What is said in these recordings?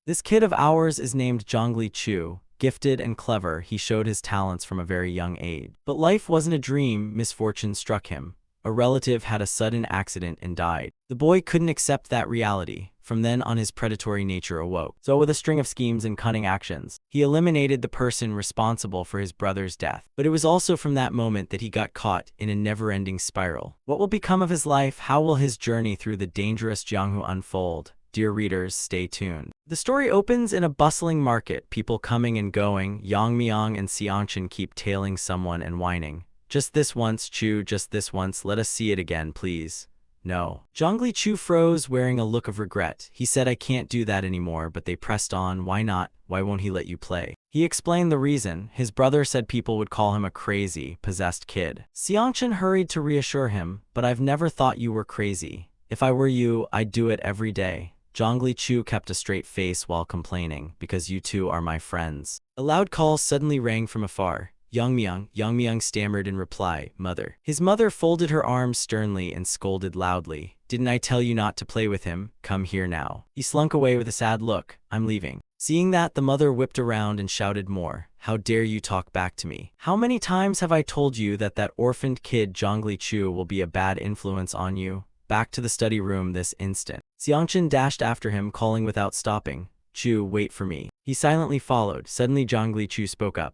This kid of ours is named Zhongli Chu. Gifted and clever, he showed his talents from a very young age. But life wasn't a dream, misfortune struck him. A relative had a sudden accident and died. The boy couldn't accept that reality. From then on, his predatory nature awoke. So with a string of schemes and cunning actions, he eliminated the person responsible for his brother's death. But it was also from that moment that he got caught in a never-ending spiral. What will become of his life? How will his journey through the dangerous Jianghu unfold? Dear readers, stay tuned. The story opens in a bustling market, people coming and going. Yang Miang and Xiangchen keep tailing someone and whining. Just this once, Chu, just this once, let us see it again, please. No. Zhongli Chu froze, wearing a look of regret. He said, I can't do that anymore, but they pressed on. Why not? Why won't he let you play? He explained the reason. His brother said people would call him a crazy, possessed kid. Xiangchen hurried to reassure him, but I've never thought you were crazy. If I were you, I'd do it every day. Zhongli Chu kept a straight face while complaining, because you two are my friends. A loud call suddenly rang from afar. Yang Miang stammered in reply, Mother. His mother folded her arms sternly and scolded loudly. Didn't I tell you not to play with him? Come here now. He slunk away with a sad look. I'm leaving. Seeing that, the mother whipped around and shouted more. How dare you talk back to me? How many times have I told you that orphaned kid Zhongli Chu will be a bad influence on you? Back to the study room this instant. Xiangchen dashed after him, calling without stopping. Chu, wait for me. He silently followed. Suddenly Zhongli Chu spoke up.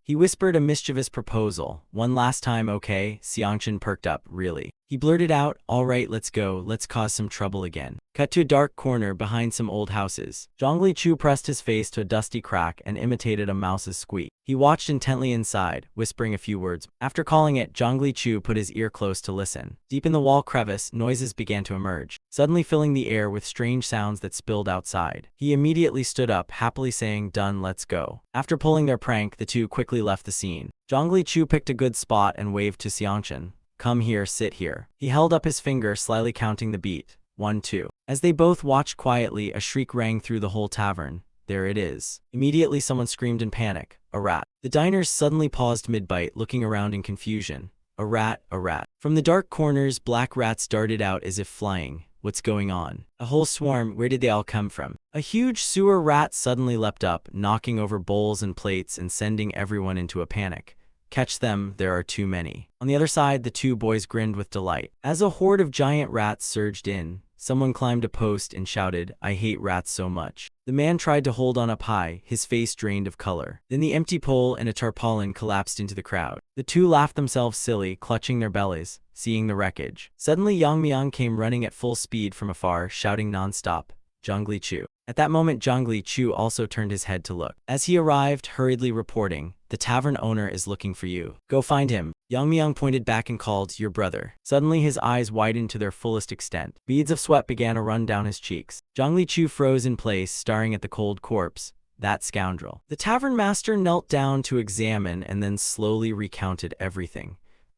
He whispered a mischievous proposal. One last time, okay? Xiangchen perked up. Really? He blurted out, all right, let's go. Let's cause some trouble again. Cut to a dark corner behind some old houses. Zhongli Chu pressed his face to a dusty crack and imitated a mouse's squeak. He watched intently inside, whispering a few words. After calling it, Zhongli Chu put his ear close to listen. Deep in the wall crevice, noises began to emerge, suddenly filling the air with strange sounds that spilled outside. He immediately stood up, happily saying, done, let's go. After pulling their prank, the two quickly left the scene. Zhongli Chu picked a good spot and waved to Xiangchen. Come here, sit here. He held up his finger, slyly counting the beat. 1, 2. As they both watched quietly, a shriek rang through the whole tavern. There it is. Immediately someone screamed in panic. A rat. The diners suddenly paused mid-bite, looking around in confusion. A rat, a rat. From the dark corners, black rats darted out as if flying. What's going on? A whole swarm. Where did they all come from? A huge sewer rat suddenly leapt up, knocking over bowls and plates and sending everyone into a panic. Catch them, there are too many. On the other side, the two boys grinned with delight. As a horde of giant rats surged in, someone climbed a post and shouted, I hate rats so much. The man tried to hold on up high, his face drained of color. Then the empty pole and a tarpaulin collapsed into the crowd. The two laughed themselves silly, clutching their bellies, seeing the wreckage. Suddenly Yang Miang came running at full speed from afar, shouting non-stop, Zhongli Chu. At that moment, Zhongli Chu also turned his head to look. As he arrived, hurriedly reporting, the tavern owner is looking for you. Go find him. Yang Miang pointed back and called, your brother. Suddenly his eyes widened to their fullest extent. Beads of sweat began to run down his cheeks. Zhongli Chu froze in place, staring at the cold corpse. That scoundrel. The tavern master knelt down to examine and then slowly recounted everything.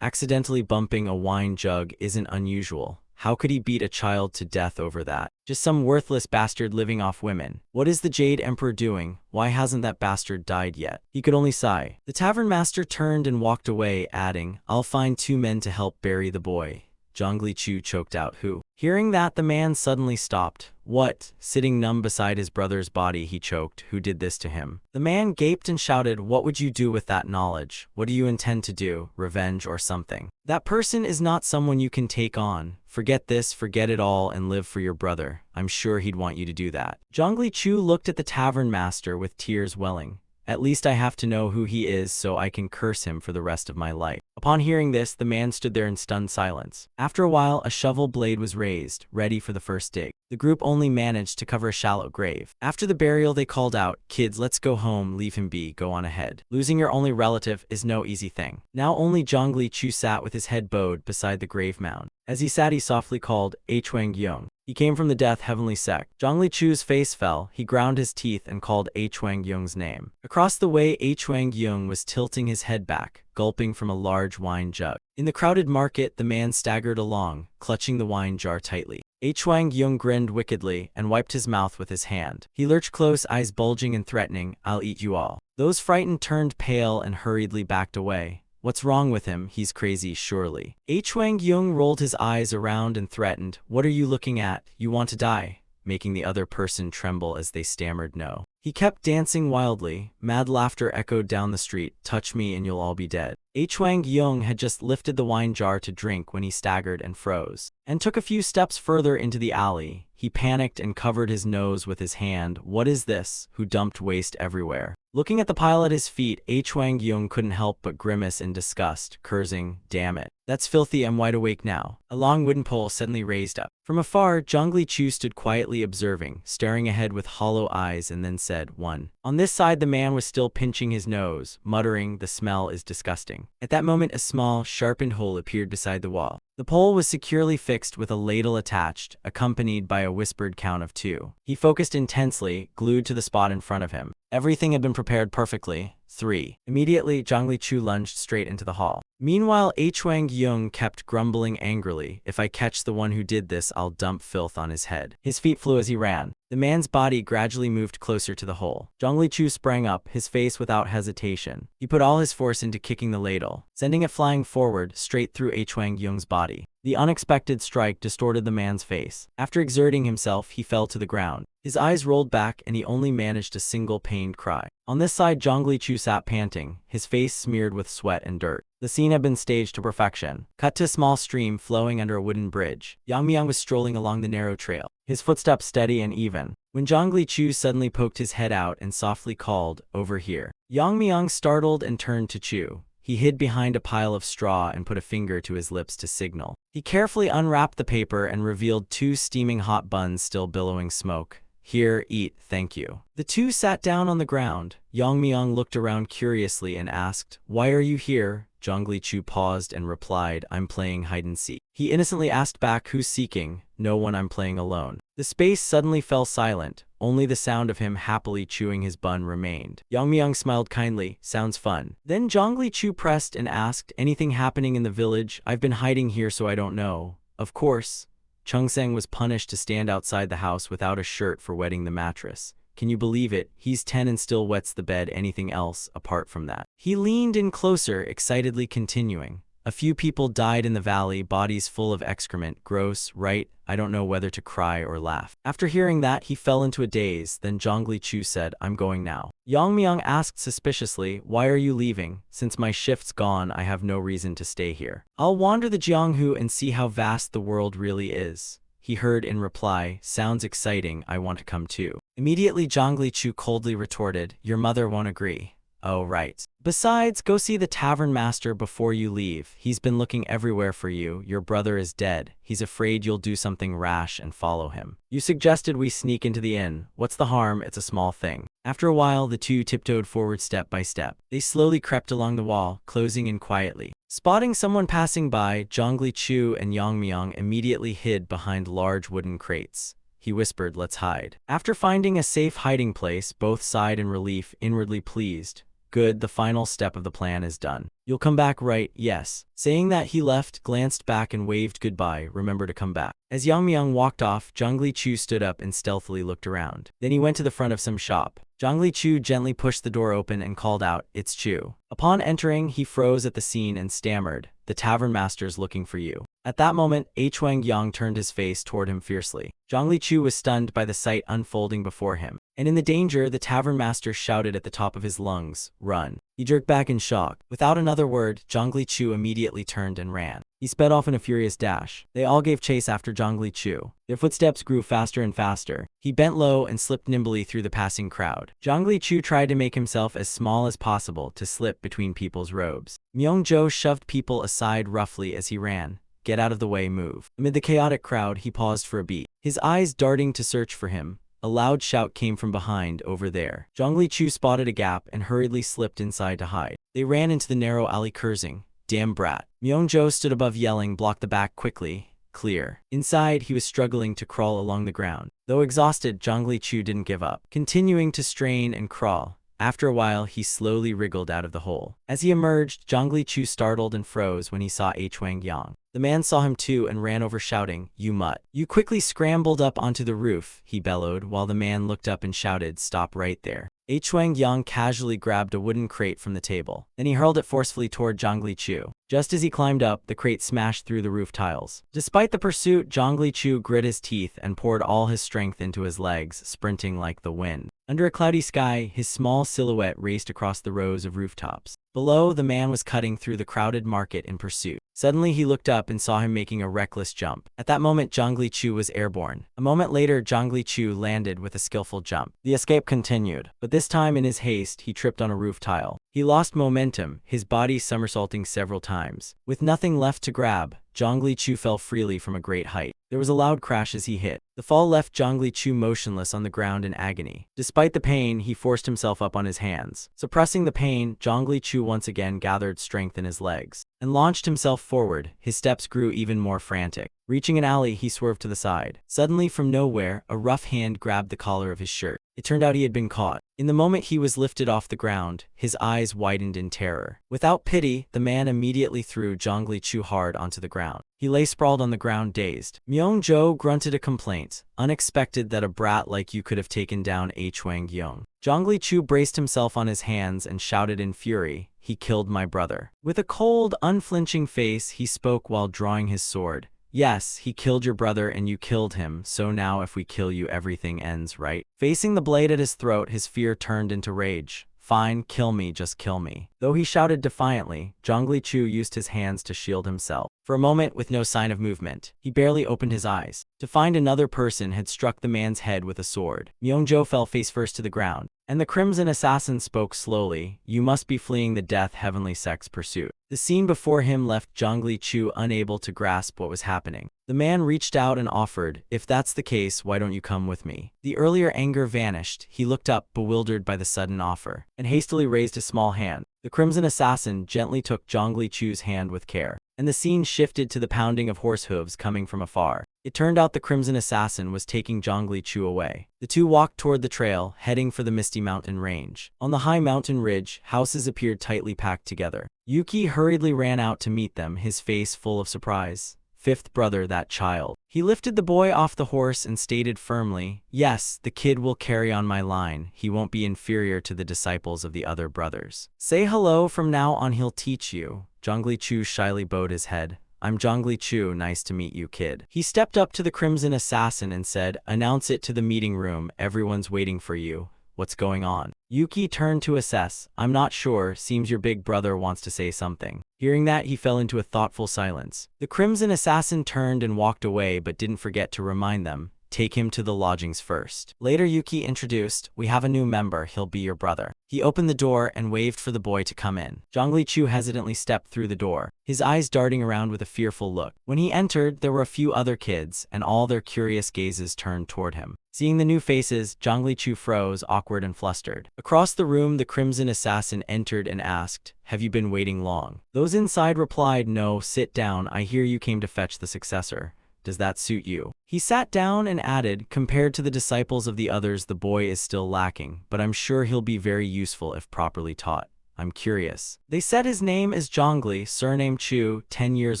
Accidentally bumping a wine jug isn't unusual. How could he beat a child to death over that? Just some worthless bastard living off women. What is the Jade Emperor doing? Why hasn't that bastard died yet? He could only sigh. The tavern master turned and walked away, adding, I'll find 2 men to help bury the boy. Zhongli Chu choked out, who? Hearing that, the man suddenly stopped. What? Sitting numb beside his brother's body, he choked. Who did this to him? The man gaped and shouted, what would you do with that knowledge? What do you intend to do? Revenge or something? That person is not someone you can take on. Forget this, forget it all, and live for your brother. I'm sure he'd want you to do that. Zhongli Chu looked at the tavern master with tears welling. At least I have to know who he is so I can curse him for the rest of my life. Upon hearing this, the man stood there in stunned silence. After a while, a shovel blade was raised, ready for the first dig. The group only managed to cover a shallow grave. After the burial, they called out, kids, let's go home, leave him be, go on ahead. Losing your only relative is no easy thing. Now only Zhongli Chu sat with his head bowed beside the grave mound. As he sat, he softly called, Huang Yung. He came from the death heavenly sect. Zhongli Chu's face fell. He ground his teeth and called Huang Yung's name. Across the way, Huang Yung was tilting his head back, gulping from a large wine jug. In the crowded market, the man staggered along, clutching the wine jar tightly. Huang Yung grinned wickedly and wiped his mouth with his hand. He lurched close, eyes bulging and threatening, I'll eat you all. Those frightened turned pale and hurriedly backed away. What's wrong with him? He's crazy, surely. Huang Yung rolled his eyes around and threatened, what are you looking at? You want to die? making the other person tremble as they stammered no. He kept dancing wildly. Mad laughter echoed down the street. Touch me and you'll all be dead. Hwang Young had just lifted the wine jar to drink when he staggered and froze, and took a few steps further into the alley. He panicked and covered his nose with his hand. What is this? Who dumped waste everywhere? Looking at the pile at his feet, Hwang Young couldn't help but grimace in disgust, cursing, damn it. That's filthy, I'm wide awake now. A long wooden pole suddenly raised up. From afar, Zhongli Chu stood quietly observing, staring ahead with hollow eyes, and then said, "One." On this side, the man was still pinching his nose, muttering, "The smell is disgusting." At that moment, a small, sharpened hole appeared beside the wall. The pole was securely fixed with a ladle attached, accompanied by a whispered count of 2. He focused intensely, glued to the spot in front of him. Everything had been prepared perfectly. 3. Immediately, Zhongli Chu lunged straight into the hall. Meanwhile, Hwang Young kept grumbling angrily, "If I catch the one who did this, I'll dump filth on his head." His feet flew as he ran. The man's body gradually moved closer to the hole. Zhongli Chu sprang up, his face without hesitation. He put all his force into kicking the ladle, sending it flying forward, straight through Hwang Young's body. The unexpected strike distorted the man's face. After exerting himself, he fell to the ground. His eyes rolled back and he only managed a single pained cry. On this side, Zhongli Chu sat panting, his face smeared with sweat and dirt. The scene had been staged to perfection. Cut to a small stream flowing under a wooden bridge. Yang Miang was strolling along the narrow trail, his footsteps steady and even, when Zhongli Chu suddenly poked his head out and softly called, "Over here." Yang Miang startled and turned to Chu. He hid behind a pile of straw and put a finger to his lips to signal. He carefully unwrapped the paper and revealed 2 steaming hot buns still billowing smoke. "Here, eat, thank you." The 2 sat down on the ground. Yang Miang looked around curiously and asked, "Why are you here?" Zhongli Chu paused and replied, "I'm playing hide-and-seek." He innocently asked back, "Who's seeking?" "No one, I'm playing alone." The space suddenly fell silent. Only the sound of him happily chewing his bun remained. Yang Miang smiled kindly, "Sounds fun." Then Zhongli Chu pressed and asked, "Anything happening in the village? I've been hiding here so I don't know." Of course. Chung Seng was punished to stand outside the house without a shirt for wetting the mattress. Can you believe it? He's 10 and still wets the bed. Anything else apart from that? He leaned in closer, excitedly continuing. "A few people died in the valley, bodies full of excrement. Gross, right? I don't know whether to cry or laugh." After hearing that, he fell into a daze. Then Zhongli Chu said, "I'm going now." Yang Miang asked suspiciously, "Why are you leaving?" "Since my shift's gone, I have no reason to stay here. I'll wander the Jianghu and see how vast the world really is." He heard in reply, "Sounds exciting, I want to come too." Immediately Zhongli Chu coldly retorted, "Your mother won't agree." "Oh right. Besides, go see the tavern master before you leave. He's been looking everywhere for you. Your brother is dead. He's afraid you'll do something rash and follow him. You suggested we sneak into the inn. What's the harm? It's a small thing." After a while, the 2 tiptoed forward step by step. They slowly crept along the wall, closing in quietly. Spotting someone passing by, Zhongli Chu and Yang Miang immediately hid behind large wooden crates. He whispered, "Let's hide." After finding a safe hiding place, both sighed in relief, inwardly pleased. "Good, the final step of the plan is done. You'll come back, right?" "Yes." Saying that, he left, glanced back and waved goodbye. "Remember to come back." As Yang Miang walked off, Zhongli Chu stood up and stealthily looked around. Then he went to the front of some shop. Zhongli Chu gently pushed the door open and called out, "It's Chu." Upon entering, he froze at the scene and stammered, "The tavern master's looking for you." At that moment, Hwang Yang turned his face toward him fiercely. Zhongli Chu was stunned by the sight unfolding before him. And in the danger, the tavern master shouted at the top of his lungs, "Run." He jerked back in shock. Without another word, Zhongli Chu immediately turned and ran. He sped off in a furious dash. They all gave chase after Zhongli Chu. Their footsteps grew faster and faster. He bent low and slipped nimbly through the passing crowd. Zhongli Chu tried to make himself as small as possible to slip between people's robes. Myung-jo shoved people aside roughly as he ran. "Get out of the way, move." Amid the chaotic crowd, he paused for a beat, his eyes darting to search for him. A loud shout came from behind, "Over there." Zhongli Chu spotted a gap and hurriedly slipped inside to hide. They ran into the narrow alley cursing, "Damn brat." Myung-jo stood above yelling, "Block the back quickly. Clear." Inside, he was struggling to crawl along the ground. Though exhausted, Zhongli Chu didn't give up, continuing to strain and crawl. After a while, he slowly wriggled out of the hole. As he emerged, Zhongli Chu startled and froze when he saw Hwang Yang. The man saw him too and ran over shouting, "You mutt." You quickly scrambled up onto the roof, he bellowed, while the man looked up and shouted, "Stop right there." Chuang Yang casually grabbed a wooden crate from the table. Then he hurled it forcefully toward Zhang Chu. Just as he climbed up, the crate smashed through the roof tiles. Despite the pursuit, Zhang Chu grit his teeth and poured all his strength into his legs, sprinting like the wind. Under a cloudy sky, his small silhouette raced across the rows of rooftops. Below, the man was cutting through the crowded market in pursuit. Suddenly, he looked up and saw him making a reckless jump. At that moment, Zhang Chu was airborne. A moment later, Zhang Chu landed with a skillful jump. The escape continued, but this time in his haste, he tripped on a roof tile. He lost momentum, his body somersaulting several times. With nothing left to grab, Zhang Chu fell freely from a great height. There was a loud crash as he hit. The fall left Zhang Chu motionless on the ground in agony. Despite the pain, he forced himself up on his hands. Suppressing the pain, Zhang Chu once again gathered strength in his legs and launched himself forward. His steps grew even more frantic. Reaching an alley, he swerved to the side. Suddenly, from nowhere, a rough hand grabbed the collar of his shirt. It turned out he had been caught. In the moment he was lifted off the ground, his eyes widened in terror. Without pity, the man immediately threw Zhang Chu hard onto the ground. He lay sprawled on the ground, dazed. Myung-jo grunted a complaint. Unexpected that a brat like you could have taken down Chuang-yong. Zhang Chu braced himself on his hands and shouted in fury, "He killed my brother." With a cold, unflinching face, he spoke while drawing his sword. "Yes, he killed your brother and you killed him, so now if we kill you everything ends, right?" Facing the blade at his throat, his fear turned into rage. "Fine, kill me, just kill me." Though he shouted defiantly, Zhang Chu used his hands to shield himself. For a moment, with no sign of movement, he barely opened his eyes. To find another person had struck the man's head with a sword. Myung-jo fell face first to the ground, and the Crimson Assassin spoke slowly, "You must be fleeing the death heavenly sex pursuit." The scene before him left Zhang Chu unable to grasp what was happening. The man reached out and offered, "If that's the case, why don't you come with me?" The earlier anger vanished. He looked up, bewildered by the sudden offer, and hastily raised a small hand. The Crimson Assassin gently took Zhang Chu's hand with care, and the scene shifted to the pounding of horse hooves coming from afar. It turned out the Crimson Assassin was taking Zhang Chu away. The two walked toward the trail, heading for the misty mountain range. On the high mountain ridge, houses appeared tightly packed together. Yuki hurriedly ran out to meet them, his face full of surprise. "Fifth brother, that child." He lifted the boy off the horse and stated firmly, "Yes, the kid will carry on my line. He won't be inferior to the disciples of the other brothers. Say hello from now on, he'll teach you." Zhang Chu shyly bowed his head. "I'm Zhang Chu, nice to meet you, kid." He stepped up to the Crimson Assassin and said, "Announce it to the meeting room, everyone's waiting for you. What's going on?" Yuki turned to assess. "I'm not sure, seems your big brother wants to say something." Hearing that, he fell into a thoughtful silence. The Crimson Assassin turned and walked away but didn't forget to remind them, "Take him to the lodgings first." Later, Yuki introduced, "We have a new member, he'll be your brother." He opened the door and waved for the boy to come in. Zhang Chu hesitantly stepped through the door, his eyes darting around with a fearful look. When he entered, there were a few other kids, and all their curious gazes turned toward him. Seeing the new faces, Zhang Chu froze, awkward and flustered. Across the room, the Crimson Assassin entered and asked, "Have you been waiting long?" Those inside replied, "No, sit down, I hear you came to fetch the successor. Does that suit you?" He sat down and added, "Compared to the disciples of the others, the boy is still lacking, but I'm sure he'll be very useful if properly taught. I'm curious." They said his name is Zhongli, surname Chu, 10 years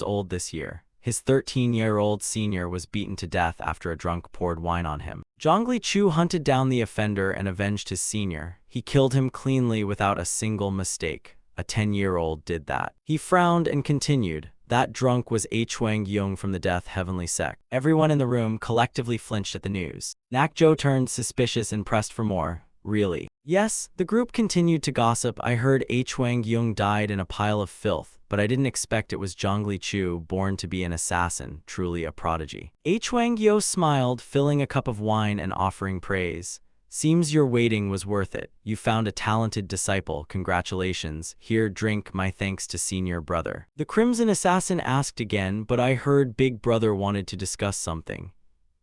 old this year. His 13-year-old senior was beaten to death after a drunk poured wine on him. Zhongli Chu hunted down the offender and avenged his senior. He killed him cleanly without a single mistake. A 10-year-old did that. He frowned and continued, "That drunk was Chuang-yong from the Death Heavenly Sect." Everyone in the room collectively flinched at the news. Nakjo turned suspicious and pressed for more. "Really?" "Yes," the group continued to gossip. "I heard Chuang-yong died in a pile of filth, but I didn't expect it was Zhongli Chu, born to be an assassin, truly a prodigy." Chuang-yong smiled, filling a cup of wine and offering praise. "Seems your waiting was worth it. You found a talented disciple, congratulations. Here, drink, my thanks to senior brother." The Crimson Assassin asked again, "But I heard Big Brother wanted to discuss something."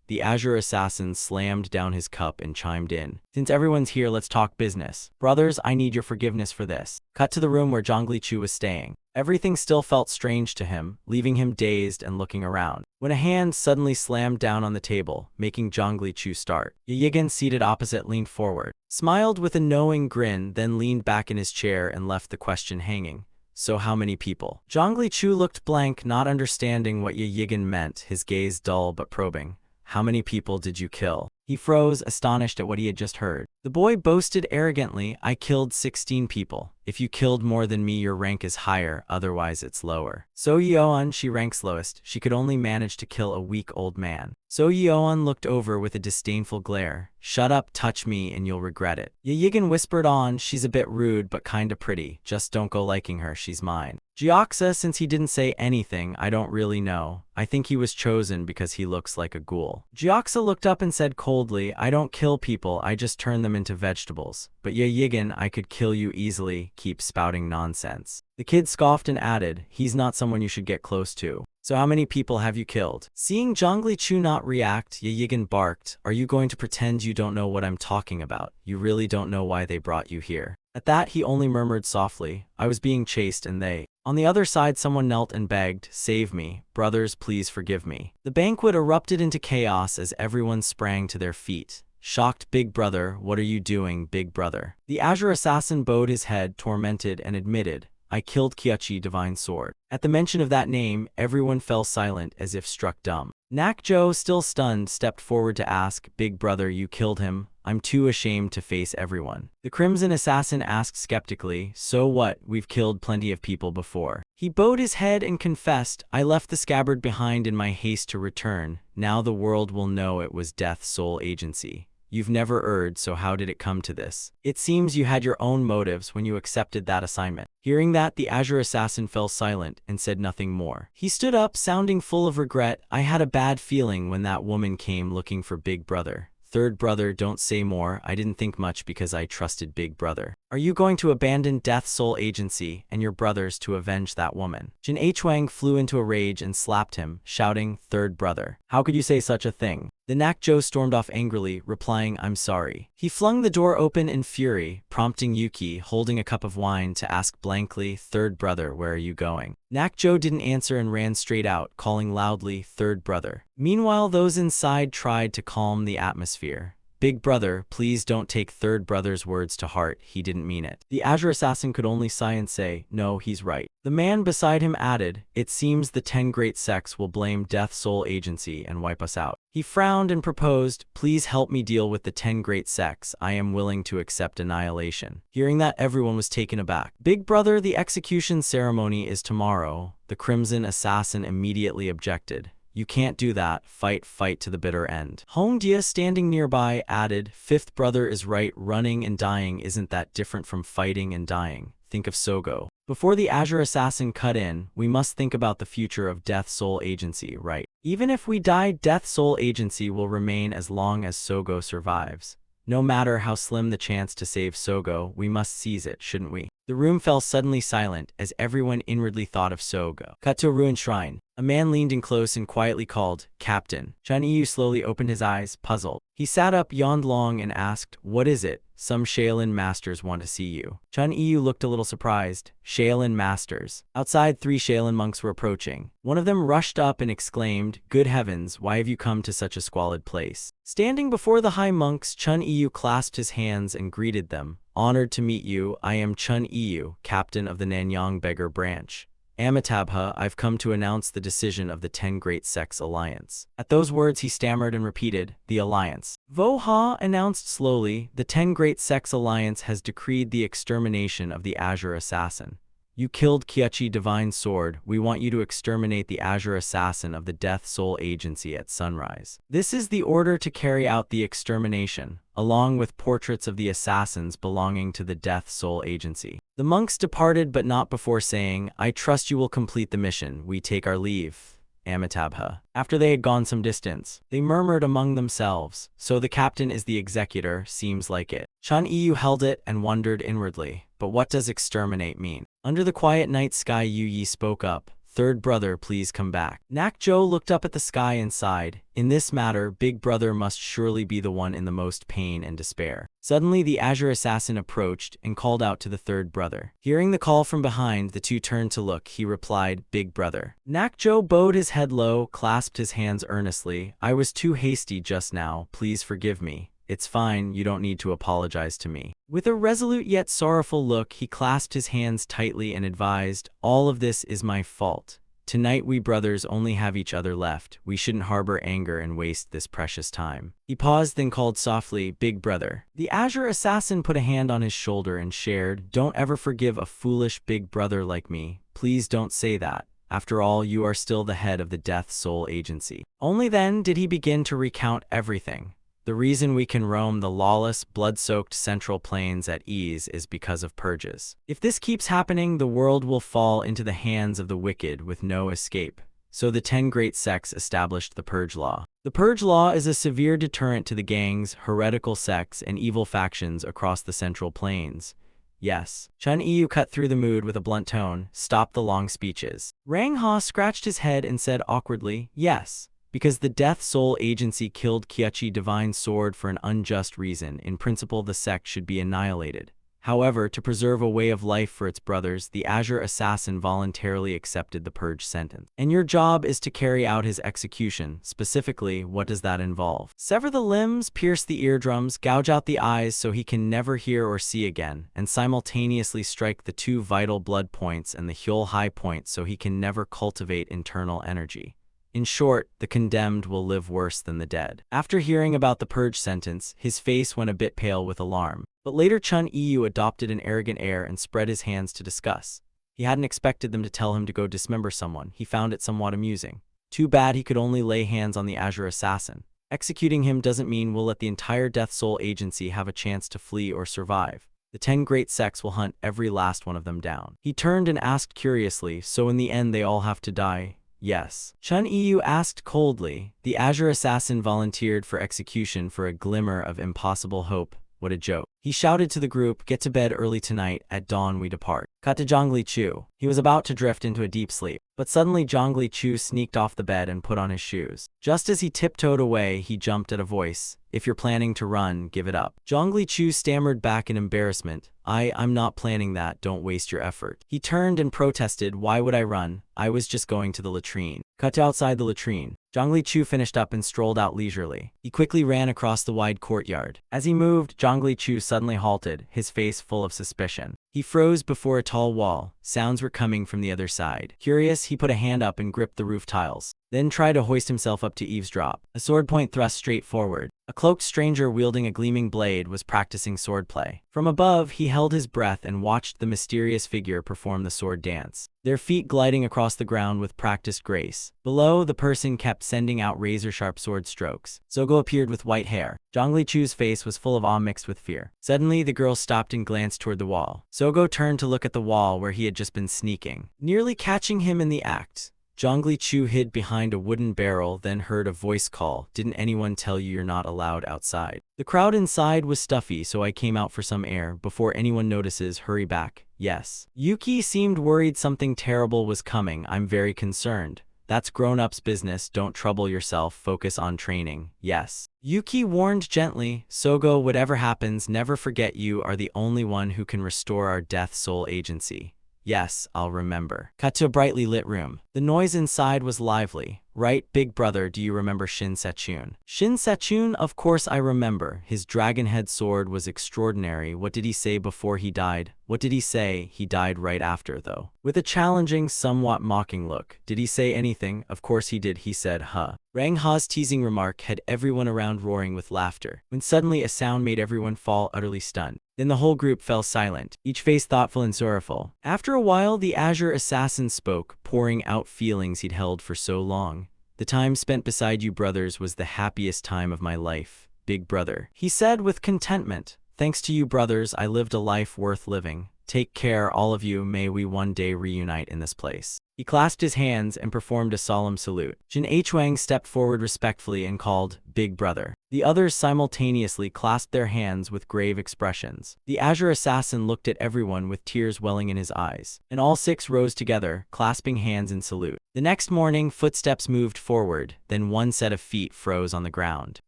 The Azure Assassin slammed down his cup and chimed in, "Since everyone's here, let's talk business. Brothers, I need your forgiveness for this." Cut to the room where Zhongli Chu was staying. Everything still felt strange to him, leaving him dazed and looking around, when a hand suddenly slammed down on the table, making Zhongli Chu start. Yigan, seated opposite, leaned forward, smiled with a knowing grin, then leaned back in his chair and left the question hanging. So how many people? Zhongli Chu looked blank, not understanding what Ye Yigan meant, his gaze dull but probing. How many people did you kill? He froze, astonished at what he had just heard. The boy boasted arrogantly, I killed 16 people. If you killed more than me, your rank is higher, otherwise it's lower. So Yeon, she ranks lowest. She could only manage to kill a weak old man. So Yeon looked over with a disdainful glare. Shut up, touch me, and you'll regret it. Ye Yigan whispered on, she's a bit rude but kinda pretty. Just don't go liking her, she's mine. Jiaxa, since he didn't say anything, I don't really know. I think he was chosen because he looks like a ghoul. Jiaxa looked up and said coldly, I don't kill people, I just turn them into vegetables. But Ye Yigan, I could kill you easily, keep spouting nonsense. The kid scoffed and added, he's not someone you should get close to. So how many people have you killed? Seeing Zhongli Chu not react, Ye Yigan barked, are you going to pretend you don't know what I'm talking about? You really don't know why they brought you here. At that he only murmured softly, I was being chased and they. On the other side someone knelt and begged, save me, brothers, please forgive me. The banquet erupted into chaos as everyone sprang to their feet. Shocked, Big Brother, what are you doing, Big Brother? The Azure Assassin bowed his head, tormented, and admitted, I killed Kyachi Divine Sword. At the mention of that name, everyone fell silent as if struck dumb. Nakjo, still stunned, stepped forward to ask, Big Brother, you killed him? I'm too ashamed to face everyone. The Crimson Assassin asked skeptically, so what, we've killed plenty of people before. He bowed his head and confessed, I left the scabbard behind in my haste to return. Now the world will know it was Death's sole agency. You've never erred, so how did it come to this? It seems you had your own motives when you accepted that assignment. Hearing that, the Azure Assassin fell silent and said nothing more. He stood up, sounding full of regret. I had a bad feeling when that woman came looking for Big Brother. Third Brother, don't say more. I didn't think much because I trusted Big Brother. Are you going to abandon Death's sole agency and your brothers to avenge that woman? Jin Huang flew into a rage and slapped him, shouting, Third Brother, how could you say such a thing? The Nakjo stormed off angrily, replying, I'm sorry. He flung the door open in fury, prompting Yuki, holding a cup of wine, to ask blankly, Third Brother, where are you going? Nakjo didn't answer and ran straight out, calling loudly, Third Brother. Meanwhile, those inside tried to calm the atmosphere. Big Brother, please don't take Third Brother's words to heart, he didn't mean it. The Azure Assassin could only sigh and say, no, he's right. The man beside him added, it seems the 10 great sects will blame Death's sole agency and wipe us out. He frowned and proposed, please help me deal with the 10 great sects, I am willing to accept annihilation. Hearing that, everyone was taken aback. Big Brother, the execution ceremony is tomorrow. The Crimson Assassin immediately objected. You can't do that, fight to the bitter end. Hong Dia, standing nearby, added, Fifth Brother is right, running and dying isn't that different from fighting and dying. Think of Sogo. Before the Azure Assassin cut in, we must think about the future of Death's sole agency, right? Even if we die, Death's sole agency will remain as long as Sogo survives. No matter how slim the chance to save Sogo, we must seize it, shouldn't we? The room fell suddenly silent as everyone inwardly thought of Sogo. Cut to a ruined shrine. A man leaned in close and quietly called, Captain. Chun Yu slowly opened his eyes, puzzled. He sat up, yawned long, and asked, what is it? Some Shaolin masters want to see you. Chun Yu looked a little surprised. Shaolin masters. Outside, 3 Shaolin monks were approaching. One of them rushed up and exclaimed, good heavens, why have you come to such a squalid place? Standing before the high monks, Chun Yu clasped his hands and greeted them. Honored to meet you, I am Chun Yu, captain of the Nanyang Beggar branch. Amitabha, I've come to announce the decision of the 10 Great Sects Alliance. At those words he stammered and repeated, the Alliance. Vo Ha announced slowly, the 10 Great Sects Alliance has decreed the extermination of the Azure Assassin. You killed Kyachi Divine Sword, we want you to exterminate the Azure Assassin of the Death Soul Agency at sunrise. This is the order to carry out the extermination, along with portraits of the assassins belonging to the Death Soul Agency. The monks departed, but not before saying, I trust you will complete the mission. We take our leave. Amitabha. After they had gone some distance, they murmured among themselves, so the captain is the executor, seems like it. Chun Yu held it and wondered inwardly, but what does exterminate mean? Under the quiet night sky, Yu Yi spoke up, Third Brother, please come back. Nakjo looked up at the sky and sighed. In this matter, Big Brother must surely be the one in the most pain and despair. Suddenly, the Azure Assassin approached and called out to the Third Brother. Hearing the call from behind, the two turned to look. He replied, Big Brother. Nakjo bowed his head low, clasped his hands earnestly. I was too hasty just now, please forgive me. It's fine, you don't need to apologize to me." With a resolute yet sorrowful look, he clasped his hands tightly and advised, "All of this is my fault. Tonight we brothers only have each other left. We shouldn't harbor anger and waste this precious time." He paused, then called softly, "Big brother." The azure assassin put a hand on his shoulder and shared, "Don't ever forgive a foolish big brother like me. Please don't say that. After all, you are still the head of the Death Soul Agency." Only then did he begin to recount everything. "The reason we can roam the lawless, blood-soaked Central Plains at ease is because of purges. If this keeps happening, the world will fall into the hands of the wicked with no escape. So the 10 great sects established the Purge Law. The Purge Law is a severe deterrent to the gangs, heretical sects, and evil factions across the Central Plains." "Yes." Chun Yu cut through the mood with a blunt tone, stopped the long speeches. Rangha scratched his head and said awkwardly, "Yes. Because the Death Soul Agency killed Kyochi Divine Sword for an unjust reason, in principle the sect should be annihilated. However, to preserve a way of life for its brothers, the Azure Assassin voluntarily accepted the purge sentence. And your job is to carry out his execution. Specifically, what does that involve? Sever the limbs, pierce the eardrums, gouge out the eyes so he can never hear or see again, and simultaneously strike the 2 vital blood points and the Hyul high point so he can never cultivate internal energy. In short, the condemned will live worse than the dead." After hearing about the purge sentence, his face went a bit pale with alarm. But later Chun Yu adopted an arrogant air and spread his hands to discuss. He hadn't expected them to tell him to go dismember someone. He found it somewhat amusing. Too bad he could only lay hands on the Azure Assassin. Executing him doesn't mean we'll let the entire Death Soul Agency have a chance to flee or survive. The 10 great sects will hunt every last one of them down. He turned and asked curiously, "So in the end they all have to die?" "Yes." Chun Yu asked coldly. The Azure Assassin volunteered for execution for a glimmer of impossible hope. What a joke. He shouted to the group, "Get to bed early tonight, at dawn we depart." Cut to Zhongli Chu. He was about to drift into a deep sleep, but suddenly Zhongli Chu sneaked off the bed and put on his shoes. Just as he tiptoed away, he jumped at a voice. "If you're planning to run, give it up." Zhongli Chu stammered back in embarrassment. I'm not planning that, don't waste your effort." He turned and protested, "Why would I run? I was just going to the latrine." Cut to outside the latrine. Zhongli Chu finished up and strolled out leisurely. He quickly ran across the wide courtyard. As he moved, Zhongli Chu suddenly halted, his face full of suspicion. He froze before a tall wall. Sounds were coming from the other side. Curious, he put a hand up and gripped the roof tiles, then tried to hoist himself up to eavesdrop. A sword point thrust straight forward. A cloaked stranger wielding a gleaming blade was practicing swordplay. From above, he held his breath and watched the mysterious figure perform the sword dance, their feet gliding across the ground with practiced grace. Below, the person kept sending out razor-sharp sword strokes. Sogo appeared with white hair. Zhongli Chu's face was full of awe mixed with fear. Suddenly, the girl stopped and glanced toward the wall. Sogo turned to look at the wall where he had just been sneaking, nearly catching him in the act. Zhongli Chu hid behind a wooden barrel, then heard a voice call, "Didn't anyone tell you you're not allowed outside?" "The crowd inside was stuffy, so I came out for some air. Before anyone notices, hurry back." "Yes." Yuki seemed worried something terrible was coming. "I'm very concerned." "That's grown-ups' business, don't trouble yourself, focus on training." "Yes." Yuki warned gently, "Sogo, whatever happens, never forget you are the only one who can restore our Death Soul Agency." "Yes, I'll remember." Cut to a brightly lit room. The noise inside was lively. "Right, big brother, do you remember Shin Sechun?" "Shin Sechun? Of course I remember. His dragon-head sword was extraordinary. What did he say before he died?" "What did he say? He died right after, though." With a challenging, somewhat mocking look. "Did he say anything?" "Of course he did, he said, huh." Rang Ha's teasing remark had everyone around roaring with laughter, when suddenly a sound made everyone fall utterly stunned. Then the whole group fell silent, each face thoughtful and sorrowful. After a while, the Azure Assassin spoke, pouring out feelings he'd held for so long. "The time spent beside you brothers was the happiest time of my life, big brother," he said with contentment. "Thanks to you brothers, I lived a life worth living. Take care, all of you, may we one day reunite in this place." He clasped his hands and performed a solemn salute. Jin Huang stepped forward respectfully and called, "Big brother." The others simultaneously clasped their hands with grave expressions. The Azure Assassin looked at everyone with tears welling in his eyes, and all 6 rose together, clasping hands in salute. The next morning, footsteps moved forward, then one set of feet froze on the ground.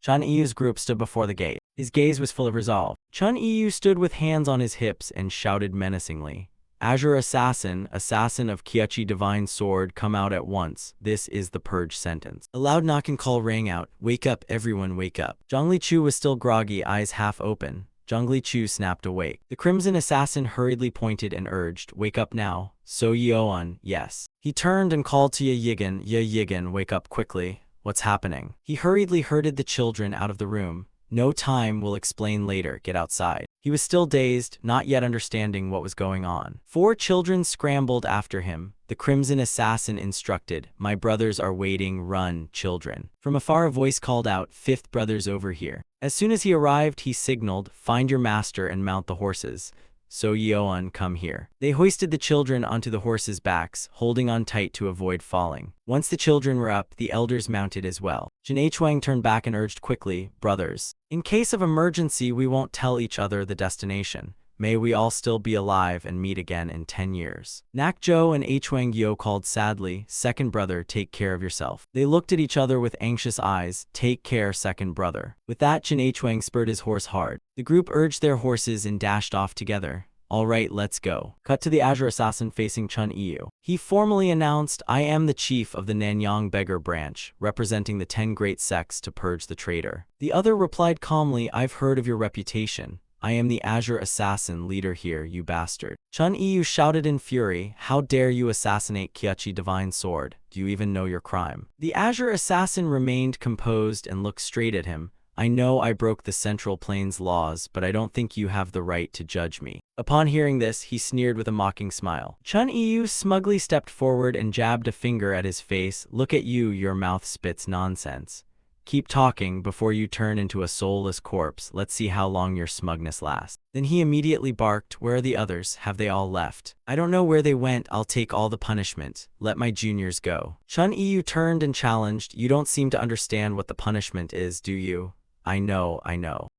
Chun Yu's group stood before the gate. His gaze was full of resolve. Chun Yu stood with hands on his hips and shouted menacingly, Azure Assassin, assassin of Kyochi Divine Sword, come out at once. This is the purge sentence. A loud knock and call rang out. Wake up, everyone, wake up. Zhongli Chu was still groggy, eyes half open. Zhongli Chu snapped awake. The Crimson Assassin hurriedly pointed and urged, wake up now. So Yeoan, yes. He turned and called to Ye Yigan, wake up quickly. What's happening? He hurriedly herded the children out of the room. No time, will explain later, get outside. He was still dazed, not yet understanding what was going on. 4 children scrambled after him. The Crimson Assassin instructed, my brothers are waiting, run, children. From afar a voice called out, 5th brothers over here. As soon as he arrived, he signaled, find your master and mount the horses. So Yeoan, come here. They hoisted the children onto the horses' backs, holding on tight to avoid falling. Once the children were up, the elders mounted as well. Jin Huang turned back and urged quickly, brothers, in case of emergency we won't tell each other the destination. May we all still be alive and meet again in 10 years. Nak Zhou and Huang Yo called sadly, second brother, take care of yourself. They looked at each other with anxious eyes, take care, second brother. With that, Jin Huang spurred his horse hard. The group urged their horses and dashed off together. All right, let's go. Cut to the Azure Assassin facing Chun Yu. He formally announced, I am the chief of the Nanyang Beggar branch, representing the 10 great sects to purge the traitor. The other replied calmly, I've heard of your reputation. I am the Azure Assassin leader here, you bastard. Chun Yu shouted in fury, how dare you assassinate Kyochi Divine Sword? Do you even know your crime? The Azure Assassin remained composed and looked straight at him. I know I broke the Central Plains laws, but I don't think you have the right to judge me. Upon hearing this, he sneered with a mocking smile. Chun Yu smugly stepped forward and jabbed a finger at his face. Look at you, your mouth spits nonsense. Keep talking before you turn into a soulless corpse. Let's see how long your smugness lasts. Then he immediately barked, where are the others? Have they all left? I don't know where they went. I'll take all the punishment. Let my juniors go. Chun Yu turned and challenged, you don't seem to understand what the punishment is, do you? I know.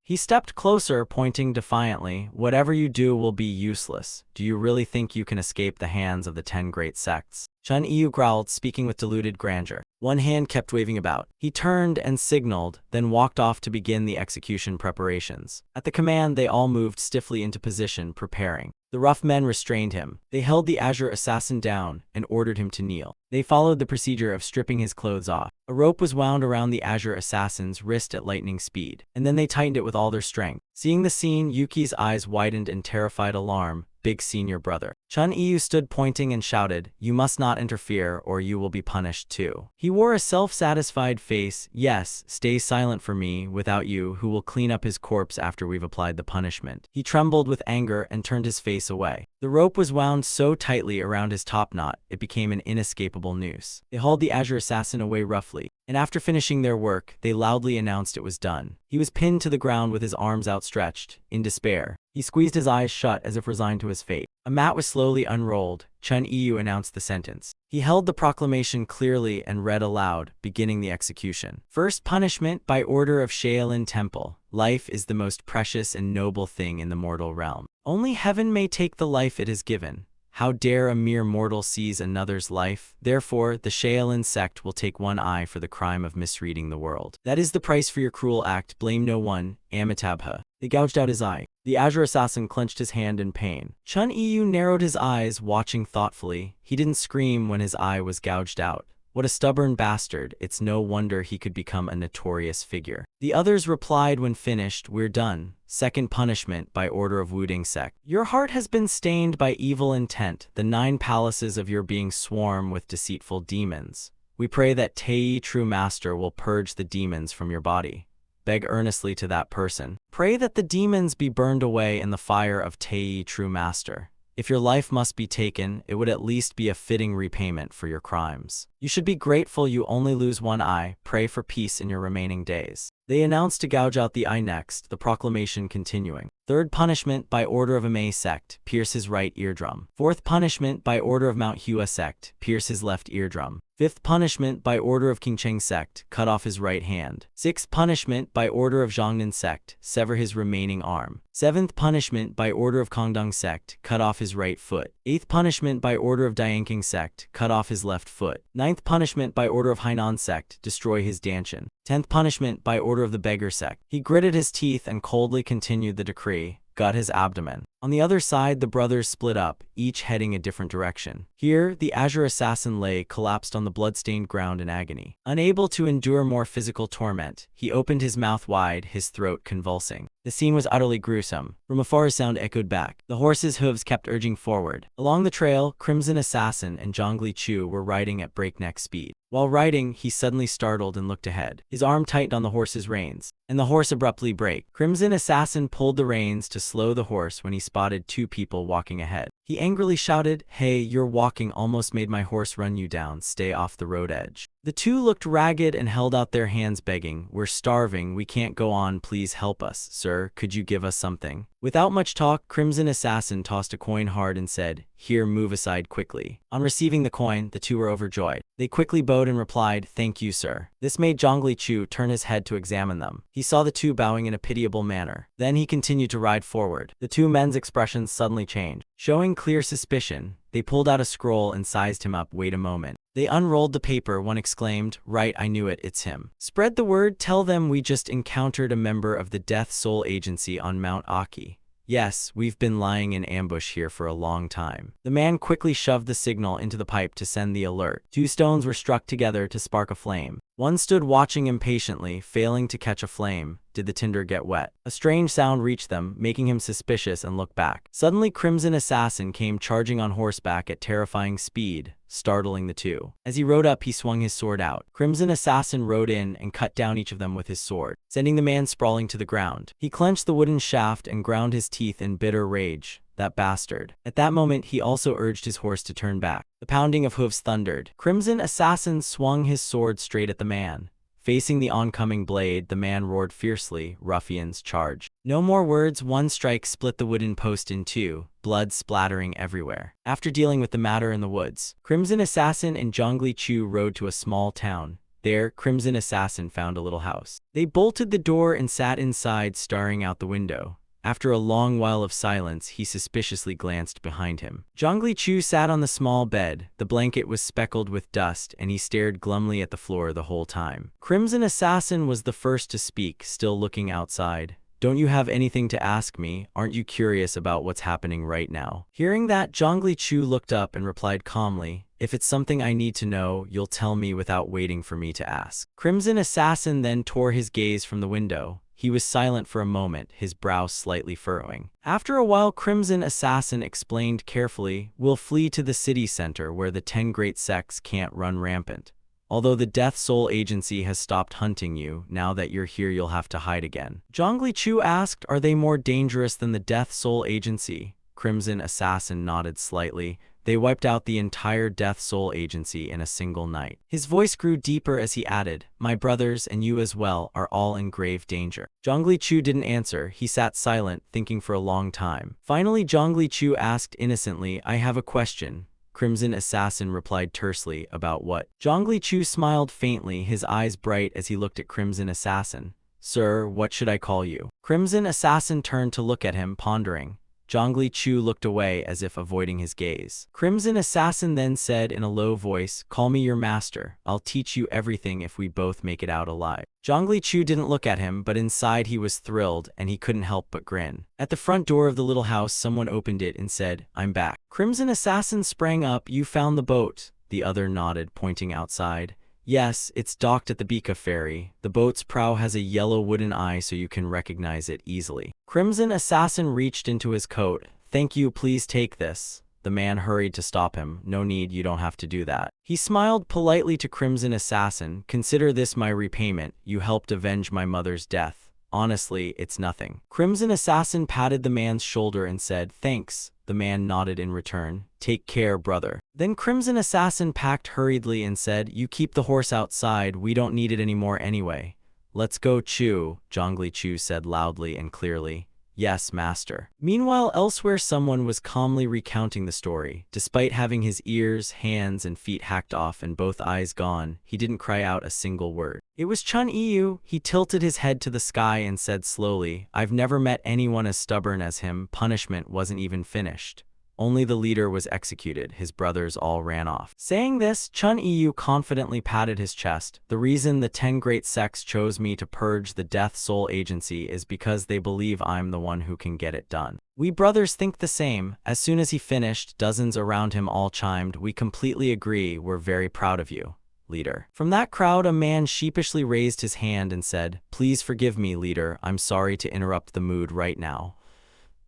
He stepped closer, pointing defiantly, whatever you do will be useless. Do you really think you can escape the hands of the 10 great sects? Chun Yu growled, speaking with diluted grandeur. One hand kept waving about. He turned and signaled, then walked off to begin the execution preparations. At the command, they all moved stiffly into position, preparing. The rough men restrained him. They held the Azure Assassin down and ordered him to kneel. They followed the procedure of stripping his clothes off. A rope was wound around the Azure Assassin's wrist at lightning speed, and then they tightened it with all their strength. Seeing the scene, Yuki's eyes widened in terrified alarm. Big senior brother. Chun Yu stood pointing and shouted, you must not interfere or you will be punished too. He wore a self-satisfied face. Yes, stay silent for me. Without you, who will clean up his corpse after we've applied the punishment? He trembled with anger and turned his face away. The rope was wound so tightly around his top knot, it became an inescapable noose. They hauled the Azure Assassin away roughly, and after finishing their work, they loudly announced it was done. He was pinned to the ground with his arms outstretched, in despair. He squeezed his eyes shut as if resigned to his fate. A mat was slowly unrolled. Chun Yu announced the sentence. He held the proclamation clearly and read aloud, beginning the execution. First punishment by order of Shaolin Temple. Life is the most precious and noble thing in the mortal realm. Only heaven may take the life it is given. How dare a mere mortal seize another's life? Therefore, the Shaolin sect will take one eye for the crime of misreading the world. That is the price for your cruel act. Blame no one. Amitabha. They gouged out his eye. The Azure Assassin clenched his hand in pain. Chun Yu narrowed his eyes, watching thoughtfully. He didn't scream when his eye was gouged out. What a stubborn bastard. It's no wonder he could become a notorious figure. The others replied when finished, we're done. Second punishment by order of Wuding sect. Your heart has been stained by evil intent. The 9 palaces of your being swarm with deceitful demons. We pray that Tei, true master, will purge the demons from your body. Beg earnestly to that person. Pray that the demons be burned away in the fire of Tei, true master. If your life must be taken, it would at least be a fitting repayment for your crimes. You should be grateful you only lose one eye. Pray for peace in your remaining days. They announced to gouge out the eye next, the proclamation continuing. Third punishment by order of Amei sect, pierce his right eardrum. Fourth punishment by order of Mount Hua sect, pierce his left eardrum. Fifth punishment by order of Qingcheng sect, cut off his right hand. Sixth punishment by order of Zhongnan sect, sever his remaining arm. Seventh punishment by order of Kongdong sect, cut off his right foot. Eighth punishment by order of Dianking sect, cut off his left foot. Ninth punishment by order of Hainan sect, destroy his dantian. 10th punishment by order of the beggar sect. He gritted his teeth and coldly continued the decree, gut his abdomen. On the other side, the brothers split up, each heading a different direction. Here, the Azure assassin lay collapsed on the blood-stained ground in agony. Unable to endure more physical torment, he opened his mouth wide, his throat convulsing. The scene was utterly gruesome. From afar a sound echoed back. The horse's hooves kept urging forward. Along the trail, Crimson Assassin and Zhongli Chu were riding at breakneck speed. While riding, he suddenly startled and looked ahead. His arm tightened on the horse's reins, and the horse abruptly braked. Crimson Assassin pulled the reins to slow the horse when he spotted two people walking ahead. He angrily shouted, "Hey, your walking almost made my horse run you down. Stay off the road edge." The two looked ragged and held out their hands begging, "We're starving, we can't go on, please help us. Sir, could you give us something?" Without much talk, Crimson Assassin tossed a coin hard and said, "Here, move aside quickly." On receiving the coin, the two were overjoyed. They quickly bowed and replied, "Thank you, sir." This made Zhongli Chu turn his head to examine them. He saw the two bowing in a pitiable manner. Then he continued to ride forward. The two men's expressions suddenly changed. Showing clear suspicion, they pulled out a scroll and sized him up. "Wait a moment." They unrolled the paper. One exclaimed, "Right, I knew it, it's him. Spread the word, tell them we just encountered a member of the Death Soul Agency on Mount Aki. Yes, we've been lying in ambush here for a long time." The man quickly shoved the signal into the pipe to send the alert. Two stones were struck together to spark a flame. One stood watching impatiently, failing to catch a flame. Did the tinder get wet? A strange sound reached them, making him suspicious and look back. Suddenly, Crimson Assassin came charging on horseback at terrifying speed, startling the two. As he rode up, he swung his sword out. Crimson Assassin rode in and cut down each of them with his sword, sending the man sprawling to the ground. He clenched the wooden shaft and ground his teeth in bitter rage. That bastard. At that moment, he also urged his horse to turn back. The pounding of hooves thundered. Crimson Assassin swung his sword straight at the man. Facing the oncoming blade, the man roared fiercely, "Ruffians, charge." No more words, one strike split the wooden post in two, blood splattering everywhere. After dealing with the matter in the woods, Crimson Assassin and Zhongli Chu rode to a small town. There, Crimson Assassin found a little house. They bolted the door and sat inside, staring out the window. After a long while of silence, he suspiciously glanced behind him. Zhongli Chu sat on the small bed. The blanket was speckled with dust, and he stared glumly at the floor the whole time. Crimson Assassin was the first to speak, still looking outside. "Don't you have anything to ask me? Aren't you curious about what's happening right now?" Hearing that, Zhongli Chu looked up and replied calmly, "If it's something I need to know, you'll tell me without waiting for me to ask." Crimson Assassin then tore his gaze from the window. He was silent for a moment, his brow slightly furrowing. After a while, Crimson Assassin explained carefully, "We'll flee to the city center where the 10 great sects can't run rampant. Although the Death Soul Agency has stopped hunting you, now that you're here you'll have to hide again." Zhongli Chu asked, "Are they more dangerous than the Death Soul Agency?" Crimson Assassin nodded slightly. "They wiped out the entire Death Soul Agency in a single night." His voice grew deeper as he added, "My brothers, and you as well, are all in grave danger." Zhongli Chu didn't answer. He sat silent, thinking for a long time. Finally, Zhongli Chu asked innocently, "I have a question." Crimson Assassin replied tersely, "About what?" Zhongli Chu smiled faintly, his eyes bright as he looked at Crimson Assassin. "Sir, what should I call you?" Crimson Assassin turned to look at him, pondering. Zhongli Chu looked away as if avoiding his gaze. Crimson Assassin then said in a low voice, "Call me your master. I'll teach you everything if we both make it out alive." Zhongli Chu didn't look at him, but inside he was thrilled, and he couldn't help but grin. At the front door of the little house, someone opened it and said, "I'm back." Crimson Assassin sprang up. "You found the boat?" The other nodded, pointing outside. "Yes, it's docked at the Bika ferry. The boat's prow has a yellow wooden eye so you can recognize it easily." Crimson Assassin reached into his coat. "Thank you, please take this." The man hurried to stop him. "No need, you don't have to do that." He smiled politely to Crimson Assassin. "Consider this my repayment. You helped avenge my mother's death. Honestly, it's nothing." Crimson Assassin patted the man's shoulder and said, "Thanks." The man nodded in return. "Take care, brother." Then Crimson Assassin packed hurriedly and said, "You keep the horse outside, we don't need it anymore anyway." "Let's go, Chu," Zhongli Chu said loudly and clearly. "Yes, master." Meanwhile, elsewhere someone was calmly recounting the story. Despite having his ears, hands, and feet hacked off and both eyes gone, he didn't cry out a single word. It was Chun Yu. He tilted his head to the sky and said slowly, "I've never met anyone as stubborn as him. Punishment wasn't even finished. Only the leader was executed. His brothers all ran off. Saying this, Chun Yu confidently patted his chest. The reason the 10 great sects chose me to purge the Death Soul Agency is because they believe I'm the one who can get it done. We brothers think the same. As soon as he finished, dozens around him all chimed, we completely agree, we're very proud of you, leader. From that crowd, a man sheepishly raised his hand and said, please forgive me, leader, I'm sorry to interrupt the mood right now.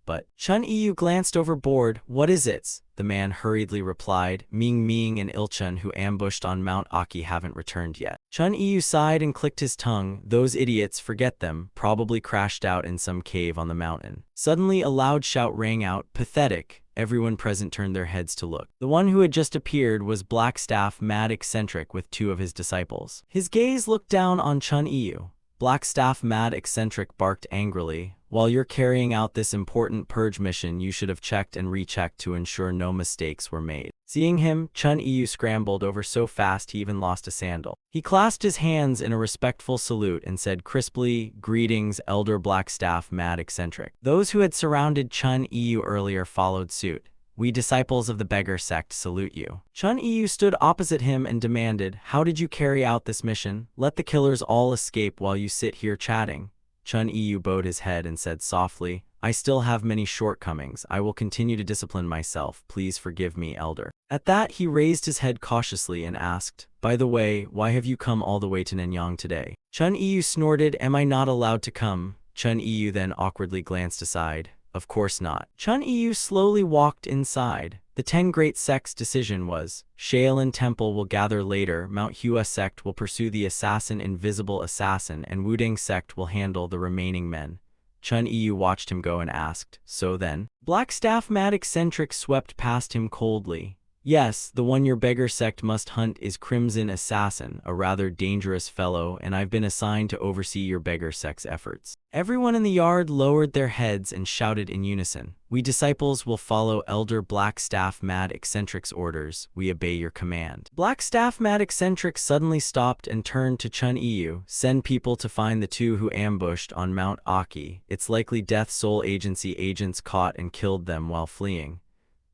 But Chun Yu glanced overboard. What is it? The man hurriedly replied, Ming Ming and Ilchun who ambushed on Mount Aki haven't returned yet. Chun Yu sighed and clicked his tongue. Those idiots, forget them, probably crashed out in some cave on the mountain. Suddenly a loud shout rang out, pathetic. Everyone present turned their heads to look. The one who had just appeared was Blackstaff Mad Eccentric with 2 of his disciples. His gaze looked down on Chun Yu. Blackstaff Mad Eccentric barked angrily. While you're carrying out this important purge mission, you should have checked and rechecked to ensure no mistakes were made. Seeing him, Chun Yu scrambled over so fast he even lost a sandal. He clasped his hands in a respectful salute and said crisply, greetings, Elder Blackstaff Mad Eccentric. Those who had surrounded Chun Yu earlier followed suit. We disciples of the beggar sect salute you. Chun Yu stood opposite him and demanded, how did you carry out this mission? Let the killers all escape while you sit here chatting. Chun Yu bowed his head and said softly, I still have many shortcomings. I will continue to discipline myself. Please forgive me, Elder. At that, he raised his head cautiously and asked, by the way, why have you come all the way to Nanyang today? Chun Yu snorted, am I not allowed to come? Chun Yu then awkwardly glanced aside. Of course not. Chun Yu slowly walked inside. The 10 great sects' decision was, Shaolin Temple will gather later, Mount Hua sect will pursue the assassin Invisible Assassin, and Wudang sect will handle the remaining men. Chun Yu watched him go and asked, so then? Blackstaff Mad Eccentric swept past him coldly. Yes, the one your beggar sect must hunt is Crimson Assassin, a rather dangerous fellow, and I've been assigned to oversee your beggar sect's efforts. Everyone in the yard lowered their heads and shouted in unison, we disciples will follow Elder Blackstaff Mad Eccentric's orders. We obey your command. Blackstaff Mad Eccentric suddenly stopped and turned to Chun Yu. Send people to find the 2 who ambushed on Mount Aki. It's likely Death Soul Agency agents caught and killed them while fleeing.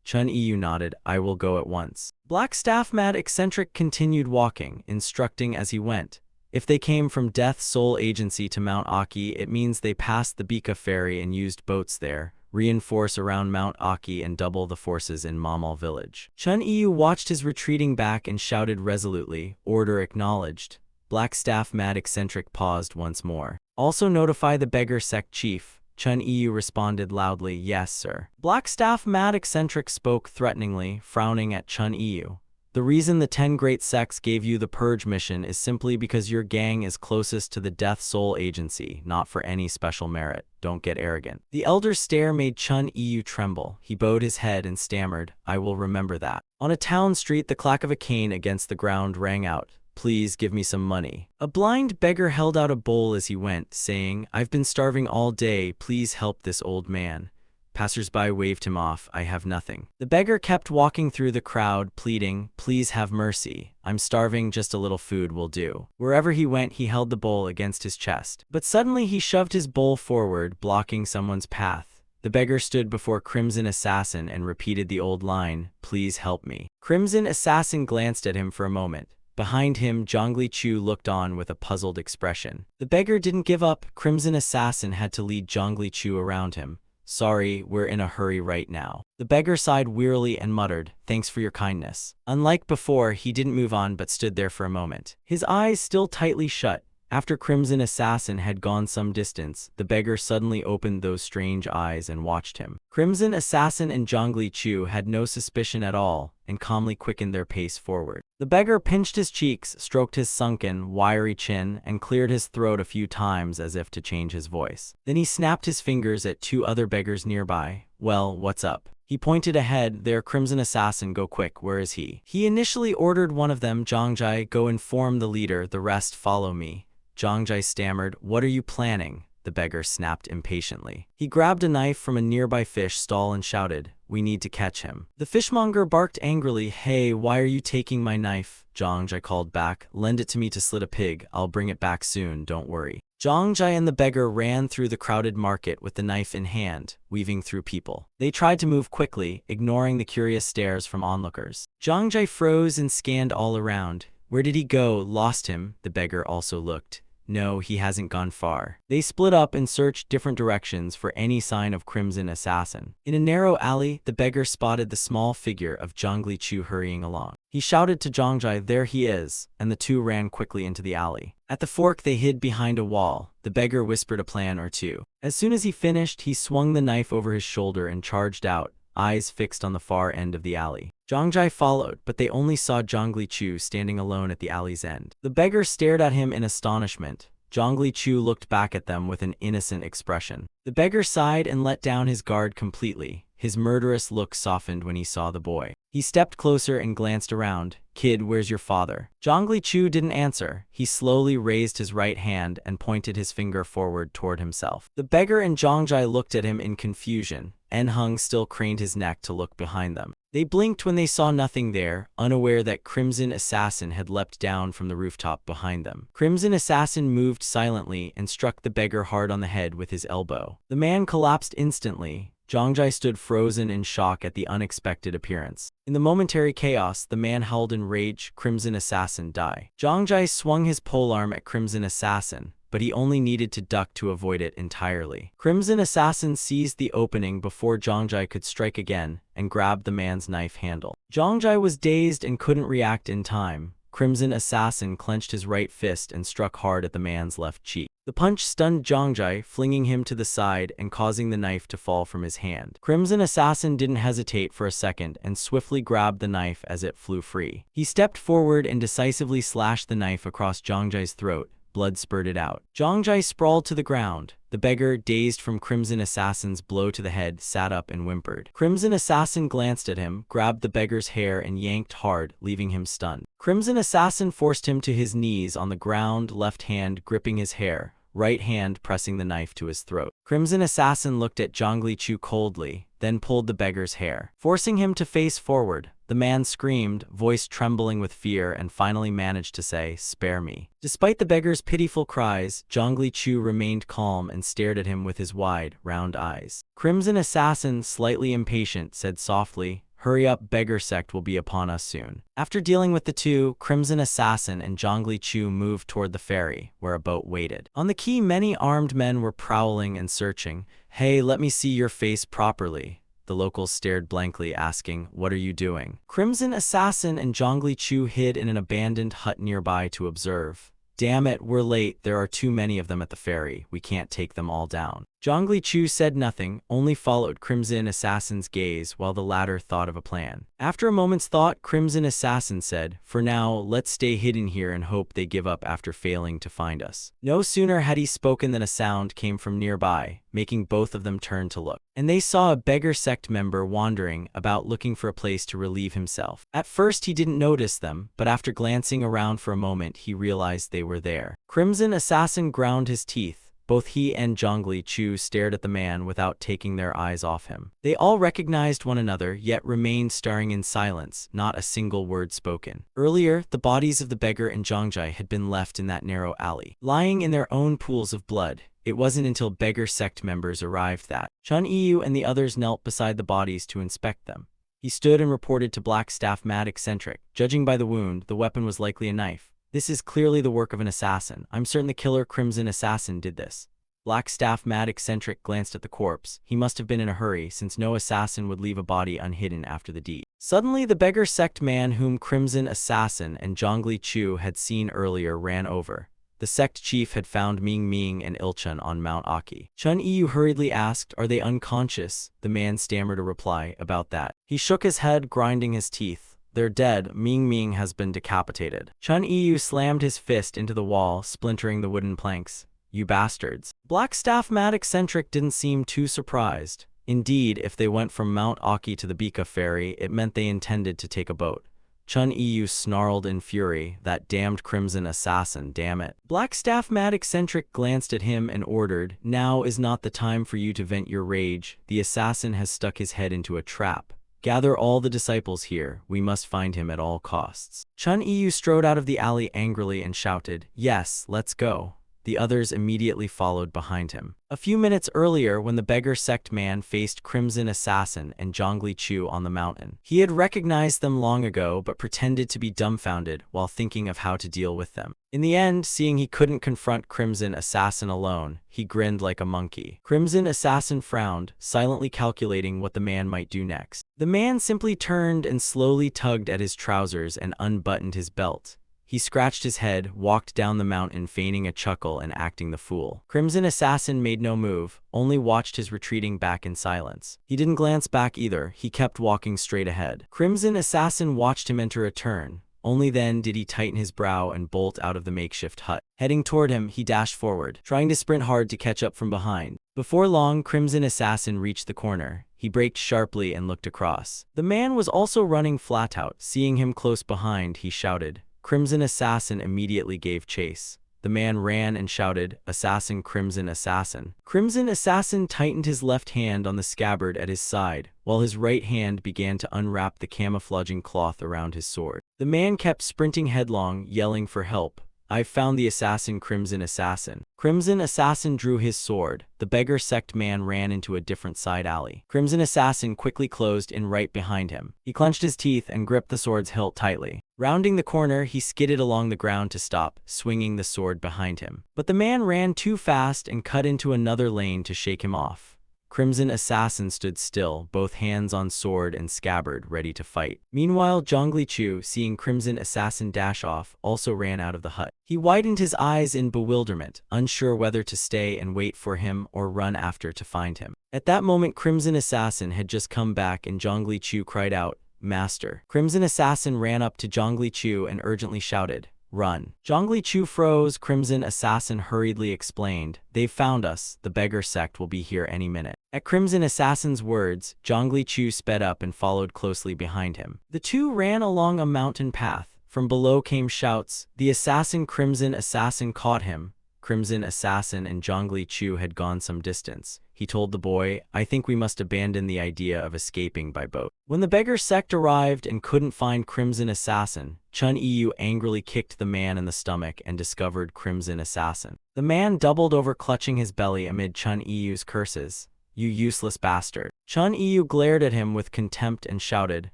Chun Yu nodded, I will go at once. Blackstaff Mad Eccentric continued walking, instructing as he went. If they came from Death Soul Agency to Mount Aki, it means they passed the Bika ferry and used boats there. Reinforce around Mount Aki and double the forces in Mamal village. Chun Yu watched his retreating back and shouted resolutely, order acknowledged. Blackstaff Mad Eccentric paused once more. Also notify the beggar sect chief. Chun Yu responded loudly, yes, sir. Blackstaff Mad Eccentric spoke threateningly, frowning at Chun Yu. The reason the 10 great sects gave you the purge mission is simply because your gang is closest to the Death Soul Agency, not for any special merit. Don't get arrogant. The elder's stare made Chun Yu tremble. He bowed his head and stammered, I will remember that. On a town street, the clack of a cane against the ground rang out. Please give me some money. A blind beggar held out a bowl as he went, saying, I've been starving all day, please help this old man. Passers-by waved him off, I have nothing. The beggar kept walking through the crowd, pleading, please have mercy. I'm starving, just a little food will do. Wherever he went, he held the bowl against his chest. But suddenly he shoved his bowl forward, blocking someone's path. The beggar stood before Crimson Assassin and repeated the old line, please help me. Crimson Assassin glanced at him for a moment. Behind him, Zhongli Chu looked on with a puzzled expression. The beggar didn't give up. Crimson Assassin had to lead Zhongli Chu around him. Sorry, we're in a hurry right now. The beggar sighed wearily and muttered, thanks for your kindness. Unlike before, he didn't move on but stood there for a moment. His eyes still tightly shut. After Crimson Assassin had gone some distance, the beggar suddenly opened those strange eyes and watched him. Crimson Assassin and Zhongli Chu had no suspicion at all, and calmly quickened their pace forward. The beggar pinched his cheeks, stroked his sunken, wiry chin, and cleared his throat a few times as if to change his voice. Then he snapped his fingers at 2 other beggars nearby. Well, what's up? He pointed ahead, there Crimson Assassin, go quick, where is he? He initially ordered one of them, Zhongjai, go inform the leader, the rest follow me. Zhongjai stammered, what are you planning? The beggar snapped impatiently. He grabbed a knife from a nearby fish stall and shouted, we need to catch him. The fishmonger barked angrily, hey, why are you taking my knife? Zhongjai called back, lend it to me to slit a pig, I'll bring it back soon, don't worry. Zhang Jai and the beggar ran through the crowded market with the knife in hand, weaving through people. They tried to move quickly, ignoring the curious stares from onlookers. Zhang Jai froze and scanned all around. Where did he go? Lost him, the beggar also looked. No, he hasn't gone far. They split up and searched different directions for any sign of Crimson Assassin. In a narrow alley, the beggar spotted the small figure of Zhongli Chu hurrying along. He shouted to Zhang Jai, "There he is," and the two ran quickly into the alley. At the fork, they hid behind a wall. The beggar whispered a plan or two. As soon as he finished, he swung the knife over his shoulder and charged out, eyes fixed on the far end of the alley. Zhang Jai followed, but they only saw Zhongli Chu standing alone at the alley's end. The beggar stared at him in astonishment. Zhongli Chu looked back at them with an innocent expression. The beggar sighed and let down his guard completely. His murderous look softened when he saw the boy. He stepped closer and glanced around. "Kid, where's your father?" Zhongli Chu didn't answer. He slowly raised his right hand and pointed his finger forward toward himself. The beggar and Zhang Jai looked at him in confusion. En Hung still craned his neck to look behind them. They blinked when they saw nothing there, unaware that Crimson Assassin had leapt down from the rooftop behind them. Crimson Assassin moved silently and struck the beggar hard on the head with his elbow. The man collapsed instantly. Zhang Jai stood frozen in shock at the unexpected appearance. In the momentary chaos, the man howled in rage, "Crimson Assassin, die." Zhang Jai swung his polearm at Crimson Assassin, but he only needed to duck to avoid it entirely. Crimson Assassin seized the opening before Zhang Jai could strike again and grabbed the man's knife handle. Zhang Jai was dazed and couldn't react in time. Crimson Assassin clenched his right fist and struck hard at the man's left cheek. The punch stunned Zhang Jai, flinging him to the side and causing the knife to fall from his hand. Crimson Assassin didn't hesitate for a second and swiftly grabbed the knife as it flew free. He stepped forward and decisively slashed the knife across Zhang Jai's throat. Blood spurted out. Zhang Jai sprawled to the ground. The beggar, dazed from Crimson Assassin's blow to the head, sat up and whimpered. Crimson Assassin glanced at him, grabbed the beggar's hair and yanked hard, leaving him stunned. Crimson Assassin forced him to his knees on the ground, left hand gripping his hair, right hand pressing the knife to his throat. Crimson Assassin looked at Zhongli Chu coldly, then pulled the beggar's hair, forcing him to face forward. The man screamed, voice trembling with fear, and finally managed to say, "Spare me." Despite the beggar's pitiful cries, Zhongli Chu remained calm and stared at him with his wide, round eyes. Crimson Assassin, slightly impatient, said softly, "Hurry up, beggar sect will be upon us soon." After dealing with the two, Crimson Assassin and Zhongli Chu moved toward the ferry, where a boat waited. On the quay, many armed men were prowling and searching. "Hey, let me see your face properly." The locals stared blankly, asking, "What are you doing?" Crimson Assassin and Zhongli Chu hid in an abandoned hut nearby to observe. "Damn it, we're late. There are too many of them at the ferry. We can't take them all down." Zhongli Chu said nothing, only followed Crimson Assassin's gaze while the latter thought of a plan. After a moment's thought, Crimson Assassin said, "For now, let's stay hidden here and hope they give up after failing to find us." No sooner had he spoken than a sound came from nearby, making both of them turn to look. And they saw a beggar sect member wandering about looking for a place to relieve himself. At first he didn't notice them, but after glancing around for a moment he realized they were there. Crimson Assassin ground his teeth. Both he and Zhongli Chu stared at the man without taking their eyes off him. They all recognized one another, yet remained staring in silence, not a single word spoken. Earlier, the bodies of the beggar and Zhang Jai had been left in that narrow alley, lying in their own pools of blood. It wasn't until beggar sect members arrived that Chun Yu and the others knelt beside the bodies to inspect them. He stood and reported to Black Staff Mad Eccentric. "Judging by the wound, the weapon was likely a knife. This is clearly the work of an assassin. I'm certain the killer Crimson Assassin did this." Black Staff Mad Eccentric glanced at the corpse. He must have been in a hurry, since no assassin would leave a body unhidden after the deed. Suddenly, the beggar sect man whom Crimson Assassin and Zhongli Chu had seen earlier ran over. The sect chief had found Ming Ming and Ilchun on Mount Aki. Chun Yu hurriedly asked, "Are they unconscious?" The man stammered a reply about that. He shook his head, grinding his teeth. "They're dead. Ming Ming has been decapitated." Chun Yu slammed his fist into the wall, splintering the wooden planks. "You bastards." Black Staff Mad Eccentric didn't seem too surprised. Indeed, if they went from Mount Aki to the Bika ferry, it meant they intended to take a boat. Chun Yu snarled in fury, "That damned Crimson Assassin, damn it." Black Staff Mad Eccentric glanced at him and ordered, "Now is not the time for you to vent your rage. The assassin has stuck his head into a trap. Gather all the disciples here. We must find him at all costs." Chun Yu strode out of the alley angrily and shouted, "Yes, let's go." The others immediately followed behind him. A few minutes earlier, when the beggar sect man faced Crimson Assassin and Zhongli Chu on the mountain, he had recognized them long ago but pretended to be dumbfounded while thinking of how to deal with them. In the end, seeing he couldn't confront Crimson Assassin alone, he grinned like a monkey. Crimson Assassin frowned, silently calculating what the man might do next. The man simply turned and slowly tugged at his trousers and unbuttoned his belt. He scratched his head, walked down the mountain feigning a chuckle and acting the fool. Crimson Assassin made no move, only watched his retreating back in silence. He didn't glance back either, he kept walking straight ahead. Crimson Assassin watched him enter a turn. Only then did he tighten his brow and bolt out of the makeshift hut. Heading toward him, he dashed forward, trying to sprint hard to catch up from behind. Before long, Crimson Assassin reached the corner. He braked sharply and looked across. The man was also running flat out. Seeing him close behind, he shouted. Crimson Assassin immediately gave chase. The man ran and shouted, "Assassin, Crimson Assassin." Crimson Assassin tightened his left hand on the scabbard at his side, while his right hand began to unwrap the camouflaging cloth around his sword. The man kept sprinting headlong, yelling for help. "I've found the assassin, Crimson Assassin." Crimson Assassin drew his sword. The beggar sect man ran into a different side alley. Crimson Assassin quickly closed in right behind him. He clenched his teeth and gripped the sword's hilt tightly. Rounding the corner, he skidded along the ground to stop, swinging the sword behind him. But the man ran too fast and cut into another lane to shake him off. Crimson Assassin stood still, both hands on sword and scabbard, ready to fight. Meanwhile, Zhongli Chu, seeing Crimson Assassin dash off, also ran out of the hut. He widened his eyes in bewilderment, unsure whether to stay and wait for him or run after to find him. At that moment, Crimson Assassin had just come back and Zhongli Chu cried out, "Master." Crimson Assassin ran up to Zhongli Chu and urgently shouted, "Run." Zhongli Chu froze. Crimson Assassin hurriedly explained, "They've found us. The beggar sect will be here any minute." At Crimson Assassin's words, Zhongli Chu sped up and followed closely behind him. The two ran along a mountain path. From below came shouts. The assassin Crimson Assassin caught him. Crimson Assassin and Zhongli Chu had gone some distance. He told the boy, "I think we must abandon the idea of escaping by boat." When the beggar sect arrived and couldn't find Crimson Assassin, Chun Yu angrily kicked the man in the stomach and discovered Crimson Assassin. The man doubled over, clutching his belly amid Chun Yu's curses. "You useless bastard." Chun Yu glared at him with contempt and shouted,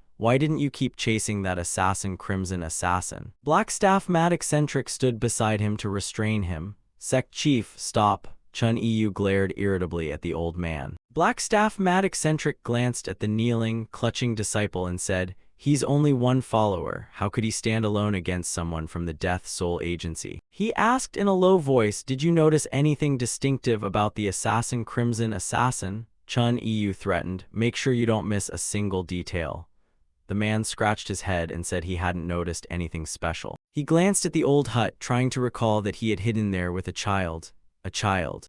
"Why didn't you keep chasing that assassin, Crimson Assassin?" Blackstaff Mad Eccentric stood beside him to restrain him. "Sect Chief, stop." Chun Yu glared irritably at the old man. Blackstaff Mad Eccentric glanced at the kneeling, clutching disciple and said, "He's only one follower. How could he stand alone against someone from the Death Soul Agency?" He asked in a low voice, "Did you notice anything distinctive about the assassin, Crimson Assassin?" Chun Yu threatened, "Make sure you don't miss a single detail." The man scratched his head and said he hadn't noticed anything special. He glanced at the old hut, trying to recall that he had hidden there with a child.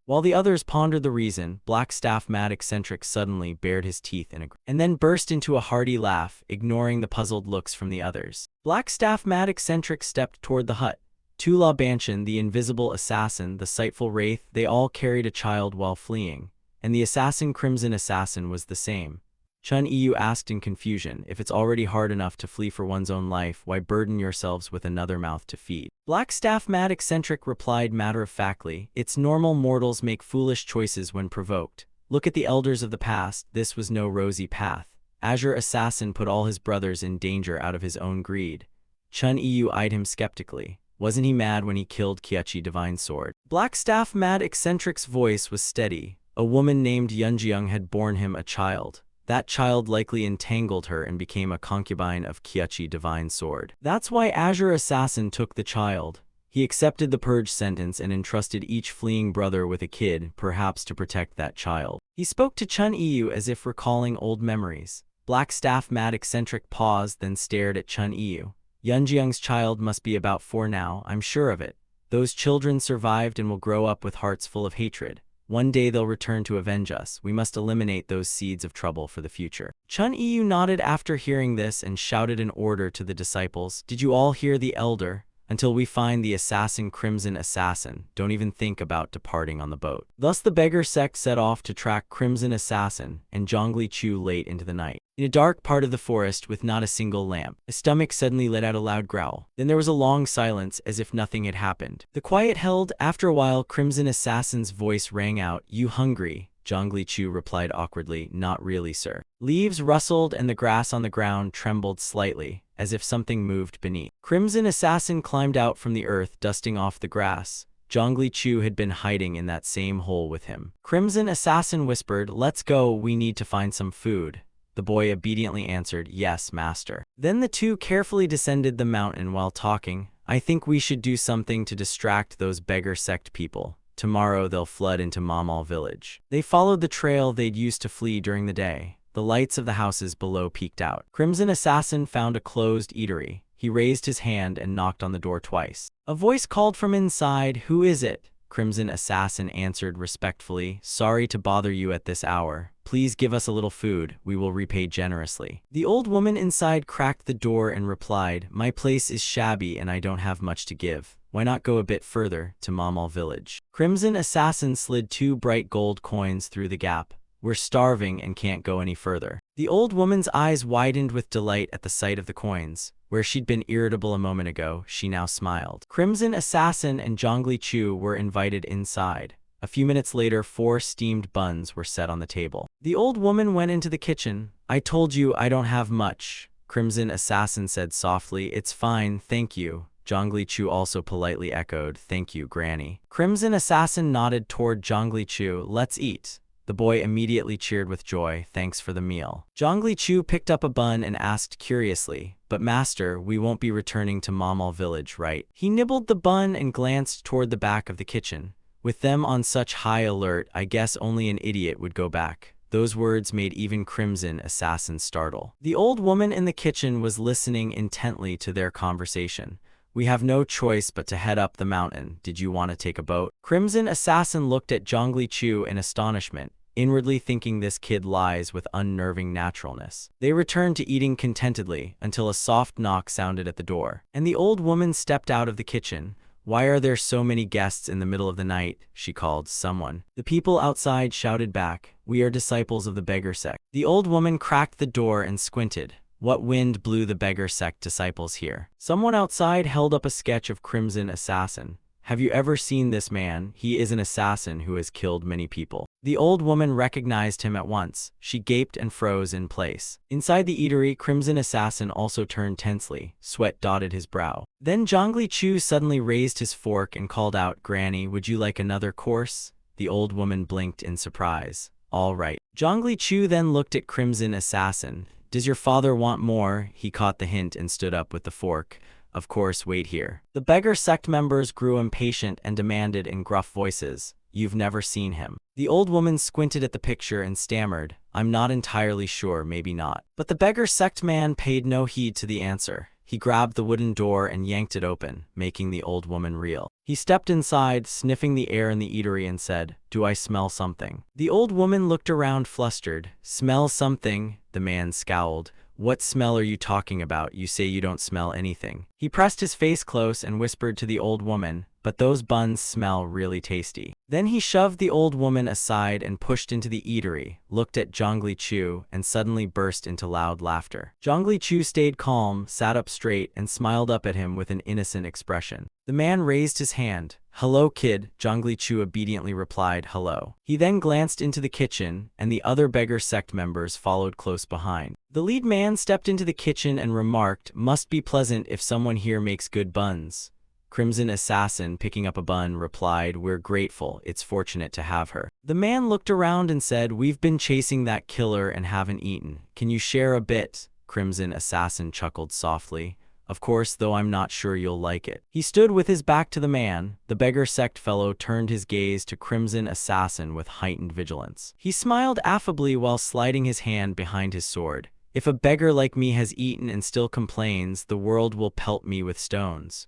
While the others pondered the reason, Blackstaff Mad Eccentric suddenly bared his teeth and then burst into a hearty laugh, ignoring the puzzled looks from the others. Blackstaff Mad Eccentric stepped toward the hut. Tula Banshan, the invisible assassin, the sightful wraith, they all carried a child while fleeing, and the assassin Crimson Assassin was the same. Chun Yu asked in confusion, "If it's already hard enough to flee for one's own life, why burden yourselves with another mouth to feed?" Blackstaff Mad Eccentric replied matter-of-factly, "It's normal mortals make foolish choices when provoked. Look at the elders of the past, this was no rosy path. Azure Assassin put all his brothers in danger out of his own greed." Chun Yu eyed him skeptically. Wasn't he mad when he killed Kyechi Divine Sword? Blackstaff Mad Eccentric's voice was steady. A woman named Yunjiang had borne him a child. That child likely entangled her and became a concubine of Kyechi Divine Sword. That's why Azure Assassin took the child. He accepted the purge sentence and entrusted each fleeing brother with a kid, perhaps to protect that child. He spoke to Chun Yu as if recalling old memories. Blackstaff Mad Eccentric paused, then stared at Chun Yu. "Yunjiang's child must be about 4 now, I'm sure of it. Those children survived and will grow up with hearts full of hatred. One day they'll return to avenge us. We must eliminate those seeds of trouble for the future." Chun Yu nodded after hearing this and shouted an order to the disciples. "Did you all hear the elder? until we find the assassin Crimson Assassin. Don't even think about departing on the boat." Thus the beggar sect set off to track Crimson Assassin and Zhongli Chu late into the night. In a dark part of the forest with not a single lamp, his stomach suddenly let out a loud growl. Then there was a long silence, as if nothing had happened. The quiet held. After a while, Crimson Assassin's voice rang out. "You hungry?" Zhongli Chu replied awkwardly, "Not really, sir." Leaves rustled and the grass on the ground trembled slightly, as if something moved beneath. Crimson Assassin climbed out from the earth, dusting off the grass. Zhongli Chu had been hiding in that same hole with him. Crimson Assassin whispered, "Let's go, we need to find some food." The boy obediently answered, "Yes, master." Then the two carefully descended the mountain while talking. "I think we should do something to distract those beggar sect people. Tomorrow they'll flood into Manhwa village." They followed the trail they'd used to flee during the day. The lights of the houses below peeked out. Crimson Assassin found a closed eatery. He raised his hand and knocked on the door twice. A voice called from inside, "Who is it?" Crimson Assassin answered respectfully, "Sorry to bother you at this hour. Please give us a little food, we will repay generously." The old woman inside cracked the door and replied, "My place is shabby and I don't have much to give. Why not go a bit further, to Manhwa village?" Crimson Assassin slid 2 bright gold coins through the gap. "We're starving and can't go any further." The old woman's eyes widened with delight at the sight of the coins. Where she'd been irritable a moment ago, she now smiled. Crimson Assassin and Zhongli Chu were invited inside. A few minutes later, 4 steamed buns were set on the table. The old woman went into the kitchen. "I told you I don't have much," Crimson Assassin said softly. "It's fine, thank you." Zhongli Chu also politely echoed, "Thank you, Granny." Crimson Assassin nodded toward Zhongli Chu. "Let's eat." The boy immediately cheered with joy. "Thanks for the meal." Zhongli Chu picked up a bun and asked curiously, "But master, we won't be returning to Manhwa village, right?" He nibbled the bun and glanced toward the back of the kitchen. "With them on such high alert, I guess only an idiot would go back." Those words made even Crimson Assassin startle. The old woman in the kitchen was listening intently to their conversation. "We have no choice but to head up the mountain. Did you want to take a boat?" Crimson Assassin looked at Zhongli Chu in astonishment, inwardly thinking this kid lies with unnerving naturalness. They returned to eating contentedly until a soft knock sounded at the door, and the old woman stepped out of the kitchen. "Why are there so many guests in the middle of the night?" she called someone. The people outside shouted back, "We are disciples of the beggar sect." The old woman cracked the door and squinted. "What wind blew the beggar sect disciples here?" Someone outside held up a sketch of Crimson Assassin. "Have you ever seen this man? He is an assassin who has killed many people." The old woman recognized him at once. She gaped and froze in place. Inside the eatery, Crimson Assassin also turned tensely. Sweat dotted his brow. Then Zhongli Chu suddenly raised his fork and called out, "Granny, would you like another course?" The old woman blinked in surprise. "All right." Zhongli Chu then looked at Crimson Assassin. "Does your father want more?" He caught the hint and stood up with the fork. "Of course, wait here." The beggar sect members grew impatient and demanded in gruff voices, "You've never seen him." The old woman squinted at the picture and stammered, "I'm not entirely sure, maybe not." But the beggar sect man paid no heed to the answer. He grabbed the wooden door and yanked it open, making the old woman reel. He stepped inside, sniffing the air in the eatery and said, "Do I smell something?" The old woman looked around flustered. "Smell something?" The man scowled. "What smell are you talking about? You say you don't smell anything." He pressed his face close and whispered to the old woman, "But those buns smell really tasty." Then he shoved the old woman aside and pushed into the eatery, looked at Zhongli Chu, and suddenly burst into loud laughter. Zhongli Chu stayed calm, sat up straight, and smiled up at him with an innocent expression. The man raised his hand. "Hello, kid," Zhongli Chu obediently replied, "Hello." He then glanced into the kitchen, and the other beggar sect members followed close behind. The lead man stepped into the kitchen and remarked, "Must be pleasant if someone here makes good buns." Crimson Assassin, picking up a bun, replied, "We're grateful. It's fortunate to have her." The man looked around and said, "We've been chasing that killer and haven't eaten. Can you share a bit?" Crimson Assassin chuckled softly. "Of course, though I'm not sure you'll like it." He stood with his back to the man. The beggar sect fellow turned his gaze to Crimson Assassin with heightened vigilance. He smiled affably while sliding his hand behind his sword. "If a beggar like me has eaten and still complains, the world will pelt me with stones."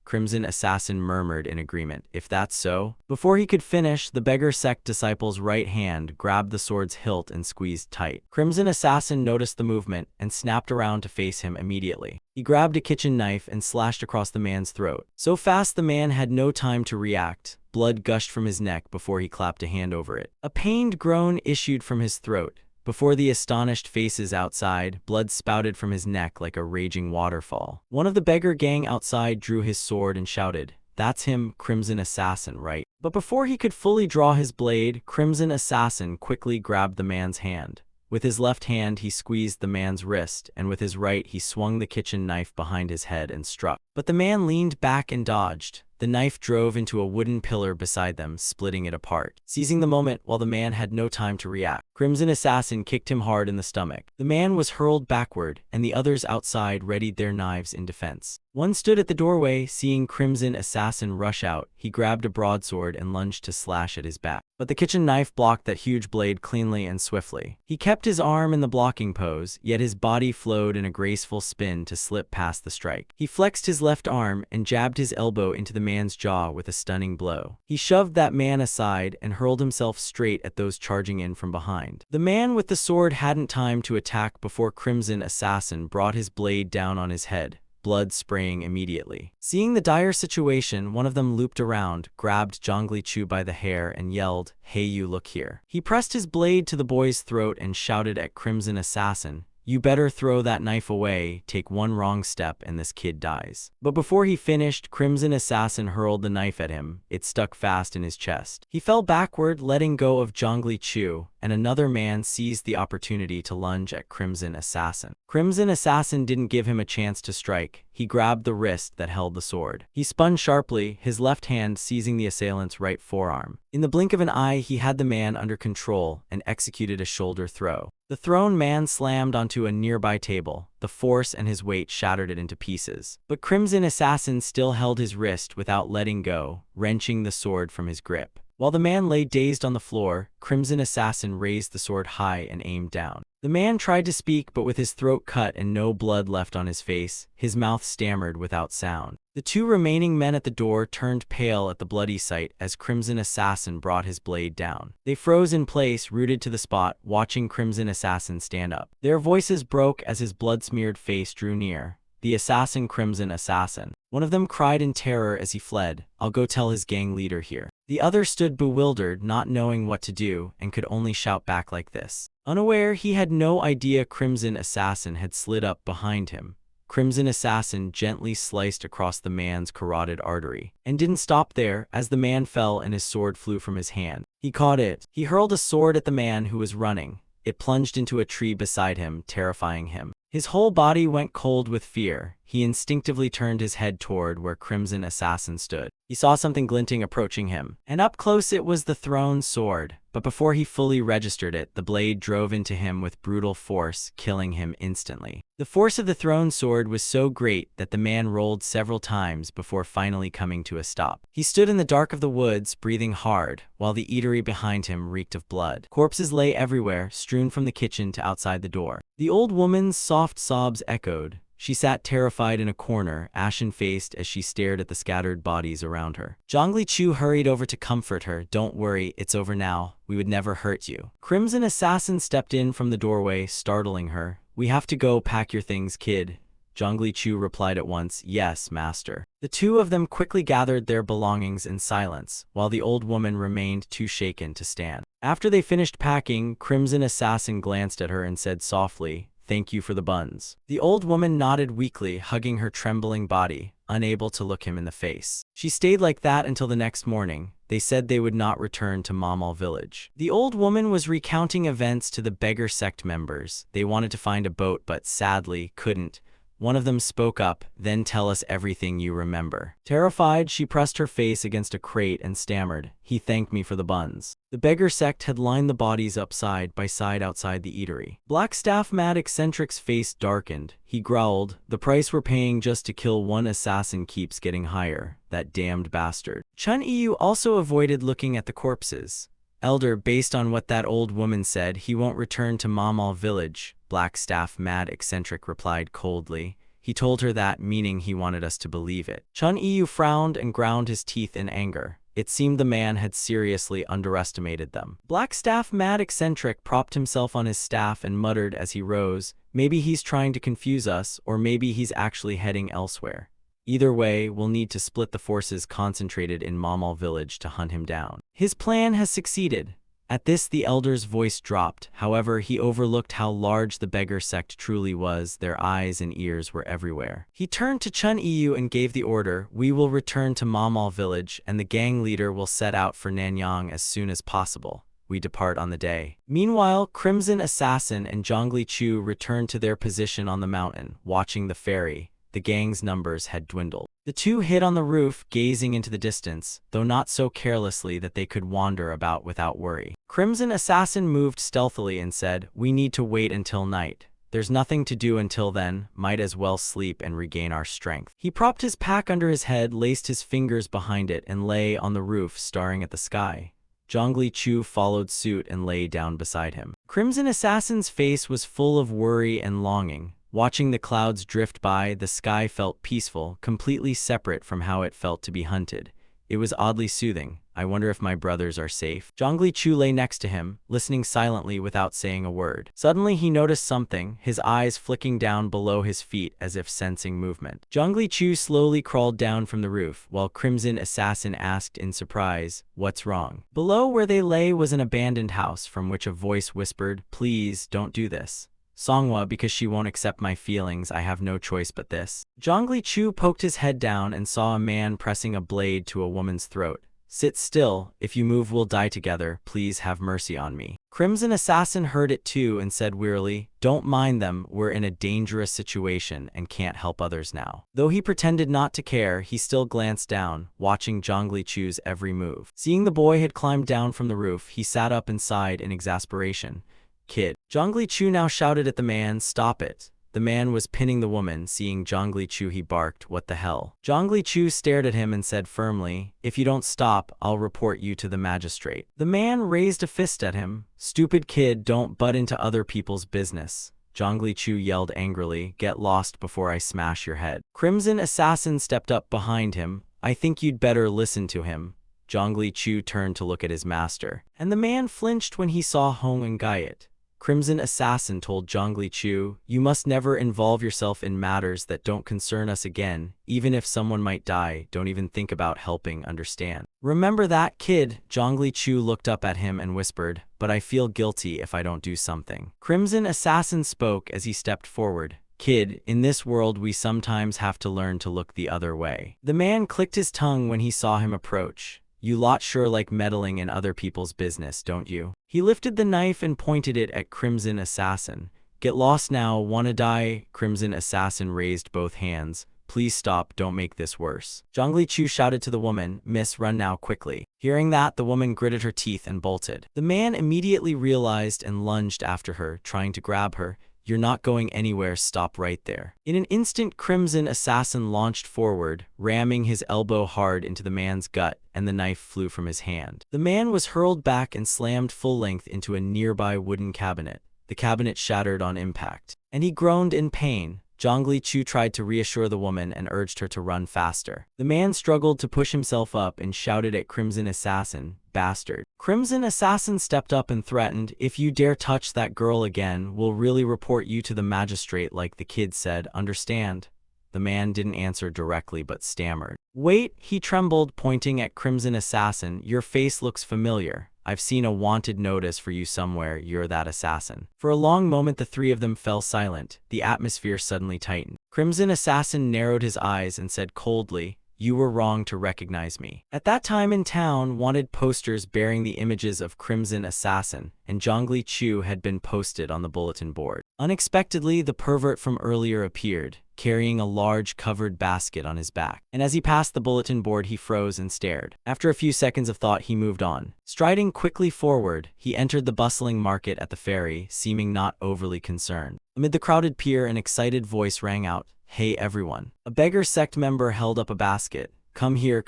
Crimson Assassin murmured in agreement. If that's so. Before he could finish, the beggar sect disciple's right hand grabbed the sword's hilt and squeezed tight. Crimson Assassin noticed the movement and snapped around to face him immediately. He grabbed a kitchen knife and slashed across the man's throat. So fast the man had no time to react. Blood gushed from his neck before he clapped a hand over it. A pained groan issued from his throat. Before the astonished faces outside, blood spouted from his neck like a raging waterfall. One of the beggar gang outside drew his sword and shouted, "That's him, Crimson Assassin, right?" But before he could fully draw his blade, Crimson Assassin quickly grabbed the man's hand. With his left hand, he squeezed the man's wrist, and with his right, he swung the kitchen knife behind his head and struck. But the man leaned back and dodged. The knife drove into a wooden pillar beside them, splitting it apart. Seizing the moment while the man had no time to react, Crimson Assassin kicked him hard in the stomach. The man was hurled backward, and the others outside readied their knives in defense. One stood at the doorway, seeing Crimson Assassin rush out. He grabbed a broadsword and lunged to slash at his back. But the kitchen knife blocked that huge blade cleanly and swiftly. He kept his arm in the blocking pose, yet his body flowed in a graceful spin to slip past the strike. He flexed his left arm and jabbed his elbow into the man's jaw with a stunning blow. He shoved that man aside and hurled himself straight at those charging in from behind. The man with the sword hadn't time to attack before Crimson Assassin brought his blade down on his head, blood spraying immediately. Seeing the dire situation, one of them looped around, grabbed Zhongli Chu by the hair and yelled, "Hey, you, look here." He pressed his blade to the boy's throat and shouted at Crimson Assassin, "You better throw that knife away. Take one wrong step and this kid dies." But before he finished, Crimson Assassin hurled the knife at him. It stuck fast in his chest. He fell backward, letting go of Zhongli Chu, and another man seized the opportunity to lunge at Crimson Assassin. Crimson Assassin didn't give him a chance to strike. He grabbed the wrist that held the sword. He spun sharply, his left hand seizing the assailant's right forearm. In the blink of an eye, he had the man under control and executed a shoulder throw. The thrown man slammed onto a nearby table. The force and his weight shattered it into pieces. But Crimson Assassin still held his wrist without letting go, wrenching the sword from his grip. While the man lay dazed on the floor, Crimson Assassin raised the sword high and aimed down. The man tried to speak, but with his throat cut and no blood left on his face, his mouth stammered without sound. The two remaining men at the door turned pale at the bloody sight as Crimson Assassin brought his blade down. They froze in place, rooted to the spot, watching Crimson Assassin stand up. Their voices broke as his blood-smeared face drew near. "The assassin, Crimson Assassin." One of them cried in terror as he fled, "I'll go tell his gang leader here." The other stood bewildered, not knowing what to do, and could only shout back like this. Unaware, he had no idea Crimson Assassin had slid up behind him. Crimson Assassin gently sliced across the man's carotid artery, and didn't stop there. As the man fell and his sword flew from his hand, he caught it. He hurled a sword at the man who was running. It plunged into a tree beside him, terrifying him. His whole body went cold with fear. He instinctively turned his head toward where Crimson Assassin stood. He saw something glinting approaching him, and up close it was the thrown sword. But before he fully registered it, the blade drove into him with brutal force, killing him instantly. The force of the thrown sword was so great that the man rolled several times before finally coming to a stop. He stood in the dark of the woods, breathing hard, while the eatery behind him reeked of blood. Corpses lay everywhere, strewn from the kitchen to outside the door. The old woman's soft sobs echoed. She sat terrified in a corner, ashen-faced as she stared at the scattered bodies around her. Zhongli Chu hurried over to comfort her. "Don't worry, it's over now. We would never hurt you." Crimson Assassin stepped in from the doorway, startling her. "We have to go. Pack your things, kid." Zhongli Chu replied at once, "Yes, master." The two of them quickly gathered their belongings in silence, while the old woman remained too shaken to stand. After they finished packing, Crimson Assassin glanced at her and said softly, "Thank you for the buns." The old woman nodded weakly, hugging her trembling body, unable to look him in the face. She stayed like that until the next morning. They said they would not return to Mamal village. The old woman was recounting events to the beggar sect members. They wanted to find a boat but sadly couldn't. One of them spoke up, "Then tell us everything you remember." Terrified, she pressed her face against a crate and stammered, "He thanked me for the buns." The beggar sect had lined the bodies up side by side outside the eatery. Black Staff Mad Eccentric's face darkened. He growled, "The price we're paying just to kill one assassin keeps getting higher. That damned bastard." Chun Yu also avoided looking at the corpses. "Elder, based on what that old woman said, he won't return to Mamal village," Black Staff Mad Eccentric replied coldly. He told her that, meaning he wanted us to believe it. Chun Yu frowned and ground his teeth in anger. It seemed the man had seriously underestimated them. Black Staff Mad Eccentric propped himself on his staff and muttered as he rose, maybe he's trying to confuse us, or maybe he's actually heading elsewhere. Either way, we'll need to split the forces concentrated in Mamal village to hunt him down. His plan has succeeded. At this, the elder's voice dropped. However, he overlooked how large the beggar sect truly was. Their eyes and ears were everywhere. He turned to Chun Yu and gave the order, we will return to Mamal village, and the gang leader will set out for Nanyang as soon as possible. We depart on the day. Meanwhile, Crimson Assassin and Zhongli Chu returned to their position on the mountain, watching the ferry. The gang's numbers had dwindled. The two hid on the roof, gazing into the distance, though not so carelessly that they could wander about without worry. Crimson Assassin moved stealthily and said, we need to wait until night. There's nothing to do until then, might as well sleep and regain our strength. He propped his pack under his head, laced his fingers behind it, and lay on the roof, staring at the sky. Zhongli Chu followed suit and lay down beside him. Crimson Assassin's face was full of worry and longing. Watching the clouds drift by, the sky felt peaceful, completely separate from how it felt to be hunted. It was oddly soothing. I wonder if my brothers are safe. Zhongli Chu lay next to him, listening silently without saying a word. Suddenly he noticed something, his eyes flicking down below his feet as if sensing movement. Zhongli Chu slowly crawled down from the roof, while Crimson Assassin asked in surprise, what's wrong? Below where they lay was an abandoned house from which a voice whispered, please don't do this. Manhwa, because she won't accept my feelings, I have no choice but this. Zhongli Chu poked his head down and saw a man pressing a blade to a woman's throat. Sit still, if you move we'll die together, please have mercy on me. Crimson Assassin heard it too and said wearily, don't mind them, we're in a dangerous situation and can't help others now. Though he pretended not to care, he still glanced down, watching Zhongli Chu's every move. Seeing the boy had climbed down from the roof, he sat up and sighed in exasperation. Kid. Zhongli Chu now shouted at the man, stop it. The man was pinning the woman. Seeing Zhongli Chu, he barked, what the hell? Zhongli Chu stared at him and said firmly, if you don't stop, I'll report you to the magistrate. The man raised a fist at him. Stupid kid, don't butt into other people's business. Zhongli Chu yelled angrily, get lost before I smash your head. Crimson Assassin stepped up behind him. I think you'd better listen to him. Zhongli Chu turned to look at his master, and the man flinched when he saw Hong and Gaiet. Crimson Assassin told Zhongli Chu, you must never involve yourself in matters that don't concern us again. Even if someone might die, don't even think about helping, understand? Remember that, kid? Zhongli Chu looked up at him and whispered, but I feel guilty if I don't do something. Crimson Assassin spoke as he stepped forward. Kid, in this world we sometimes have to learn to look the other way. The man clicked his tongue when he saw him approach. You lot sure like meddling in other people's business, don't you? He lifted the knife and pointed it at Crimson Assassin. Get lost now, wanna die? Crimson Assassin raised both hands. Please stop, don't make this worse. Zhongli Chu shouted to the woman, miss, run now quickly. Hearing that, the woman gritted her teeth and bolted. The man immediately realized and lunged after her, trying to grab her. You're not going anywhere, stop right there. In an instant, Crimson Assassin launched forward, ramming his elbow hard into the man's gut, and the knife flew from his hand. The man was hurled back and slammed full length into a nearby wooden cabinet. The cabinet shattered on impact, and he groaned in pain. Zhongli Chu tried to reassure the woman and urged her to run faster. The man struggled to push himself up and shouted at Crimson Assassin, bastard. Crimson Assassin stepped up and threatened, if you dare touch that girl again, we'll really report you to the magistrate like the kid said, understand? The man didn't answer directly but stammered. Wait, he trembled, pointing at Crimson Assassin, your face looks familiar. I've seen a wanted notice for you somewhere, you're that assassin. For a long moment the three of them fell silent. The atmosphere suddenly tightened. Crimson Assassin narrowed his eyes and said coldly, you were wrong to recognize me. At that time in town, wanted posters bearing the images of Crimson Assassin and Zhongli Chu had been posted on the bulletin board. Unexpectedly, the pervert from earlier appeared, carrying a large covered basket on his back. And as he passed the bulletin board, he froze and stared. After a few seconds of thought, he moved on. Striding quickly forward, he entered the bustling market at the ferry, seeming not overly concerned. Amid the crowded pier, an excited voice rang out, hey everyone. A beggar sect member held up a basket. Come here,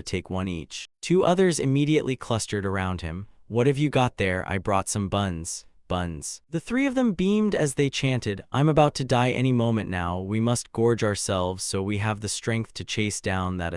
take one each. Two others immediately clustered around him. What have you got there? I brought some buns. buns. The three of them beamed as they chanted, I'm about to die any moment now, we must gorge ourselves so we have the strength to chase down that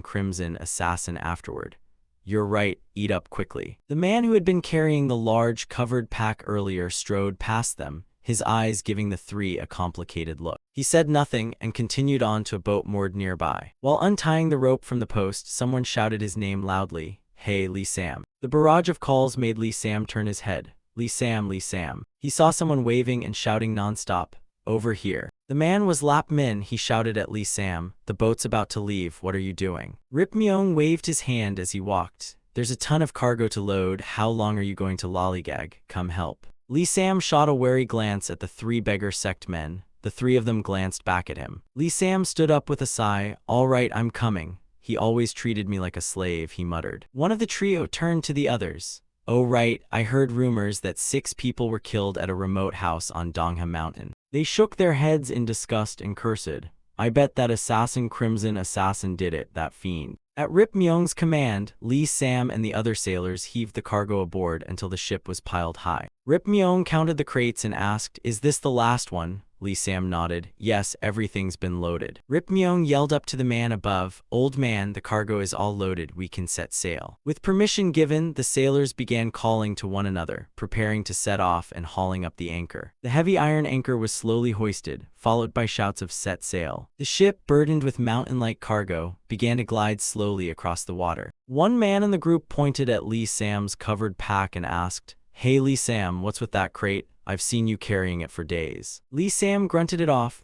crimson assassin afterward. You're right, eat up quickly. The man who had been carrying the large covered pack earlier strode past them, his eyes giving the three a complicated look. He said nothing and continued on to a boat moored nearby. While untying the rope from the post, someone shouted his name loudly, Hey, Lee Sam. The barrage of calls made Lee Sam turn his head. Lee Sam, Lee Sam. He saw someone waving and shouting nonstop, over here. The man was Lap Min. He shouted at Lee Sam, the boat's about to leave, what are you doing? Rip Myung waved his hand as he walked. There's a ton of cargo to load, how long are you going to lollygag? Come help. Lee Sam shot a wary glance at the three beggar sect men. The three of them glanced back at him. Lee Sam stood up with a sigh. All right, I'm coming. He always treated me like a slave, he muttered. One of the trio turned to the others. Oh right, I heard rumors that 6 people were killed at a remote house on Dongha Mountain. They shook their heads in disgust and cursed. I bet that crimson assassin did it, that fiend. At Rip Myung's command, Lee Sam and the other sailors heaved the cargo aboard until the ship was piled high. Rip Myung counted the crates and asked, Is this the last one? Lee Sam nodded. Yes, everything's been loaded. Rip Myung yelled up to the man above, Old man, the cargo is all loaded, we can set sail. With permission given, the sailors began calling to one another, preparing to set off and hauling up the anchor. The heavy iron anchor was slowly hoisted, followed by shouts of set sail. The ship, burdened with mountain-like cargo, began to glide slowly across the water. One man in the group pointed at Lee Sam's covered pack and asked, Hey Lee Sam, what's with that crate? I've seen you carrying it for days. Lee Sam grunted it off.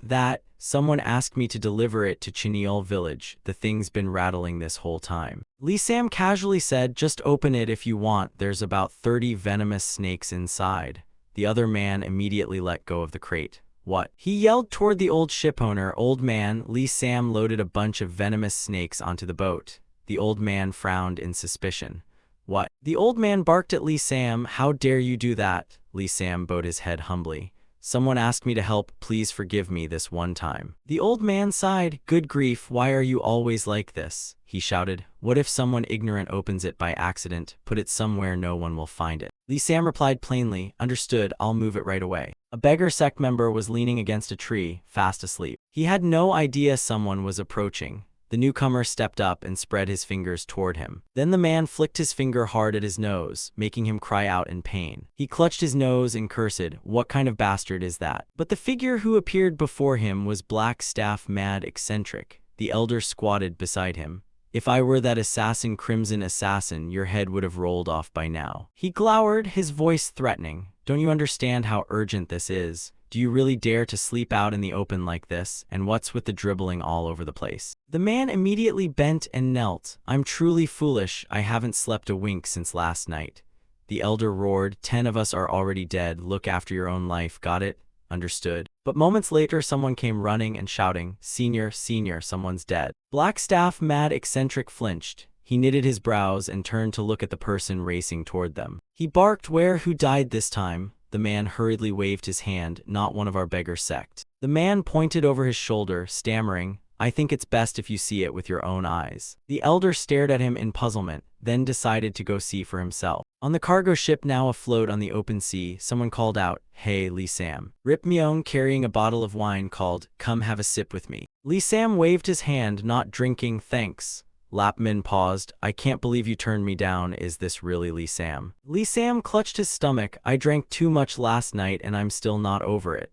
Someone asked me to deliver it to Chineol village. The thing's been rattling this whole time. Lee Sam casually said, Just open it if you want. There's about 30 venomous snakes inside. The other man immediately let go of the crate. What? He yelled toward the old shipowner. Old man, Lee Sam loaded a bunch of venomous snakes onto the boat. The old man frowned in suspicion. What? The old man barked at Lee Sam. How dare you do that? Lee Sam bowed his head humbly. Someone asked me to help, please forgive me this one time. The old man sighed. Good grief, why are you always like this? He shouted. What if someone ignorant opens it by accident? Put it somewhere no one will find it. Lee Sam replied plainly, Understood, I'll move it right away. A beggar sect member was leaning against a tree, fast asleep. He had no idea someone was approaching. The newcomer stepped up and spread his fingers toward him. Then the man flicked his finger hard at his nose, making him cry out in pain. He clutched his nose and cursed, What kind of bastard is that? But the figure who appeared before him was Black Staff Mad Eccentric. The elder squatted beside him. If I were that crimson assassin, your head would have rolled off by now. He glowered, his voice threatening. Don't you understand how urgent this is? Do you really dare to sleep out in the open like this? And what's with the dribbling all over the place? The man immediately bent and knelt. I'm truly foolish. I haven't slept a wink since last night. The elder roared. 10 of us are already dead. Look after your own life. Got it? Understood. But moments later, someone came running and shouting, Senior, someone's dead. Black Staff Mad Eccentric flinched. He knitted his brows and turned to look at the person racing toward them. He barked, Who died this time? The man hurriedly waved his hand. Not one of our beggar sect. The man pointed over his shoulder, stammering, I think it's best if you see it with your own eyes. The elder stared at him in puzzlement, then decided to go see for himself. On the cargo ship now afloat on the open sea, someone called out, Hey, Lee Sam. Rip Myung, carrying a bottle of wine, called, Come have a sip with me. Lee Sam waved his hand, not drinking, thanks. Lap Min paused. I can't believe you turned me down. Is this really Lee Sam? Lee Sam clutched his stomach. I drank too much last night and I'm still not over it.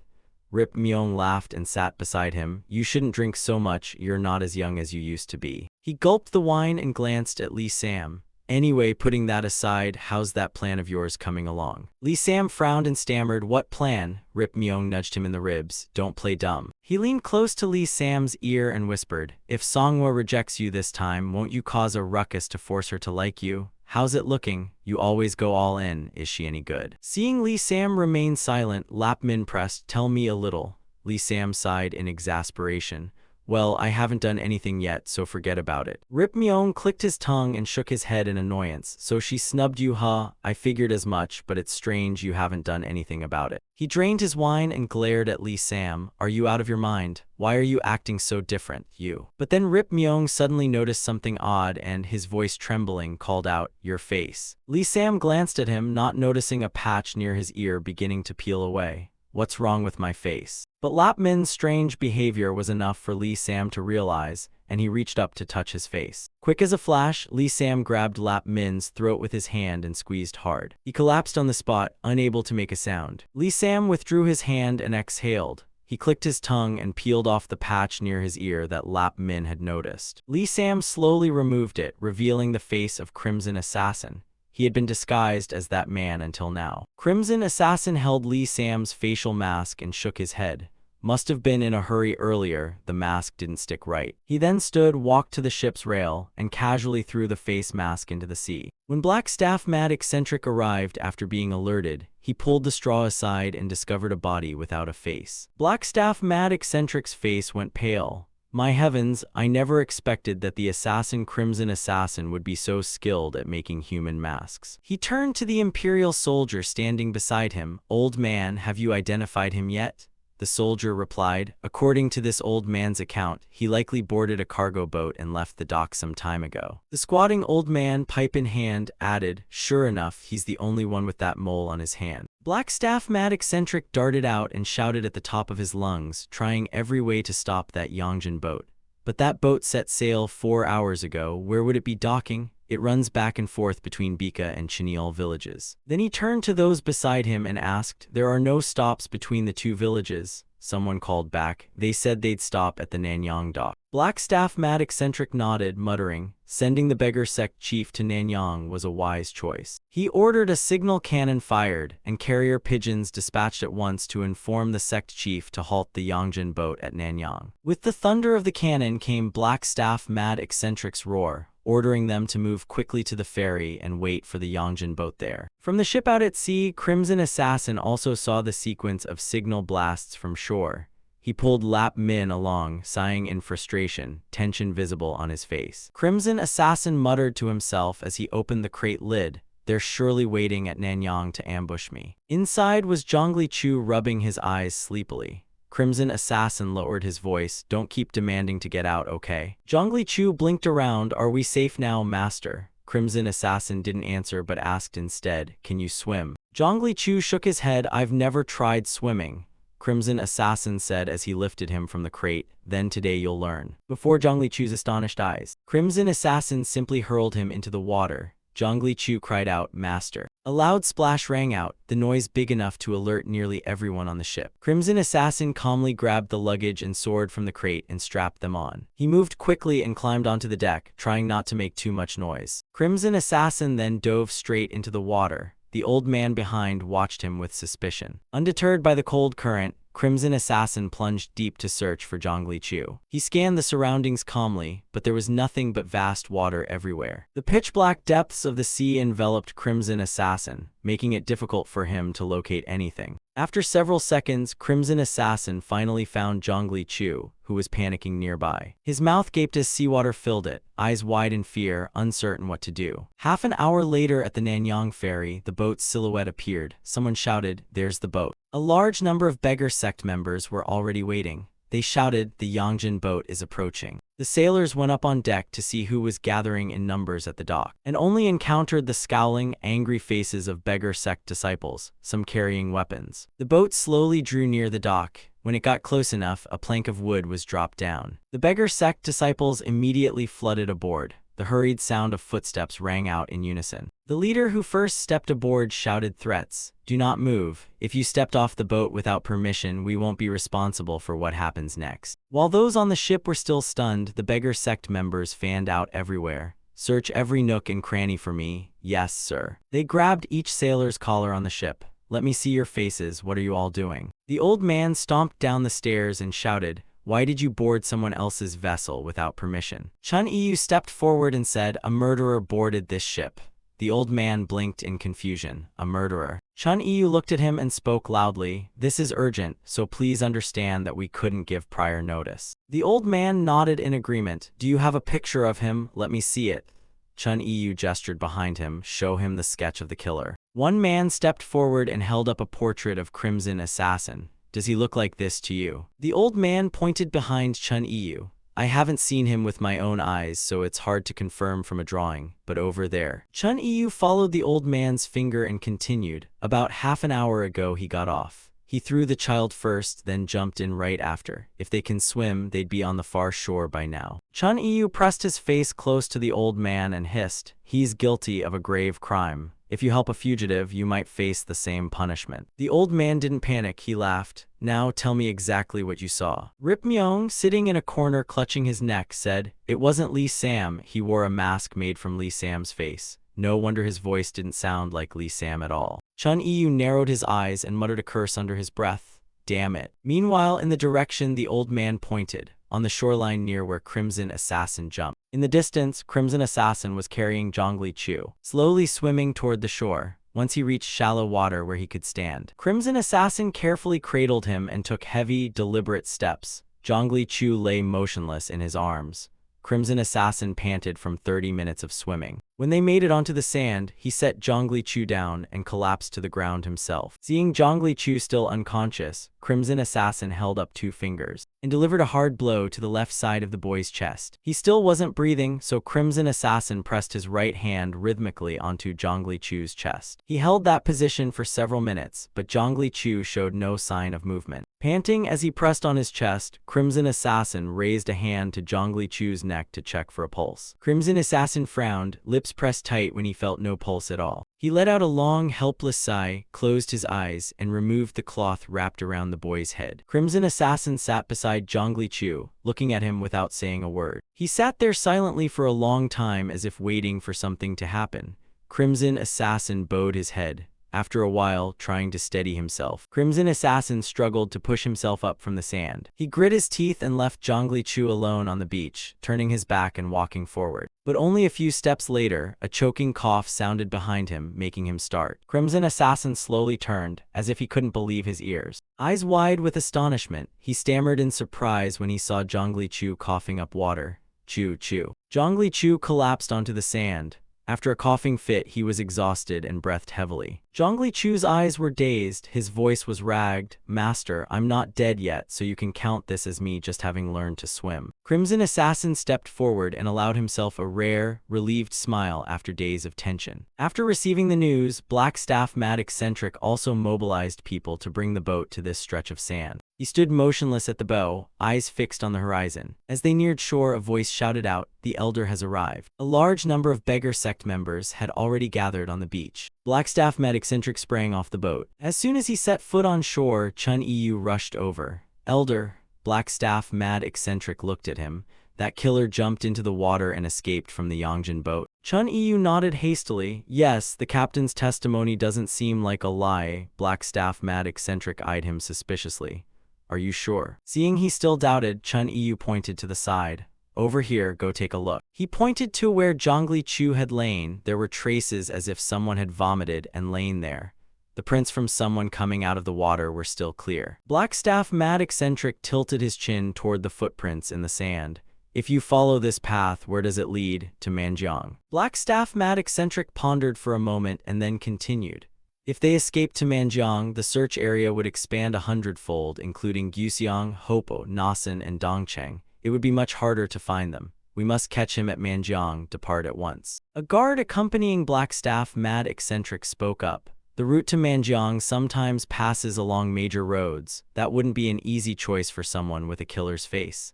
Rip Myung laughed and sat beside him. You shouldn't drink so much. You're not as young as you used to be. He gulped the wine and glanced at Lee Sam. Anyway, putting that aside, how's that plan of yours coming along? Lee Sam frowned and stammered, What plan? Rip Myung nudged him in the ribs. Don't play dumb. He leaned close to Lee Sam's ear and whispered, If Songhwa rejects you this time, won't you cause a ruckus to force her to like you? How's it looking? You always go all in. Is she any good? Seeing Lee Sam remain silent, Lap Min pressed, Tell me a little. Lee Sam sighed in exasperation. Well, I haven't done anything yet, so forget about it. Rip Myung clicked his tongue and shook his head in annoyance. So she snubbed you, huh? I figured as much, but it's strange you haven't done anything about it. He drained his wine and glared at Lee Sam. Are you out of your mind? Why are you acting so different, you? But then Rip Myung suddenly noticed something odd and, his voice trembling, called out, your face. Lee Sam glanced at him, not noticing a patch near his ear beginning to peel away. What's wrong with my face? But Lap Min's strange behavior was enough for Lee Sam to realize, and he reached up to touch his face. Quick as a flash, Lee Sam grabbed Lap Min's throat with his hand and squeezed hard. He collapsed on the spot, unable to make a sound. Lee Sam withdrew his hand and exhaled. He clicked his tongue and peeled off the patch near his ear that Lap Min had noticed. Lee Sam slowly removed it, revealing the face of Crimson Assassin. He had been disguised as that man until now. Crimson Assassin held Lee Sam's facial mask and shook his head. Must have been in a hurry earlier, the mask didn't stick right. He then stood, walked to the ship's rail, and casually threw the face mask into the sea. When Black Staff Mad Eccentric arrived after being alerted, he pulled the straw aside and discovered a body without a face. Black Staff Mad Eccentric's face went pale. My heavens, I never expected that the assassin Crimson Assassin would be so skilled at making human masks. He turned to the Imperial soldier standing beside him. Old man, have you identified him yet? The soldier replied, according to this old man's account, he likely boarded a cargo boat and left the dock some time ago. The squatting old man, pipe in hand, added, sure enough, he's the only one with that mole on his hand. Black Staff Mad Eccentric darted out and shouted at the top of his lungs, trying every way to stop that Yongjin boat. But that boat set sail 4 hours ago. Where would it be docking? It runs back and forth between Bika and Chenil villages. Then he turned to those beside him and asked, there are no stops between the two villages. Someone called back. They said they'd stop at the Nanyang dock. Black Staff Mad Eccentric nodded, muttering, sending the beggar sect chief to Nanyang was a wise choice. He ordered a signal cannon fired, and carrier pigeons dispatched at once to inform the sect chief to halt the Yongjin boat at Nanyang. With the thunder of the cannon came Black Staff Mad Eccentric's roar, ordering them to move quickly to the ferry and wait for the Yongjin boat there. From the ship out at sea, Crimson Assassin also saw the sequence of signal blasts from shore. He pulled Lap Min along, sighing in frustration, tension visible on his face. Crimson Assassin muttered to himself as he opened the crate lid, they're surely waiting at Nanyang to ambush me. Inside was Zhongli Chu rubbing his eyes sleepily. Crimson Assassin lowered his voice, don't keep demanding to get out, okay? Zhongli Chu blinked around, are we safe now, master? Crimson Assassin didn't answer but asked instead, can you swim? Zhongli Chu shook his head, I've never tried swimming. Crimson Assassin said as he lifted him from the crate, then today you'll learn. Before Zhongli Chu's astonished eyes, Crimson Assassin simply hurled him into the water. Zhongli Chu cried out, master. A loud splash rang out, the noise big enough to alert nearly everyone on the ship. Crimson Assassin calmly grabbed the luggage and sword from the crate and strapped them on. He moved quickly and climbed onto the deck, trying not to make too much noise. Crimson Assassin then dove straight into the water. The old man behind watched him with suspicion. Undeterred by the cold current, Crimson Assassin plunged deep to search for Zhongli Chu. He scanned the surroundings calmly, but there was nothing but vast water everywhere. The pitch-black depths of the sea enveloped Crimson Assassin, making it difficult for him to locate anything. After several seconds, Crimson Assassin finally found Zhongli Chu, who was panicking nearby. His mouth gaped as seawater filled it, eyes wide in fear, uncertain what to do. Half an hour later at the Nanyang ferry, the boat's silhouette appeared. Someone shouted, there's the boat. A large number of beggar sect members were already waiting. They shouted, the Yongjin boat is approaching. The sailors went up on deck to see who was gathering in numbers at the dock, and only encountered the scowling, angry faces of beggar sect disciples, some carrying weapons. The boat slowly drew near the dock. When it got close enough, a plank of wood was dropped down. The beggar sect disciples immediately flooded aboard. The hurried sound of footsteps rang out in unison. The leader who first stepped aboard shouted threats. Do not move. If you stepped off the boat without permission, we won't be responsible for what happens next. While those on the ship were still stunned, the beggar sect members fanned out everywhere. Search every nook and cranny for me. Yes, sir. They grabbed each sailor's collar on the ship. Let me see your faces. What are you all doing? The old man stomped down the stairs and shouted, why did you board someone else's vessel without permission? Chun Yu stepped forward and said, a murderer boarded this ship. The old man blinked in confusion. A murderer. Chun Yu looked at him and spoke loudly. This is urgent, so please understand that we couldn't give prior notice. The old man nodded in agreement. Do you have a picture of him? Let me see it. Chun Yu gestured behind him. Show him the sketch of the killer. One man stepped forward and held up a portrait of Crimson Assassin. Does he look like this to you? The old man pointed behind Chun Yu. I haven't seen him with my own eyes, so it's hard to confirm from a drawing, but over there. Chun Yu followed the old man's finger and continued. About half an hour ago he got off. He threw the child first, then jumped in right after. If they can swim, they'd be on the far shore by now. Chun Yu pressed his face close to the old man and hissed. He's guilty of a grave crime. If you help a fugitive, you might face the same punishment. The old man didn't panic, he laughed. Now tell me exactly what you saw. Rip Myung, sitting in a corner clutching his neck, said, It wasn't Lee Sam, he wore a mask made from Lee Sam's face. No wonder his voice didn't sound like Lee Sam at all. Chun Yu narrowed his eyes and muttered a curse under his breath. Damn it. Meanwhile, in the direction the old man pointed, on the shoreline near where Crimson Assassin jumped. In the distance, Crimson Assassin was carrying Zhongli Chu, slowly swimming toward the shore. Once he reached shallow water where he could stand, Crimson Assassin carefully cradled him and took heavy, deliberate steps. Zhongli Chu lay motionless in his arms. Crimson Assassin panted from 30 minutes of swimming. When they made it onto the sand, he set Zhongli Chu down and collapsed to the ground himself. Seeing Zhongli Chu still unconscious, Crimson Assassin held up 2 fingers and delivered a hard blow to the left side of the boy's chest. He still wasn't breathing, so Crimson Assassin pressed his right hand rhythmically onto Zhongli Chu's chest. He held that position for several minutes, but Zhongli Chu showed no sign of movement. Panting as he pressed on his chest, Crimson Assassin raised a hand to Zhongli Chu's neck to check for a pulse. Crimson Assassin frowned, lips pressed tight when he felt no pulse at all. He let out a long, helpless sigh, closed his eyes, and removed the cloth wrapped around the boy's head. Crimson Assassin sat beside Zhongli Chu, looking at him without saying a word. He sat there silently for a long time as if waiting for something to happen. Crimson Assassin bowed his head. After a while, trying to steady himself, Crimson Assassin struggled to push himself up from the sand. He grit his teeth and left Zhongli Chu alone on the beach, turning his back and walking forward. But only a few steps later, a choking cough sounded behind him, making him start. Crimson Assassin slowly turned, as if he couldn't believe his ears. Eyes wide with astonishment, he stammered in surprise when he saw Zhongli Chu coughing up water. Chu, Chu. Zhongli Chu collapsed onto the sand. After a coughing fit, he was exhausted and breathed heavily. Zhongli Chu's eyes were dazed, his voice was ragged. Master, I'm not dead yet, so you can count this as me just having learned to swim. Crimson Assassin stepped forward and allowed himself a rare, relieved smile after days of tension. After receiving the news, Black Staff Mad Eccentric also mobilized people to bring the boat to this stretch of sand. He stood motionless at the bow, eyes fixed on the horizon. As they neared shore, a voice shouted out, "The Elder has arrived." A large number of beggar sect members had already gathered on the beach. Blackstaff Mad Eccentric sprang off the boat. As soon as he set foot on shore, Chun Yu rushed over. "Elder." Blackstaff Mad Eccentric looked at him. That killer jumped into the water and escaped from the Yongjin boat. Chun Yu nodded hastily. "Yes, the captain's testimony doesn't seem like a lie." Blackstaff Mad Eccentric eyed him suspiciously. "Are you sure?" Seeing he still doubted, Chun Yu pointed to the side. "Over here, go take a look." He pointed to where Zhongli Chu had lain. There were traces as if someone had vomited and lain there. The prints from someone coming out of the water were still clear. Blackstaff Mad Eccentric tilted his chin toward the footprints in the sand. "If you follow this path, where does it lead? To Manjiang." Blackstaff Mad Eccentric pondered for a moment and then continued. "If they escaped to Manjiang, the search area would expand 100-fold, including Guxiang, Hopo, Nasan, and Dongcheng. It would be much harder to find them. We must catch him at Manjiang, depart at once." A guard accompanying Blackstaff Mad Eccentric spoke up. "The route to Manjiang sometimes passes along major roads. That wouldn't be an easy choice for someone with a killer's face."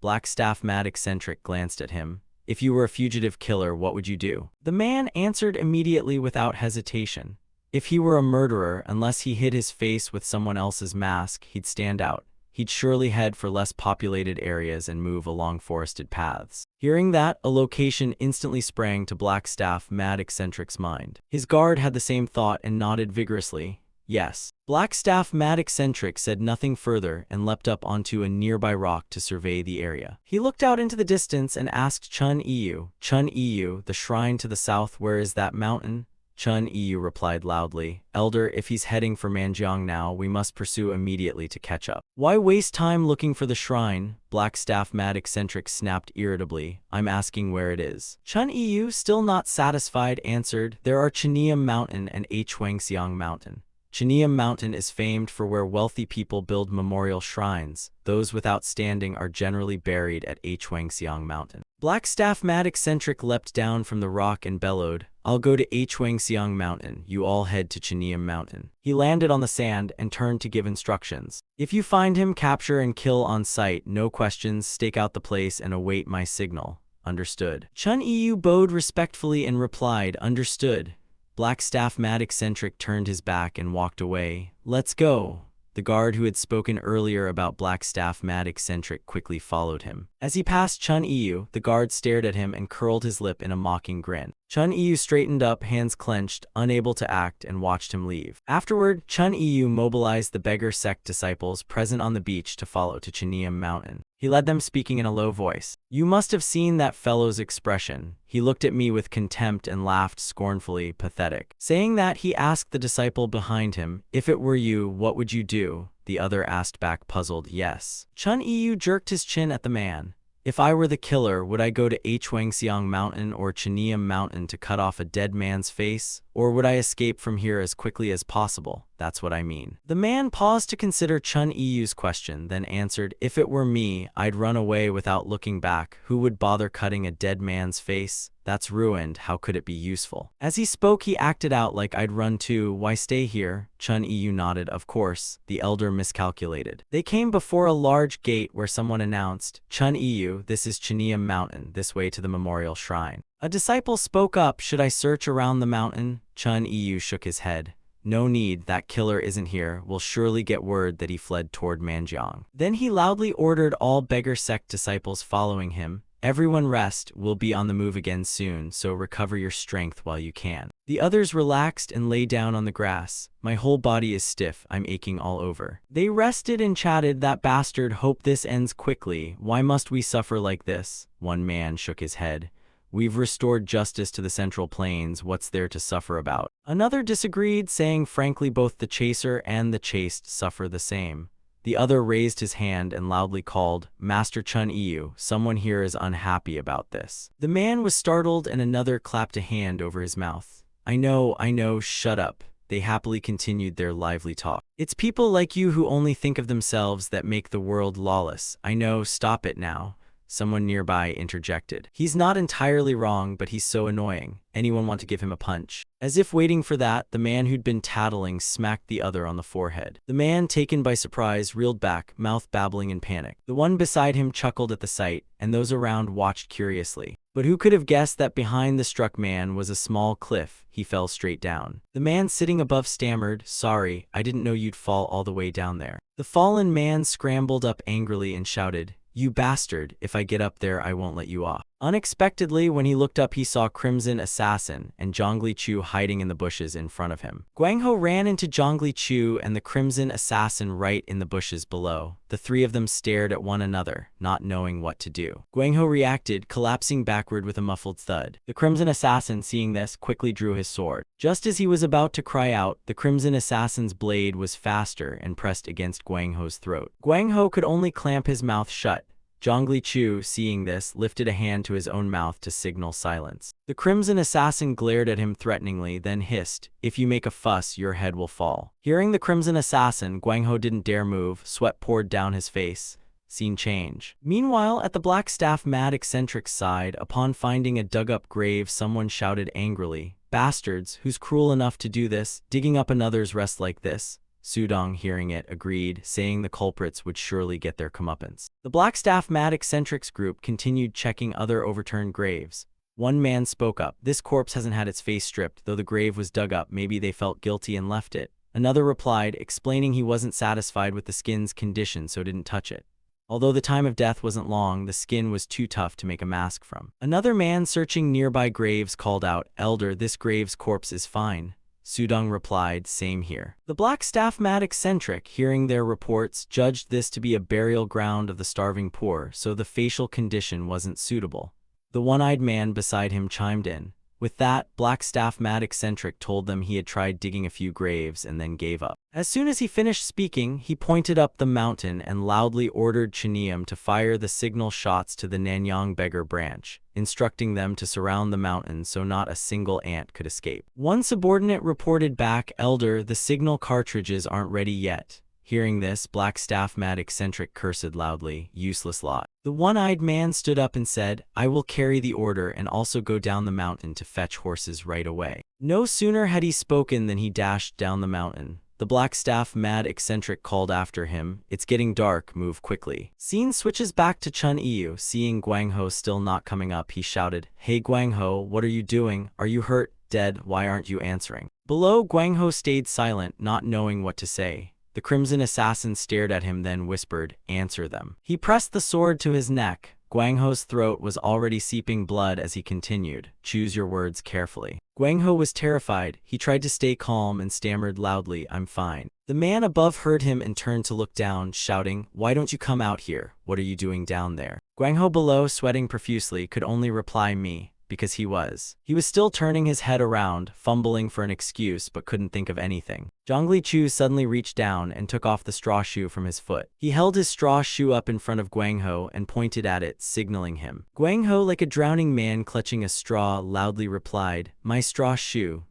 Blackstaff Mad Eccentric glanced at him. "If you were a fugitive killer, what would you do?" The man answered immediately without hesitation. If he were a murderer, unless he hid his face with someone else's mask, he'd stand out. He'd surely head for less populated areas and move along forested paths. Hearing that, a location instantly sprang to Blackstaff Mad Eccentric's mind. His guard had the same thought and nodded vigorously. Yes. Blackstaff Mad Eccentric said nothing further and leapt up onto a nearby rock to survey the area. He looked out into the distance and asked Chun Yu, "Chun Yu, the shrine to the south, where is that mountain?" Chun Yu replied loudly, "Elder, if he's heading for Manjiang now, we must pursue immediately to catch up." "Why waste time looking for the shrine?" Blackstaff Mad Eccentric snapped irritably. "I'm asking where it is." Chun Yu, still not satisfied, answered, "There are Chenium Mountain and Huangxiang Mountain. Chenium Mountain is famed for where wealthy people build memorial shrines. Those without standing are generally buried at Huangxiang Mountain." Blackstaff Mad Eccentric leapt down from the rock and bellowed, "I'll go to Huangxiang Mountain, you all head to Chenium Mountain." He landed on the sand and turned to give instructions. "If you find him, capture and kill on sight, no questions, stake out the place and await my signal. Understood?" Chun Yu bowed respectfully and replied, "Understood." Blackstaff Mad Eccentric turned his back and walked away. "Let's go." The guard who had spoken earlier about Blackstaff Mad Eccentric quickly followed him. As he passed Chun Yu, the guard stared at him and curled his lip in a mocking grin. Chun Yu straightened up, hands clenched, unable to act, and watched him leave. Afterward, Chun Yu mobilized the beggar sect disciples present on the beach to follow to Chenium Mountain. He led them, speaking in a low voice. "You must have seen that fellow's expression. He looked at me with contempt and laughed scornfully, pathetic." Saying that, he asked the disciple behind him, "If it were you, what would you do?" The other asked back, puzzled, "Yes." Chun Yu jerked his chin at the man. "If I were the killer, would I go to Huangxiang Mountain or Chenium Mountain to cut off a dead man's face? Or would I escape from here as quickly as possible? That's what I mean." The man paused to consider Chun Yu's question, then answered, "If it were me, I'd run away without looking back. Who would bother cutting a dead man's face? That's ruined, how could it be useful?" As he spoke, he acted out like, "I'd run too, why stay here?" Chun Yu nodded. "Of course." The elder miscalculated. They came before a large gate where someone announced, "Chun Yu, this is Chenium Mountain, this way to the memorial shrine." A disciple spoke up, "Should I search around the mountain?" Chun Yu shook his head. "No need, that killer isn't here. We'll surely get word that he fled toward Manjiang." Then he loudly ordered all beggar sect disciples following him, "Everyone rest, we'll be on the move again soon, so recover your strength while you can." The others relaxed and lay down on the grass. "My whole body is stiff, I'm aching all over." They rested and chatted, "That bastard, hope this ends quickly. Why must we suffer like this?" One man shook his head. "We've restored justice to the Central Plains, what's there to suffer about?" Another disagreed, saying, "Frankly, both the chaser and the chased suffer the same." The other raised his hand and loudly called, "Master Chun Yu, someone here is unhappy about this." The man was startled and another clapped a hand over his mouth. I know, shut up." They happily continued their lively talk. "It's people like you who only think of themselves that make the world lawless. I know, stop it now." Someone nearby interjected. "He's not entirely wrong, but he's so annoying. Anyone want to give him a punch?" As if waiting for that, the man who'd been tattling smacked the other on the forehead. The man, taken by surprise, reeled back, mouth babbling in panic. The one beside him chuckled at the sight, and those around watched curiously. But who could have guessed that behind the struck man was a small cliff? He fell straight down. The man sitting above stammered, "Sorry, I didn't know you'd fall all the way down there." The fallen man scrambled up angrily and shouted, "You bastard, if I get up there I won't let you off." Unexpectedly, when he looked up, he saw Crimson Assassin and Zhongli Chu hiding in the bushes in front of him. Guangho ran into Zhongli Chu and the Crimson Assassin right in the bushes below. The three of them stared at one another, not knowing what to do. Guangho reacted, collapsing backward with a muffled thud. The Crimson Assassin, seeing this, quickly drew his sword. Just as he was about to cry out, the Crimson Assassin's blade was faster and pressed against Guangho's throat. Guangho could only clamp his mouth shut. Zhongli Chu, seeing this, lifted a hand to his own mouth to signal silence. The Crimson Assassin glared at him threateningly, then hissed, "If you make a fuss, your head will fall." Hearing the Crimson Assassin, Guangho didn't dare move, sweat poured down his face. Scene change. Meanwhile, at the Blackstaff Mad Eccentric's side, upon finding a dug-up grave, someone shouted angrily, "Bastards, who's cruel enough to do this, digging up another's rest like this?" Sudong, hearing it, agreed, saying the culprits would surely get their comeuppance. The Blackstaff Mad Eccentrics group continued checking other overturned graves. One man spoke up, "This corpse hasn't had its face stripped, though the grave was dug up, maybe they felt guilty and left it." Another replied, explaining he wasn't satisfied with the skin's condition so didn't touch it. Although the time of death wasn't long, the skin was too tough to make a mask from. Another man searching nearby graves called out, "Elder, this grave's corpse is fine." Sudong replied, same here. The black staff mad eccentric, hearing their reports, judged this to be a burial ground of the starving poor, so the facial condition wasn't suitable. The one-eyed man beside him chimed in. With that, Black Staff Mad Eccentric told them he had tried digging a few graves and then gave up. As soon as he finished speaking, he pointed up the mountain and loudly ordered Chinium to fire the signal shots to the Nanyang Beggar branch, instructing them to surround the mountain so not a single ant could escape. One subordinate reported back, Elder, the signal cartridges aren't ready yet. Hearing this, Black Staff Mad Eccentric cursed loudly, useless lot. The one-eyed man stood up and said, I will carry the order and also go down the mountain to fetch horses right away. No sooner had he spoken than he dashed down the mountain. The Black Staff Mad Eccentric called after him, it's getting dark, move quickly. Scene switches back to Chun Yu. Seeing Guang Ho still not coming up, he shouted, Hey Guang Ho, what are you doing? Are you hurt? Dead? Why aren't you answering? Below, Guang Ho stayed silent, not knowing what to say. The Crimson Assassin stared at him, then whispered, answer them. He pressed the sword to his neck. Guang Ho's throat was already seeping blood as he continued, choose your words carefully. Guang Ho was terrified. He tried to stay calm and stammered loudly, I'm fine. The man above heard him and turned to look down, shouting, why don't you come out here? What are you doing down there? Guang Ho below, sweating profusely, could only reply me. Because he was still turning his head around, fumbling for an excuse but couldn't think of anything. Zhongli Chu suddenly reached down and took off the straw shoe from his foot. He held his straw shoe up in front of Guang Ho and pointed at it, signaling him. Guang Ho, like a drowning man clutching a straw, loudly replied, my straw shoe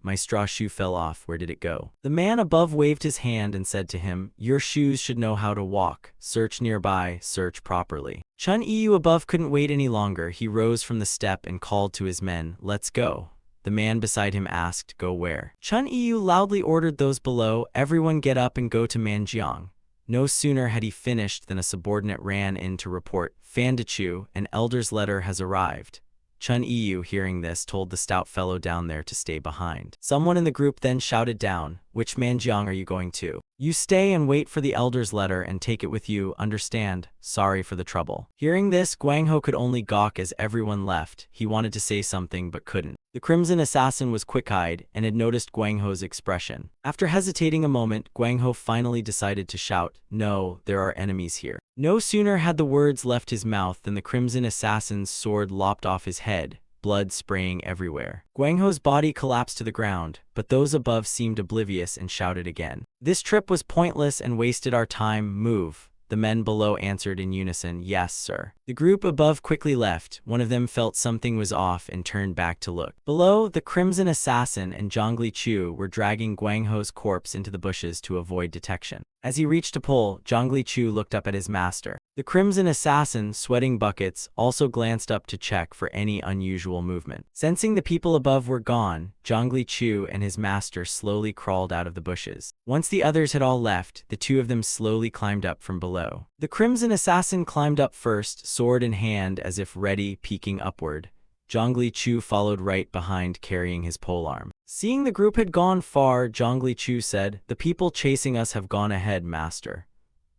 fell off, where did it go? The man above waved his hand and said to him, your shoes should know how to walk. Search nearby, search properly. Chun Yu above couldn't wait any longer. He rose from the step and called to his men, let's go. The man beside him asked, go where? Chun Yu loudly ordered those below, everyone get up and go to Manjiang. No sooner had he finished than a subordinate ran in to report, Fandichu, an elder's letter has arrived. Chun Yu, hearing this, told the stout fellow down there to stay behind. Someone in the group then shouted down, which Manjiang are you going to? You stay and wait for the elder's letter and take it with you, understand? Sorry for the trouble. Hearing this, Guang Ho could only gawk as everyone left. He wanted to say something but couldn't. The Crimson Assassin was quick-eyed and had noticed Guang Ho's expression. After hesitating a moment, Guang Ho finally decided to shout, no, there are enemies here. No sooner had the words left his mouth than the Crimson Assassin's sword lopped off his head, blood spraying everywhere. Guang Ho's body collapsed to the ground, but those above seemed oblivious and shouted again. This trip was pointless and wasted our time, move. The men below answered in unison, yes, sir. The group above quickly left. One of them felt something was off and turned back to look. Below, the Crimson Assassin and Zhongli Chu were dragging Guang Ho's corpse into the bushes to avoid detection. As he reached to pull, Zhongli Chu looked up at his master. The Crimson Assassin, sweating buckets, also glanced up to check for any unusual movement. Sensing the people above were gone, Zhongli Chu and his master slowly crawled out of the bushes. Once the others had all left, the two of them slowly climbed up from below. The Crimson Assassin climbed up first, sword in hand as if ready, peeking upward. Zhongli Chu followed right behind, carrying his polearm. Seeing the group had gone far, Zhongli Chu said, the people chasing us have gone ahead, master.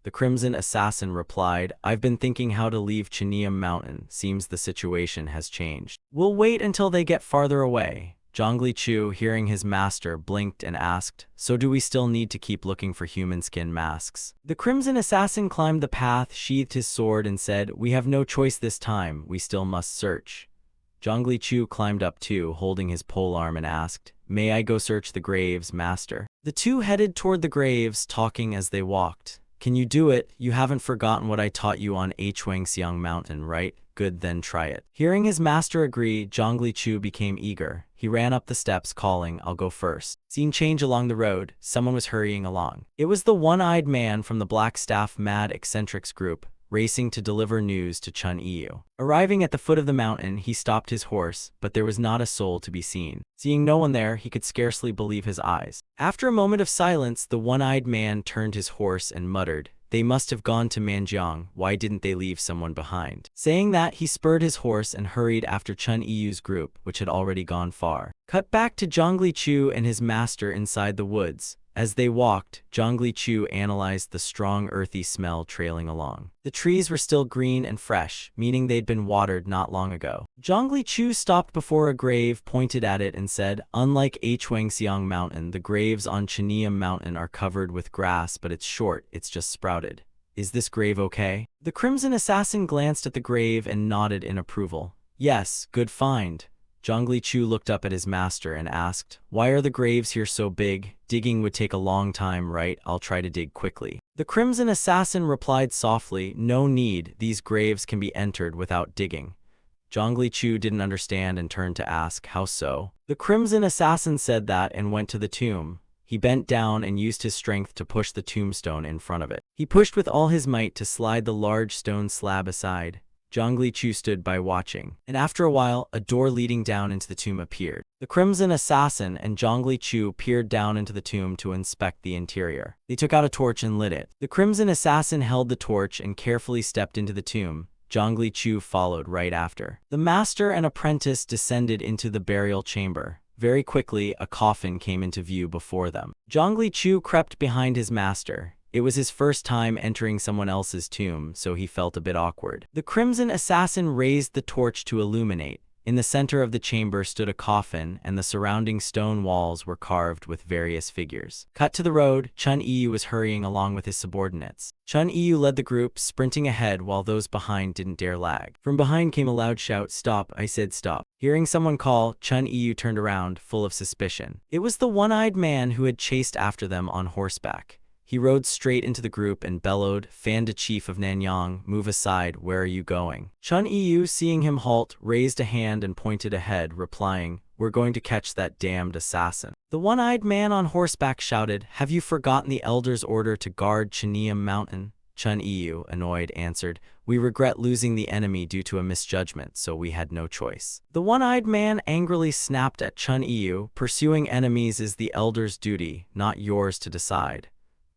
The Crimson Assassin replied, I've been thinking how to leave Chinium Mountain. Seems the situation has changed. We'll wait until they get farther away. Zhongli Chu, hearing his master, blinked and asked, so do we still need to keep looking for human skin masks? The Crimson Assassin climbed the path, sheathed his sword and said, we have no choice this time, we still must search. Zhongli Chu climbed up too, holding his polearm and asked, may I go search the graves, master? The two headed toward the graves, talking as they walked. Can you do it? You haven't forgotten what I taught you on Huangxiang Mountain, right? Good, then try it. Hearing his master agree, Zhongli Chu became eager. He ran up the steps calling, I'll go first. Scene change along the road. Someone was hurrying along. It was the one-eyed man from the Black Staff Mad Eccentrics group, racing to deliver news to Chun Yu. Arriving at the foot of the mountain, he stopped his horse, but there was not a soul to be seen. Seeing no one there, he could scarcely believe his eyes. After a moment of silence, the one-eyed man turned his horse and muttered, they must have gone to Manjiang, why didn't they leave someone behind? Saying that, he spurred his horse and hurried after Chun Yu's group, which had already gone far. Cut back to Zhongli Chu and his master inside the woods. As they walked, Zhongli Chu analyzed the strong earthy smell trailing along. The trees were still green and fresh, meaning they'd been watered not long ago. Zhongli Chu stopped before a grave, pointed at it, and said, "Unlike Huangxiang Mountain, the graves on Chenium Mountain are covered with grass, but it's short, it's just sprouted. Is this grave okay?" The Crimson Assassin glanced at the grave and nodded in approval. "Yes, good find." Zhongli Chu looked up at his master and asked, "Why are the graves here so big? Digging would take a long time, right? I'll try to dig quickly." The Crimson Assassin replied softly, "No need, these graves can be entered without digging." Zhongli Chu didn't understand and turned to ask, "How so?" The Crimson Assassin said that and went to the tomb. He bent down and used his strength to push the tombstone in front of it. He pushed with all his might to slide the large stone slab aside. Zhongli Chu stood by watching, and after a while, a door leading down into the tomb appeared. The Crimson Assassin and Zhongli Chu peered down into the tomb to inspect the interior. They took out a torch and lit it. The Crimson Assassin held the torch and carefully stepped into the tomb. Zhongli Chu followed right after. The master and apprentice descended into the burial chamber. Very quickly, a coffin came into view before them. Zhongli Chu crept behind his master. It was his first time entering someone else's tomb, so he felt a bit awkward. The Crimson Assassin raised the torch to illuminate. In the center of the chamber stood a coffin, and the surrounding stone walls were carved with various figures. Cut to the road, Chun Yu was hurrying along with his subordinates. Chun Yu led the group, sprinting ahead while those behind didn't dare lag. From behind came a loud shout, "Stop, I said stop." Hearing someone call, Chun Yu turned around, full of suspicion. It was the one-eyed man who had chased after them on horseback. He rode straight into the group and bellowed, "Fanda Chief of Nanyang, move aside, where are you going?" Chun Yu, seeing him halt, raised a hand and pointed ahead, replying, "We're going to catch that damned assassin." The one-eyed man on horseback shouted, "Have you forgotten the elder's order to guard Chenium Mountain?" Chun Yu, annoyed, answered, "We regret losing the enemy due to a misjudgment, so we had no choice." The one-eyed man angrily snapped at Chun Yu, "Pursuing enemies is the elder's duty, not yours to decide."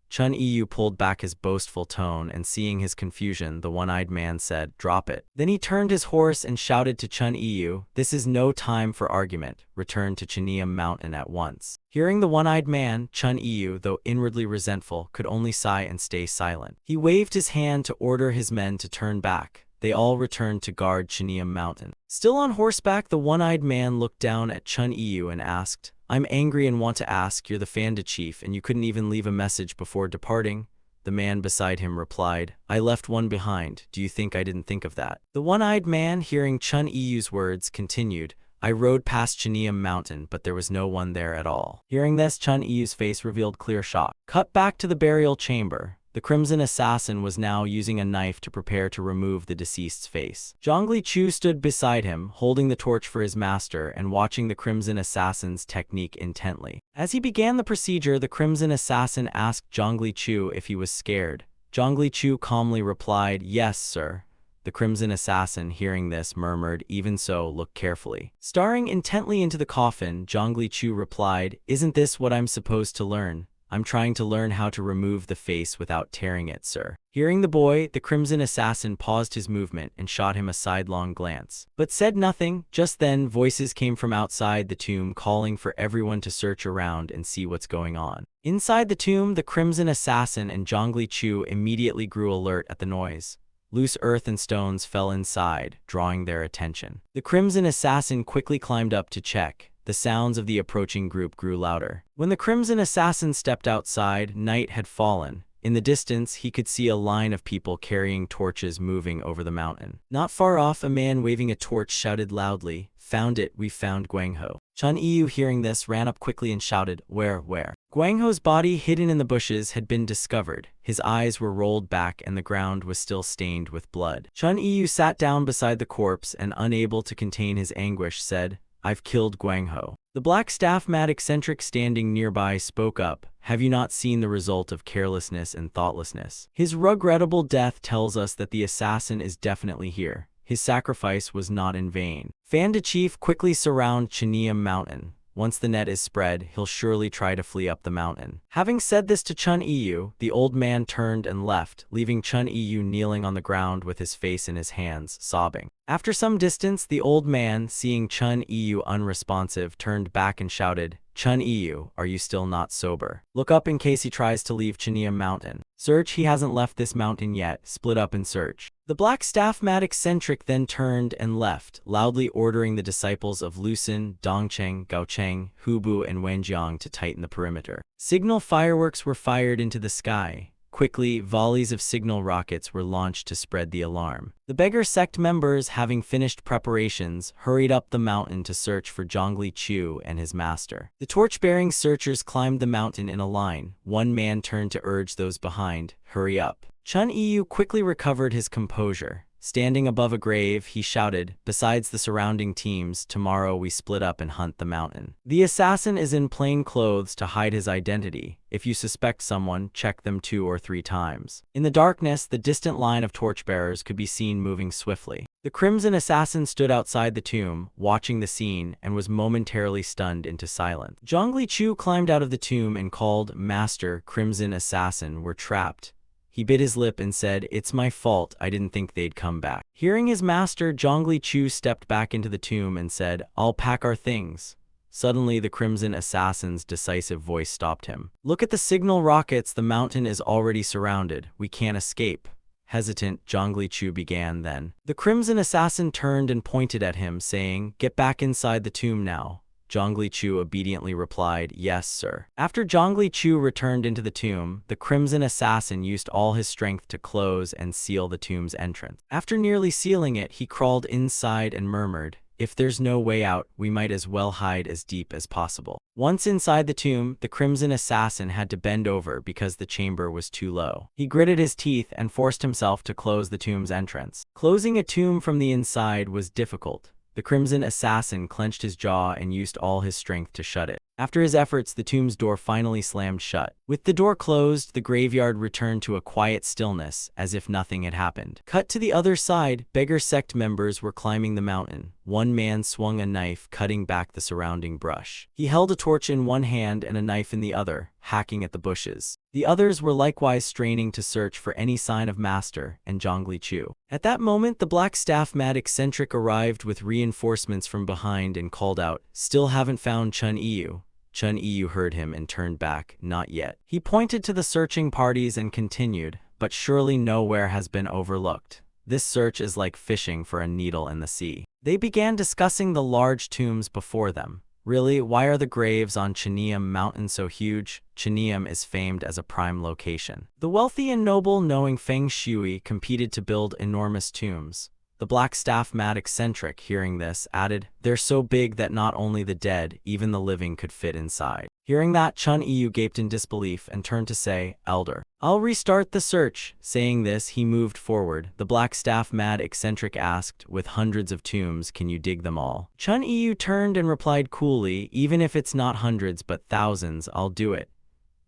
Chun Yu pulled back his boastful tone, and seeing his confusion, the one-eyed man said, "Drop it." Then he turned his horse and shouted to Chun Yu, "This is no time for argument. Return to Chenium Mountain at once." Hearing the one-eyed man, Chun Yu, though inwardly resentful, could only sigh and stay silent. He waved his hand to order his men to turn back. They all returned to guard Chenium Mountain. Still on horseback, the one-eyed man looked down at Chun Yu and asked, "I'm angry and want to ask, you're the Fanda Chief and you couldn't even leave a message before departing?" The man beside him replied, "I left one behind. Do you think I didn't think of that?" The one-eyed man, hearing Chun Yu's words, continued, "I rode past Chenium Mountain, but there was no one there at all." Hearing this, Chun Yu's face revealed clear shock. Cut back to the burial chamber. The Crimson Assassin was now using a knife to prepare to remove the deceased's face. Zhongli Chu stood beside him, holding the torch for his master and watching the Crimson Assassin's technique intently. As he began the procedure, the Crimson Assassin asked Zhongli Chu if he was scared. Zhongli Chu calmly replied, "Yes, sir." The Crimson Assassin, hearing this, murmured, "Even so, look carefully." Staring intently into the coffin, Zhongli Chu replied, "Isn't this what I'm supposed to learn? I'm trying to learn how to remove the face without tearing it, sir." Hearing the boy, the Crimson Assassin paused his movement and shot him a sidelong glance, but said nothing. Just then, voices came from outside the tomb calling for everyone to search around and see what's going on. Inside the tomb, the Crimson Assassin and Zhongli Chu immediately grew alert at the noise. Loose earth and stones fell inside, drawing their attention. The Crimson Assassin quickly climbed up to check. The sounds of the approaching group grew louder. When the Crimson Assassin stepped outside, night had fallen. In the distance, he could see a line of people carrying torches moving over the mountain. Not far off, a man waving a torch shouted loudly, "Found it, we found Guangho." Chun Yu, hearing this, ran up quickly and shouted, Where? Guangho's body, hidden in the bushes, had been discovered. His eyes were rolled back and the ground was still stained with blood. Chun Yu sat down beside the corpse and, unable to contain his anguish, said, "I've killed Guangho." The black staff mad eccentric standing nearby spoke up, "Have you not seen the result of carelessness and thoughtlessness? His regrettable death tells us that the assassin is definitely here. His sacrifice was not in vain. Fanda Chief, quickly surround Chenium Mountain. Once the net is spread, he'll surely try to flee up the mountain." Having said this to Chun Yu, the old man turned and left, leaving Chun Yu kneeling on the ground with his face in his hands, sobbing. After some distance, the old man, seeing Chun Yu unresponsive, turned back and shouted, Chun Yu, are you still not sober? Look up in case he tries to leave Chanium Mountain. Search, he hasn't left this mountain yet. Split up and search. The black staff-mad eccentric then turned and left, loudly ordering the disciples of Lucin, Dongcheng, Gaocheng, Hubu, and Wenjiang to tighten the perimeter. Signal fireworks were fired into the sky. Quickly, volleys of signal rockets were launched to spread the alarm. The beggar sect members, having finished preparations, hurried up the mountain to search for Zhongli Chu and his master. The torch-bearing searchers climbed the mountain in a line. One man turned to urge those behind, "Hurry up." Chun Yu quickly recovered his composure. Standing above a grave, he shouted, "Besides the surrounding teams, tomorrow we split up and hunt the mountain. The assassin is in plain clothes to hide his identity. If you suspect someone, check them 2 or 3 times." In the darkness, the distant line of torchbearers could be seen moving swiftly. The crimson assassin stood outside the tomb, watching the scene, and was momentarily stunned into silence. Zhongli Chu climbed out of the tomb and called, "Master, crimson assassin, we're trapped." He bit his lip and said, "It's my fault, I didn't think they'd come back." Hearing his master, Zhongli Chu stepped back into the tomb and said, "I'll pack our things." Suddenly, the crimson assassin's decisive voice stopped him. "Look at the signal rockets, the mountain is already surrounded. We can't escape." Hesitant, Zhongli Chu began then. The crimson assassin turned and pointed at him, saying, "Get back inside the tomb now." Zhongli Chu obediently replied, "Yes, sir." After Zhongli Chu returned into the tomb, the crimson assassin used all his strength to close and seal the tomb's entrance. After nearly sealing it, he crawled inside and murmured, "If there's no way out, we might as well hide as deep as possible." Once inside the tomb, the crimson assassin had to bend over because the chamber was too low. He gritted his teeth and forced himself to close the tomb's entrance. Closing a tomb from the inside was difficult. The crimson assassin clenched his jaw and used all his strength to shut it. After his efforts, the tomb's door finally slammed shut. With the door closed, the graveyard returned to a quiet stillness, as if nothing had happened. Cut to the other side, beggar sect members were climbing the mountain. One man swung a knife, cutting back the surrounding brush. He held a torch in one hand and a knife in the other, hacking at the bushes. The others were likewise straining to search for any sign of Master and Zhongli Chu. At that moment, the black staff-mad eccentric arrived with reinforcements from behind and called out, "Still haven't found Chun Yu." Chun Yu heard him and turned back, "Not yet." He pointed to the searching parties and continued, "But surely nowhere has been overlooked. This search is like fishing for a needle in the sea." They began discussing the large tombs before them. Really, why are the graves on Chanium Mountain so huge? Chanium is famed as a prime location. The wealthy and noble, knowing feng shui, competed to build enormous tombs. The black staff-mad eccentric, hearing this, added, "They're so big that not only the dead, even the living could fit inside." Hearing that, Chun Yu gaped in disbelief and turned to say, "Elder, I'll restart the search." Saying this, he moved forward. The black staff-mad eccentric asked, "With hundreds of tombs, can you dig them all?" Chun Yu turned and replied coolly, "Even if it's not hundreds but thousands, I'll do it."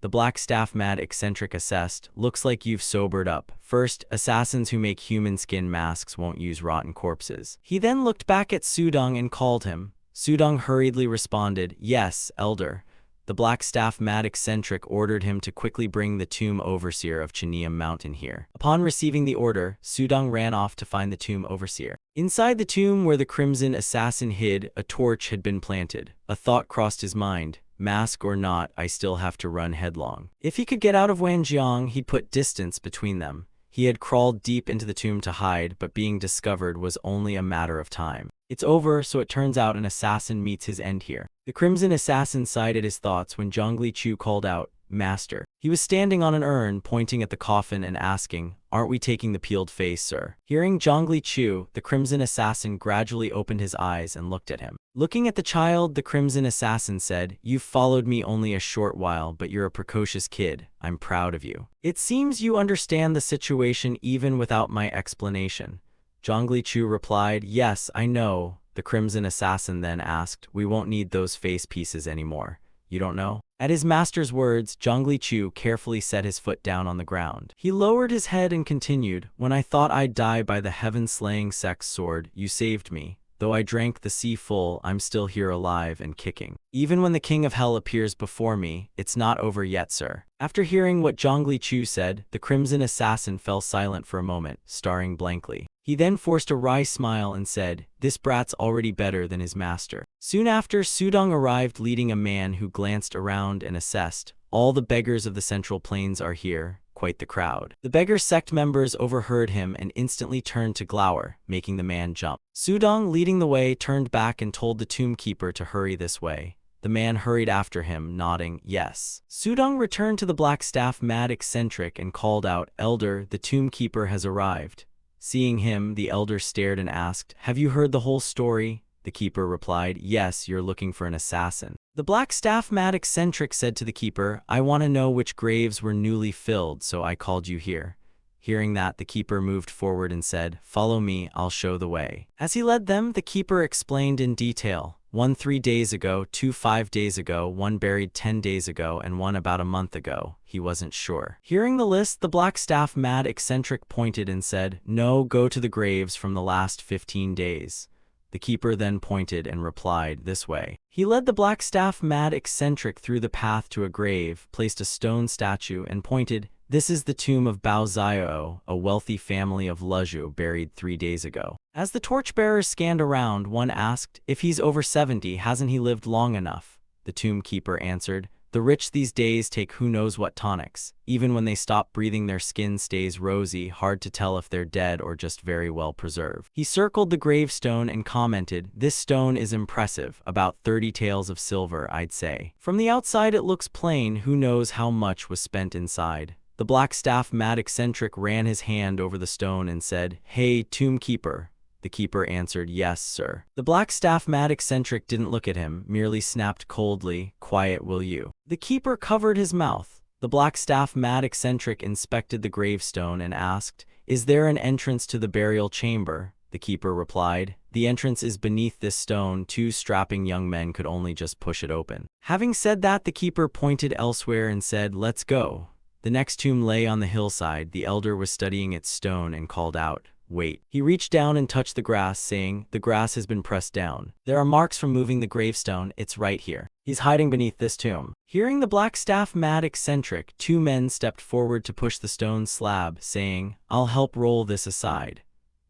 The black staff-mad eccentric assessed, "Looks like you've sobered up. First, assassins who make human skin masks won't use rotten corpses." He then looked back at Sudong and called him. Sudong hurriedly responded, "Yes, Elder." The black staff-mad eccentric ordered him to quickly bring the tomb overseer of Chanium Mountain here. Upon receiving the order, Sudong ran off to find the tomb overseer. Inside the tomb where the crimson assassin hid, a torch had been planted. A thought crossed his mind. Mask or not, I still have to run headlong. If he could get out of Wenjiang, he'd put distance between them. He had crawled deep into the tomb to hide, but being discovered was only a matter of time. It's over, so it turns out an assassin meets his end here. The crimson assassin sighed at his thoughts when Zhongli Chu called out, "Master." He was standing on an urn, pointing at the coffin and asking, "Aren't we taking the peeled face, sir?" Hearing Zhongli Chu, the crimson assassin gradually opened his eyes and looked at him. Looking at the child, the crimson assassin said, "You've followed me only a short while, but you're a precocious kid. I'm proud of you. It seems you understand the situation even without my explanation." Zhongli Chu replied, "Yes, I know." The crimson assassin then asked, "We won't need those face pieces anymore. You don't know?" At his master's words, Zhongli Chu carefully set his foot down on the ground. He lowered his head and continued, "When I thought I'd die by the heaven-slaying sex sword, you saved me. though I drank the sea full, I'm still here alive and kicking. Even when the king of hell appears before me, it's not over yet, sir." After hearing what Zhongli Chu said, the crimson assassin fell silent for a moment, staring blankly. He then forced a wry smile and said, "This brat's already better than his master." Soon after, Sudong arrived leading a man who glanced around and assessed, "All the beggars of the Central Plains are here, quite the crowd." The beggar sect members overheard him and instantly turned to glower, making the man jump. Sudong, leading the way, turned back and told the tomb keeper to hurry this way. The man hurried after him, nodding yes. Sudong returned to the black staff mad eccentric and called out, "Elder, the tomb keeper has arrived." Seeing him, the elder stared and asked, "Have you heard the whole story?" The keeper replied, "Yes, you're looking for an assassin." The black staff mad eccentric said to the keeper, "I want to know which graves were newly filled, so I called you here." Hearing that, the keeper moved forward and said, "Follow me, I'll show the way." As he led them, the keeper explained in detail. One 3 days ago, 2 5 days ago, 1 buried 10 days ago, and 1 about a month ago. He wasn't sure. Hearing the list, the black staff mad eccentric pointed and said, "No, go to the graves from the last 15 days. The keeper then pointed and replied, "This way." He led the black staff mad eccentric through the path to a grave, placed a stone statue, and pointed, "This is the tomb of Bao Xiao, a wealthy family of Lezhou buried 3 days ago." As the torchbearers scanned around, one asked, "If he's over 70, hasn't he lived long enough?" The tomb keeper answered, "The rich these days take who knows what tonics. Even when they stop breathing, their skin stays rosy, hard to tell if they're dead or just very well preserved." He circled the gravestone and commented, "This stone is impressive, about 30 taels of silver, I'd say. From the outside it looks plain, who knows how much was spent inside." The black staff mad eccentric ran his hand over the stone and said, "Hey, tomb keeper." The keeper answered, "Yes, sir." The black staff mad eccentric didn't look at him, merely snapped coldly, "Quiet, will you?" The keeper covered his mouth. The black staff mad eccentric inspected the gravestone and asked, "Is there an entrance to the burial chamber?" The keeper replied, "The entrance is beneath this stone. 2 strapping young men could only just push it open." Having said that, the keeper pointed elsewhere and said, "Let's go." The next tomb lay on the hillside. The elder was studying its stone and called out, "Wait." He reached down and touched the grass, saying, "The grass has been pressed down. There are marks from moving the gravestone. It's right here. He's hiding beneath this tomb." Hearing the black staff mad eccentric, 2 men stepped forward to push the stone slab, saying, "I'll help roll this aside."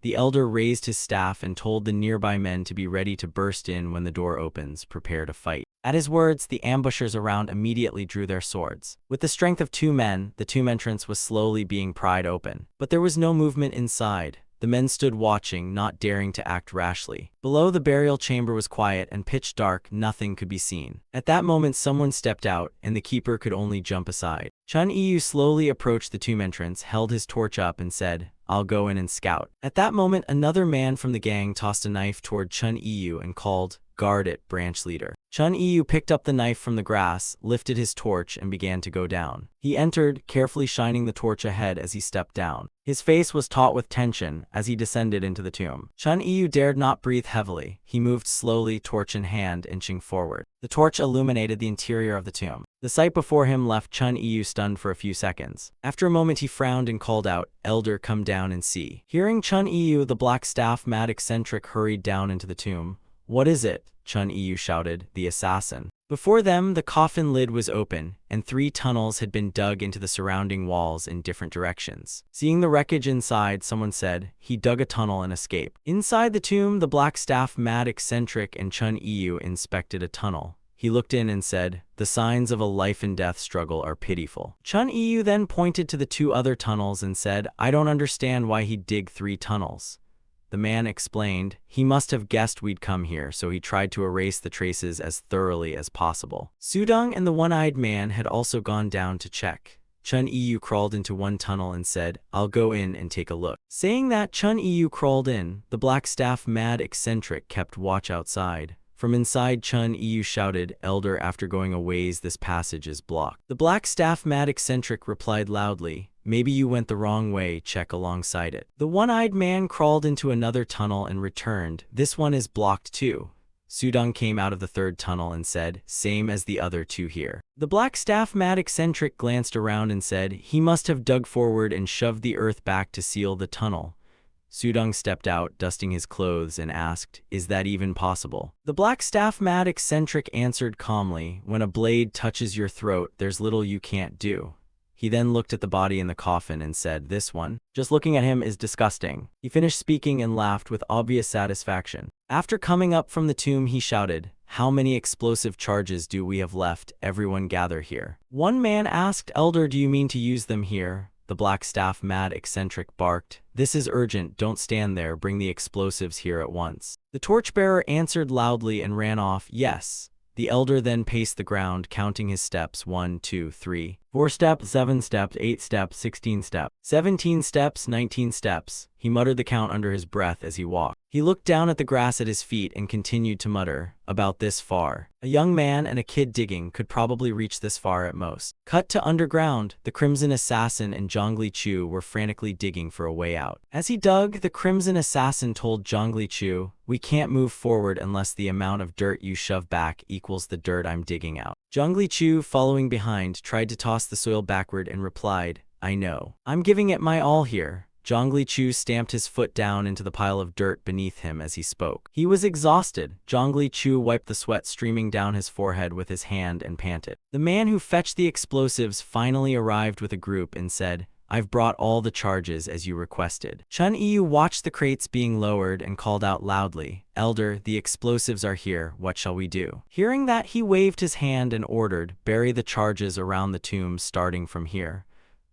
The elder raised his staff and told the nearby men to be ready to burst in when the door opens, prepare to fight. At his words, the ambushers around immediately drew their swords. With the strength of 2 men, the tomb entrance was slowly being pried open. But there was no movement inside. The men stood watching, not daring to act rashly. Below, the burial chamber was quiet and pitch dark, nothing could be seen. At that moment, someone stepped out, and the keeper could only jump aside. Chun Yu slowly approached the tomb entrance, held his torch up, and said, "I'll go in and scout." At that moment, another man from the gang tossed a knife toward Chun Yu and called, "Guard it, branch leader." Chun Yu picked up the knife from the grass, lifted his torch, and began to go down. He entered, carefully shining the torch ahead as he stepped down. His face was taut with tension as he descended into the tomb. Chun Yu dared not breathe heavily. He moved slowly, torch in hand, inching forward. The torch illuminated the interior of the tomb. The sight before him left Chun Yu stunned for a few seconds. After a moment, he frowned and called out, "Elder, come down and see." Hearing Chun Yu, the black staff mad eccentric hurried down into the tomb. "What is it?" Chun Yu shouted, "The assassin." Before them, the coffin lid was open, and 3 tunnels had been dug into the surrounding walls in different directions. Seeing the wreckage inside, someone said, "He dug a tunnel and escaped." Inside the tomb, the black staff mad eccentric and Chun Yu inspected a tunnel. He looked in and said, "The signs of a life and death struggle are pitiful." Chun Yu then pointed to the 2 other tunnels and said, "I don't understand why he'd dig 3 tunnels. The man explained, "He must have guessed we'd come here, so he tried to erase the traces as thoroughly as possible." Sudong and the one-eyed man had also gone down to check. Chun Yu crawled into one tunnel and said, "I'll go in and take a look." Saying that, Chun Yu crawled in. The black staff mad eccentric kept watch outside. From inside, Chun Yu shouted, "Elder, after going a ways, this passage is blocked." The black staff mad eccentric replied loudly, "Maybe you went the wrong way, check alongside it." The one-eyed man crawled into another tunnel and returned, "This one is blocked too." Sudong came out of the 3rd tunnel and said, "Same as the other 2 here." The black staff mad eccentric glanced around and said, "He must have dug forward and shoved the earth back to seal the tunnel." Sudong stepped out, dusting his clothes, and asked, "Is that even possible?" The black staff mad eccentric answered calmly, "When a blade touches your throat, there's little you can't do." He then looked at the body in the coffin and said, "This one, just looking at him is disgusting." He finished speaking and laughed with obvious satisfaction. After coming up from the tomb, he shouted, "How many explosive charges do we have left? Everyone gather here." One man asked, "Elder, do you mean to use them here?" The black staff mad eccentric barked, "This is urgent, don't stand there, bring the explosives here at once." The torchbearer answered loudly and ran off, "Yes." The elder then paced the ground, counting his steps: 1, 2, 3, 4 steps, 7 steps, 8 steps, 16 steps, 17 steps, 19 steps. He muttered the count under his breath as he walked. He looked down at the grass at his feet and continued to mutter, "About this far. A young man and a kid digging could probably reach this far at most." Cut to underground. The Crimson Assassin and Zhongli Chu were frantically digging for a way out. As he dug, the Crimson Assassin told Zhongli Chu, "We can't move forward unless the amount of dirt you shove back equals the dirt I'm digging out." Zhongli Chu, following behind, tried to toss the soil backward and replied, "I know. I'm giving it my all here." Zhongli Chu stamped his foot down into the pile of dirt beneath him as he spoke. He was exhausted. Zhongli Chu wiped the sweat streaming down his forehead with his hand and panted. The man who fetched the explosives finally arrived with a group and said, "I've brought all the charges as you requested." Chun Yu watched the crates being lowered and called out loudly, "Elder, the explosives are here, what shall we do?" Hearing that, he waved his hand and ordered, "Bury the charges around the tomb starting from here."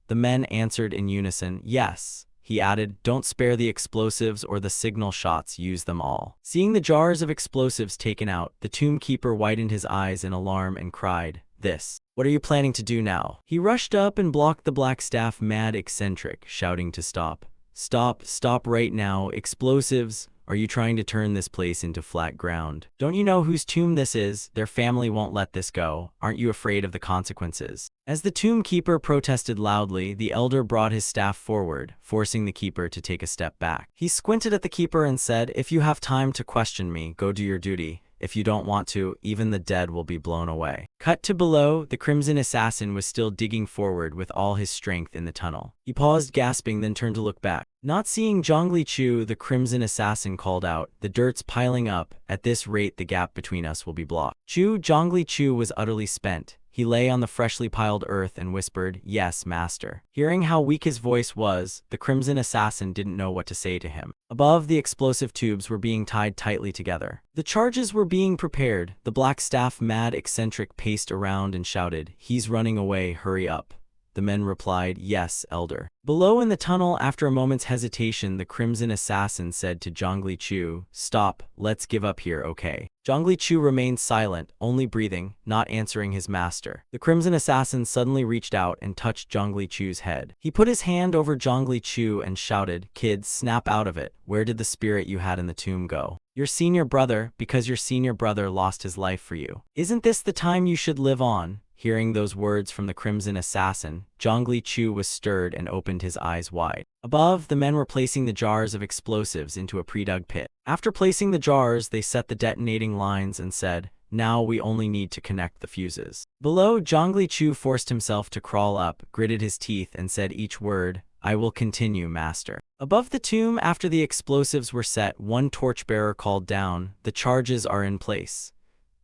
The men answered in unison, "Yes." He added, "Don't spare the explosives or the signal shots, use them all." Seeing the jars of explosives taken out, the tomb keeper widened his eyes in alarm and cried, "This. What are you planning to do now?" He rushed up and blocked the black staff mad eccentric, shouting to stop. "Stop, stop right now, explosives! Are you trying to turn this place into flat ground? Don't you know whose tomb this is? Their family won't let this go. Aren't you afraid of the consequences?" As the tomb keeper protested loudly, the elder brought his staff forward, forcing the keeper to take a step back. He squinted at the keeper and said, "If you have time to question me, go do your duty. If you don't want to, even the dead will be blown away." Cut to below. The Crimson Assassin was still digging forward with all his strength in the tunnel. He paused, gasping, then turned to look back. Not seeing Zhongli Chu, the Crimson Assassin called out, "The dirt's piling up. At this rate, the gap between us will be blocked." Zhongli Chu was utterly spent. He lay on the freshly piled earth and whispered, "Yes, master." Hearing how weak his voice was, the Crimson Assassin didn't know what to say to him. Above, the explosive tubes were being tied tightly together. The charges were being prepared. The black staff mad eccentric paced around and shouted, "He's running away, hurry up." The men replied, "Yes, elder." Below in the tunnel, after a moment's hesitation, the Crimson Assassin said to Zhongli Chu, "Stop, let's give up here, okay?" Zhongli Chu remained silent, only breathing, not answering his master. The Crimson Assassin suddenly reached out and touched Zhongli Chu's head. He put his hand over Zhongli Chu and shouted, "Kids, snap out of it. Where did the spirit you had in the tomb go? Your senior brother, because your senior brother lost his life for you. Isn't this the time you should live on?" Hearing those words from the Crimson Assassin, Zhongli Chu was stirred and opened his eyes wide. Above, the men were placing the jars of explosives into a pre-dug pit. After placing the jars, they set the detonating lines and said, "Now we only need to connect the fuses." Below, Zhongli Chu forced himself to crawl up, gritted his teeth, and said each word, "I will continue, master." Above the tomb, after the explosives were set, one torchbearer called down, "The charges are in place."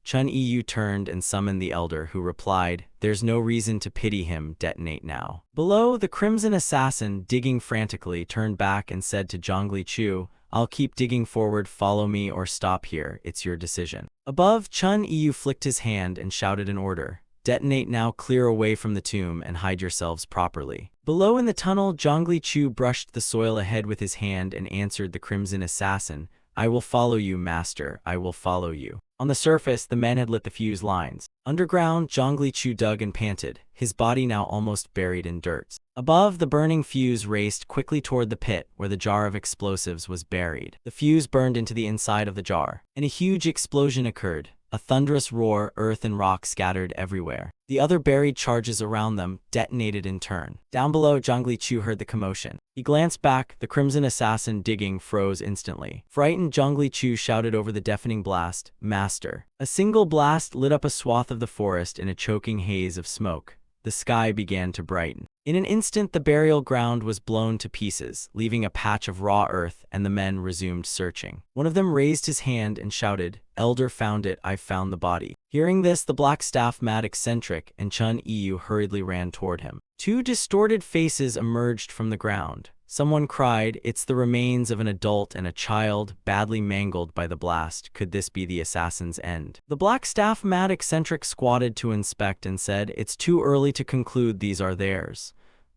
Chun Yu turned and summoned the elder, who replied, "There's no reason to pity him, detonate now." Below, the Crimson Assassin, digging frantically, turned back and said to Zhongli Chu, "I'll keep digging forward, follow me or stop here, it's your decision." Above, Chun Yu flicked his hand and shouted an order, "Detonate now, clear away from the tomb and hide yourselves properly." Below in the tunnel, Zhongli Chu brushed the soil ahead with his hand and answered the Crimson Assassin, "I will follow you, master, I will follow you." On the surface, the men had lit the fuse lines. Underground, Zhongli Chu dug and panted, his body now almost buried in dirt. Above, the burning fuse raced quickly toward the pit where the jar of explosives was buried. The fuse burned into the inside of the jar, and a huge explosion occurred. A thunderous roar, earth and rock scattered everywhere. The other buried charges around them detonated in turn. Down below, Zhongli Chu heard the commotion. He glanced back. The Crimson Assassin digging froze instantly. Frightened, Zhongli Chu shouted over the deafening blast, "Master." A single blast lit up a swath of the forest in a choking haze of smoke. the sky began to brighten. In an instant, the burial ground was blown to pieces, leaving a patch of raw earth, and the men resumed searching. One of them raised his hand and shouted, "Elder found it, I've found the body." Hearing this, the black staff mad eccentric and Chun Yu hurriedly ran toward him. Two distorted faces emerged from the ground. Someone cried, "It's the remains of an adult and a child, badly mangled by the blast. Could this be the assassin's end?" The black staff mad eccentric squatted to inspect and said, "It's too early to conclude these are theirs."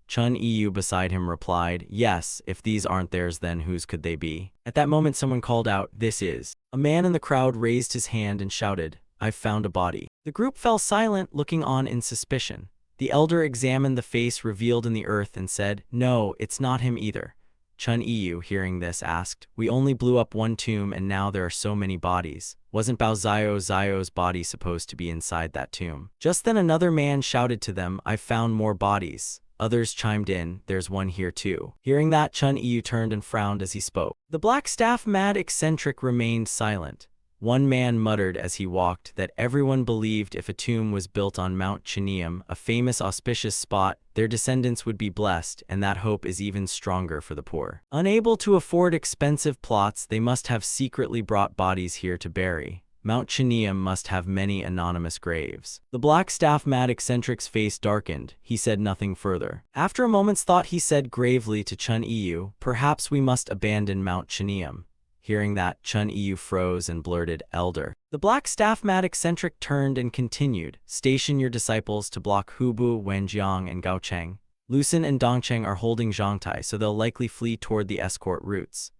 Chun Yu beside him replied, "Yes, if these aren't theirs, then whose could they be?" At that moment someone called out, "This is." A man in the crowd raised his hand and shouted, "I've found a body." The group fell silent, looking on in suspicion. The elder examined the face revealed in the earth and said, "No, it's not him either." Chun Yu, hearing this, asked, "We only blew up one tomb and now there are so many bodies. Wasn't Bao Zio's body supposed to be inside that tomb?" Just then another man shouted to them, "I've found more bodies." Others chimed in, "There's one here too." Hearing that, Chun Yu turned and frowned as he spoke. The black staff mad eccentric remained silent. One man muttered as he walked that everyone believed if a tomb was built on Mount Chinium, a famous auspicious spot, their descendants would be blessed, and that hope is even stronger for the poor. Unable to afford expensive plots, they must have secretly brought bodies here to bury. Mount Chinium must have many anonymous graves. The black staff mad eccentric's face darkened. He said nothing further. After a moment's thought, he said gravely to Chun Yu, "Perhaps we must abandon Mount Chinium." Hearing that, Chun Yu froze and blurted, "Elder." The black staff mad eccentric turned and continued, "Station your disciples to block Hubu, Wenjiang, and Gaocheng. Lucen and Dongcheng are holding Zhangtai, so they'll likely flee toward the escort routes."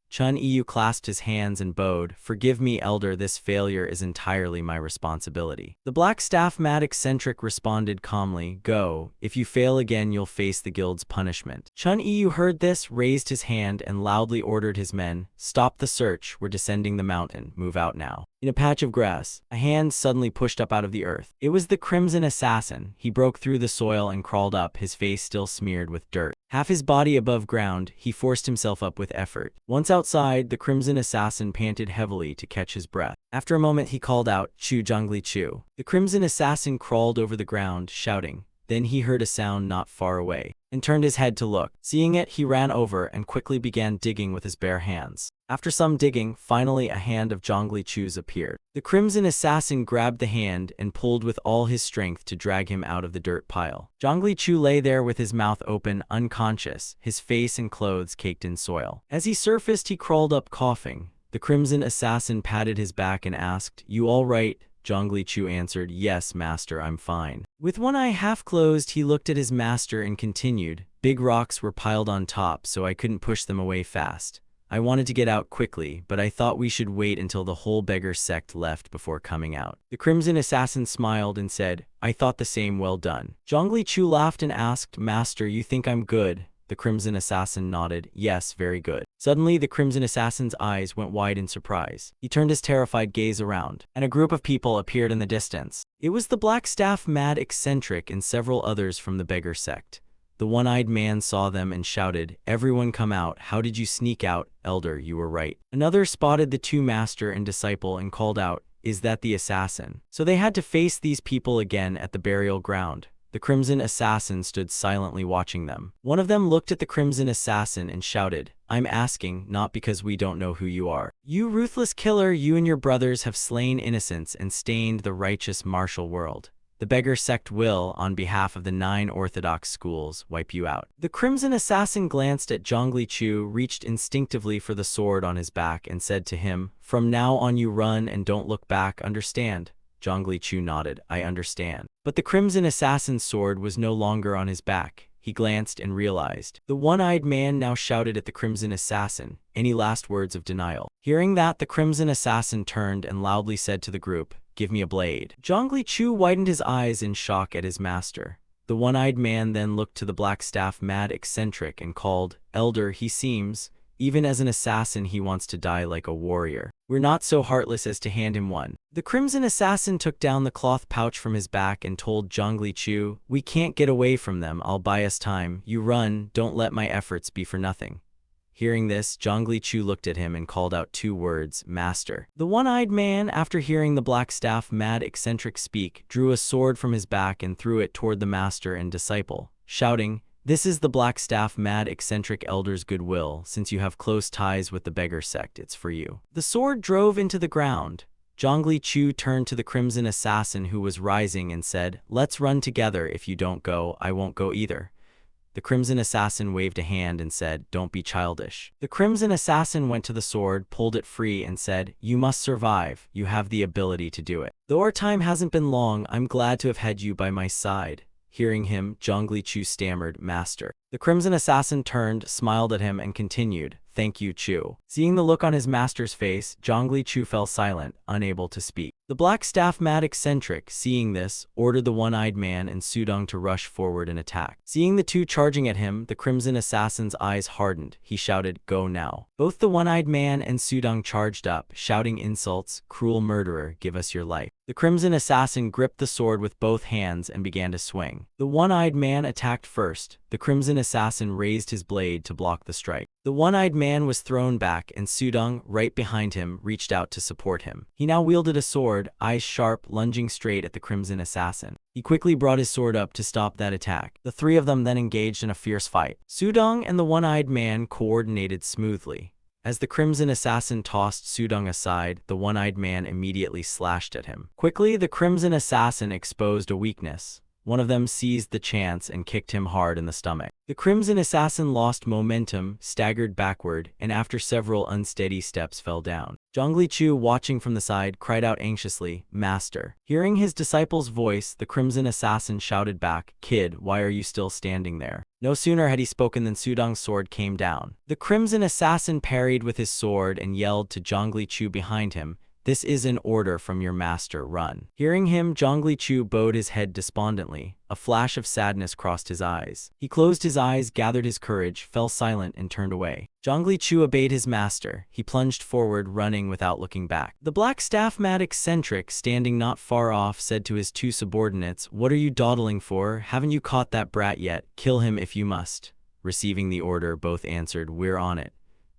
Chun Yu clasped his hands and bowed, "Forgive me, Elder, this failure is entirely my responsibility." The black staff mad eccentric responded calmly, "Go. If you fail again, you'll face the guild's punishment." Chun Yu heard this, raised his hand, and loudly ordered his men, "Stop the search, we're descending the mountain, move out now." In a patch of grass, a hand suddenly pushed up out of the earth. It was the Crimson Assassin. He broke through the soil and crawled up, his face still smeared with dirt. Half his body above ground, he forced himself up with effort. Once outside, the Crimson Assassin panted heavily to catch his breath. After a moment, he called out, "Chu Zhongli Chu." The Crimson Assassin crawled over the ground, shouting. Then he heard a sound not far away, and turned his head to look. Seeing it, he ran over and quickly began digging with his bare hands. After some digging, finally a hand of Zhongli Chu's appeared. The Crimson Assassin grabbed the hand and pulled with all his strength to drag him out of the dirt pile. Zhongli Chu lay there with his mouth open, unconscious, his face and clothes caked in soil. As he surfaced, he crawled up coughing. The Crimson Assassin patted his back and asked, "You all right?" Zhongli Chu answered, "Yes, master, I'm fine." With one eye half closed, he looked at his master and continued, "Big rocks were piled on top, so I couldn't push them away fast. I wanted to get out quickly, but I thought we should wait until the whole beggar sect left before coming out." The Crimson Assassin smiled and said, "I thought the same, well done." Zhongli Chu laughed and asked, "Master, you think I'm good?" The Crimson Assassin nodded, "Yes, very good." Suddenly, the Crimson Assassin's eyes went wide in surprise. He turned his terrified gaze around, and a group of people appeared in the distance. It was the black staff mad eccentric and several others from the beggar sect. The one-eyed man saw them and shouted, "Everyone come out. How did you sneak out? Elder, you were right." Another spotted the two master and disciple and called out, "Is that the assassin?" So they had to face these people again at the burial ground. The Crimson Assassin stood silently watching them. One of them looked at the Crimson Assassin and shouted, "I'm asking, not because we don't know who you are. You ruthless killer, you and your brothers have slain innocents and stained the righteous martial world. The beggar sect will, on behalf of the 9 Orthodox schools, wipe you out." The Crimson Assassin glanced at Zhongli Chu, reached instinctively for the sword on his back, and said to him, "From now on you run and don't look back, understand?" Zhongli Chu nodded, "I understand." But the Crimson Assassin's sword was no longer on his back. He glanced and realized. The one-eyed man now shouted at the Crimson Assassin, "Any last words of denial?" Hearing that, the Crimson Assassin turned and loudly said to the group, "Give me a blade." Zhongli Chu widened his eyes in shock at his master. The one-eyed man then looked to the black staff mad eccentric and called, "Elder, he seems, even as an assassin he wants to die like a warrior. We're not so heartless as to hand him one." The Crimson Assassin took down the cloth pouch from his back and told Zhongli Chu, "We can't get away from them, I'll buy us time. You run, don't let my efforts be for nothing." Hearing this, Zhongli Chu looked at him and called out 2 words, master. The one-eyed man, after hearing the black staff mad eccentric speak, drew a sword from his back and threw it toward the master and disciple, shouting, "This is the black staff mad eccentric elder's goodwill. Since you have close ties with the beggar sect, it's for you." The sword drove into the ground. Zhongli Chu turned to the crimson assassin who was rising and said, "Let's run together. If you don't go, I won't go either." The crimson assassin waved a hand and said, "Don't be childish." The crimson assassin went to the sword, pulled it free, and said, "You must survive. You have the ability to do it. Though our time hasn't been long, I'm glad to have had you by my side." Hearing him, Zhongli Chu stammered, "Master." The crimson assassin turned, smiled at him, and continued, "Thank you, Chu." Seeing the look on his master's face, Zhongli Chu fell silent, unable to speak. The black staff mad eccentric, seeing this, ordered the one-eyed man and Sudong to rush forward and attack. Seeing the 2 charging at him, the crimson assassin's eyes hardened. He shouted, "Go now." Both the one-eyed man and Sudong charged up, shouting insults, "Cruel murderer, give us your life." The crimson assassin gripped the sword with both hands and began to swing. The one-eyed man attacked first. The crimson assassin raised his blade to block the strike. The one-eyed man was thrown back, and Sudong, right behind him, reached out to support him. He now wielded a sword, eyes sharp, lunging straight at the crimson assassin. He quickly brought his sword up to stop that attack. The 3 of them then engaged in a fierce fight. Sudong and the one-eyed man coordinated smoothly. As the crimson assassin tossed Sudong aside, the one-eyed man immediately slashed at him. Quickly, the crimson assassin exposed a weakness. One of them seized the chance and kicked him hard in the stomach. The crimson assassin lost momentum, staggered backward, and after several unsteady steps fell down. Zhongli Chu, watching from the side, cried out anxiously, "Master." Hearing his disciple's voice, the crimson assassin shouted back, "Kid, why are you still standing there?" No sooner had he spoken than Sudong's sword came down. The crimson assassin parried with his sword and yelled to Zhongli Chu behind him, "This is an order from your master, run." Hearing him, Zhongli Chu bowed his head despondently. A flash of sadness crossed his eyes. He closed his eyes, gathered his courage, fell silent, and turned away. Zhongli Chu obeyed his master. He plunged forward, running without looking back. The black staff mad eccentric, standing not far off, said to his 2 subordinates, "What are you dawdling for? Haven't you caught that brat yet? Kill him if you must." Receiving the order, both answered, "We're on it."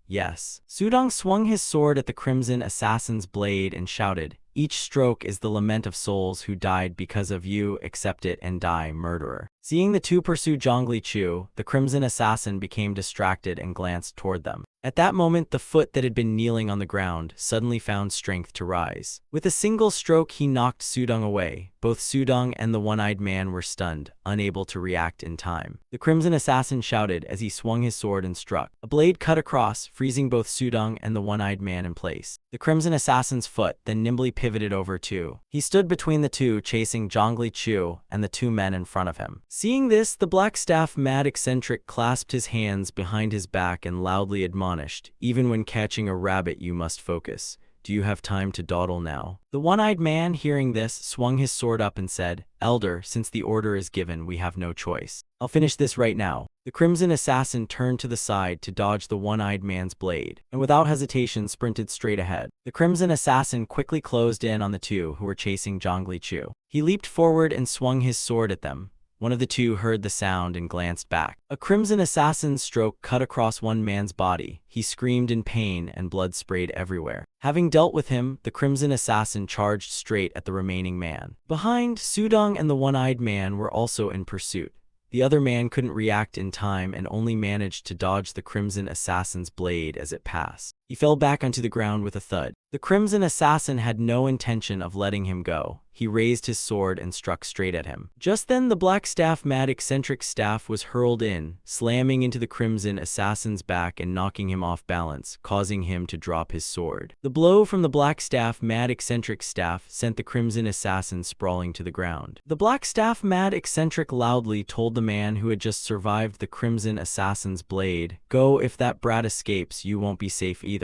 "Yes." Sudong swung his sword at the crimson assassin's blade and shouted, "Each stroke is the lament of souls who died because of you. Accept it and die, murderer." Seeing the 2 pursue Zhongli Chu, the crimson assassin became distracted and glanced toward them. At that moment, the foot that had been kneeling on the ground suddenly found strength to rise. With a single stroke, he knocked Sudong away. Both Sudong and the one-eyed man were stunned, unable to react in time. The crimson assassin shouted as he swung his sword and struck. A blade cut across, freezing both Sudong and the one-eyed man in place. The crimson assassin's foot then nimbly pivoted over too. He stood between the 2, chasing Zhongli Chu and the 2 men in front of him. Seeing this, the black staff mad eccentric clasped his hands behind his back and loudly admonished, "Even when catching a rabbit you must focus. Do you have time to dawdle now?" The one-eyed man, hearing this, swung his sword up and said, "Elder, since the order is given, we have no choice. I'll finish this right now." The crimson assassin turned to the side to dodge the one-eyed man's blade, and without hesitation sprinted straight ahead. The crimson assassin quickly closed in on the 2 who were chasing Zhongli Chu. He leaped forward and swung his sword at them. One of the 2 heard the sound and glanced back. A crimson assassin's stroke cut across one man's body. He screamed in pain and blood sprayed everywhere. Having dealt with him, the crimson assassin charged straight at the remaining man. Behind, Sudong and the one-eyed man were also in pursuit. The other man couldn't react in time and only managed to dodge the crimson assassin's blade as it passed. He fell back onto the ground with a thud. The crimson assassin had no intention of letting him go. He raised his sword and struck straight at him. Just then, the black staff mad eccentric staff was hurled in, slamming into the crimson assassin's back and knocking him off balance, causing him to drop his sword. The blow from the black staff mad eccentric staff sent the crimson assassin sprawling to the ground. The black staff mad eccentric loudly told the man who had just survived the crimson assassin's blade, "Go, if that brat escapes, you won't be safe either."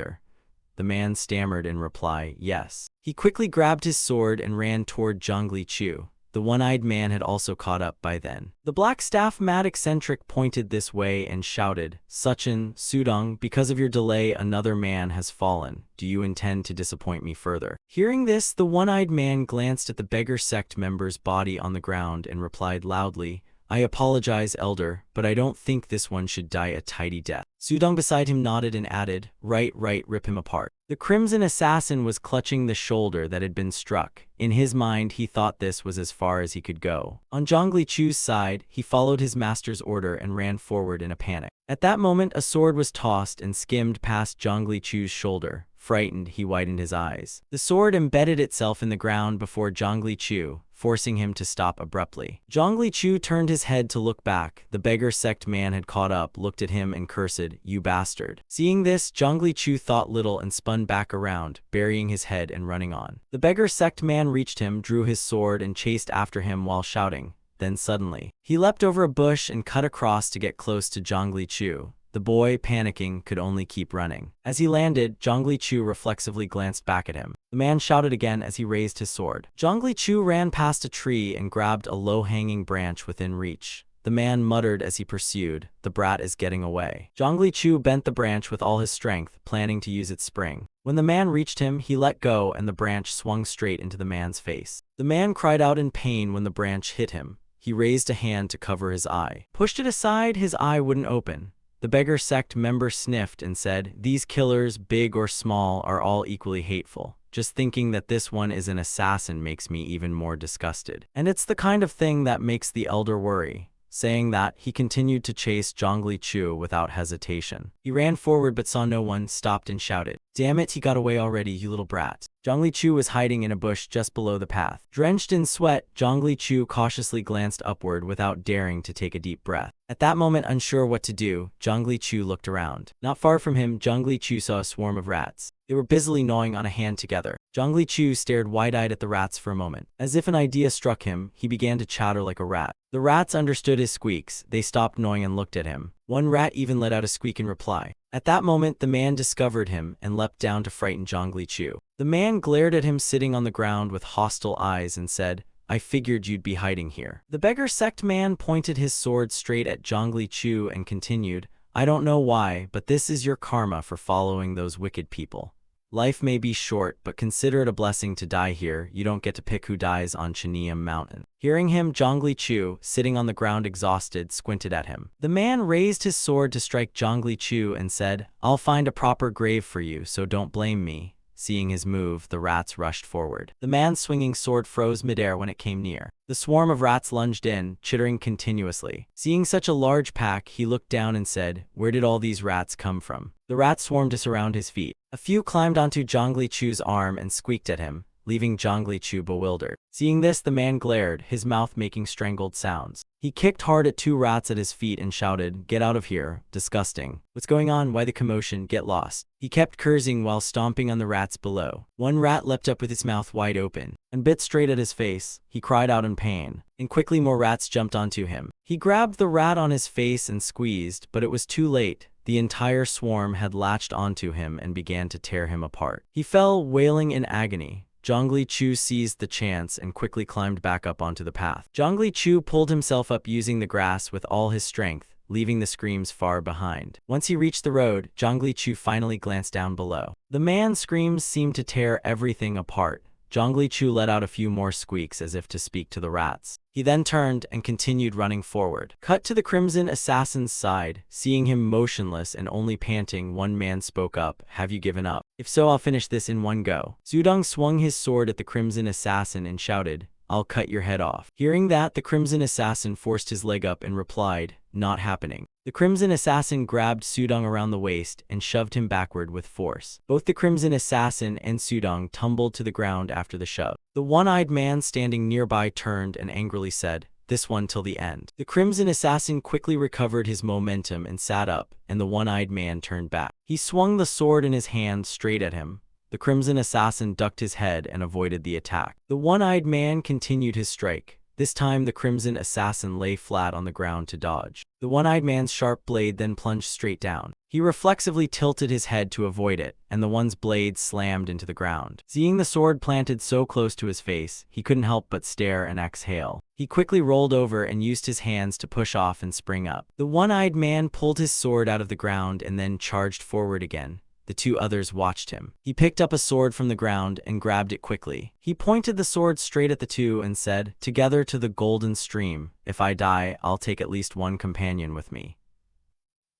The man stammered in reply, "Yes." He quickly grabbed his sword and ran toward Zhongli Chu. The one-eyed man had also caught up by then. The black staff mad eccentric pointed this way and shouted, "Suchin, Sudong, because of your delay another man has fallen. Do you intend to disappoint me further?" Hearing this, the one-eyed man glanced at the beggar sect member's body on the ground and replied loudly, "I apologize, elder, but I don't think this one should die a tidy death." Sudong beside him nodded and added, right, rip him apart." The Crimson Assassin was clutching the shoulder that had been struck. In his mind, he thought this was as far as he could go. On Zhongli Chu's side, he followed his master's order and ran forward in a panic. At that moment, a sword was tossed and skimmed past Zhongli Chu's shoulder. Frightened, he widened his eyes. The sword embedded itself in the ground before Zhongli Chu, forcing him to stop abruptly. Zhongli Chu turned his head to look back. The beggar sect man had caught up, looked at him and cursed, "You bastard." Seeing this, Zhongli Chu thought little and spun back around, burying his head and running on. The beggar sect man reached him, drew his sword and chased after him while shouting. Then suddenly, he leapt over a bush and cut across to get close to Zhongli Chu. The boy, panicking, could only keep running. As he landed, Zhongli Chu reflexively glanced back at him. The man shouted again as he raised his sword. Zhongli Chu ran past a tree and grabbed a low-hanging branch within reach. The man muttered as he pursued, "The brat is getting away." Zhongli Chu bent the branch with all his strength, planning to use its spring. When the man reached him, he let go and the branch swung straight into the man's face. The man cried out in pain when the branch hit him. He raised a hand to cover his eye. Pushed it aside, his eye wouldn't open. The beggar sect member sniffed and said, "These killers, big or small, are all equally hateful. Just thinking that this one is an assassin makes me even more disgusted. And it's the kind of thing that makes the elder worry." Saying that, he continued to chase Zhongli Chu without hesitation. He ran forward but saw no one, stopped and shouted, "Damn it, he got away already, you little brat." Zhongli Chu was hiding in a bush just below the path. Drenched in sweat, Zhongli Chu cautiously glanced upward without daring to take a deep breath. At that moment, unsure what to do, Zhongli Chu looked around. Not far from him, Zhongli Chu saw a swarm of rats. They were busily gnawing on a hand together. Zhongli Chu stared wide-eyed at the rats for a moment. As if an idea struck him, he began to chatter like a rat. The rats understood his squeaks. They stopped gnawing and looked at him. One rat even let out a squeak in reply. At that moment, the man discovered him and leapt down to frighten Zhongli Chu. The man glared at him sitting on the ground with hostile eyes and said, "I figured you'd be hiding here." The beggar sect man pointed his sword straight at Zhongli Chu and continued, "I don't know why, but this is your karma for following those wicked people. Life may be short, but consider it a blessing to die here. You don't get to pick who dies on Chanium Mountain." Hearing him, Zhongli Chu, sitting on the ground exhausted, squinted at him. The man raised his sword to strike Zhongli Chu and said, "I'll find a proper grave for you, so don't blame me." Seeing his move, the rats rushed forward. The man's swinging sword froze midair when it came near. The swarm of rats lunged in, chittering continuously. Seeing such a large pack, he looked down and said, "Where did all these rats come from?" The rats swarmed to surround his feet. A few climbed onto Zhongli Chu's arm and squeaked at him, leaving Zhongli Chu bewildered. Seeing this, the man glared, his mouth making strangled sounds. He kicked hard at two rats at his feet and shouted, "Get out of here, disgusting. What's going on? Why the commotion? Get lost." He kept cursing while stomping on the rats below. One rat leapt up with its mouth wide open and bit straight at his face. He cried out in pain, and quickly more rats jumped onto him. He grabbed the rat on his face and squeezed, but it was too late. The entire swarm had latched onto him and began to tear him apart. He fell, wailing in agony. Zhongli Chu seized the chance and quickly climbed back up onto the path. Zhongli Chu pulled himself up using the grass with all his strength, leaving the screams far behind. Once he reached the road, Zhongli Chu finally glanced down below. The man's screams seemed to tear everything apart. Zhongli Chu let out a few more squeaks as if to speak to the rats. He then turned and continued running forward. Cut to the Crimson Assassin's side. Seeing him motionless and only panting, one man spoke up, "Have you given up? If so, I'll finish this in one go." Zudong swung his sword at the Crimson Assassin and shouted, "I'll cut your head off." Hearing that, the Crimson Assassin forced his leg up and replied, "Not happening." The Crimson Assassin grabbed Sudong around the waist and shoved him backward with force. Both the Crimson Assassin and Sudong tumbled to the ground after the shove. The one-eyed man standing nearby turned and angrily said, "This one till the end." The Crimson Assassin quickly recovered his momentum and sat up, and the one-eyed man turned back. He swung the sword in his hand straight at him. The Crimson Assassin ducked his head and avoided the attack. The one-eyed man continued his strike. This time, the Crimson Assassin lay flat on the ground to dodge. The one-eyed man's sharp blade then plunged straight down. He reflexively tilted his head to avoid it, and the one's blade slammed into the ground. Seeing the sword planted so close to his face, he couldn't help but stare and exhale. He quickly rolled over and used his hands to push off and spring up. The one-eyed man pulled his sword out of the ground and then charged forward again. The two others watched him. He picked up a sword from the ground and grabbed it quickly. He pointed the sword straight at the two and said, "Together to the golden stream. If I die, I'll take at least one companion with me."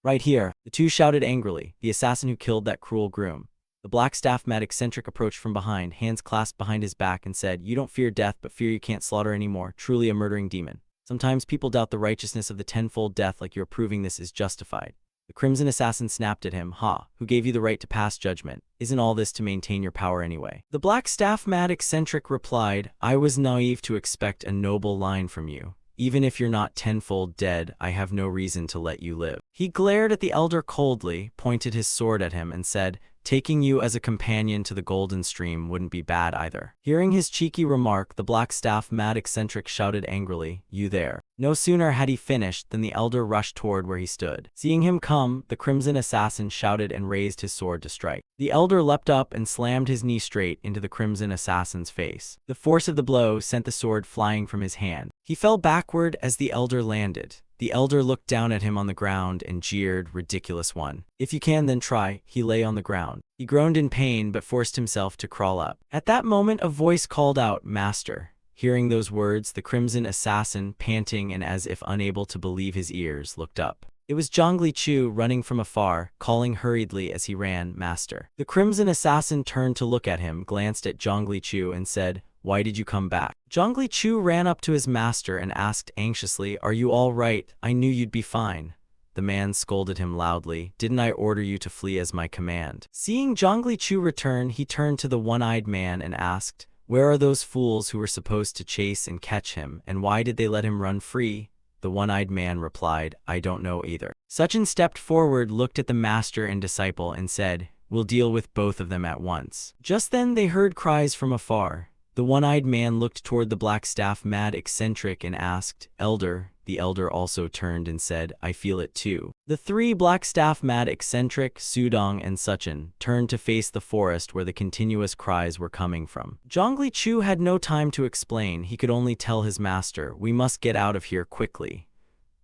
"Right here," the two shouted angrily, "the assassin who killed that cruel groom." The black staff mad eccentric approached from behind, hands clasped behind his back, and said, "You don't fear death, but fear you can't slaughter anymore. Truly a murdering demon. Sometimes people doubt the righteousness of the tenfold death like you're proving this is justified." The crimson assassin snapped at him, "Ha, who gave you the right to pass judgment? Isn't all this to maintain your power anyway?" The black staff mad eccentric replied, "I was naive to expect a noble line from you. Even if you're not tenfold dead, I have no reason to let you live." He glared at the elder coldly, pointed his sword at him, and said, "Taking you as a companion to the golden stream wouldn't be bad either." Hearing his cheeky remark, the black staff mad eccentric shouted angrily, "You there." No sooner had he finished than the elder rushed toward where he stood. Seeing him come, the crimson assassin shouted and raised his sword to strike. The elder leapt up and slammed his knee straight into the crimson assassin's face. The force of the blow sent the sword flying from his hand. He fell backward as the elder landed. The elder looked down at him on the ground and jeered, "Ridiculous one. If you can, then try." He lay on the ground. He groaned in pain but forced himself to crawl up. At that moment a voice called out, "Master." Hearing those words, the crimson assassin, panting and as if unable to believe his ears, looked up. It was Zhongli Chu running from afar, calling hurriedly as he ran, "Master." The crimson assassin turned to look at him, glanced at Zhongli Chu and said, "Why did you come back?" Zhongli Chu ran up to his master and asked anxiously, "Are you all right? I knew you'd be fine." The man scolded him loudly, "Didn't I order you to flee as my command?" Seeing Zhongli Chu return, he turned to the one-eyed man and asked, "Where are those fools who were supposed to chase and catch him, and why did they let him run free?" The one-eyed man replied, "I don't know either." Sachin stepped forward, looked at the master and disciple, and said, "We'll deal with both of them at once." Just then they heard cries from afar. The one-eyed man looked toward the black staff mad eccentric and asked, "Elder?" The elder also turned and said, "I feel it too." The three black staff mad eccentric, Sudong and Sachin, turned to face the forest where the continuous cries were coming from. Zhongli Chu had no time to explain. He could only tell his master, "We must get out of here quickly."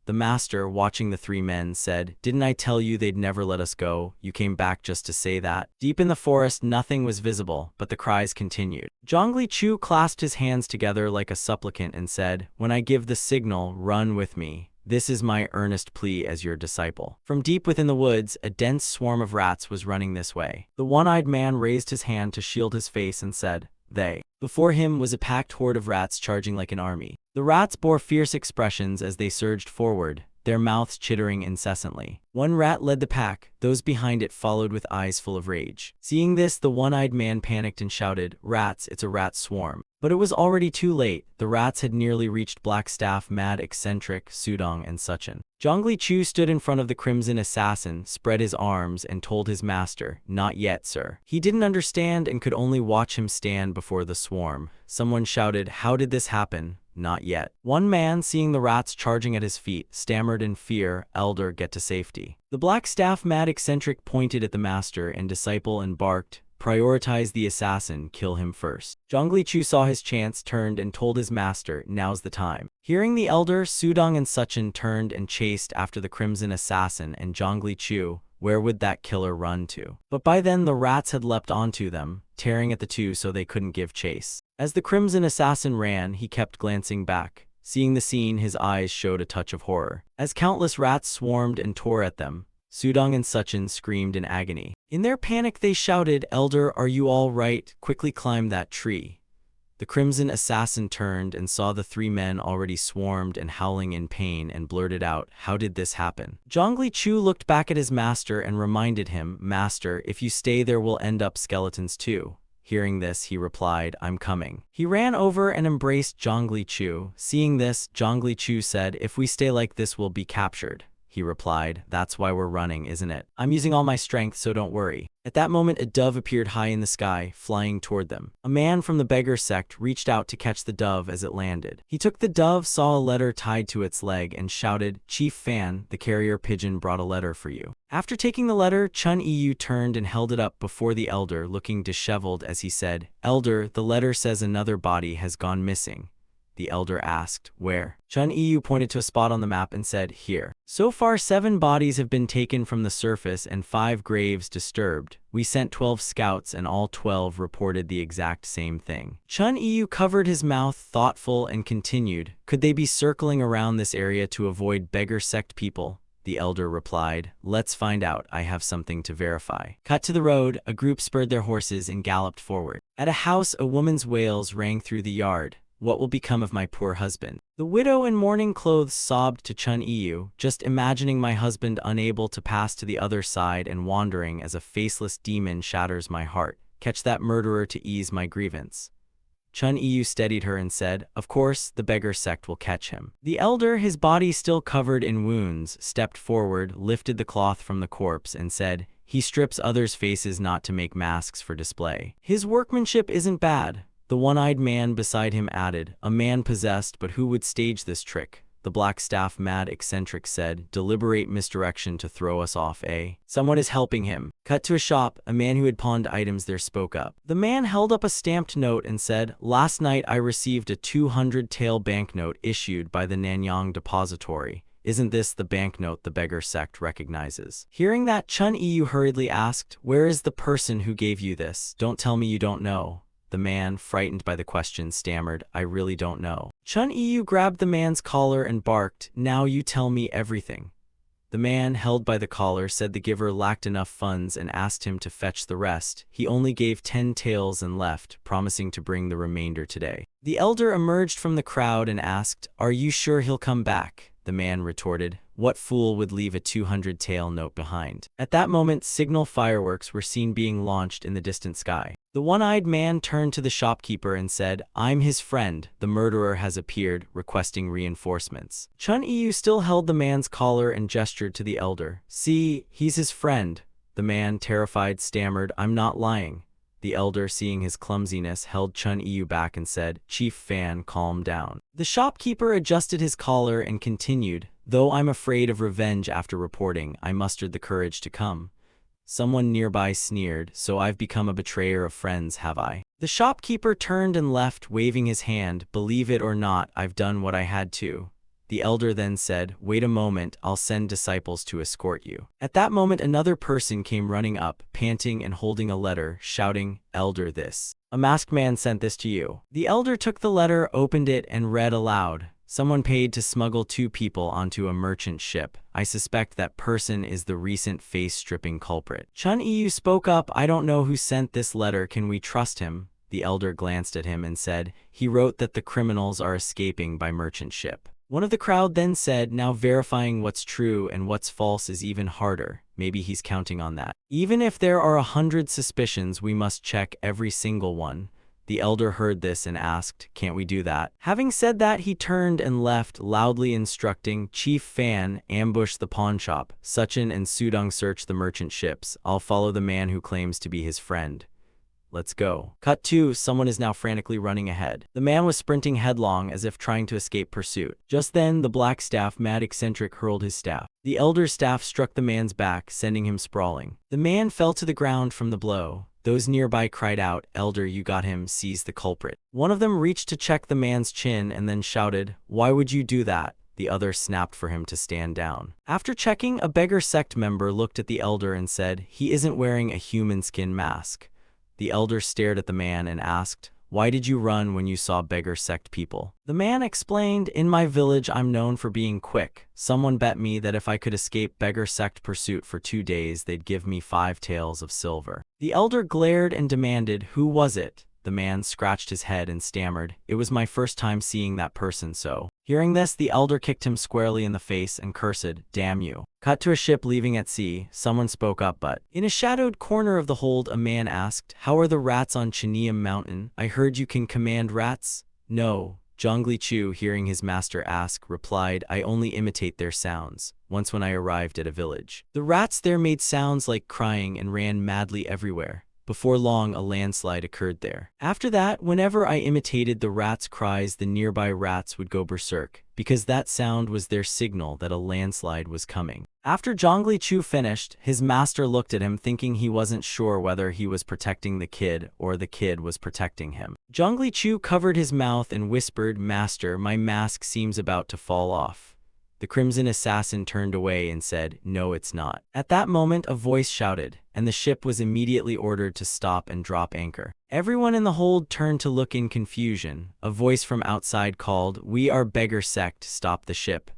The master, watching the three men, said, "Didn't I tell you they'd never let us go? You came back just to say that?" Deep in the forest nothing was visible, but the cries continued. Zhongli Chu clasped his hands together like a supplicant and said, "When I give the signal, run with me. This is my earnest plea as your disciple." From deep within the woods, a dense swarm of rats was running this way. The one-eyed man raised his hand to shield his face and said, "They." Before him was a packed horde of rats charging like an army. The rats bore fierce expressions as they surged forward, their mouths chittering incessantly. One rat led the pack, those behind it followed with eyes full of rage. Seeing this, the one-eyed man panicked and shouted, "Rats, it's a rat swarm." But it was already too late. The rats had nearly reached Black Staff, Mad Eccentric, Sudong, and Sachin. Zhongli Chu stood in front of the crimson assassin, spread his arms, and told his master, "Not yet, sir." He didn't understand and could only watch him stand before the swarm. Someone shouted, "How did this happen?" "Not yet." One man, seeing the rats charging at his feet, stammered in fear, "Elder, get to safety." The Black Staff Mad Eccentric pointed at the master and disciple and barked, "Prioritize the assassin, kill him first." Zhongli Chu saw his chance, turned and told his master, "Now's the time." Hearing the elder, Sudong and Sachin turned and chased after the crimson assassin and Zhongli Chu. Where would that killer run to? But by then the rats had leapt onto them, tearing at the two so they couldn't give chase. As the crimson assassin ran, he kept glancing back. Seeing the scene, his eyes showed a touch of horror. As countless rats swarmed and tore at them, Sudong and Sachin screamed in agony. In their panic they shouted, "Elder, are you all right? Quickly climb that tree." The crimson assassin turned and saw the three men already swarmed and howling in pain and blurted out, "How did this happen?" Zhongli Chu looked back at his master and reminded him, "Master, if you stay there we'll end up skeletons too." Hearing this, he replied, "I'm coming." He ran over and embraced Zhongli Chu. Seeing this, Zhongli Chu said, "If we stay like this we'll be captured." He replied, "That's why we're running, isn't it? I'm using all my strength, so don't worry." At that moment, a dove appeared high in the sky, flying toward them. A man from the beggar sect reached out to catch the dove as it landed. He took the dove, saw a letter tied to its leg, and shouted, "Chief Fan, the carrier pigeon brought a letter for you." After taking the letter, Chun Yu turned and held it up before the elder, looking disheveled as he said, "Elder, the letter says another body has gone missing." The elder asked, "Where?" Chun Yu pointed to a spot on the map and said, "Here." So far 7 bodies have been taken from the surface and 5 graves disturbed. We sent 12 scouts and all 12 reported the exact same thing. Chun Yu covered his mouth, thoughtful, and continued, "Could they be circling around this area to avoid beggar sect people?" The elder replied, "Let's find out. I have something to verify." Cut to the road, a group spurred their horses and galloped forward. At a house, a woman's wails rang through the yard. "What will become of my poor husband?" The widow in mourning clothes sobbed to Chun Yu, "Just imagining my husband unable to pass to the other side and wandering as a faceless demon shatters my heart. Catch that murderer to ease my grievance." Chun Yu steadied her and said, "Of course, the beggar sect will catch him." The elder, his body still covered in wounds, stepped forward, lifted the cloth from the corpse, and said, "He strips others' faces not to make masks for display. His workmanship isn't bad." The one-eyed man beside him added, "A man possessed, but who would stage this trick?" The black staff mad eccentric said, "Deliberate misdirection to throw us off, eh? Someone is helping him." Cut to a shop, a man who had pawned items there spoke up. The man held up a stamped note and said, "Last night I received a 200 tael banknote issued by the Nanyang Depository. Isn't this the banknote the beggar sect recognizes?" Hearing that, Chun Yu hurriedly asked, "Where is the person who gave you this? Don't tell me you don't know." The man, frightened by the question, stammered, "I really don't know." Chun Yu grabbed the man's collar and barked, "Now you tell me everything." The man, held by the collar, said the giver lacked enough funds and asked him to fetch the rest. He only gave 10 taels and left, promising to bring the remainder today. The elder emerged from the crowd and asked, "Are you sure he'll come back?" The man retorted, "What fool would leave a 200 tael note behind?" At that moment, signal fireworks were seen being launched in the distant sky. The one-eyed man turned to the shopkeeper and said, "I'm his friend. The murderer has appeared, requesting reinforcements." Chun Yu still held the man's collar and gestured to the elder. "See, he's his friend." The man, terrified, stammered, "I'm not lying." The elder, seeing his clumsiness, held Chun Yu back and said, "Chief Fan, calm down." The shopkeeper adjusted his collar and continued, "Though I'm afraid of revenge after reporting, I mustered the courage to come." Someone nearby sneered, "So I've become a betrayer of friends, have I?" The shopkeeper turned and left, waving his hand, "Believe it or not, I've done what I had to." The elder then said, "Wait a moment, I'll send disciples to escort you." At that moment, another person came running up, panting and holding a letter, shouting, "Elder, this. A masked man sent this to you." The elder took the letter, opened it, and read aloud, "Someone paid to smuggle 2 people onto a merchant ship. I suspect that person is the recent face-stripping culprit." Chun Yu spoke up, "I don't know who sent this letter. Can we trust him?" The elder glanced at him and said, "He wrote that the criminals are escaping by merchant ship." One of the crowd then said, "Now verifying what's true and what's false is even harder. Maybe he's counting on that. Even if there are 100 suspicions, we must check every single one." The elder heard this and asked, "Can't we do that?" Having said that, he turned and left, loudly instructing, "Chief Fan, ambush the pawnshop. Suchin and Sudong search the merchant ships. I'll follow the man who claims to be his friend. Let's go." Cut 2, someone is now frantically running ahead. The man was sprinting headlong as if trying to escape pursuit. Just then, the black staff, mad eccentric, hurled his staff. The elder's staff struck the man's back, sending him sprawling. The man fell to the ground from the blow. Those nearby cried out, "Elder, you got him, seize the culprit." One of them reached to check the man's chin and then shouted, "Why would you do that?" The other snapped for him to stand down. After checking, a beggar sect member looked at the elder and said, "He isn't wearing a human skin mask." The elder stared at the man and asked, "Why did you run when you saw beggar sect people?" The man explained, "In my village I'm known for being quick. Someone bet me that if I could escape beggar sect pursuit for 2 days, they'd give me 5 taels of silver." The elder glared and demanded, "Who was it?" The man scratched his head and stammered, "It was my first time seeing that person, so." Hearing this, the elder kicked him squarely in the face and cursed, "Damn you." Cut to a ship leaving at sea. Someone spoke up, but in a shadowed corner of the hold, a man asked, "How are the rats on Chinium Mountain? I heard you can command rats." "No." Zhongli Chu, hearing his master ask, replied, "I only imitate their sounds." Once when I arrived at a village, the rats there made sounds like crying and ran madly everywhere. Before long, a landslide occurred there. After that, whenever I imitated the rats' cries, the nearby rats would go berserk, because that sound was their signal that a landslide was coming. After Zhongli Chu finished, his master looked at him, thinking he wasn't sure whether he was protecting the kid or the kid was protecting him. Zhongli Chu covered his mouth and whispered, "Master, my mask seems about to fall off." The Crimson Assassin turned away and said, "No, it's not." At that moment, a voice shouted, and the ship was immediately ordered to stop and drop anchor. Everyone in the hold turned to look in confusion. A voice from outside called, "We are beggar sect, stop the ship."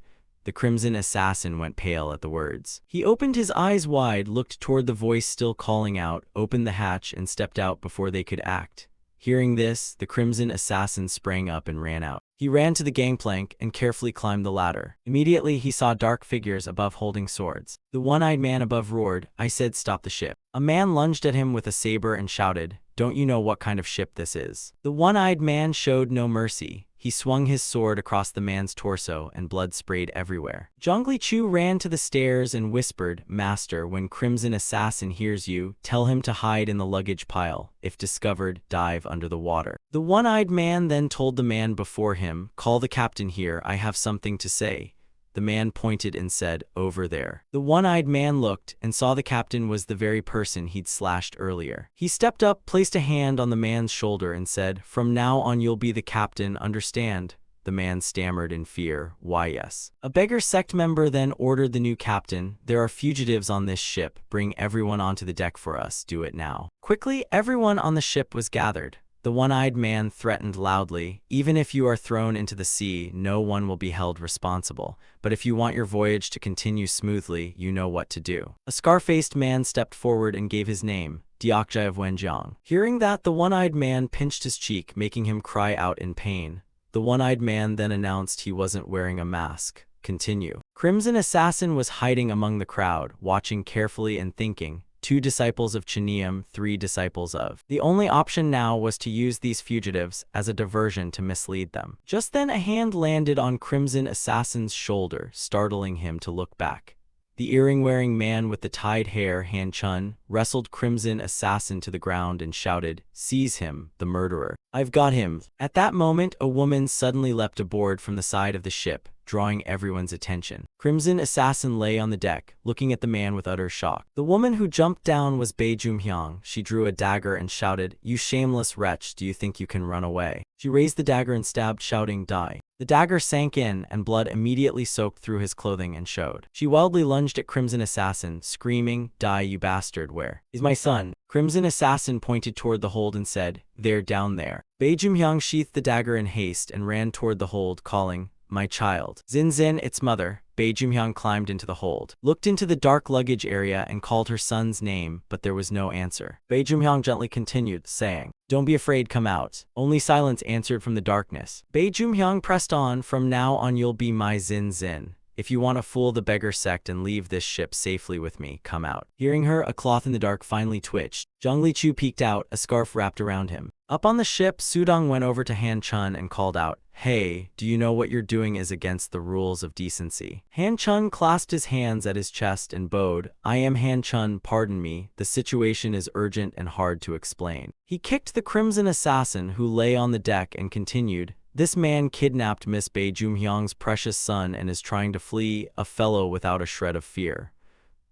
The Crimson Assassin went pale at the words. He opened his eyes wide, looked toward the voice still calling out, opened the hatch, and stepped out before they could act. Hearing this, the Crimson Assassin sprang up and ran out. He ran to the gangplank and carefully climbed the ladder. Immediately, he saw dark figures above holding swords. The one-eyed man above roared, "I said stop the ship." A man lunged at him with a saber and shouted, "Don't you know what kind of ship this is?" The one-eyed man showed no mercy. He swung his sword across the man's torso and blood sprayed everywhere. Zhongli Chu ran to the stairs and whispered, "Master, when Crimson Assassin hears you, tell him to hide in the luggage pile. If discovered, dive under the water." The one-eyed man then told the man before him, "Call the captain here, I have something to say." The man pointed and said, "Over there." The one-eyed man looked and saw the captain was the very person he'd slashed earlier. He stepped up, placed a hand on the man's shoulder and said, "From now on you'll be the captain, understand?" The man stammered in fear, "Why, yes." A beggar sect member then ordered the new captain, "There are fugitives on this ship. Bring everyone onto the deck for us. Do it now." Quickly, everyone on the ship was gathered. The one-eyed man threatened loudly, "Even if you are thrown into the sea, no one will be held responsible. But if you want your voyage to continue smoothly, you know what to do." A scar-faced man stepped forward and gave his name, Diakjai of Wenjiang. Hearing that, the one-eyed man pinched his cheek, making him cry out in pain. The one-eyed man then announced he wasn't wearing a mask. Continue. Crimson Assassin was hiding among the crowd, watching carefully and thinking. 2 disciples of Chinium, 3 disciples of. The only option now was to use these fugitives as a diversion to mislead them. Just then a hand landed on Crimson Assassin's shoulder, startling him to look back. The earring-wearing man with the tied hair, Han Chun, wrestled Crimson Assassin to the ground and shouted, "Seize him, the murderer. I've got him." At that moment, a woman suddenly leapt aboard from the side of the ship, drawing everyone's attention. Crimson Assassin lay on the deck, looking at the man with utter shock. The woman who jumped down was Bei Jumhyang. She drew a dagger and shouted, "You shameless wretch, do you think you can run away?" She raised the dagger and stabbed, shouting, "Die." The dagger sank in, and blood immediately soaked through his clothing and showed. She wildly lunged at Crimson Assassin, screaming, "Die, you bastard, where is my son?" Crimson Assassin pointed toward the hold and said, "They're down there." Bei Jumhyang sheathed the dagger in haste and ran toward the hold, calling, "My child." Zin Zin, its mother. Bei Jumhyang climbed into the hold, looked into the dark luggage area and called her son's name, but there was no answer. Bei Jumhyang gently continued, saying, "Don't be afraid, come out." Only silence answered from the darkness. Bei Jumhyang pressed on, "From now on you'll be my Zin Zin. If you want to fool the beggar sect and leave this ship safely with me, come out." Hearing her, a cloth in the dark finally twitched. Zhongli Chu peeked out, a scarf wrapped around him. Up on the ship, Sudong went over to Han Chun and called out, "Hey, do you know what you're doing is against the rules of decency?" Han Chun clasped his hands at his chest and bowed, "I am Han Chun, pardon me, the situation is urgent and hard to explain." He kicked the Crimson Assassin who lay on the deck and continued, "This man kidnapped Miss Bei Jumhyang's precious son and is trying to flee, a fellow without a shred of fear."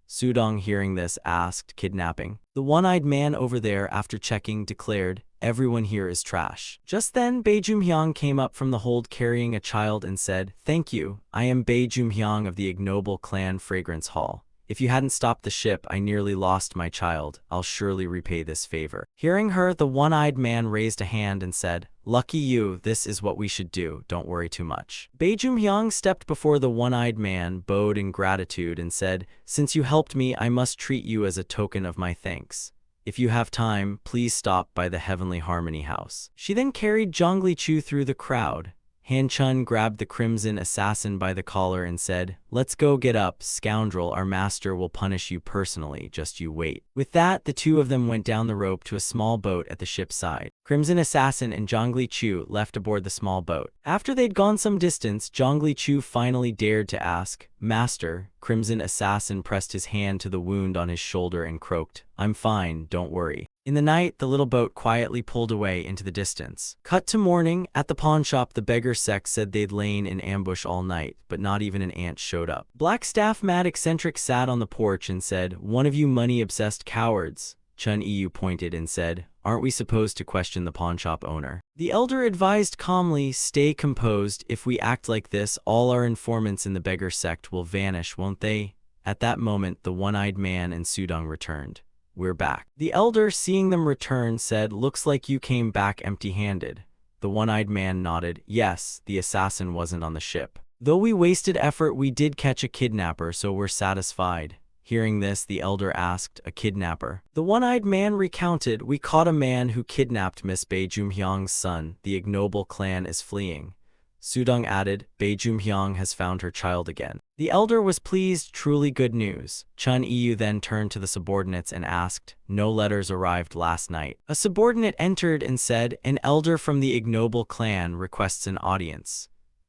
Sudong, hearing this, asked, "Kidnapping?" The one-eyed man over there, after checking, declared, "Everyone here is trash." Just then, Bei Jumhyang came up from the hold carrying a child and said, "Thank you, I am Bei Jumhyang of the ignoble clan Fragrance Hall. If you hadn't stopped the ship, I nearly lost my child. I'll surely repay this favor." Hearing her, the one-eyed man raised a hand and said, "Lucky you, this is what we should do, don't worry too much." Bei Jumhyang stepped before the one-eyed man, bowed in gratitude and said, "Since you helped me, I must treat you as a token of my thanks. If you have time, please stop by the Heavenly Harmony House." She then carried Zhongli Chu through the crowd. Han Chun grabbed the Crimson Assassin by the collar and said, "Let's go, get up, scoundrel, our master will punish you personally, just you wait." With that, the two of them went down the rope to a small boat at the ship's side. Crimson Assassin and Zhongli Chu left aboard the small boat. After they'd gone some distance, Zhongli Chu finally dared to ask, "Master." Crimson Assassin pressed his hand to the wound on his shoulder and croaked, "I'm fine, don't worry." In the night, the little boat quietly pulled away into the distance. Cut to morning. At the pawn shop, the beggar sect said they'd lain in ambush all night, but not even an ant showed up. Black Staff Mad Eccentric sat on the porch and said, "One of you money-obsessed cowards. Chun Yu pointed and said, "Aren't we supposed to question the pawnshop owner?" The elder advised calmly, "Stay composed. If we act like this, all our informants in the beggar sect will vanish, won't they?" At that moment, the one-eyed man and Sudong returned. "We're back." The elder, seeing them return, said, "Looks like you came back empty-handed." The one-eyed man nodded. "Yes, the assassin wasn't on the ship. Though we wasted effort, we did catch a kidnapper, so we're satisfied." Hearing this, the elder asked, "A kidnapper?" The one-eyed man recounted, "We caught a man who kidnapped Miss Bei Jumhyang's son. The ignoble clan is fleeing." Sudong added, "Bei Jumhyang has found her child again." The elder was pleased, truly good news. Chun Yu then turned to the subordinates and asked, "No letters arrived last night." A subordinate entered and said, "An elder from the ignoble clan requests an audience."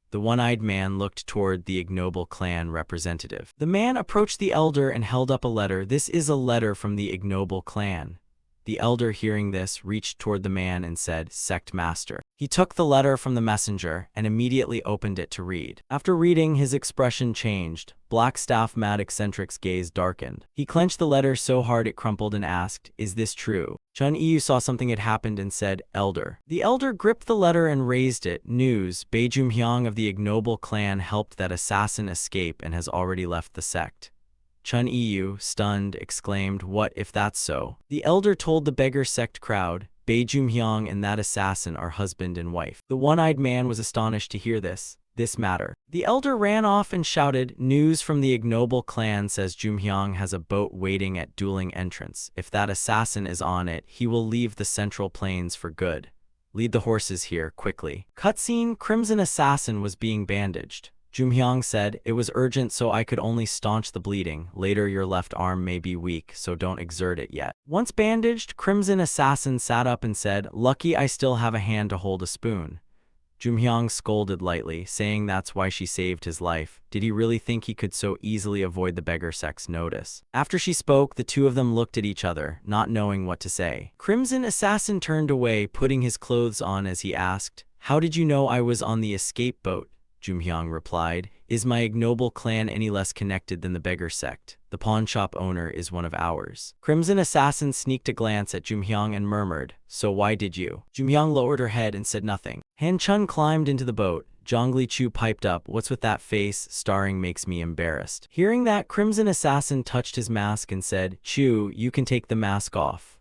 The one-eyed man looked toward the ignoble clan representative. The man approached the elder and held up a letter. "This is a letter from the ignoble clan." The elder, hearing this, reached toward the man and said, "Sect master." He took the letter from the messenger and immediately opened it to read. After reading, his expression changed. Black staff Mad Eccentric's gaze darkened. He clenched the letter so hard it crumpled and asked, "Is this true?" Chun Yu saw something had happened and said, "Elder." The elder gripped the letter and raised it. "News. Bei Jumhyang of the ignoble clan helped that assassin escape and has already left the sect." Chun Yu, stunned, exclaimed, "What if that's so?" The elder told the beggar sect crowd, "Bei Jumhyang and that assassin are husband and wife." The one-eyed man was astonished to hear this matter. The elder ran off and shouted, "News from the ignoble clan says Jumhyang has a boat waiting at Dueling Entrance. If that assassin is on it, he will leave the Central Plains for good. Lead the horses here, quickly." Cutscene: Crimson Assassin was being bandaged. Jumhyang said, "It was urgent, so I could only staunch the bleeding. Later your left arm may be weak, so don't exert it yet." Once bandaged, Crimson Assassin sat up and said, "Lucky I still have a hand to hold a spoon." Jumhyang scolded lightly, saying that's why she saved his life. Did he really think he could so easily avoid the beggar sect's notice? After she spoke, the two of them looked at each other, not knowing what to say. Crimson Assassin turned away, putting his clothes on as he asked, "How did you know I was on the escape boat?" Jumhyang replied, "Is my ignoble clan any less connected than the beggar sect? The pawnshop owner is one of ours." Crimson Assassin sneaked a glance at Jumhyang and murmured, "So why did you?" Jumhyang lowered her head and said nothing. Han Chun climbed into the boat. Zhongli Chu piped up, "What's with that face? Starring makes me embarrassed." Hearing that, Crimson Assassin touched his mask and said, "Chu, you can take the mask off."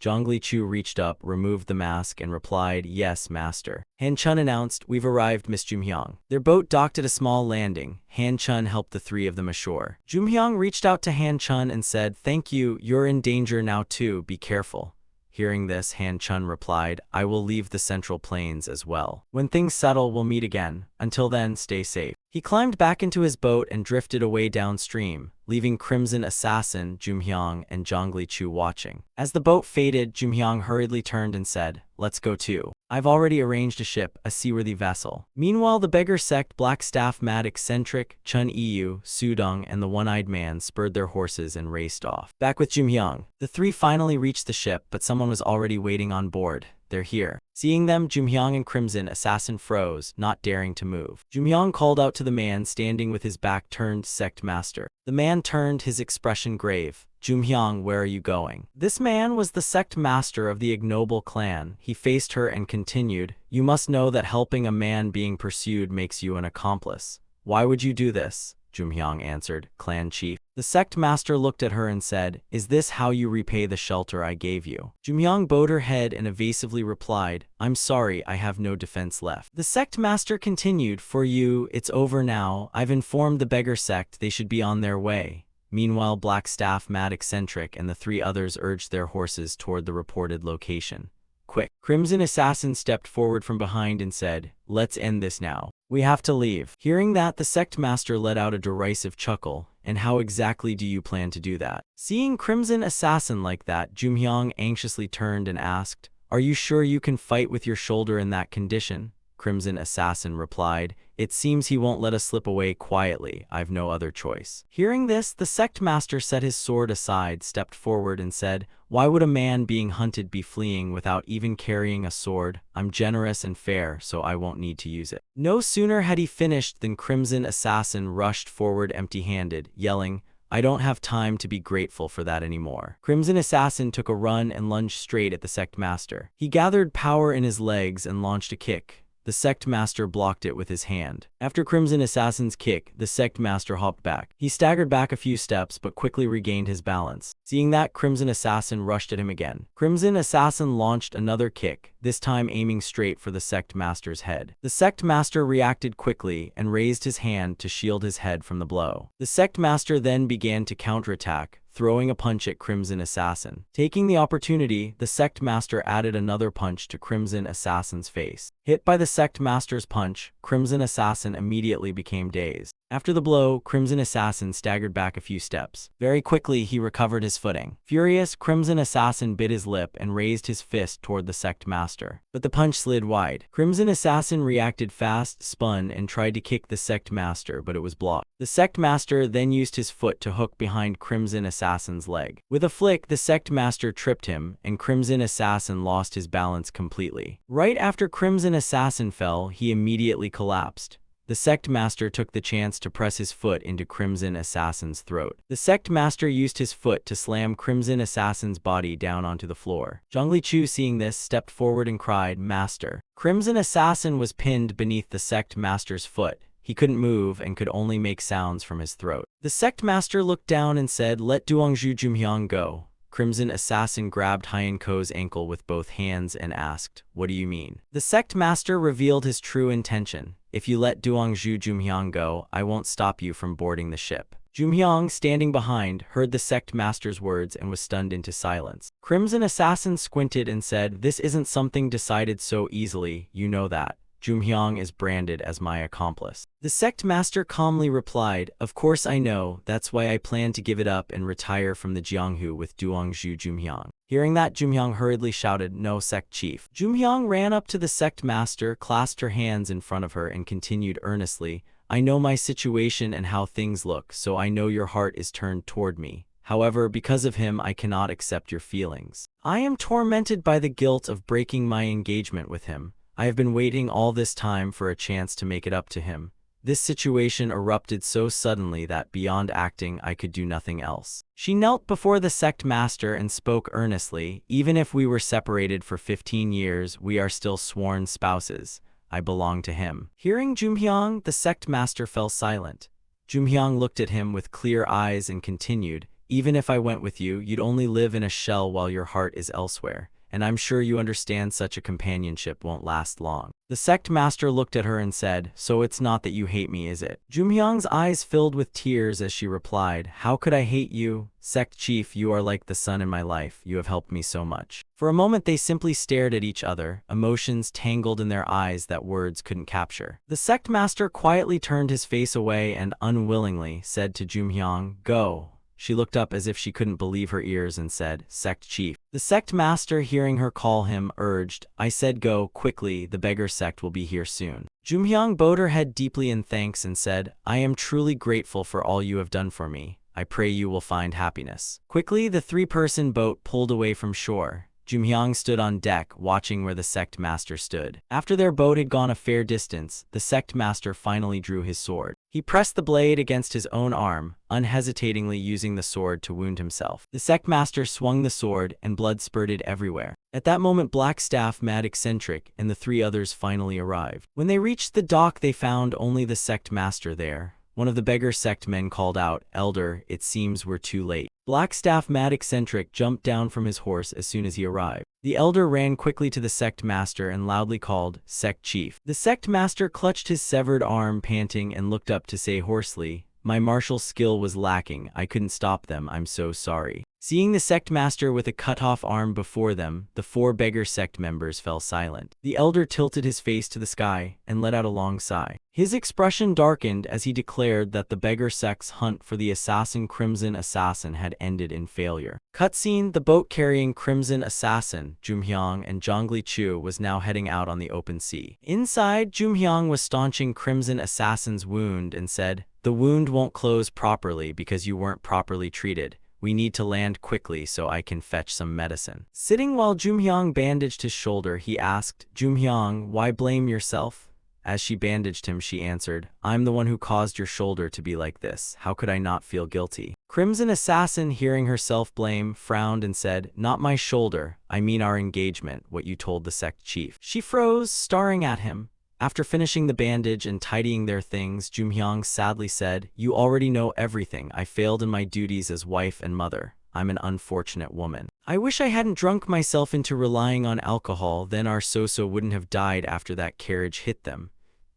Zhongli Chu reached up, removed the mask, and replied, "Yes, master." Han Chun announced, "We've arrived, Miss Jumhyang." Their boat docked at a small landing. Han Chun helped the three of them ashore. Jumhyang reached out to Han Chun and said, "Thank you, you're in danger now too, be careful." Hearing this, Han Chun replied, "I will leave the Central Plains as well. When things settle, we'll meet again. Until then, stay safe." He climbed back into his boat and drifted away downstream, leaving Crimson Assassin, Jumhyang, and Zhongli Chu watching. As the boat faded, Jumhyang hurriedly turned and said, "Let's go too. I've already arranged a ship, a seaworthy vessel." Meanwhile, the beggar sect, Black Staff Mad Eccentric, Chun Yu, Sudong, and the one-eyed man spurred their horses and raced off. Back with Jumhyang, the three finally reached the ship, but someone was already waiting on board. "They're here." Seeing them, Jumhyang and Crimson Assassin froze, not daring to move. Jumhyang called out to the man standing with his back turned, "Sect master." The man turned, his expression grave. "Jumhyang, where are you going?" This man was the sect master of the ignoble clan. He faced her and continued, "You must know that helping a man being pursued makes you an accomplice." "Why would you do this?" Jumhyang answered, "Clan chief." The sect master looked at her and said, "Is this how you repay the shelter I gave you?" Jumhyang bowed her head and evasively replied, "I'm sorry, I have no defense left." The sect master continued, "For you, it's over now. I've informed the beggar sect they should be on their way." Meanwhile, Black Staff Mad Eccentric and the three others urged their horses toward the reported location. "Quick!" Crimson Assassin stepped forward from behind and said, "Let's end this now. We have to leave." Hearing that, the sect master let out a derisive chuckle. "And how exactly do you plan to do that?" Seeing Crimson Assassin like that, Jumhyang anxiously turned and asked, "Are you sure you can fight with your shoulder in that condition?" Crimson Assassin replied, "It seems he won't let us slip away quietly. I've no other choice." Hearing this, the sect master set his sword aside, stepped forward and said, "Why would a man being hunted be fleeing without even carrying a sword? I'm generous and fair, so I won't need to use it." No sooner had he finished than Crimson Assassin rushed forward empty-handed, yelling, I don't have time to be grateful for that anymore. Crimson Assassin took a run and lunged straight at the sect master. He gathered power in his legs and launched a kick. The sect master blocked it with his hand. After Crimson Assassin's kick, the sect master hopped back. He staggered back a few steps but quickly regained his balance. Seeing that, Crimson Assassin rushed at him again. Crimson Assassin launched another kick, this time aiming straight for the sect master's head. The sect master reacted quickly and raised his hand to shield his head from the blow. The sect master then began to counterattack, throwing a punch at Crimson Assassin. Taking the opportunity, the sect master added another punch to Crimson Assassin's face. Hit by the sect master's punch, Crimson Assassin immediately became dazed. After the blow, Crimson Assassin staggered back a few steps. Very quickly, he recovered his footing. Furious, Crimson Assassin bit his lip and raised his fist toward the sect master. But the punch slid wide. Crimson Assassin reacted fast, spun, and tried to kick the sect master, but it was blocked. The sect master then used his foot to hook behind Crimson Assassin's leg. With a flick, the sect master tripped him, and Crimson Assassin lost his balance completely. Right after Crimson Assassin fell, he immediately collapsed. The sect master took the chance to press his foot into Crimson Assassin's throat. The sect master used his foot to slam Crimson Assassin's body down onto the floor. Zhongli Chu, seeing this, stepped forward and cried, "Master." Crimson Assassin was pinned beneath the sect master's foot. He couldn't move and could only make sounds from his throat. The sect master looked down and said, "Let Duangzhu Jumhyang go." Crimson Assassin grabbed Hyenko's ankle with both hands and asked, "What do you mean?" The sect master revealed his true intention. "If you let Duangzhu Jumhyang go, I won't stop you from boarding the ship." Jumhyang, standing behind, heard the sect master's words and was stunned into silence. Crimson Assassin squinted and said, "This isn't something decided so easily, you know that. Jumhyang is branded as my accomplice." The sect master calmly replied, "Of course I know, that's why I plan to give it up and retire from the Jianghu with Duangzhu Jumhyang." Hearing that, Jumhyang hurriedly shouted, "No, sect chief." Jumhyang ran up to the sect master, clasped her hands in front of her, and continued earnestly, "I know my situation and how things look, so I know your heart is turned toward me. However, because of him, I cannot accept your feelings. I am tormented by the guilt of breaking my engagement with him. I have been waiting all this time for a chance to make it up to him. This situation erupted so suddenly that beyond acting, I could do nothing else." She knelt before the sect master and spoke earnestly, "Even if we were separated for 15 years, we are still sworn spouses. I belong to him." Hearing Jumhyang, the sect master fell silent. Jumhyang looked at him with clear eyes and continued, "Even if I went with you, you'd only live in a shell while your heart is elsewhere. And I'm sure you understand such a companionship won't last long." The sect master looked at her and said, "So it's not that you hate me, is it?" Jumhyang's eyes filled with tears as she replied, "How could I hate you? Sect chief, you are like the sun in my life. You have helped me so much." For a moment they simply stared at each other, emotions tangled in their eyes that words couldn't capture. The sect master quietly turned his face away and unwillingly said to Jumhyang, "Go." She looked up as if she couldn't believe her ears and said, "Sect chief." The sect master, hearing her call him, urged, "I said go, quickly, the beggar sect will be here soon." Jumhyang bowed her head deeply in thanks and said, "I am truly grateful for all you have done for me. I pray you will find happiness." Quickly, the three-person boat pulled away from shore. Jumhyang stood on deck, watching where the sect master stood. After their boat had gone a fair distance, the sect master finally drew his sword. He pressed the blade against his own arm, unhesitatingly using the sword to wound himself. The sect master swung the sword, and blood spurted everywhere. At that moment, Blackstaff, Mad Eccentric, and the three others finally arrived. When they reached the dock, they found only the sect master there. One of the beggar sect men called out, "Elder, it seems we're too late." Blackstaff, Mad Eccentric, jumped down from his horse as soon as he arrived. The elder ran quickly to the sect master and loudly called, "Sect chief." The sect master clutched his severed arm, panting, and looked up to say hoarsely, "My martial skill was lacking. I couldn't stop them. I'm so sorry." Seeing the sect master with a cut-off arm before them, the four beggar sect members fell silent. The elder tilted his face to the sky and let out a long sigh. His expression darkened as he declared that the beggar sect's hunt for the assassin Crimson Assassin had ended in failure. Cutscene: the boat carrying Crimson Assassin, Jumhyang, and Zhongli Chu was now heading out on the open sea. Inside, Jumhyang was staunching Crimson Assassin's wound and said, "The wound won't close properly because you weren't properly treated. We need to land quickly so I can fetch some medicine." Sitting while Jumhyang bandaged his shoulder, he asked, "Jumhyang, why blame yourself?" As she bandaged him, she answered, "I'm the one who caused your shoulder to be like this. How could I not feel guilty?" Crimson Assassin, hearing herself blame, frowned and said, "Not my shoulder, I mean our engagement, what you told the sect chief." She froze, staring at him. After finishing the bandage and tidying their things, Jumhyang sadly said, "You already know everything. I failed in my duties as wife and mother. I'm an unfortunate woman. I wish I hadn't drunk myself into relying on alcohol, then our Soso wouldn't have died after that carriage hit them."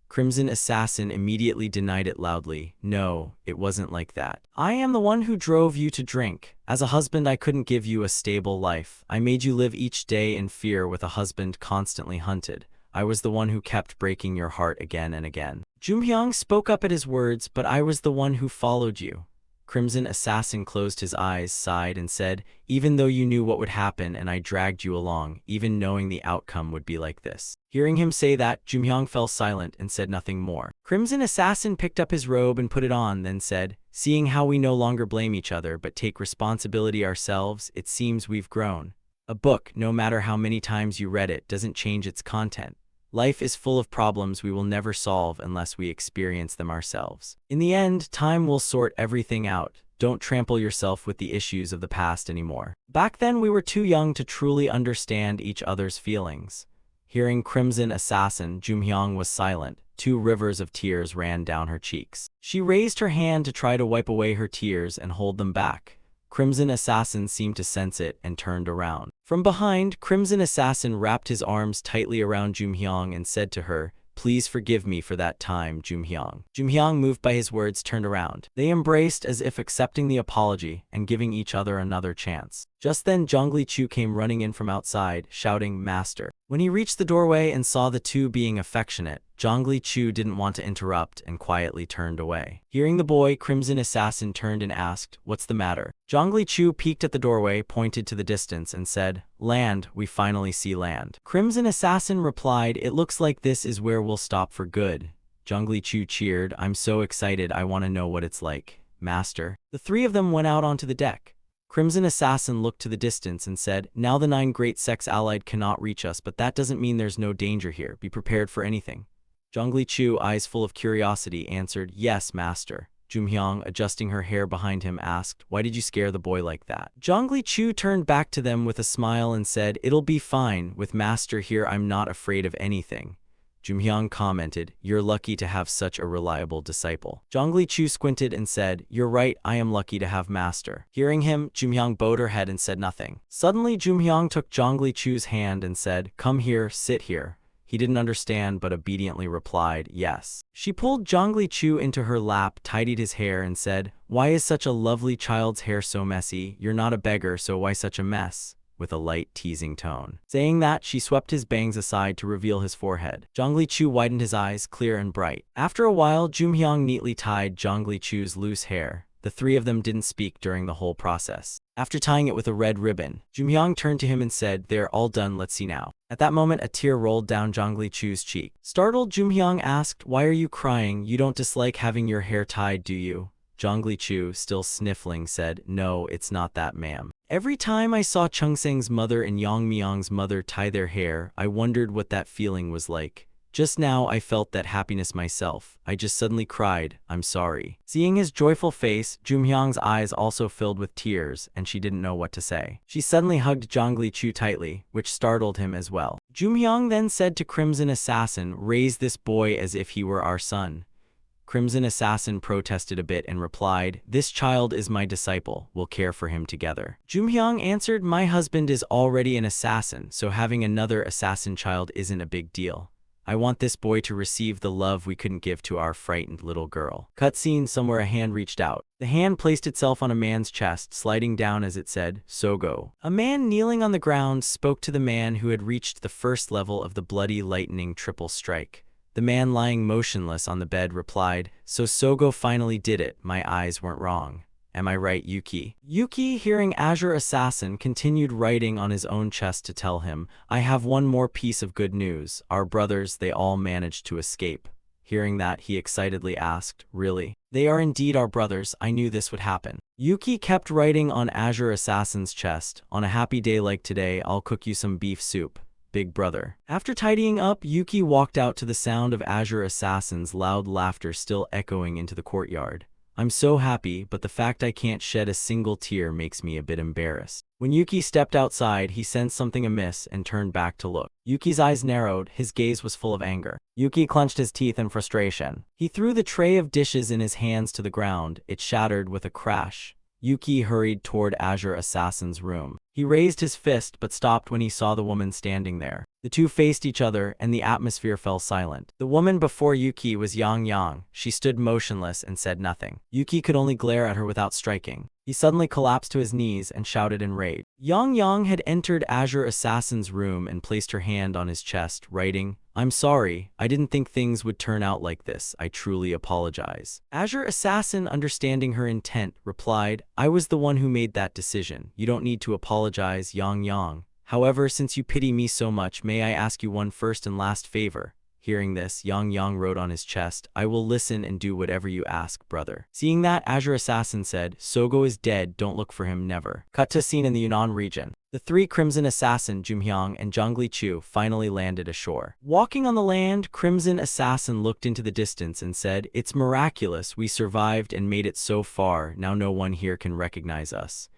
Crimson Assassin immediately denied it loudly. "No, it wasn't like that. I am the one who drove you to drink. As a husband, I couldn't give you a stable life. I made you live each day in fear with a husband constantly hunted. I was the one who kept breaking your heart again and again." Jumhyang spoke up at his words, "But I was the one who followed you." Crimson Assassin closed his eyes, sighed, and said, "Even though you knew what would happen and I dragged you along, even knowing the outcome would be like this." Hearing him say that, Jumhyang fell silent and said nothing more. Crimson Assassin picked up his robe and put it on, then said, "Seeing how we no longer blame each other but take responsibility ourselves, it seems we've grown. A book, no matter how many times you read it, doesn't change its content. Life is full of problems we will never solve unless we experience them ourselves. In the end, time will sort everything out. Don't trample yourself with the issues of the past anymore. Back then we were too young to truly understand each other's feelings." Hearing Crimson Assassin, Jumhyang was silent. 2 rivers of tears ran down her cheeks. She raised her hand to try to wipe away her tears and hold them back. Crimson Assassin seemed to sense it and turned around. From behind, Crimson Assassin wrapped his arms tightly around Jumhyang and said to her, "Please forgive me for that time, Jumhyang." Jumhyang, moved by his words, turned around. They embraced as if accepting the apology and giving each other another chance. Just then Zhongli Chu came running in from outside, shouting, "Master." When he reached the doorway and saw the two being affectionate, Zhongli Chu didn't want to interrupt and quietly turned away. Hearing the boy, Crimson Assassin turned and asked, "What's the matter?" Zhongli Chu peeked at the doorway, pointed to the distance, and said, "Land, we finally see land." Crimson Assassin replied, "It looks like this is where we'll stop for good." Zhongli Chu cheered, "I'm so excited, I want to know what it's like, Master." The 3 of them went out onto the deck. Crimson Assassin looked to the distance and said, "Now the 9 great sects allied cannot reach us, but that doesn't mean there's no danger here. Be prepared for anything." Zhongli Chu, eyes full of curiosity, answered, "Yes, Master." Jumhyang, adjusting her hair behind him, asked, "Why did you scare the boy like that?" Zhongli Chu turned back to them with a smile and said, "It'll be fine. With Master here, I'm not afraid of anything." Jumhyang commented, "You're lucky to have such a reliable disciple." Zhongli Chu squinted and said, "You're right, I am lucky to have Master." Hearing him, Jumhyang bowed her head and said nothing. Suddenly, Jumhyang took Zhongli Chu's hand and said, "Come here, sit here." He didn't understand but obediently replied, "Yes." She pulled Zhongli Chu into her lap, tidied his hair, and said, "Why is such a lovely child's hair so messy? You're not a beggar, so why such a mess?" With a light, teasing tone. Saying that, she swept his bangs aside to reveal his forehead. Zhongli Chu widened his eyes, clear and bright. After a while, Jumhyang neatly tied Zhongli Chu's loose hair. The 3 of them didn't speak during the whole process. After tying it with a red ribbon, Jumhyang turned to him and said, "They're all done, let's see now." At that moment, a tear rolled down Zhongli Chu's cheek. Startled, Jumhyang asked, "Why are you crying? You don't dislike having your hair tied, do you?" Zhongli Chu, still sniffling, said, "No, it's not that, ma'am. Every time I saw Chungseng's mother and Yangmyang's mother tie their hair, I wondered what that feeling was like. Just now I felt that happiness myself. I just suddenly cried, I'm sorry." Seeing his joyful face, Jumhyang's eyes also filled with tears, and she didn't know what to say. She suddenly hugged Zhongli Chu tightly, which startled him as well. Jumhyang then said to Crimson Assassin, "Raise this boy as if he were our son." Crimson Assassin protested a bit and replied, "This child is my disciple, we'll care for him together." Jumhyang answered, "My husband is already an assassin, so having another assassin child isn't a big deal. I want this boy to receive the love we couldn't give to our frightened little girl." Cutscene, somewhere a hand reached out. The hand placed itself on a man's chest, sliding down as it said, "Sogo." A man kneeling on the ground spoke to the man who had reached the first level of the bloody lightning triple strike. The man lying motionless on the bed replied, "So Sogo finally did it, my eyes weren't wrong. Am I right, Yuki?" Yuki, hearing Azure Assassin, continued writing on his own chest to tell him, "I have one more piece of good news. Our brothers, they all managed to escape." Hearing that, he excitedly asked, "Really? They are indeed our brothers, I knew this would happen." Yuki kept writing on Azure Assassin's chest, "On a happy day like today, I'll cook you some beef soup, big brother." After tidying up, Yuki walked out to the sound of Azure Assassin's loud laughter still echoing into the courtyard. I'm so happy, but the fact I can't shed a single tear makes me a bit embarrassed. When Yuki stepped outside, he sensed something amiss and turned back to look. Yuki's eyes narrowed, his gaze was full of anger. Yuki clenched his teeth in frustration. He threw the tray of dishes in his hands to the ground. It shattered with a crash. Yuki hurried toward Azure Assassin's room. He raised his fist but stopped when he saw the woman standing there. The two faced each other and the atmosphere fell silent. The woman before Yuki was Yang Yang. She stood motionless and said nothing. Yuki could only glare at her without striking. He suddenly collapsed to his knees and shouted in rage. Yang Yang had entered Azure Assassin's room and placed her hand on his chest, writing, "I'm sorry, I didn't think things would turn out like this. I truly apologize." Azure Assassin, understanding her intent, replied, "I was the one who made that decision. You don't need to apologize, Yang Yang. However, since you pity me so much, may I ask you one first and last favor?" Hearing this, Yang Yang wrote on his chest, "I will listen and do whatever you ask, brother." Seeing that, Azure Assassin said, "Sogo is dead, don't look for him, never." Cut to a scene in the Yunnan region. The three Crimson Assassin, Jumhyang and Zhongli Chu, finally landed ashore. Walking on the land, Crimson Assassin looked into the distance and said, "It's miraculous, we survived and made it so far, now no one here can recognize us."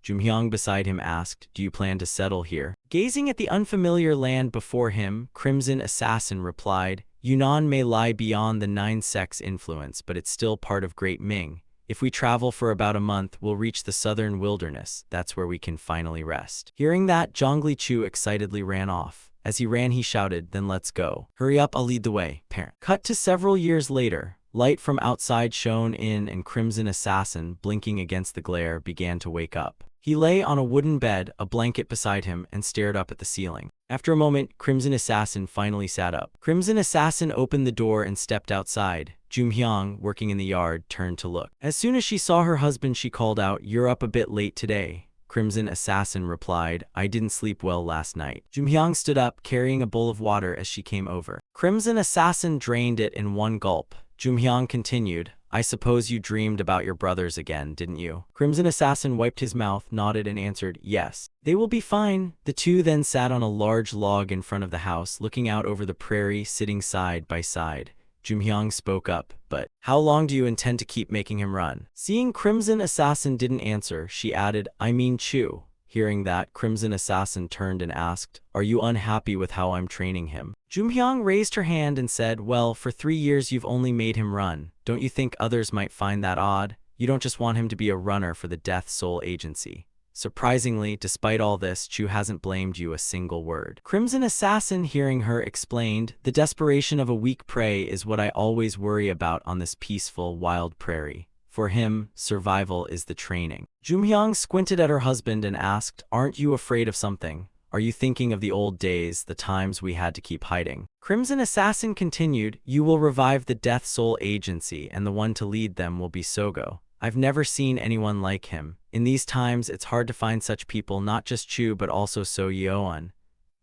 Jumhyang beside him asked, "Do you plan to settle here?" Gazing at the unfamiliar land before him, Crimson Assassin replied, "Yunnan may lie beyond the Nine Sects' influence, but it's still part of Great Ming. If we travel for about a month, we'll reach the southern wilderness. That's where we can finally rest." Hearing that, Zhongli Chu excitedly ran off. As he ran, he shouted, "Then let's go. Hurry up, I'll lead the way, parent." Cut to several years later. Light from outside shone in and Crimson Assassin, blinking against the glare, began to wake up. He lay on a wooden bed, a blanket beside him, and stared up at the ceiling. After a moment, Crimson Assassin finally sat up. Crimson Assassin opened the door and stepped outside. Jumhyang, working in the yard, turned to look. As soon as she saw her husband, she called out, "You're up a bit late today." Crimson Assassin replied, "I didn't sleep well last night." Jumhyang stood up, carrying a bowl of water as she came over. Crimson Assassin drained it in one gulp. Jumhyang continued, "I suppose you dreamed about your brothers again, didn't you?" Crimson Assassin wiped his mouth, nodded, and answered, "Yes. They will be fine." The two then sat on a large log in front of the house, looking out over the prairie, sitting side by side. Jumhyang spoke up, "But how long do you intend to keep making him run?" Seeing Crimson Assassin didn't answer, she added, "I mean Chu." Hearing that, Crimson Assassin turned and asked, "Are you unhappy with how I'm training him?" Jumhyang raised her hand and said, "Well, for 3 years you've only made him run. Don't you think others might find that odd? You don't just want him to be a runner for the Death Soul Agency." Surprisingly, despite all this, Chu hasn't blamed you a single word. Crimson Assassin, hearing her, explained, "The desperation of a weak prey is what I always worry about on this peaceful, wild prairie. For him, survival is the training." Jumhyang squinted at her husband and asked, "Aren't you afraid of something? Are you thinking of the old days, the times we had to keep hiding?" Crimson Assassin continued, "You will revive the Death Soul Agency, and the one to lead them will be Sogo. I've never seen anyone like him. In these times, it's hard to find such people, not just Chu but also So Yeon.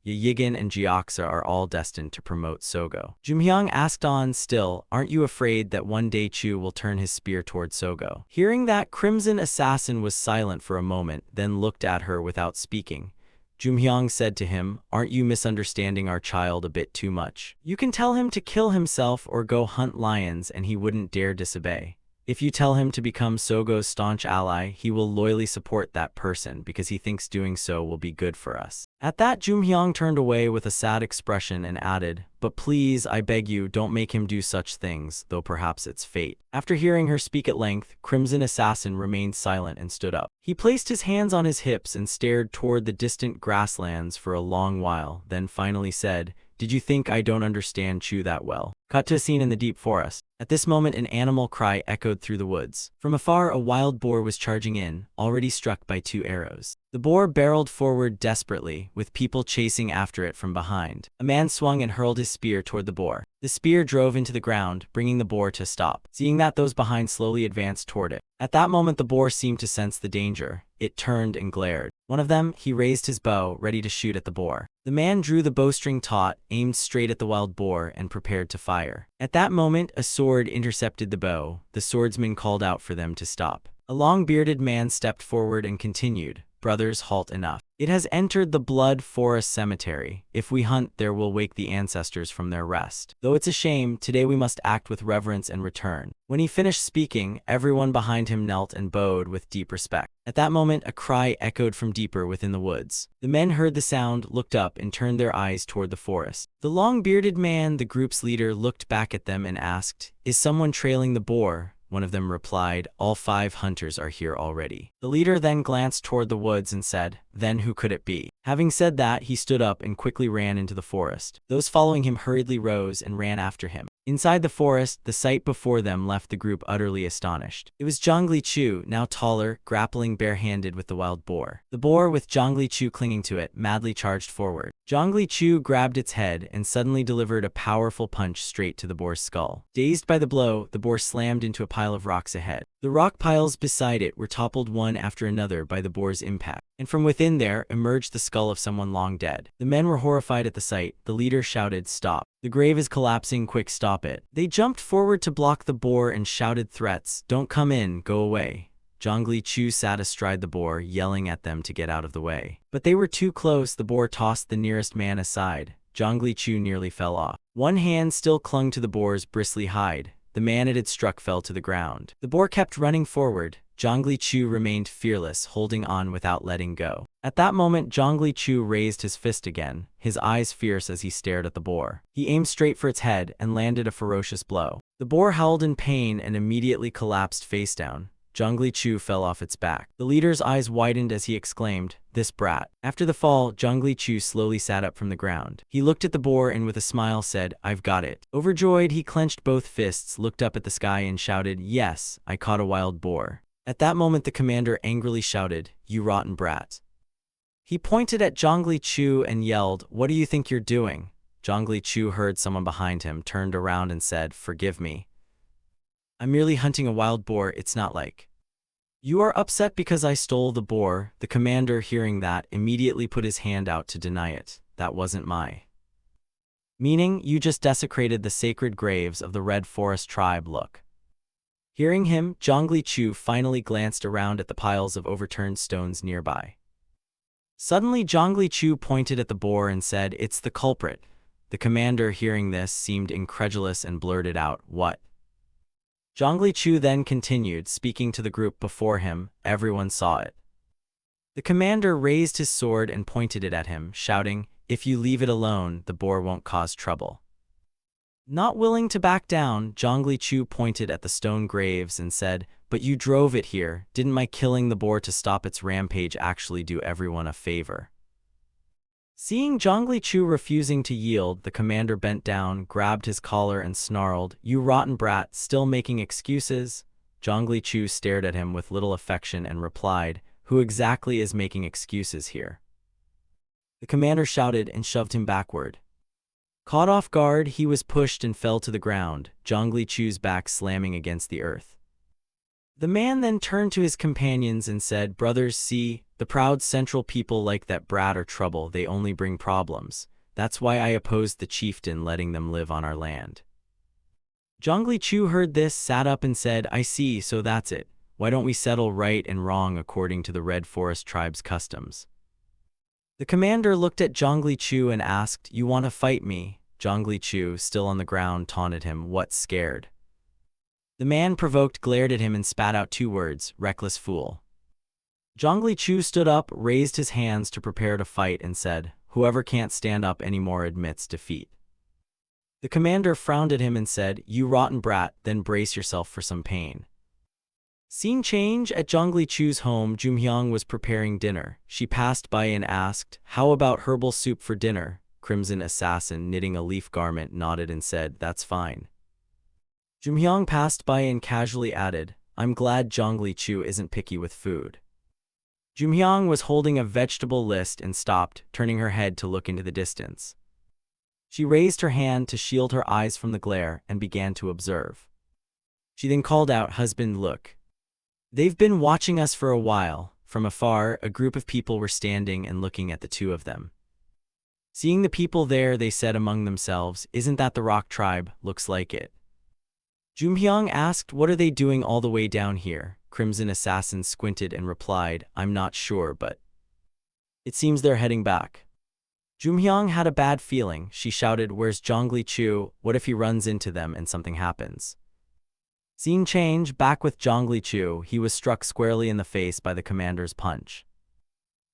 Yigan and Jiaxa are all destined to promote Sogo." Jumhyang asked on, still, "Aren't you afraid that one day Chu will turn his spear toward Sogo?" Hearing that, Crimson Assassin was silent for a moment, then looked at her without speaking. Jumhyang said to him, "Aren't you misunderstanding our child a bit too much? You can tell him to kill himself or go hunt lions and he wouldn't dare disobey. If you tell him to become Sogo's staunch ally, he will loyally support that person because he thinks doing so will be good for us." At that, Jumhyang turned away with a sad expression and added, "But please, I beg you, don't make him do such things, though perhaps it's fate." After hearing her speak at length, Crimson Assassin remained silent and stood up. He placed his hands on his hips and stared toward the distant grasslands for a long while, then finally said, "Did you think I don't understand Chu that well?" Cut to a scene in the deep forest. At this moment, an animal cry echoed through the woods. From afar, a wild boar was charging in, already struck by 2 arrows. The boar barreled forward desperately, with people chasing after it from behind. A man swung and hurled his spear toward the boar. The spear drove into the ground, bringing the boar to a stop. Seeing that, those behind slowly advanced toward it. At that moment, the boar seemed to sense the danger. It turned and glared. One of them, he raised his bow, ready to shoot at the boar. The man drew the bowstring taut, aimed straight at the wild boar, and prepared to fire. At that moment, a sword intercepted the bow. The swordsman called out for them to stop. A long-bearded man stepped forward and continued, "Brothers, halt enough. It has entered the Blood Forest Cemetery. If we hunt, there will wake the ancestors from their rest. Though it's a shame, today we must act with reverence and return." When he finished speaking, everyone behind him knelt and bowed with deep respect. At that moment, a cry echoed from deeper within the woods. The men heard the sound, looked up, and turned their eyes toward the forest. The long-bearded man, the group's leader, looked back at them and asked, "Is someone trailing the boar?" One of them replied, "All 5 hunters are here already." The leader then glanced toward the woods and said, "Then who could it be?" Having said that, he stood up and quickly ran into the forest. Those following him hurriedly rose and ran after him. Inside the forest, the sight before them left the group utterly astonished. It was Zhongli Chu, now taller, grappling barehanded with the wild boar. The boar, with Zhongli Chu clinging to it, madly charged forward. Zhongli Chu grabbed its head and suddenly delivered a powerful punch straight to the boar's skull. Dazed by the blow, the boar slammed into a pile of rocks ahead. The rock piles beside it were toppled one after another by the boar's impact, and from within there emerged the skull of someone long dead. The men were horrified at the sight. The leader shouted, "Stop! The grave is collapsing, quick, stop it." They jumped forward to block the boar and shouted threats, "Don't come in, go away." Zhongli Chu sat astride the boar, yelling at them to get out of the way. But they were too close. The boar tossed the nearest man aside. Zhongli Chu nearly fell off. One hand still clung to the boar's bristly hide. The man it had struck fell to the ground. The boar kept running forward. Zhongli Chu remained fearless, holding on without letting go. At that moment, Zhongli Chu raised his fist again, his eyes fierce as he stared at the boar. He aimed straight for its head and landed a ferocious blow. The boar howled in pain and immediately collapsed face down. Zhongli Chu fell off its back. The leader's eyes widened as he exclaimed, "This brat." After the fall, Zhongli Chu slowly sat up from the ground. He looked at the boar and with a smile said, "I've got it." Overjoyed, he clenched both fists, looked up at the sky and shouted, "Yes, I caught a wild boar." At that moment, the commander angrily shouted, "You rotten brat." He pointed at Zhongli Chu and yelled, "What do you think you're doing?" Zhongli Chu heard someone behind him, turned around and said, "Forgive me. I'm merely hunting a wild boar. It's not like you are upset because I stole the boar." The commander, hearing that, immediately put his hand out to deny it. "That wasn't my meaning. You just desecrated the sacred graves of the Red Forest tribe. Look." Hearing him, Zhongli Chu finally glanced around at the piles of overturned stones nearby. Suddenly, Zhongli Chu pointed at the boar and said, "It's the culprit." The commander, hearing this, seemed incredulous and blurted out, "What?" Zhongli Chu then continued, speaking to the group before him. Everyone saw it. The commander raised his sword and pointed it at him, shouting, "If you leave it alone, the boar won't cause trouble." Not willing to back down, Zhongli Chu pointed at the stone graves and said, "But you drove it here. Didn't my killing the boar to stop its rampage actually do everyone a favor?" Seeing Zhongli Chu refusing to yield, the commander bent down, grabbed his collar and snarled, "You rotten brat, still making excuses?" Zhongli Chu stared at him with little affection and replied, "Who exactly is making excuses here?" The commander shouted and shoved him backward. Caught off guard, he was pushed and fell to the ground, Zhongli Chu's back slamming against the earth. The man then turned to his companions and said, "Brothers, see, the proud central people like that brat are trouble. They only bring problems. That's why I opposed the chieftain letting them live on our land." Zhongli Chu heard this, sat up and said, "I see, so that's it. Why don't we settle right and wrong according to the Red Forest tribe's customs?" The commander looked at Zhongli Chu and asked, "You want to fight me?" Zhongli Chu, still on the ground, taunted him, "What, scared?" The man, provoked, glared at him and spat out 2 words, "Reckless fool." Zhongli Chu stood up, raised his hands to prepare to fight and said, "Whoever can't stand up anymore admits defeat." The commander frowned at him and said, "You rotten brat, then brace yourself for some pain." Scene change. At Zhongli Chu's home, Jumhyang was preparing dinner. She passed by and asked, "How about herbal soup for dinner?" Crimson Assassin, knitting a leaf garment, nodded and said, "That's fine." Jumhyang passed by and casually added, "I'm glad Zhongli Chu isn't picky with food." Jumhyang was holding a vegetable list and stopped, turning her head to look into the distance. She raised her hand to shield her eyes from the glare and began to observe. She then called out, "Husband, look. They've been watching us for a while." From afar, a group of people were standing and looking at the two of them. Seeing the people there, they said among themselves, "Isn't that the Rock tribe? Looks like it." Jumhyang asked, "What are they doing all the way down here?" Crimson Assassin squinted and replied, "I'm not sure, but It seems they're heading back. Jumhyang had a bad feeling. She shouted, "Where's Zhongli Chu? What if he runs into them and something happens?" Scene change, back with Zhongli Chu. He was struck squarely in the face by the commander's punch.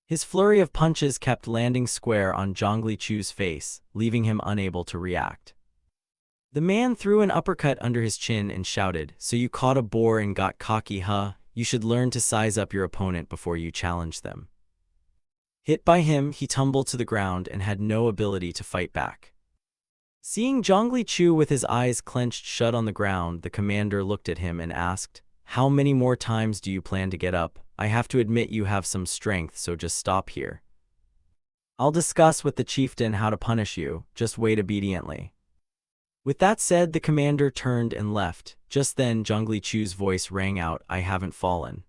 His flurry of punches kept landing square on Zhongli Chu's face, leaving him unable to react. The man threw an uppercut under his chin and shouted, "So you caught a boar and got cocky, huh? You should learn to size up your opponent before you challenge them." Hit by him, he tumbled to the ground and had no ability to fight back. Seeing Zhongli Chu with his eyes clenched shut on the ground, the commander looked at him and asked, "How many more times do you plan to get up? I have to admit you have some strength, so just stop here. I'll discuss with the chieftain how to punish you, just wait obediently." With that said, the commander turned and left. Just then, Zhongli Chu's voice rang out, "I haven't fallen."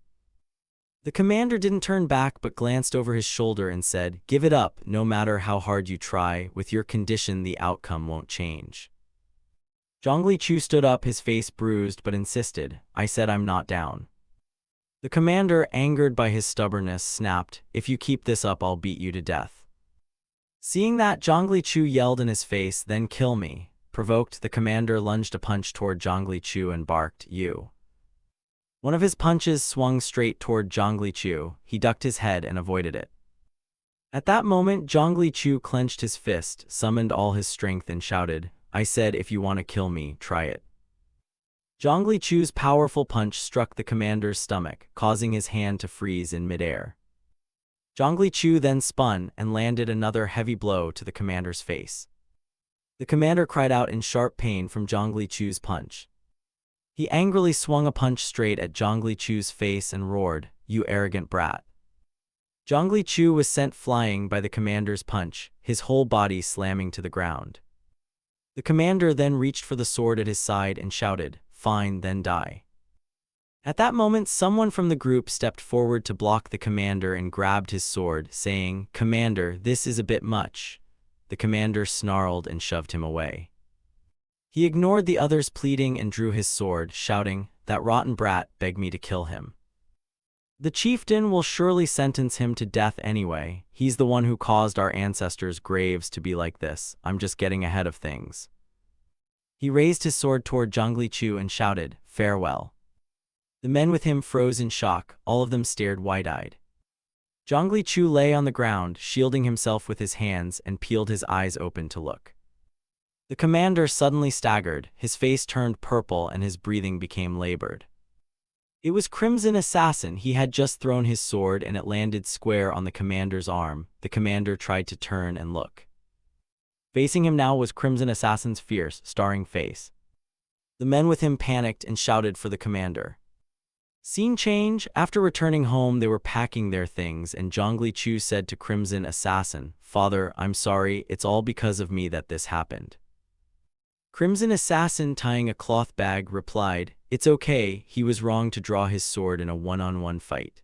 The commander didn't turn back but glanced over his shoulder and said, "Give it up, no matter how hard you try, with your condition the outcome won't change." Zhongli Chu stood up, his face bruised, but insisted, "I said I'm not down." The commander, angered by his stubbornness, snapped, "If you keep this up, I'll beat you to death." Seeing that, Zhongli Chu yelled in his face, "Then kill me." Provoked, the commander lunged a punch toward Zhongli Chu and barked, "You." One of his punches swung straight toward Zhongli Chu. He ducked his head and avoided it. At that moment, Zhongli Chu clenched his fist, summoned all his strength and shouted, "I said if you want to kill me, try it." Zhongli Chu's powerful punch struck the commander's stomach, causing his hand to freeze in midair. Zhongli Chu then spun and landed another heavy blow to the commander's face. The commander cried out in sharp pain from Zhongli Chu's punch. He angrily swung a punch straight at Zhongli Chu's face and roared, "You arrogant brat." Zhongli Chu was sent flying by the commander's punch, his whole body slamming to the ground. The commander then reached for the sword at his side and shouted, "Fine, then die." At that moment, someone from the group stepped forward to block the commander and grabbed his sword, saying, "Commander, this is a bit much." The commander snarled and shoved him away. He ignored the others' pleading and drew his sword, shouting, "That rotten brat begged me to kill him. The chieftain will surely sentence him to death anyway. He's the one who caused our ancestors' graves to be like this. I'm just getting ahead of things." He raised his sword toward Zhongli Chu and shouted, "Farewell." The men with him froze in shock, all of them stared wide-eyed. Zhongli Chu lay on the ground, shielding himself with his hands, and peeled his eyes open to look. The commander suddenly staggered, his face turned purple and his breathing became labored. It was Crimson Assassin. He had just thrown his sword and it landed square on the commander's arm. The commander tried to turn and look. Facing him now was Crimson Assassin's fierce, staring face. The men with him panicked and shouted for the commander. Scene change. After returning home, they were packing their things and Zhongli Chu said to Crimson Assassin, "Father, I'm sorry, it's all because of me that this happened." Crimson Assassin, tying a cloth bag, replied, "It's okay, he was wrong to draw his sword in a one-on-one fight."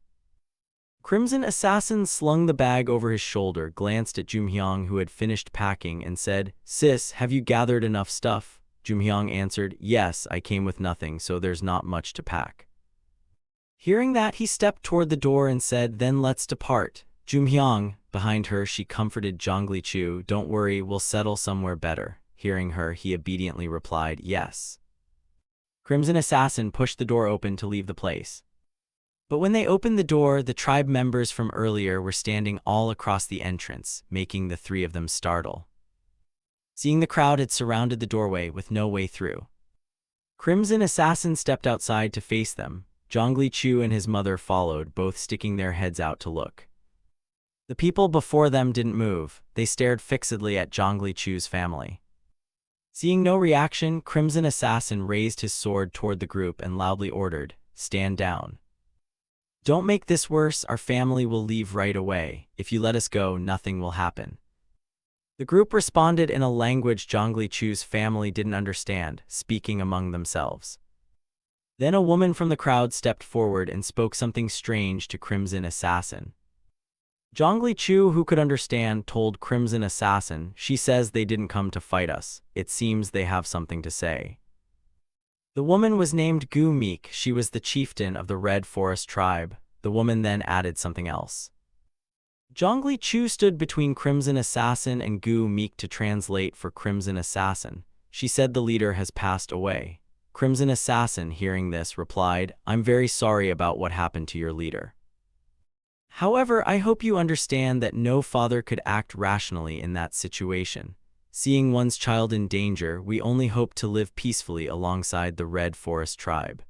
Crimson Assassin slung the bag over his shoulder, glanced at Jumhyang who had finished packing and said, "Sis, have you gathered enough stuff?" Jumhyang answered, "Yes, I came with nothing, so there's not much to pack." Hearing that, he stepped toward the door and said, "Then let's depart." Jumhyang, behind her, she comforted Zhongli Chu, "Don't worry, we'll settle somewhere better." Hearing her, he obediently replied, "Yes." Crimson Assassin pushed the door open to leave the place. But when they opened the door, the tribe members from earlier were standing all across the entrance, making the three of them startle. Seeing the crowd had surrounded the doorway with no way through, Crimson Assassin stepped outside to face them. Zhongli Chu and his mother followed, both sticking their heads out to look. The people before them didn't move. They stared fixedly at Zhongli Chu's family. Seeing no reaction, Crimson Assassin raised his sword toward the group and loudly ordered, "Stand down. Don't make this worse, our family will leave right away. If you let us go, nothing will happen." The group responded in a language Zhongli Chu's family didn't understand, speaking among themselves. Then a woman from the crowd stepped forward and spoke something strange to Crimson Assassin. Zhongli Chu, who could understand, told Crimson Assassin, "She says they didn't come to fight us. It seems they have something to say." The woman was named Gu Meek. She was the chieftain of the Red Forest tribe. The woman then added something else. Zhongli Chu stood between Crimson Assassin and Gu Meek to translate for Crimson Assassin. She said the leader has passed away. Crimson Assassin, hearing this, replied, I'm very sorry about what happened to your leader. However, I hope you understand that no father could act rationally in that situation. Seeing one's child in danger, we only hope to live peacefully alongside the Red Forest tribe.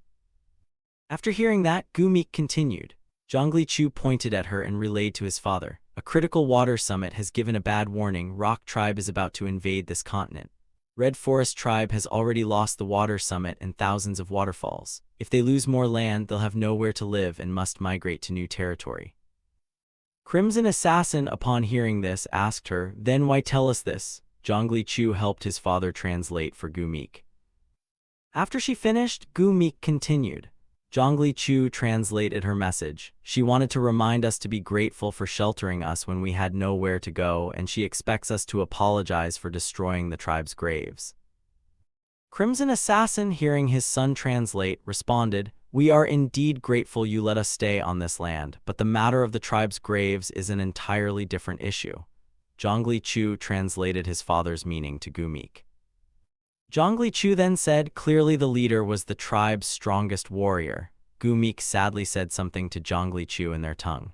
After hearing that, Gu Meek continued. Zhongli Chu pointed at her and relayed to his father. A critical water summit has given a bad warning. Rock tribe is about to invade this continent. Red Forest tribe has already lost the water summit and thousands of waterfalls. If they lose more land, they'll have nowhere to live and must migrate to new territory. Crimson Assassin, upon hearing this, asked her, then why tell us this? Zhongli Chu helped his father translate for Gu Meek. After she finished, Gu Meek continued. Zhongli Chu translated her message. She wanted to remind us to be grateful for sheltering us when we had nowhere to go, and she expects us to apologize for destroying the tribe's graves. Crimson Assassin, hearing his son translate, responded, we are indeed grateful you let us stay on this land, but the matter of the tribe's graves is an entirely different issue. Zhongli Chu translated his father's meaning to Gu Meek. Zhongli Chu then said, clearly the leader was the tribe's strongest warrior. Gu Meek sadly said something to Zhongli Chu in their tongue.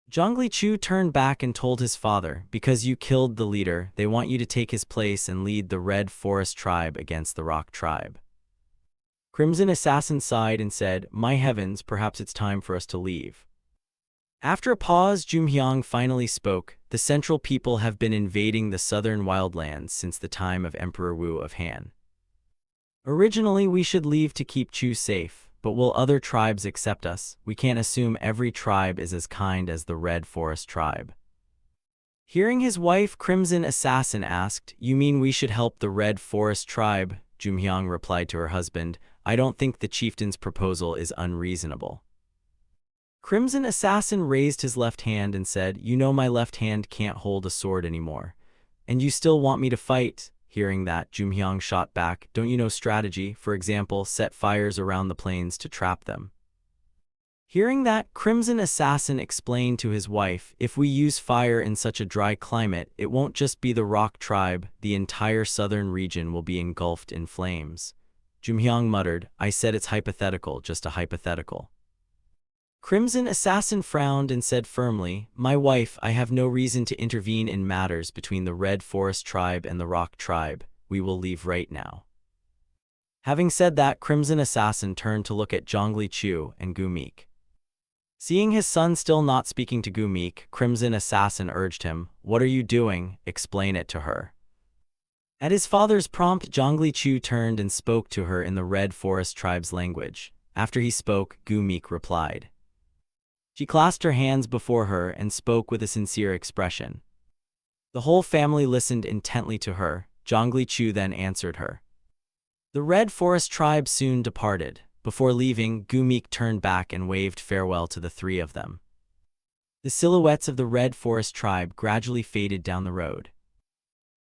Zhongli Chu turned back and told his father, because you killed the leader, they want you to take his place and lead the Red Forest tribe against the Rock tribe. Crimson Assassin sighed and said, my heavens, perhaps it's time for us to leave. After a pause, Jumhyang finally spoke. The central people have been invading the southern wildlands since the time of Emperor Wu of Han. Originally, we should leave to keep Chu safe, but will other tribes accept us? We can't assume every tribe is as kind as the Red Forest tribe. Hearing his wife, Crimson Assassin asked, you mean we should help the Red Forest tribe? Jumhyang replied to her husband, I don't think the chieftain's proposal is unreasonable. Crimson Assassin raised his left hand and said, you know my left hand can't hold a sword anymore. And you still want me to fight? Hearing that, Jumhyang shot back, don't you know strategy? For example, set fires around the plains to trap them. Hearing that, Crimson Assassin explained to his wife, if we use fire in such a dry climate, it won't just be the Rock tribe, the entire southern region will be engulfed in flames. Jumhyang muttered, I said it's hypothetical, just a hypothetical. Crimson Assassin frowned and said firmly, my wife, I have no reason to intervene in matters between the Red Forest tribe and the Rock tribe. We will leave right now. Having said that, Crimson Assassin turned to look at Zhongli Chu and Gu Meek. Seeing his son still not speaking to Gu Meek, Crimson Assassin urged him, what are you doing? Explain it to her. At his father's prompt, Zhongli Chu turned and spoke to her in the Red Forest tribe's language. After he spoke, Gu Meek replied. She clasped her hands before her and spoke with a sincere expression. The whole family listened intently to her. Zhongli Chu then answered her. The Red Forest tribe soon departed. Before leaving, Gu Meek turned back and waved farewell to the three of them. The silhouettes of the Red Forest tribe gradually faded down the road.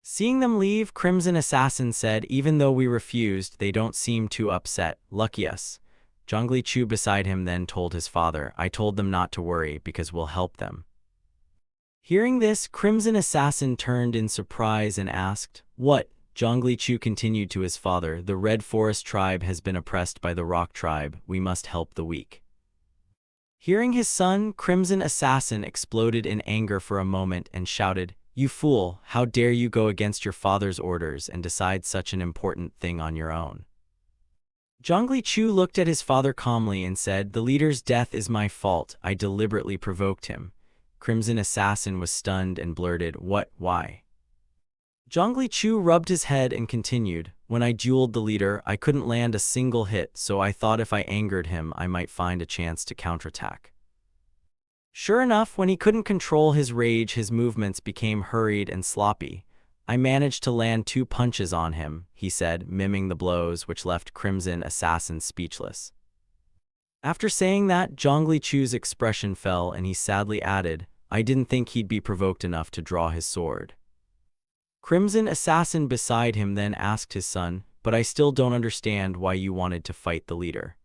Seeing them leave, Crimson Assassin said, even though we refused, they don't seem too upset. Lucky us. Zhongli Chu beside him then told his father, I told them not to worry because we'll help them. Hearing this, Crimson Assassin turned in surprise and asked, what? Zhongli Chu continued to his father, the Red Forest tribe has been oppressed by the Rock tribe, we must help the weak. Hearing his son, Crimson Assassin exploded in anger for a moment and shouted, you fool, how dare you go against your father's orders and decide such an important thing on your own? Zhongli Chu looked at his father calmly and said, the leader's death is my fault, I deliberately provoked him. Crimson Assassin was stunned and blurted, what, why? Zhongli Chu rubbed his head and continued, when I dueled the leader, I couldn't land a single hit, so I thought if I angered him, I might find a chance to counterattack. Sure enough, when he couldn't control his rage, his movements became hurried and sloppy. I managed to land 2 punches on him, he said, miming the blows which left Crimson Assassin speechless. After saying that, Zhongli Chu's expression fell and he sadly added, I didn't think he'd be provoked enough to draw his sword. Crimson Assassin beside him then asked his son, but I still don't understand why you wanted to fight the leader.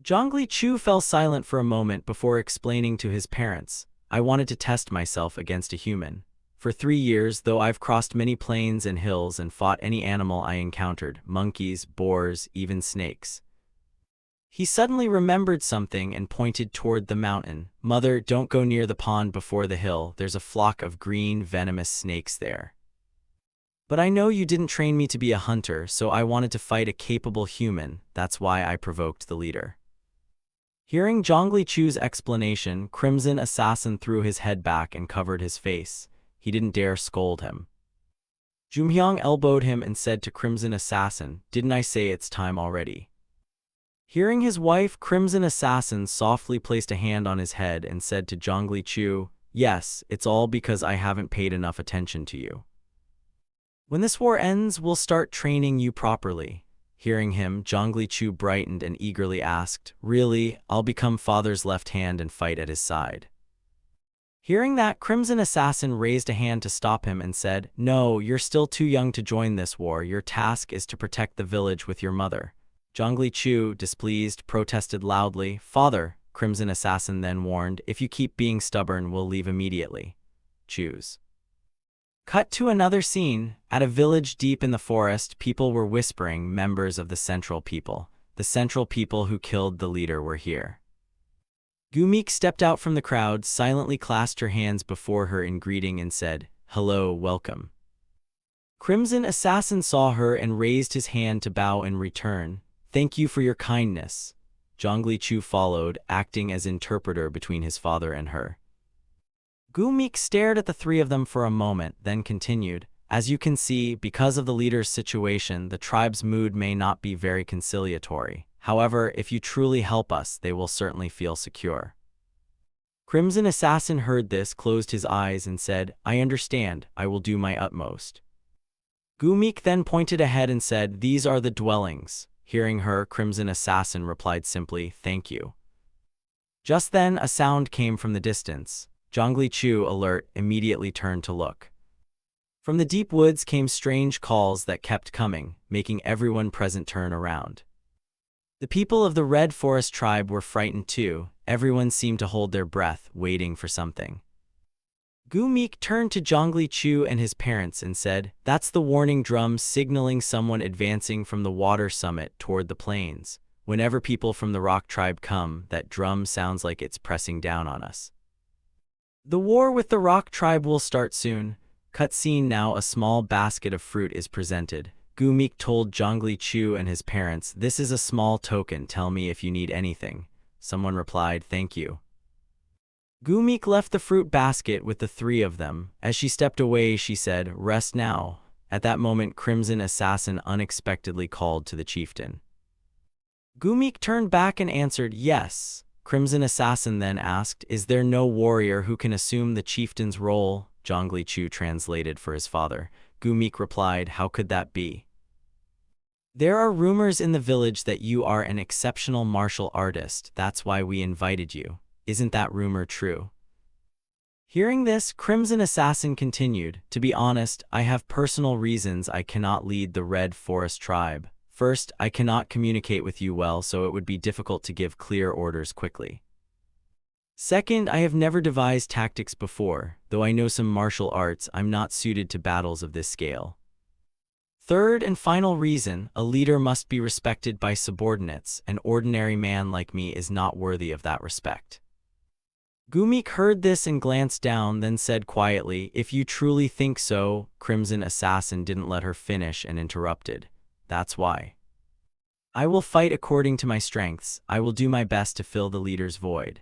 Zhongli Chu fell silent for a moment before explaining to his parents, I wanted to test myself against a human. For 3 years, though I've crossed many plains and hills and fought any animal I encountered, monkeys, boars, even snakes. He suddenly remembered something and pointed toward the mountain. Mother, don't go near the pond before the hill. There's a flock of green, venomous snakes there. But I know you didn't train me to be a hunter, so I wanted to fight a capable human. That's why I provoked the leader. Hearing Zhongli Chu's explanation, Crimson Assassin threw his head back and covered his face. He didn't dare scold him. Jumhyang elbowed him and said to Crimson Assassin, "Didn't I say it's time already?" Hearing his wife, Crimson Assassin softly placed a hand on his head and said to Zhongli Chu, "Yes, it's all because I haven't paid enough attention to you. When this war ends, we'll start training you properly." Hearing him, Zhongli Chu brightened and eagerly asked, "Really? I'll become father's left hand and fight at his side." Hearing that, Crimson Assassin raised a hand to stop him and said, "No, you're still too young to join this war. Your task is to protect the village with your mother." Zhongli Chu, displeased, protested loudly. "Father," Crimson Assassin then warned, "if you keep being stubborn, we'll leave immediately. Choose." Cut to another scene. At a village deep in the forest, people were whispering, members of the Central People. The Central People who killed the leader were here. Gumik stepped out from the crowd, silently clasped her hands before her in greeting and said, "Hello, welcome." Crimson Assassin saw her and raised his hand to bow in return. "Thank you for your kindness." Zhongli Chu followed, acting as interpreter between his father and her. Gumik stared at the three of them for a moment, then continued, "As you can see, because of the leader's situation, the tribe's mood may not be very conciliatory. However, if you truly help us, they will certainly feel secure." Crimson Assassin heard this, closed his eyes, and said, "I understand. I will do my utmost." Gumik then pointed ahead and said, "These are the dwellings." Hearing her, Crimson Assassin replied simply, "Thank you." Just then, a sound came from the distance. Zhongli Chu, alert, immediately turned to look. From the deep woods came strange calls that kept coming, making everyone present turn around. The people of the Red Forest tribe were frightened too. Everyone seemed to hold their breath, waiting for something. Gumik turned to Zhongli Chu and his parents and said, "That's the warning drum signaling someone advancing from the water summit toward the plains. Whenever people from the rock tribe come, that drum sounds like it's pressing down on us. The war with the rock tribe will start soon." Cutscene. Now a small basket of fruit is presented. Gumik told Zhongli Chu and his parents, "This is a small token. Tell me if you need anything." Someone replied, "Thank you." Gumik left the fruit basket with the three of them. As she stepped away, she said, "Rest now." At that moment, Crimson Assassin unexpectedly called to the chieftain. Gumik turned back and answered, "Yes." Crimson Assassin then asked, "Is there no warrior who can assume the chieftain's role?" Zhongli Chu translated for his father. Gumik replied, "How could that be? There are rumors in the village that you are an exceptional martial artist. That's why we invited you. Isn't that rumor true?" Hearing this, Crimson Assassin continued, "To be honest, I have personal reasons I cannot lead the Red Forest tribe. First, I cannot communicate with you well, so it would be difficult to give clear orders quickly. Second, I have never devised tactics before. Though I know some martial arts, I'm not suited to battles of this scale. Third and final reason, a leader must be respected by subordinates. An ordinary man like me is not worthy of that respect." Gumik heard this and glanced down, then said quietly, "If you truly think so." Crimson Assassin didn't let her finish and interrupted, "That's why. I will fight according to my strengths. I will do my best to fill the leader's void."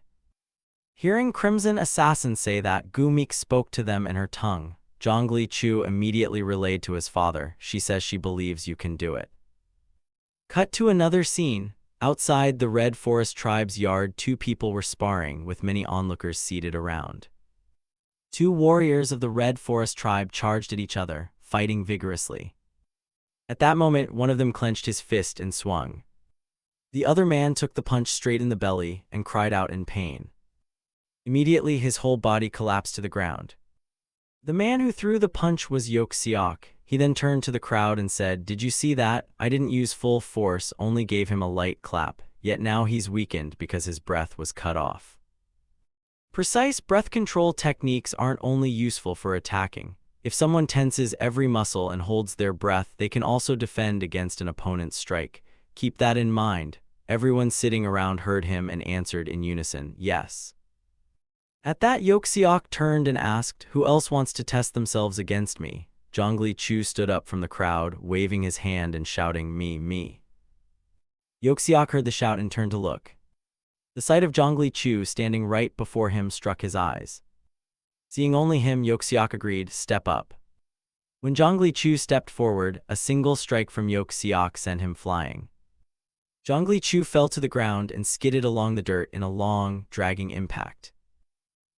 Hearing Crimson Assassin say that, Gumik spoke to them in her tongue. Zhongli Chu immediately relayed to his father. "She says she believes you can do it." Cut to another scene. Outside the Red Forest tribe's yard, two people were sparring, with many onlookers seated around. Two warriors of the Red Forest tribe charged at each other, fighting vigorously. At that moment, one of them clenched his fist and swung. The other man took the punch straight in the belly and cried out in pain. Immediately, his whole body collapsed to the ground. The man who threw the punch was Yok Seok. He then turned to the crowd and said, "Did you see that? I didn't use full force, only gave him a light clap, yet now he's weakened because his breath was cut off." Precise breath control techniques aren't only useful for attacking. If someone tenses every muscle and holds their breath, they can also defend against an opponent's strike. Keep that in mind. Everyone sitting around heard him and answered in unison, yes. At that, Yeoxiok turned and asked, who else wants to test themselves against me? Zhongli Chu stood up from the crowd, waving his hand and shouting, me. Yeoxiok heard the shout and turned to look. The sight of Zhongli Chu standing right before him struck his eyes. Seeing only him, Yeoxiok agreed, step up. When Zhongli Chu stepped forward, a single strike from Yeoxiok sent him flying. Zhongli Chu fell to the ground and skidded along the dirt in a long, dragging impact.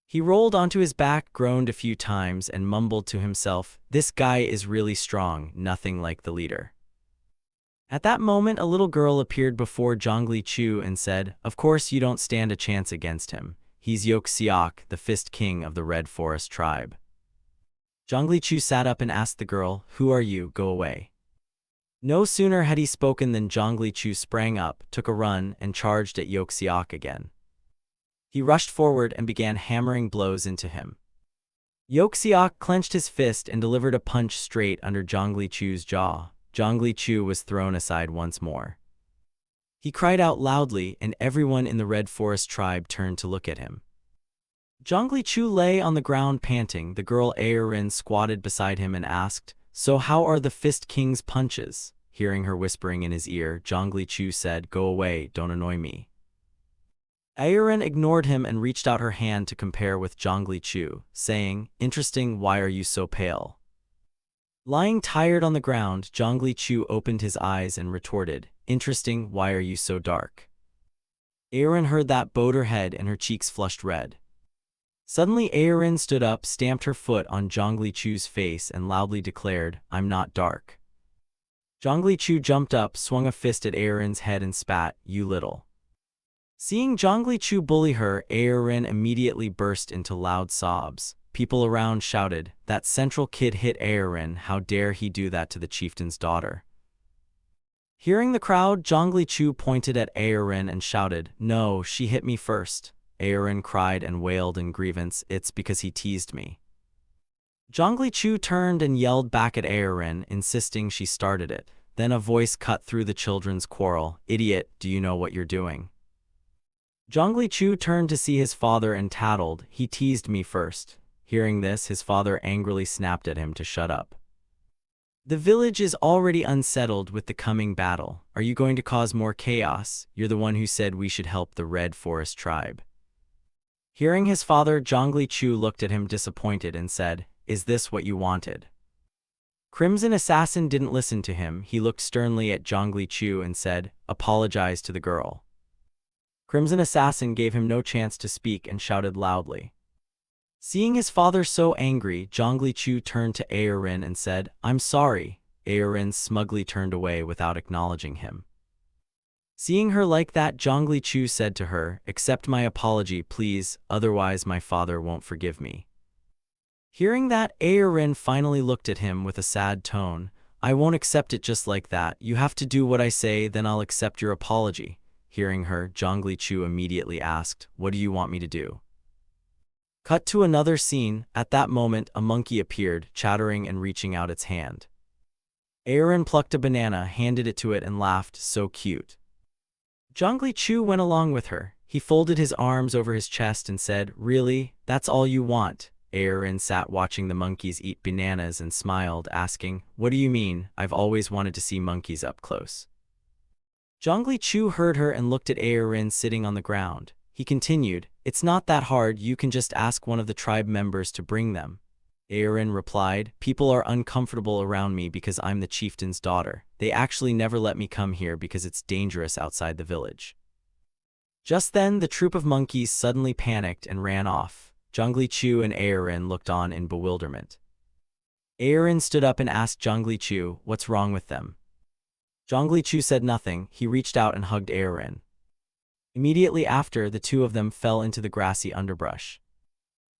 He rolled onto his back, groaned a few times, and mumbled to himself, this guy is really strong, nothing like the leader. At that moment, a little girl appeared before Zhongli Chu and said, of course you don't stand a chance against him. He's Yeoxiok, the Fist King of the Red Forest tribe. Zhongli Chu sat up and asked the girl, who are you? Go away. No sooner had he spoken than Zhongli Chu sprang up, took a run, and charged at Yeoxiok again. He rushed forward and began hammering blows into him. Yeoxiok clenched his fist and delivered a punch straight under Zhongli Chu's jaw. Zhongli Chu was thrown aside once more. He cried out loudly, and everyone in the Red Forest tribe turned to look at him. Zhongli Chu lay on the ground panting. The girl Aerin squatted beside him and asked, so how are the Fist King's punches? Hearing her whispering in his ear, Zhongli Chu said, go away, don't annoy me. Aerin ignored him and reached out her hand to compare with Zhongli Chu, saying, interesting, why are you so pale? Lying tired on the ground, Zhongli Chu opened his eyes and retorted, interesting, why are you so dark? Aerin heard that, bowed her head, and her cheeks flushed red. Suddenly Aerin stood up, stamped her foot on Zhongli Chu's face, and loudly declared, I'm not dark. Zhongli Chu jumped up, swung a fist at Aerin's head and spat, you little. Seeing Zhongli Chu bully her, Aerin immediately burst into loud sobs. People around shouted, that central kid hit Aerin, how dare he do that to the chieftain's daughter. Hearing the crowd, Zhongli Chu pointed at Aerin and shouted, no, she hit me first. Aerin cried and wailed in grievance, it's because he teased me. Zhongli Chu turned and yelled back at Aerin, insisting she started it. Then a voice cut through the children's quarrel, idiot, do you know what you're doing? Zhongli Chu turned to see his father and tattled, he teased me first. Hearing this, his father angrily snapped at him to shut up. The village is already unsettled with the coming battle. Are you going to cause more chaos? You're the one who said we should help the Red Forest tribe. Hearing his father, Zhongli Chu looked at him disappointed and said, is this what you wanted? Crimson Assassin didn't listen to him. He looked sternly at Zhongli Chu and said, apologize to the girl. Crimson Assassin gave him no chance to speak and shouted loudly. Seeing his father so angry, Zhongli Chu turned to Aerin and said, I'm sorry. Aerin smugly turned away without acknowledging him. Seeing her like that, Zhongli Chu said to her, accept my apology, please, otherwise my father won't forgive me. Hearing that, Aerin finally looked at him with a sad tone. I won't accept it just like that. You have to do what I say, then I'll accept your apology. Hearing her, Zhongli Chu immediately asked, what do you want me to do? Cut to another scene. At that moment, a monkey appeared, chattering and reaching out its hand. Aerin plucked a banana, handed it to it, and laughed, so cute. Zhongli Chu went along with her. He folded his arms over his chest and said, really, that's all you want? Aerin sat watching the monkeys eat bananas and smiled, asking, what do you mean? I've always wanted to see monkeys up close. Zhongli Chu heard her and looked at Aerin sitting on the ground. He continued, it's not that hard, you can just ask one of the tribe members to bring them. Aerin replied, people are uncomfortable around me because I'm the chieftain's daughter. They actually never let me come here because it's dangerous outside the village. Just then, the troop of monkeys suddenly panicked and ran off. Zhongli Chu and Aerin looked on in bewilderment. Aerin stood up and asked Zhongli Chu, what's wrong with them? Zhongli Chu said nothing. He reached out and hugged Aerin. Immediately after, the two of them fell into the grassy underbrush.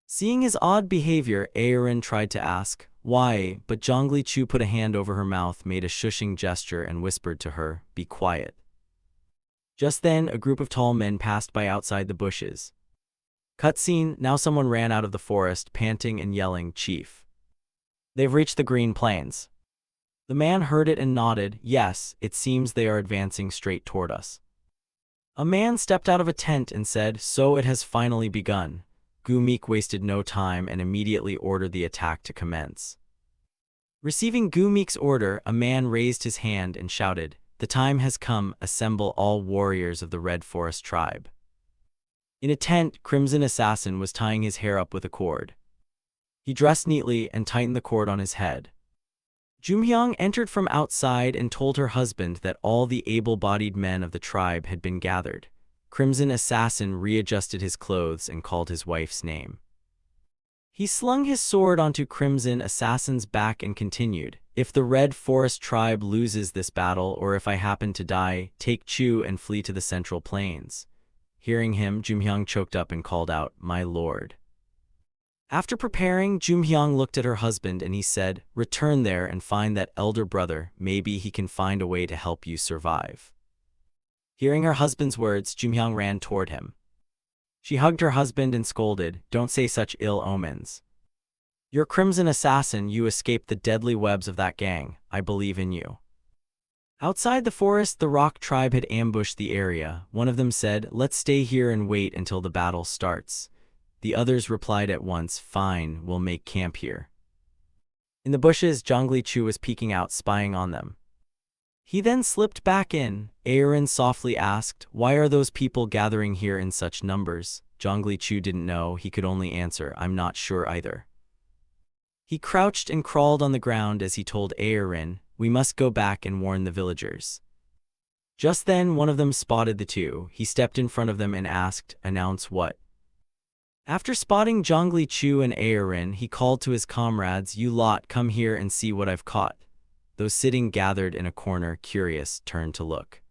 Seeing his odd behavior, Aerin tried to ask, why, but Zhongli Chu put a hand over her mouth, made a shushing gesture, and whispered to her, be quiet. Just then, a group of tall men passed by outside the bushes. Cutscene, now someone ran out of the forest, panting and yelling, "Chief! They've reached the Green Plains." The man heard it and nodded. Yes, it seems they are advancing straight toward us. A man stepped out of a tent and said, "So it has finally begun." Gumik wasted no time and immediately ordered the attack to commence. Receiving Gumik's order, a man raised his hand and shouted, "The time has come, assemble all warriors of the Red Forest tribe." In a tent, Crimson Assassin was tying his hair up with a cord. He dressed neatly and tightened the cord on his head. Jumhyang entered from outside and told her husband that all the able-bodied men of the tribe had been gathered. Crimson Assassin readjusted his clothes and called his wife's name. He slung his sword onto Crimson Assassin's back and continued, "If the Red Forest tribe loses this battle, or if I happen to die, take Chu and flee to the Central Plains." Hearing him, Jumhyang choked up and called out, "My lord." After preparing, Jumhyang looked at her husband and he said, "Return there and find that elder brother. Maybe he can find a way to help you survive." Hearing her husband's words, Jumhyang ran toward him. She hugged her husband and scolded, "Don't say such ill omens. You're Crimson Assassin, you escaped the deadly webs of that gang. I believe in you." Outside the forest, the Rock tribe had ambushed the area. One of them said, "Let's stay here and wait until the battle starts." The others replied at once, "Fine, we'll make camp here." In the bushes, Zhongli Chu was peeking out, spying on them. He then slipped back in. Aaron softly asked, "Why are those people gathering here in such numbers?" Zhongli Chu didn't know. He could only answer, "I'm not sure either." He crouched and crawled on the ground as he told Aaron, "We must go back and warn the villagers." Just then, one of them spotted the two. He stepped in front of them and asked, "Announce what?" After spotting Zhongli Chu and Aaron, he called to his comrades, "You lot, come here and see what I've caught." Those sitting gathered in a corner, curious, turned to look.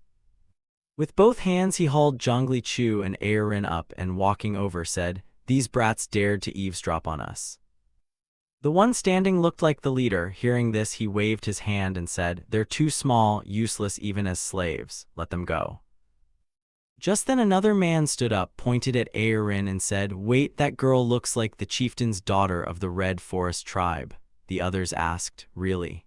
With both hands he hauled Zhongli Chu and Aaron up and walking over said, "These brats dared to eavesdrop on us." The one standing looked like the leader. Hearing this, he waved his hand and said, "They're too small, useless even as slaves. Let them go." Just then another man stood up, pointed at Aaron and said, "Wait, that girl looks like the chieftain's daughter of the Red Forest tribe." The others asked, "Really?"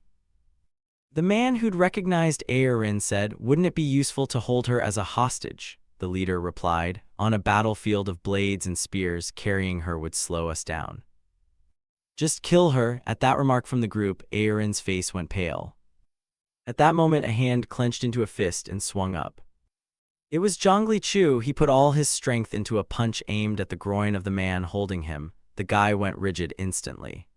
The man who'd recognized Aaron said, "Wouldn't it be useful to hold her as a hostage?" The leader replied, "On a battlefield of blades and spears, carrying her would slow us down. Just kill her." At that remark from the group, Aaron's face went pale. At that moment, a hand clenched into a fist and swung up. It was Zhongli Chu. He put all his strength into a punch aimed at the groin of the man holding him. The guy went rigid instantly.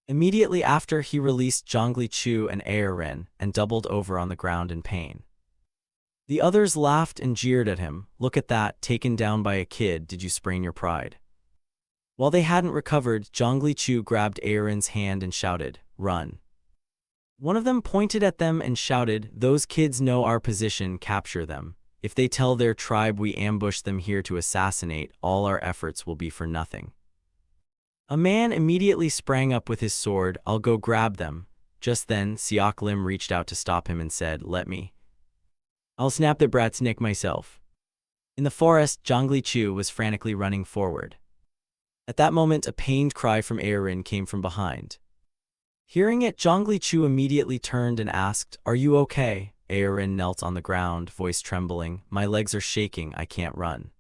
Immediately after, he released Zhongli Chu and Aaron and doubled over on the ground in pain. The others laughed and jeered at him. "Look at that, taken down by a kid. Did you sprain your pride?" While they hadn't recovered, Zhongli Chu grabbed Aaron's hand and shouted, "Run." One of them pointed at them and shouted, "Those kids know our position, capture them. If they tell their tribe we ambushed them here to assassinate, all our efforts will be for nothing." A man immediately sprang up with his sword. "I'll go grab them." Just then, Siak Lim reached out to stop him and said, "Let me. I'll snap the brat's neck myself." In the forest, Zhongli Chu was frantically running forward. At that moment, a pained cry from Aaron came from behind. Hearing it, Zhongli Chu immediately turned and asked, "Are you okay?" Aaron knelt on the ground, voice trembling, "My legs are shaking, I can't run."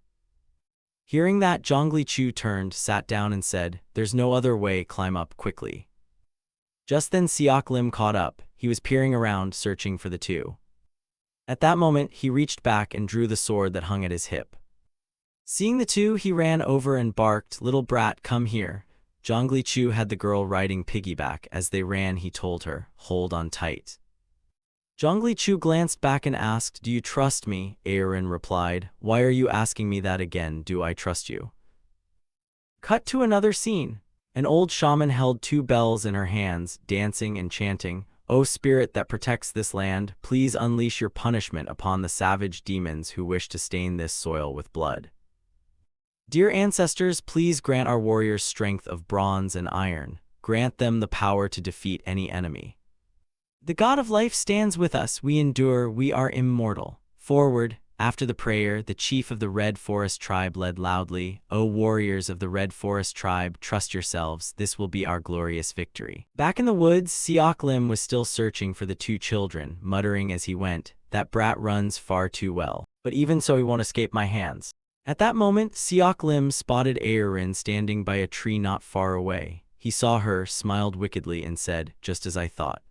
Hearing that, Zhongli Chu turned, sat down and said, "There's no other way, climb up quickly." Just then Siak Lim caught up. He was peering around, searching for the two. At that moment, he reached back and drew the sword that hung at his hip. Seeing the two, he ran over and barked, "Little brat, come here." Zhongli Chu had the girl riding piggyback. As they ran, he told her, "Hold on tight." Zhongli Chu glanced back and asked, "Do you trust me?" Aaron replied, "Why are you asking me that again? Do I trust you?" Cut to another scene. An old shaman held two bells in her hands, dancing and chanting, "O spirit that protects this land, please unleash your punishment upon the savage demons who wish to stain this soil with blood. Dear ancestors, please grant our warriors strength of bronze and iron. Grant them the power to defeat any enemy. The God of life stands with us. We endure. We are immortal. Forward." After the prayer, the chief of the Red Forest tribe led loudly, "O warriors of the Red Forest tribe, trust yourselves, this will be our glorious victory." Back in the woods, Siok Lim was still searching for the two children, muttering as he went, "That brat runs far too well. But even so he won't escape my hands." At that moment, Siok Lim spotted Aerin standing by a tree not far away. He saw her, smiled wickedly, and said, "Just as I thought."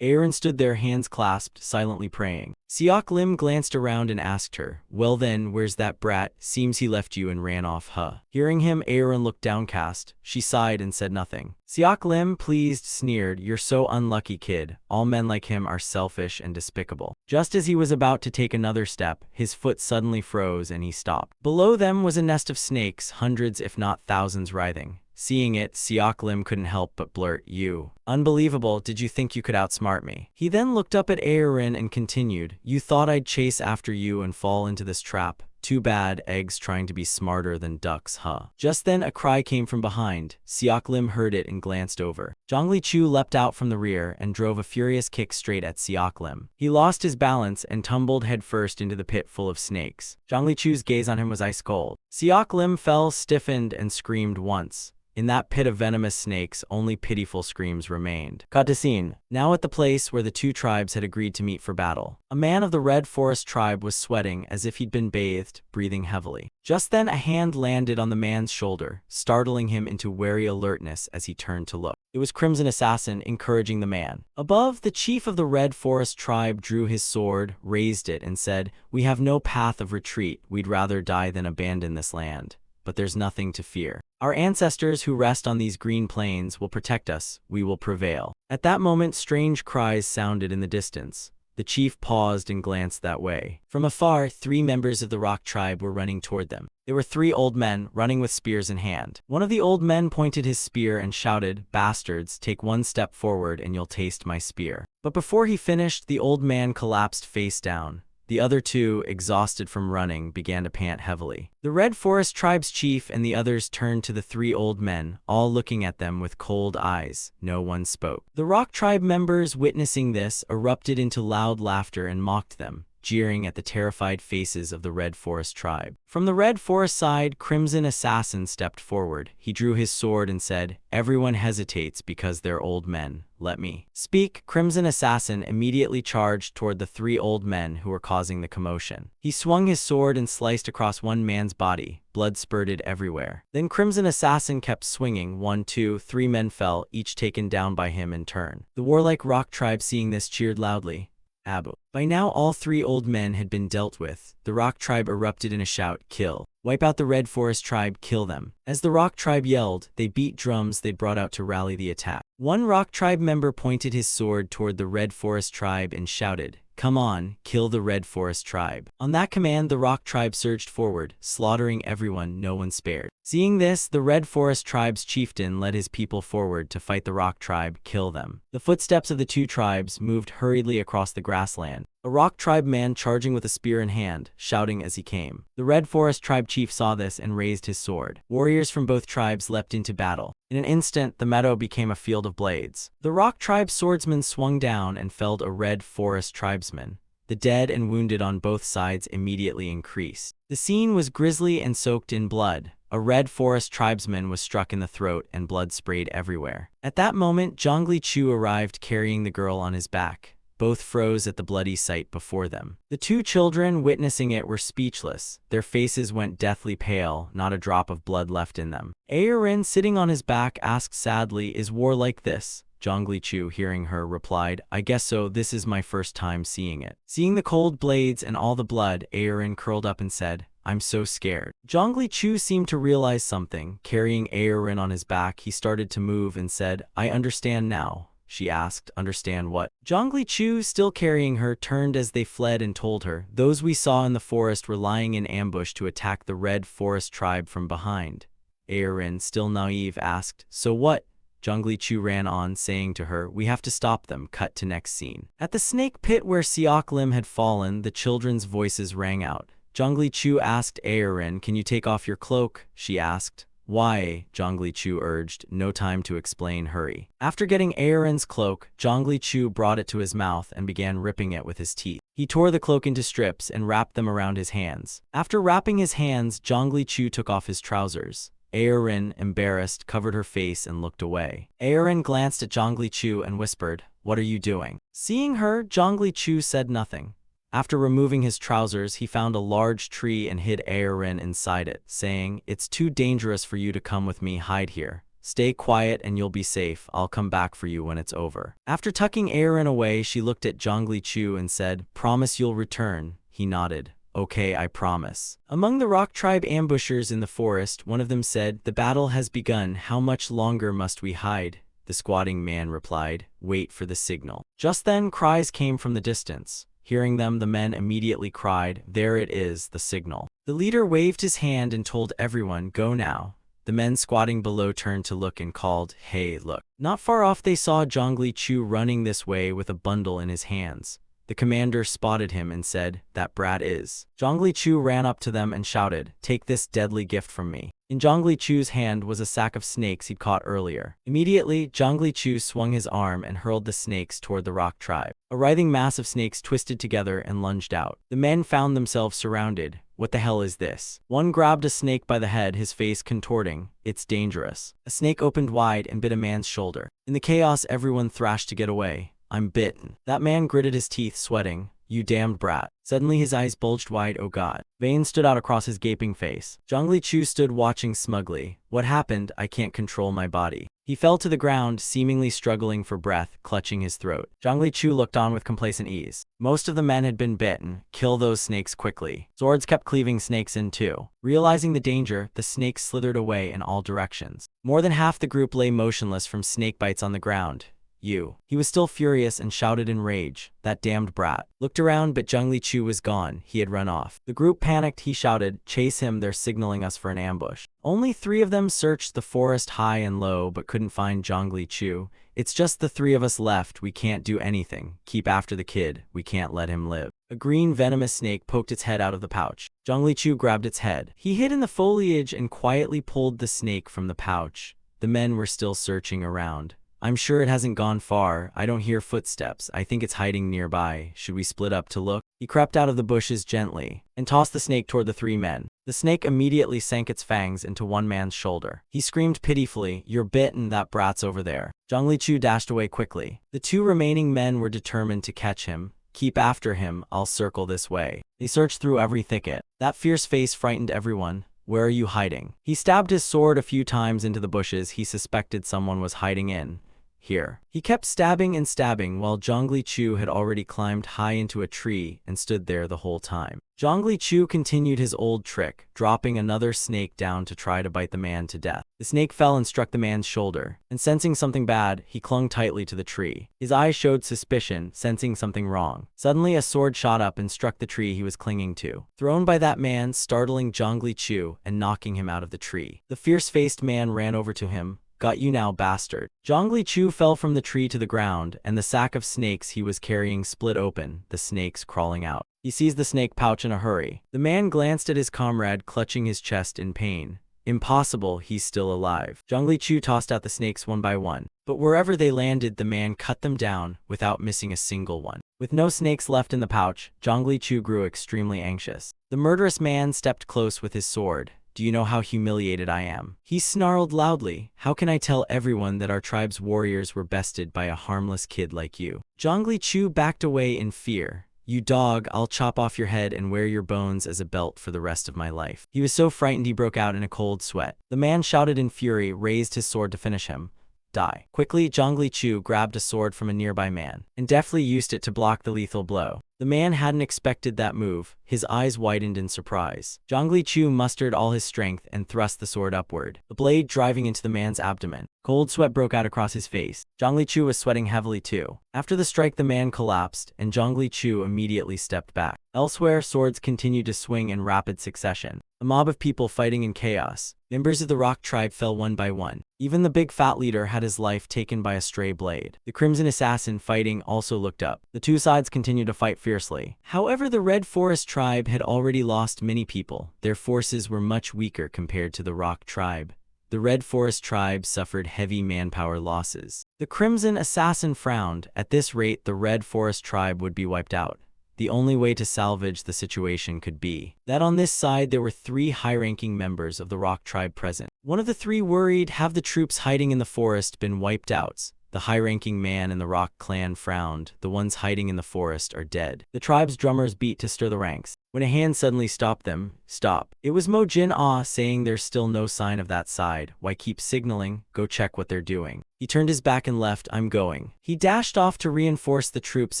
Aerin stood there, hands clasped, silently praying. Siok Lim glanced around and asked her, "Well then, where's that brat? Seems he left you and ran off, huh?" Hearing him, Aerin looked downcast. She sighed and said nothing. Siok Lim, pleased, sneered, "You're so unlucky, kid. All men like him are selfish and despicable." Just as he was about to take another step, his foot suddenly froze and he stopped. Below them was a nest of snakes, hundreds if not thousands writhing. Seeing it, Siok Lim couldn't help but blurt, "You. Unbelievable, did you think you could outsmart me?" He then looked up at Aerin and continued, "You thought I'd chase after you and fall into this trap. Too bad, eggs trying to be smarter than ducks, huh?" Just then a cry came from behind. Siok Lim heard it and glanced over. Zhongli Chu leapt out from the rear and drove a furious kick straight at Siok Lim. He lost his balance and tumbled headfirst into the pit full of snakes. Zhongli Chu's gaze on him was ice cold. Siok Lim fell, stiffened, and screamed once. In that pit of venomous snakes, only pitiful screams remained. Cut to scene. Now at the place where the two tribes had agreed to meet for battle. A man of the Red Forest tribe was sweating as if he'd been bathed, breathing heavily. Just then a hand landed on the man's shoulder, startling him into wary alertness as he turned to look. It was Crimson Assassin, encouraging the man. Above, the chief of the Red Forest tribe drew his sword, raised it, and said, "We have no path of retreat. We'd rather die than abandon this land. But there's nothing to fear. Our ancestors who rest on these green plains will protect us. We will prevail." At that moment, strange cries sounded in the distance. The chief paused and glanced that way. From afar, 3 members of the Rock tribe were running toward them. They were 3 old men, running with spears in hand. One of the old men pointed his spear and shouted, "Bastards, take 1 step forward and you'll taste my spear." But before he finished, the old man collapsed face down. The other 2, exhausted from running, began to pant heavily. The Red Forest tribe's chief and the others turned to the 3 old men, all looking at them with cold eyes. No one spoke. The Rock tribe members, witnessing this, erupted into loud laughter and mocked them, jeering at the terrified faces of the Red Forest tribe. From the Red Forest side, Crimson Assassin stepped forward. He drew his sword and said, "Everyone hesitates because they're old men. Let me speak." Crimson Assassin immediately charged toward the 3 old men who were causing the commotion. He swung his sword and sliced across one man's body. Blood spurted everywhere. Then Crimson Assassin kept swinging. 1, 2, 3 men fell, each taken down by him in turn. The warlike Rock tribe, seeing this, cheered loudly. Abu. By now all 3 old men had been dealt with. The Rock tribe erupted in a shout, "Kill! Wipe out the Red Forest tribe, kill them." As the Rock tribe yelled, they beat drums they'd brought out to rally the attack. One Rock tribe member pointed his sword toward the Red Forest tribe and shouted, "Come on, kill the Red Forest tribe." On that command, the Rock tribe surged forward, slaughtering everyone, no one spared. Seeing this, the Red Forest tribe's chieftain led his people forward to fight the Rock tribe, kill them. The footsteps of the 2 tribes moved hurriedly across the grassland. A Rock tribe man charging with a spear in hand, shouting as he came. The Red Forest tribe chief saw this and raised his sword. Warriors from both tribes leapt into battle. In an instant, the meadow became a field of blades. The Rock tribe swordsman swung down and felled a Red Forest tribesman. The dead and wounded on both sides immediately increased. The scene was grisly and soaked in blood. A Red Forest tribesman was struck in the throat and blood sprayed everywhere. At that moment, Zhongli Chu arrived carrying the girl on his back. Both froze at the bloody sight before them. The 2 children, witnessing it, were speechless. Their faces went deathly pale, not a drop of blood left in them. Aerin, sitting on his back, asked sadly, "Is war like this?" Zhongli Chu, hearing her, replied, "I guess so. This is my first time seeing it." Seeing the cold blades and all the blood, Aerin curled up and said, "I'm so scared." Zhongli Chu seemed to realize something. Carrying Aerin on his back, he started to move and said, "I understand now." She asked, "Understand what?" Zhongli Chu, still carrying her, turned as they fled and told her, "Those we saw in the forest were lying in ambush to attack the Red Forest tribe from behind." Aerin, still naive, asked, "So what?" Zhongli Chu ran on, saying to her, "We have to stop them." Cut to next scene. At the snake pit where Siok Lim had fallen, the children's voices rang out. Zhongli Chu asked Aerin, "Can you take off your cloak?" She asked, Why? Zhongli Chu urged, no time to explain, hurry. After getting Aaron's cloak, Zhongli Chu brought it to his mouth and began ripping it with his teeth. He tore the cloak into strips and wrapped them around his hands. After wrapping his hands, Zhongli Chu took off his trousers. Aaron, embarrassed, covered her face and looked away. Aaron glanced at Zhongli Chu and whispered, "What are you doing?" Seeing her, Zhongli Chu said nothing. After removing his trousers, he found a large tree and hid Aaron inside it, saying, "It's too dangerous for you to come with me, hide here. Stay quiet and you'll be safe. I'll come back for you when it's over." After tucking Aaron away, she looked at Zhongli Chu and said, "Promise you'll return." He nodded. "Okay, I promise." Among the rock tribe ambushers in the forest, one of them said, "The battle has begun. How much longer must we hide?" The squatting man replied, "Wait for the signal." Just then, cries came from the distance. Hearing them, the men immediately cried, "There it is, the signal." The leader waved his hand and told everyone, "Go now." The men squatting below turned to look and called, "Hey, look." Not far off they saw Zhongli Chu running this way with a bundle in his hands. The commander spotted him and said, "That brat is." Zhongli Chu ran up to them and shouted, "Take this deadly gift from me." In Zhongli Chu's hand was a sack of snakes he'd caught earlier. Immediately, Zhongli Chu swung his arm and hurled the snakes toward the rock tribe. A writhing mass of snakes twisted together and lunged out. The men found themselves surrounded. "What the hell is this?" One grabbed a snake by the head, his face contorting. "It's dangerous." A snake opened wide and bit a man's shoulder. In the chaos, everyone thrashed to get away. "I'm bitten." That man gritted his teeth, sweating. "You damned brat." Suddenly his eyes bulged wide. "Oh God." Veins stood out across his gaping face. Zhongli Chu stood watching smugly. "What happened? I can't control my body." He fell to the ground, seemingly struggling for breath, clutching his throat. Zhongli Chu looked on with complacent ease. Most of the men had been bitten. "Kill those snakes quickly." Swords kept cleaving snakes in two. Realizing the danger, the snakes slithered away in all directions. More than half the group lay motionless from snake bites on the ground. "You." He was still furious and shouted in rage, "That damned brat." Looked around, but Zhongli Chu was gone. He had run off. The group panicked. He shouted, "Chase him, they're signaling us for an ambush." Only 3 of them searched the forest high and low but couldn't find Zhongli Chu. "It's just the 3 of us left. We can't do anything. Keep after the kid. We can't let him live." A green venomous snake poked its head out of the pouch. Zhongli Chu grabbed its head. He hid in the foliage and quietly pulled the snake from the pouch. The men were still searching around. "I'm sure it hasn't gone far. I don't hear footsteps. I think it's hiding nearby. Should we split up to look?" He crept out of the bushes gently and tossed the snake toward the 3 men. The snake immediately sank its fangs into one man's shoulder. He screamed pitifully, "You're bitten, that brat's over there." Zhongli Chu dashed away quickly. The 2 remaining men were determined to catch him. "Keep after him. I'll circle this way." They searched through every thicket. That fierce face frightened everyone. "Where are you hiding?" He stabbed his sword a few times into the bushes he suspected someone was hiding in. "Here." He kept stabbing and stabbing while Zhongli Chu had already climbed high into a tree and stood there the whole time. Zhongli Chu continued his old trick, dropping another snake down to try to bite the man to death. The snake fell and struck the man's shoulder, and sensing something bad, he clung tightly to the tree. His eyes showed suspicion, sensing something wrong. Suddenly a sword shot up and struck the tree he was clinging to, thrown by that man, startling Zhongli Chu and knocking him out of the tree. The fierce-faced man ran over to him. "Got you now, bastard." Zhongli Chu fell from the tree to the ground, and the sack of snakes he was carrying split open, the snakes crawling out. He seized the snake pouch in a hurry. The man glanced at his comrade, clutching his chest in pain. "Impossible, he's still alive." Zhongli Chu tossed out the snakes one by one, but wherever they landed, the man cut them down without missing a single one. With no snakes left in the pouch, Zhongli Chu grew extremely anxious. The murderous man stepped close with his sword. "Do you know how humiliated I am?" He snarled loudly. "How can I tell everyone that our tribe's warriors were bested by a harmless kid like you?" Zhongli Chu backed away in fear. "You dog, I'll chop off your head and wear your bones as a belt for the rest of my life." He was so frightened he broke out in a cold sweat. The man shouted in fury, raised his sword to finish him. "Die." Quickly, Zhongli Chu grabbed a sword from a nearby man and deftly used it to block the lethal blow. The man hadn't expected that move. His eyes widened in surprise. Zhongli Chu mustered all his strength and thrust the sword upward, the blade driving into the man's abdomen. Cold sweat broke out across his face. Zhongli Chu was sweating heavily too. After the strike, the man collapsed, and Zhongli Chu immediately stepped back. Elsewhere, swords continued to swing in rapid succession. A mob of people fighting in chaos. Members of the rock tribe fell one by one. Even the big fat leader had his life taken by a stray blade. The crimson assassin fighting also looked up. The 2 sides continued to fight fiercely. However, the red forest tribe had already lost many people. Their forces were much weaker compared to the rock tribe. The Red Forest tribe suffered heavy manpower losses. The Crimson Assassin frowned. At this rate, the Red Forest tribe would be wiped out. The only way to salvage the situation could be that on this side there were 3 high-ranking members of the Rock tribe present. One of the 3 worried, have the troops hiding in the forest been wiped out? The high-ranking man in the Rock clan frowned. The ones hiding in the forest are dead. The tribe's drummers beat to stir the ranks, when a hand suddenly stopped them. Stop. It was Mo Jin-ah saying, there's still no sign of that side. Why keep signaling? Go check what they're doing. He turned his back and left. I'm going. He dashed off to reinforce the troops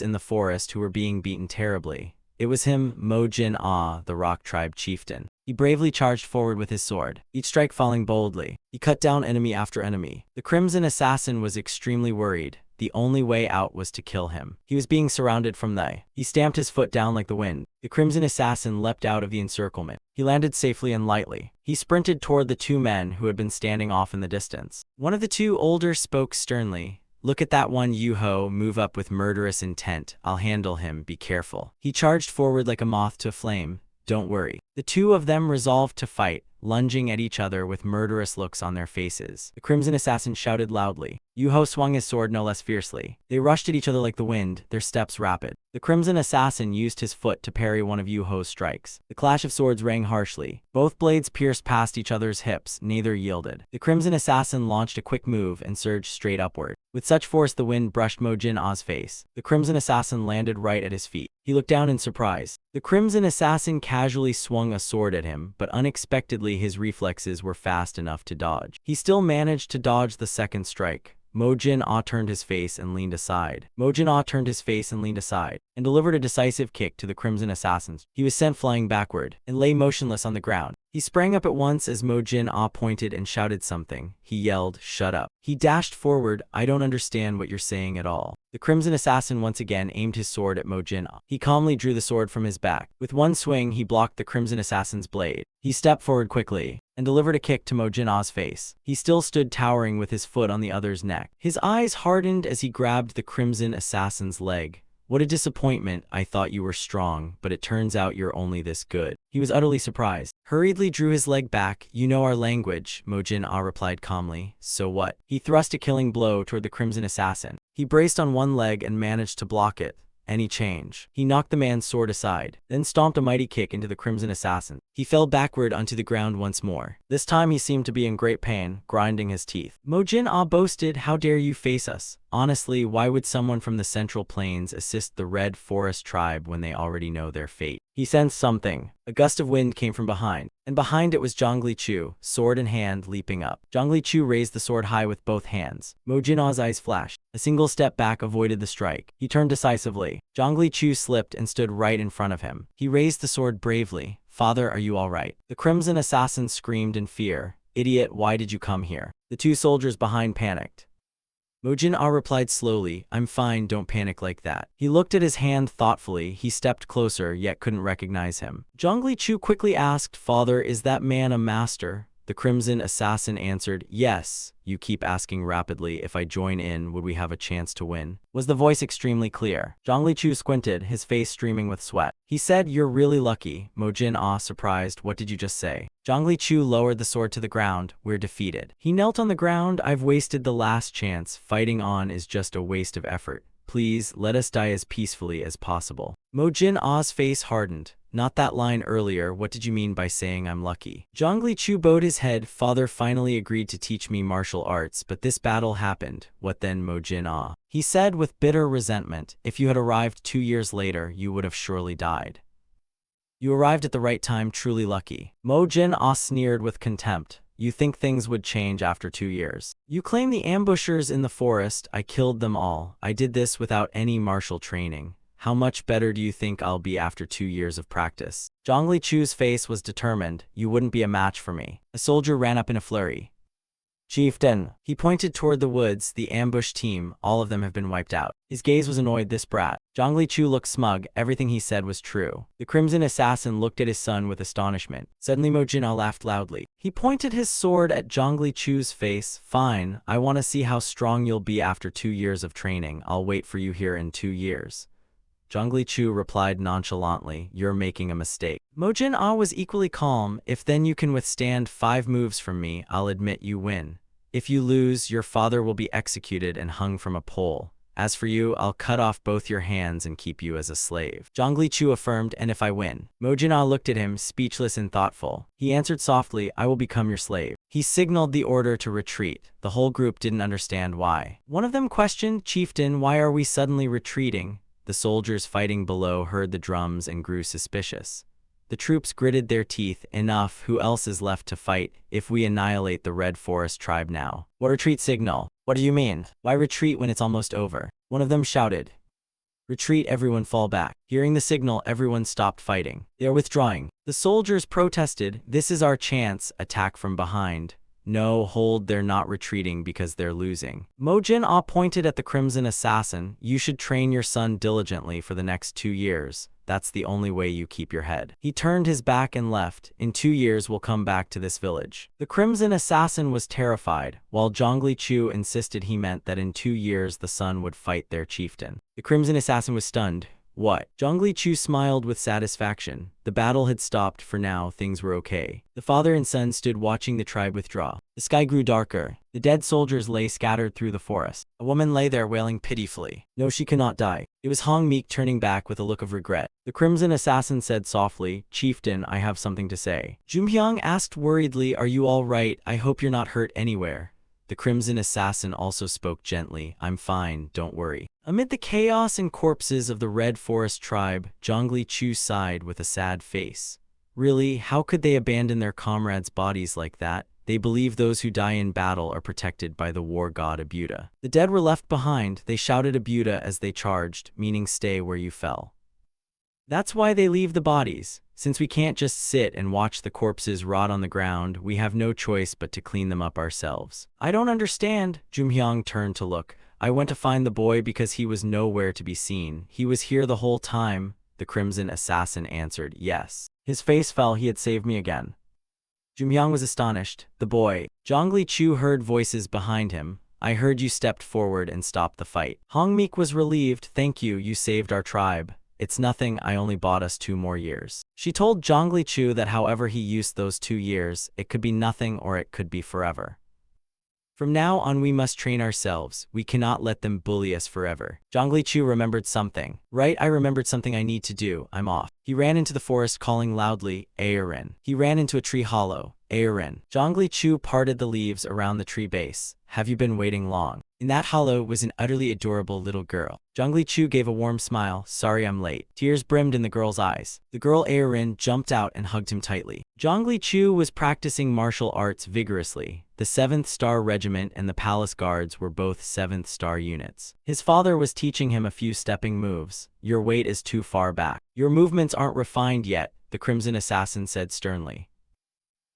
in the forest who were being beaten terribly. It was him, Mo Jin-ah, the Rock tribe chieftain. He bravely charged forward with his sword, each strike falling boldly. He cut down enemy after enemy. The Crimson Assassin was extremely worried. The only way out was to kill him. He was being surrounded from the. He stamped his foot down like the wind. The Crimson Assassin leapt out of the encirclement. He landed safely and lightly. He sprinted toward the 2 men who had been standing off in the distance. One of the 2 older spoke sternly. Look at that one, Yu-ho, move up with murderous intent. I'll handle him, be careful. He charged forward like a moth to a flame. Don't worry. The 2 of them resolved to fight, lunging at each other with murderous looks on their faces. The Crimson Assassin shouted loudly. Yu-ho swung his sword no less fiercely. They rushed at each other like the wind, their steps rapid. The Crimson Assassin used his foot to parry one of Yu-ho's strikes. The clash of swords rang harshly. Both blades pierced past each other's hips, neither yielded. The Crimson Assassin launched a quick move and surged straight upward. With such force the wind brushed Mo Jin-ah's face. The Crimson Assassin landed right at his feet. He looked down in surprise. The Crimson Assassin casually swung a sword at him, but unexpectedly his reflexes were fast enough to dodge. He still managed to dodge the second strike. Mo Jin-ah turned his face and leaned aside. Mo Jin-ah turned his face and leaned aside, and delivered a decisive kick to the Crimson Assassin. He was sent flying backward, and lay motionless on the ground. He sprang up at once as Mo Jin-ah pointed and shouted something. He yelled, shut up. He dashed forward. I don't understand what you're saying at all. The Crimson Assassin once again aimed his sword at Mo Jin-ah. He calmly drew the sword from his back. With one swing, he blocked the Crimson Assassin's blade. He stepped forward quickly and delivered a kick to Mo Jin-ah's face. He still stood towering with his foot on the other's neck. His eyes hardened as he grabbed the Crimson Assassin's leg. What a disappointment. I thought you were strong, but it turns out you're only this good. He was utterly surprised. Hurriedly drew his leg back. You know our language, Mo Jin-ah replied calmly. So what? He thrust a killing blow toward the Crimson Assassin. He braced on one leg and managed to block it. Any change? He knocked the man's sword aside, then stomped a mighty kick into the Crimson Assassin. He fell backward onto the ground once more. This time he seemed to be in great pain, grinding his teeth. Mo Jin-ah boasted, how dare you face us? Honestly, why would someone from the Central Plains assist the Red Forest tribe when they already know their fate? He sensed something. A gust of wind came from behind, and behind it was Zhongli Chu, sword in hand, leaping up. Zhongli Chu raised the sword high with both hands. Mo Jin-ah's eyes flashed. A single step back avoided the strike. He turned decisively. Zhongli Chu slipped and stood right in front of him. He raised the sword bravely. Father, are you all right? The Crimson Assassin screamed in fear. Idiot, why did you come here? The 2 soldiers behind panicked. Mo Jin-ah replied slowly, I'm fine, don't panic like that. He looked at his hand thoughtfully. He stepped closer, yet couldn't recognize him. Zhongli Chu quickly asked, Father, is that man a master? The Crimson Assassin answered, yes. You keep asking rapidly. If I join in, would we have a chance to win? Was the voice extremely clear? Zhongli Chu squinted, his face streaming with sweat. He said, you're really lucky. Mo Jin-ah surprised, what did you just say? Zhongli Chu lowered the sword to the ground. We're defeated. He knelt on the ground. I've wasted the last chance. Fighting on is just a waste of effort. Please, let us die as peacefully as possible. Mo Jin-ah's face hardened. Not that line earlier, what did you mean by saying I'm lucky? Zhongli Chu bowed his head. Father finally agreed to teach me martial arts, but this battle happened. What then, Mo Jin-ah? He said with bitter resentment, if you had arrived 2 years later, you would have surely died. You arrived at the right time, truly lucky. Mo Jin-ah sneered with contempt. You think things would change after 2 years? You claim the ambushers in the forest. I killed them all. I did this without any martial training. How much better do you think I'll be after 2 years of practice? Zhongli Chu's face was determined. You wouldn't be a match for me. A soldier ran up in a flurry. Chieftain. He pointed toward the woods. The ambush team, all of them have been wiped out. His gaze was annoyed. This brat. Zhongli Chu looked smug. Everything he said was true. The Crimson Assassin looked at his son with astonishment. Suddenly Mo Jin-ah laughed loudly. He pointed his sword at Zhongli Chu's face. Fine. I want to see how strong you'll be after 2 years of training. I'll wait for you here in 2 years. Zhongli Chu replied nonchalantly, you're making a mistake. Mo Jin-ah was equally calm, if then you can withstand 5 moves from me, I'll admit you win. If you lose, your father will be executed and hung from a pole. As for you, I'll cut off both your hands and keep you as a slave. Zhongli Chu affirmed, and if I win? Mo Jin-ah looked at him, speechless and thoughtful. He answered softly, I will become your slave. He signaled the order to retreat. The whole group didn't understand why. One of them questioned, Chieftain, why are we suddenly retreating? The soldiers fighting below heard the drums and grew suspicious. The troops gritted their teeth. Enough, who else is left to fight if we annihilate the Red Forest tribe now? What retreat signal? What do you mean? Why retreat when it's almost over? One of them shouted. Retreat, everyone fall back. Hearing the signal, everyone stopped fighting. They are withdrawing. The soldiers protested, this is our chance, attack from behind. No, hold, they're not retreating because they're losing. Mo Jin-ah pointed at the Crimson Assassin, you should train your son diligently for the next 2 years. That's the only way you keep your head. He turned his back and left. In 2 years we'll come back to this village. The Crimson Assassin was terrified, while Zhongli Chu insisted he meant that in 2 years the son would fight their chieftain. The Crimson Assassin was stunned. What? Zhongli Chu smiled with satisfaction. The battle had stopped. For now, things were okay. The father and son stood watching the tribe withdraw. The sky grew darker. The dead soldiers lay scattered through the forest. A woman lay there wailing pitifully. No, she cannot die. It was Hong Meek turning back with a look of regret. The Crimson Assassin said softly, Chieftain, I have something to say. Junpyong asked worriedly, are you all right? I hope you're not hurt anywhere. The Crimson Assassin also spoke gently, I'm fine, don't worry. Amid the chaos and corpses of the Red Forest tribe, Zhongli Chu sighed with a sad face. Really, how could they abandon their comrades' bodies like that? They believe those who die in battle are protected by the war god Abuda. The dead were left behind. They shouted Abuda as they charged, meaning stay where you fell. That's why they leave the bodies. Since we can't just sit and watch the corpses rot on the ground, we have no choice but to clean them up ourselves. I don't understand. Junpyong turned to look. I went to find the boy because he was nowhere to be seen. He was here the whole time. The Crimson Assassin answered, yes. His face fell. He had saved me again. Junpyong was astonished. The boy. Zhongli Chu heard voices behind him. I heard you stepped forward and stopped the fight. Hong Meek was relieved. Thank you, you saved our tribe. It's nothing, I only bought us 2 more years. She told Zhongli Chu that however he used those 2 years, it could be nothing or it could be forever. From now on we must train ourselves. We cannot let them bully us forever. Zhongli Chu remembered something. Right, I remembered something I need to do. I'm off. He ran into the forest calling loudly, Aerin. He ran into a tree hollow. Aerin. Zhongli Chu parted the leaves around the tree base. Have you been waiting long? In that hollow was an utterly adorable little girl. Zhongli Chu gave a warm smile. Sorry I'm late. Tears brimmed in the girl's eyes. The girl Aerin jumped out and hugged him tightly. Zhongli Chu was practicing martial arts vigorously. The 7th Star Regiment and the Palace Guards were both 7th Star units. His father was teaching him a few stepping moves. Your weight is too far back. Your movements aren't refined yet, the Crimson Assassin said sternly.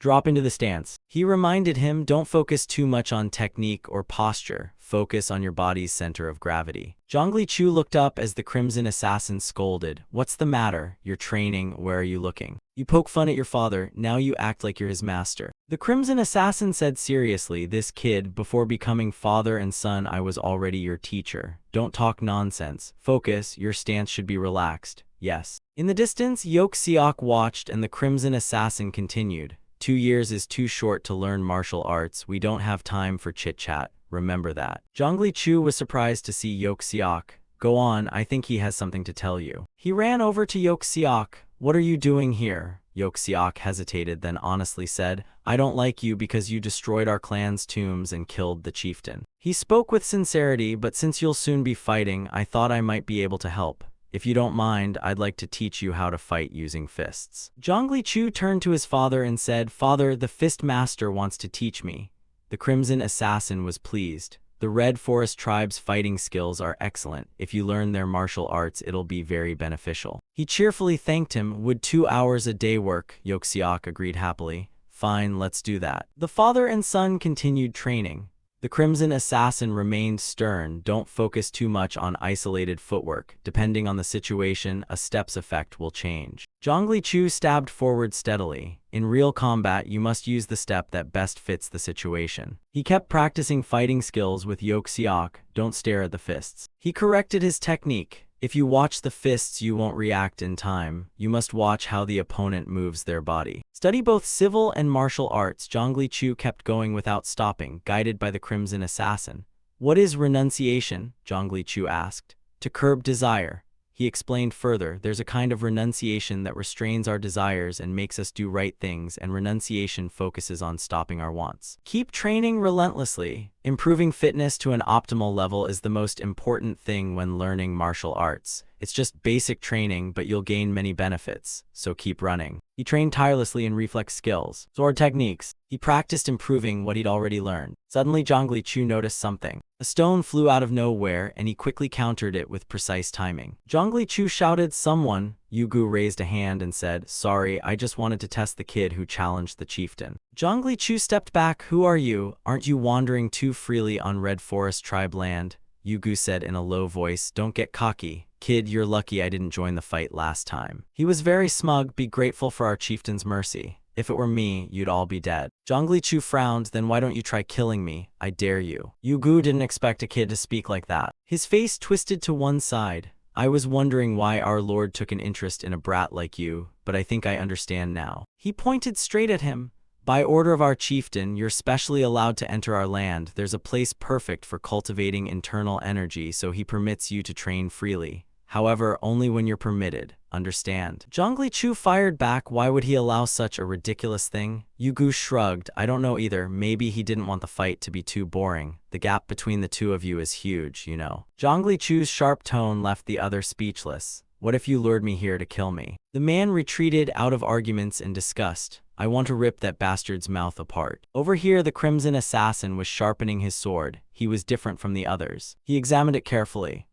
Drop into the stance. He reminded him, don't focus too much on technique or posture. Focus on your body's center of gravity. Zhongli Chu looked up as the Crimson Assassin scolded. What's the matter? You're training. Where are you looking? You poke fun at your father. Now you act like you're his master. The Crimson Assassin said seriously, this kid, before becoming father and son, I was already your teacher. Don't talk nonsense. Focus. Your stance should be relaxed. Yes. In the distance, Yok Seok watched and the Crimson Assassin continued. 2 years is too short to learn martial arts. We don't have time for chit-chat. Remember that. Zhongli Chu was surprised to see Yok Seok. Go on, I think he has something to tell you. He ran over to Yok Seok. What are you doing here? Yok Seok hesitated, then honestly said, I don't like you because you destroyed our clan's tombs and killed the chieftain. He spoke with sincerity, but since you'll soon be fighting, I thought I might be able to help. If you don't mind, I'd like to teach you how to fight using fists. Zhongli Chu turned to his father and said, Father, the fist master wants to teach me. The Crimson Assassin was pleased. The Red Forest tribe's fighting skills are excellent. If you learn their martial arts, it'll be very beneficial. He cheerfully thanked him. Would 2 hours a day work? Yok Seok agreed happily. Fine, let's do that. The father and son continued training. The Crimson Assassin remained stern. Don't focus too much on isolated footwork. Depending on the situation, a step's effect will change. Zhongli Chu stabbed forward steadily. In real combat, you must use the step that best fits the situation. He kept practicing fighting skills with Yok Seok. Don't stare at the fists. He corrected his technique. If you watch the fists, you won't react in time. You must watch how the opponent moves their body. Study both civil and martial arts. Zhongli Chu kept going without stopping, guided by the Crimson Assassin. What is renunciation? Zhongli Chu asked. To curb desire. He explained further, there's a kind of renunciation that restrains our desires and makes us do right things, and renunciation focuses on stopping our wants. Keep training relentlessly. Improving fitness to an optimal level is the most important thing when learning martial arts. It's just basic training, but you'll gain many benefits, so keep running. He trained tirelessly in reflex skills, sword techniques. He practiced improving what he'd already learned. Suddenly, Zhongli Chu noticed something. A stone flew out of nowhere, and he quickly countered it with precise timing. Zhongli Chu shouted, "Someone!" Yugu raised a hand and said, "Sorry, I just wanted to test the kid who challenged the chieftain." Zhongli Chu stepped back. "Who are you? Aren't you wandering too freely on Red Forest tribe land?" Yugu said in a low voice. "Don't get cocky. Kid, you're lucky I didn't join the fight last time." He was very smug. "Be grateful for our chieftain's mercy. If it were me, you'd all be dead." Zhongli Chu frowned. "Then why don't you try killing me? I dare you." Yugu didn't expect a kid to speak like that. His face twisted to one side. "I was wondering why our lord took an interest in a brat like you, but I think I understand now." He pointed straight at him. "By order of our chieftain, you're specially allowed to enter our land. There's a place perfect for cultivating internal energy, so he permits you to train freely. However, only when you're permitted. Understand?" Zhongli Chu fired back. Why would he allow such a ridiculous thing? Yugu shrugged. "I don't know either. Maybe he didn't want the fight to be too boring. The gap between the two of you is huge, you know." Zhongli Chu's sharp tone left the other speechless. "What if you lured me here to kill me?" The man retreated out of arguments and disgust. "I want to rip that bastard's mouth apart." Over here, the Crimson Assassin was sharpening his sword. He was different from the others. He examined it carefully.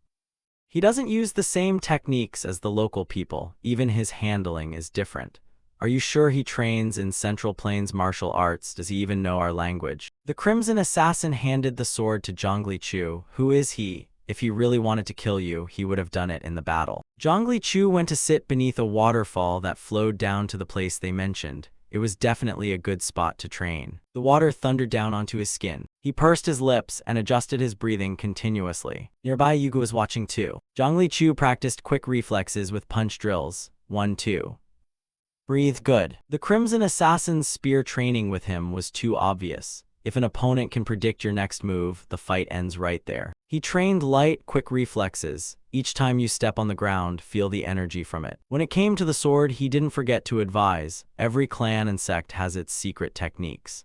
He doesn't use the same techniques as the local people. Even his handling is different. "Are you sure he trains in Central Plains martial arts? Does he even know our language?" The Crimson Assassin handed the sword to Zhongli Chu. "Who is he? If he really wanted to kill you, he would have done it in the battle." Zhongli Chu went to sit beneath a waterfall that flowed down to the place they mentioned. It was definitely a good spot to train. The water thundered down onto his skin. He pursed his lips and adjusted his breathing continuously. Nearby, Yugu was watching too. Zhongli Chu practiced quick reflexes with punch drills. 1, 2. Breathe good. The Crimson Assassin's spear training with him was too obvious. If an opponent can predict your next move, the fight ends right there. He trained light, quick reflexes. Each time you step on the ground, feel the energy from it. When it came to the sword, he didn't forget to advise. Every clan and sect has its secret techniques.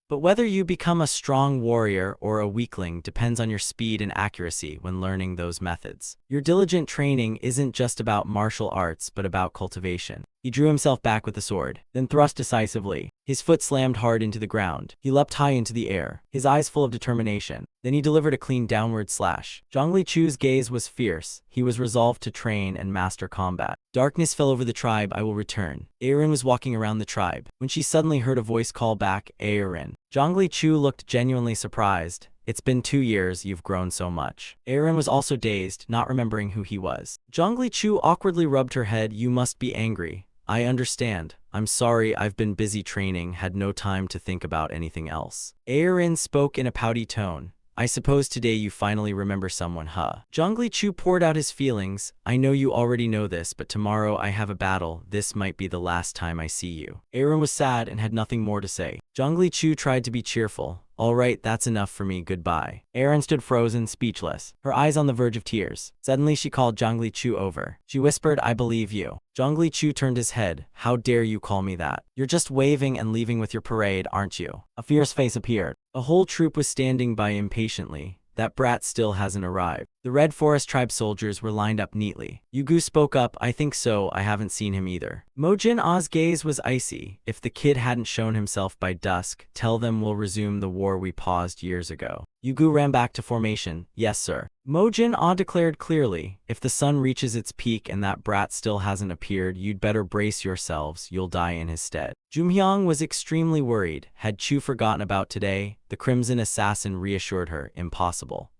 But whether you become a strong warrior or a weakling depends on your speed and accuracy when learning those methods. Your diligent training isn't just about martial arts, but about cultivation. He drew himself back with the sword, then thrust decisively. His foot slammed hard into the ground. He leapt high into the air, his eyes full of determination. Then he delivered a clean downward slash. Zhongli Chu's gaze was fierce. He was resolved to train and master combat. Darkness fell over the tribe. "I will return." Aaron was walking around the tribe when she suddenly heard a voice call back, "Aaron." Zhongli Chu looked genuinely surprised. "It's been 2 years, you've grown so much." Aaron was also dazed, not remembering who he was. Zhongli Chu awkwardly rubbed her head. "You must be angry. I understand. I'm sorry, I've been busy training, had no time to think about anything else." Aaron spoke in a pouty tone. "I suppose today you finally remember someone, huh?" Zhongli Chu poured out his feelings. "I know you already know this, but tomorrow I have a battle. This might be the last time I see you." Aaron was sad and had nothing more to say. Zhongli Chu tried to be cheerful. "All right, that's enough for me, goodbye." Aaron stood frozen, speechless, her eyes on the verge of tears. Suddenly she called Zhongli Chu over. She whispered, "I believe you." Zhongli Chu turned his head. "How dare you call me that? You're just waving and leaving with your parade, aren't you?" A fierce face appeared. A whole troop was standing by impatiently. "That brat still hasn't arrived." The Red Forest tribe soldiers were lined up neatly. Yugu spoke up, "I think so, I haven't seen him either." Mojin Ah's gaze was icy. "If the kid hadn't shown himself by dusk, tell them we'll resume the war we paused years ago." Yugu ran back to formation. "Yes, sir." Mojin Ah declared clearly, "If the sun reaches its peak and that brat still hasn't appeared, you'd better brace yourselves, you'll die in his stead." Jumhyang was extremely worried. Had Chu forgotten about today? The Crimson Assassin reassured her, "Impossible.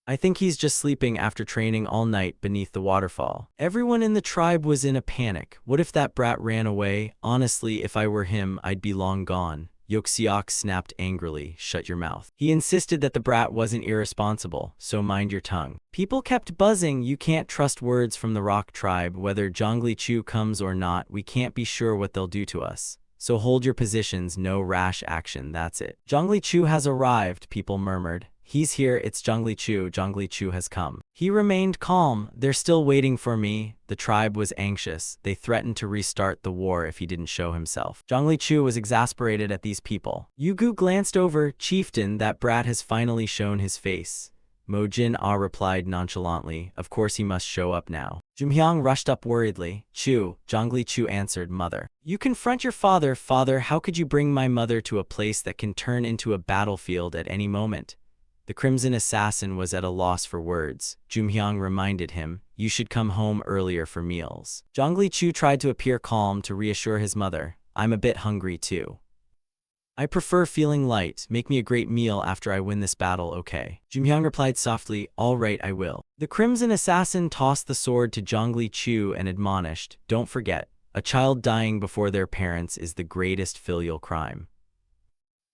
I think he's just sleeping after training all night beneath the waterfall." Everyone in the tribe was in a panic. What if that brat ran away? Honestly, if I were him, I'd be long gone. Yeok snapped angrily, shut your mouth. He insisted that the brat wasn't irresponsible, so mind your tongue. People kept buzzing, you can't trust words from the rock tribe, whether Zhongli Chu comes or not, we can't be sure what they'll do to us. So hold your positions, no rash action, that's it. Zhongli Chu has arrived, people murmured. He's here, it's Zhongli Chu has come. He remained calm, they're still waiting for me. The tribe was anxious, they threatened to restart the war if he didn't show himself. Zhongli Chu was exasperated at these people. Yugu glanced over, chieftain, that brat has finally shown his face. Mo Jin-ah replied nonchalantly, of course he must show up now. Jumhyang rushed up worriedly. Chu, Zhongli Chu answered, mother. You confront your father, how could you bring my mother to a place that can turn into a battlefield at any moment? The Crimson Assassin was at a loss for words. Jumhyang reminded him, you should come home earlier for meals. Zhongli Chu tried to appear calm to reassure his mother, I'm a bit hungry too. I prefer feeling light, make me a great meal after I win this battle, okay? Jumhyang replied softly, all right, I will. The Crimson Assassin tossed the sword to Zhongli Chu and admonished, don't forget, a child dying before their parents is the greatest filial crime.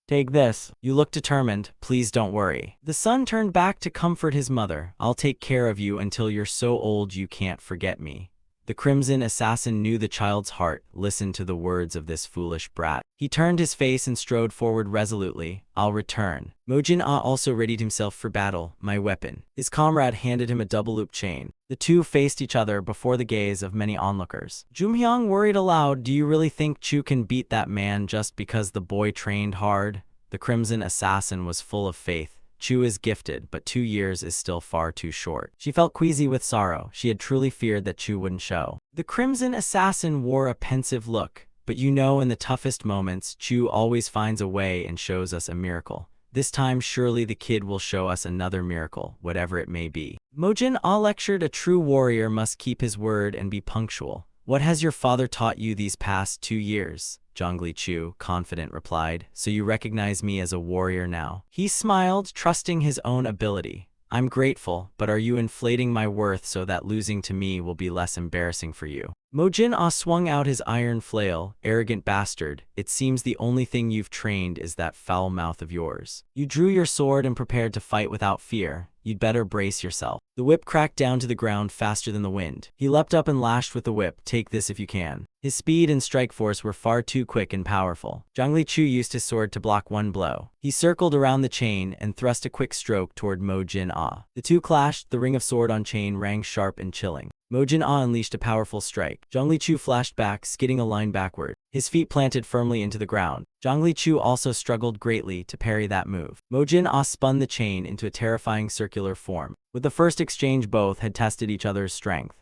Take this. You look determined, please don't worry. The son turned back to comfort his mother. I'll take care of you until you're so old you can't forget me. The Crimson Assassin knew the child's heart, listened to the words of this foolish brat. He turned his face and strode forward resolutely. I'll return. Mo Jin-ah also readied himself for battle, my weapon. His comrade handed him a double-loop chain. The two faced each other before the gaze of many onlookers. Jumhyang worried aloud, do you really think Chu can beat that man just because the boy trained hard? The Crimson Assassin was full of faith. Chu is gifted, but 2 years is still far too short. She felt queasy with sorrow. She had truly feared that Chu wouldn't show. The Crimson Assassin wore a pensive look. But you know, in the toughest moments, Chu always finds a way and shows us a miracle. This time, surely the kid will show us another miracle, whatever it may be. Mo Jin-ah lectured, a true warrior must keep his word and be punctual. What has your father taught you these past 2 years? Zhongli Chu, confident, replied, so you recognize me as a warrior now. He smiled, trusting his own ability. I'm grateful, but are you inflating my worth so that losing to me will be less embarrassing for you? Mo Jin-ah swung out his iron flail. Arrogant bastard, it seems the only thing you've trained is that foul mouth of yours. You drew your sword and prepared to fight without fear. You'd better brace yourself. The whip cracked down to the ground faster than the wind. He leapt up and lashed with the whip, take this if you can. His speed and strike force were far too quick and powerful. Zhongli Chu used his sword to block one blow. He circled around the chain and thrust a quick stroke toward Mo Jin-ah. The two clashed, the ring of sword on chain rang sharp and chilling. Mo Jin-ah unleashed a powerful strike. Zhongli Chu flashed back, skidding a line backward. His feet planted firmly into the ground. Zhongli Chu also struggled greatly to parry that move. Mo Jin-ah spun the chain into a terrifying circular form. With the first exchange, both had tested each other's strength.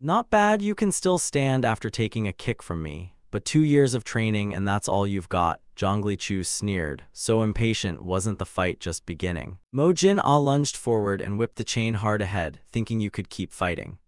Not bad, you can still stand after taking a kick from me. But 2 years of training and that's all you've got, Zhongli Chu sneered. So impatient, wasn't the fight just beginning? Mo Jin-ah lunged forward and whipped the chain hard ahead, thinking you could keep fighting.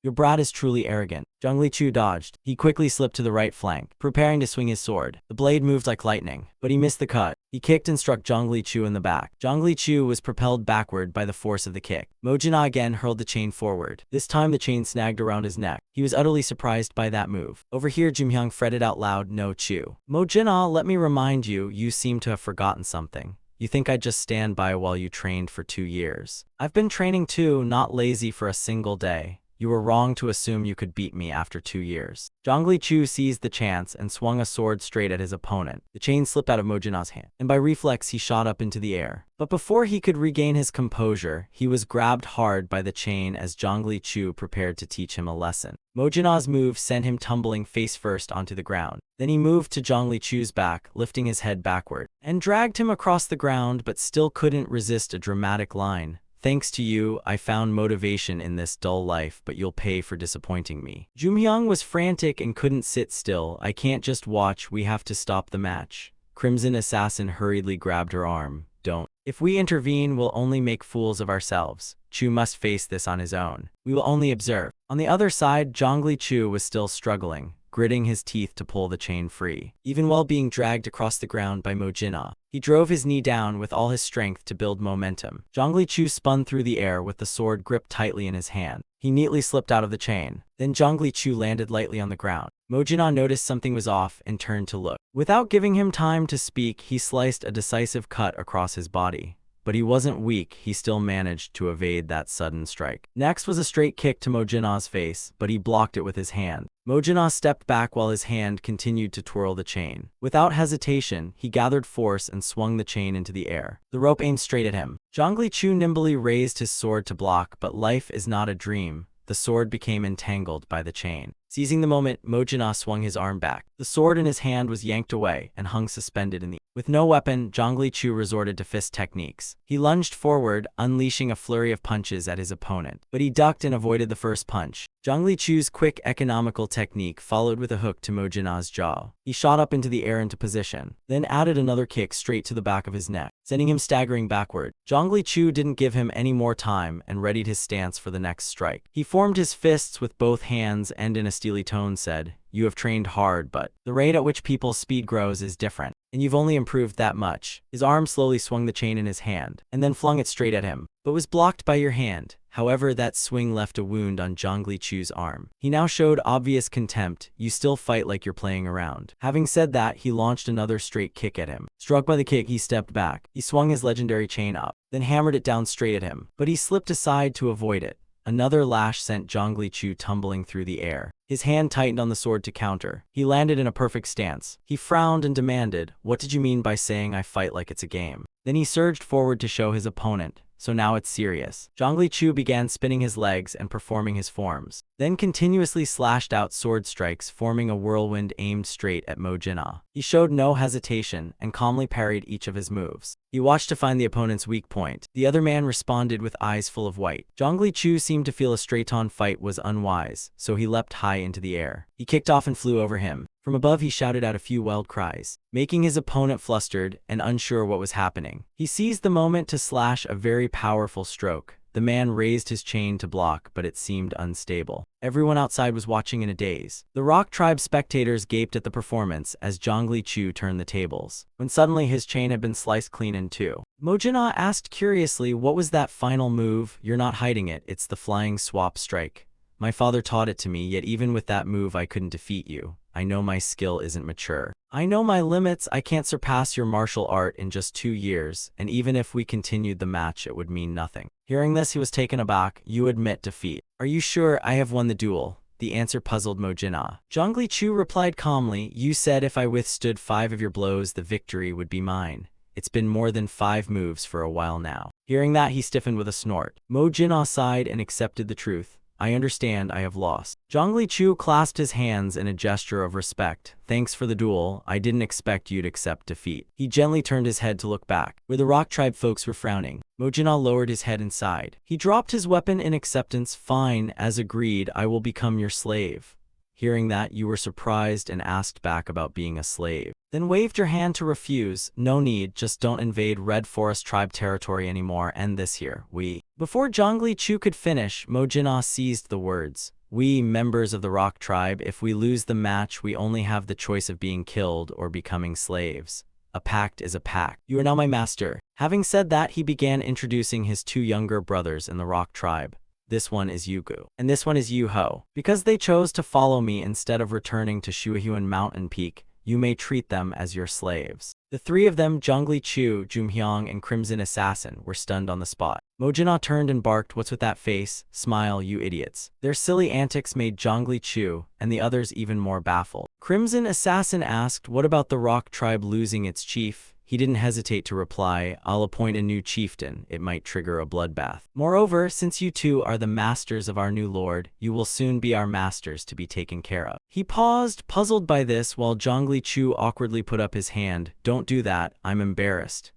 Your brat is truly arrogant. Zhongli Chu dodged. He quickly slipped to the right flank, preparing to swing his sword. The blade moved like lightning, but he missed the cut. He kicked and struck Zhongli Chu in the back. Zhongli Chu was propelled backward by the force of the kick. Mo Jin-ah again hurled the chain forward. This time the chain snagged around his neck. He was utterly surprised by that move. Over here, Jumhyang fretted out loud, no Chu. Mo Jin-ah, let me remind you, you seem to have forgotten something. You think I'd just stand by while you trained for 2 years. I've been training too, not lazy for a single day. You were wrong to assume you could beat me after 2 years. Zhongli Chu seized the chance and swung a sword straight at his opponent. The chain slipped out of Mo Jin-ah's hand, and by reflex he shot up into the air. But before he could regain his composure, he was grabbed hard by the chain as Zhongli Chu prepared to teach him a lesson. Mo Jin-ah's move sent him tumbling face first onto the ground. Then he moved to Zhongli Chu's back, lifting his head backward, and dragged him across the ground, but still couldn't resist a dramatic line. Thanks to you, I found motivation in this dull life, but you'll pay for disappointing me. Jumhyang was frantic and couldn't sit still. I can't just watch, we have to stop the match. Crimson Assassin hurriedly grabbed her arm. Don't. If we intervene, we'll only make fools of ourselves. Chu must face this on his own. We will only observe. On the other side, Zhongli Chu was still struggling. gritting his teeth to pull the chain free. Even while being dragged across the ground by Mojina, he drove his knee down with all his strength to build momentum. Zhongli Chu spun through the air with the sword gripped tightly in his hand. He neatly slipped out of the chain. Then Zhongli Chu landed lightly on the ground. Mojina noticed something was off and turned to look. Without giving him time to speak, he sliced a decisive cut across his body. But he wasn't weak, he still managed to evade that sudden strike. Next was a straight kick to Mojina's face, but he blocked it with his hand. Mojina stepped back while his hand continued to twirl the chain. Without hesitation, he gathered force and swung the chain into the air. The rope aimed straight at him. Zhongli Chu nimbly raised his sword to block, but life is not a dream. The sword became entangled by the chain. Seizing the moment, Mojina swung his arm back. The sword in his hand was yanked away and hung suspended in the air. With no weapon, Zhongli Chu resorted to fist techniques. He lunged forward, unleashing a flurry of punches at his opponent. But he ducked and avoided the first punch. Zhongli Chu's quick, economical technique followed with a hook to Mojina's jaw. He shot up into the air into position, then added another kick straight to the back of his neck, sending him staggering backward. Zhongli Chu didn't give him any more time and readied his stance for the next strike. He formed his fists with both hands and in a steely tone said, "You have trained hard, but the rate at which people's speed grows is different, and you've only improved that much." His arm slowly swung the chain in his hand, and then flung it straight at him, but was blocked by your hand. However, that swing left a wound on Zhongli Chu's arm. He now showed obvious contempt. "You still fight like you're playing around." Having said that, he launched another straight kick at him. Struck by the kick, he stepped back. He swung his legendary chain up, then hammered it down straight at him, but he slipped aside to avoid it. Another lash sent Zhongli Chu tumbling through the air. His hand tightened on the sword to counter. He landed in a perfect stance. He frowned and demanded, "What did you mean by saying I fight like it's a game?" Then he surged forward to show his opponent. "So now it's serious." Zhongli Chu began spinning his legs and performing his forms, then continuously slashed out sword strikes, forming a whirlwind aimed straight at Mojina. He showed no hesitation and calmly parried each of his moves. He watched to find the opponent's weak point. The other man responded with eyes full of white. Zhongli Chu seemed to feel a straight-on fight was unwise, so he leapt high into the air. He kicked off and flew over him. From above, he shouted out a few wild cries, making his opponent flustered and unsure what was happening. He seized the moment to slash a very powerful stroke. The man raised his chain to block, but it seemed unstable. Everyone outside was watching in a daze. The Rock Tribe spectators gaped at the performance as Zhongli Chu turned the tables, when suddenly his chain had been sliced clean in two. Mojina asked curiously, "What was that final move? You're not hiding it, it's the flying swap strike. My father taught it to me, yet even with that move I couldn't defeat you. I know my skill isn't mature. I know my limits. I can't surpass your martial art in just 2 years, and even if we continued the match it would mean nothing." Hearing this, he was taken aback. "You admit defeat. Are you sure I have won the duel?" The answer puzzled Mojina. Zhongli Chu replied calmly, "You said if I withstood 5 of your blows the victory would be mine. It's been more than 5 moves for a while now." Hearing that, he stiffened with a snort. Mojina sighed and accepted the truth. "I understand I have lost." Zhongli Chu clasped his hands in a gesture of respect. "Thanks for the duel. I didn't expect you'd accept defeat." He gently turned his head to look back, where the Rock Tribe folks were frowning. Mojina lowered his head and sighed. He dropped his weapon in acceptance. "Fine, as agreed, I will become your slave." Hearing that, you were surprised and asked back about being a slave. Then waved your hand to refuse. "No need, just don't invade Red Forest Tribe territory anymore. End this here. We." Before Zhongli Chu could finish, Mojina seized the words. "We, members of the Rock Tribe, if we lose the match, we only have the choice of being killed or becoming slaves. A pact is a pact. You are now my master." Having said that, he began introducing his 2 younger brothers in the Rock Tribe. "This one is Yugu, and this one is Yuho. Because they chose to follow me instead of returning to Shuahuan Mountain Peak, you may treat them as your slaves." The 3 of them, Zhongli Chu, Jumhyang, and Crimson Assassin, were stunned on the spot. Mojina turned and barked, "What's with that face? Smile, you idiots." Their silly antics made Zhongli Chu and the others even more baffled. Crimson Assassin asked, "What about the Rock Tribe losing its chief?" He didn't hesitate to reply, "I'll appoint a new chieftain. It might trigger a bloodbath. Moreover, since you 2 are the masters of our new lord, you will soon be our masters to be taken care of." He paused, puzzled by this, while Zhongli Chu awkwardly put up his hand. "Don't do that, I'm embarrassed."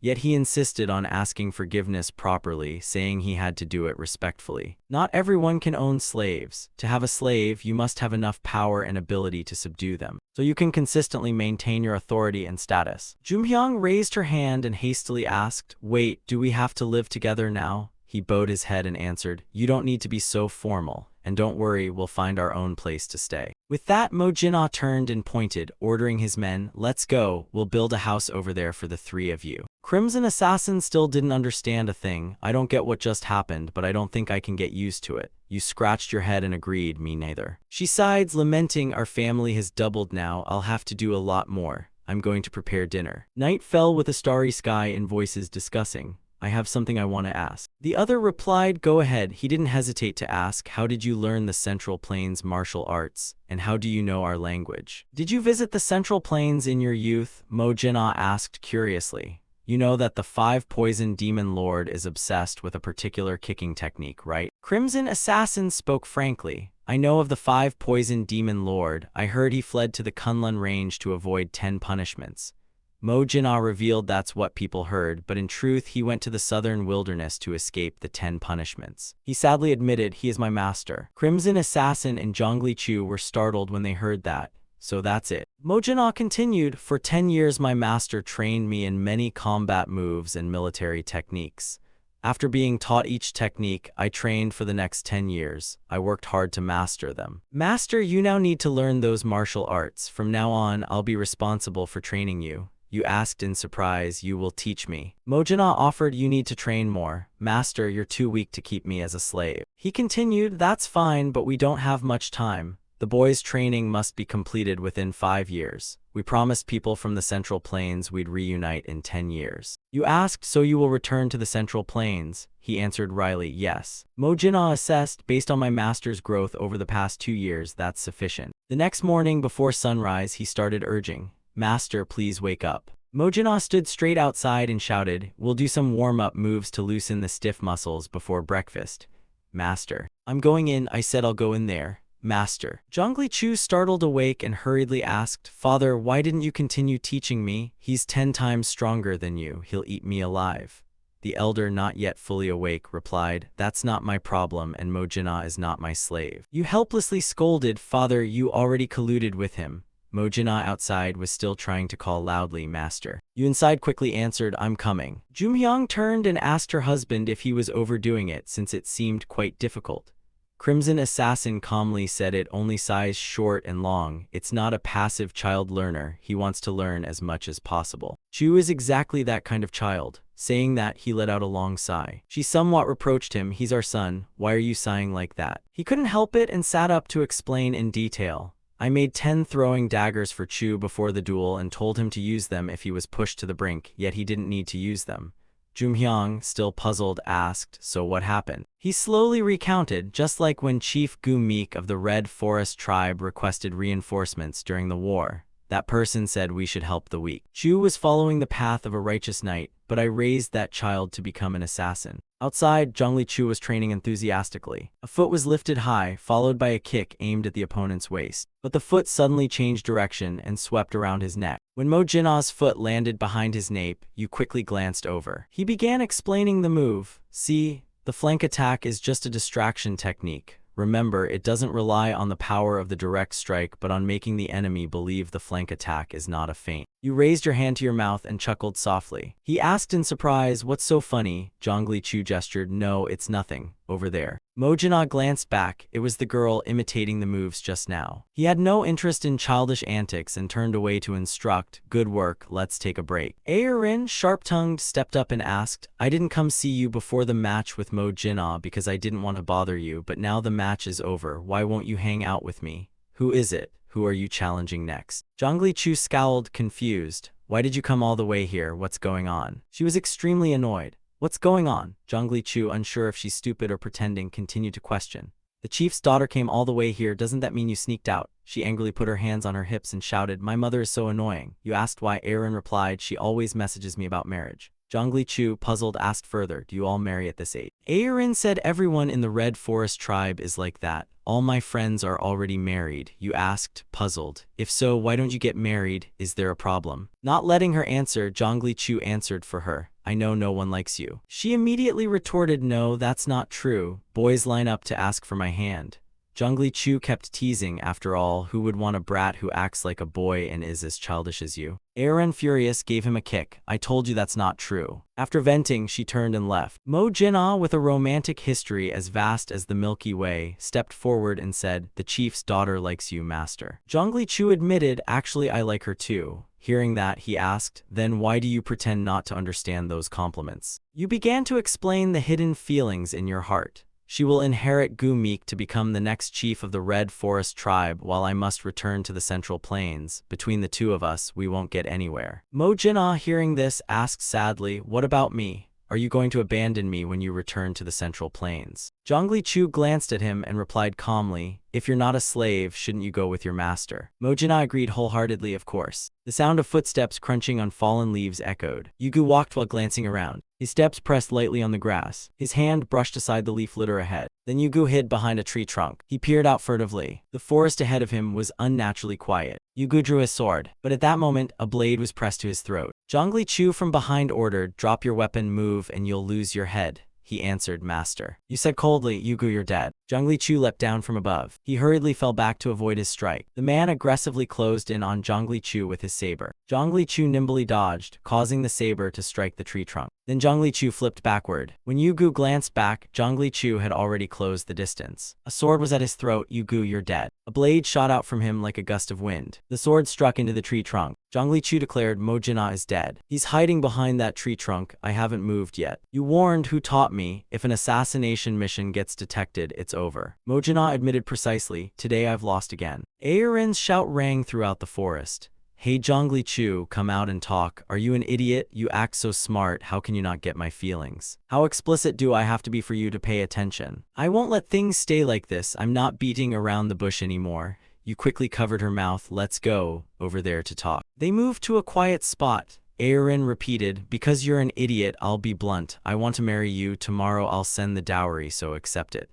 Yet he insisted on asking forgiveness properly, saying he had to do it respectfully. Not everyone can own slaves. To have a slave, you must have enough power and ability to subdue them, so you can consistently maintain your authority and status. Jumhyang raised her hand and hastily asked, "Wait, do we have to live together now?" He bowed his head and answered, "You don't need to be so formal. and don't worry, we'll find our own place to stay. With that, Mo Jinna turned and pointed, ordering his men, let's go, we'll build a house over there for the three of you. Crimson Assassin still didn't understand a thing. I don't get what just happened, but I don't think I can get used to it. You scratched your head and agreed, me neither. She sighed, lamenting, our family has doubled now, I'll have to do a lot more. I'm going to prepare dinner. Night fell with a starry sky and voices discussing. I have something I want to ask. The other replied, go ahead. He didn't hesitate to ask, how did you learn the Central Plains martial arts, and how do you know our language? Did you visit the Central Plains in your youth? Mo Jinna asked curiously. You know that the five-poison demon lord is obsessed with a particular kicking technique, right? Crimson Assassin spoke frankly. I know of the five-poison demon lord. I heard he fled to the Kunlun range to avoid 10 punishments. Mo Jinna revealed that's what people heard, but in truth he went to the southern wilderness to escape the 10 punishments. He sadly admitted, he is my master. Crimson Assassin and Zhongli Chu were startled when they heard that. So that's it. Mo Jinna continued, for 10 years my master trained me in many combat moves and military techniques. After being taught each technique, I trained for the next 10 years. I worked hard to master them. Master, you now need to learn those martial arts. From now on, I'll be responsible for training you. You asked in surprise, you will teach me. Mo Jinna offered, you need to train more. Master, you're too weak to keep me as a slave. He continued, that's fine, but we don't have much time. The boys' training must be completed within 5 years. We promised people from the Central Plains we'd reunite in 10 years. You asked, so you will return to the Central Plains? He answered wryly, yes. Mo Jinna assessed, based on my master's growth over the past 2 years, that's sufficient. The next morning before sunrise, he started urging, Master, please wake up. Mo Jinna stood straight outside and shouted, we'll do some warm-up moves to loosen the stiff muscles before breakfast. Master. I'm going in, I said I'll go in there. Master. Zhongli Chu startled awake and hurriedly asked, Father, why didn't you continue teaching me? He's 10 times stronger than you. He'll eat me alive. The elder, not yet fully awake, replied, that's not my problem and Mo Jinna is not my slave. You helplessly scolded, Father, you already colluded with him. Mo Jinna outside was still trying to call loudly, Master. You inside quickly answered, I'm coming. Jumhyang turned and asked her husband if he was overdoing it since it seemed quite difficult. Crimson Assassin calmly said it only size short and long. It's not a passive child learner. He wants to learn as much as possible. Chu is exactly that kind of child. Saying that, he let out a long sigh. She somewhat reproached him, he's our son. Why are you sighing like that? He couldn't help it and sat up to explain in detail. I made 10 throwing daggers for Chu before the duel and told him to use them if he was pushed to the brink, yet he didn't need to use them. Jumhyang, still puzzled, asked, so what happened? He slowly recounted, just like when Chief Gu Meek of the Red Forest tribe requested reinforcements during the war. That person said we should help the weak. Chu was following the path of a righteous knight, but I raised that child to become an assassin. Outside, Zhongli Chu was training enthusiastically. A foot was lifted high, followed by a kick aimed at the opponent's waist. But the foot suddenly changed direction and swept around his neck. When Mo Jinna's foot landed behind his nape, you quickly glanced over. He began explaining the move. See, the flank attack is just a distraction technique. Remember, it doesn't rely on the power of the direct strike but on making the enemy believe the flank attack is not a feint. You raised your hand to your mouth and chuckled softly. He asked in surprise, what's so funny? Zhongli Chu gestured, no, it's nothing. Over there. Mo Jinna glanced back. It was the girl imitating the moves just now. He had no interest in childish antics and turned away to instruct, good work, let's take a break. Aerin, sharp-tongued, stepped up and asked, I didn't come see you before the match with Mo Jinna because I didn't want to bother you, but now the match is over, why won't you hang out with me? Who is it? Who are you challenging next? Zhongli Chu scowled, confused. Why did you come all the way here? What's going on? She was extremely annoyed. What's going on? Zhongli Chu, unsure if she's stupid or pretending, continued to question. The chief's daughter came all the way here, doesn't that mean you sneaked out? She angrily put her hands on her hips and shouted, my mother is so annoying. You asked why? Aerin replied, she always messages me about marriage. Zhongli Chu, puzzled, asked further, do you all marry at this age? Aerin said everyone in the Red Forest tribe is like that. All my friends are already married. You asked, puzzled. If so, why don't you get married? Is there a problem? Not letting her answer, Zhongli Chu answered for her. I know no one likes you. She immediately retorted, no, that's not true. Boys line up to ask for my hand. Zhongli Chu kept teasing. After all, who would want a brat who acts like a boy and is as childish as you? Aaron, furious, gave him a kick. I told you that's not true. After venting, she turned and left. Mo Jinna, with a romantic history as vast as the Milky Way, stepped forward and said, the chief's daughter likes you, master. Zhongli Chu admitted, actually I like her too. Hearing that, he asked, then why do you pretend not to understand those compliments? You began to explain the hidden feelings in your heart. She will inherit Gu Meek to become the next chief of the Red Forest tribe while I must return to the Central Plains. Between the two of us, we won't get anywhere. Mo Jinna, hearing this, asked sadly, what about me? Are you going to abandon me when you return to the Central Plains? Zhongli Chu glanced at him and replied calmly, if you're not a slave, shouldn't you go with your master? Mo Jinna agreed wholeheartedly, of course. The sound of footsteps crunching on fallen leaves echoed. Yugu walked while glancing around. His steps pressed lightly on the grass. His hand brushed aside the leaf litter ahead. Then Yugu hid behind a tree trunk. He peered out furtively. The forest ahead of him was unnaturally quiet. Yugu drew his sword, but at that moment, a blade was pressed to his throat. Zhongli Chu from behind ordered, drop your weapon, move, and you'll lose your head. He answered, master. You said coldly, Yugu, you're dead. Zhongli Chu leapt down from above. He hurriedly fell back to avoid his strike. The man aggressively closed in on Zhongli Chu with his saber. Zhongli Chu nimbly dodged, causing the saber to strike the tree trunk. Then Zhongli Chu flipped backward. When Yugu glanced back, Zhongli Chu had already closed the distance. A sword was at his throat. Yugu, you're dead. A blade shot out from him like a gust of wind. The sword struck into the tree trunk. Zhongli Chu declared, Mo Jinna is dead. He's hiding behind that tree trunk. I haven't moved yet. You warned, who taught me, if an assassination mission gets detected, it's over. Mo Jinna admitted precisely, today I've lost again. Aaron's shout rang throughout the forest. Hey Zhongli Chu, come out and talk. Are you an idiot? You act so smart, how can you not get my feelings? How explicit do I have to be for you to pay attention? I won't let things stay like this. I'm not beating around the bush anymore. You quickly covered her mouth. Let's go over there to talk. They moved to a quiet spot. Aaron repeated, because you're an idiot, I'll be blunt. I want to marry you. Tomorrow I'll send the dowry, so accept it.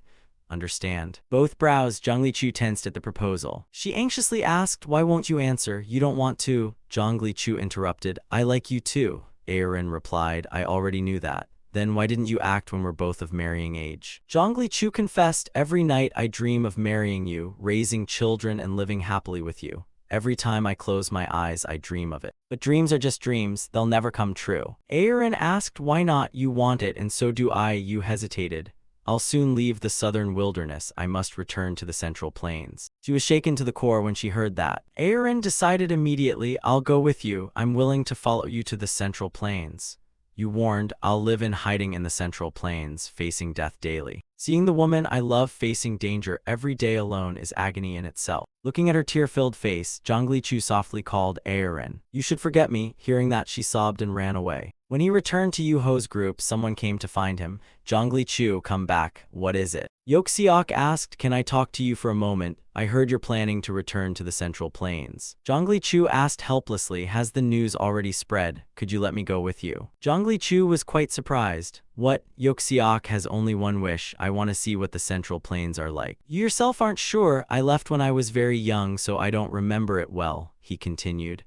Understand? Both brows Zhongli Chu tensed at the proposal. She anxiously asked, why won't you answer? You don't want to? Zhongli Chu interrupted, I like you too. Aaron replied, I already knew that. Then why didn't you act when we're both of marrying age? Zhongli Chu confessed, every night I dream of marrying you, raising children and living happily with you. Every time I close my eyes, I dream of it. But dreams are just dreams, they'll never come true. Aaron asked, why not? You want it and so do I. You hesitated. I'll soon leave the southern wilderness. I must return to the Central Plains. She was shaken to the core when she heard that. Aaron decided immediately, I'll go with you. I'm willing to follow you to the Central Plains. You warned, I'll live in hiding in the Central Plains, facing death daily. Seeing the woman I love facing danger every day alone is agony in itself. Looking at her tear-filled face, Zhongli Chu softly called, Aaron. You should forget me. Hearing that, she sobbed and ran away. When he returned to Yuho's group, someone came to find him. Zhongli Chu, come back. What is it? Yoxiok asked, can I talk to you for a moment? I heard you're planning to return to the Central Plains. Zhongli Chu asked helplessly, has the news already spread? Could you let me go with you? Zhongli Chu was quite surprised. What? Yoxiok has only one wish. I want to see what the Central Plains are like. You yourself aren't sure. I left when I was very young, so I don't remember it well, he continued.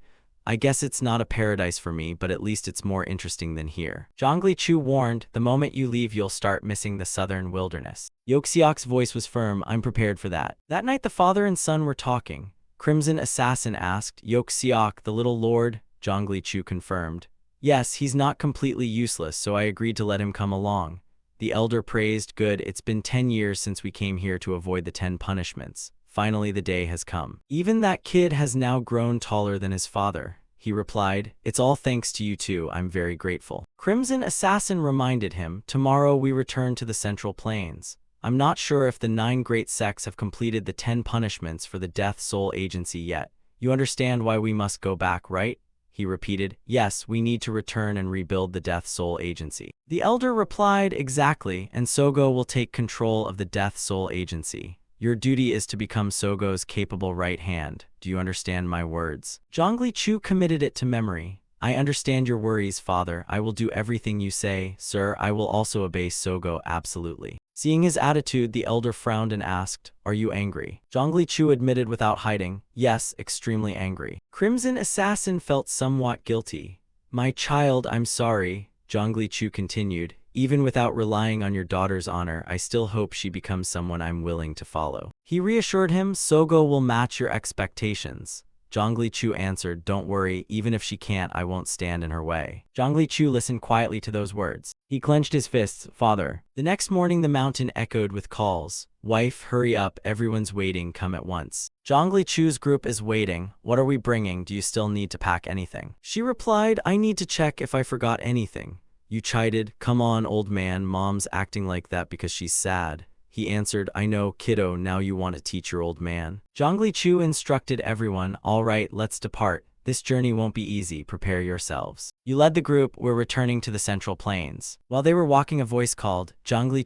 I guess it's not a paradise for me, but at least it's more interesting than here. Zhongli Chu warned, the moment you leave you'll start missing the southern wilderness. Yoxiok's voice was firm, I'm prepared for that. That night the father and son were talking. Crimson Assassin asked, Yoxiok, the little lord? Zhongli Chu confirmed. Yes, he's not completely useless, so I agreed to let him come along. The elder praised, good, it's been 10 years since we came here to avoid the 10 punishments. Finally, the day has come. Even that kid has now grown taller than his father. He replied, it's all thanks to you two, I'm very grateful. Crimson Assassin reminded him, tomorrow we return to the Central Plains. I'm not sure if the 9 great sects have completed the 10 punishments for the Death Soul Agency yet. You understand why we must go back, right? He repeated, yes, we need to return and rebuild the Death Soul Agency. The elder replied, exactly, and Sogo will take control of the Death Soul Agency. Your duty is to become Sogo's capable right hand. Do you understand my words? Zhongli Chu committed it to memory. I understand your worries, father. I will do everything you say. Sir, I will also obey Sogo absolutely. Seeing his attitude, the elder frowned and asked, are you angry? Zhongli Chu admitted without hiding, yes, extremely angry. Crimson Assassin felt somewhat guilty. My child, I'm sorry. Zhongli Chu continued, even without relying on your daughter's honor, I still hope she becomes someone I'm willing to follow. He reassured him, Sogo will match your expectations. Zhongli Chu answered, don't worry, even if she can't, I won't stand in her way. Zhongli Chu listened quietly to those words. He clenched his fists, father. The next morning the mountain echoed with calls. Wife, hurry up, everyone's waiting, come at once. Zhongli Chu's group is waiting. What are we bringing? Do you still need to pack anything? She replied, I need to check if I forgot anything. You chided, come on, old man, mom's acting like that because she's sad. He answered, I know, kiddo, now you want to teach your old man. Zhongli Chu instructed everyone, all right, let's depart. This journey won't be easy, prepare yourselves. You led the group, we're returning to the central plains. While they were walking, a voice called, Zhongli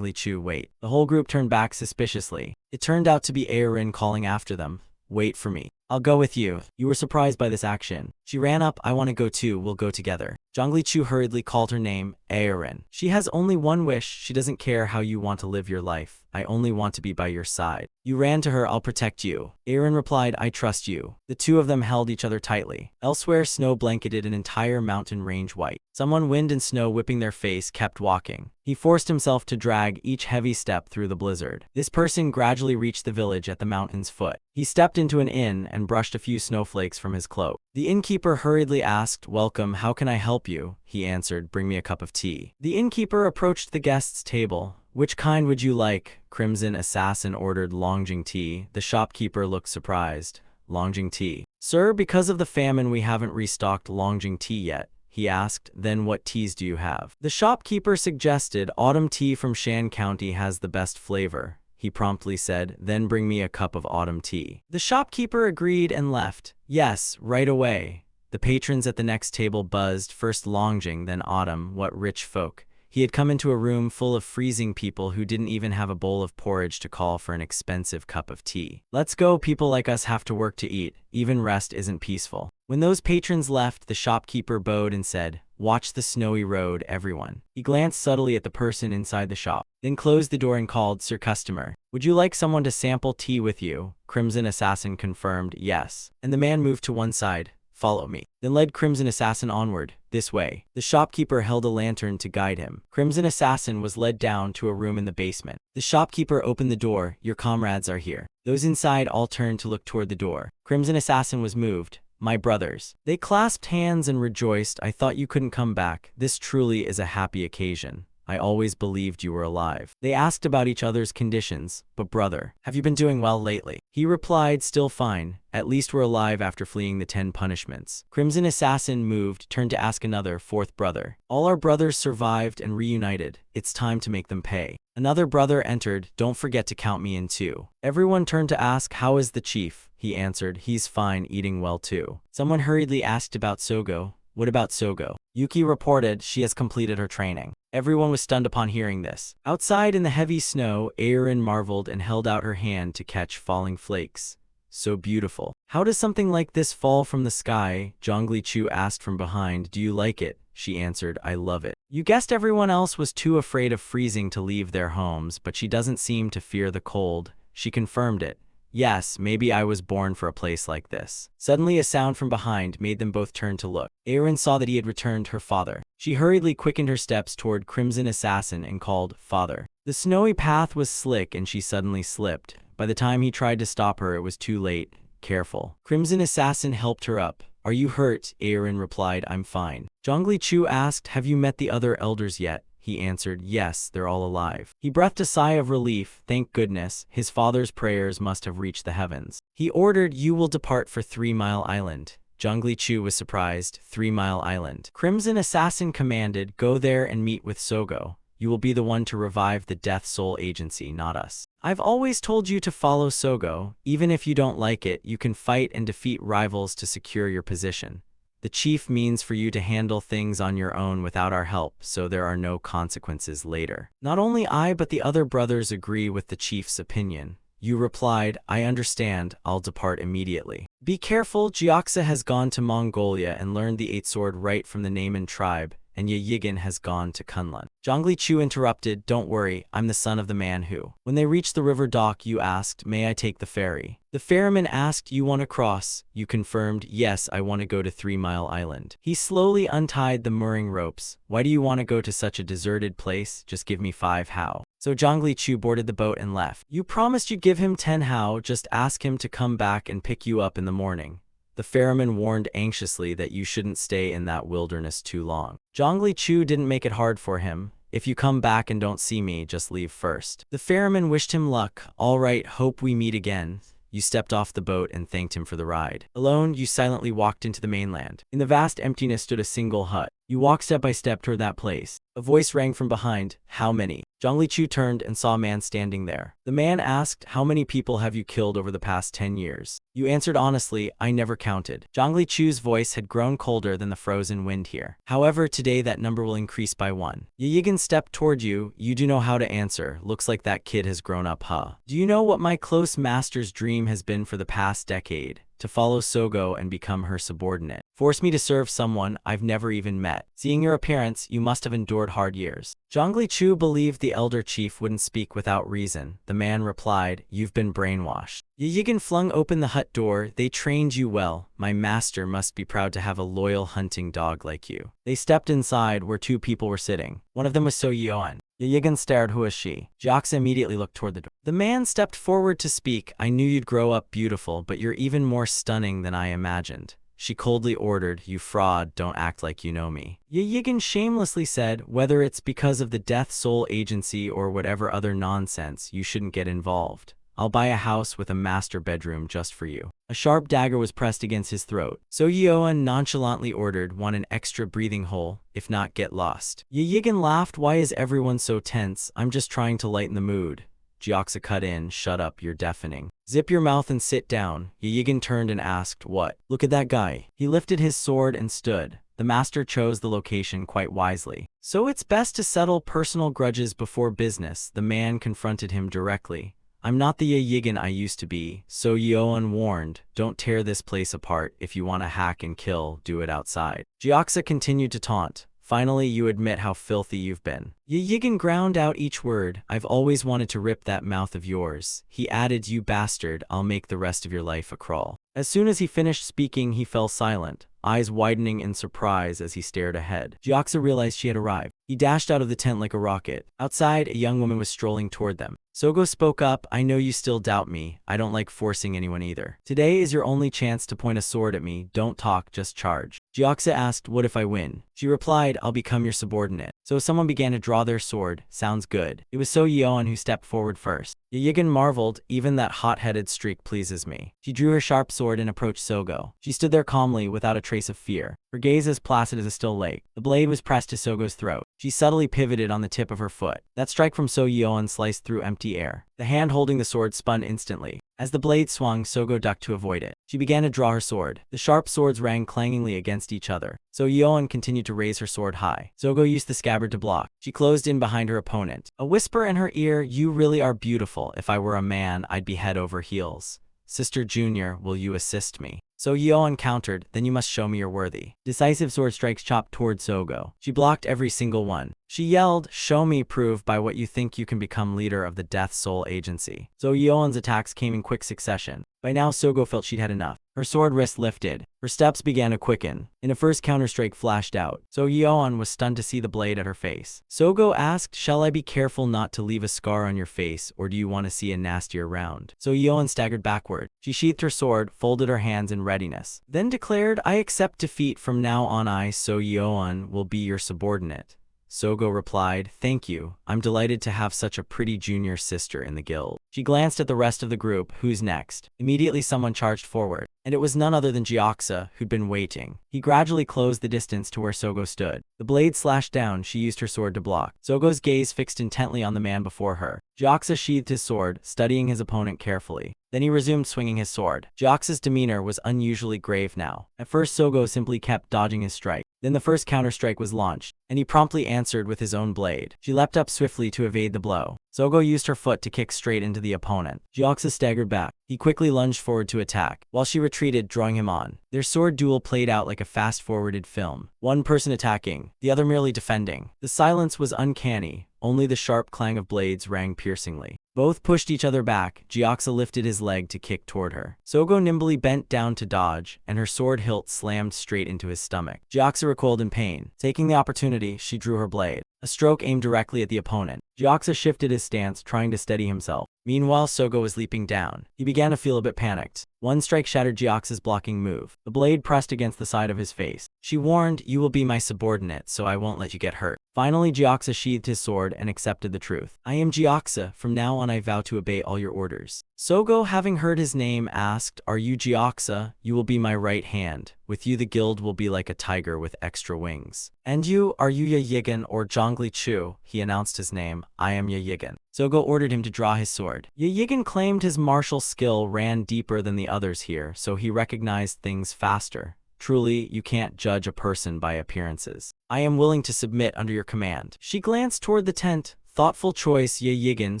Chu, wait. The whole group turned back suspiciously. It turned out to be Aerin calling after them. Wait for me. I'll go with you. You were surprised by this action. She ran up, I want to go too, we'll go together. Zhongli Chu hurriedly called her name, Aerin. She has only one wish, she doesn't care how you want to live your life. I only want to be by your side. You ran to her, I'll protect you. Aerin replied, I trust you. The two of them held each other tightly. Elsewhere, snow blanketed an entire mountain range white. Someone, wind and snow whipping their face, kept walking. He forced himself to drag each heavy step through the blizzard. This person gradually reached the village at the mountain's foot. He stepped into an inn and brushed a few snowflakes from his cloak. The innkeeper hurriedly asked, welcome, how can I help you? He answered, bring me a cup of tea. The innkeeper approached the guest's table. Which kind would you like? Crimson Assassin ordered Longjing tea. The shopkeeper looked surprised. Longjing tea. Sir, because of the famine we haven't restocked Longjing tea yet. He asked, then what teas do you have? The shopkeeper suggested autumn tea from Shan County has the best flavor. He promptly said, then bring me a cup of autumn tea. The shopkeeper agreed and left. Yes, right away. The patrons at the next table buzzed, first Longjing, then autumn, what rich folk. He had come into a room full of freezing people who didn't even have a bowl of porridge to call for an expensive cup of tea. Let's go, people like us have to work to eat. Even rest isn't peaceful. When those patrons left, the shopkeeper bowed and said, watch the snowy road, everyone. He glanced subtly at the person inside the shop, then closed the door and called, Sir Customer, would you like someone to sample tea with you? Crimson Assassin confirmed, yes. And the man moved to one side. Follow me. Then led Crimson Assassin onward, this way. The shopkeeper held a lantern to guide him. Crimson Assassin was led down to a room in the basement. The shopkeeper opened the door, your comrades are here. Those inside all turned to look toward the door. Crimson Assassin was moved. My brothers. They clasped hands and rejoiced, I thought you couldn't come back. This truly is a happy occasion. I always believed you were alive. They asked about each other's conditions, but brother, have you been doing well lately? He replied, still fine. At least we're alive after fleeing the 10 punishments. Crimson Assassin moved, turned to ask another, fourth brother. All our brothers survived and reunited. It's time to make them pay. Another brother entered, don't forget to count me in too. Everyone turned to ask, how is the chief? He answered, he's fine, eating well too. Someone hurriedly asked about Sogo. What about Sogo? Yuki reported she has completed her training. Everyone was stunned upon hearing this. Outside in the heavy snow, Aerin marveled and held out her hand to catch falling flakes. So beautiful. How does something like this fall from the sky? Zhongli Chu asked from behind. Do you like it? She answered, I love it. You guessed everyone else was too afraid of freezing to leave their homes, but she doesn't seem to fear the cold. She confirmed it. Yes, maybe I was born for a place like this. Suddenly a sound from behind made them both turn to look. Aerin saw that he had returned her father. She hurriedly quickened her steps toward Crimson Assassin and called, Father. The snowy path was slick and she suddenly slipped. By the time he tried to stop her, it was too late. Careful. Crimson Assassin helped her up. Are you hurt? Aerin replied, I'm fine. Zhongli Chu asked, have you met the other elders yet? He answered, yes, they're all alive. He breathed a sigh of relief. Thank goodness, his father's prayers must have reached the heavens. He ordered, you will depart for 3 Mile Island. Zhongli Chu was surprised. 3 Mile Island. Crimson Assassin commanded, go there and meet with Sogo. You will be the one to revive the Death Soul Agency, not us. I've always told you to follow Sogo. Even if you don't like it, you can fight and defeat rivals to secure your position. The chief means for you to handle things on your own without our help, so there are no consequences later. Not only I but the other brothers agree with the chief's opinion. You replied, I understand, I'll depart immediately. Be careful, Gyoxa has gone to Mongolia and learned the 8 sword right from the Naiman tribe. and Ye Yigan has gone to Kunlun. Zhongli Chu interrupted, don't worry, I'm the son of the man who. When they reached the river dock, you asked, may I take the ferry? The ferryman asked, you want to cross? You confirmed, yes, I want to go to 3 Mile Island. He slowly untied the mooring ropes. Why do you want to go to such a deserted place? Just give me 5 how. So Zhongli Chu boarded the boat and left. You promised you'd give him 10 how, just ask him to come back and pick you up in the morning. The ferryman warned anxiously that you shouldn't stay in that wilderness too long. Zhongli Chu didn't make it hard for him. If you come back and don't see me, just leave first. The ferryman wished him luck. All right, hope we meet again. You stepped off the boat and thanked him for the ride. Alone, you silently walked into the mainland. In the vast emptiness stood a single hut. You walked step by step toward that place. A voice rang from behind. How many? Zhongli Chu turned and saw a man standing there. The man asked, how many people have you killed over the past 10 years? You answered honestly, I never counted. Zhongli Chu's voice had grown colder than the frozen wind here. However, today that number will increase by 1. Ye Yigan stepped toward you. You do know how to answer. Looks like that kid has grown up, huh? Do you know what my close master's dream has been for the past decade? To follow Sogo and become her subordinate. Force me to serve someone I've never even met. Seeing your appearance, you must have endured hard years. Zhongli Chu believed the elder chief wouldn't speak without reason. The man replied, you've been brainwashed. Ye Yigan flung open the hut door. They trained you well. My master must be proud to have a loyal hunting dog like you. They stepped inside where 2 people were sitting. One of them was So Yeon. Ye Yigan stared. Who is she? Jiaxa immediately looked toward the door. The man stepped forward to speak. I knew you'd grow up beautiful, but you're even more stunning than I imagined. She coldly ordered, you fraud, don't act like you know me. Ye Yigan shamelessly said, whether it's because of the Death Soul Agency or whatever other nonsense, you shouldn't get involved. I'll buy a house with a master bedroom just for you. A sharp dagger was pressed against his throat. So Yeon nonchalantly ordered, want an extra breathing hole? If not, get lost. Ye Yigan laughed. Why is everyone so tense? I'm just trying to lighten the mood. Jiaxa cut in, shut up, you're deafening. Zip your mouth and sit down. Ye Yigan turned and asked, what? Look at that guy. He lifted his sword and stood. The master chose the location quite wisely. So it's best to settle personal grudges before business. The man confronted him directly. I'm not the Ye Yigan I used to be. So Yeon warned, don't tear this place apart. If you want to hack and kill, do it outside. Jiaxa continued to taunt. Finally, you admit how filthy you've been. Ye Yigan ground out each word. I've always wanted to rip that mouth of yours. He added, you bastard, I'll make the rest of your life a crawl. As soon as he finished speaking, he fell silent, eyes widening in surprise as he stared ahead. Jiaxa realized she had arrived. He dashed out of the tent like a rocket. Outside, a young woman was strolling toward them. Sogo spoke up, I know you still doubt me. I don't like forcing anyone either. Today is your only chance to point a sword at me. Don't talk, just charge. Jiaxa asked, what if I win? She replied, I'll become your subordinate. So someone began to draw their sword. Sounds good. It was So Yeon who stepped forward first. Ye Yigan marveled, even that hot-headed streak pleases me. She drew her sharp sword and approached Sogo. She stood there calmly, without a trace of fear. Her gaze as placid as a still lake. The blade was pressed to Sogo's throat. She subtly pivoted on the tip of her foot. That strike from So Yeon sliced through empty air. The hand holding the sword spun instantly. As the blade swung, Sogo ducked to avoid it. She began to draw her sword. The sharp swords rang clangingly against each other. So Yeon continued to raise her sword high. Sogo used the scabbard to block. She closed in behind her opponent. A whisper in her ear, you really are beautiful. If I were a man, I'd be head over heels. Sister Junior, will you assist me? So Yeon countered, then you must show me you're worthy. Decisive sword strikes chopped toward Sogo. She blocked every single one. She yelled, show me proof by what you think you can become leader of the Death Soul Agency. So Yeon's attacks came in quick succession. By now Sogo felt she'd had enough. Her sword wrist lifted. Her steps began to quicken. In a first counterstrike flashed out. So Yeon was stunned to see the blade at her face. Sogo asked, shall I be careful not to leave a scar on your face, or do you want to see a nastier round? So Yeon staggered backward. She sheathed her sword, folded her hands in readiness, then declared, I accept defeat. From now on I, So Yeon, will be your subordinate. Sogo replied, thank you. I'm delighted to have such a pretty junior sister in the guild. She glanced at the rest of the group. Who's next? Immediately someone charged forward, and it was none other than Jiaxa, who'd been waiting. He gradually closed the distance to where Sogo stood. The blade slashed down. She used her sword to block. Sogo's gaze fixed intently on the man before her. Jiaxa sheathed his sword, studying his opponent carefully. Then he resumed swinging his sword. Jiaxa's demeanor was unusually grave now. At first Sogo simply kept dodging his strike. Then the first counter-strike was launched. and he promptly answered with his own blade. She leapt up swiftly to evade the blow. Sogo used her foot to kick straight into the opponent. Gyoxa staggered back. He quickly lunged forward to attack, while she retreated, drawing him on. Their sword duel played out like a fast-forwarded film. One person attacking, the other merely defending. The silence was uncanny. Only the sharp clang of blades rang piercingly. Both pushed each other back. Gyoxa lifted his leg to kick toward her. Sogo nimbly bent down to dodge, and her sword hilt slammed straight into his stomach. Gyoxa recoiled in pain. Taking the opportunity, she drew her blade. A stroke aimed directly at the opponent. Gyoxa shifted his stance, trying to steady himself. Meanwhile, Sogo was leaping down. He began to feel a bit panicked. One strike shattered Gyoxa's blocking move. The blade pressed against the side of his face. She warned, "You will be my subordinate, so I won't let you get hurt." Finally, Gyoxa sheathed his sword and accepted the truth. "I am Gyoxa. From now on I vow to obey all your orders." Sogo, having heard his name, asked, "Are you Gyoxa? You will be my right hand. With you the guild will be like a tiger with extra wings." "And you, are you Yigan or Zhongli Chu?" He announced his name. "I am Yigan." Sogo ordered him to draw his sword. Yigan claimed his martial skill ran deeper than the others here, so he recognized things faster. Truly, you can't judge a person by appearances. "I am willing to submit under your command." She glanced toward the tent. "Thoughtful choice, Yigan,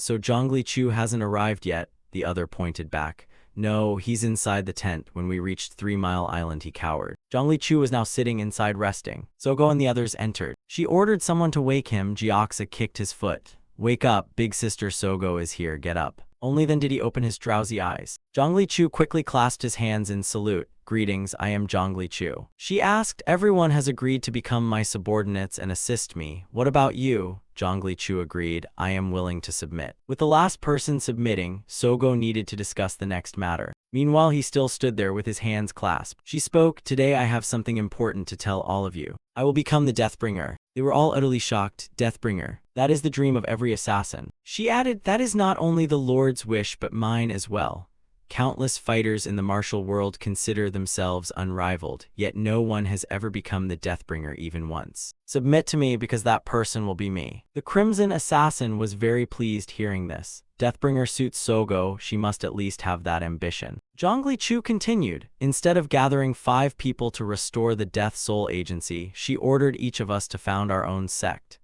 so Zhongli Chu hasn't arrived yet." The other pointed back. "No, he's inside the tent. When we reached 3 Mile Island, he cowered." Zhongli Chu was now sitting inside resting. Sogo and the others entered. She ordered someone to wake him. Gyoxa kicked his foot. "Wake up, big sister Sogo is here, get up." Only then did he open his drowsy eyes. Zhongli Chu quickly clasped his hands in salute. "Greetings, I am Zhongli Chu." She asked, "Everyone has agreed to become my subordinates and assist me. What about you?" Zhongli Chu agreed, "I am willing to submit." With the last person submitting, Sogo needed to discuss the next matter. Meanwhile, he still stood there with his hands clasped. She spoke, "Today I have something important to tell all of you. I will become the Deathbringer." They were all utterly shocked. Deathbringer. That is the dream of every assassin. She added, "That is not only the Lord's wish but mine as well. Countless fighters in the martial world consider themselves unrivaled, yet no one has ever become the Deathbringer even once. Submit to me because that person will be me." The Crimson Assassin was very pleased hearing this. Deathbringer suits Sogo, she must at least have that ambition. Zhongli Chu continued, "Instead of gathering 5 people to restore the Death Soul Agency, she ordered each of us to found our own sect.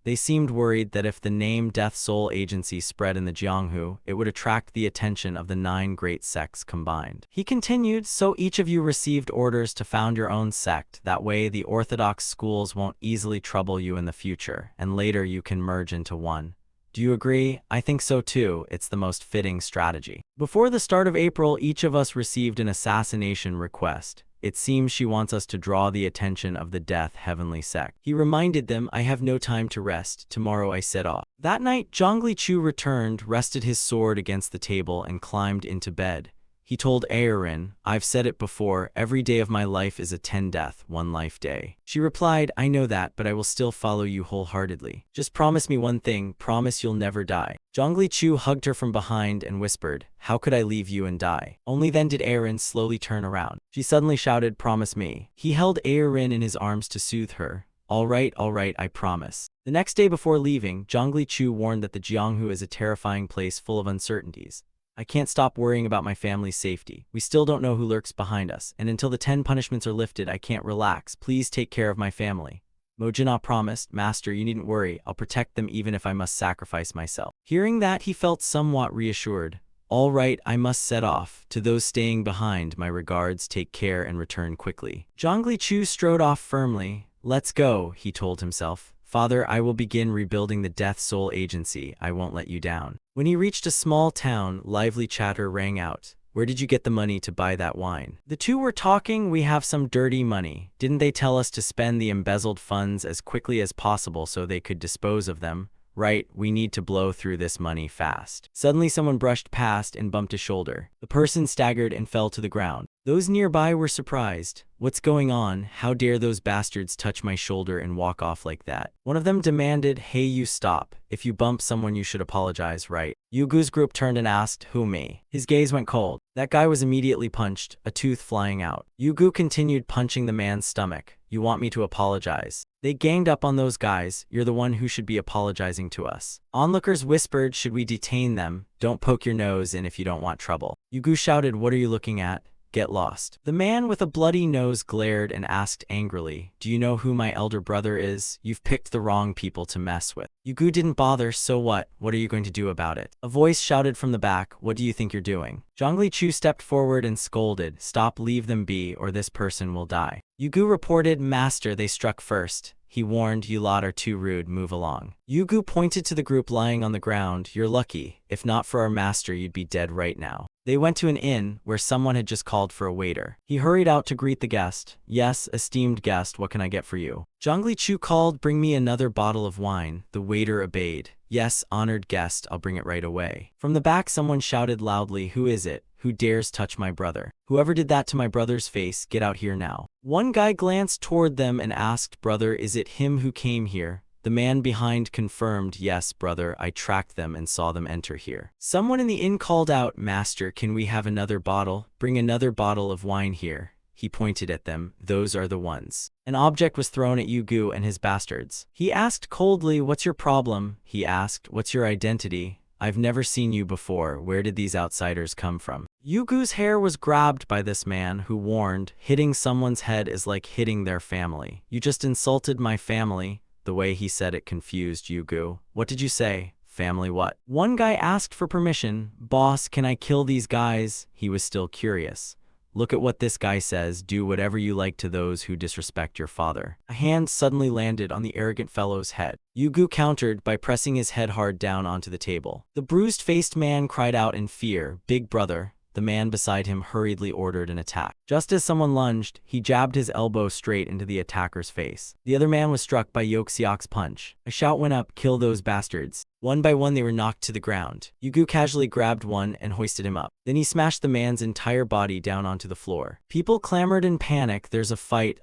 They seemed worried that if the name Death Soul Agency spread in the Jianghu, it would attract the attention of the 9 great sects combined." He continued, "So each of you received orders to found your own sect. That way the orthodox schools won't easily trouble you in the future, and later you can merge into one. Do you agree? I think so too. It's the most fitting strategy." Before the start of April, each of us received an assassination request. It seems she wants us to draw the attention of the Death Heavenly Sect. He reminded them, "I have no time to rest. Tomorrow I set off." That night, Zhongli Chu returned, rested his sword against the table, and climbed into bed. He told Aerin, "I've said it before, every day of my life is a 10 death, 1 life day." She replied, "I know that, but I will still follow you wholeheartedly. Just promise me one thing, promise you'll never die." Zhongli Chu hugged her from behind and whispered, "How could I leave you and die?" Only then did Aerin slowly turn around. She suddenly shouted, "Promise me." He held Aerin in his arms to soothe her. All right, I promise." The next day before leaving, Zhongli Chu warned that the Jianghu is a terrifying place full of uncertainties. "I can't stop worrying about my family's safety. We still don't know who lurks behind us, and until the 10 punishments are lifted, I can't relax. Please take care of my family." Mojina promised, "Master, you needn't worry. I'll protect them even if I must sacrifice myself." Hearing that, he felt somewhat reassured. "All right, I must set off. To those staying behind, my regards. Take care and return quickly." Zhongli Chu strode off firmly. "Let's go," he told himself. "Father, I will begin rebuilding the Death Soul Agency. I won't let you down." When he reached a small town, lively chatter rang out. "Where did you get the money to buy that wine?" The two were talking. "We have some dirty money. Didn't they tell us to spend the embezzled funds as quickly as possible so they could dispose of them? Right, we need to blow through this money fast." Suddenly someone brushed past and bumped his shoulder. The person staggered and fell to the ground. Those nearby were surprised. "What's going on? How dare those bastards touch my shoulder and walk off like that?" One of them demanded, "Hey, you stop. If you bump someone you should apologize, right?" Yugu's group turned and asked, "Who, me?" His gaze went cold. That guy was immediately punched, a tooth flying out. Yugu continued punching the man's stomach. "You want me to apologize?" They ganged up on those guys. "You're the one who should be apologizing to us." Onlookers whispered, "Should we detain them? Don't poke your nose in if you don't want trouble." Yugu shouted, "What are you looking at? Get lost. The man with a bloody nose glared and asked angrily, do you know who my elder brother is? You've picked the wrong people to mess with. Yugu didn't bother, so what? What are you going to do about it? A voice shouted from the back, what do you think you're doing? Zhongli Chu stepped forward and scolded, stop, leave them be, or this person will die. Yugu reported, master, they struck first. He warned, you lot are too rude, move along. Yugu pointed to the group lying on the ground, you're lucky. If not for our master, you'd be dead right now. They went to an inn, where someone had just called for a waiter. He hurried out to greet the guest. Yes, esteemed guest, what can I get for you? Zhongli Chu called, bring me another bottle of wine. The waiter obeyed. Yes, honored guest, I'll bring it right away. From the back someone shouted loudly, who is it? Who dares touch my brother? Whoever did that to my brother's face, get out here now. One guy glanced toward them and asked, brother, is it him who came here? The man behind confirmed, yes, brother, I tracked them and saw them enter here. Someone in the inn called out, master, can we have another bottle? Bring another bottle of wine here. He pointed at them, those are the ones. An object was thrown at Yugu and his bastards. He asked coldly, what's your problem? He asked, what's your identity? I've never seen you before, where did these outsiders come from? Yugu's hair was grabbed by this man, who warned, hitting someone's head is like hitting their family. You just insulted my family. The way he said it confused Yugu. What did you say? Family what? One guy asked for permission. Boss, can I kill these guys? He was still curious. Look at what this guy says, do whatever you like to those who disrespect your father. A hand suddenly landed on the arrogant fellow's head. Yugu countered by pressing his head hard down onto the table. The bruised-faced man cried out in fear, big brother. The man beside him hurriedly ordered an attack. Just as someone lunged, he jabbed his elbow straight into the attacker's face. The other man was struck by Yoxiok's punch. A shout went up, kill those bastards. One by one they were knocked to the ground. Yugu casually grabbed one and hoisted him up. Then he smashed the man's entire body down onto the floor. People clamored in panic, there's a fight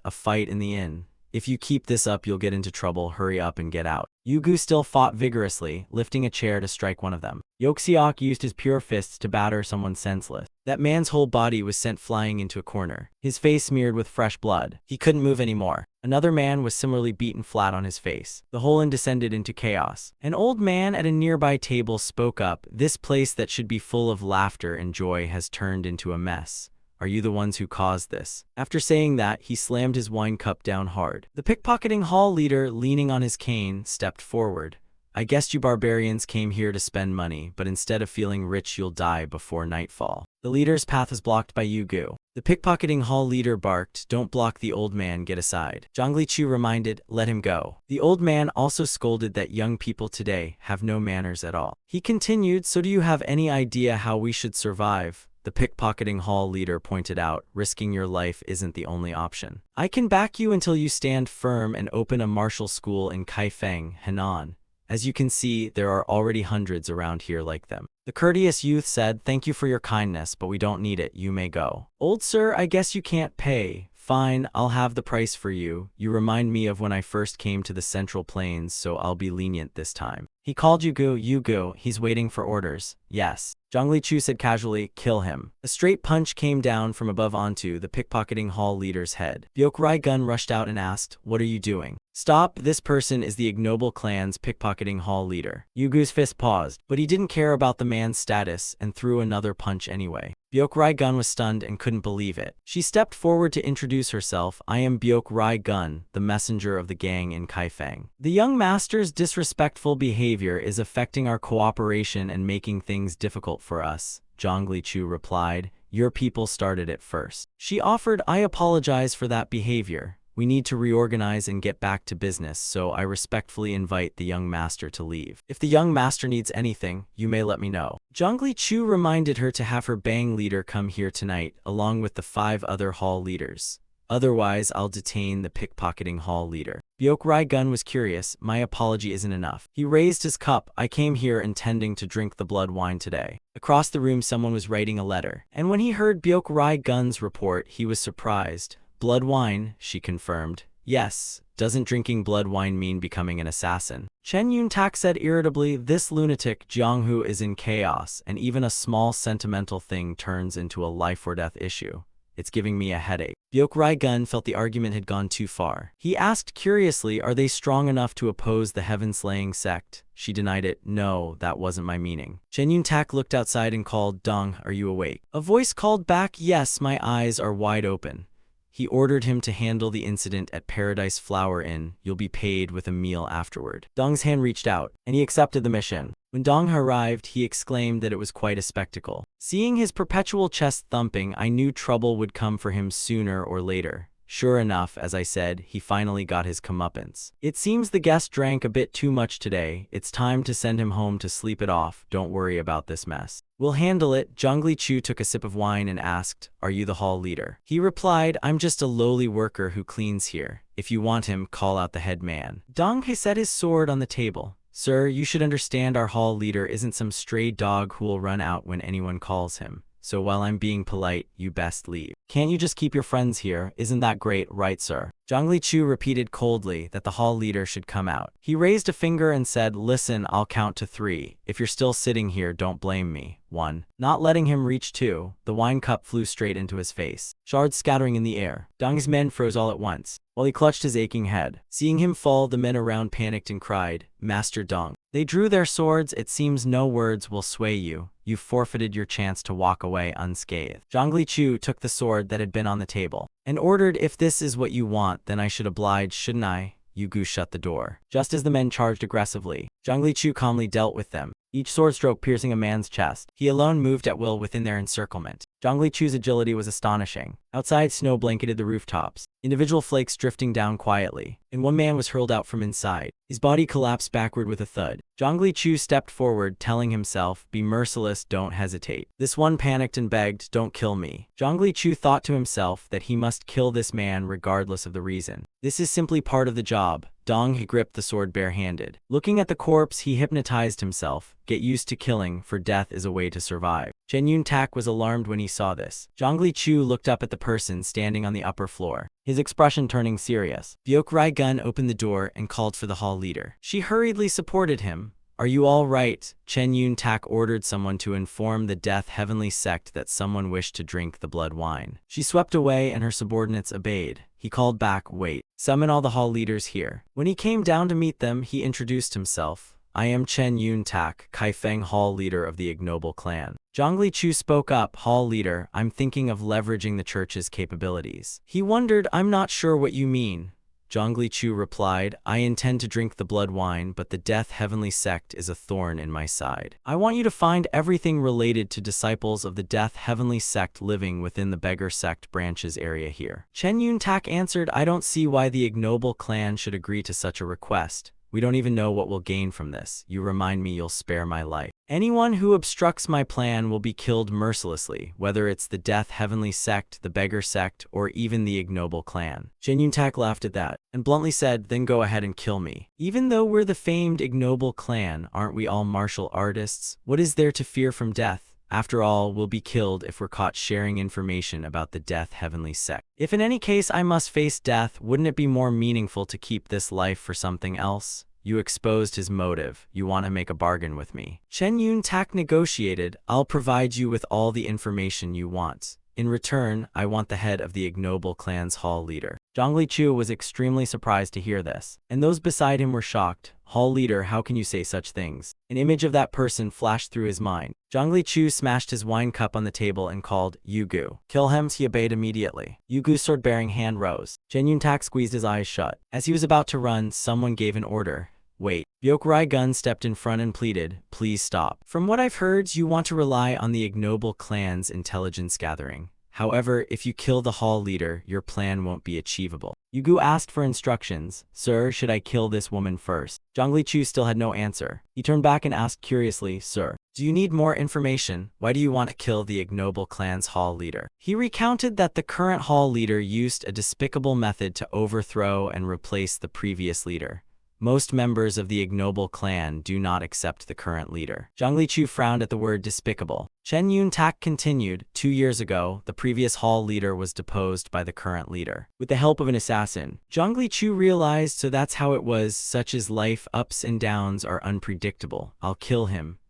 in the inn. If you keep this up, you'll get into trouble, hurry up and get out. Yugu still fought vigorously, lifting a chair to strike one of them. Yoxiok used his pure fists to batter someone senseless. That man's whole body was sent flying into a corner, his face smeared with fresh blood. He couldn't move anymore. Another man was similarly beaten flat on his face. The whole inn descended into chaos. An old man at a nearby table spoke up, this place that should be full of laughter and joy has turned into a mess. Are you the ones who caused this? After saying that, he slammed his wine cup down hard. The pickpocketing hall leader, leaning on his cane, stepped forward. I guess you barbarians came here to spend money, but instead of feeling rich, you'll die before nightfall. The leader's path was blocked by Yugu. The pickpocketing hall leader barked, don't block the old man, get aside. Zhongli Chu reminded, let him go. The old man also scolded that young people today have no manners at all. He continued, so do you have any idea how we should survive? The pickpocketing hall leader pointed out, risking your life isn't the only option. I can back you until you stand firm and open a martial school in Kaifeng, Henan. As you can see, there are already hundreds around here like them. The courteous youth said, thank you for your kindness, but we don't need it, you may go. Old sir, I guess you can't pay. Fine, I'll have the price for you. You remind me of when I first came to the Central Plains, so I'll be lenient this time. He called Yugu, Yugu, he's waiting for orders. Yes. Zhongli Chu said casually, kill him. A straight punch came down from above onto the pickpocketing hall leader's head. Byok Gun rushed out and asked, what are you doing? Stop, this person is the ignoble clan's pickpocketing hall leader. Yugu's fist paused, but he didn't care about the man's status and threw another punch anyway. Byok Gun was stunned and couldn't believe it. She stepped forward to introduce herself. I am Byok Gun, the messenger of the gang in Kaifeng. The young master's disrespectful behavior is affecting our cooperation and making things difficult for us, Zhongli Chu replied. Your people started it first. She offered, I apologize for that behavior. We need to reorganize and get back to business, so I respectfully invite the young master to leave. If the young master needs anything, you may let me know. Zhongli Chu reminded her to have her bang leader come here tonight, along with the 5 other hall leaders. Otherwise, I'll detain the pickpocketing hall leader. Byok Gun was curious. My apology isn't enough. He raised his cup. I came here intending to drink the blood wine today. Across the room, someone was writing a letter. And when he heard Byok Gun's report, he was surprised. Blood wine, she confirmed. Yes. Doesn't drinking blood wine mean becoming an assassin? Chen Yun-tak said irritably, this lunatic Jianghu is in chaos, and even a small sentimental thing turns into a life-or-death issue. It's giving me a headache. Gun felt the argument had gone too far. He asked curiously, are they strong enough to oppose the heaven-slaying sect? She denied it. No, that wasn't my meaning. Chen Yun-tak looked outside and called, Dong, are you awake? A voice called back, yes, my eyes are wide open. He ordered him to handle the incident at Paradise Flower Inn. You'll be paid with a meal afterward. Dong's hand reached out, and he accepted the mission. When Dong arrived, he exclaimed that it was quite a spectacle. Seeing his perpetual chest thumping, I knew trouble would come for him sooner or later. Sure enough, as I said, he finally got his comeuppance. It seems the guest drank a bit too much today. It's time to send him home to sleep it off. Don't worry about this mess. We'll handle it. Zhongli Chu took a sip of wine and asked, are you the hall leader? He replied, I'm just a lowly worker who cleans here. If you want him, call out the head man. Dong He set his sword on the table. Sir, you should understand our hall leader isn't some stray dog who will run out when anyone calls him. So while I'm being polite, you best leave. Can't you just keep your friends here? Isn't that great, right, sir? Zhongli Chu repeated coldly that the hall leader should come out. He raised a finger and said, listen, I'll count to 3. If you're still sitting here, don't blame me. 1. Not letting him reach 2, the wine cup flew straight into his face, shards scattering in the air. Dong's men froze all at once, while he clutched his aching head. Seeing him fall, the men around panicked and cried, Master Dong. They drew their swords. It seems no words will sway you. You've forfeited your chance to walk away unscathed. Zhongli Chu took the sword that had been on the table and ordered, if this is what you want, then I should oblige, shouldn't I? Yu shut the door. Just as the men charged aggressively, Zhongli Chu calmly dealt with them, each sword stroke piercing a man's chest. He alone moved at will within their encirclement. Zhongli Chu's agility was astonishing. Outside, snow blanketed the rooftops, individual flakes drifting down quietly, and one man was hurled out from inside. His body collapsed backward with a thud. Zhongli Chu stepped forward, telling himself, be merciless, don't hesitate. This one panicked and begged, don't kill me. Zhongli Chu thought to himself that he must kill this man regardless of the reason. This is simply part of the job. Dong He gripped the sword barehanded. Looking at the corpse, he hypnotized himself. Get used to killing, for death is a way to survive. Chen Yun-tak was alarmed when he saw this. Zhongli Chu looked up at the person standing on the upper floor, his expression turning serious. Gun opened the door and called for the hall leader. She hurriedly supported him. Are you all right? Chen Yun-tak ordered someone to inform the Death Heavenly Sect that someone wished to drink the blood wine. She swept away and her subordinates obeyed. He called back, wait, summon all the hall leaders here. When he came down to meet them, he introduced himself. I am Chen Yun-tak, Kaifeng Hall leader of the ignoble clan. Zhongli Chu spoke up, Hall leader, I'm thinking of leveraging the church's capabilities. He wondered, I'm not sure what you mean. Zhongli Chu replied, I intend to drink the blood wine, but the Death Heavenly Sect is a thorn in my side. I want you to find everything related to disciples of the Death Heavenly Sect living within the Beggar Sect branches area here. Chen Yun-tak answered, I don't see why the ignoble clan should agree to such a request. We don't even know what we'll gain from this. You remind me you'll spare my life. Anyone who obstructs my plan will be killed mercilessly, whether it's the Death Heavenly Sect, the Beggar Sect, or even the ignoble clan. Chen Yun-tak laughed at that, and bluntly said, then go ahead and kill me. Even though we're the famed ignoble clan, aren't we all martial artists? What is there to fear from death? After all, we'll be killed if we're caught sharing information about the Death Heavenly Sect. If in any case I must face death, wouldn't it be more meaningful to keep this life for something else? You exposed his motive. You want to make a bargain with me. Chen Yun-tak negotiated. I'll provide you with all the information you want. In return, I want the head of the ignoble clan's hall leader. Zhongli Chu was extremely surprised to hear this, and those beside him were shocked. Hall leader, how can you say such things? An image of that person flashed through his mind. Zhongli Chu smashed his wine cup on the table and called, Yugu. Kill him. He obeyed immediately. Yugu's sword-bearing hand rose. Chen Yun-tak squeezed his eyes shut. As he was about to run, someone gave an order. Wait. Gun stepped in front and pleaded, please stop. From what I've heard, you want to rely on the ignoble clan's intelligence gathering. However, if you kill the hall leader, your plan won't be achievable. Yugu asked for instructions. Sir, should I kill this woman first? Zhongli Chu still had no answer. He turned back and asked curiously, Sir, do you need more information? Why do you want to kill the ignoble clan's hall leader? He recounted that the current hall leader used a despicable method to overthrow and replace the previous leader. Most members of the ignoble clan do not accept the current leader. Zhongli Chu frowned at the word despicable. Chen Yun-tak continued, 2 years ago, the previous hall leader was deposed by the current leader, with the help of an assassin. Zhongli Chu realized, so that's how it was, such as life, ups and downs are unpredictable. I'll kill him.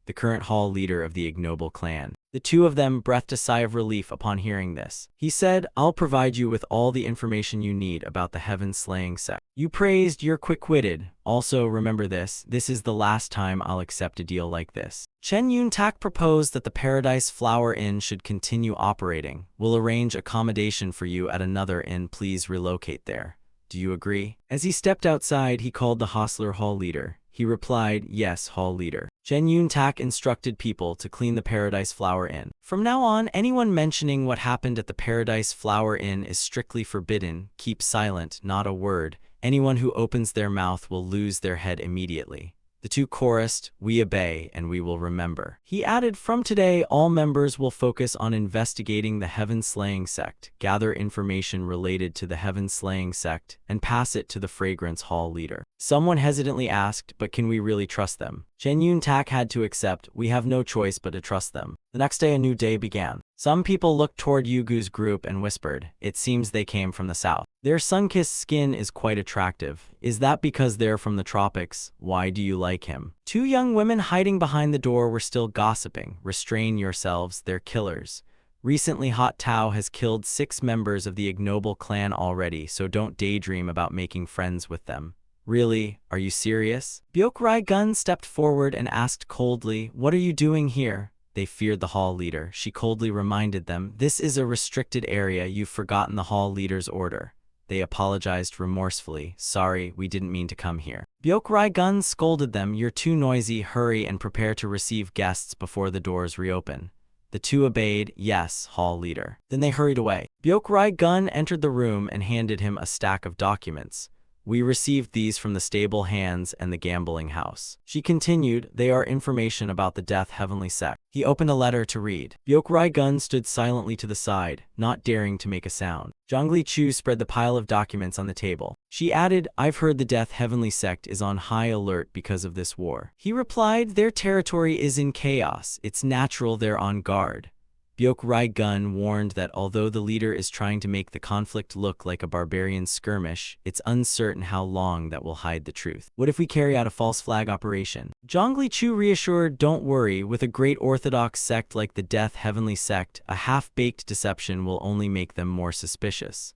The current hall leader of the ignoble clan. The two of them breathed a sigh of relief upon hearing this. He said, I'll provide you with all the information you need about the heaven-slaying sect. You praised, you're quick-witted. Also, remember this is the last time I'll accept a deal like this. Chen Yun-tak proposed that the Paradise Flower Inn should continue operating. We'll arrange accommodation for you at another inn. Please relocate there. Do you agree? As he stepped outside, he called the hostler hall leader. He replied, yes, hall leader. Chen Yun-tak instructed people to clean the Paradise Flower Inn. From now on, anyone mentioning what happened at the Paradise Flower Inn is strictly forbidden. Keep silent, not a word. Anyone who opens their mouth will lose their head immediately. The two chorused, we obey and we will remember. He added, from today, all members will focus on investigating the heaven-slaying sect, gather information related to the heaven-slaying sect, and pass it to the fragrance hall leader. Someone hesitantly asked, but can we really trust them? Chen Yun-tak had to accept, we have no choice but to trust them. The next day, a new day began. Some people looked toward Yugu's group and whispered, it seems they came from the south. Their sun-kissed skin is quite attractive. Is that because they're from the tropics? Why do you like him? Two young women hiding behind the door were still gossiping. Restrain yourselves, they're killers. Recently, Hot Tao has killed 6 members of the ignoble clan already, so don't daydream about making friends with them. Really? Are you serious? Byok Gun stepped forward and asked coldly, what are you doing here? They feared the hall leader. She coldly reminded them, this is a restricted area, you've forgotten the hall leader's order. They apologized remorsefully, sorry, we didn't mean to come here. Byok Gun scolded them, you're too noisy, hurry and prepare to receive guests before the doors reopen. The two obeyed, yes, hall leader. Then they hurried away. Byok Gun entered the room and handed him a stack of documents. We received these from the stable hands and the gambling house. She continued, they are information about the Death Heavenly Sect. He opened a letter to read. Byok Gun stood silently to the side, not daring to make a sound. Zhongli Chu spread the pile of documents on the table. She added, I've heard the Death Heavenly Sect is on high alert because of this war. He replied, their territory is in chaos. It's natural they're on guard. Byok Gun warned that although the leader is trying to make the conflict look like a barbarian skirmish, it's uncertain how long that will hide the truth. What if we carry out a false flag operation? Zhongli Chu reassured, don't worry, with a great orthodox sect like the Death Heavenly Sect, a half-baked deception will only make them more suspicious.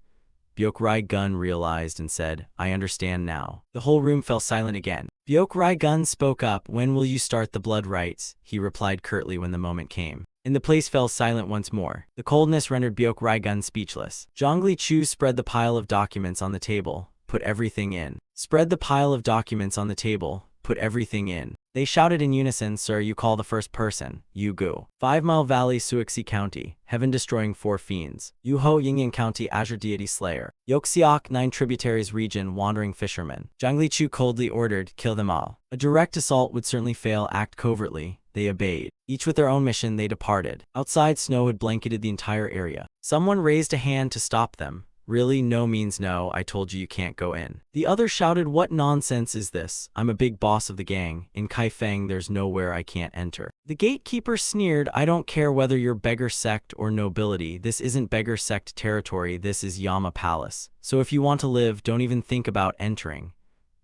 Byok Gun realized and said, I understand now. The whole room fell silent again. Byok Gun spoke up, when will you start the blood rites? He replied curtly when the moment came. And the place fell silent once more. The coldness rendered Byok Gun speechless. Zhongli Chu spread the pile of documents on the table, put everything in. Spread the pile of documents on the table, put everything in. They shouted in unison, sir, you call the first person. Yugu. 5 Mile Valley, Suixi County. Heaven-destroying 4 fiends. Yuho, Yingyan County, Azure Deity Slayer. Yoxiok, 9 tributaries region, wandering fisherman. Zhongli Chu coldly ordered, kill them all. A direct assault would certainly fail, act covertly. They obeyed. Each with their own mission, they departed. Outside, snow had blanketed the entire area. Someone raised a hand to stop them. Really, no means no, I told you you can't go in. The other shouted, what nonsense is this? I'm a big boss of the gang. In Kaifeng, there's nowhere I can't enter. The gatekeeper sneered, I don't care whether you're beggar sect or nobility. This isn't beggar sect territory, this is Yama Palace. So if you want to live, don't even think about entering.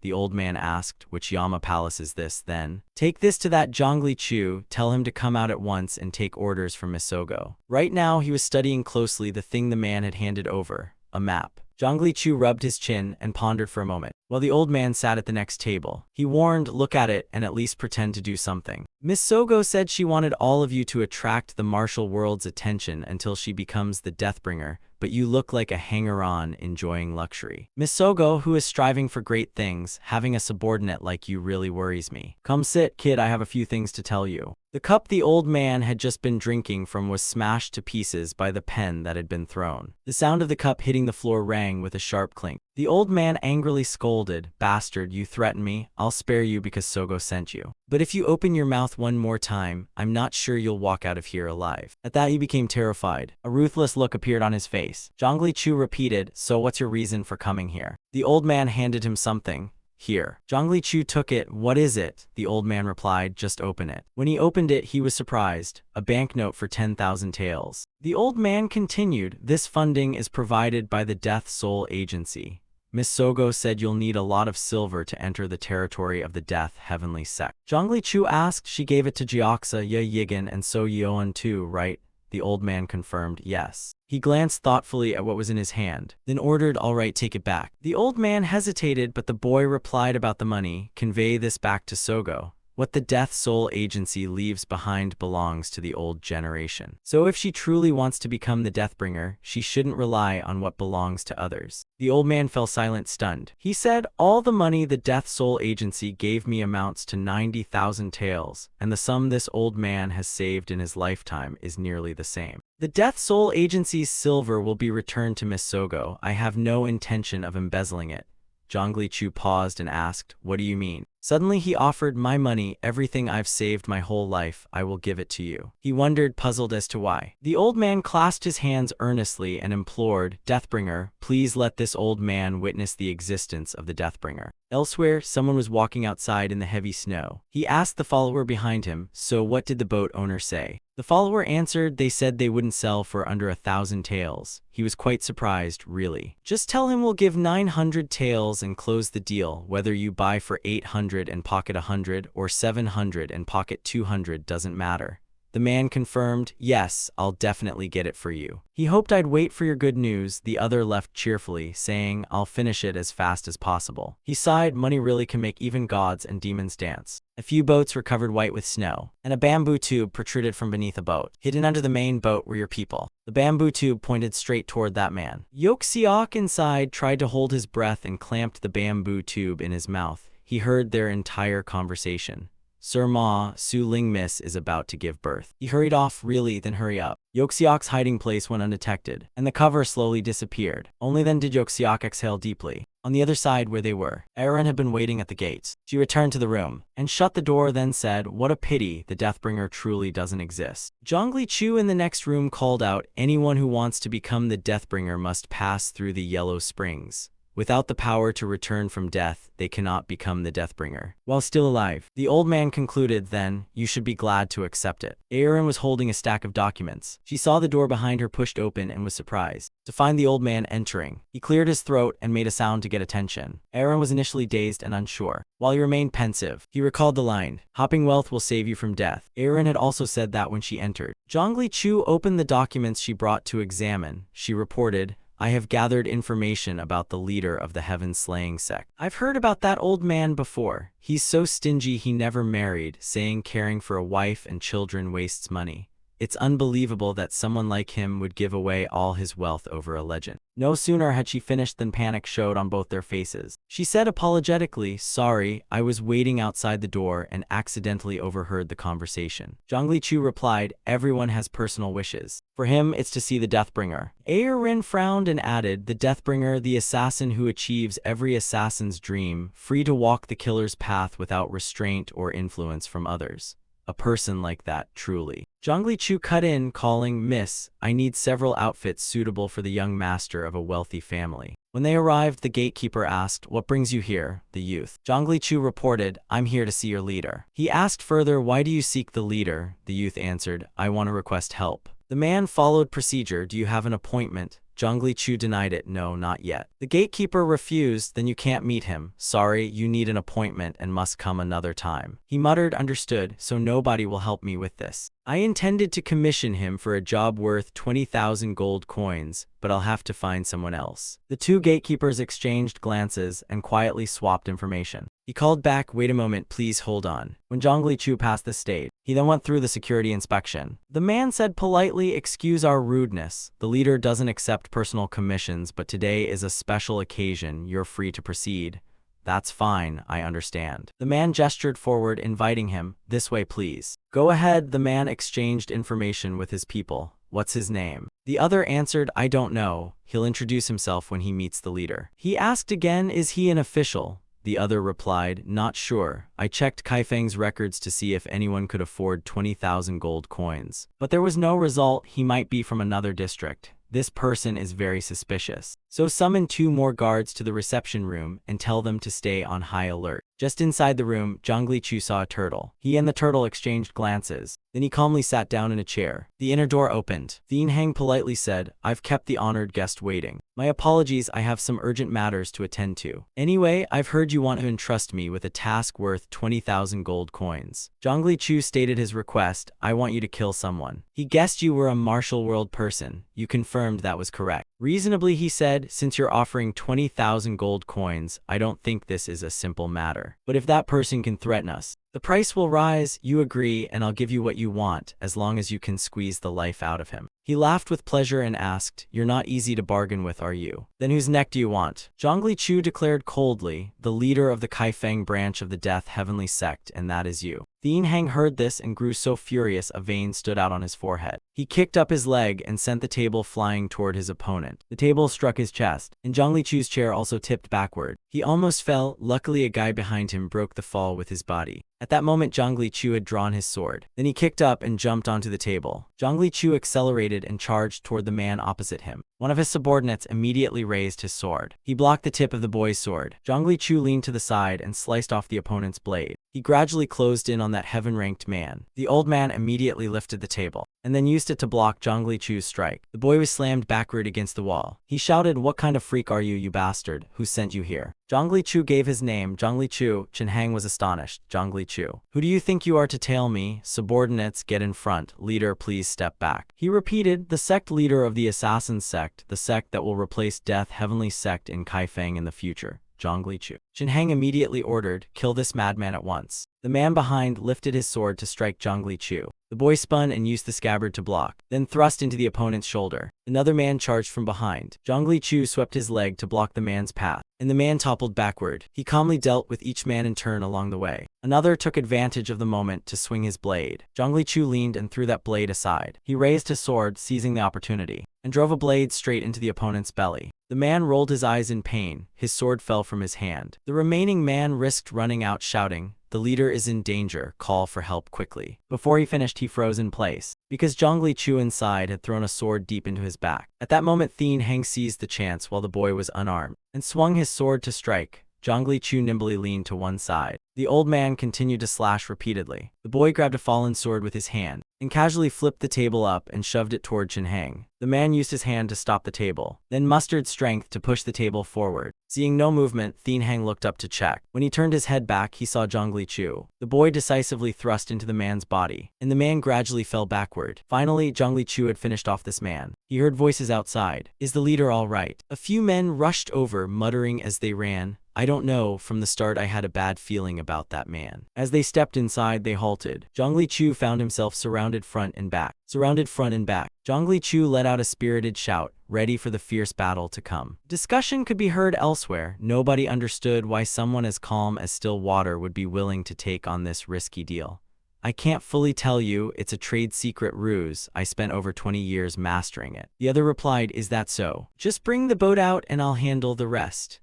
The old man asked, which Yama Palace is this, then? Take this to that Zhongli Chu, tell him to come out at once and take orders from Misogo. Right now, he was studying closely the thing the man had handed over. A map. Zhongli Chu rubbed his chin and pondered for a moment, while the old man sat at the next table. He warned, look at it and at least pretend to do something. Miss Sogo said she wanted all of you to attract the martial world's attention until she becomes the Deathbringer, but you look like a hanger-on enjoying luxury. Miss Sogo, who is striving for great things, having a subordinate like you really worries me. Come sit, kid, I have a few things to tell you. The cup the old man had just been drinking from was smashed to pieces by the pen that had been thrown. The sound of the cup hitting the floor rang with a sharp clink. The old man angrily scolded, bastard, you threaten me, I'll spare you because Sogo sent you. But if you open your mouth one more time, I'm not sure you'll walk out of here alive. At that he became terrified. A ruthless look appeared on his face. Zhongli Chu repeated, so what's your reason for coming here? The old man handed him something. Here. Zhongli Chu took it. What is it? The old man replied, just open it. When he opened it, he was surprised. A banknote for 10,000 taels. The old man continued, this funding is provided by the Death Soul Agency. Miss Sogo said you'll need a lot of silver to enter the territory of the Death Heavenly Sect. Zhongli Chu asked. She gave it to Jiaxa, Ye Yigan, and So Yeon too, right? The old man confirmed yes. He glanced thoughtfully at what was in his hand, then ordered, all right, take it back. The old man hesitated, but the boy replied about the money, convey this back to Sogo. What the Death Soul Agency leaves behind belongs to the old generation. So if she truly wants to become the Deathbringer, she shouldn't rely on what belongs to others. The old man fell silent, stunned. He said, all the money the Death Soul Agency gave me amounts to 90,000 taels, and the sum this old man has saved in his lifetime is nearly the same. The Death Soul Agency's silver will be returned to Miss Sogo. I have no intention of embezzling it. Zhongli Chu paused and asked, what do you mean? Suddenly he offered, my money, everything I've saved my whole life, I will give it to you. He wondered, puzzled as to why. The old man clasped his hands earnestly and implored, Deathbringer, please let this old man witness the existence of the Deathbringer. Elsewhere, someone was walking outside in the heavy snow. He asked the follower behind him, so what did the boat owner say? The follower answered, they said they wouldn't sell for under 1,000 taels. He was quite surprised, really. Just tell him we'll give 900 taels and close the deal, whether you buy for 800 and pocket 100 or 700 and pocket 200 doesn't matter. The man confirmed, yes, I'll definitely get it for you. He hoped I'd wait for your good news. The other left cheerfully, saying, I'll finish it as fast as possible. He sighed, money really can make even gods and demons dance. A few boats were covered white with snow, and a bamboo tube protruded from beneath a boat. Hidden under the main boat were your people. The bamboo tube pointed straight toward that man. Yeok-seok inside tried to hold his breath and clamped the bamboo tube in his mouth. He heard their entire conversation. Sir Ma, Su Ling Miss is about to give birth. He hurried off, really, then hurry up. Yeok-seok's hiding place went undetected, and the cover slowly disappeared. Only then did Yeok-seok exhale deeply. On the other side where they were, Erin had been waiting at the gates. She returned to the room, and shut the door, then said, what a pity, the Deathbringer truly doesn't exist. Zhongli Chu in the next room called out, anyone who wants to become the Deathbringer must pass through the Yellow Springs. Without the power to return from death, they cannot become the Deathbringer. While still alive, the old man concluded, then, you should be glad to accept it. Erin was holding a stack of documents. She saw the door behind her pushed open and was surprised to find the old man entering. He cleared his throat and made a sound to get attention. Erin was initially dazed and unsure. While he remained pensive, he recalled the line, hopping wealth will save you from death. Erin had also said that when she entered. Zhongli Chu opened the documents she brought to examine. She reported, I have gathered information about the leader of the Heaven-Slaying Sect. I've heard about that old man before. He's so stingy he never married, saying caring for a wife and children wastes money. It's unbelievable that someone like him would give away all his wealth over a legend. No sooner had she finished than panic showed on both their faces. She said apologetically, sorry, I was waiting outside the door and accidentally overheard the conversation. Zhongli Chu replied, everyone has personal wishes. For him, it's to see the Deathbringer. Erin frowned and added, the Deathbringer, the assassin who achieves every assassin's dream, free to walk the killer's path without restraint or influence from others. A person like that, truly. Zhongli Chu cut in, calling, Miss, I need several outfits suitable for the young master of a wealthy family. When they arrived, the gatekeeper asked, what brings you here, the youth? Zhongli Chu reported, I'm here to see your leader. He asked further, why do you seek the leader? The youth answered, I want to request help. The man followed procedure, do you have an appointment? Zhongli Chu denied it, no, not yet. The gatekeeper refused, then you can't meet him. Sorry, you need an appointment and must come another time. He muttered, understood, so nobody will help me with this. I intended to commission him for a job worth 20,000 gold coins, but I'll have to find someone else. The two gatekeepers exchanged glances and quietly swapped information. He called back, wait a moment, please hold on. When Zhongli Chu passed the stage, he then went through the security inspection. The man said politely, excuse our rudeness. The leader doesn't accept personal commissions, but today is a special occasion. You're free to proceed. That's fine, I understand. The man gestured forward, inviting him, this way please. Go ahead, the man exchanged information with his people. What's his name? The other answered, I don't know. He'll introduce himself when he meets the leader. He asked again, is he an official? The other replied, not sure. I checked Kaifeng's records to see if anyone could afford 20,000 gold coins. But there was no result. He might be from another district. This person is very suspicious. So summon 2 more guards to the reception room and tell them to stay on high alert. Just inside the room, Zhongli Chu saw a turtle. He and the turtle exchanged glances. Then he calmly sat down in a chair. The inner door opened. Thien Heng politely said, I've kept the honored guest waiting. My apologies, I have some urgent matters to attend to. Anyway, I've heard you want to entrust me with a task worth 20,000 gold coins. Zhongli Chu stated his request. I want you to kill someone. He guessed you were a martial world person. You confirmed that was correct. Reasonably, he said, since you're offering 20,000 gold coins, I don't think this is a simple matter. But if that person can threaten us, the price will rise. You agree, and I'll give you what you want, as long as you can squeeze the life out of him. He laughed with pleasure and asked, you're not easy to bargain with, are you? Then whose neck do you want? Zhongli Chu declared coldly, the leader of the Kaifeng branch of the Death Heavenly Sect, and that is you. Thien Hang heard this and grew so furious a vein stood out on his forehead. He kicked up his leg and sent the table flying toward his opponent. The table struck his chest, and Zhongli Chu's chair also tipped backward. He almost fell. Luckily, a guy behind him broke the fall with his body. At that moment, Zhongli Chu had drawn his sword. Then he kicked up and jumped onto the table. Zhongli Chu accelerated and charged toward the man opposite him. One of his subordinates immediately raised his sword. He blocked the tip of the boy's sword. Zhongli Chu leaned to the side and sliced off the opponent's blade. He gradually closed in on that heaven-ranked man. The old man immediately lifted the table, and then used it to block Zhongli Chu's strike. The boy was slammed backward against the wall. He shouted, what kind of freak are you, you bastard? Who sent you here? Zhongli Chu gave his name, Zhongli Chu. Chen Hang was astonished. Zhongli Chu. Who do you think you are to tail me? Subordinates, get in front. Leader, please step back. He repeated, the sect leader of the Assassin Sect, the sect that will replace Death Heavenly Sect in Kaifeng in the future. Zhongli Chu. Chen Hang immediately ordered, kill this madman at once. The man behind lifted his sword to strike Zhongli Chu. The boy spun and used the scabbard to block, then thrust into the opponent's shoulder. Another man charged from behind. Zhongli Chu swept his leg to block the man's path, and the man toppled backward. He calmly dealt with each man in turn along the way. Another took advantage of the moment to swing his blade. Zhongli Chu leaned and threw that blade aside. He raised his sword, seizing the opportunity, and drove a blade straight into the opponent's belly. The man rolled his eyes in pain. His sword fell from his hand. The remaining man risked running out shouting, the leader is in danger, call for help quickly. Before he finished, he froze in place, because Zhongli Chu inside had thrown a sword deep into his back. At that moment, Thien Hang seized the chance while the boy was unarmed, and swung his sword to strike. Zhongli Chu nimbly leaned to one side. The old man continued to slash repeatedly. The boy grabbed a fallen sword with his hand, and casually flipped the table up and shoved it toward Chen Hang. The man used his hand to stop the table, then mustered strength to push the table forward. Seeing no movement, Thien Hang looked up to check. When he turned his head back, he saw Zhongli Chu. The boy decisively thrust into the man's body, and the man gradually fell backward. Finally, Zhongli Chu had finished off this man. He heard voices outside. Is the leader all right? A few men rushed over, muttering as they ran, I don't know, from the start I had a bad feeling about that man. As they stepped inside, they halted. Zhongli Chu found himself surrounded front and back. Zhongli Chu let out a spirited shout, ready for the fierce battle to come. Discussion could be heard elsewhere. Nobody understood why someone as calm as still water would be willing to take on this risky deal. I can't fully tell you, it's a trade secret ruse. I spent over 20 years mastering it. The other replied, is that so? Just bring the boat out and I'll handle the rest.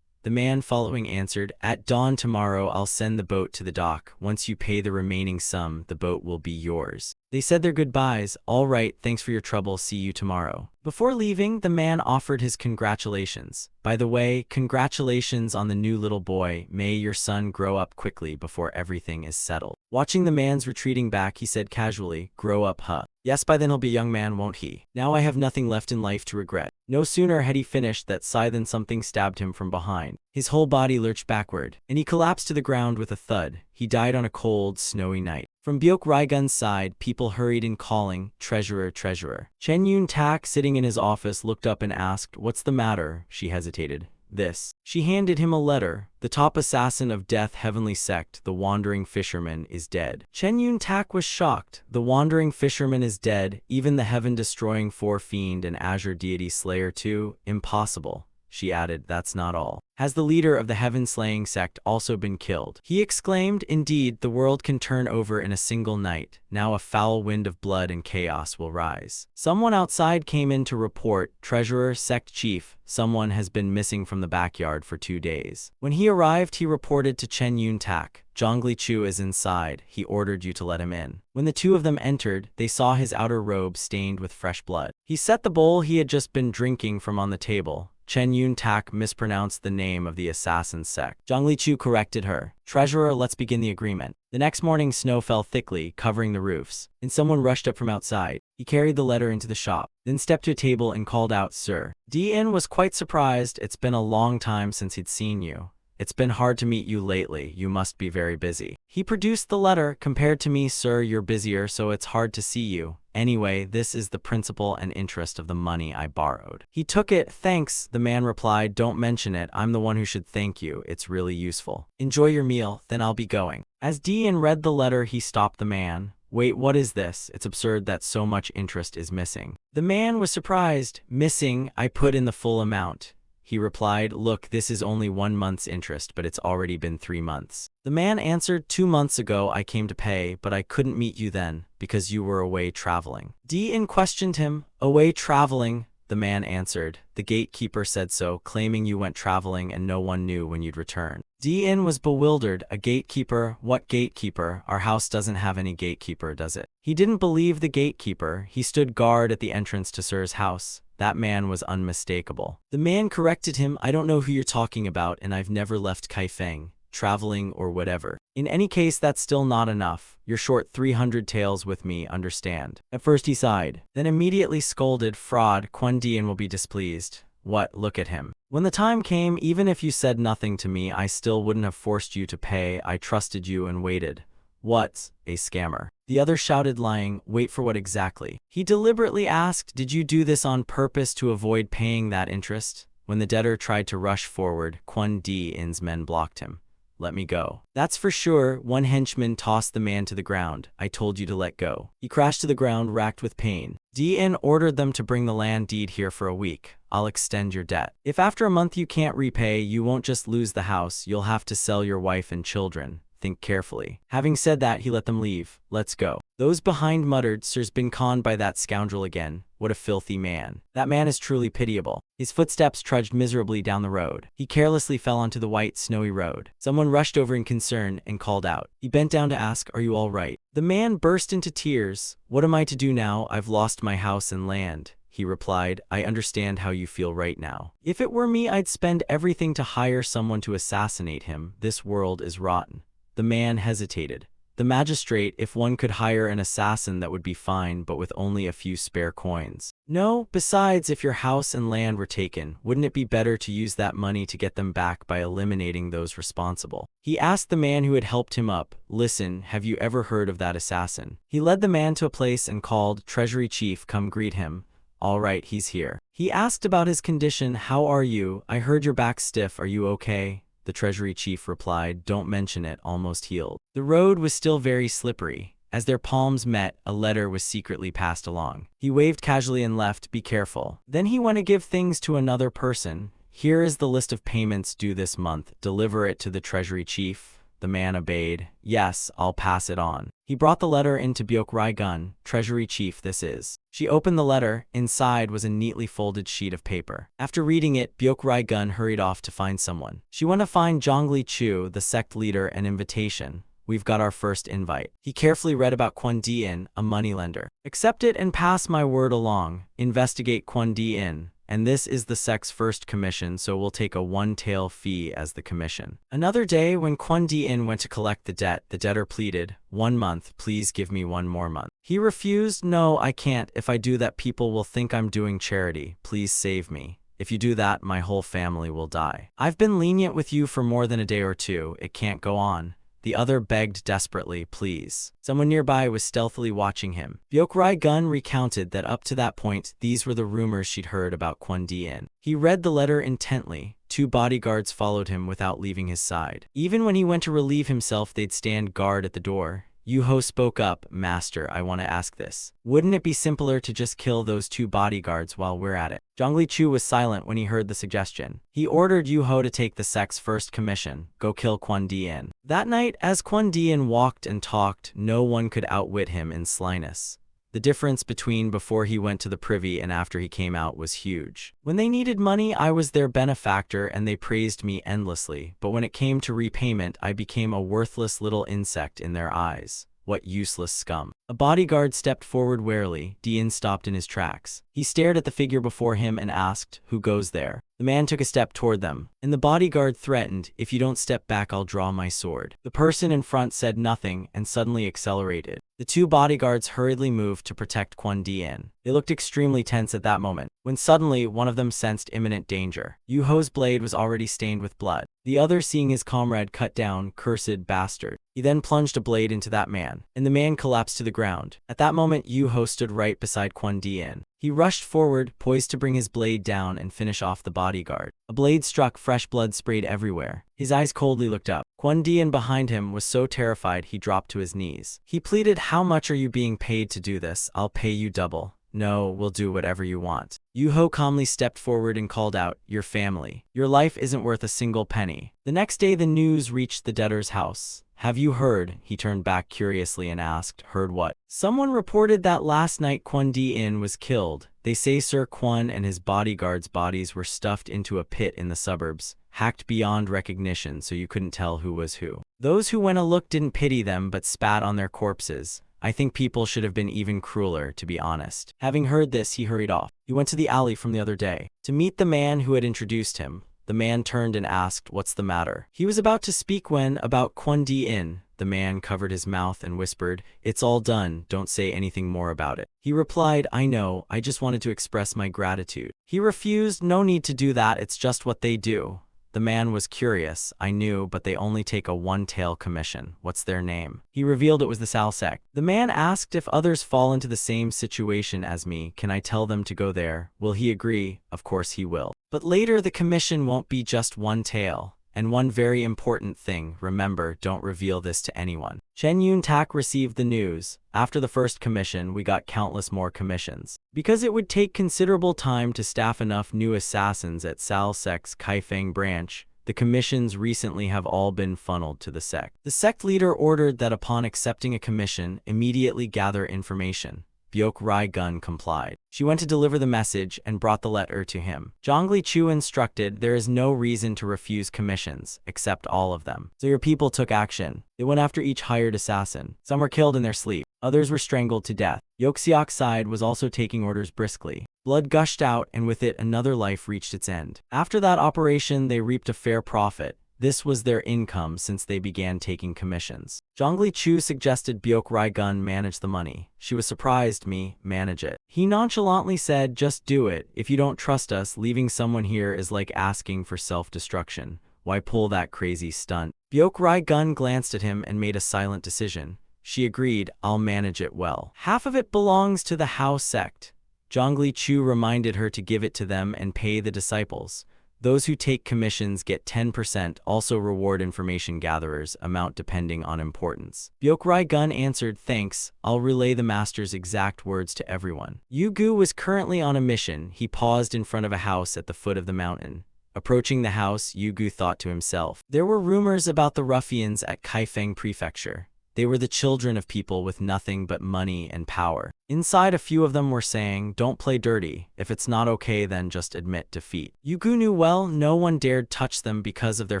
The man following answered, at dawn tomorrow I'll send the boat to the dock. Once you pay the remaining sum, the boat will be yours. They said their goodbyes. All right, thanks for your trouble, see you tomorrow. Before leaving, the man offered his congratulations. By the way, congratulations on the new little boy. May your son grow up quickly before everything is settled. Watching the man's retreating back, he said casually, grow up, huh? Yes, by then he'll be a young man, won't he? Now I have nothing left in life to regret. No sooner had he finished that sigh than something stabbed him from behind. His whole body lurched backward, and he collapsed to the ground with a thud. He died on a cold, snowy night. From Byok Raigun's side, people hurried in calling, treasurer, treasurer. Chen Yun Tak, sitting in his office, looked up and asked, what's the matter? She hesitated. This. She handed him a letter. The top assassin of Death Heavenly Sect, the Wandering Fisherman, is dead. Chen Yun Tak was shocked. The Wandering Fisherman is dead, even the heaven-destroying four-fiend and Azure Deity Slayer too? Impossible. She added, that's not all. Has the leader of the heaven-slaying sect also been killed? He exclaimed, indeed, the world can turn over in a single night. Now a foul wind of blood and chaos will rise. Someone outside came in to report, treasurer, sect chief, someone has been missing from the backyard for 2 days. When he arrived, he reported to Chen Yun Tak, Zhongli Chu is inside, he ordered you to let him in. When the two of them entered, they saw his outer robe stained with fresh blood. He set the bowl he had just been drinking from on the table. Chen Yun Tak mispronounced the name of the assassin's sect. Zhang Liqiu corrected her. Treasurer, let's begin the agreement. The next morning, snow fell thickly, covering the roofs, and someone rushed up from outside. He carried the letter into the shop, then stepped to a table and called out, "Sir." Dian was quite surprised. It's been a long time since he'd seen you. It's been hard to meet you lately. You must be very busy. He produced the letter. Compared to me, sir, you're busier, so it's hard to see you. Anyway, this is the principal and interest of the money I borrowed. He took it. Thanks, the man replied. Don't mention it. I'm the one who should thank you. It's really useful. Enjoy your meal, then I'll be going. As Dian read the letter, he stopped the man. Wait, what is this? It's absurd that so much interest is missing. The man was surprised. Missing? I put in the full amount. He replied, look, this is only 1 month's interest, but it's already been 3 months. The man answered, 2 months ago I came to pay, but I couldn't meet you then, because you were away traveling. Dian questioned him. Away traveling? The man answered, the gatekeeper said so, claiming you went traveling and no one knew when you'd return. Dian was bewildered. A gatekeeper? What gatekeeper? Our house doesn't have any gatekeeper, does it? He didn't believe the gatekeeper. He stood guard at the entrance to Sir's house. That man was unmistakable. The man corrected him. I don't know who you're talking about, and I've never left Kaifeng, traveling or whatever. In any case, that's still not enough. You're short 300 taels with me, understand? At first he sighed, then immediately scolded, fraud, Quan Dian will be displeased. What? Look at him. When the time came, even if you said nothing to me, I still wouldn't have forced you to pay. I trusted you and waited. What? A scammer. The other shouted, lying. Wait for what exactly? He deliberately asked, did you do this on purpose to avoid paying that interest? When the debtor tried to rush forward, Quan Dian's men blocked him. Let me go. That's for sure. One henchman tossed the man to the ground. I told you to let go. He crashed to the ground, racked with pain. Dian ordered them to bring the land deed here for a week. I'll extend your debt. If after a month you can't repay, you won't just lose the house, you'll have to sell your wife and children. Think carefully. Having said that, he let them leave. Let's go. Those behind muttered, Sir's been conned by that scoundrel again. What a filthy man. That man is truly pitiable. His footsteps trudged miserably down the road. He carelessly fell onto the white, snowy road. Someone rushed over in concern and called out. He bent down to ask, are you all right? The man burst into tears. What am I to do now? I've lost my house and land. He replied, I understand how you feel right now. If it were me, I'd spend everything to hire someone to assassinate him. This world is rotten. The man hesitated. The magistrate, if one could hire an assassin, that would be fine, but with only a few spare coins. No, besides, if your house and land were taken, wouldn't it be better to use that money to get them back by eliminating those responsible? He asked the man who had helped him up, listen, have you ever heard of that assassin? He led the man to a place and called, Treasury Chief, come greet him. All right, he's here. He asked about his condition. How are you? I heard your back stiff. Are you okay? The treasury chief replied, don't mention it, almost healed. The road was still very slippery. As their palms met, a letter was secretly passed along. He waved casually and left, be careful. Then he went to give things to another person. Here is the list of payments due this month. Deliver it to the treasury chief. The man obeyed. Yes, I'll pass it on. He brought the letter into Byok Gun. Treasury chief, this is. She opened the letter. Inside was a neatly folded sheet of paper. After reading it, Byok Gun hurried off to find someone. She went to find Zhang Liqiu, the sect leader, an invitation. We've got our first invite. He carefully read about Quan Dian, a moneylender. Accept it and pass my word along. Investigate Quan Dian. And this is the sect's first commission, so we'll take a 1-tael fee as the commission. Another day, when Quan Dian went to collect the debt, the debtor pleaded, 1 month, please give me 1 more month. He refused, no, I can't. If I do that, people will think I'm doing charity. Please save me. If you do that, my whole family will die. I've been lenient with you for more than a day or two. It can't go on. The other begged desperately, please. Someone nearby was stealthily watching him. Byok Gun recounted that up to that point, these were the rumors she'd heard about Quan Dian. He read the letter intently. 2 bodyguards followed him without leaving his side. Even when he went to relieve himself, they'd stand guard at the door. Yuho spoke up, Master, I want to ask this. Wouldn't it be simpler to just kill those 2 bodyguards while we're at it? Zhang Liqiu was silent when he heard the suggestion. He ordered Yuho to take the sect's first commission, go kill Quan Dian. That night, as Quan Dian walked and talked, no one could outwit him in slyness. The difference between before he went to the privy and after he came out was huge. When they needed money, I was their benefactor and they praised me endlessly, but when it came to repayment, I became a worthless little insect in their eyes. What useless scum. A bodyguard stepped forward warily. Dian stopped in his tracks. He stared at the figure before him and asked, "Who goes there?" The man took a step toward them, and the bodyguard threatened, "If you don't step back, I'll draw my sword." The person in front said nothing and suddenly accelerated. The two bodyguards hurriedly moved to protect Kwon Dian. They looked extremely tense at that moment, when suddenly one of them sensed imminent danger. Yu Ho's blade was already stained with blood. The other, seeing his comrade cut down, cursed bastard. He then plunged a blade into that man, and the man collapsed to the ground. At that moment, Yu Ho stood right beside Kwon Dian. He rushed forward, poised to bring his blade down and finish off the bodyguard. A blade struck, fresh blood sprayed everywhere. His eyes coldly looked up. Kwon Dian behind him was so terrified he dropped to his knees. He pleaded, "How much are you being paid to do this? I'll pay you double." "No, we'll do whatever you want." Yu Ho calmly stepped forward and called out, "Your family. Your life isn't worth a single penny." The next day the news reached the debtor's house. "Have you heard?" He turned back curiously and asked, "Heard what?" "Someone reported that last night Kwon Di-in was killed. They say Sir Kwon and his bodyguards' bodies were stuffed into a pit in the suburbs, hacked beyond recognition so you couldn't tell who was who. Those who went a look didn't pity them but spat on their corpses. I think people should have been even crueler, to be honest." Having heard this, he hurried off. He went to the alley from the other day to meet the man who had introduced him. The man turned and asked, "What's the matter?" He was about to speak when, about Kwon Di-in, the man covered his mouth and whispered, "It's all done, don't say anything more about it." He replied, "I know, I just wanted to express my gratitude." He refused, "No need to do that, it's just what they do." The man was curious. "I knew, but they only take a one-tail commission. What's their name?" He revealed it was the Sal sect. The man asked, "If others fall into the same situation as me, can I tell them to go there? Will he agree?" Of course he will. "But later the commission won't be just one tail. And one very important thing, remember, don't reveal this to anyone." Chen Yun-tak received the news. "After the first commission, we got countless more commissions. Because it would take considerable time to staff enough new assassins at Sal Sect's Kaifeng branch, the commissions recently have all been funneled to the sect." The sect leader ordered that upon accepting a commission, immediately gather information. Byok Rai-gun complied. She went to deliver the message and brought the letter to him. Zhongli Chu instructed, "There is no reason to refuse commissions, accept all of them." So your people took action. They went after each hired assassin. Some were killed in their sleep. Others were strangled to death. Yoxiok's side was also taking orders briskly. Blood gushed out, and with it another life reached its end. After that operation, they reaped a fair profit. This was their income since they began taking commissions. Zhongli Chu suggested Byok Rai-gun manage the money. She was surprised. "Me, manage it." He nonchalantly said, "Just do it. If you don't trust us, leaving someone here is like asking for self-destruction. Why pull that crazy stunt?" Byok Rai-gun glanced at him and made a silent decision. She agreed, "I'll manage it well. Half of it belongs to the Hao sect." Zhongli Chu reminded her to give it to them and pay the disciples. Those who take commissions get 10%, also reward information gatherers, amount depending on importance. Byok Rai-gun answered, "Thanks, I'll relay the master's exact words to everyone." Yu Gu was currently on a mission. He paused in front of a house at the foot of the mountain. Approaching the house, Yu Gu thought to himself, there were rumors about the ruffians at Kaifeng Prefecture. They were the children of people with nothing but money and power. Inside, a few of them were saying, "Don't play dirty. If it's not okay, then just admit defeat." Yu Gu knew well no one dared touch them because of their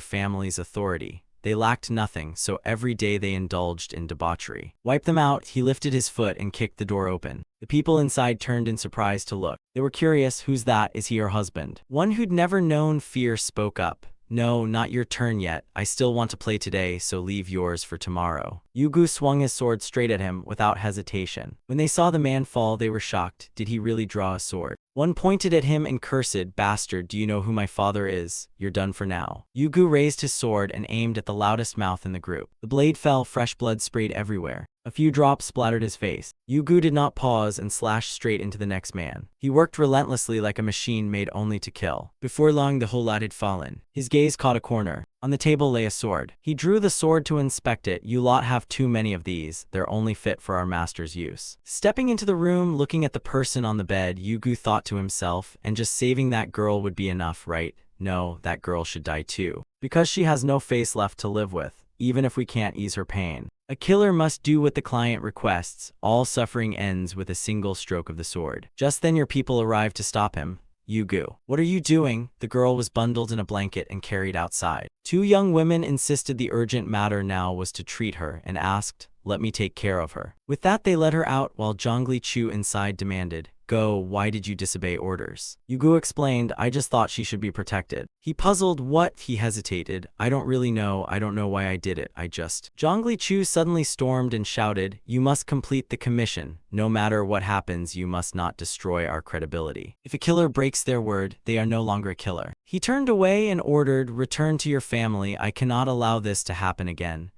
family's authority. They lacked nothing, so every day they indulged in debauchery. "Wipe them out." He lifted his foot and kicked the door open. The people inside turned in surprise to look. They were curious. "Who's that? Is he your husband?" One who'd never known fear spoke up. "No, not your turn yet. I still want to play today, so leave yours for tomorrow." Yu Gu swung his sword straight at him without hesitation. When they saw the man fall, they were shocked. Did he really draw a sword? One pointed at him and cursed, "Bastard, do you know who my father is? You're done for now." Yu Gu raised his sword and aimed at the loudest mouth in the group. The blade fell, fresh blood sprayed everywhere. A few drops splattered his face. Yu Gu did not pause and slashed straight into the next man. He worked relentlessly like a machine made only to kill. Before long, the whole lot had fallen. His gaze caught a corner. On the table lay a sword. He drew the sword to inspect it. "You lot have too many of these. They're only fit for our master's use." Stepping into the room, looking at the person on the bed, Yu Gu thought to himself, and just saving that girl would be enough, right? No, that girl should die too. Because she has no face left to live with, even if we can't ease her pain. A killer must do what the client requests. All suffering ends with a single stroke of the sword. Just then your people arrived to stop him. "Yu Gu, what are you doing?" The girl was bundled in a blanket and carried outside. Two young women insisted the urgent matter now was to treat her and asked, let me take care of her. With that they let her out while Zhongli Chu inside demanded, "Go, why did you disobey orders?" Yugu explained, "I just thought she should be protected." He puzzled, "What?" He hesitated. "I don't really know. I don't know why I did it. I just—" Zhongli Chu suddenly stormed and shouted, "You must complete the commission. No matter what happens, you must not destroy our credibility. If a killer breaks their word, they are no longer a killer." He turned away and ordered, "Return to your family. I cannot allow this to happen again."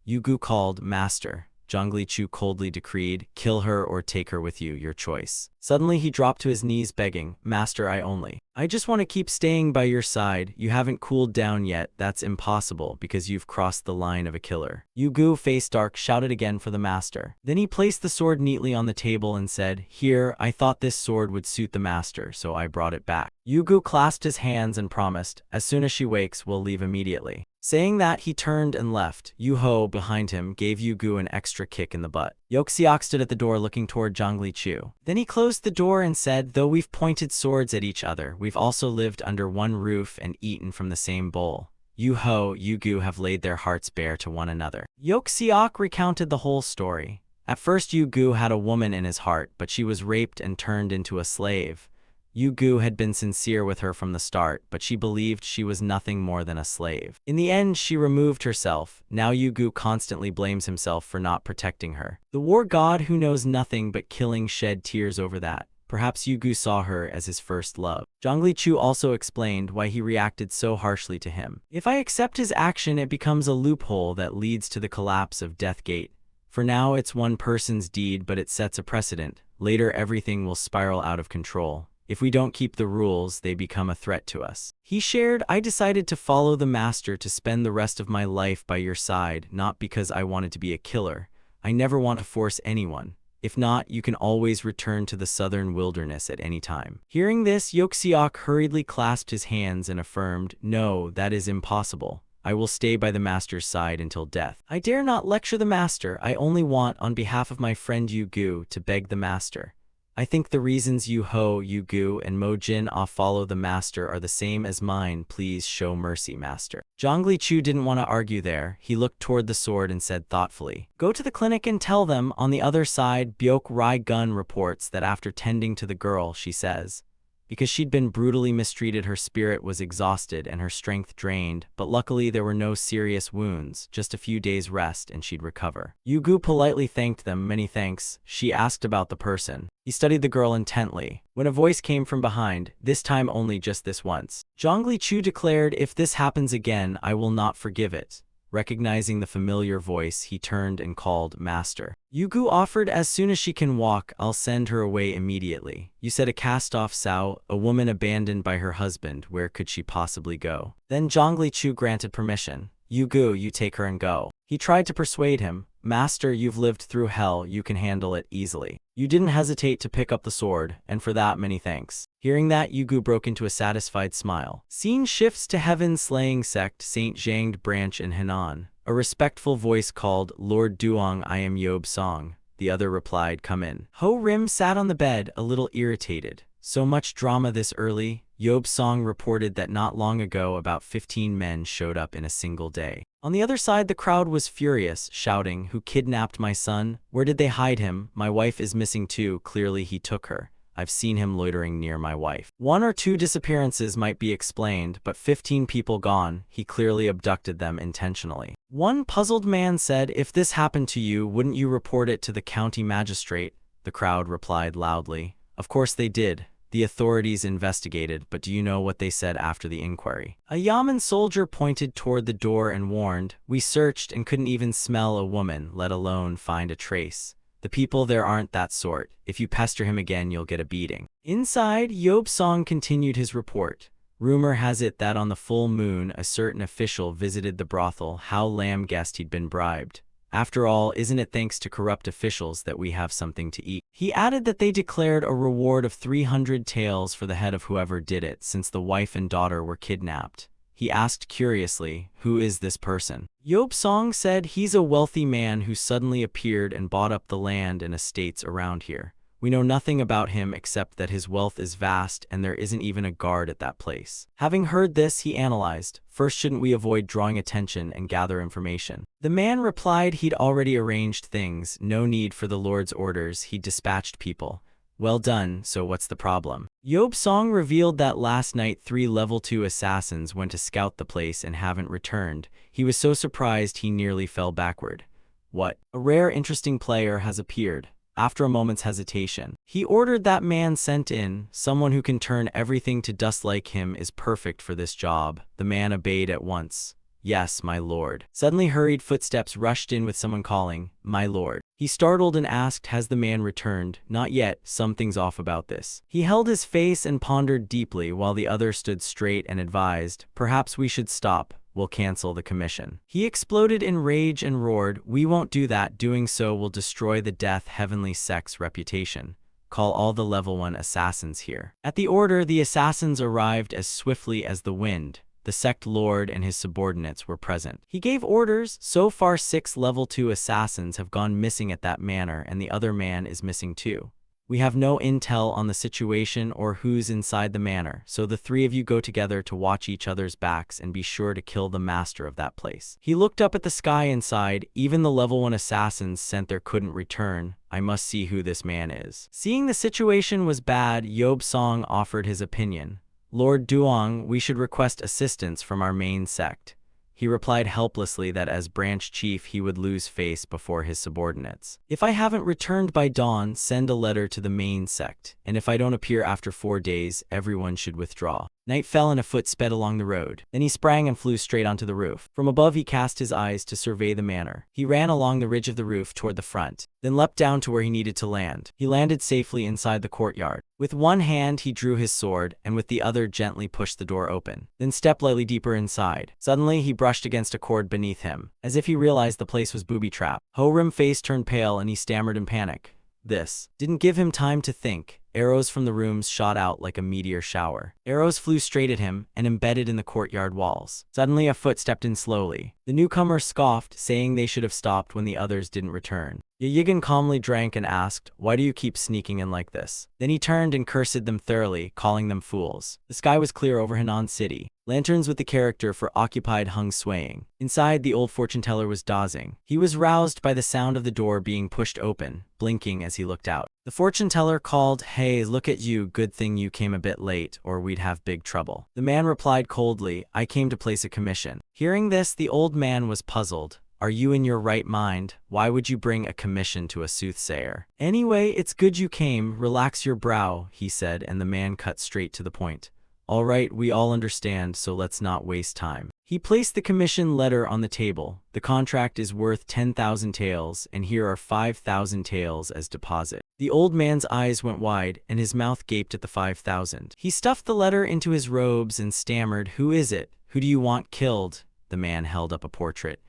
Yugu called, "Master." Zhongli Chu coldly decreed, "Kill her or take her with you, your choice." Suddenly he dropped to his knees begging, "Master, I just want to keep staying by your side. You haven't cooled down yet. That's impossible because you've crossed the line of a killer." Yugu, face dark, shouted again for the master. Then he placed the sword neatly on the table and said, "Here, I thought this sword would suit the master, so I brought it back." Yugu clasped his hands and promised, "As soon as she wakes, we'll leave immediately." Saying that, he turned and left. Yu-Ho, behind him, gave Yugu an extra kick in the butt. Yoxiok stood at the door looking toward Zhongli Chu. Then he closed the door and said, "Though we've pointed swords at each other, we've also lived under one roof and eaten from the same bowl. Yu-Ho, Yugu have laid their hearts bare to one another." Yoxiok recounted the whole story. At first Yugu had a woman in his heart, but she was raped and turned into a slave. Yugu had been sincere with her from the start, but she believed she was nothing more than a slave. In the end, she removed herself. Now Yugu constantly blames himself for not protecting her. The war god who knows nothing but killing shed tears over that. Perhaps Yugu saw her as his first love. Zhongli Chu also explained why he reacted so harshly to him. "If I accept his action, it becomes a loophole that leads to the collapse of Death Gate. For now, it's one person's deed, but it sets a precedent. Later, everything will spiral out of control. If we don't keep the rules, they become a threat to us." He shared, "I decided to follow the master to spend the rest of my life by your side, not because I wanted to be a killer. I never want to force anyone. If not, you can always return to the southern wilderness at any time." Hearing this, Yoxiok hurriedly clasped his hands and affirmed, "No, that is impossible. I will stay by the master's side until death. I dare not lecture the master. I only want, on behalf of my friend Yugu, to beg the master. I think the reasons Yu-Ho, Yugu, and Mo-Jin follow the master are the same as mine. Please show mercy, master." Zhongli Chu didn't want to argue there. He looked toward the sword and said thoughtfully, "Go to the clinic and tell them." On the other side, Byok Rai Gun reports that after tending to the girl, she says, because she'd been brutally mistreated, her spirit was exhausted and her strength drained, but luckily there were no serious wounds, just a few days rest and she'd recover. Yugu politely thanked them. "Many thanks." She asked about the person. He studied the girl intently, when a voice came from behind, this time only just this once. Zhongli Chu declared, "If this happens again, I will not forgive it." Recognizing the familiar voice, he turned and called, "Master." Yugu offered, "As soon as she can walk, I'll send her away immediately." "You said a cast-off sow, a woman abandoned by her husband. Where could she possibly go?" Then Zhongli Chu granted permission. "Yugu, you take her and go." He tried to persuade him, "Master, you've lived through hell, you can handle it easily. You didn't hesitate to pick up the sword, and for that many thanks." Hearing that, Yugu broke into a satisfied smile. Scene shifts to Heaven Slaying Sect, St. Zhangde Branch in Henan. A respectful voice called, "Lord Duong, I am Yob Song." The other replied, "Come in." Ho Rim sat on the bed, a little irritated. So much drama this early? Yob Song reported that not long ago about 15 men showed up in a single day. On the other side, the crowd was furious, shouting, "Who kidnapped my son? Where did they hide him? My wife is missing too. Clearly he took her. I've seen him loitering near my wife." One or two disappearances might be explained, but 15 people gone, he clearly abducted them intentionally. One puzzled man said, "If this happened to you, wouldn't you report it to the county magistrate?" The crowd replied loudly, "Of course they did. The authorities investigated, but do you know what they said after the inquiry?" A Yamen soldier pointed toward the door and warned, "We searched and couldn't even smell a woman, let alone find a trace. The people there aren't that sort. If you pester him again, you'll get a beating." Inside, Yob Song continued his report. "Rumor has it that on the full moon, a certain official visited the brothel. How Lam guessed he'd been bribed. After all, isn't it thanks to corrupt officials that we have something to eat?" He added that they declared a reward of 300 taels for the head of whoever did it, since the wife and daughter were kidnapped. He asked curiously, "Who is this person?" Yob Song said, "He's a wealthy man who suddenly appeared and bought up the land and estates around here. We know nothing about him except that his wealth is vast and there isn't even a guard at that place. Having heard this, he analyzed, first, shouldn't we avoid drawing attention and gather information? The man replied he'd already arranged things, no need for the Lord's orders, he dispatched people. Well done, so what's the problem? Yob Song revealed that last night 3 level 2 assassins went to scout the place and haven't returned. He was so surprised he nearly fell backward. What? A rare interesting player has appeared. After a moment's hesitation, he ordered that man sent in. Someone who can turn everything to dust like him is perfect for this job. The man obeyed at once. Yes, my lord. Suddenly hurried footsteps rushed in with someone calling, my lord. He startled and asked, has the man returned? Not yet, something's off about this. He held his face and pondered deeply while the other stood straight and advised, perhaps we should stop. We'll cancel the commission. He exploded in rage and roared, we won't do that, doing so will destroy the Death Heavenly Sect's reputation. Call all the level 1 assassins here. At the order, the assassins arrived as swiftly as the wind. The sect lord and his subordinates were present. He gave orders. So far 6 level 2 assassins have gone missing at that manor and the other man is missing too. We have no intel on the situation or who's inside the manor, so the 3 of you go together to watch each other's backs and be sure to kill the master of that place. He looked up at the sky and sighed, even the level 1 assassins sent there couldn't return. I must see who this man is. Seeing the situation was bad, Yob Song offered his opinion. Lord Duong, we should request assistance from our main sect. He replied helplessly that as branch chief he would lose face before his subordinates. If I haven't returned by dawn, send a letter to the main sect, and if I don't appear after 4 days, everyone should withdraw. Night fell and a foot sped along the road. Then he sprang and flew straight onto the roof. From above he cast his eyes to survey the manor. He ran along the ridge of the roof toward the front, then leapt down to where he needed to land. He landed safely inside the courtyard. With one hand he drew his sword, and with the other gently pushed the door open, then stepped lightly deeper inside. Suddenly he brushed against a cord beneath him, as if he realized the place was booby-trapped. Ho-Rim's face turned pale and he stammered in panic. This didn't give him time to think. Arrows from the rooms shot out like a meteor shower. Arrows flew straight at him and embedded in the courtyard walls. Suddenly a foot stepped in slowly. The newcomer scoffed, saying they should have stopped when the others didn't return. Yigan calmly drank and asked, why do you keep sneaking in like this? Then he turned and cursed them thoroughly, calling them fools. The sky was clear over Henan City. Lanterns with the character for occupied hung swaying. Inside, the old fortune teller was dozing. He was roused by the sound of the door being pushed open, blinking as he looked out. The fortune teller called, hey, look at you, good thing you came a bit late, or we'd have big trouble. The man replied coldly, I came to place a commission. Hearing this, the old man was puzzled. Are you in your right mind? Why would you bring a commission to a soothsayer? Anyway, it's good you came, relax your brow, he said, and the man cut straight to the point. All right, we all understand, so let's not waste time. He placed the commission letter on the table. The contract is worth 10,000 taels, and here are 5,000 taels as deposit. The old man's eyes went wide, and his mouth gaped at the 5,000. He stuffed the letter into his robes and stammered, who is it? Who do you want killed? The man held up a portrait.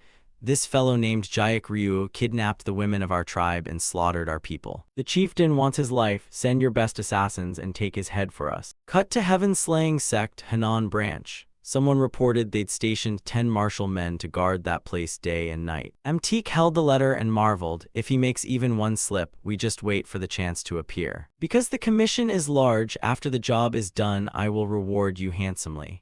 This fellow named Jayak Ryu kidnapped the women of our tribe and slaughtered our people. The chieftain wants his life. Send your best assassins and take his head for us. Cut to Heaven Slaying Sect, Henan Branch. Someone reported they'd stationed 10 martial men to guard that place day and night. Amtik held the letter and marveled, if he makes even one slip, we just wait for the chance to appear. Because the commission is large, after the job is done, I will reward you handsomely.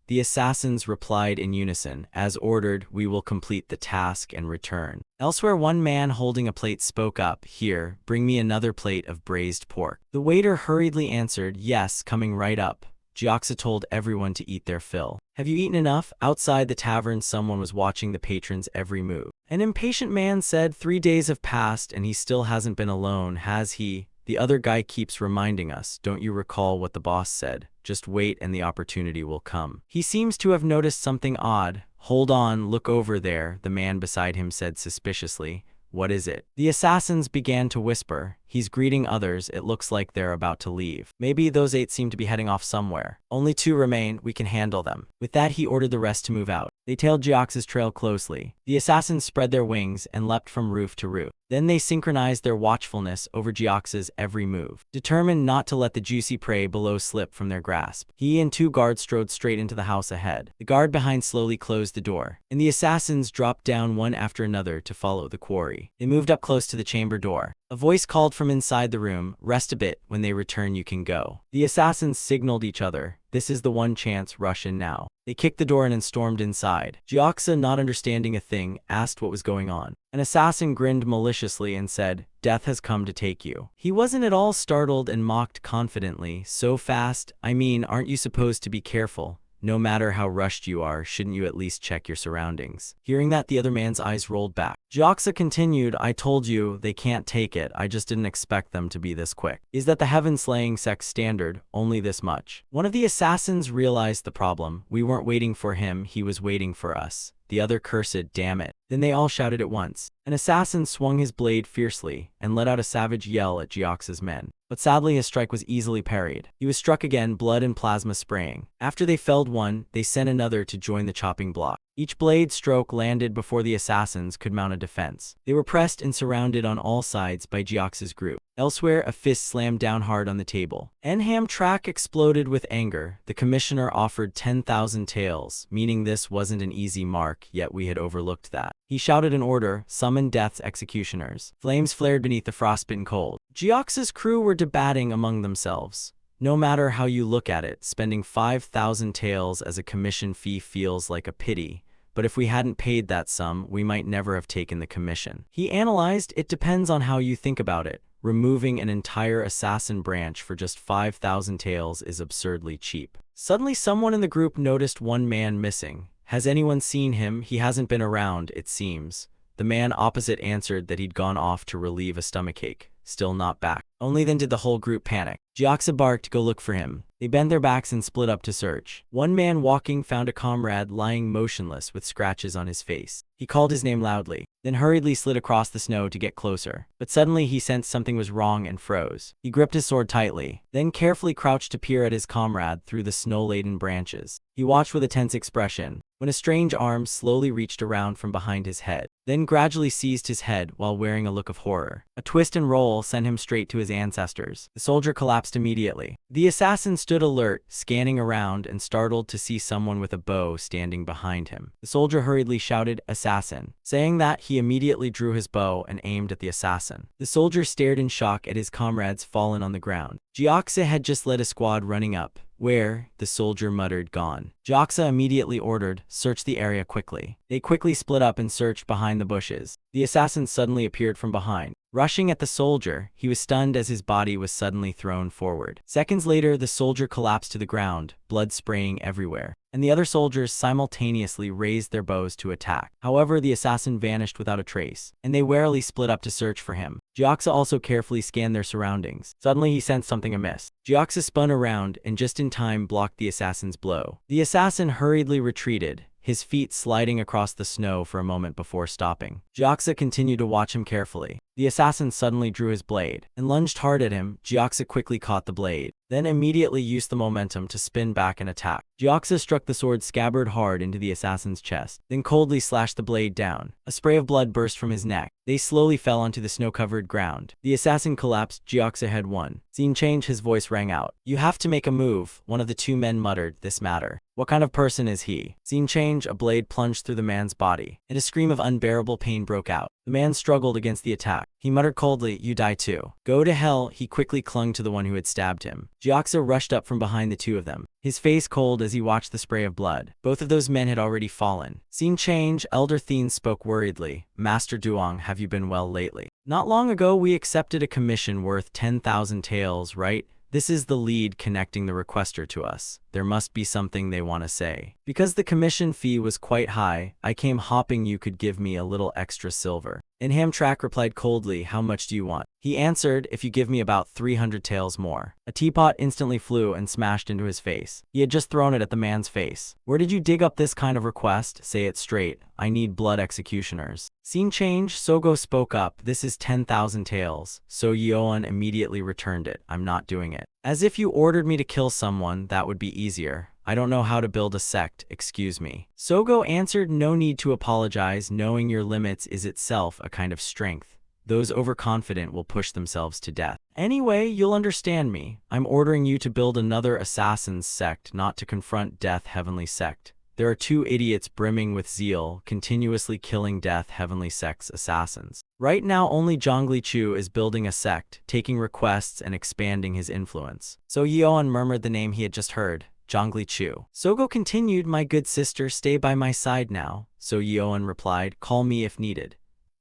The assassins replied in unison, as ordered, we will complete the task and return. Elsewhere, one man holding a plate spoke up, here, bring me another plate of braised pork. The waiter hurriedly answered, yes, coming right up. Gyoxa told everyone to eat their fill. Have you eaten enough? Outside the tavern, someone was watching the patron's every move. An impatient man said, 3 days have passed and he still hasn't been alone, has he? The other guy keeps reminding us, don't you recall what the boss said? Just wait and the opportunity will come. He seems to have noticed something odd. Hold on, look over there, the man beside him said suspiciously. What is it? The assassins began to whisper. He's greeting others, it looks like they're about to leave. Maybe those 8 seem to be heading off somewhere. Only 2 remain, we can handle them. With that he ordered the rest to move out. They tailed Gyoxa's trail closely. The assassins spread their wings and leapt from roof to roof. Then they synchronized their watchfulness over Gyoxa's every move. Determined not to let the juicy prey below slip from their grasp, he and 2 guards strode straight into the house ahead. The guard behind slowly closed the door, and the assassins dropped down one after another to follow the quarry. They moved up close to the chamber door. A voice called from inside the room, "Rest a bit, when they return you can go." The assassins signaled each other, "This is the one chance, rush in now." They kicked the door in and stormed inside. Jiaxa, not understanding a thing, asked what was going on. An assassin grinned maliciously and said, "Death has come to take you." He wasn't at all startled and mocked confidently, "So fast? I mean, aren't you supposed to be careful? No matter how rushed you are, shouldn't you at least check your surroundings?" Hearing that, the other man's eyes rolled back. Jiaxa continued, "I told you, they can't take it. I just didn't expect them to be this quick. Is that the heaven-slaying sex standard? Only this much." One of the assassins realized the problem. "We weren't waiting for him, he was waiting for us." The other cursed, "Damn it." Then they all shouted at once. An assassin swung his blade fiercely and let out a savage yell at Jiaxa's men. But sadly his strike was easily parried. He was struck again, blood and plasma spraying. After they felled one, they sent another to join the chopping block. Each blade stroke landed before the assassins could mount a defense. They were pressed and surrounded on all sides by Jiaxa's group. Elsewhere, a fist slammed down hard on the table. Manhwa exploded with anger. The commissioner offered 10,000 taels, meaning this wasn't an easy mark, yet we had overlooked that. He shouted an order, "Summon Death's executioners." Flames flared beneath the frostbitten cold. Jiaxa's crew were debating among themselves. No matter how you look at it, spending 5,000 taels as a commission fee feels like a pity. But if we hadn't paid that sum, we might never have taken the commission. He analyzed, "It depends on how you think about it. Removing an entire assassin branch for just 5,000 taels is absurdly cheap." Suddenly someone in the group noticed one man missing. "Has anyone seen him? He hasn't been around, it seems." The man opposite answered that he'd gone off to relieve a stomachache. Still not back. Only then did the whole group panic. Jiaxa barked, "Go look for him." They bent their backs and split up to search. One man walking found a comrade lying motionless with scratches on his face. He called his name loudly, then hurriedly slid across the snow to get closer. But suddenly he sensed something was wrong and froze. He gripped his sword tightly, then carefully crouched to peer at his comrade through the snow-laden branches. He watched with a tense expression, when a strange arm slowly reached around from behind his head, then gradually seized his head while wearing a look of horror. A twist and roll sent him straight to his ancestors. The soldier collapsed immediately. The assassin stood alert, scanning around and startled to see someone with a bow standing behind him. The soldier hurriedly shouted, "Assassin." Saying that, he immediately drew his bow and aimed at the assassin. The soldier stared in shock at his comrades fallen on the ground. Jiaxa had just led a squad running up. "Where?" the soldier muttered, "Gone." Jiaxa immediately ordered, "Search the area quickly." They quickly split up and searched behind the bushes. The assassin suddenly appeared from behind. Rushing at the soldier, he was stunned as his body was suddenly thrown forward. Seconds later, the soldier collapsed to the ground, blood spraying everywhere, and the other soldiers simultaneously raised their bows to attack. However, the assassin vanished without a trace, and they warily split up to search for him. Jiaxa also carefully scanned their surroundings. Suddenly, he sensed something amiss. Jiaxa spun around and just in time blocked the assassin's blow. The assassin hurriedly retreated, his feet sliding across the snow for a moment before stopping. Jiaxa continued to watch him carefully. The assassin suddenly drew his blade and lunged hard at him. Jiaxa quickly caught the blade, then immediately used the momentum to spin back and attack. Jiaxa struck the sword scabbard hard into the assassin's chest, then coldly slashed the blade down. A spray of blood burst from his neck. They slowly fell onto the snow-covered ground. The assassin collapsed. Jiaxa had won. Scene change, his voice rang out. "You have to make a move," one of the two men muttered. "This matter. What kind of person is he?" Scene change, a blade plunged through the man's body, and a scream of unbearable pain broke out. The man struggled against the attack. He muttered coldly, "You die too." "Go to hell." He quickly clung to the one who had stabbed him. Jiaxa rushed up from behind the two of them, his face cold as he watched the spray of blood. Both of those men had already fallen. Scene change, Elder Thien spoke worriedly. "Master Duong, have you been well lately? Not long ago we accepted a commission worth 10,000 taels, right? This is the lead connecting the requester to us. There must be something they want to say. Because the commission fee was quite high, I came hoping you could give me a little extra silver." And Hamtrak replied coldly, "How much do you want?" He answered, "If you give me about 300 taels more." A teapot instantly flew and smashed into his face. He had just thrown it at the man's face. "Where did you dig up this kind of request? Say it straight. I need blood executioners." Scene change, Sogo spoke up. "This is 10,000 taels." So Yeoan immediately returned it. "I'm not doing it. As if you ordered me to kill someone, that would be easier. I don't know how to build a sect, excuse me." Sogo answered, "No need to apologize. Knowing your limits is itself a kind of strength. Those overconfident will push themselves to death. Anyway, you'll understand me. I'm ordering you to build another assassin's sect, not to confront Death Heavenly Sect. There are two idiots brimming with zeal, continuously killing Death Heavenly Sect's assassins. Right now only Zhongli Chu is building a sect, taking requests and expanding his influence. So Yeoan murmured the name he had just heard, Zhongli Chu. Sogo continued, my good sister, stay by my side now. So Yeoan replied, call me if needed.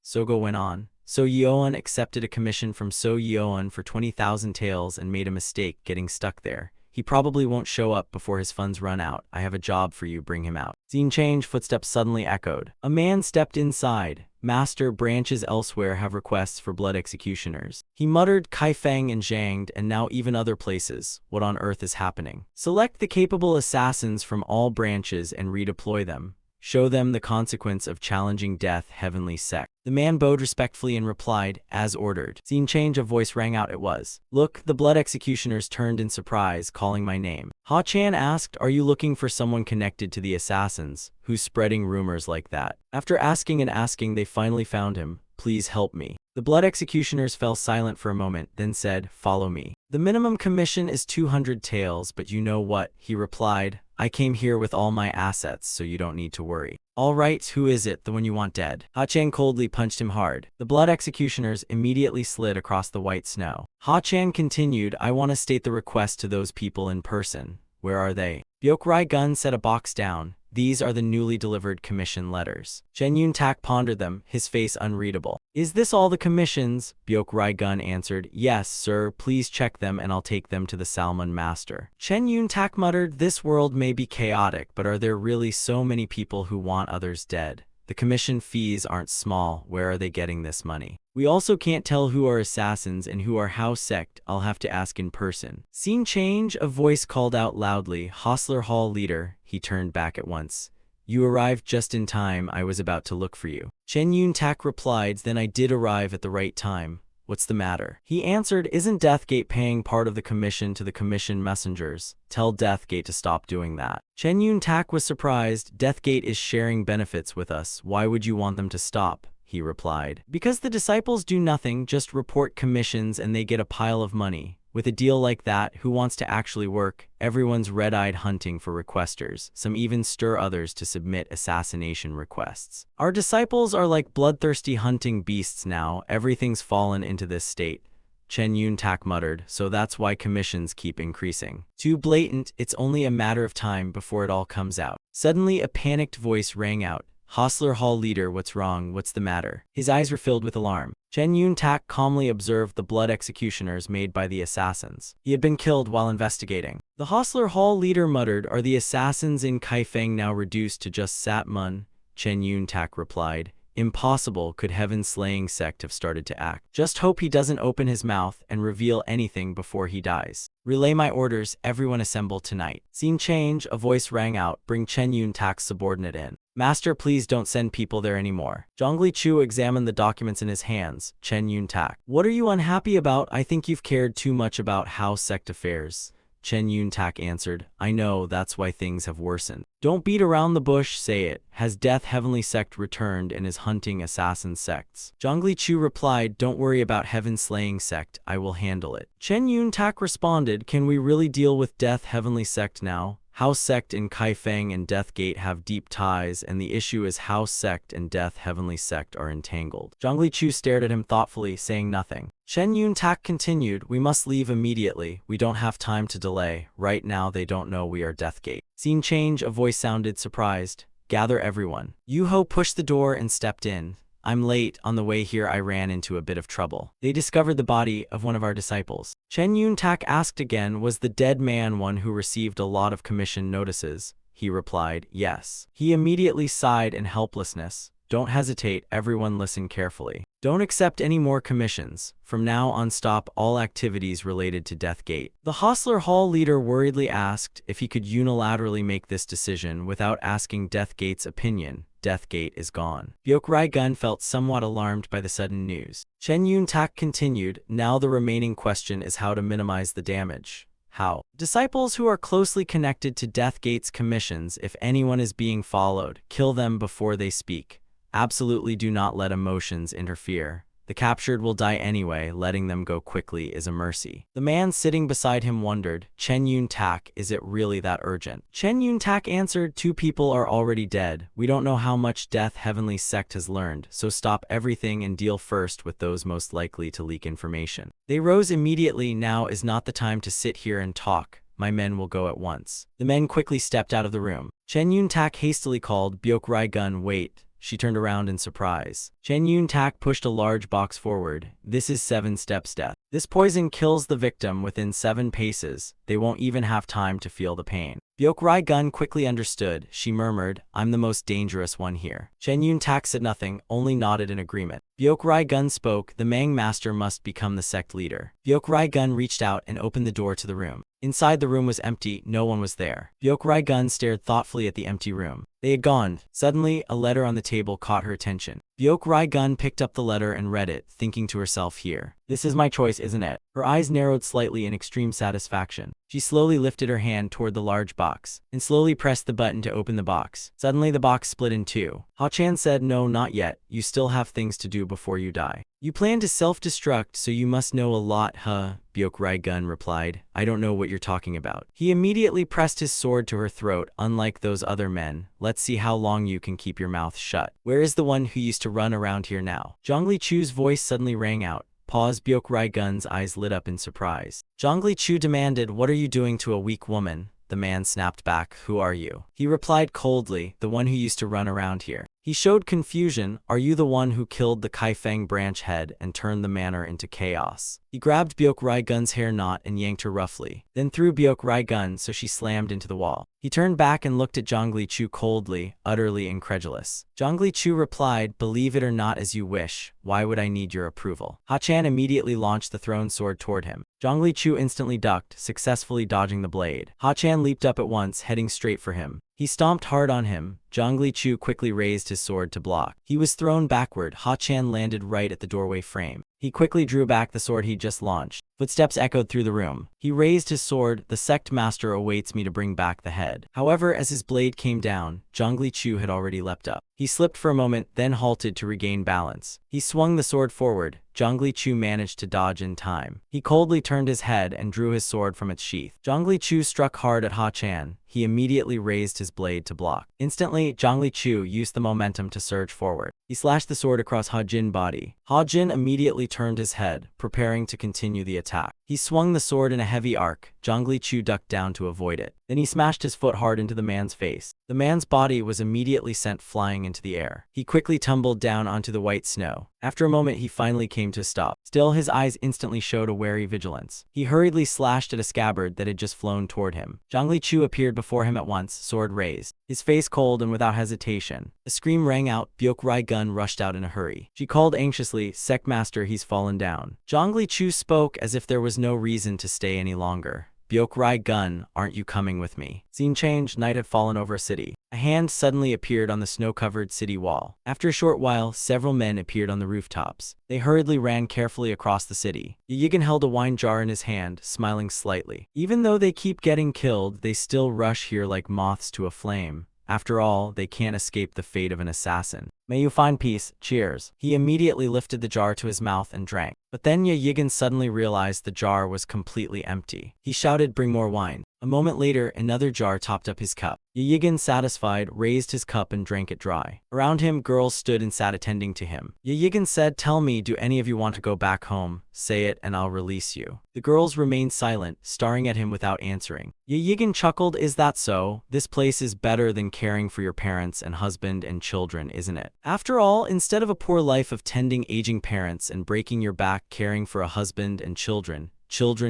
Sogo went on. So Yeoan accepted a commission from So Yeoan for 20,000 taels and made a mistake getting stuck there. He probably won't show up before his funds run out. I have a job for you, bring him out. Scene change, footsteps suddenly echoed. A man stepped inside. Master, branches elsewhere have requests for blood executioners. He muttered, Kaifeng and Zhangde, and now even other places. What on earth is happening? Select the capable assassins from all branches and redeploy them. Show them the consequence of challenging Death Heavenly Sect. The man bowed respectfully and replied, as ordered. Scene change, a voice rang out. It was. Look, the blood executioners turned in surprise, calling my name. Ha Chan asked, are you looking for someone connected to the assassins? Who's spreading rumors like that? After asking and asking, they finally found him. Please help me. The blood executioners fell silent for a moment, then said, follow me. The minimum commission is 200 taels, but you know what? He replied, I came here with all my assets, so you don't need to worry. All right, who is it, the one you want dead? Ha Chan coldly punched him hard. The blood executioners immediately slid across the white snow. Ha Chan continued, I want to state the request to those people in person. Where are they? Byok Gun set a box down. These are the newly delivered commission letters. Chen Yun Tak pondered them, his face unreadable. Is this all the commissions? Byok Gun answered, yes, sir, please check them and I'll take them to the Salmon Master. Chen Yun Tak muttered, this world may be chaotic, but are there really so many people who want others dead? The commission fees aren't small, where are they getting this money? We also can't tell who are assassins and who are house sect, I'll have to ask in person. Scene change, a voice called out loudly, Hostler Hall leader. He turned back at once. You arrived just in time, I was about to look for you. Chen Yun Tak replied, then I did arrive at the right time. What's the matter? He answered, isn't Deathgate paying part of the commission to the commission messengers? Tell Deathgate to stop doing that. Chen Yun Tak was surprised. Deathgate is sharing benefits with us. Why would you want them to stop? He replied. Because the disciples do nothing, just report commissions and they get a pile of money. With a deal like that, who wants to actually work? Everyone's red-eyed hunting for requesters. Some even stir others to submit assassination requests. Our disciples are like bloodthirsty hunting beasts now. Everything's fallen into this state. Chen Yun Tak muttered, so that's why commissions keep increasing. Too blatant, it's only a matter of time before it all comes out. Suddenly, a panicked voice rang out. Hostler Hall leader, what's wrong? What's the matter? His eyes were filled with alarm. Chen Yun Tak calmly observed the blood executioners made by the assassins. He had been killed while investigating. The Hostler Hall leader muttered, are the assassins in Kaifeng now reduced to just Satmun? Chen Yun Tak replied, impossible. Could Heaven Slaying Sect have started to act? Just hope he doesn't open his mouth and reveal anything before he dies. Relay my orders, everyone assemble tonight. Scene change, a voice rang out, bring Chen Yun Tak's subordinate in. Master, please don't send people there anymore. Zhongli Chu examined the documents in his hands. Chen Yun Tak. What are you unhappy about? I think you've cared too much about house sect affairs. Chen Yun Tak answered, I know, that's why things have worsened. Don't beat around the bush, say it. Has Death Heavenly Sect returned and is hunting assassin sects? Zhongli Chu replied, don't worry about Heaven Slaying Sect, I will handle it. Chen Yun Tak responded, can we really deal with Death Heavenly Sect now? House Sect in Kaifeng and Deathgate have deep ties, and the issue is House Sect and Death Heavenly Sect are entangled. Zhongli Chu stared at him thoughtfully, saying nothing. Chen Yun Tak continued, we must leave immediately. We don't have time to delay. Right now they don't know we are Deathgate. Scene change, a voice sounded surprised. Gather everyone. Yu-Ho pushed the door and stepped in. I'm late. On the way here I ran into a bit of trouble. They discovered the body of one of our disciples. Chen Yun Tak asked again, was the dead man one who received a lot of commission notices? He replied, yes. He immediately sighed in helplessness. Don't hesitate, everyone listen carefully. Don't accept any more commissions. From now on stop all activities related to Deathgate. The Hostler Hall leader worriedly asked if he could unilaterally make this decision without asking Deathgate's opinion. Deathgate is gone. Byok Gun felt somewhat alarmed by the sudden news. Chen Yun Tak continued, now the remaining question is how to minimize the damage. How? Disciples who are closely connected to Deathgate's commissions, if anyone is being followed, kill them before they speak. Absolutely do not let emotions interfere. The captured will die anyway, letting them go quickly is a mercy. The man sitting beside him wondered, Chen Yun-tak, is it really that urgent? Chen Yun-tak answered, 2 people are already dead. We don't know how much death Heavenly Sect has learned, so stop everything and deal first with those most likely to leak information. They rose immediately. Now is not the time to sit here and talk. My men will go at once. The men quickly stepped out of the room. Chen Yun-tak hastily called, Byok-rai-gun, wait. She turned around in surprise. Chen Yun-tak pushed a large box forward. This is 7 steps death. This poison kills the victim within 7 paces. They won't even have time to feel the pain. Byok-rai-gun quickly understood. She murmured, I'm the most dangerous one here. Chen Yun-tak said nothing, only nodded in agreement. Byok-rai-gun spoke, the Mang master must become the sect leader. Byok-rai-gun reached out and opened the door to the room. Inside the room was empty, no one was there. Byok-rai-gun stared thoughtfully at the empty room. They had gone. Suddenly, a letter on the table caught her attention. Byok-rai-gun picked up the letter and read it, thinking to herself, here. This is my choice, isn't it? Her eyes narrowed slightly in extreme satisfaction. She slowly lifted her hand toward the large box, and slowly pressed the button to open the box. Suddenly the box split in 2. Ha-chan said, no, not yet. You still have things to do before you die. You plan to self-destruct, so you must know a lot, huh? Byok-rai-gun replied, I don't know what you're talking about. He immediately pressed his sword to her throat. Unlike those other men, let's see how long you can keep your mouth shut. Where is the one who used to run around here now? Zhongli Chu's voice suddenly rang out. Pause. Byok-rai-gun's eyes lit up in surprise. Zhongli Chu demanded, what are you doing to a weak woman? The man snapped back, who are you? He replied coldly, the one who used to run around here. He showed confusion. Are you the one who killed the Kaifeng branch head and turned the manor into chaos? He grabbed Byok-rai-gun's hair knot and yanked her roughly, then threw Byok-rai-gun so she slammed into the wall. He turned back and looked at Zhongli Chu coldly, utterly incredulous. Zhongli Chu replied, believe it or not as you wish. Why would I need your approval? Ha-chan immediately launched the thrown sword toward him. Zhongli Chu instantly ducked, successfully dodging the blade. Ha-chan leaped up at once, heading straight for him. He stomped hard on him. Zhongli Chu quickly raised his sword to block. He was thrown backward. Ha-chan landed right at the doorway frame. He quickly drew back the sword he'd just launched. Footsteps echoed through the room. He raised his sword. The sect master awaits me to bring back the head. However, as his blade came down, Zhongli Chu had already leapt up. He slipped for a moment, then halted to regain balance. He swung the sword forward. Zhongli Chu managed to dodge in time. He coldly turned his head and drew his sword from its sheath. Zhongli Chu struck hard at Ha-chan. He immediately raised his blade to block. Instantly, Zhongli Chu used the momentum to surge forward. He slashed the sword across Ha-jin's body. Ha-jin immediately turned his head, preparing to continue the attack. He swung the sword in a heavy arc. Zhongli Chu ducked down to avoid it. Then he smashed his foot hard into the man's face. The man's body was immediately sent flying into the air. He quickly tumbled down onto the white snow. After a moment, he finally came to a stop. Still, his eyes instantly showed a wary vigilance. He hurriedly slashed at a scabbard that had just flown toward him. Zhongli Chu appeared before him at once, sword raised. His face cold and without hesitation. A scream rang out. Byok-rai-gun rushed out in a hurry. She called anxiously, Sect Master, he's fallen down. Zhongli Chu spoke as if there was no reason to stay any longer. Byok-rai-gun, aren't you coming with me? Scene change, night had fallen over a city. A hand suddenly appeared on the snow-covered city wall. After a short while, several men appeared on the rooftops. They hurriedly ran carefully across the city. Yigan held a wine jar in his hand, smiling slightly. Even though they keep getting killed, they still rush here like moths to a flame. After all, they can't escape the fate of an assassin. May you find peace, cheers. He immediately lifted the jar to his mouth and drank. But then Yigan suddenly realized the jar was completely empty. He shouted, bring more wine. A moment later, another jar topped up his cup. Yigan, satisfied, raised his cup and drank it dry. Around him, girls stood and sat attending to him. Yigan said, tell me, do any of you want to go back home? Say it and I'll release you. The girls remained silent, staring at him without answering. Yigan chuckled, is that so? This place is better than caring for your parents and husband and children, isn't it? After all, instead of a poor life of tending aging parents and breaking your back caring for a husband and children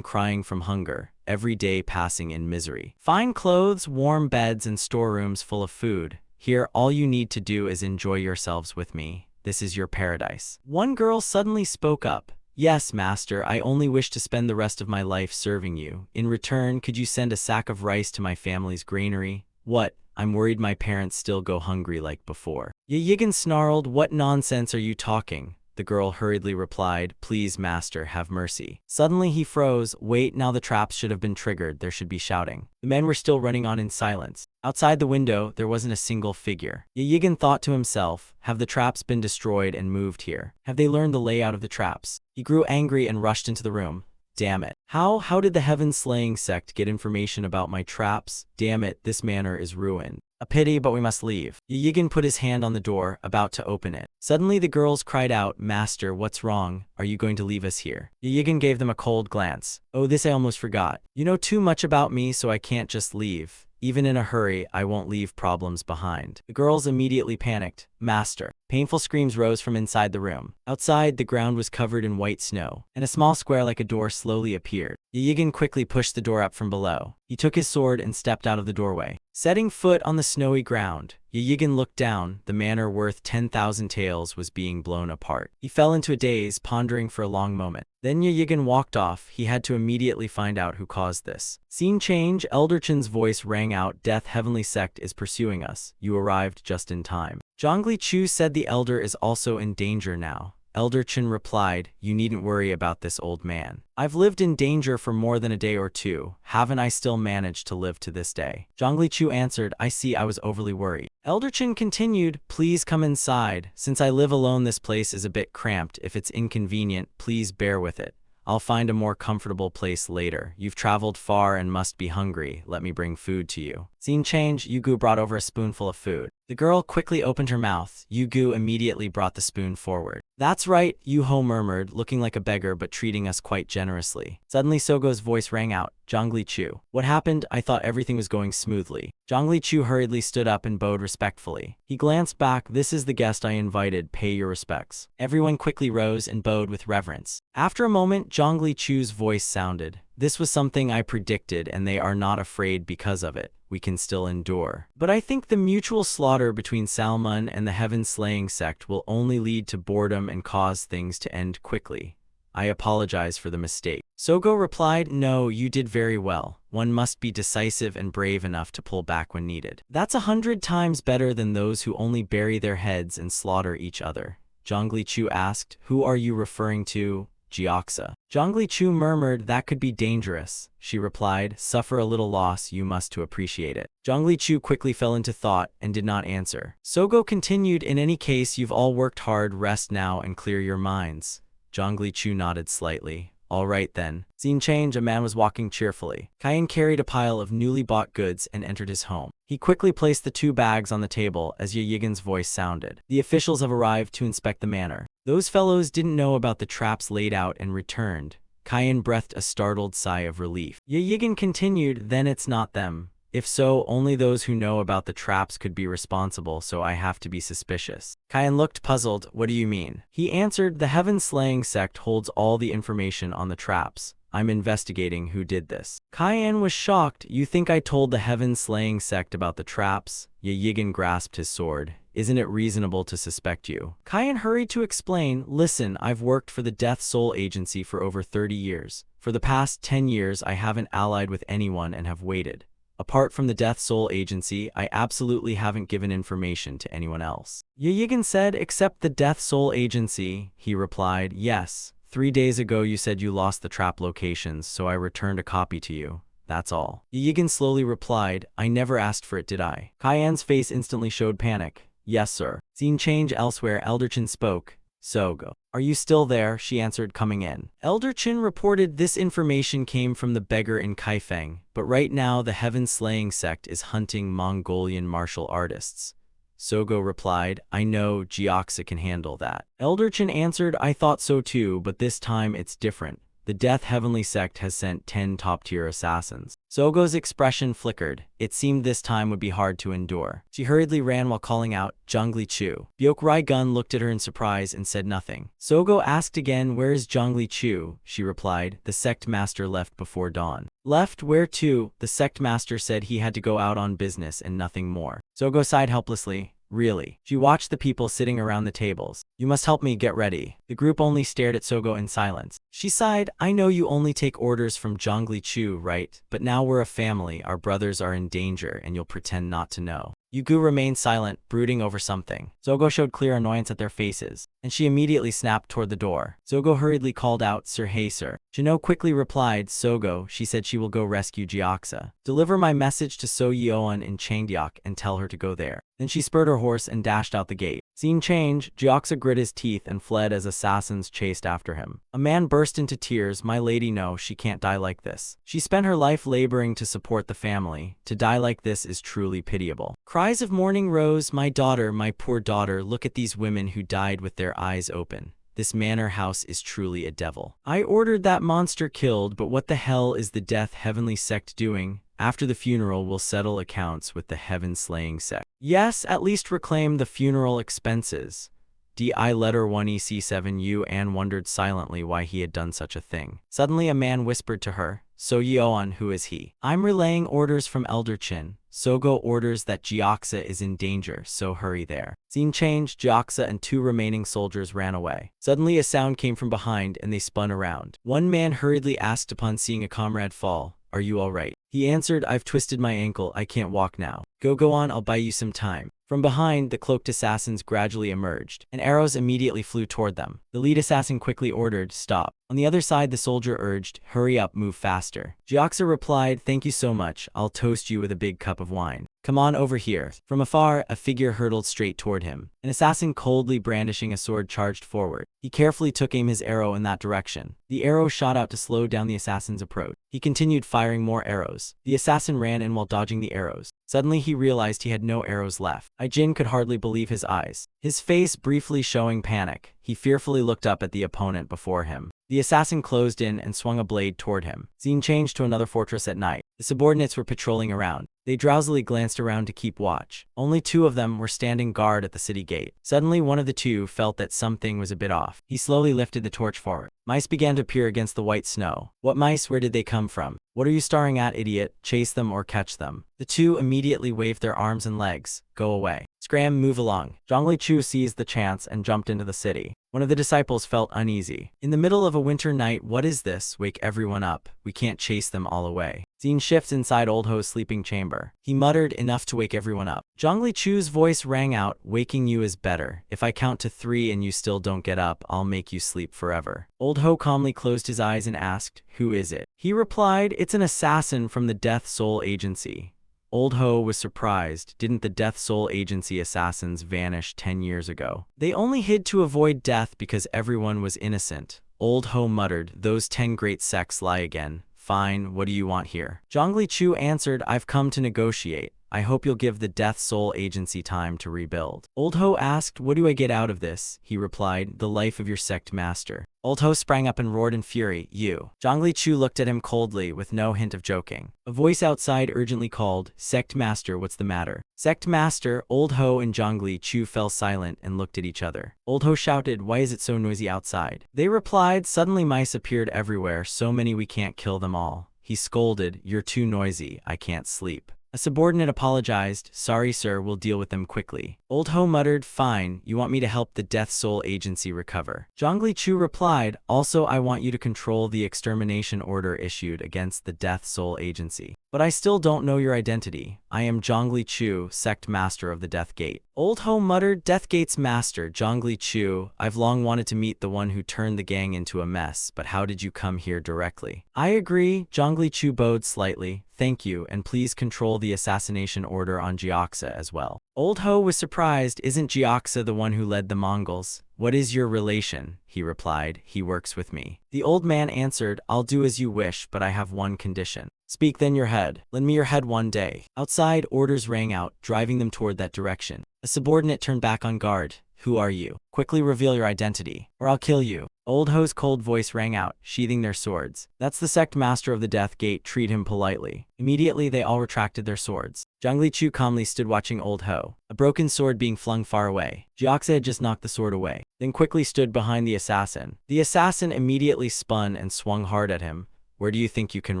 crying from hunger, every day passing in misery. Fine clothes, warm beds, and storerooms full of food. Here, all you need to do is enjoy yourselves with me. This is your paradise. One girl suddenly spoke up. Yes, master, I only wish to spend the rest of my life serving you. In return, could you send a sack of rice to my family's granary? What? I'm worried my parents still go hungry like before. Yigan snarled, what nonsense are you talking? The girl hurriedly replied, please, master, have mercy. Suddenly he froze. Wait, now the traps should have been triggered. There should be shouting. The men were still running on in silence. Outside the window, there wasn't a single figure. Yigan thought to himself, have the traps been destroyed and moved here? Have they learned the layout of the traps? He grew angry and rushed into the room. Damn it. How did the heaven-slaying sect get information about my traps? Damn it, this manor is ruined. A pity, but we must leave. Yigan put his hand on the door, about to open it. Suddenly the girls cried out, Master, what's wrong? Are you going to leave us here? Yigan gave them a cold glance. Oh, this I almost forgot. You know too much about me, so I can't just leave. Even in a hurry, I won't leave problems behind. The girls immediately panicked. Master. Painful screams rose from inside the room. Outside, the ground was covered in white snow, and a small square like a door slowly appeared. Yigan quickly pushed the door up from below. He took his sword and stepped out of the doorway. Setting foot on the snowy ground, Yigan looked down. The manor worth 10,000 taels was being blown apart. He fell into a daze, pondering for a long moment. Then Yigan walked off. He had to immediately find out who caused this. Scene change, Elder Chen's voice rang out, Death Heavenly Sect is pursuing us. You arrived just in time. Zhongli Chu said the elder is also in danger now. Elder Chen replied, you needn't worry about this old man. I've lived in danger for more than a day or two. Haven't I still managed to live to this day? Zhongli Chu answered, I see I was overly worried. Elder Chen continued, please come inside. Since I live alone, this place is a bit cramped. If it's inconvenient, please bear with it. I'll find a more comfortable place later. You've traveled far and must be hungry. Let me bring food to you. Scene change, Yugu brought over a spoonful of food. The girl quickly opened her mouth. Yugu immediately brought the spoon forward. That's right, Yuho murmured, looking like a beggar but treating us quite generously. Suddenly Sogo's voice rang out, Zhongli Chu. What happened? I thought everything was going smoothly. Zhongli Chu hurriedly stood up and bowed respectfully. He glanced back. This is the guest I invited. Pay your respects. Everyone quickly rose and bowed with reverence. After a moment, Zhongli Chu's voice sounded. This was something I predicted, and they are not afraid because of it. We can still endure. But I think the mutual slaughter between Salmon and the heaven-slaying sect will only lead to boredom and cause things to end quickly. I apologize for the mistake. Sogo replied, no, you did very well. One must be decisive and brave enough to pull back when needed. That's 100 times better than those who only bury their heads and slaughter each other. Zhongli Chu asked, who are you referring to? Jiaxa. Zhongli Chu murmured, that could be dangerous. She replied, suffer a little loss, you must to appreciate it. Zhongli Chu quickly fell into thought and did not answer. Sogo continued, in any case, you've all worked hard, rest now and clear your minds. Zhongli Chu nodded slightly. All right then. Scene change, a man was walking cheerfully. Kayan carried a pile of newly bought goods and entered his home. He quickly placed the 2 bags on the table as Yigan's voice sounded. The officials have arrived to inspect the manor. Those fellows didn't know about the traps laid out and returned. Kayan breathed a startled sigh of relief. Yigan continued, then it's not them. If so, only those who know about the traps could be responsible, so I have to be suspicious. Kayan looked puzzled. What do you mean? He answered, the heaven-slaying sect holds all the information on the traps. I'm investigating who did this. Kayan was shocked. You think I told the heaven-slaying sect about the traps? Yigan grasped his sword. Isn't it reasonable to suspect you? Kayan hurried to explain, listen, I've worked for the Death Soul Agency for over 30 years. For the past 10 years, I haven't allied with anyone and have waited. Apart from the Death Soul Agency, I absolutely haven't given information to anyone else. Yigan said, except the Death Soul Agency. He replied, yes. 3 days ago you said you lost the trap locations, so I returned a copy to you. That's all. Yigan slowly replied, I never asked for it, did I? Kayan's face instantly showed panic. Yes, sir. Scene change elsewhere, Elder Chen spoke. Sogo. Are you still there? She answered, coming in. Elder Chen reported this information came from the beggar in Kaifeng, but right now the heaven-slaying sect is hunting Mongolian martial artists. Sogo replied, I know, Jiaxa can handle that. Elder Chen answered, I thought so too, but this time it's different. The Death Heavenly Sect has sent 10 top-tier assassins. Sogo's expression flickered. It seemed this time would be hard to endure. She hurriedly ran while calling out, Zhongli Chu. Byokrai Gun looked at her in surprise and said nothing. Sogo asked again, where is Zhongli Chu? She replied, the sect master left before dawn. Left? Where to? The sect master said he had to go out on business and nothing more. Sogo sighed helplessly. Really? She watched the people sitting around the tables. You must help me get ready. The group only stared at Sogo in silence. She sighed, I know you only take orders from Zhongli Chu, right? But now we're a family, our brothers are in danger, and you'll pretend not to know. Yugu remained silent, brooding over something. Zogo showed clear annoyance at their faces, and she immediately snapped toward the door. Zogo hurriedly called out, "Sir, hey sir." Jino quickly replied, "Sogo," she said, "she will go rescue Jiaxa. Deliver my message to So Yeon in Changdeok and tell her to go there." Then she spurred her horse and dashed out the gate. Scene change, Jiaxa grit his teeth and fled as assassins chased after him. A man burst into tears. "My lady, no, she can't die like this. She spent her life laboring to support the family. To die like this is truly pitiable." Cries of mourning rose. "My daughter, my poor daughter, look at these women who died with their eyes open. This manor house is truly a devil. I ordered that monster killed, but what the hell is the Death Heavenly sect doing? After the funeral, we'll settle accounts with the Heaven-slaying sect. Yes, at least reclaim the funeral expenses." DI letter 1 EC7 Yu An wondered silently why he had done such a thing. Suddenly a man whispered to her, "So Yeon, who is he?" "I'm relaying orders from Elder Chin. Sogo orders that Jiaxa is in danger, so hurry there." Scene changed, Jiaxa and 2 remaining soldiers ran away. Suddenly a sound came from behind and they spun around. One man hurriedly asked upon seeing a comrade fall, "Are you all right?" He answered, "I've twisted my ankle, I can't walk now." Go on, I'll buy you some time." From behind, the cloaked assassins gradually emerged, and arrows immediately flew toward them. The lead assassin quickly ordered, "Stop." On the other side, the soldier urged, "Hurry up, move faster." Jiaxa replied, "Thank you so much, I'll toast you with a big cup of wine. Come on over here." From afar, a figure hurtled straight toward him. An assassin coldly brandishing a sword charged forward. He carefully took aim his arrow in that direction. The arrow shot out to slow down the assassin's approach. He continued firing more arrows. The assassin ran in while dodging the arrows. Suddenly he realized he had no arrows left. Jin could hardly believe his eyes. His face briefly showing panic, he fearfully looked up at the opponent before him. The assassin closed in and swung a blade toward him. Scene changed to another fortress at night. The subordinates were patrolling around. They drowsily glanced around to keep watch. Only 2 of them were standing guard at the city gate. Suddenly one of the 2 felt that something was a bit off. He slowly lifted the torch forward. Mice began to appear against the white snow. "What mice? Where did they come from? What are you staring at, idiot? Chase them or catch them." The 2 immediately waved their arms and legs. "Go away. Scram, move along." Zhongli Chu seized the chance and jumped into the city. One of the disciples felt uneasy. "In the middle of a winter night, what is this? Wake everyone up. We can't chase them all away." Scene shifts inside Old Ho's sleeping chamber. He muttered, "Enough to wake everyone up." Zhongli Chu's voice rang out, "Waking you is better. If I count to 3 and you still don't get up, I'll make you sleep forever." Old Ho calmly closed his eyes and asked, "Who is it?" He replied, "It's an assassin from the Death Soul Agency." Old Ho was surprised. Didn't the Death Soul Agency assassins vanish 10 years ago? They only hid to avoid death because everyone was innocent. Old Ho muttered, "Those 10 great sects lie again. Fine, what do you want here?" Zhongli Chu answered, "I've come to negotiate. I hope you'll give the Death Soul Agency time to rebuild." Old Ho asked, "What do I get out of this?" He replied, "The life of your sect master." Old Ho sprang up and roared in fury, "You!" Zhongli Chu looked at him coldly with no hint of joking. A voice outside urgently called, "Sect master, what's the matter?" "Sect master." Old Ho and Zhongli Chu fell silent and looked at each other. Old Ho shouted, "Why is it so noisy outside?" They replied, "Suddenly mice appeared everywhere, so many we can't kill them all." He scolded, "You're too noisy, I can't sleep." A subordinate apologized, "Sorry sir, we'll deal with them quickly." Old Ho muttered, "Fine, you want me to help the Death Soul Agency recover." Zhongli Chu replied, "Also I want you to control the extermination order issued against the Death Soul Agency. But I still don't know your identity. I am Zhongli Chu, sect master of the Death Gate." Old Ho muttered, "Death Gate's master, Zhongli Chu. I've long wanted to meet the one who turned the gang into a mess, but how did you come here directly?" "I agree." Zhongli Chu bowed slightly. "Thank you, and please control the assassination order on Jiaxa as well." Old Ho was surprised. "Isn't Jiaxa the one who led the Mongols?" "What is your relation?" he replied. "He works with me." The old man answered, "I'll do as you wish, but I have one condition." "Speak then, your head. Lend me your head one day." Outside, orders rang out, driving them toward that direction. A subordinate turned back on guard. "Who are you? Quickly reveal your identity, or I'll kill you." Old Ho's cold voice rang out, sheathing their swords. "That's the sect master of the Death Gate. Treat him politely." Immediately, they all retracted their swords. Zhongli Chu calmly stood watching Old Ho, a broken sword being flung far away. Jiaxa had just knocked the sword away, then quickly stood behind the assassin. The assassin immediately spun and swung hard at him. "Where do you think you can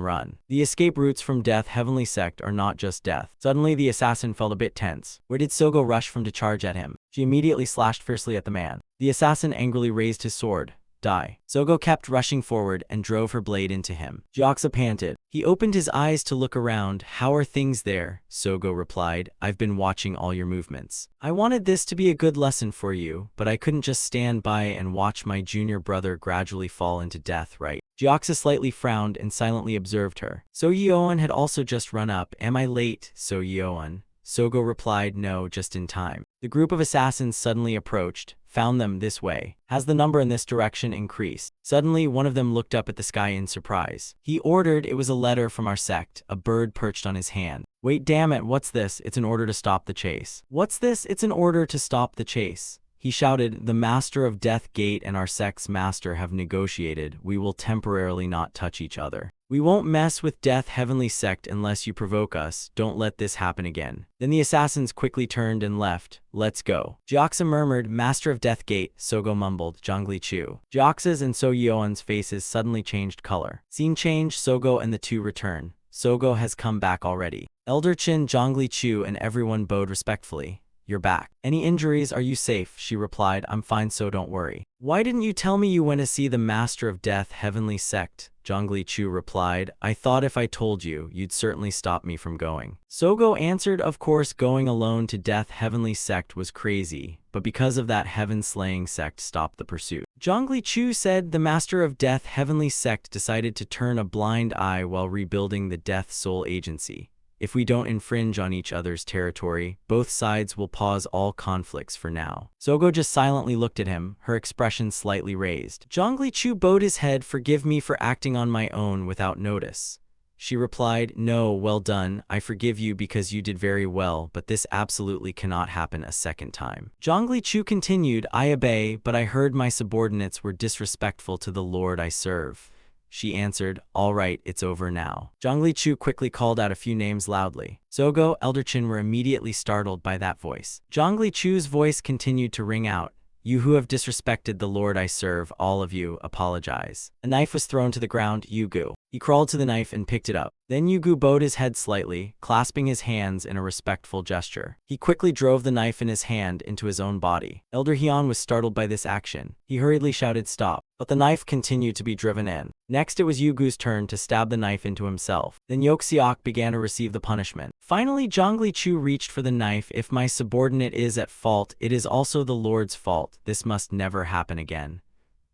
run? The escape routes from Death Heavenly Sect are not just death." Suddenly, the assassin felt a bit tense. Where did Sogo rush from to charge at him? She immediately slashed fiercely at the man. The assassin angrily raised his sword. die. Sogo kept rushing forward and drove her blade into him. Jiaxa panted. He opened his eyes to look around. How are things there? Sogo replied. I've been watching all your movements. I wanted this to be a good lesson for you, but I couldn't just stand by and watch my junior brother gradually fall into death, right? Jiaxa slightly frowned and silently observed her. So Yeoan had also just run up. Am I late, So Yeoan? Sogo replied, no, just in time. The group of assassins suddenly approached, found them this way. Has the number in this direction increased? Suddenly, one of them looked up at the sky in surprise. He ordered. It was a letter from our sect. A bird perched on his hand. Wait, damn it, what's this? It's an order to stop the chase. What's this? It's an order to stop the chase. He shouted, the Master of Death Gate and our sect's master have negotiated. We will temporarily not touch each other. We won't mess with Death Heavenly Sect unless you provoke us. Don't let this happen again. Then the assassins quickly turned and left. Let's go. Jiaxa murmured, Master of Death Gate. Sogo mumbled, Zhongli Chu. Jiaxa's and So Yeoan's faces suddenly changed color. Scene change, Sogo and the two return. Sogo has come back already. Elder Qin, Zhongli Chu and everyone bowed respectfully. You're back. Any injuries? Are you safe? She replied, I'm fine, so don't worry. Why didn't you tell me you went to see the Master of Death Heavenly Sect? Zhongli Chu replied, I thought if I told you, you'd certainly stop me from going. Sogo answered, of course going alone to Death Heavenly Sect was crazy, but because of that heaven-slaying sect stopped the pursuit. Zhongli Chu said the Master of Death Heavenly Sect decided to turn a blind eye while rebuilding the Death Soul Agency. If we don't infringe on each other's territory, both sides will pause all conflicts for now. Sogo just silently looked at him, her expression slightly raised. Zhongli Chu bowed his head. Forgive me for acting on my own without notice. She replied, no, well done. I forgive you because you did very well, but this absolutely cannot happen a second time. Zhongli Chu continued, I obey, but I heard my subordinates were disrespectful to the Lord I serve. She answered, all right, it's over now. Zhongli Chu quickly called out a few names loudly. Sogo, Elder Qin were immediately startled by that voice. Zhongli Chu's voice continued to ring out. You who have disrespected the Lord I serve, all of you, apologize. A knife was thrown to the ground. Yugu. He crawled to the knife and picked it up. Then Yugu bowed his head slightly, clasping his hands in a respectful gesture. He quickly drove the knife in his hand into his own body. Elder Hyun was startled by this action. He hurriedly shouted stop, but the knife continued to be driven in. Next it was Yugu's turn to stab the knife into himself. Then Yoxiok began to receive the punishment. Finally Zhongli Chu reached for the knife. If my subordinate is at fault, it is also the Lord's fault. This must never happen again.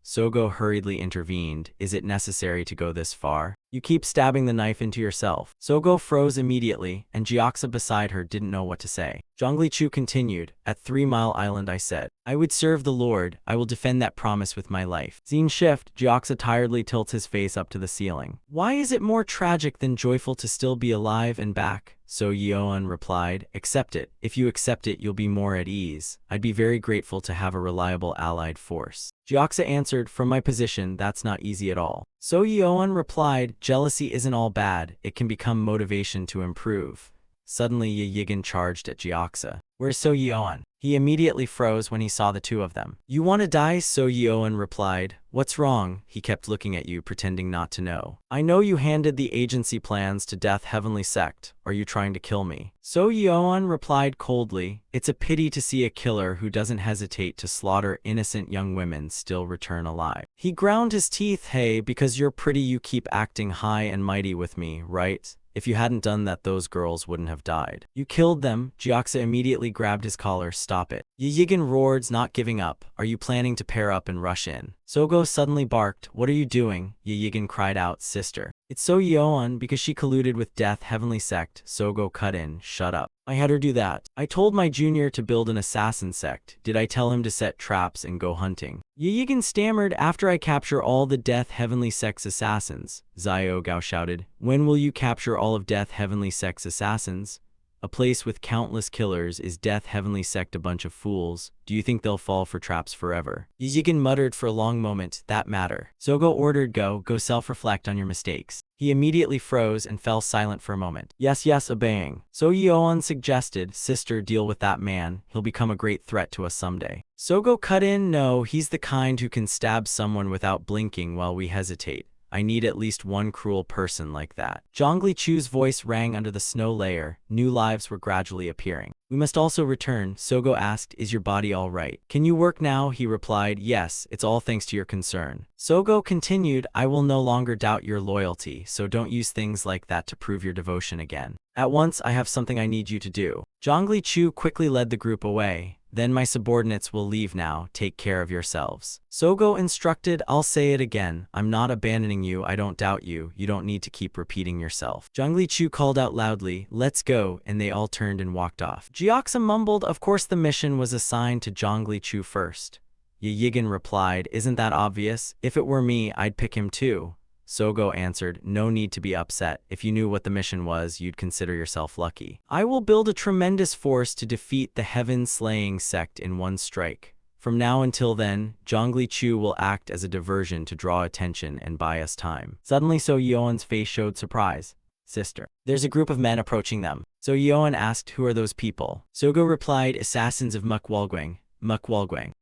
Sogo hurriedly intervened. Is it necessary to go this far? You keep stabbing the knife into yourself. Sogo froze immediately, and Jiaxa beside her didn't know what to say. Zhongli Chu continued, at 3 Mile Island I said, I would serve the Lord, I will defend that promise with my life. Scene shift, Jiaxa tiredly tilts his face up to the ceiling. Why is it more tragic than joyful to still be alive and back? So Yeoan replied, accept it. If you accept it, you'll be more at ease. I'd be very grateful to have a reliable allied force. Jiaxa answered, from my position, that's not easy at all. So Yeoan replied, jealousy isn't all bad, it can become motivation to improve. Suddenly Ye Yigan charged at Jiaxa. Where's So Yeoan? He immediately froze when he saw the two of them. You want to die? So Yeoan replied. What's wrong? He kept looking at you, pretending not to know. I know you handed the agency plans to Death Heavenly Sect. Are you trying to kill me? So Yeoan replied coldly. It's a pity to see a killer who doesn't hesitate to slaughter innocent young women still return alive. He ground his teeth. Hey, because you're pretty you keep acting high and mighty with me, right? If you hadn't done that, those girls wouldn't have died. You killed them. Jiaxa immediately grabbed his collar. Stop it. Ye Yigan roared, not giving up. Are you planning to pair up and rush in? Sogo suddenly barked. What are you doing? Ye Yigan cried out, sister. It's So Yeoan because she colluded with Death Heavenly Sect. Sogo cut in. Shut up. I had her do that. I told my junior to build an assassin sect. Did I tell him to set traps and go hunting? Ye Yigan stammered. After I capture all the Death Heavenly Sect's assassins. Xiao Gao shouted. When will you capture all of Death Heavenly Sect's assassins? A place with countless killers. Is Death Heavenly Sect a bunch of fools? Do you think they'll fall for traps forever? Ye Yigan muttered for a long moment. That matter. Sogo ordered go self-reflect on your mistakes. He immediately froze and fell silent for a moment. Yes, obeying. So Yeoan suggested, sister, deal with that man. He'll become a great threat to us someday. Sogo cut in. No, he's the kind who can stab someone without blinking while we hesitate. I need at least one cruel person like that. Zhongli Chu's voice rang under the snow layer. New lives were gradually appearing. We must also return, Sogo asked. Is your body all right? Can you work now? He replied, yes, it's all thanks to your concern. Sogo continued, I will no longer doubt your loyalty, so don't use things like that to prove your devotion again. At once, I have something I need you to do. Zhongli Chu quickly led the group away. Then my subordinates will leave now, take care of yourselves. Sogo instructed, I'll say it again, I'm not abandoning you, I don't doubt you, you don't need to keep repeating yourself. Zhongli Chu called out loudly, let's go, and they all turned and walked off. Jiaxa mumbled, of course the mission was assigned to Zhongli Chu first. Yi Yigan replied, isn't that obvious? If it were me, I'd pick him too. Sogo answered, no need to be upset. If you knew what the mission was, you'd consider yourself lucky. I will build a tremendous force to defeat the heaven-slaying sect in one strike. From now until then, Zhongli Chu will act as a diversion to draw attention and buy us time. Suddenly So Yeon's face showed surprise. Sister. There's a group of men approaching them. So Yeon asked, who are those people? Sogo replied, assassins of Mukwalguang.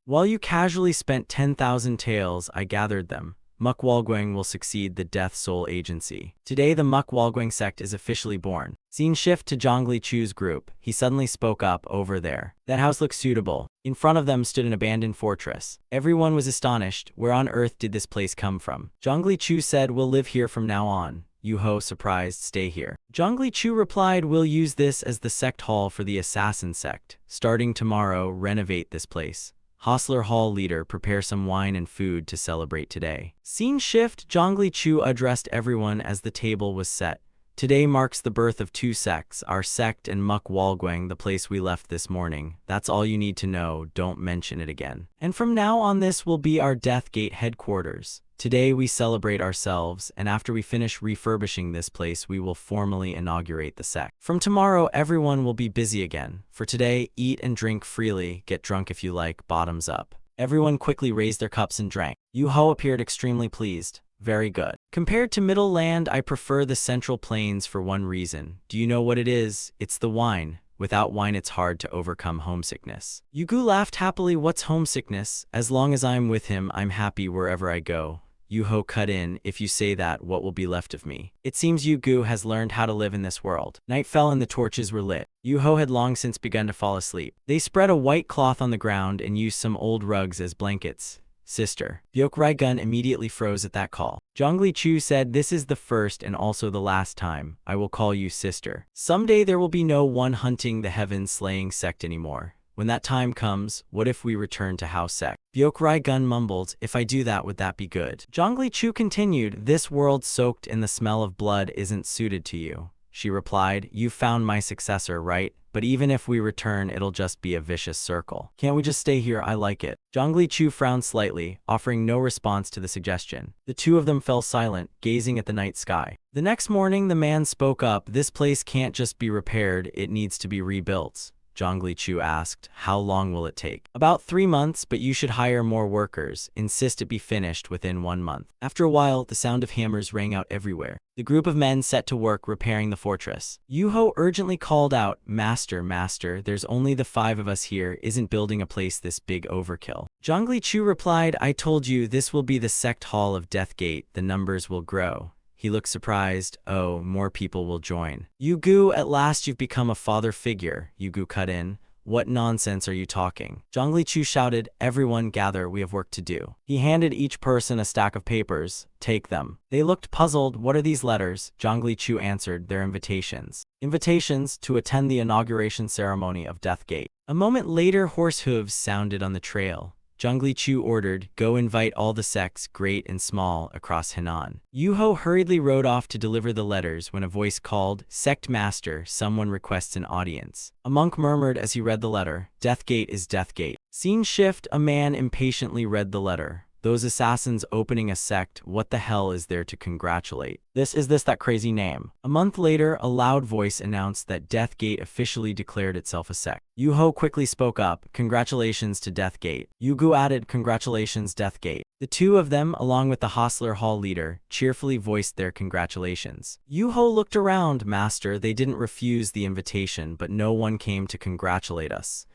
While you casually spent 10,000 taels, I gathered them. Mukwalguang will succeed the Death Soul Agency. Today the Mukwalguang sect is officially born. Scene shift to Zhongli Chu's group. He suddenly spoke up, over there. That house looks suitable. In front of them stood an abandoned fortress. Everyone was astonished. Where on earth did this place come from? Zhongli Chu said, we'll live here from now on. Yuho, surprised, stay here. Zhongli Chu replied, we'll use this as the sect hall for the assassin sect. Starting tomorrow, renovate this place. Hostler Hall leader, prepare some wine and food to celebrate today. Scene shift, Zhongli Chu addressed everyone as the table was set. Today marks the birth of two sects, our sect and Mukwalguang, the place we left this morning. That's all you need to know, don't mention it again. And from now on this will be our Death Gate headquarters. Today we celebrate ourselves, and after we finish refurbishing this place, we will formally inaugurate the sect. From tomorrow, everyone will be busy again. For today, eat and drink freely, get drunk if you like, bottoms up. Everyone quickly raised their cups and drank. Yuho appeared extremely pleased. Very good. Compared to Middle Land, I prefer the Central Plains for one reason. Do you know what it is? It's the wine. Without wine, it's hard to overcome homesickness. Yugu laughed happily. What's homesickness? As long as I'm with him, I'm happy wherever I go. Yuho cut in, if you say that, what will be left of me? It seems Yugu has learned how to live in this world. Night fell and the torches were lit. Yuho had long since begun to fall asleep. They spread a white cloth on the ground and used some old rugs as blankets. Sister. Byokrai Gun immediately froze at that call. Zhongli Chu said, this is the first and also the last time. I will call you sister. Someday there will be no one hunting the heaven-slaying sect anymore. When that time comes, what if we return to House Sect? Byokrai Gun mumbled, if I do that, would that be good? Zhongli Chu continued, this world soaked in the smell of blood isn't suited to you. She replied, you found my successor, right? But even if we return, it'll just be a vicious circle. Can't we just stay here? I like it. Zhongli Chu frowned slightly, offering no response to the suggestion. The two of them fell silent, gazing at the night sky. The next morning, the man spoke up, this place can't just be repaired, it needs to be rebuilt. Zhongli Chu asked, how long will it take? About 3 months, but you should hire more workers. Insist it be finished within 1 month. After a while, the sound of hammers rang out everywhere. The group of men set to work repairing the fortress. Yuho urgently called out, Master, there's only the 5 of us here, isn't building a place this big overkill? Zhongli Chu replied, I told you this will be the sect hall of Death Gate, the numbers will grow. He looked surprised. Oh, more people will join. Yugu, at last you've become a father figure. Yugu cut in. What nonsense are you talking? Zhongli Chu shouted, everyone gather, we have work to do. He handed each person a stack of papers. Take them. They looked puzzled. What are these letters? Zhongli Chu answered, they're invitations. Invitations to attend the inauguration ceremony of Death Gate. A moment later, horse hooves sounded on the trail. Zhongli Chu ordered, go invite all the sects, great and small, across Henan. Yuho hurriedly rode off to deliver the letters when a voice called, Sect Master, someone requests an audience. A monk murmured as he read the letter, Death Gate is Death Gate. Scene shift, a man impatiently read the letter. Those assassins opening a sect, what the hell is there to congratulate? Is this that crazy name? A month later, a loud voice announced that Death Gate officially declared itself a sect. Yuho quickly spoke up, congratulations to Death Gate. Yugu added, congratulations Death Gate. The two of them, along with the Hostler Hall leader, cheerfully voiced their congratulations. Yuho looked around, Master, they didn't refuse the invitation, but no one came to congratulate us.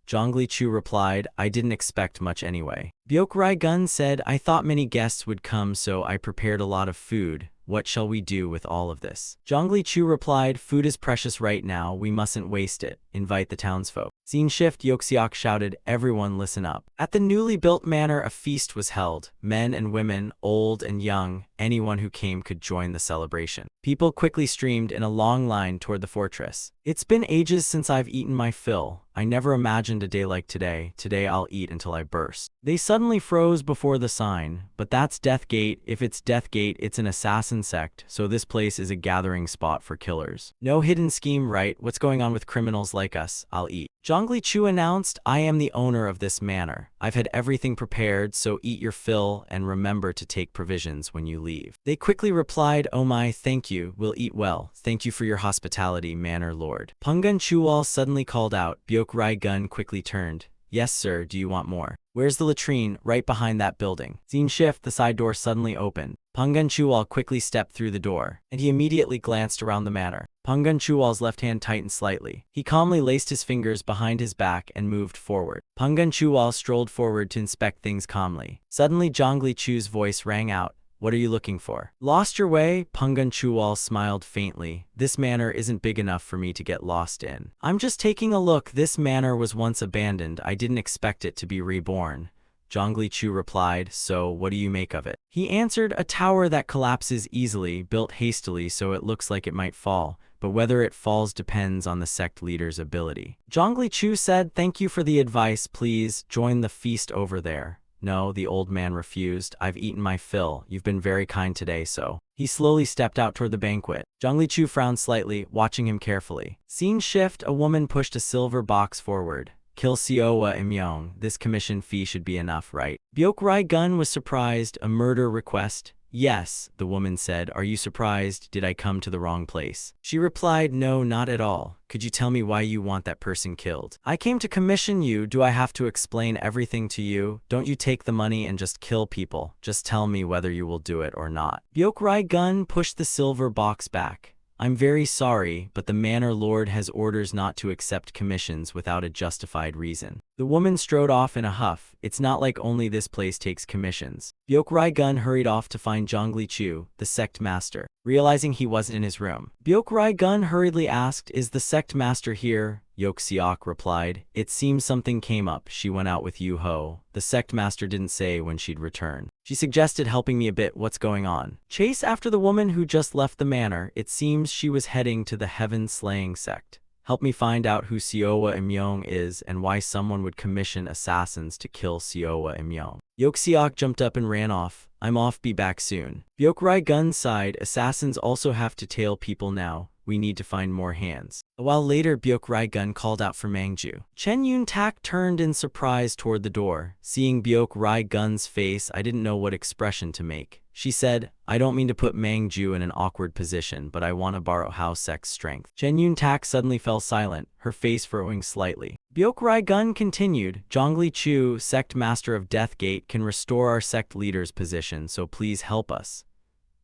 Zhongli Chu replied, I didn't expect much anyway. Byok Gun said, I thought many guests would come, so I prepared a lot of food. What shall we do with all of this? Zhongli Chu replied, food is precious right now, we mustn't waste it. Invite the townsfolk. Scene shift, Yoxiok shouted, everyone listen up. At the newly built manor a feast was held. Men and women, old and young, anyone who came could join the celebration. People quickly streamed in a long line toward the fortress. It's been ages since I've eaten my fill. I never imagined a day like today. Today I'll eat until I burst. They suddenly froze before the sign. But that's Death Gate. If it's Death Gate, it's an assassin sect, so this place is a gathering spot for killers. No hidden scheme, right? What's going on with criminals like us? I'll eat. Zhongli Chu announced, I am the owner of this manor. I've had everything prepared, so eat your fill and remember to take provisions when you leave. They quickly replied, oh my, thank you, we'll eat well. Thank you for your hospitality, manor lord. Pungun Chuwal suddenly called out. Byok Gun quickly turned. Yes sir, do you want more? Where's the latrine? Right behind that building. Scene shift, the side door suddenly opened. Pungun Chuwal quickly stepped through the door, and he immediately glanced around the manor. Pungun Chuwal's left hand tightened slightly. He calmly laced his fingers behind his back and moved forward. Pungun Chuwal strolled forward to inspect things calmly. Suddenly Zhongli Chu's voice rang out. What are you looking for? Lost your way? Pungun Chuwal smiled faintly. This manor isn't big enough for me to get lost in. I'm just taking a look. This manor was once abandoned. I didn't expect it to be reborn. Zhongli Chu replied, so what do you make of it? He answered, a tower that collapses easily, built hastily so it looks like it might fall, but whether it falls depends on the sect leader's ability. Zhongli Chu said, thank you for the advice, please join the feast over there. No, the old man refused. I've eaten my fill. You've been very kind today, so. He slowly stepped out toward the banquet. Zhongli Chu frowned slightly, watching him carefully. Scene shift, a woman pushed a silver box forward. Kill Seowa Imyong. This commission fee should be enough, right? Byok Gun was surprised. A murder request? Yes, the woman said. Are you surprised? Did I come to the wrong place? She replied, no, not at all. Could you tell me why you want that person killed? I came to commission you. Do I have to explain everything to you? Don't you take the money and just kill people. Just tell me whether you will do it or not. Byok Gun pushed the silver box back. I'm very sorry, but the manor lord has orders not to accept commissions without a justified reason. The woman strode off in a huff. It's not like only this place takes commissions. Byok Gun hurried off to find Zhongli Chu, the sect master. Realizing he wasn't in his room, Byok Gun hurriedly asked, is the sect master here? Yoxiok replied, it seems something came up. She went out with Yu Ho. The sect master didn't say when she'd return. She suggested helping me a bit. What's going on? Chase after the woman who just left the manor. It seems she was heading to the heaven-slaying sect. Help me find out who Seowa Imyong is and why someone would commission assassins to kill Seowa Imyong. Yoxiok jumped up and ran off. I'm off, be back soon. Byok Gun sighed, assassins also have to tail people now. We need to find more hands. A while later, Byok Gun called out for Mangju. Chen Yun Tak turned in surprise toward the door. Seeing Byok Gun's face, I didn't know what expression to make. She said, I don't mean to put Mangju in an awkward position, but I want to borrow Hao Sek's strength. Chen Yun Tak suddenly fell silent, her face furrowing slightly. Byok Gun continued, Zhongli Chu, sect master of Death Gate, can restore our sect leader's position, so please help us.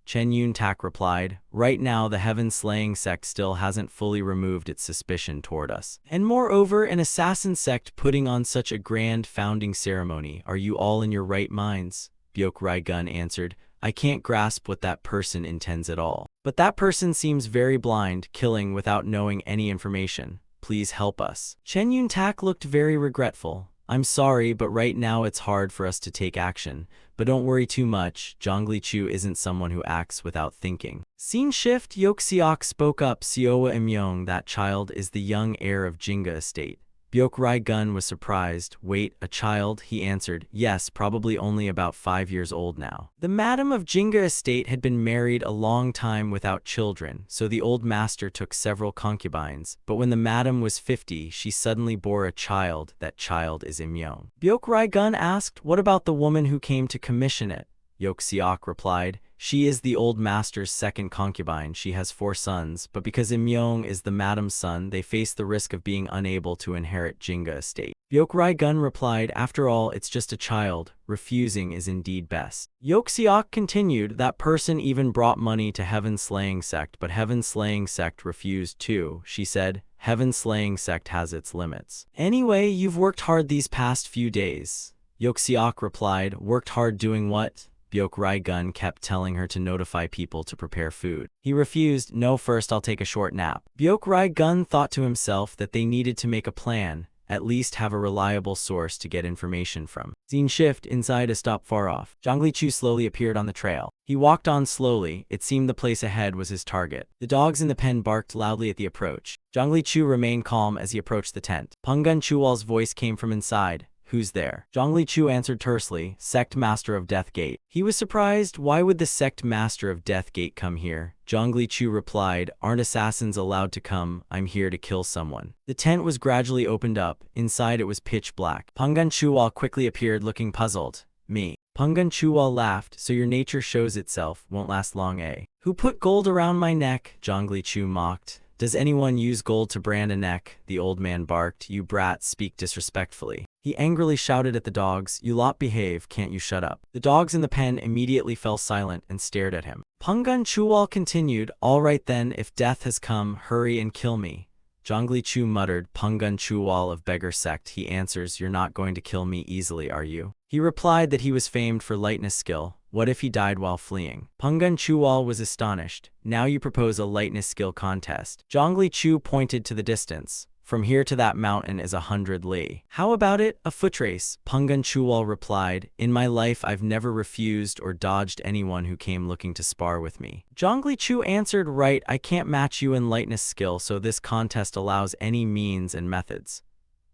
Chen Yun Tak replied, right now the heaven-slaying sect still hasn't fully removed its suspicion toward us. And moreover, an assassin sect putting on such a grand founding ceremony. Are you all in your right minds? Byok Gun answered, I can't grasp what that person intends at all. But that person seems very blind, killing without knowing any information. Please help us. Chen Yun Tak looked very regretful. I'm sorry, but right now it's hard for us to take action. But don't worry too much, Zhongli Chu isn't someone who acts without thinking. Scene shift, Yoxiok spoke up, Seowa Imyong, that child is the young heir of Jinga estate. Byok Gun was surprised. Wait, a child? He answered, yes, probably only about 5 years old now. The madam of Jinga estate had been married a long time without children, so the old master took several concubines, but when the madam was 50, she suddenly bore a child. That child is Imyong. Byok Gun asked, what about the woman who came to commission it? Yoxiok replied, she is the old master's second concubine. She has 4 sons, but because Imyong is the madam's son, they face the risk of being unable to inherit Jinga estate. Byok Gun replied, after all, it's just a child. Refusing is indeed best. Yoxiok continued, that person even brought money to Heaven Slaying Sect, but Heaven Slaying Sect refused too. She said, Heaven-slaying sect has its limits. Anyway, you've worked hard these past few days. Yeokseok replied, worked hard doing what? Byok Gun kept telling her to notify people to prepare food. He refused. No, first I'll take a short nap. Byok Gun thought to himself that they needed to make a plan, at least have a reliable source to get information from. Scene shift inside a stop far off. Zhang Chu slowly appeared on the trail. He walked on slowly. It seemed the place ahead was his target. The dogs in the pen barked loudly at the approach. Zhang Chu remained calm as he approached the tent. Penggan Chual's voice came from inside. Who's there? Zhang Chu answered tersely, Sect Master of Death Gate. He was surprised. Why would the Sect Master of Death Gate come here? Zhang Chu replied, aren't assassins allowed to come? I'm here to kill someone. The tent was gradually opened up. Inside it was pitch black. Penggan Chual quickly appeared looking puzzled. Me. Penggan Chual laughed, so your nature shows itself, won't last long, eh? Who put gold around my neck? Zhang Chu mocked. Does anyone use gold to brand a neck? The old man barked. You brats speak disrespectfully. He angrily shouted at the dogs, you lot behave, can't you shut up? The dogs in the pen immediately fell silent and stared at him. Penggan Chual continued, all right then, if death has come, hurry and kill me. Zhang Chu muttered, Penggan Chual of Beggar Sect. He answers, you're not going to kill me easily, are you? He replied that he was famed for lightness skill. What if he died while fleeing? Penggan Chual was astonished. Now you propose a lightness skill contest. Zhang Chu pointed to the distance. From here to that mountain is 100 li. How about it, a foot race? Penggan Chual replied, in my life I've never refused or dodged anyone who came looking to spar with me. Zhang Chu answered, right, I can't match you in lightness skill, so this contest allows any means and methods.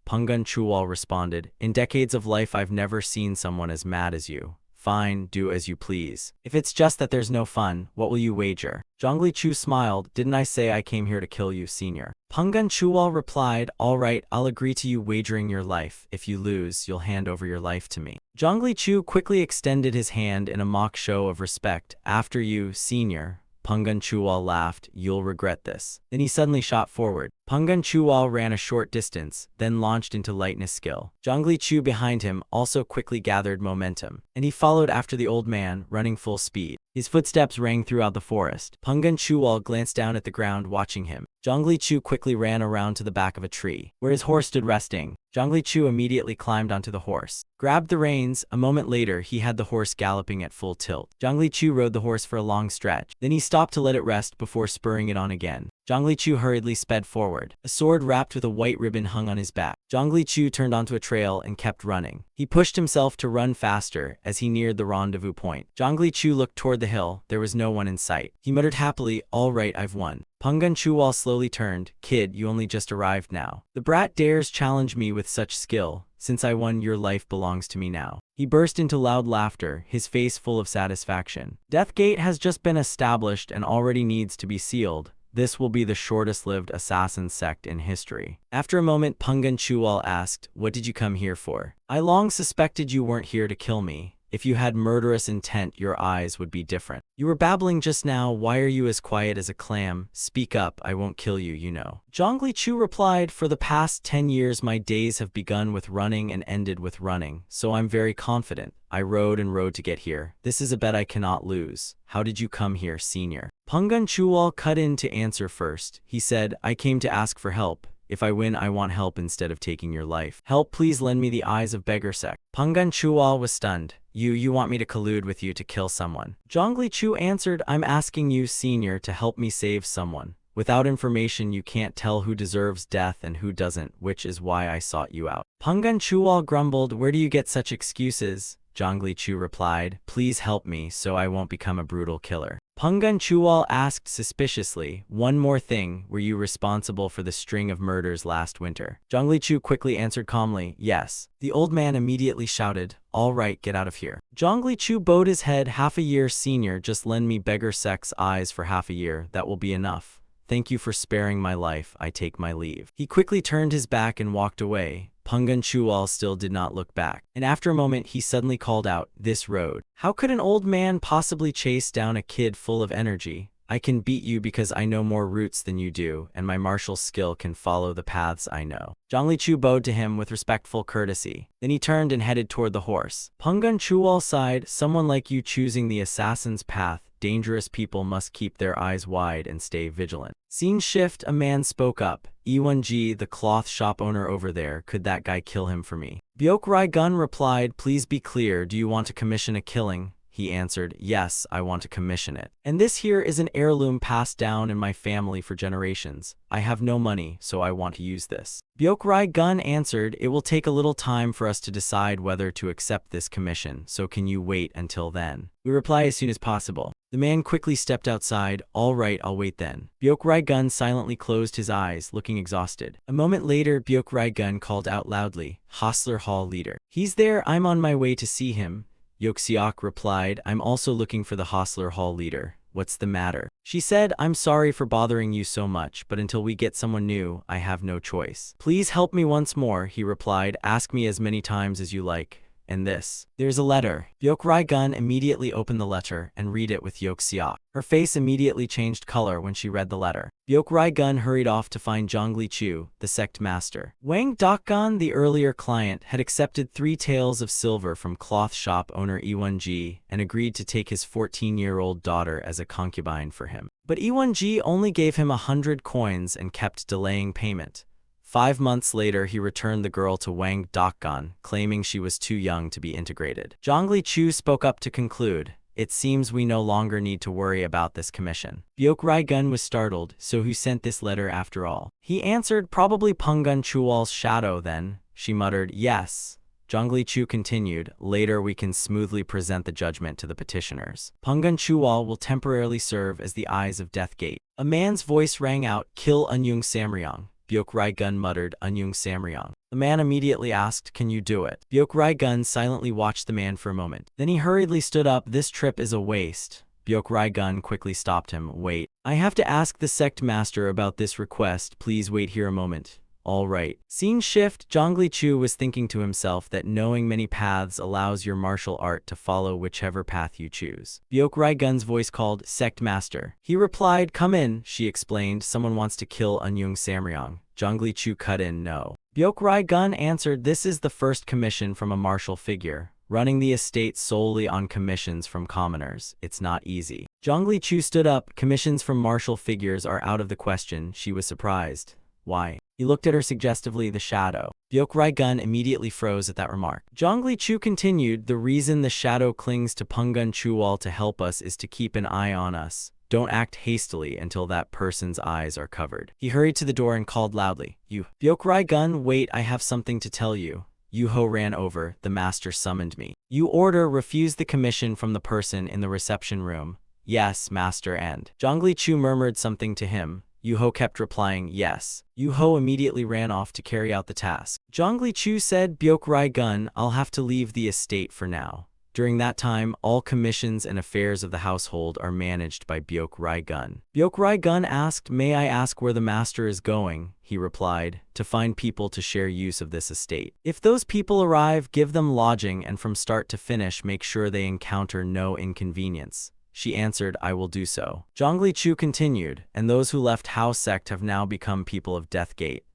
Penggan Chual responded, in decades of life I've never seen someone as mad as you. Fine, do as you please. If it's just that there's no fun, what will you wager? Zhang Chu smiled, didn't I say I came here to kill you, senior? Penggan Chual replied, all right, I'll agree to you wagering your life. If you lose, you'll hand over your life to me. Zhang Chu quickly extended his hand in a mock show of respect. After you, senior. Penggan Chual laughed, you'll regret this. Then he suddenly shot forward. Penggan Chual ran a short distance, then launched into lightness skill. Zhang Chu behind him also quickly gathered momentum, and he followed after the old man, running full speed. His footsteps rang throughout the forest. Penggan Chual glanced down at the ground watching him. Zhang Chu quickly ran around to the back of a tree, where his horse stood resting. Zhang Chu immediately climbed onto the horse, grabbed the reins. A moment later, he had the horse galloping at full tilt. Zhang Chu rode the horse for a long stretch. Then he stopped to let it rest before spurring it on again. Zhang Chu hurriedly sped forward. A sword wrapped with a white ribbon hung on his back. Zhang Chu turned onto a trail and kept running. He pushed himself to run faster as he neared the rendezvous point. Zhang Chu looked toward the hill. There was no one in sight. He muttered happily, all right, I've won. Penggan Chual slowly turned. Kid, you only just arrived now. The brat dares challenge me with such skill. Since I won, your life belongs to me now. He burst into loud laughter, his face full of satisfaction. Death Gate has just been established and already needs to be sealed. This will be the shortest-lived assassin sect in history. After a moment, Penggan Chual asked, what did you come here for? I long suspected you weren't here to kill me. If you had murderous intent, your eyes would be different. You were babbling just now. Why are you as quiet as a clam? Speak up, I won't kill you, you know. Zhang Chu replied, for the past 10 years my days have begun with running and ended with running, so I'm very confident. I rode and rode to get here. This is a bet I cannot lose. How did you come here, senior? Penggan Chual cut in to answer first. He said, I came to ask for help. If I win, I want help instead of taking your life. Help, please lend me the eyes of Beggar Sect. Penggan Chual was stunned. You want me to collude with you to kill someone? Zhang Chu answered, I'm asking you, senior, to help me save someone. Without information, you can't tell who deserves death and who doesn't, which is why I sought you out. Penggan Chual grumbled, where do you get such excuses? Zhang Chu replied, please help me so I won't become a brutal killer. Penggan Chual asked suspiciously, one more thing, were you responsible for the string of murders last winter? Zhang Chu quickly answered calmly, yes. The old man immediately shouted, all right, get out of here. Zhang Chu bowed his head, half a year, senior, just lend me Beggar Sect's eyes for half a year, that will be enough. Thank you for sparing my life, I take my leave. He quickly turned his back and walked away. Penggan Chual still did not look back, and after a moment he suddenly called out, this road. How could an old man possibly chase down a kid full of energy? I can beat you because I know more routes than you do, and my martial skill can follow the paths I know. Zhang Chu bowed to him with respectful courtesy. Then he turned and headed toward the horse. Penggan Chual sighed, someone like you choosing the assassin's path Dangerous people must keep their eyes wide and stay vigilant. Scene shift, a man spoke up. E1G, the cloth shop owner over there, could that guy kill him for me? Byok-Rai-gun replied, please be clear, do you want to commission a killing? He answered, yes, I want to commission it. And this here is an heirloom passed down in my family for generations. I have no money, so I want to use this. Byok-Rai-gun answered, it will take a little time for us to decide whether to accept this commission, so can you wait until then? We reply as soon as possible. The man quickly stepped outside. All right, I'll wait then. Byok-Rai-gun silently closed his eyes, looking exhausted. A moment later, Byok-Rai-gun called out loudly, Hostler Hall leader. He's there, I'm on my way to see him. Yeok-seok replied, I'm also looking for the Hostler Hall leader. What's the matter? She said, I'm sorry for bothering you so much, but until we get someone new, I have no choice. Please help me once more, he replied, ask me as many times as you like. And this. There's a letter. Byok-Rai-gun immediately opened the letter and read it with Yeok-seok. Her face immediately changed color when she read the letter. Byok-Rai-gun hurried off to find Zhongli Chu, the sect master. Wang Dokgan, the earlier client, had accepted 3 taels of silver from cloth shop owner E1G and agreed to take his 14-year-old daughter as a concubine for him. But E1G only gave him 100 coins and kept delaying payment. 5 months later, he returned the girl to Wang Dokgan, claiming she was too young to be integrated. Zhongli Chu spoke up to conclude, it seems we no longer need to worry about this commission. Byok-Rai-gun was startled, so who sent this letter after all? He answered, probably Pungun Chual's shadow then. She muttered, yes. Zhongli Chu continued, later we can smoothly present the judgment to the petitioners. Pungun Chual will temporarily serve as the eyes of Death Gate. A man's voice rang out, kill Eunyoung Samryong. Byok-Rai-gun muttered, Eunyoung Samryong. The man immediately asked, can you do it? Byok-Rai-gun silently watched the man for a moment. Then he hurriedly stood up, this trip is a waste. Byok-Rai-gun quickly stopped him, wait. I have to ask the sect master about this request, please wait here a moment. All right. Scene shift, Zhongli Chu was thinking to himself that knowing many paths allows your martial art to follow whichever path you choose. Byok-Rai-gun's voice called, sect master. He replied, come in, she explained, someone wants to kill Eunyoung Samryong. Zhongli Chu cut in, no. Byok-Rai-gun answered, this is the first commission from a martial figure. Running the estate solely on commissions from commoners, it's not easy. Zhongli Chu stood up, commissions from martial figures are out of the question, she was surprised. Why? He looked at her suggestively, the shadow. Byok-Rai-gun immediately froze at that remark. Zhongli Chu continued, the reason the shadow clings to Pungun Chual to help us is to keep an eye on us. Don't act hastily until that person's eyes are covered. He hurried to the door and called loudly, you. Byok-Rai-gun, wait, I have something to tell you. Yu-ho ran over, the master summoned me. You order, refuse the commission from the person in the reception room. Yes, master, and Zhongli Chu murmured something to him. Yu-ho kept replying, yes. Yu-ho immediately ran off to carry out the task. Zhongli Chu said, Byok-Rai-gun, I'll have to leave the estate for now. During that time, all commissions and affairs of the household are managed by Byok-Rai-gun. Byok-Rai-gun asked, may I ask where the master is going? He replied, to find people to share use of this estate. If those people arrive, give them lodging and from start to finish make sure they encounter no inconvenience. She answered, I will do so. Zhongli Chu continued, and those who left House sect have now become people of Death Gate.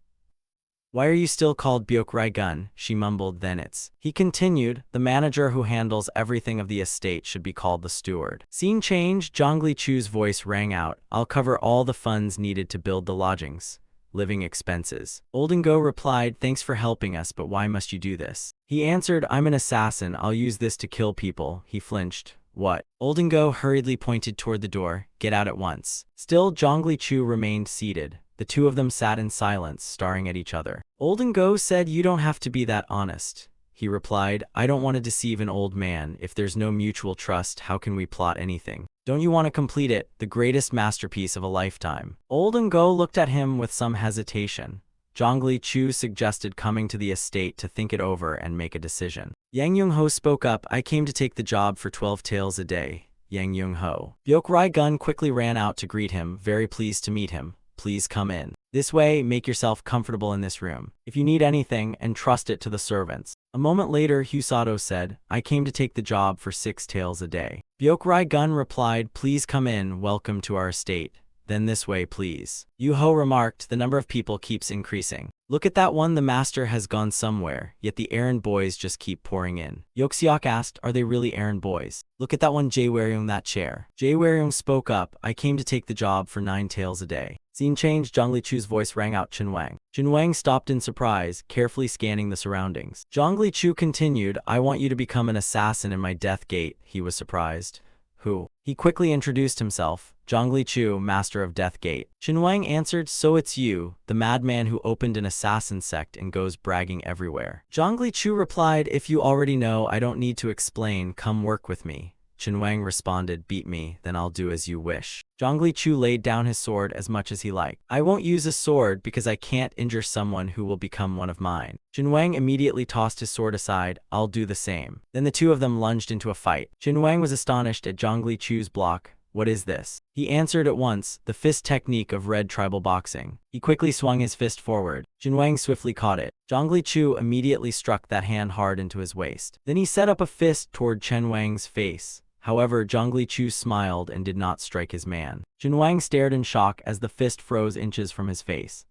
Why are you still called Byok-Rai-gun? She mumbled, then it's. He continued, the manager who handles everything of the estate should be called the steward. Scene change, Zhongli Chu's voice rang out, I'll cover all the funds needed to build the lodgings. Living expenses. Oldengo replied, thanks for helping us, but why must you do this? He answered, I'm an assassin, I'll use this to kill people. He flinched. What? Oldengo hurriedly pointed toward the door, get out at once. Still, Zhongli Chu remained seated. The two of them sat in silence, staring at each other. Oldengo said, you don't have to be that honest. He replied, I don't want to deceive an old man. If there's no mutual trust, how can we plot anything? Don't you want to complete it, the greatest masterpiece of a lifetime? Oldengo looked at him with some hesitation. Zhongli Chu suggested coming to the estate to think it over and make a decision. Yang Yung-ho spoke up, I came to take the job for 12 taels a day. Yang Yung-ho. Byok-Rai-gun quickly ran out to greet him, very pleased to meet him. Please come in. This way, make yourself comfortable in this room. If you need anything, entrust it to the servants. A moment later, Husato said, I came to take the job for 6 taels a day. Byok-Rai-gun replied, please come in, welcome to our estate. Then this way, please. Yu-ho remarked, the number of people keeps increasing. Look at that one, the master has gone somewhere, yet the errand boys just keep pouring in. Yoxiok asked, are they really errand boys? Look at that one, Jae-weryung, that chair. Jae-weryung spoke up, I came to take the job for 9 taels a day. Scene change, Zhang Lichu's voice rang out, Chenwang. Chenwang stopped in surprise, carefully scanning the surroundings. Zhang Lichu continued, I want you to become an assassin in my death gate. He was surprised. Who? He quickly introduced himself. Zhang Lichu, master of Death Gate. Chenwang answered, so it's you, the madman who opened an assassin sect and goes bragging everywhere. Zhang Lichu replied, if you already know, I don't need to explain, come work with me. Chenwang responded, beat me, then I'll do as you wish. Zhang Lichu laid down his sword as much as he liked. I won't use a sword because I can't injure someone who will become one of mine. Chenwang immediately tossed his sword aside, I'll do the same. Then the two of them lunged into a fight. Chenwang was astonished at Zhang Lichu's block. What is this? He answered at once, the fist technique of red tribal boxing. He quickly swung his fist forward. Chenwang swiftly caught it. Zhang Lichu immediately struck that hand hard into his waist. Then he set up a fist toward Chenwang's face. However, Zhang Lichu smiled and did not strike his man. Chenwang stared in shock as the fist froze inches from his face.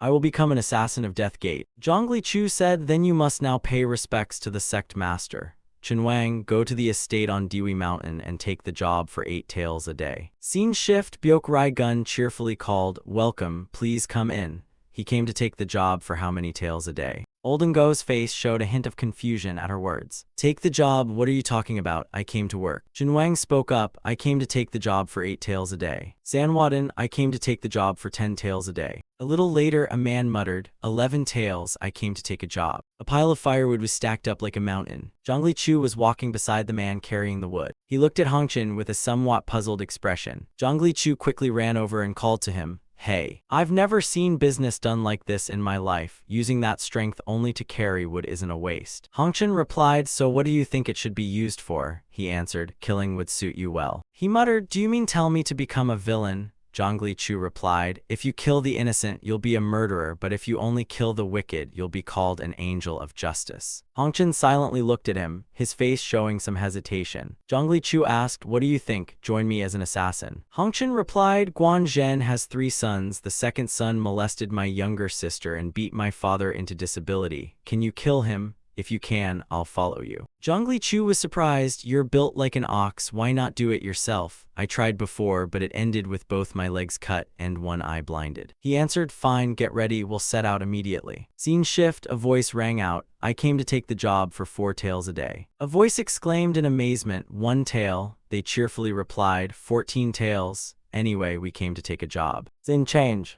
I will become an assassin of Death Gate. Zhang Lichu said, then you must now pay respects to the sect master. Chenwang, go to the estate on Dewi Mountain and take the job for 8 taels a day. Scene shift, Byok Rai-gun cheerfully called, welcome, please come in. He came to take the job for how many taels a day? Oldengo's face showed a hint of confusion at her words. Take the job, what are you talking about? I came to work. Chenwang spoke up, I came to take the job for 8 taels a day. Sanwaden, I came to take the job for 10 taels a day. A little later, a man muttered, 11 taels, I came to take a job. A pile of firewood was stacked up like a mountain. Zhang Lichu was walking beside the man carrying the wood. He looked at Hongchen with a somewhat puzzled expression. Zhang Lichu quickly ran over and called to him, hey, I've never seen business done like this in my life. Using that strength only to carry wood isn't a waste. Hongchen replied, so what do you think it should be used for? He answered, killing would suit you well. He muttered, do you mean tell me to become a villain? Zhang Lichu replied, if you kill the innocent, you'll be a murderer, but if you only kill the wicked, you'll be called an angel of justice. Hongchen silently looked at him, his face showing some hesitation. Zhang Lichu asked, what do you think? Join me as an assassin. Hongchen replied, Guan Zhen has 3 sons. The second son molested my younger sister and beat my father into disability. Can you kill him? If you can, I'll follow you. Zhang Lichu was surprised. You're built like an ox, why not do it yourself? I tried before, but it ended with both my legs cut and one eye blinded. He answered, fine, get ready, we'll set out immediately. Scene shift, a voice rang out, I came to take the job for 4 taels a day. A voice exclaimed in amazement, 1 tael, they cheerfully replied, 14 taels, anyway, we came to take a job. Scene change.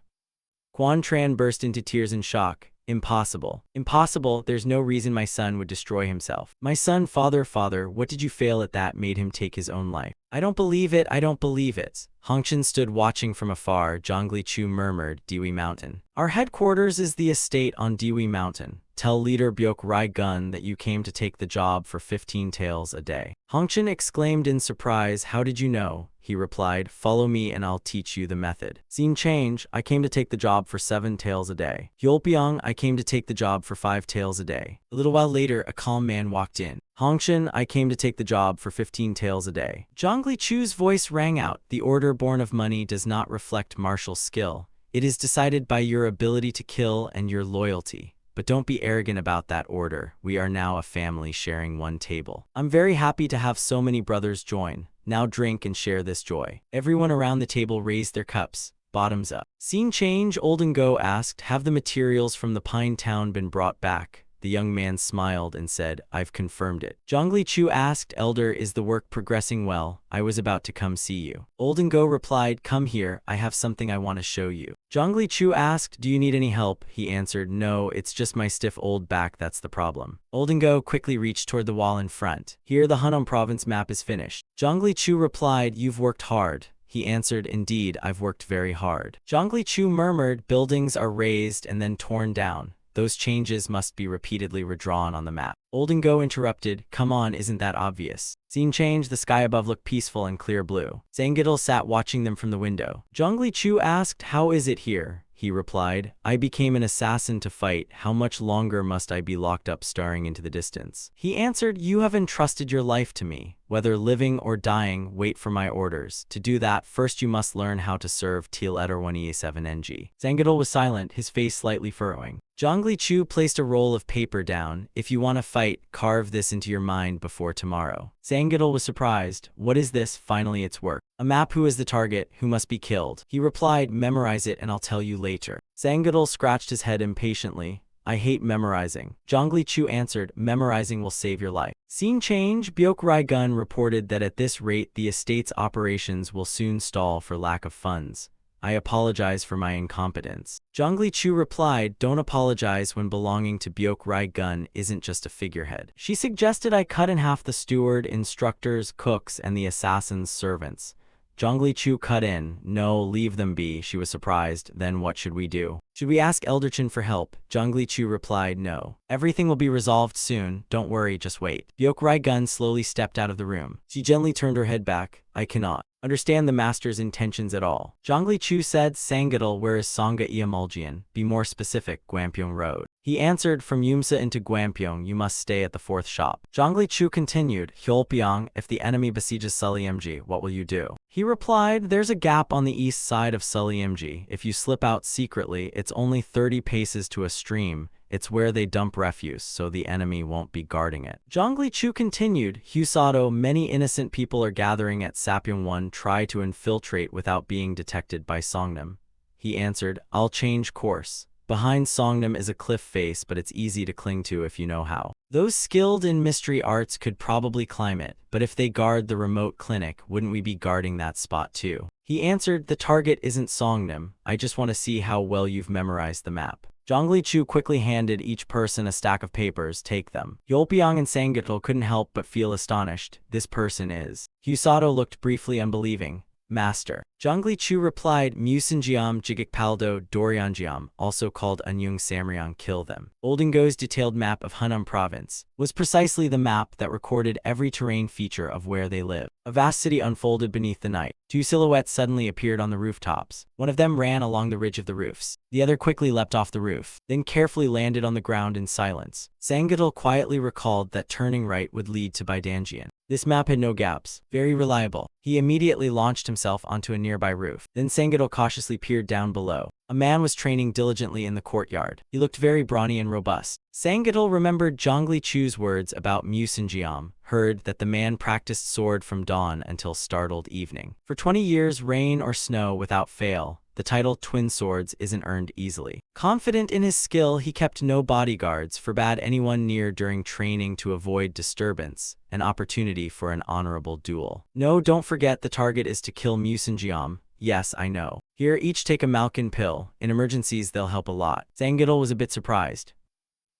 Quan Tran burst into tears in shock. Impossible. Impossible, there's no reason my son would destroy himself. My son, father, what did you fail at that made him take his own life? I don't believe it, I don't believe it. Hongchen stood watching from afar. Zhang Lichu murmured, Dewi Mountain. Our headquarters is the estate on Dewi Mountain. Tell leader Byok Rai-gun that you came to take the job for 15 taels a day. Hongchen exclaimed in surprise, how did you know? He replied, follow me and I'll teach you the method. Scene change, I came to take the job for 7 taels a day. Yolpyong, I came to take the job for 5 taels a day. A little while later, a calm man walked in. Hongchen, I came to take the job for 15 taels a day. Zhang Lichu's voice rang out, the order born of money does not reflect martial skill. It is decided by your ability to kill and your loyalty. But don't be arrogant about that order. We are now a family sharing one table. I'm very happy to have so many brothers join. Now drink and share this joy. Everyone around the table raised their cups. Bottoms up. Scene change, Oldengo asked, have the materials from the Pine Town been brought back? The young man smiled and said, I've confirmed it. Zhang Lichu asked, Elder, is the work progressing well? I was about to come see you. Oldengo replied, come here, I have something I want to show you. Zhang Lichu asked, do you need any help? He answered, no, it's just my stiff old back that's the problem. Oldengo quickly reached toward the wall in front. Here the Hunan province map is finished. Zhang Lichu replied, you've worked hard. He answered, indeed, I've worked very hard. Zhang Lichu murmured, buildings are raised and then torn down. Those changes must be repeatedly redrawn on the map. Oldengo interrupted, come on, isn't that obvious? Scene change, the sky above looked peaceful and clear blue. Zangidal sat watching them from the window. Zhang Lichu asked, how is it here? He replied, I became an assassin to fight. How much longer must I be locked up staring into the distance? He answered, you have entrusted your life to me. Whether living or dying, wait for my orders. To do that, first you must learn how to serve Teal Eder 1E7NG. Sangyeol was silent, his face slightly furrowing. Zhongli Chu placed a roll of paper down. If you want to fight, carve this into your mind before tomorrow. Sangyeol was surprised. What is this? Finally it's work. A map. Who is the target? Who must be killed? He replied, memorize it and I'll tell you later. Sangyeol scratched his head impatiently. I hate memorizing. Zhongli Chu answered, memorizing will save your life. Scene change. Byok Gun reported that at this rate the estate's operations will soon stall for lack of funds. I apologize for my incompetence. Zhongli Chu replied, don't apologize when belonging to Byok Gun isn't just a figurehead. She suggested I cut in half the steward, instructors, cooks, and the assassin's servants. Zhongli Chu cut in. No, leave them be. She was surprised. Then what should we do? Should we ask Elderchin for help? Zhongli Chu replied, no. Everything will be resolved soon. Don't worry, just wait. Byok Gun slowly stepped out of the room. She gently turned her head back. I cannot understand the master's intentions at all. Zhongli Chu said, Sangyeol, where is Sangha Iamuljian? Be more specific. Gwampyong Road. He answered, from Yumsa into Gwampyong you must stay at the 4th shop. Zhongli Chu continued, Hyolpyong, if the enemy besieges Suliemji, what will you do? He replied, there's a gap on the east side of Suliemji. If you slip out secretly, it's only 30 paces to a stream. It's where they dump refuse, so the enemy won't be guarding it. Zhongli Chu continued, Husado, many innocent people are gathering at Sapyeong-1. Try to infiltrate without being detected by Songnam. He answered, I'll change course. Behind Songnam is a cliff face, but it's easy to cling to if you know how. Those skilled in mystery arts could probably climb it, but if they guard the remote clinic, wouldn't we be guarding that spot too? He answered, the target isn't Songnam. I just want to see how well you've memorized the map. Zhongli Chu quickly handed each person a stack of papers. Take them. Hyolpyong and Sangyeol couldn't help but feel astonished. This person is. Husado looked briefly unbelieving. Master. Zhongli Chu replied, Musinjiam Jigikpaldo Doryanjiam, also called Anyung Samryang, kill them. Oldingo's detailed map of Hunnam province was precisely the map that recorded every terrain feature of where they live. A vast city unfolded beneath the night. Two silhouettes suddenly appeared on the rooftops. One of them ran along the ridge of the roofs. The other quickly leapt off the roof, then carefully landed on the ground in silence. Sangyeol quietly recalled that turning right would lead to Baidanjian. This map had no gaps. Very reliable. He immediately launched himself onto a nearby roof. Then Sangyeol cautiously peered down below. A man was training diligently in the courtyard. He looked very brawny and robust. Sangyeol remembered Zhongli Chu's words about Musinjiam, heard that the man practiced sword from dawn until startled evening. For 20 years, rain or snow without fail, the title Twin Swords isn't earned easily. Confident in his skill, he kept no bodyguards, forbade anyone near during training to avoid disturbance, an opportunity for an honorable duel. No, don't forget the target is to kill Musinjiam. Yes, I know. Here, each take a Malkin pill. In emergencies, they'll help a lot. Sangyeol was a bit surprised.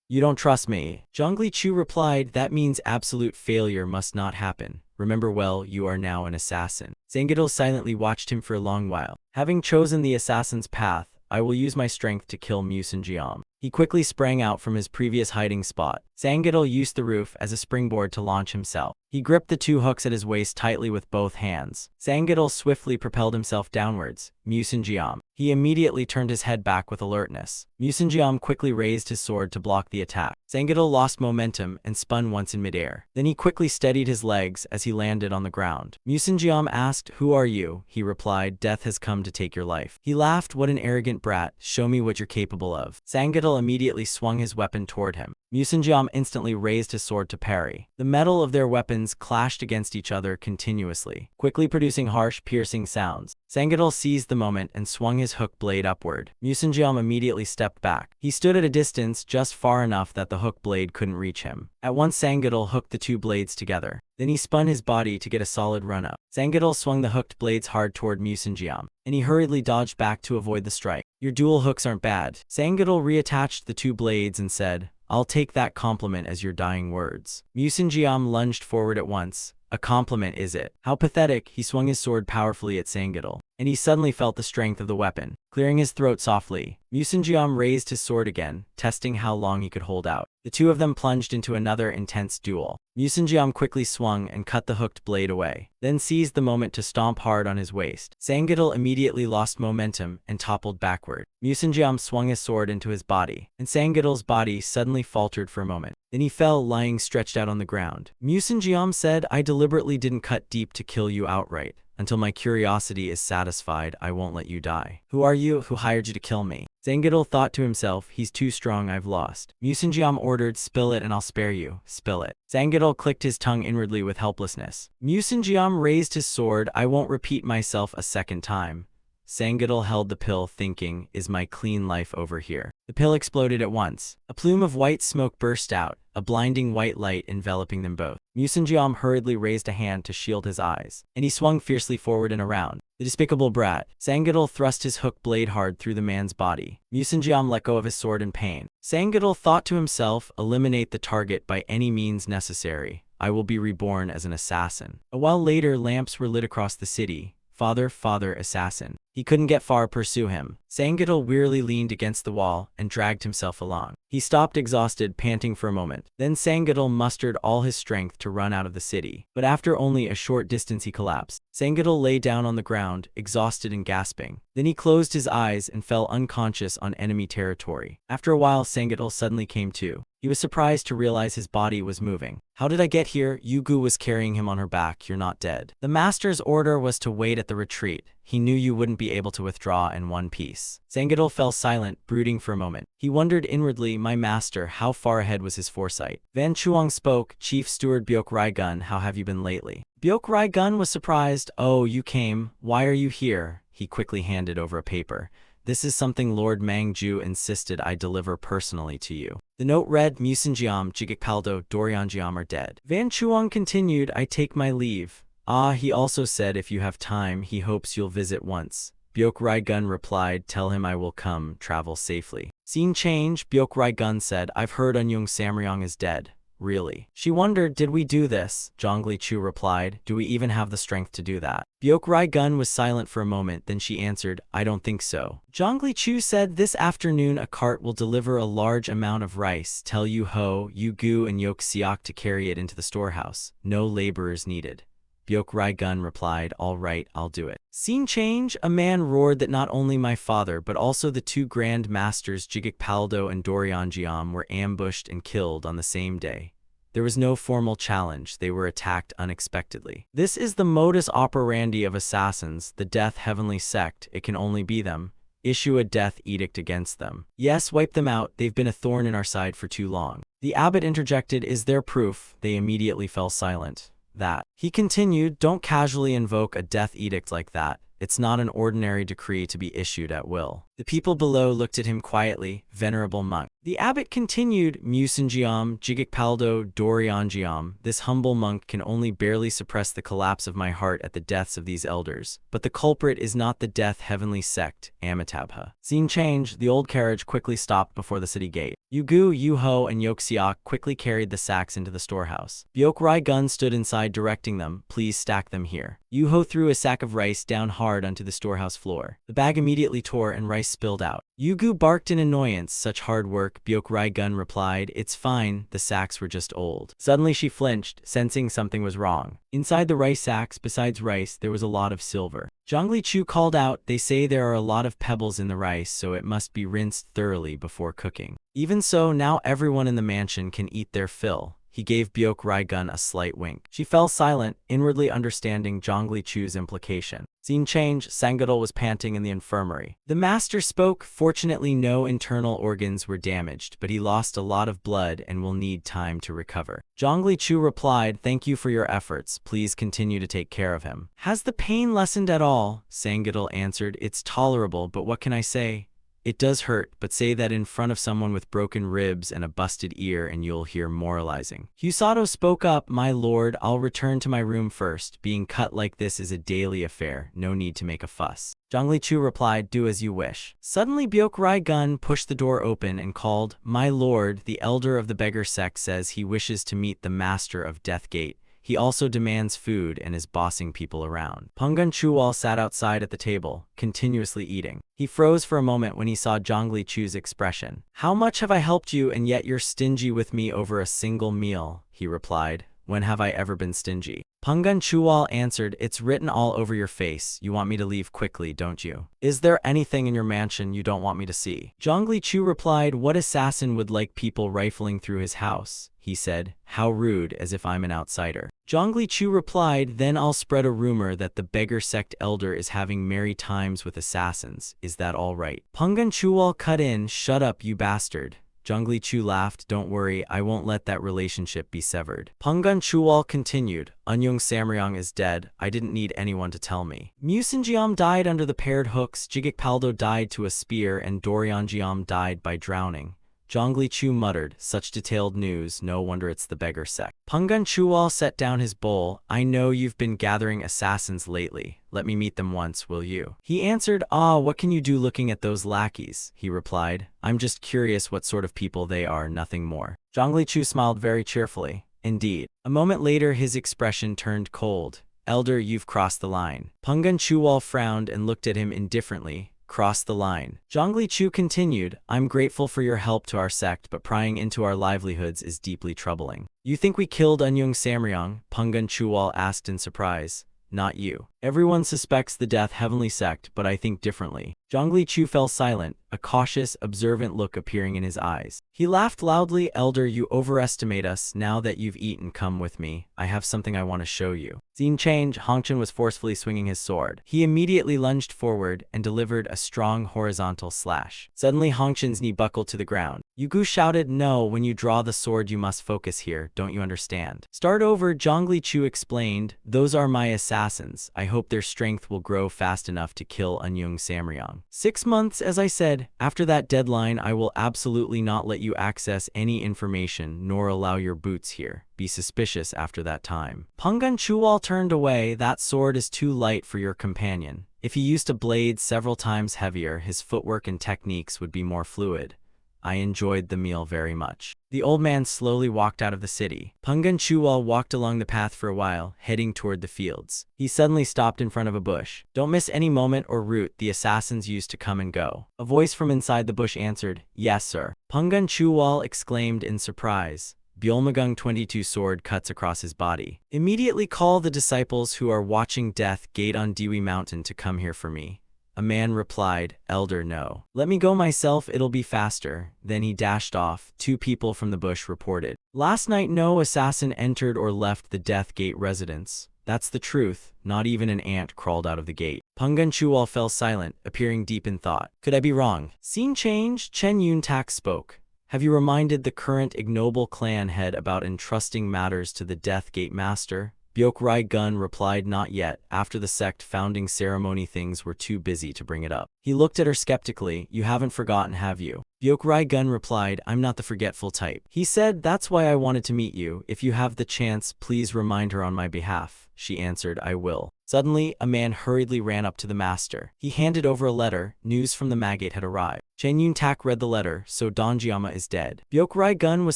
You don't trust me? Zhongli Chu replied, that means absolute failure must not happen. Remember well, you are now an assassin. Sangyeol silently watched him for a long while. Having chosen the assassin's path, I will use my strength to kill Musinjiam. He quickly sprang out from his previous hiding spot. Sangyeol used the roof as a springboard to launch himself. He gripped the two hooks at his waist tightly with both hands. Sangyeol swiftly propelled himself downwards. Musinjiam. He immediately turned his head back with alertness. Musinjiam quickly raised his sword to block the attack. Sangyeol lost momentum and spun once in midair. Then he quickly steadied his legs as he landed on the ground. Musinjiam asked, who are you? He replied, death has come to take your life. He laughed, what an arrogant brat. Show me what you're capable of. Sangyeol immediately swung his weapon toward him. Musinjiam instantly raised his sword to parry. The metal of their weapons clashed against each other continuously, quickly producing harsh, piercing sounds. Sangyeol seized the moment and swung his hook blade upward. Musinjiam immediately stepped back. He stood at a distance just far enough that the hook blade couldn't reach him. At once Sangyeol hooked the two blades together. Then he spun his body to get a solid run-up. Sangyeol swung the hooked blades hard toward Musinjiam, and he hurriedly dodged back to avoid the strike. Your dual hooks aren't bad. Sangyeol reattached the two blades and said, I'll take that compliment as your dying words. Musinjiam lunged forward at once. A compliment is it? How pathetic. He swung his sword powerfully at Sangyeol. and he suddenly felt the strength of the weapon. Clearing his throat softly, Musinjiam raised his sword again, testing how long he could hold out. The two of them plunged into another intense duel. Musinjiam quickly swung and cut the hooked blade away, then seized the moment to stomp hard on his waist. Sangidal immediately lost momentum and toppled backward. Musinjiam swung his sword into his body, and Sangidal's body suddenly faltered for a moment. Then he fell, lying stretched out on the ground. Musinjiam said, "I deliberately didn't cut deep to kill you outright. Until my curiosity is satisfied, I won't let you die. Who are you? Who hired you to kill me?" Sangidal thought to himself, "He's too strong, I've lost." Musinjiam ordered, "Spill it and I'll spare you. Spill it." Sangidal clicked his tongue inwardly with helplessness. Musinjiam raised his sword, "I won't repeat myself a second time." Sangidal held the pill, thinking, "Is my clean life over here?" The pill exploded at once. A plume of white smoke burst out, a blinding white light enveloping them both. Musinjiam hurriedly raised a hand to shield his eyes, and he swung fiercely forward and around. The despicable brat. Sangidal thrust his hook blade hard through the man's body. Musinjiam let go of his sword in pain. Sangidal thought to himself, "Eliminate the target by any means necessary. I will be reborn as an assassin." A while later, lamps were lit across the city. "Father, father, assassin." He couldn't get far, pursue him. Sangidal wearily leaned against the wall and dragged himself along. He stopped exhausted, panting for a moment. Then Sangidal mustered all his strength to run out of the city. But after only a short distance he collapsed. Sangidal lay down on the ground, exhausted and gasping. Then he closed his eyes and fell unconscious on enemy territory. After a while, Sangidal suddenly came to. He was surprised to realize his body was moving. "How did I get here?" Yugu was carrying him on her back. "You're not dead." "The master's order was to wait at the retreat. He knew you wouldn't be able to withdraw in one piece." Sangidal fell silent, brooding for a moment. He wondered inwardly, my master, how far ahead was his foresight? Van Chuang spoke, "Chief Steward Byok Rai-gun, how have you been lately?" Byok Rai-gun was surprised. "Oh, you came. Why are you here?" He quickly handed over a paper. "This is something Lord Mangju insisted I deliver personally to you." The note read, "Musinjiam, Jigikpaldo, Doryanjiam are dead." Van Chuang continued, "I take my leave. Ah, he also said if you have time, he hopes you'll visit once." Byok Rai-gun replied, "Tell him I will come, travel safely." Scene change. Byok Rai-gun said, "I've heard Unyung Samryong is dead." "Really?" She wondered, "Did we do this?" Zhongli Chu replied, "Do we even have the strength to do that?" Byok Rai-gun was silent for a moment, then she answered, "I don't think so." Zhongli Chu said, "This afternoon a cart will deliver a large amount of rice. Tell Yu Ho, Yu Gu and Yok Siak to carry it into the storehouse. No laborers needed." Byok Rai-gun replied, "All right, I'll do it." Scene change. A man roared that not only my father but also the two grand masters Jigikpaldo and Doryanjiam were ambushed and killed on the same day. There was no formal challenge, they were attacked unexpectedly. This is the modus operandi of assassins, the Death Heavenly Sect, it can only be them. Issue a death edict against them. Yes, wipe them out, they've been a thorn in our side for too long. The abbot interjected, "Is there proof?" They immediately fell silent. That. He continued, "Don't casually invoke a death edict like that. It's not an ordinary decree to be issued at will." The people below looked at him quietly. "Venerable monk." The abbot continued, "Musinjiam, Jigikpaldo, Doryanjiam, this humble monk can only barely suppress the collapse of my heart at the deaths of these elders. But the culprit is not the Death Heavenly Sect, Amitabha." Scene change. The old carriage quickly stopped before the city gate. Yugu, Yuho, and Yoksiak quickly carried the sacks into the storehouse. Byok Rai-gun stood inside directing them, "Please stack them here." Yuho threw a sack of rice down hard onto the storehouse floor. The bag immediately tore and rice spilled out. Yugu barked in annoyance. "Such hard work." Byok Rai-gun replied, "It's fine, the sacks were just old." Suddenly she flinched, sensing something was wrong. Inside the rice sacks, besides rice, there was a lot of silver. Zhongli Chu called out, "They say there are a lot of pebbles in the rice, so it must be rinsed thoroughly before cooking." Even so, now everyone in the mansion can eat their fill. He gave Byok Rai-gun a slight wink. She fell silent, inwardly understanding Zhongli Chu's implication. Scene change. Sangidal was panting in the infirmary. The master spoke. "Fortunately, no internal organs were damaged, but he lost a lot of blood and will need time to recover." Zhongli Chu replied, "Thank you for your efforts. Please continue to take care of him." "Has the pain lessened at all?" Sangidal answered, "It's tolerable, but what can I say? It does hurt, but say that in front of someone with broken ribs and a busted ear and you'll hear moralizing." Husato spoke up, "My lord, I'll return to my room first. Being cut like this is a daily affair, no need to make a fuss." Zhongli Chu replied, "Do as you wish." Suddenly Byok Rai-gun pushed the door open and called, "My lord, the elder of the beggar sect says he wishes to meet the master of Death Gate. He also demands food and is bossing people around. Pungun Chuwal sat outside at the table, continuously eating. He froze for a moment when he saw Zhongli Chu's expression. "How much have I helped you and yet you're stingy with me over a single meal?" he replied. "When have I ever been stingy?" Pungun Chuwal answered, "It's written all over your face. You want me to leave quickly, don't you? Is there anything in your mansion you don't want me to see?" Zhongli Chu replied, "What assassin would like people rifling through his house?" He said, "How rude, as if I'm an outsider." Zhongli Chu replied, "Then I'll spread a rumor that the beggar sect elder is having merry times with assassins. Is that all right?" Pungun Chuwal cut in, "Shut up, you bastard." Zhongli Chu laughed, "Don't worry, I won't let that relationship be severed." Pungun Chuwal continued, "Unyung Samryong is dead. I didn't need anyone to tell me. Musinjiam died under the paired hooks, Jigik Paldo died to a spear, and Doryeonjiam died by drowning." Zhongli Chu muttered, "Such detailed news, no wonder it's the beggar sect." Pungun Chuwal set down his bowl. "I know you've been gathering assassins lately. Let me meet them once, will you?" He answered, "Ah, what can you do looking at those lackeys?" He replied, "I'm just curious what sort of people they are, nothing more." Zhongli Chu smiled very cheerfully. Indeed. A moment later his expression turned cold. "Elder, you've crossed the line." Pungun Chuwal frowned and looked at him indifferently. "Cross the line." Zhongli Chu continued, "I'm grateful for your help to our sect, but prying into our livelihoods is deeply troubling." "You think we killed Unyung Samryong?" Pungun Chuwal asked in surprise. "Not you. Everyone suspects the Death Heavenly Sect, but I think differently." Zhongli Chu fell silent, a cautious, observant look appearing in his eyes. He laughed loudly. "Elder, you overestimate us. Now that you've eaten, come with me. I have something I want to show you." Scene change. Hongchen was forcefully swinging his sword. He immediately lunged forward and delivered a strong horizontal slash. Suddenly Hongchen's knee buckled to the ground. Yugu shouted, "No, when you draw the sword you must focus here, don't you understand?" "Start over," Zhongli Chu explained. "Those are my assassins. I hope their strength will grow fast enough to kill Unyung Samryong. 6 months, as I said. After that deadline, I will absolutely not let you access any information, nor allow your boots here. Be suspicious after that time." Pungun Chuwal turned away. "That sword is too light for your companion. If he used a blade several times heavier, his footwork and techniques would be more fluid. I enjoyed the meal very much." The old man slowly walked out of the city. Pungun Chuwal walked along the path for a while, heading toward the fields. He suddenly stopped in front of a bush. "Don't miss any moment or route the assassins used to come and go." A voice from inside the bush answered, "Yes, sir." Pungun Chuwal exclaimed in surprise. Byolmagung 22 sword cuts across his body. "Immediately call the disciples who are watching Death Gate on Dewi Mountain to come here for me." A man replied, "Elder, no. Let me go myself, it'll be faster." Then he dashed off. 2 people from the bush reported, "Last night no assassin entered or left the Death Gate residence." "That's the truth. Not even an ant crawled out of the gate." Pungun Chuwal fell silent, appearing deep in thought. "Could I be wrong?" Scene change. Chen Yun Tak spoke. "Have you reminded the current ignoble clan head about entrusting matters to the Death Gate Master?" Byok Rai Gun replied, "Not yet. After the sect founding ceremony things were too busy to bring it up." He looked at her skeptically. "You haven't forgotten, have you?" Byok Rai Gun replied, "I'm not the forgetful type." He said, "That's why I wanted to meet you. If you have the chance, please remind her on my behalf." She answered, "I will." Suddenly, a man hurriedly ran up to the master. He handed over a letter. News from the Magate had arrived. Chen Yun Tak read the letter. "So Donjiama is dead." Byok Rai Gun was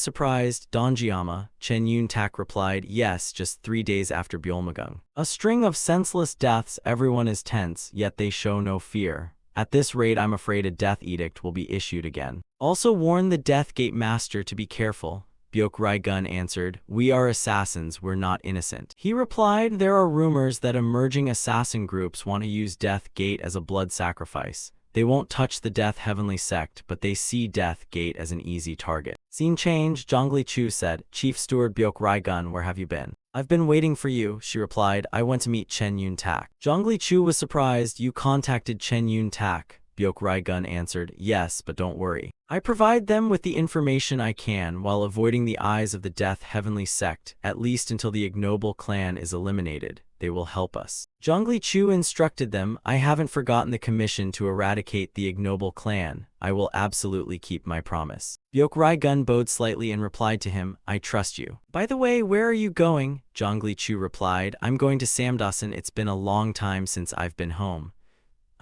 surprised. "Donjiama?" Chen Yun Tak replied, "Yes, just 3 days after Byolmagung. A string of senseless deaths. Everyone is tense, yet they show no fear. At this rate, I'm afraid a death edict will be issued again. Also warn the Death Gate Master to be careful." Byok Rai Gun answered, "We are assassins, we're not innocent." He replied, "There are rumors that emerging assassin groups want to use Death Gate as a blood sacrifice. They won't touch the Death Heavenly Sect, but they see Death Gate as an easy target." Scene change. Zhongli Chu said, "Chief Steward Byok Rai Gun, where have you been?" "I've been waiting for you," she replied. "I went to meet Chen Yun Tak." Zhongli Chu was surprised. "You contacted Chen Yun Tak?" Byok Rai Gun answered, "Yes, but don't worry. I provide them with the information I can while avoiding the eyes of the Death Heavenly Sect, at least until the ignoble clan is eliminated. They will help us." Zhongli Chu instructed them, "I haven't forgotten the commission to eradicate the ignoble clan. I will absolutely keep my promise." Byok Rai Gun bowed slightly and replied to him, "I trust you." "By the way, where are you going?" Zhongli Chu replied, "I'm going to Samdasan. It's been a long time since I've been home.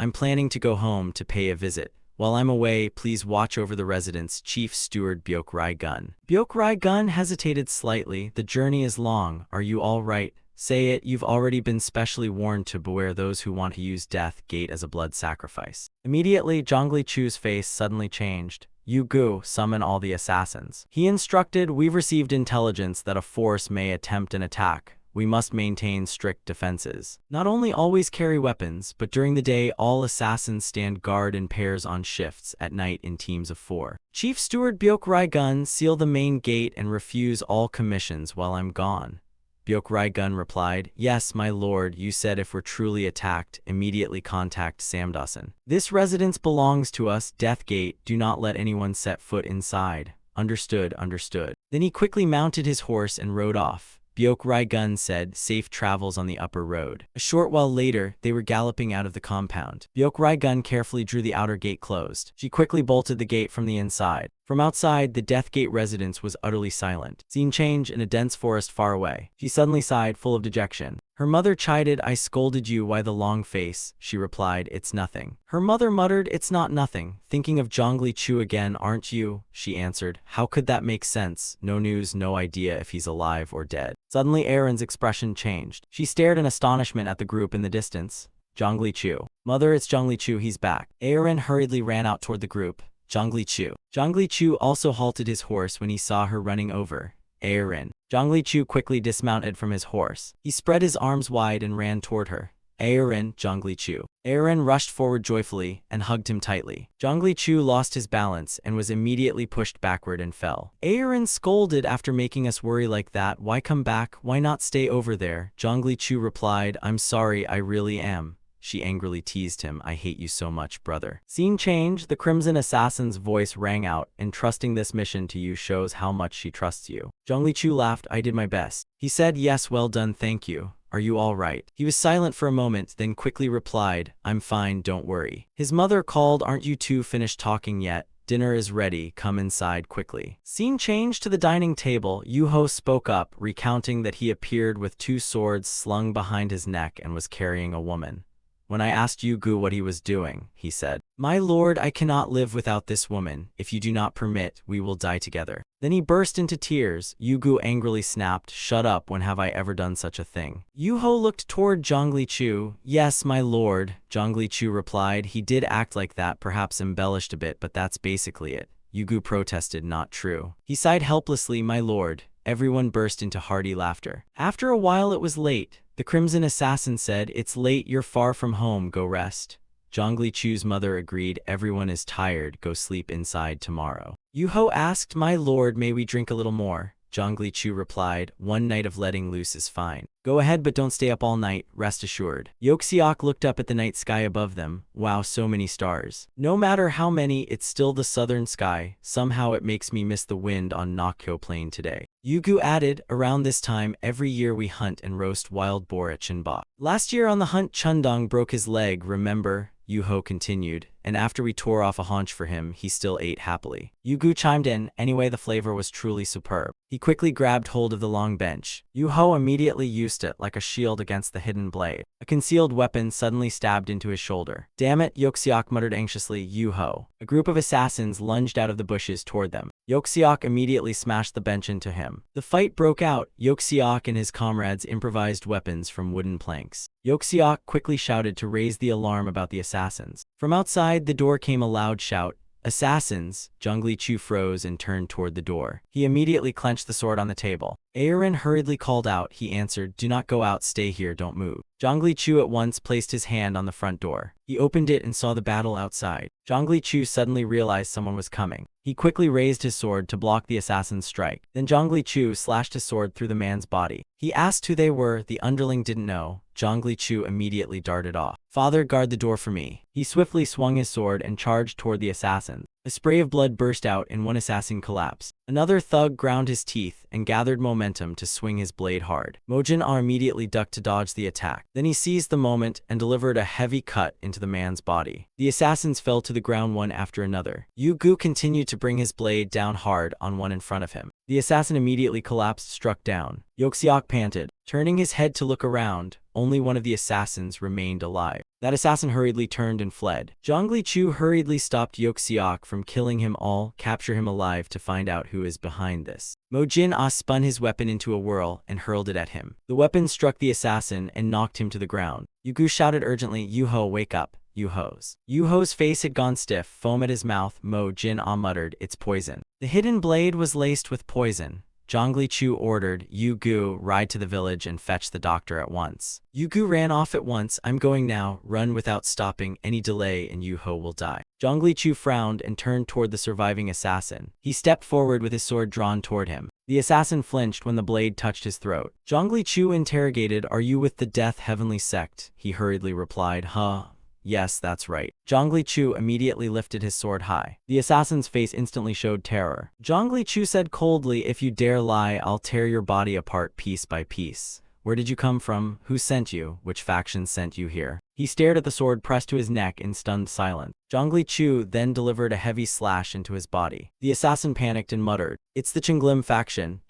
I'm planning to go home to pay a visit. While I'm away, please watch over the residence, Chief Steward Byok-rai-gun. Byok-rai-gun hesitated slightly. The journey is long. Are you all right? Say it, you've already been specially warned to beware those who want to use Death Gate as a blood sacrifice. Immediately, Zhongli Chu's face suddenly changed. Yu Gu, summon all the assassins. He instructed, we've received intelligence that a force may attempt an attack. We must maintain strict defenses. Not only always carry weapons, but during the day all assassins stand guard in pairs on shifts, at night in teams of 4. Chief Steward Byok-rai-gun, seal the main gate and refuse all commissions while I'm gone. Byok-rai-gun replied, yes, my lord, you said if we're truly attacked, immediately contact Samdasan. This residence belongs to us, Death Gate, do not let anyone set foot inside. Understood, understood. Then he quickly mounted his horse and rode off. Byok-rai-gun said, safe travels on the upper road. A short while later, they were galloping out of the compound. Byok-rai-gun carefully drew the outer gate closed. She quickly bolted the gate from the inside. From outside, the Death Gate residence was utterly silent. Scene change in a dense forest far away. She suddenly sighed, full of dejection. Her mother chided, I scolded you, why the long face? She replied, it's nothing. Her mother muttered, it's not nothing. Thinking of Zhongli Chu again, aren't you? She answered, how could that make sense? No news, no idea if he's alive or dead. Suddenly Aaron's expression changed. She stared in astonishment at the group in the distance. Zhongli Chu. Mother, it's Zhongli Chu, he's back. Aaron hurriedly ran out toward the group. Zhongli Chu. Zhongli Chu also halted his horse when he saw her running over. Aaron. Zhongli Chu quickly dismounted from his horse. He spread his arms wide and ran toward her. Aaron, Zhongli Chu. Aaron rushed forward joyfully and hugged him tightly. Zhongli Chu lost his balance and was immediately pushed backward and fell. Aaron scolded, after making us worry like that, why come back? Why not stay over there? Zhongli Chu replied, I'm sorry, I really am. She angrily teased him, I hate you so much, brother. Scene change, the Crimson Assassin's voice rang out, entrusting this mission to you shows how much she trusts you. Zhongli Chu laughed, I did my best. He said, yes, well done, thank you. Are you all right? He was silent for a moment, then quickly replied, I'm fine, don't worry. His mother called, aren't you two finished talking yet? Dinner is ready, come inside quickly. Scene changed to the dining table. Yu-ho spoke up, recounting that he appeared with 2 swords slung behind his neck and was carrying a woman. When I asked Yu Gu what he was doing, he said, my lord, I cannot live without this woman. If you do not permit, we will die together. Then he burst into tears. Yu Gu angrily snapped, shut up, when have I ever done such a thing? Yu-ho looked toward Zhongli Chu. Yes, my lord, Zhongli Chu replied. He did act like that, perhaps embellished a bit, but that's basically it. Yu Gu protested, not true. He sighed helplessly, my lord. Everyone burst into hearty laughter. After a while it was late. The Crimson Assassin said, it's late, you're far from home, go rest. Zhongli Chu's mother agreed, everyone is tired, go sleep inside tomorrow. Yu-ho asked, my lord, may we drink a little more? Zhongli Chu replied, one night of letting loose is fine. Go ahead, but don't stay up all night, rest assured. Yeoxiok looked up at the night sky above them. Wow, so many stars. No matter how many, it's still the southern sky. Somehow it makes me miss the wind on Nokkyo Plain today. Yu Gu added, around this time every year we hunt and roast wild boar at Chinba. Last year on the hunt Chundong broke his leg, remember? Yu-ho continued, and after we tore off a haunch for him, he still ate happily. Yu Gu chimed in, anyway the flavor was truly superb. He quickly grabbed hold of the long bench. Yu-ho immediately used it like a shield against the hidden blade. A concealed weapon suddenly stabbed into his shoulder. Damn it, Yeoxiok muttered anxiously, Yu-ho. A group of assassins lunged out of the bushes toward them. Yeoxiok immediately smashed the bench into him. The fight broke out. Yeoxiok and his comrades improvised weapons from wooden planks. Yeoxiok quickly shouted to raise the alarm about the assassins. From outside the door came a loud shout. Assassins! Zhongli Chu froze and turned toward the door. He immediately clenched the sword on the table. Aaron hurriedly called out. He answered, do not go out, stay here, don't move. Zhongli Chu at once placed his hand on the front door. He opened it and saw the battle outside. Zhongli Chu suddenly realized someone was coming. He quickly raised his sword to block the assassin's strike. Then Zhongli Chu slashed his sword through the man's body. He asked who they were. The underling didn't know. Zhongli Chu immediately darted off. Father, guard the door for me. He swiftly swung his sword and charged toward the assassins. A spray of blood burst out and one assassin collapsed. Another thug ground his teeth and gathered momentum to swing his blade hard. Mojin-R immediately ducked to dodge the attack. Then he seized the moment and delivered a heavy cut into the man's body. The assassins fell to the ground one after another. Yu Gu continued to bring his blade down hard on one in front of him. The assassin immediately collapsed, struck down. Yeoxiok panted, turning his head to look around. only one of the assassins remained alive. That assassin hurriedly turned and fled. Zhongli Chu hurriedly stopped Yoxiok from killing him all, capture him alive to find out who is behind this. Mo Jin-ah spun his weapon into a whirl and hurled it at him. The weapon struck the assassin and knocked him to the ground. Yugu shouted urgently, "Yu-ho, wake up, Yu-ho's." Yu-ho's face had gone stiff, foam at his mouth. Mo Jin-ah muttered, "It's poison." The hidden blade was laced with poison. Zhongli Chu ordered, "Yu-gu, ride to the village and fetch the doctor at once." Yu-gu ran off at once. "I'm going now. Run without stopping. Any delay and Yu-ho will die." Zhongli Chu frowned and turned toward the surviving assassin. He stepped forward with his sword drawn toward him. The assassin flinched when the blade touched his throat. Zhongli Chu interrogated, "Are you with the Death Heavenly Sect?" He hurriedly replied, "Huh? Yes, that's right." Zhongli Chu immediately lifted his sword high. The assassin's face instantly showed terror. Zhongli Chu said coldly, "If you dare lie, I'll tear your body apart piece by piece. Where did you come from? Who sent you? Which faction sent you here?" He stared at the sword pressed to his neck in stunned silence. Zhongli Chu then delivered a heavy slash into his body. The assassin panicked and muttered, "It's the Qinglim faction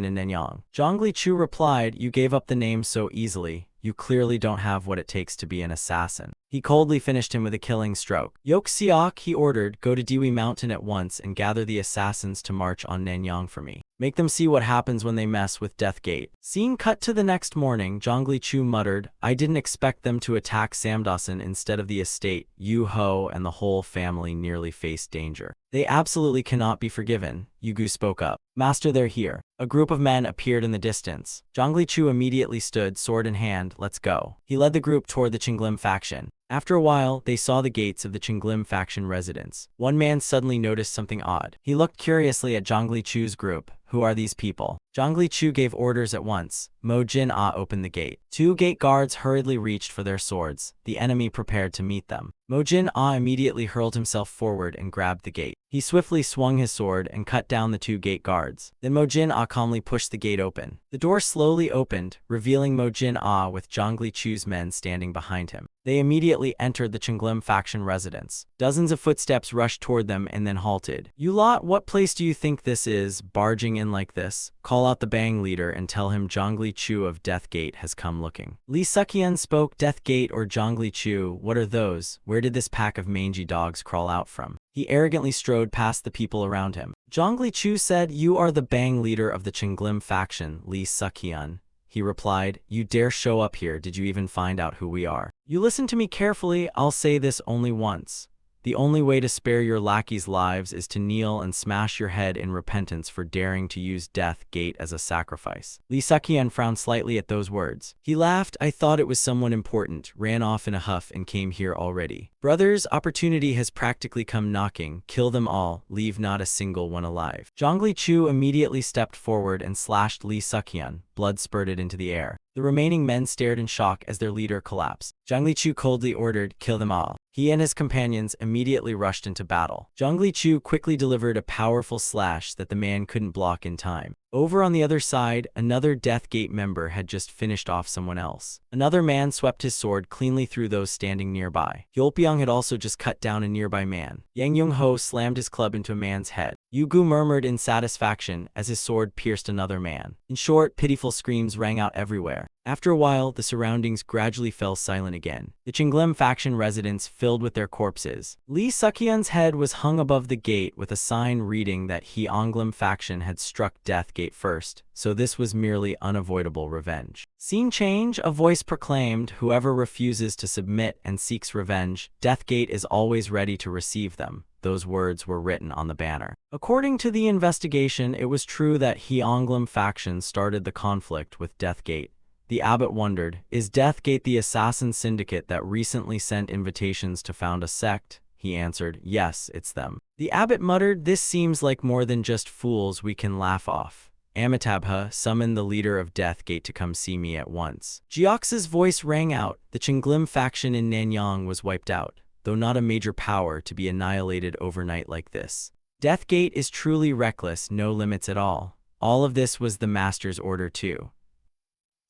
in Nanyang." Zhongli Chu replied, "You gave up the name so easily. You clearly don't have what it takes to be an assassin." He coldly finished him with a killing stroke. Yoxiok, he ordered, "Go to Diwi Mountain at once and gather the assassins to march on Nanyang for me. Make them see what happens when they mess with Death Gate." Scene cut to the next morning. Zhongli Chu muttered, "I didn't expect them to attack Samdasan instead of the estate. Yu-ho and the whole family nearly faced danger. They absolutely cannot be forgiven." Yugu spoke up. "Master, they're here." A group of men appeared in the distance. Zhongli Chu immediately stood, sword in hand. "Let's go." He led the group toward the Qinglim faction. After a while, they saw the gates of the Qinglim faction residence. One man suddenly noticed something odd. He looked curiously at Zhongli Chu's group. "Who are these people?" Zhongli Chu gave orders at once. Mo Jin-ah opened the gate. Two gate guards hurriedly reached for their swords. The enemy prepared to meet them. Mo Jin-ah immediately hurled himself forward and grabbed the gate. He swiftly swung his sword and cut down the two gate guards. Then Mo Jin-ah calmly pushed the gate open. The door slowly opened, revealing Mo Jin-ah with Zhongli Chu's men standing behind him. They immediately entered the Qinglim faction residence. Dozens of footsteps rushed toward them and then halted. "You lot, what place do you think this is, barging in like this? Call out the Bang leader and tell him Zhongli Chu of Death Gate has come looking." Lee Sukian spoke. "Death Gate or Zhongli Chu, what are those? Where did this pack of mangy dogs crawl out from?" He arrogantly strode past the people around him. Zhongli Chu said, "You are the Bang leader of the Qinglim faction, Lee Sukian." He replied, "You dare show up here? Did you even find out who we are? You listen to me carefully. I'll say this only once. The only way to spare your lackeys' lives is to kneel and smash your head in repentance for daring to use Death Gate as a sacrifice." Lee Sukian frowned slightly at those words. He laughed. "I thought it was someone important, ran off in a huff and came here already. Brothers, opportunity has practically come knocking. Kill them all, leave not a single one alive." Zhongli Chu immediately stepped forward and slashed Lee Sukian. Blood spurted into the air. The remaining men stared in shock as their leader collapsed. Zhongli Chu coldly ordered, "Kill them all." He and his companions immediately rushed into battle. Zhongli Chu quickly delivered a powerful slash that the man couldn't block in time. Over on the other side, another Death Gate member had just finished off someone else. Another man swept his sword cleanly through those standing nearby. Yolpyong had also just cut down a nearby man. Yang Yung-ho slammed his club into a man's head. Yugu murmured in satisfaction as his sword pierced another man. In short, pitiful screams rang out everywhere. After a while, the surroundings gradually fell silent again. The Qinglim faction residence filled with their corpses. Lee Sukian's head was hung above the gate with a sign reading that Heonglim faction had struck Death Gate first, so this was merely unavoidable revenge. Scene change, a voice proclaimed, "Whoever refuses to submit and seeks revenge, Death Gate is always ready to receive them." Those words were written on the banner. According to the investigation, it was true that Heonglim faction started the conflict with Death Gate. The abbot wondered, "Is Death Gate the assassin syndicate that recently sent invitations to found a sect?" He answered, "Yes, it's them." The abbot muttered, "This seems like more than just fools we can laugh off. Amitabha, summon the leader of Death Gate to come see me at once." Jiox's voice rang out. The Qinglim faction in Nanyang was wiped out, though not a major power to be annihilated overnight like this. Death Gate is truly reckless, no limits at all. All of this was the master's order too.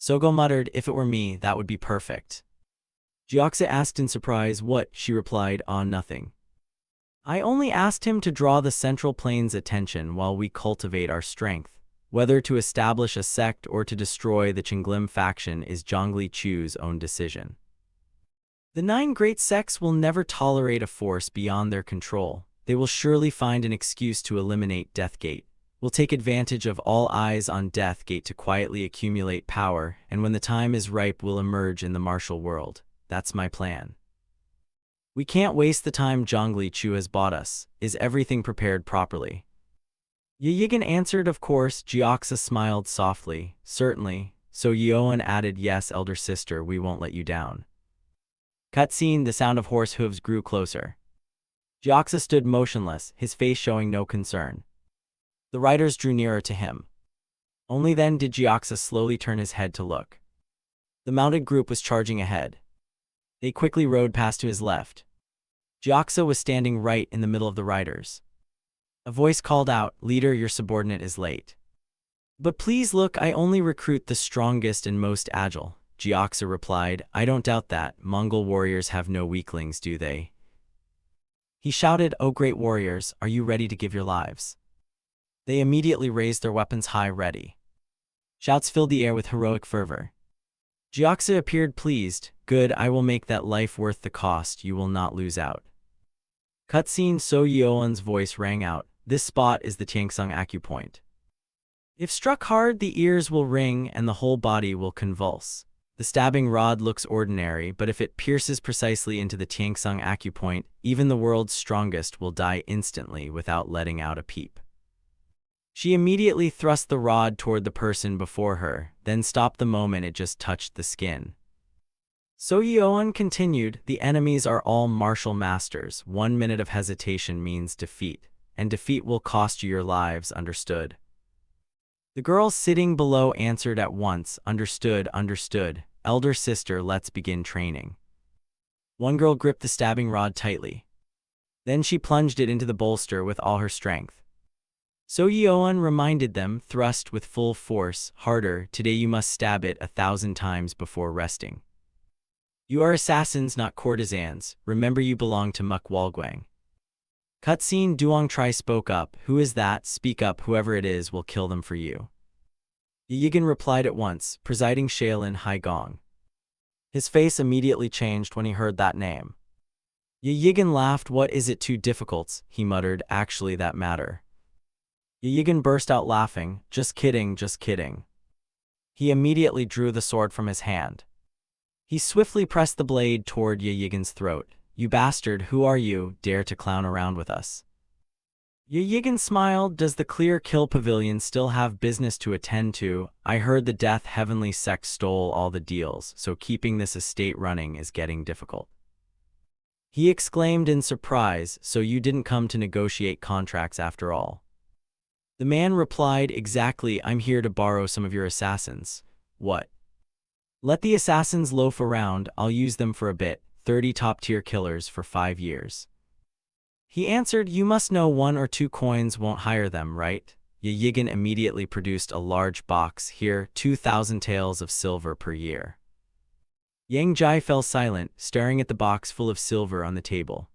Sogo muttered, "If it were me, that would be perfect." Jioxa asked in surprise, "What?" She replied, nothing. I only asked him to draw the Central Plains' attention while we cultivate our strength. Whether to establish a sect or to destroy the Qinglim faction is Zhongli Chu's own decision. The 9 great sects will never tolerate a force beyond their control. They will surely find an excuse to eliminate Deathgate. Will take advantage of all eyes on Deathgate to quietly accumulate power, and when the time is ripe will emerge in the martial world. That's my plan. We can't waste the time Zhongli Chu has bought us. Is everything prepared properly? Ye Yigan answered, of course. Jioxa smiled softly. Certainly. So Yeoan added, yes, elder sister, we won't let you down. Cutscene. The sound of horse hooves grew closer. Jioxa stood motionless, his face showing no concern. The riders drew nearer to him. Only then did Jioxa slowly turn his head to look. The mounted group was charging ahead. They quickly rode past to his left. Jioxa was standing right in the middle of the riders. A voice called out, "Leader, your subordinate is late." "But please look, I only recruit the strongest and most agile," Jioxa replied. "I don't doubt that. Mongol warriors have no weaklings, do they?" He shouted, "O great warriors, are you ready to give your lives?" They immediately raised their weapons high, ready. Shouts filled the air with heroic fervor. Jioxa appeared pleased. "Good, I will make that life worth the cost. You will not lose out." Cutscene. So Yeoan's voice rang out. "This spot is the Tiangsung acupoint. If struck hard, the ears will ring and the whole body will convulse. The stabbing rod looks ordinary, but if it pierces precisely into the Tiangsung acupoint, even the world's strongest will die instantly without letting out a peep." She immediately thrust the rod toward the person before her, then stopped the moment it just touched the skin. So Yeoan continued, "The enemies are all martial masters. 1 minute of hesitation means defeat, and defeat will cost you your lives, understood?" The girl sitting below answered at once, "Understood, understood. Elder sister, let's begin training." One girl gripped the stabbing rod tightly. Then she plunged it into the bolster with all her strength. So Yeoan reminded them, "Thrust with full force, harder. Today you must stab it 1,000 times before resting. You are assassins, not courtesans. Remember you belong to Muk Walguang." Cutscene. Duong Tri spoke up. "Who is that? Speak up. Whoever it is will kill them for you." Yigan replied at once, "Presiding Shaolin Hai Gong." His face immediately changed when he heard that name. Yigan laughed. "What is it too difficult?" he muttered. "Actually that matter." Yigan burst out laughing. "Just kidding, just kidding." He immediately drew the sword from his hand. He swiftly pressed the blade toward Yigan's throat. "You bastard, who are you, dare to clown around with us?" Yigan smiled. "Does the Clear Kill Pavilion still have business to attend to? I heard the Death Heavenly sect stole all the deals, so keeping this estate running is getting difficult." He exclaimed in surprise, "So you didn't come to negotiate contracts after all?" The man replied, "Exactly, I'm here to borrow some of your assassins." "What?" "Let the assassins loaf around, I'll use them for a bit, 30 top-tier killers for 5 years. He answered, "You must know 1 or 2 coins won't hire them, right?" Yigan immediately produced a large box. "Here, 2,000 taels of silver per year." Yang Jai fell silent, staring at the box full of silver on the table.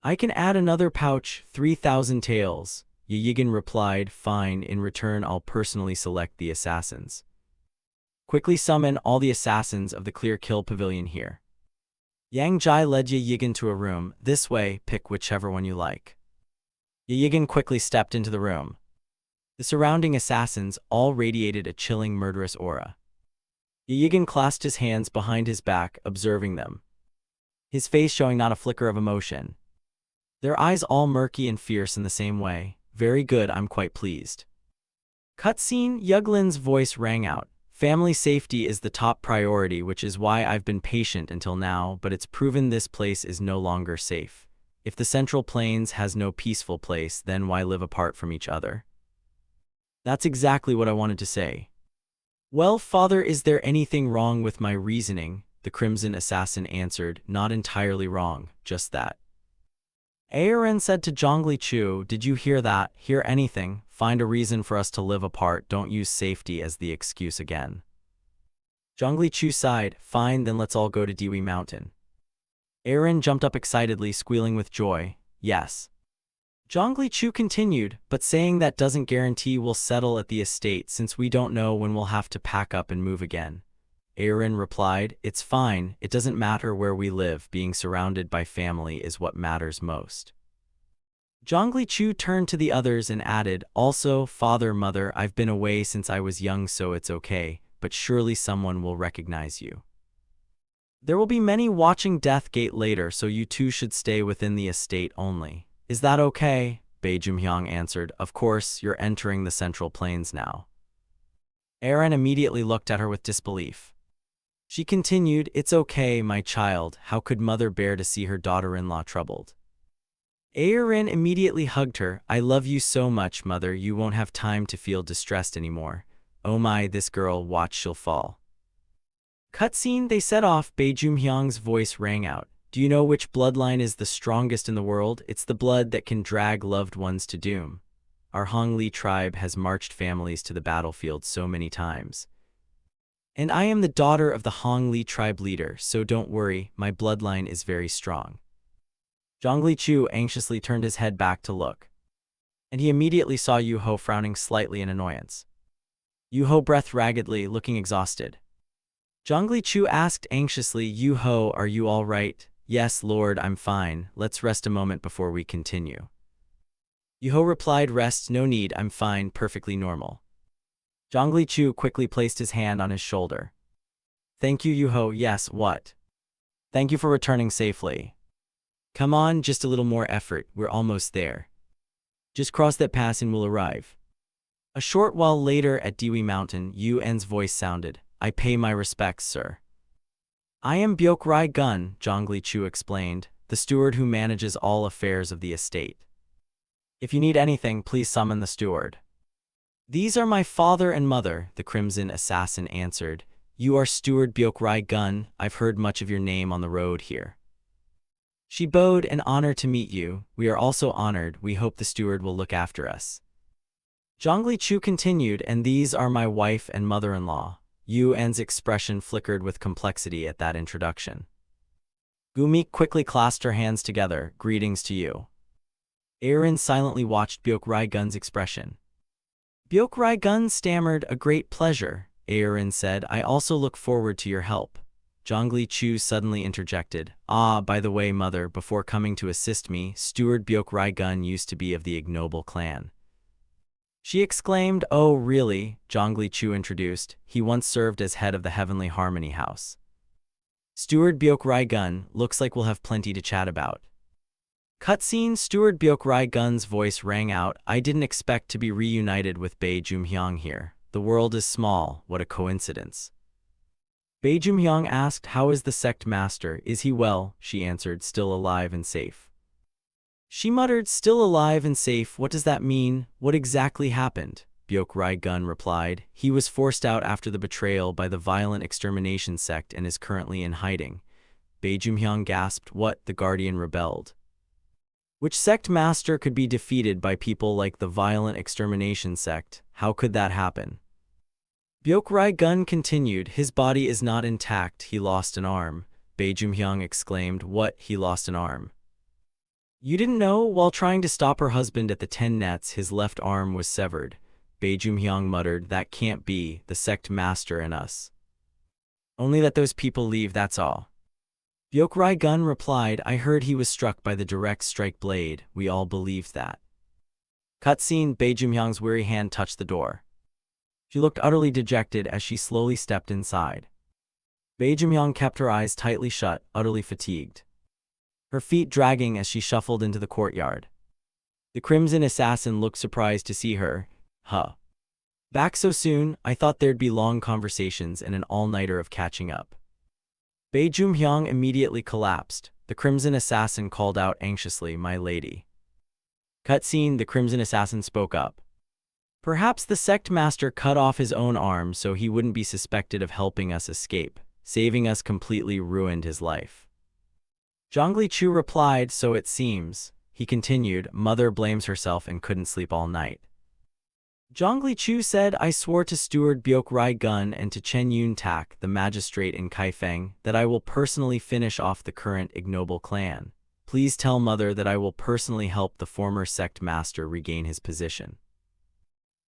"I can add another pouch, 3,000 taels. Yigan replied, "Fine, in return I'll personally select the assassins. Quickly summon all the assassins of the Clear Kill Pavilion here." Yang Jai led Yigan to a room. "This way, pick whichever one you like." Yigan quickly stepped into the room. The surrounding assassins all radiated a chilling, murderous aura. Yigan clasped his hands behind his back, observing them. His face showing not a flicker of emotion. Their eyes all murky and fierce in the same way. "Very good, I'm quite pleased." Cutscene. Yuglin's voice rang out. "Family safety is the top priority, which is why I've been patient until now, but it's proven this place is no longer safe. If the Central Plains has no peaceful place, then why live apart from each other?" "That's exactly what I wanted to say." "Well, father, is there anything wrong with my reasoning?" the Crimson Assassin answered. "Not entirely wrong, just that." Aaron said to Zhongli Chu, "Did you hear that? Hear anything? Find a reason for us to live apart. Don't use safety as the excuse again." Zhongli Chu sighed. "Fine, then let's all go to Diwi Mountain." Aaron jumped up excitedly, squealing with joy. "Yes. Zhongli Chu continued, but saying that doesn't guarantee we'll settle at the estate since we don't know when we'll have to pack up and move again. Aaron replied, it's fine, it doesn't matter where we live, being surrounded by family is what matters most. Zhongli Chu turned to the others and added, also, father, mother, I've been away since I was young so it's okay, but surely someone will recognize you. There will be many watching Death Gate later so you two should stay within the estate only. Is that okay? Bei Jumhyang answered, of course, you're entering the Central Plains now. Aaron immediately looked at her with disbelief. She continued, it's okay, my child, how could mother bear to see her daughter-in-law troubled? Aaron immediately hugged her, I love you so much, mother, you won't have time to feel distressed anymore. Oh my, this girl, watch she'll fall. Cutscene, they set off, Bei Jumhyang's voice rang out. Do you know which bloodline is the strongest in the world? It's the blood that can drag loved ones to doom. Our Hongli tribe has marched families to the battlefield so many times. And I am the daughter of the Hongli tribe leader, so don't worry, my bloodline is very strong. Zhongli Chu anxiously turned his head back to look. And he immediately saw Yu Ho frowning slightly in annoyance. Yu Ho breathed raggedly, looking exhausted. Zhongli Chu asked anxiously, Yu Ho, are you all right? Yes, Lord, I'm fine. Let's rest a moment before we continue. Yu Ho replied, rest, no need, I'm fine, perfectly normal. Zhongli Chu quickly placed his hand on his shoulder. Thank you, Yu Ho, yes, what? Thank you for returning safely. Come on, just a little more effort, we're almost there. Just cross that pass and we'll arrive. A short while later at Dewi Mountain, Yu En's voice sounded, I pay my respects, sir. I am Byokrai Gun, Zhongli Chu explained, the steward who manages all affairs of the estate. If you need anything, please summon the steward. These are my father and mother, the Crimson Assassin answered. You are Steward Byokrai Gun, I've heard much of your name on the road here. She bowed, an honor to meet you, we are also honored, we hope the steward will look after us. Zhongli Chu continued, and these are my wife and mother-in-law. Yu En's expression flickered with complexity at that introduction. Gumi quickly clasped her hands together, greetings to you. Aaron silently watched Byokrai Gun's expression. Byokrai Gun stammered, a great pleasure. Aaron said, I also look forward to your help. Zhongli Chu suddenly interjected, by the way, mother, before coming to assist me, Steward Byokrai Gun used to be of the ignoble clan. She exclaimed, oh really, Zhongli Chu introduced, he once served as head of the Heavenly Harmony House. Steward Byokrai Gun, looks like we'll have plenty to chat about. Cutscene, Steward Byokrai Gun's voice rang out, I didn't expect to be reunited with Bei Jumhyang here. The world is small, what a coincidence. Bei Jumhyang asked, how is the sect master, is he well? She answered, still alive and safe. She muttered, still alive and safe, what does that mean? What exactly happened? Byokrai Gun replied, he was forced out after the betrayal by the violent extermination sect and is currently in hiding. Bei Jumhyang gasped, what, the Guardian rebelled? Which sect master could be defeated by people like the violent extermination sect? How could that happen? Byokrai Gun continued, his body is not intact, he lost an arm. Bei Jumhyang exclaimed, what, he lost an arm? You didn't know? While trying to stop her husband at the 10 nets, his left arm was severed. Bei Jumhyang muttered, that can't be, the sect master and us. Only that those people leave, that's all. Byokrai Gun replied, I heard he was struck by the direct strike blade, we all believed that. Cutscene, Bei Jumhyang's weary hand touched the door. She looked utterly dejected as she slowly stepped inside. Bei Jumhyang kept her eyes tightly shut, utterly fatigued. Her feet dragging as she shuffled into the courtyard. The Crimson Assassin looked surprised to see her. Huh. Back so soon? I thought there'd be long conversations and an all-nighter of catching up. Bei Jumhyang immediately collapsed. The Crimson Assassin called out anxiously, my lady. Cutscene, the Crimson Assassin spoke up. Perhaps the sect master cut off his own arm so he wouldn't be suspected of helping us escape. Saving us completely ruined his life. Zhongli Chu replied, so it seems. He continued, mother blames herself and couldn't sleep all night. Zhongli Chu said, I swore to Steward Byokrai Gun and to Chen Yun Tak, the magistrate in Kaifeng, that I will personally finish off the current ignoble clan. Please tell mother that I will personally help the former sect master regain his position.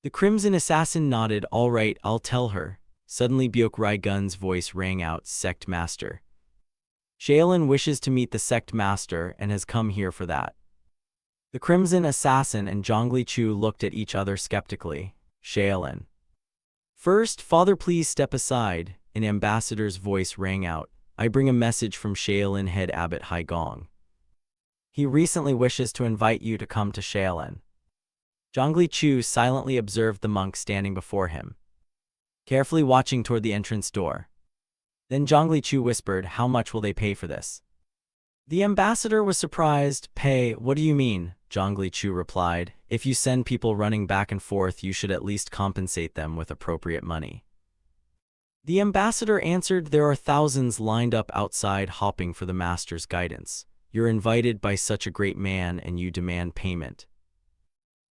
The Crimson Assassin nodded. All right, I'll tell her. Suddenly Byok Gun's voice rang out, Sect Master. Shaolin wishes to meet the Sect Master and has come here for that. The Crimson Assassin and Zhongli Chu looked at each other skeptically. Shaolin. First, Father, please step aside. An ambassador's voice rang out. I bring a message from Shaolin head Abbot Haigong. He recently wishes to invite you to come to Shaolin. Zhongli Chu silently observed the monk standing before him, carefully watching toward the entrance door. Then Zhongli Chu whispered, how much will they pay for this? The ambassador was surprised. Pay? What do you mean? Zhongli Chu replied, if you send people running back and forth, you should at least compensate them with appropriate money. The ambassador answered, there are thousands lined up outside hoping for the master's guidance. You're invited by such a great man and you demand payment.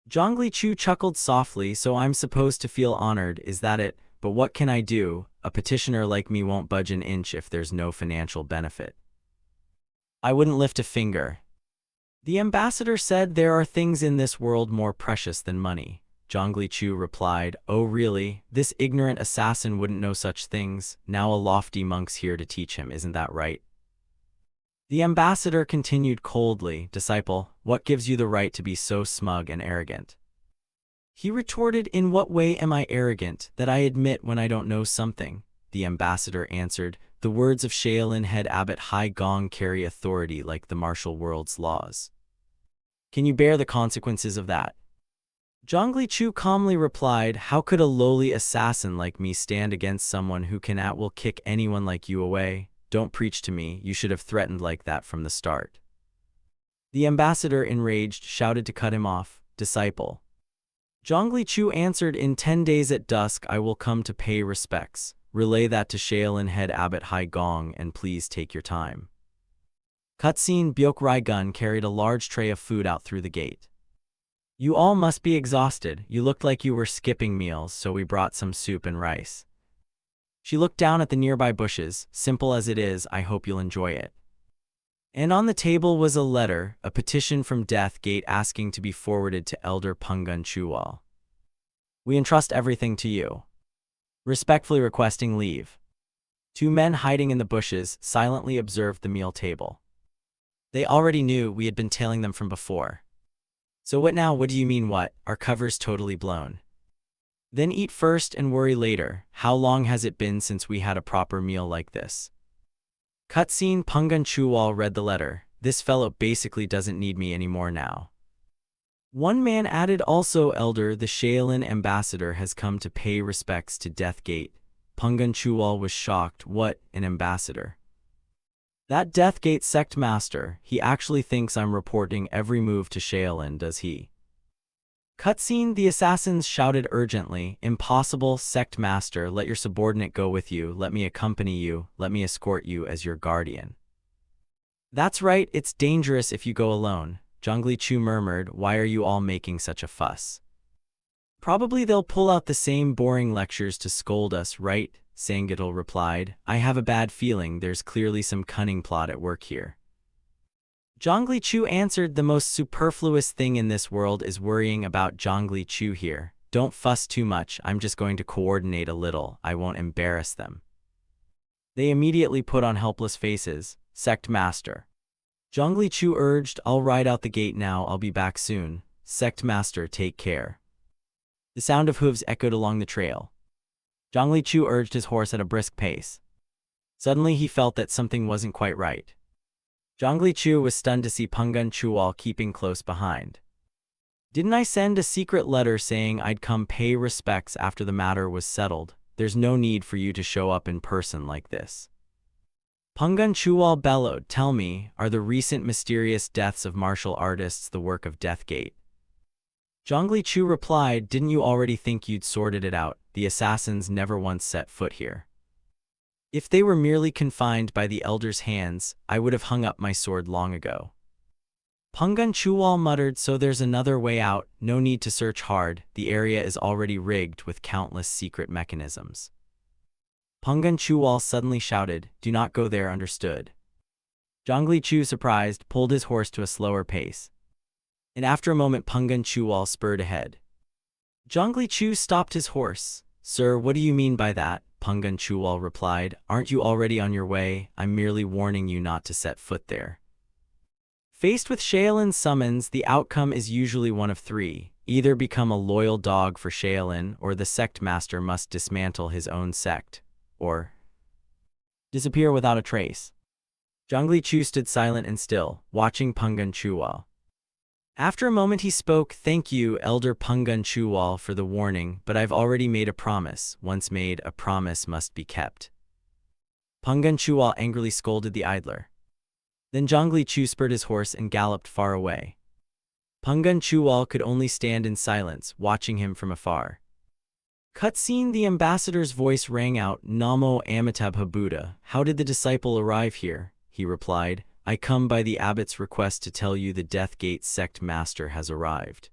Zhongli Chu chuckled softly, so I'm supposed to feel honored, is that it? But what can I do? A petitioner like me won't budge an inch if there's no financial benefit. I wouldn't lift a finger. The ambassador said, there are things in this world more precious than money. Zhongli Chu replied, oh really? This ignorant assassin wouldn't know such things. Now a lofty monk's here to teach him, isn't that right? The ambassador continued coldly, disciple, what gives you the right to be so smug and arrogant? He retorted, in what way am I arrogant, that I admit when I don't know something? The ambassador answered, the words of Shaolin head Abbot Haigong carry authority like the martial world's laws. Can you bear the consequences of that? Zhongli Chu calmly replied, how could a lowly assassin like me stand against someone who can at will kick anyone like you away? Don't preach to me, you should have threatened like that from the start. The ambassador, enraged, shouted to cut him off, disciple. Zhongli Chu answered, in 10 days at dusk I will come to pay respects. Relay that to Shaolin head Abbot Haigong and please take your time. Cutscene. Byok Gun carried a large tray of food out through the gate. You all must be exhausted, you looked like you were skipping meals, so we brought some soup and rice. She looked down at the nearby bushes, simple as it is, I hope you'll enjoy it. And on the table was a letter, a petition from Death Gate asking to be forwarded to Elder Pungun Chuwal. We entrust everything to you. Respectfully requesting leave. Two men hiding in the bushes silently observed the meal table. They already knew we had been tailing them from before. So what now? What do you mean what? Our cover's totally blown. Then eat first and worry later. How long has it been since we had a proper meal like this? Cutscene. Pungun Chuwal read the letter. This fellow basically doesn't need me anymore now. One man added, also Elder, the Shaolin ambassador has come to pay respects to Death Gate. Pungun Chuwal was shocked. What, an ambassador? That Death Gate sect master, he actually thinks I'm reporting every move to Shaolin, does he? Cutscene. The assassins shouted urgently, impossible, sect master, let your subordinate go with you, let me accompany you, let me escort you as your guardian. That's right, it's dangerous if you go alone, Zhongli Chu murmured, why are you all making such a fuss? Probably they'll pull out the same boring lectures to scold us, right? Sangital replied, I have a bad feeling there's clearly some cunning plot at work here. Zhongli Chu answered, the most superfluous thing in this world is worrying about Zhongli Chu here. Don't fuss too much, I'm just going to coordinate a little, I won't embarrass them. They immediately put on helpless faces. Sect Master. Zhongli Chu urged, I'll ride out the gate now, I'll be back soon. Sect Master, take care. The sound of hooves echoed along the trail. Zhongli Chu urged his horse at a brisk pace. Suddenly he felt that something wasn't quite right. Zhongli Chu was stunned to see Pungun Chuwal keeping close behind. Didn't I send a secret letter saying I'd come pay respects after the matter was settled? There's no need for you to show up in person like this. Pungun Chuwal bellowed, tell me, are the recent mysterious deaths of martial artists the work of Death Gate? Zhongli Chu replied, didn't you already think you'd sorted it out? The assassins never once set foot here. If they were merely confined by the elder's hands, I would have hung up my sword long ago. Pungun Chuwal muttered, so there's another way out, no need to search hard, the area is already rigged with countless secret mechanisms. Pungun Chuwal suddenly shouted, do not go there, understood? Zhongli Chu, surprised, pulled his horse to a slower pace. And after a moment, Pungan Chuwal spurred ahead. Zhongli Chu stopped his horse. "Sir, what do you mean by that?" Pungan Chuwal replied. "Aren't you already on your way? I'm merely warning you not to set foot there." Faced with Shaolin's summons, the outcome is usually one of three. Either become a loyal dog for Shaolin, or the sect master must dismantle his own sect, or disappear without a trace. Zhongli Chu stood silent and still, watching Pungan Chuwal. After a moment he spoke. "Thank you, Elder Pungan Chuwal, for the warning, but I've already made a promise. Once made, a promise must be kept." Pungan Chuwal angrily scolded the idler. Then Zhongli Chu spurred his horse and galloped far away. Pungan Chuwal could only stand in silence, watching him from afar. Cutscene: the ambassador's voice rang out. "Namo Amitabha Buddha. How did the disciple arrive here?" He replied, "I come by the abbot's request to tell you the Death Gate sect master has arrived."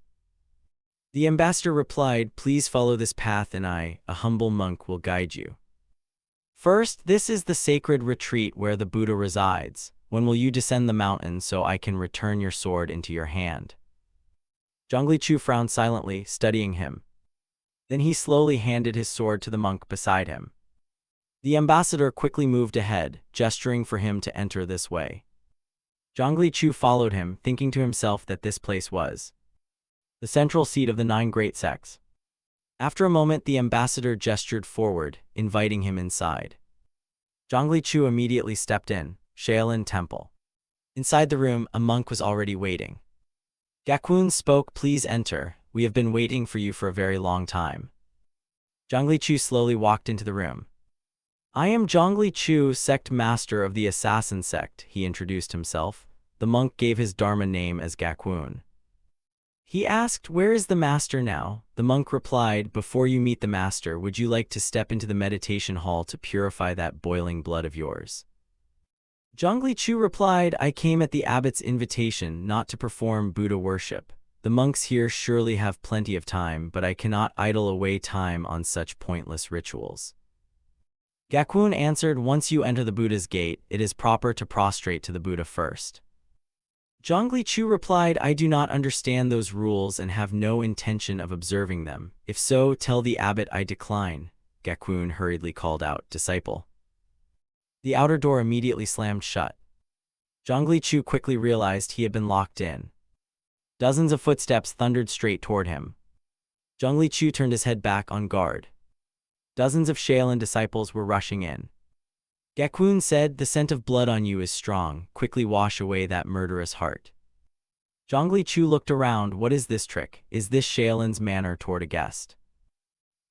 The ambassador replied, "Please follow this path and I, a humble monk, will guide you. First, this is the sacred retreat where the Buddha resides. When will you descend the mountain so I can return your sword into your hand?" Zhongli Chu frowned silently, studying him. Then he slowly handed his sword to the monk beside him. The ambassador quickly moved ahead, gesturing for him to enter this way. Zhongli Chu followed him, thinking to himself that this place was the central seat of the 9 great sects. After a moment, the ambassador gestured forward, inviting him inside. Zhongli Chu immediately stepped in. Shaolin Temple. Inside the room, a monk was already waiting. Gakwun spoke, "Please enter. We have been waiting for you for a very long time." Zhongli Chu slowly walked into the room. "I am Zhongli Chu, sect master of the assassin sect," he introduced himself. The monk gave his dharma name as Gakwun. He asked, "Where is the master now?" The monk replied, "Before you meet the master, would you like to step into the meditation hall to purify that boiling blood of yours?" Zhongli Chu replied, "I came at the abbot's invitation, not to perform Buddha worship. The monks here surely have plenty of time, but I cannot idle away time on such pointless rituals." Gakwun answered, "Once you enter the Buddha's gate, it is proper to prostrate to the Buddha first." Zhongli Chu replied, "I do not understand those rules and have no intention of observing them. If so, tell the abbot I decline." Gakwun hurriedly called out, "Disciple." The outer door immediately slammed shut. Zhongli Chu quickly realized he had been locked in. Dozens of footsteps thundered straight toward him. Zhongli Chu turned his head back, on guard. Dozens of Shaolin disciples were rushing in. Gakwun said, "The scent of blood on you is strong. Quickly wash away that murderous heart." Zhongli Chu looked around. What is this trick? Is this Shaolin's manner toward a guest?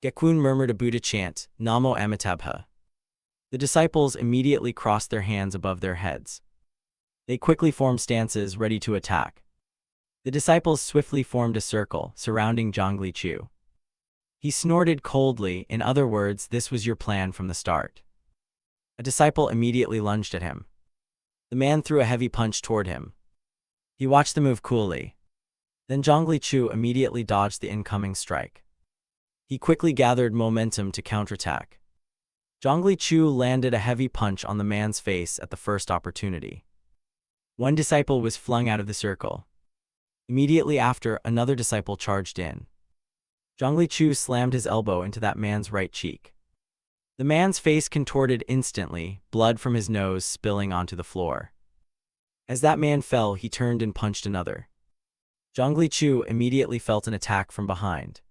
Gakwun murmured a Buddha chant, "Namo Amitabha." The disciples immediately crossed their hands above their heads. They quickly formed stances, ready to attack. The disciples swiftly formed a circle, surrounding Zhongli Chu. He snorted coldly. "In other words, this was your plan from the start." A disciple immediately lunged at him. The man threw a heavy punch toward him. He watched the move coolly. Then Zhongli Chu immediately dodged the incoming strike. He quickly gathered momentum to counterattack. Zhongli Chu landed a heavy punch on the man's face at the first opportunity. One disciple was flung out of the circle. Immediately after, another disciple charged in. Zhongli Chu slammed his elbow into that man's right cheek. The man's face contorted instantly, blood from his nose spilling onto the floor. As that man fell, he turned and punched another. Zhongli Chu immediately felt an attack from behind.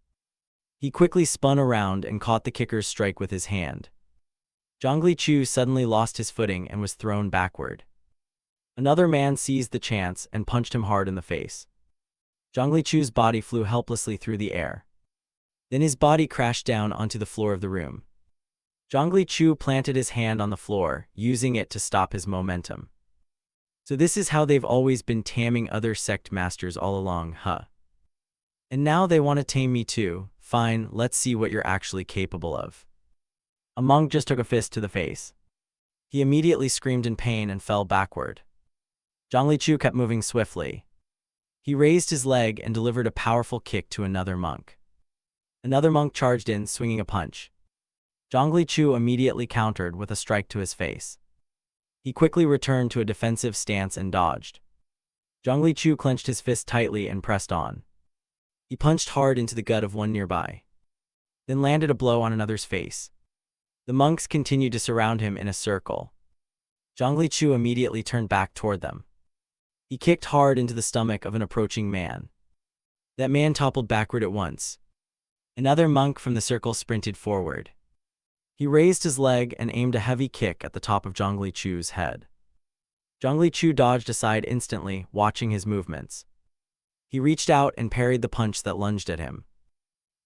He quickly spun around and caught the kicker's strike with his hand. Zhongli Chu suddenly lost his footing and was thrown backward. Another man seized the chance and punched him hard in the face. Zhongli Chu's body flew helplessly through the air. Then his body crashed down onto the floor of the room. Zhongli Chu planted his hand on the floor, using it to stop his momentum. "So this is how they've always been taming other sect masters all along, huh? And now they want to tame me too? Fine, let's see what you're actually capable of." A monk just took a fist to the face. He immediately screamed in pain and fell backward. Zhongli Chu kept moving swiftly. He raised his leg and delivered a powerful kick to another monk. Another monk charged in, swinging a punch. Zhongli Chu immediately countered with a strike to his face. He quickly returned to a defensive stance and dodged. Zhongli Chu clenched his fist tightly and pressed on. He punched hard into the gut of one nearby, then landed a blow on another's face. The monks continued to surround him in a circle. Zhongli Chu immediately turned back toward them. He kicked hard into the stomach of an approaching man. That man toppled backward at once. Another monk from the circle sprinted forward. He raised his leg and aimed a heavy kick at the top of Zhongli Chu's head. Zhongli Chu dodged aside instantly, watching his movements. He reached out and parried the punch that lunged at him.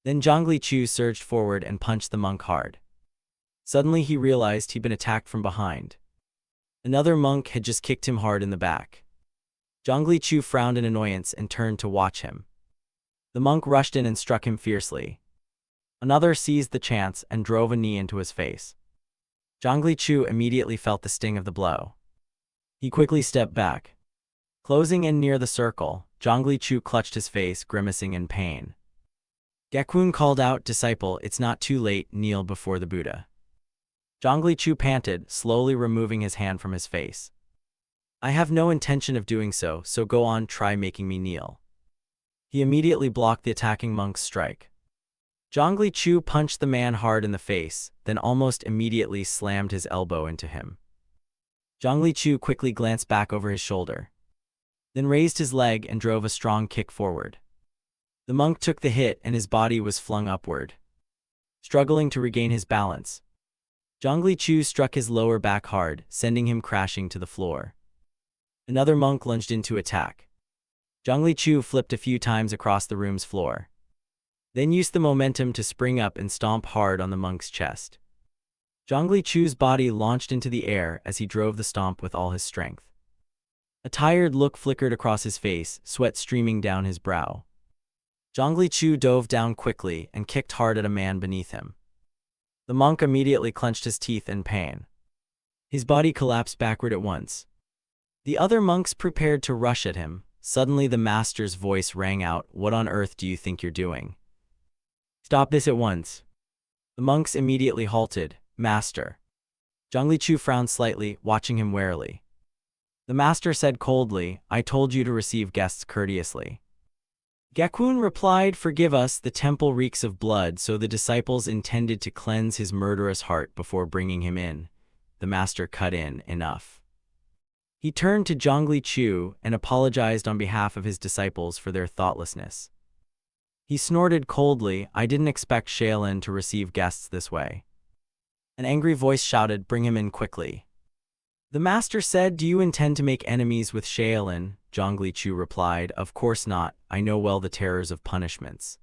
Then Zhongli Chu surged forward and punched the monk hard. Suddenly he realized he'd been attacked from behind. Another monk had just kicked him hard in the back. Zhongli Chu frowned in annoyance and turned to watch him. The monk rushed in and struck him fiercely. Another seized the chance and drove a knee into his face. Zhongli Chu immediately felt the sting of the blow. He quickly stepped back. Closing in near the circle, Zhongli Chu clutched his face, grimacing in pain. Gekwun called out, "Disciple, it's not too late, kneel before the Buddha." Zhongli Chu panted, slowly removing his hand from his face. "I have no intention of doing so, so go on, try making me kneel." He immediately blocked the attacking monk's strike. Zhongli Chu punched the man hard in the face, then almost immediately slammed his elbow into him. Zhongli Chu quickly glanced back over his shoulder, then raised his leg and drove a strong kick forward. The monk took the hit and his body was flung upward. Struggling to regain his balance, Zhongli Chu struck his lower back hard, sending him crashing to the floor. Another monk lunged in to attack. Zhongli Chu flipped a few times across the room's floor, then used the momentum to spring up and stomp hard on the monk's chest. Zhongli Chu's body launched into the air as he drove the stomp with all his strength. A tired look flickered across his face, sweat streaming down his brow. Zhongli Chu dove down quickly and kicked hard at a man beneath him. The monk immediately clenched his teeth in pain. His body collapsed backward at once. The other monks prepared to rush at him. Suddenly the master's voice rang out, "What on earth do you think you're doing? Stop this at once." The monks immediately halted. "Master." Zhongli Chu frowned slightly, watching him warily. The master said coldly, "I told you to receive guests courteously." Gekwun replied, "Forgive us, the temple reeks of blood, so the disciples intended to cleanse his murderous heart before bringing him in." The master cut in, "Enough." He turned to Zhongli Chu and apologized on behalf of his disciples for their thoughtlessness. He snorted coldly, "I didn't expect Shaolin to receive guests this way." An angry voice shouted, "Bring him in quickly." The master said, "Do you intend to make enemies with Shaolin?" Zhongli Chu replied, "Of course not, I know well the terrors of punishments."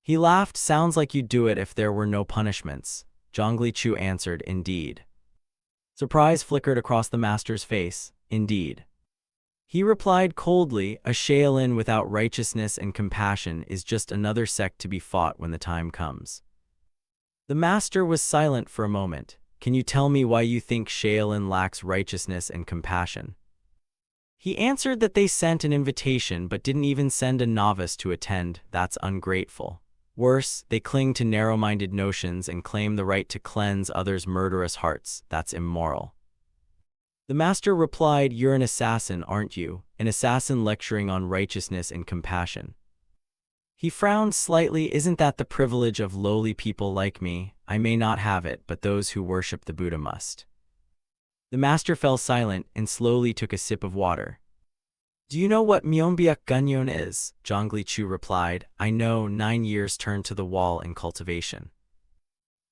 He laughed, "Sounds like you'd do it if there were no punishments." Zhongli Chu answered, "Indeed." Surprise flickered across the master's face. "Indeed." He replied coldly, "A Shaolin without righteousness and compassion is just another sect to be fought when the time comes." The master was silent for a moment. "Can you tell me why you think Shaolin lacks righteousness and compassion?" He answered that they sent an invitation but didn't even send a novice to attend. That's ungrateful. Worse, they cling to narrow-minded notions and claim the right to cleanse others' murderous hearts. That's immoral. The master replied, "You're an assassin, aren't you? An assassin lecturing on righteousness and compassion." He frowned slightly. "Isn't that the privilege of lowly people like me? I may not have it, but those who worship the Buddha must." The master fell silent and slowly took a sip of water. "Do you know what Myeonbyeok Gunyon is?" Zhongli Chu replied, "I know, 9 years turned to the wall in cultivation."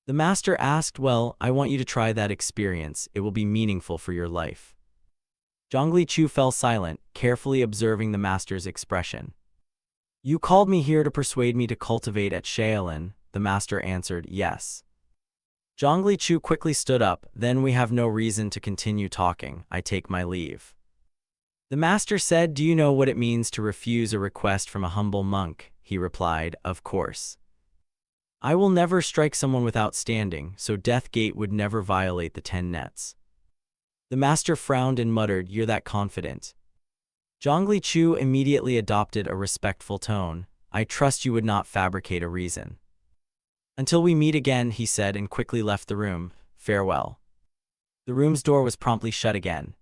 The master asked, "Well, I want you to try that experience. It will be meaningful for your life." Zhongli Chu fell silent, carefully observing the master's expression. "You called me here to persuade me to cultivate at Shaolin," the master answered, "Yes." Zhongli Chu quickly stood up, "Then we have no reason to continue talking. I take my leave." The master said, "Do you know what it means to refuse a request from a humble monk?" He replied, "Of course. I will never strike someone without standing, so Death Gate would never violate the 10 nets." The master frowned and muttered, "You're that confident?" Zhongli Chu immediately adopted a respectful tone. "I trust you would not fabricate a reason." "Until we meet again," he said and quickly left the room. "Farewell." The room's door was promptly shut again.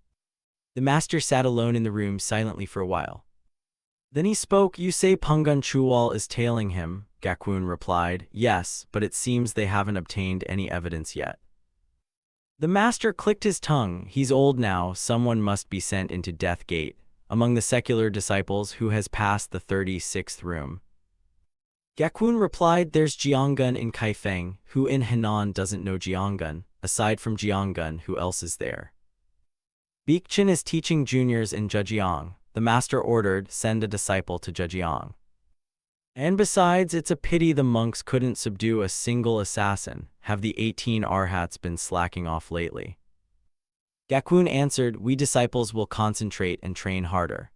The master sat alone in the room silently for a while. Then he spoke. "You say Pungun Chuwal is tailing him," Gakun replied. "Yes, but it seems they haven't obtained any evidence yet." The master clicked his tongue. "He's old now, someone must be sent into Death Gate. Among the secular disciples, who has passed the 36th room?" Gakun replied, "There's Jianggun in Kaifeng. Who in Henan doesn't know Jianggun? Aside from Jianggun, who else is there?" Biqchen is teaching juniors in Zhejiang. The master ordered, "Send a disciple to Zhejiang. And besides, it's a pity the monks couldn't subdue a single assassin. Have the 18 arhats been slacking off lately?" Gakun answered, "We disciples will concentrate and train harder."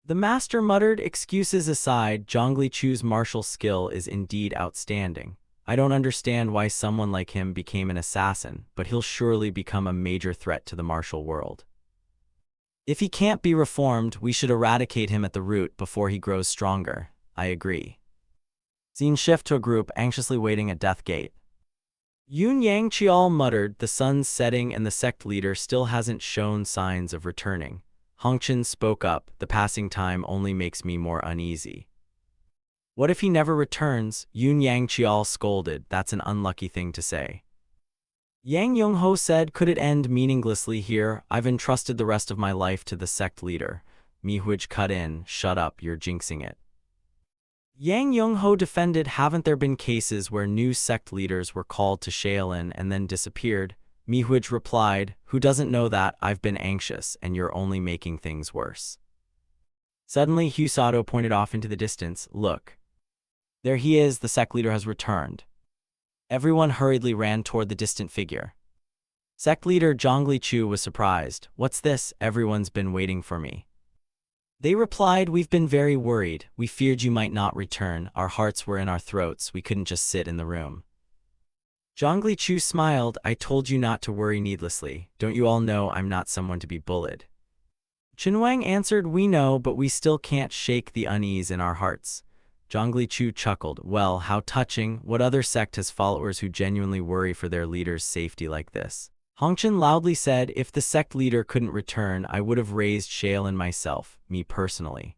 The master muttered, "Excuses aside, Zhongli Chu's martial skill is indeed outstanding. I don't understand why someone like him became an assassin, but he'll surely become a major threat to the martial world. If he can't be reformed, we should eradicate him at the root before he grows stronger." "I agree." Scene shift to a group anxiously waiting at Death Gate. Yun Yang Chial muttered, "The sun's setting and the sect leader still hasn't shown signs of returning." Hongchen spoke up, "The passing time only makes me more uneasy." "What if he never returns?" Yun Yang Chial scolded. "That's an unlucky thing to say." Yang Yongho said, "Could it end meaninglessly here? I've entrusted the rest of my life to the sect leader." Mihuj cut in, "Shut up, you're jinxing it." Yang Yongho defended, "Haven't there been cases where new sect leaders were called to Shaolin and then disappeared?" Mihuj replied, "Who doesn't know that? I've been anxious, and you're only making things worse." Suddenly, Husato pointed off into the distance. "Look. There he is, the sect leader has returned." Everyone hurriedly ran toward the distant figure. Sect leader Zhongli Chu was surprised. "What's this? Everyone's been waiting for me." They replied, "We've been very worried. We feared you might not return. Our hearts were in our throats. We couldn't just sit in the room." Zhongli Chu smiled. "I told you not to worry needlessly. Don't you all know I'm not someone to be bullied?" Chinwang answered, "We know, but we still can't shake the unease in our hearts." Zhongli Chu chuckled. "Well, how touching. What other sect has followers who genuinely worry for their leader's safety like this?" Hongchen loudly said, "If the sect leader couldn't return, I would have raised Shaolin myself, me personally."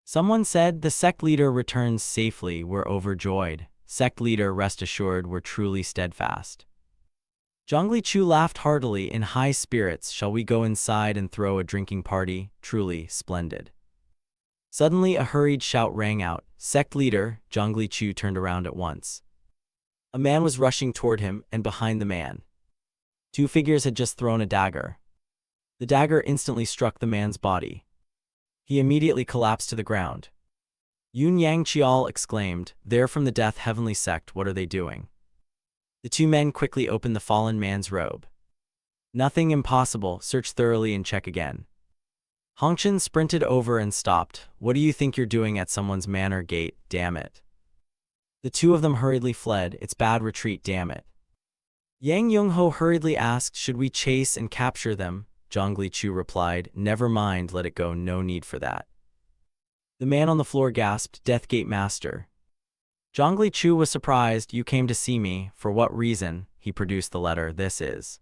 Someone said, "The sect leader returns safely. We're overjoyed. Sect leader, rest assured, we're truly steadfast." Zhongli Chu laughed heartily, in high spirits. "Shall we go inside and throw a drinking party? Truly splendid." Suddenly, a hurried shout rang out. "Sect leader!" Zhongli Chu turned around at once. A man was rushing toward him, and behind the man, two figures had just thrown a dagger. The dagger instantly struck the man's body. He immediately collapsed to the ground. Yun Yang Chial exclaimed, "They're from the Death Heavenly Sect. What are they doing?" The two men quickly opened the fallen man's robe. "Nothing impossible. Search thoroughly and check again." Hongchen sprinted over and stopped. "What do you think you're doing at someone's manor gate? Damn it." The two of them hurriedly fled. "It's bad retreat, damn it." Yang Yongho hurriedly asked, "Should we chase and capture them?" Zhongli Chu replied, "Never mind, let it go, no need for that." The man on the floor gasped, "Deathgate Master." Zhongli Chu was surprised. "You came to see me. For what reason?" He produced the letter. "This is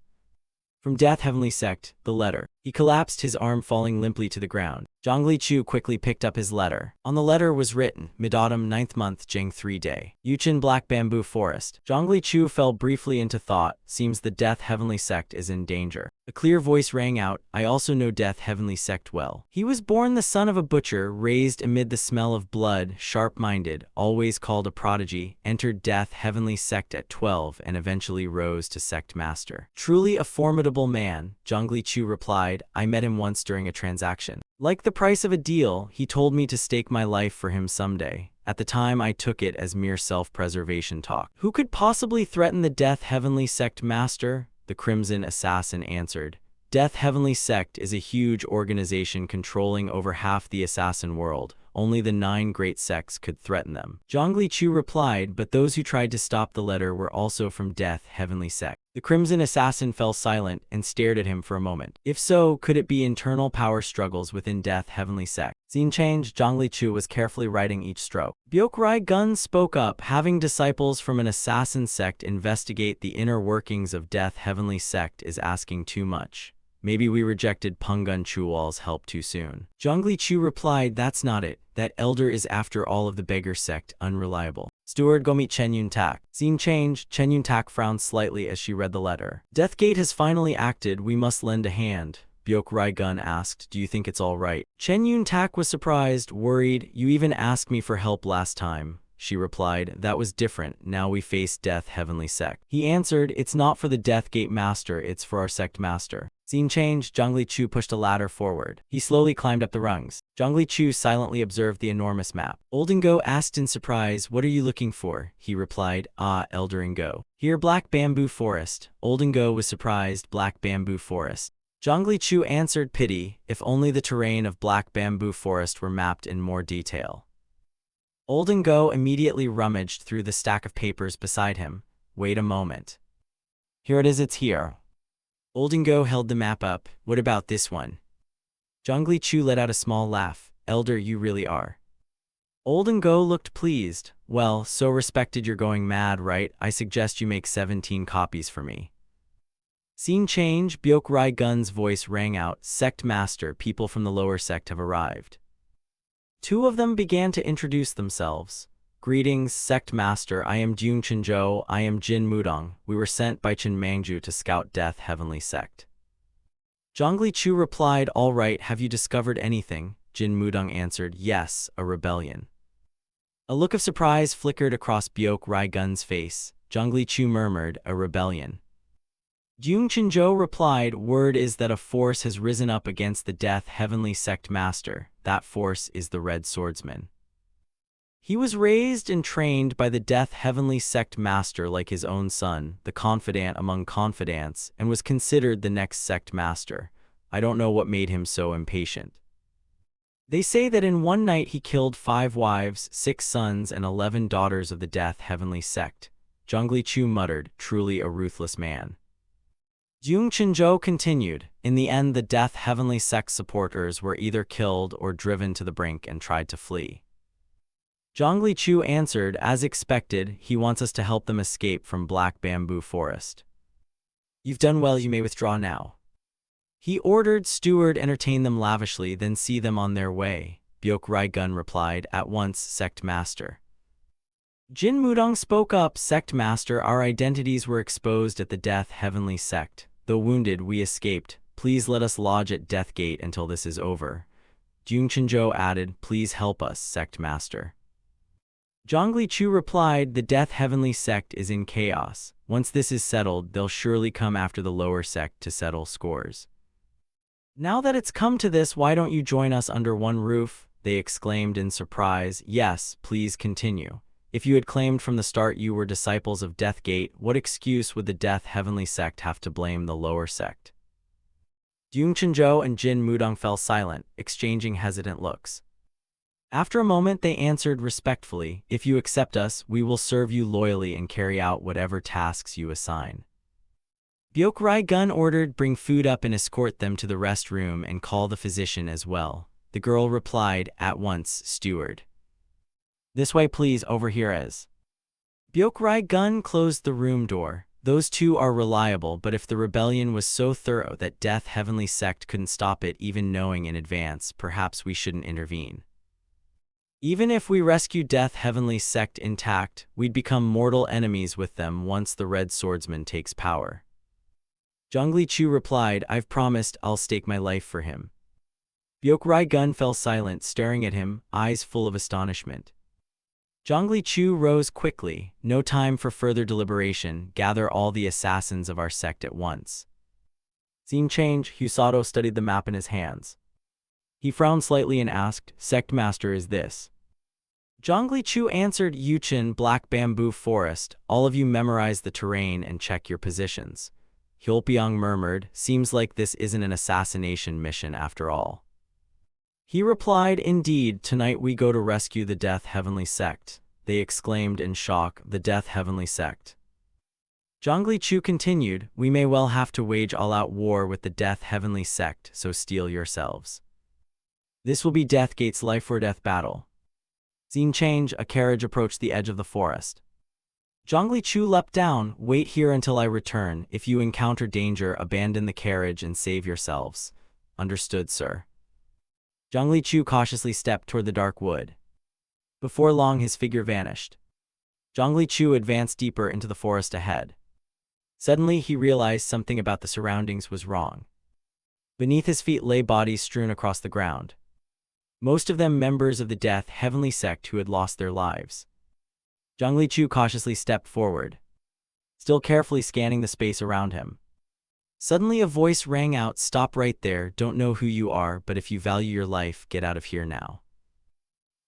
from Death Heavenly Sect, the letter." He collapsed, his arm falling limply to the ground. Zhongli Chu quickly picked up his letter. On the letter was written, "Mid-autumn, 9th month, Jing 3 day. Yuchin Black Bamboo Forest." Zhongli Chu fell briefly into thought. Seems the Death Heavenly Sect is in danger. A clear voice rang out, "I also know Death Heavenly Sect well. He was born the son of a butcher, raised amid the smell of blood, sharp-minded, always called a prodigy, entered Death Heavenly Sect at 12 and eventually rose to Sect Master. Truly a formidable man," Zhongli Chu replied. "I met him once during a transaction. Like the price of a deal, he told me to stake my life for him someday. At the time, I took it as mere self-preservation talk. Who could possibly threaten the Death Heavenly Sect Master?" The Crimson Assassin answered. "Death Heavenly Sect is a huge organization controlling over half the assassin world. only the 9 great sects could threaten them. Zhongli Chu replied, but those who tried to stop the letter were also from Death Heavenly Sect. The Crimson Assassin fell silent and stared at him for a moment. If so, could it be internal power struggles within Death Heavenly Sect? Scene change. Zhongli Chu was carefully writing each stroke. Byok Gun spoke up, having disciples from an assassin sect investigate the inner workings of Death Heavenly Sect is asking too much. Maybe we rejected Pungun Chuwal's help too soon. Zhongli Chu replied, that's not it. That elder is after all of the beggar sect, unreliable. Steward, go meet Chen Yun Tak. Scene change. Chen Yun Tak frowned slightly as she read the letter. Deathgate has finally acted, we must lend a hand. Byok Gun asked, do you think it's all right? Chen Yun Tak was surprised, worried. You even asked me for help last time. She replied, that was different, now we face Death Heavenly Sect. He answered, it's not for the Deathgate Master, it's for our sect master. Scene change. Zhongli Chu pushed a ladder forward. He slowly climbed up the rungs. Zhongli Chu silently observed the enormous map. Oldengo asked in surprise, what are you looking for? He replied, Elder Ngo. Here, Black Bamboo Forest. Oldengo was surprised, Black Bamboo Forest. Zhongli Chu answered, pity, if only the terrain of Black Bamboo Forest were mapped in more detail. Oldengo immediately rummaged through the stack of papers beside him. Wait a moment. Here it is, it's here. Oldengo held the map up. What about this one? Zhongli Chu let out a small laugh. Elder, you really are. Oldengo looked pleased. Well, so respected you're going mad, right? I suggest you make 17 copies for me. Scene change. Byok Gun's voice rang out. Sect Master, people from the lower sect have arrived. 2 of them began to introduce themselves. Greetings, Sect Master, I am Jung Chenzhou, I am Jin Mudong. We were sent by Chen Mangju to scout Death Heavenly Sect. Zhongli Chu replied, all right, have you discovered anything? Jin Mudong answered, yes, a rebellion. A look of surprise flickered across Byok Gun's face. Zhongli Chu murmured, a rebellion. Jung Chenzhou replied, word is that a force has risen up against the Death Heavenly Sect Master. That force is the Red Swordsman. He was raised and trained by the Death Heavenly Sect Master like his own son, the confidant among confidants, and was considered the next sect master. I don't know what made him so impatient. They say that in one night he killed 5 wives, 6 sons, and 11 daughters of the Death Heavenly Sect. Zhongli Chu muttered, truly a ruthless man. Jung Chenzhou continued, in the end the Death Heavenly Sect supporters were either killed or driven to the brink and tried to flee. Zhongli Chu answered, as expected, he wants us to help them escape from Black Bamboo Forest. You've done well, you may withdraw now. He ordered steward entertain them lavishly, then see them on their way. Byok Gun replied, at once, Sect Master. Jin Mudong spoke up, Sect Master, our identities were exposed at the Death Heavenly Sect. Though wounded, we escaped. Please let us lodge at Death Gate until this is over. Jung Chenzhou added, please help us, Sect Master. Zhongli Chu replied, the Death Heavenly Sect is in chaos. Once this is settled, they'll surely come after the lower sect to settle scores. Now that it's come to this, why don't you join us under one roof? They exclaimed in surprise. Yes, please continue. If you had claimed from the start you were disciples of Death Gate, what excuse would the Death Heavenly Sect have to blame the lower sect? Jung Chenzhou and Jin Mudong fell silent, exchanging hesitant looks. After a moment they answered respectfully, if you accept us, we will serve you loyally and carry out whatever tasks you assign. Byok Gun ordered, bring food up and escort them to the rest room and call the physician as well. The girl replied, at once, steward. This way please, over here is. Byok Gun closed the room door. Those 2 are reliable, but if the rebellion was so thorough that Death Heavenly Sect couldn't stop it even knowing in advance, perhaps we shouldn't intervene. Even if we rescue Death Heavenly Sect intact, we'd become mortal enemies with them once the Red Swordsman takes power. Zhongli Chu replied, I've promised, I'll stake my life for him. Byok Gun fell silent, staring at him, eyes full of astonishment. Zhongli Chu rose quickly. No time for further deliberation. Gather all the assassins of our sect at once. Scene change. Husato studied the map in his hands. He frowned slightly and asked, Sect Master, is this? Zhongli Chu answered, Yuchen, Black Bamboo Forest. All of you memorize the terrain and check your positions. Hyolpyong murmured, seems like this isn't an assassination mission after all. He replied, "Indeed, tonight we go to rescue the Death Heavenly Sect." They exclaimed in shock, "The Death Heavenly Sect?" Zhongli Chu continued, "We may well have to wage all-out war with the Death Heavenly Sect, so steel yourselves. This will be Deathgate's life-or-death battle." Scene change, a carriage approached the edge of the forest. Zhongli Chu leapt down, "Wait here until I return. If you encounter danger, abandon the carriage and save yourselves." "Understood, sir." Zhongli Chu cautiously stepped toward the dark wood. Before long his figure vanished. Zhongli Chu advanced deeper into the forest ahead. Suddenly he realized something about the surroundings was wrong. Beneath his feet lay bodies strewn across the ground. Most of them members of the Death Heavenly Sect who had lost their lives. Zhongli Chu cautiously stepped forward, still carefully scanning the space around him. Suddenly a voice rang out, "Stop right there, don't know who you are, but if you value your life, get out of here now."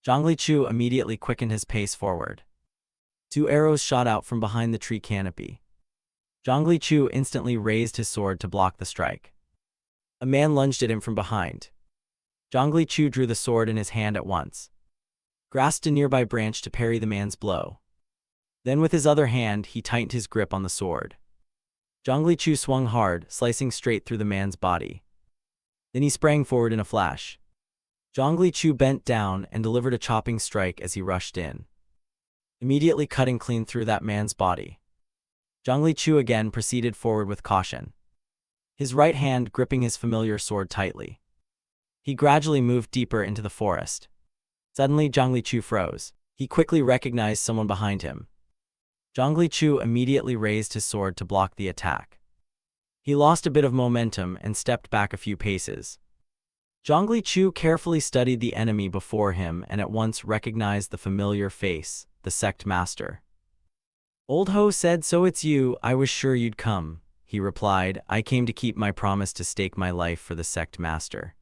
Zhongli Chu immediately quickened his pace forward. 2 arrows shot out from behind the tree canopy. Zhongli Chu instantly raised his sword to block the strike. A man lunged at him from behind. Zhongli Chu drew the sword in his hand at once, grasped a nearby branch to parry the man's blow. Then with his other hand he tightened his grip on the sword. Zhongli Chu swung hard, slicing straight through the man's body. Then he sprang forward in a flash. Zhongli Chu bent down and delivered a chopping strike as he rushed in, immediately cutting clean through that man's body. Zhongli Chu again proceeded forward with caution, his right hand gripping his familiar sword tightly. He gradually moved deeper into the forest. Suddenly Zhongli Chu froze. He quickly recognized someone behind him. Zhongli Chu immediately raised his sword to block the attack. He lost a bit of momentum and stepped back a few paces. Zhongli Chu carefully studied the enemy before him and at once recognized the familiar face, the sect master. "Old Ho said, so it's you, I was sure you'd come," he replied. "I came to keep my promise to stake my life for the sect master."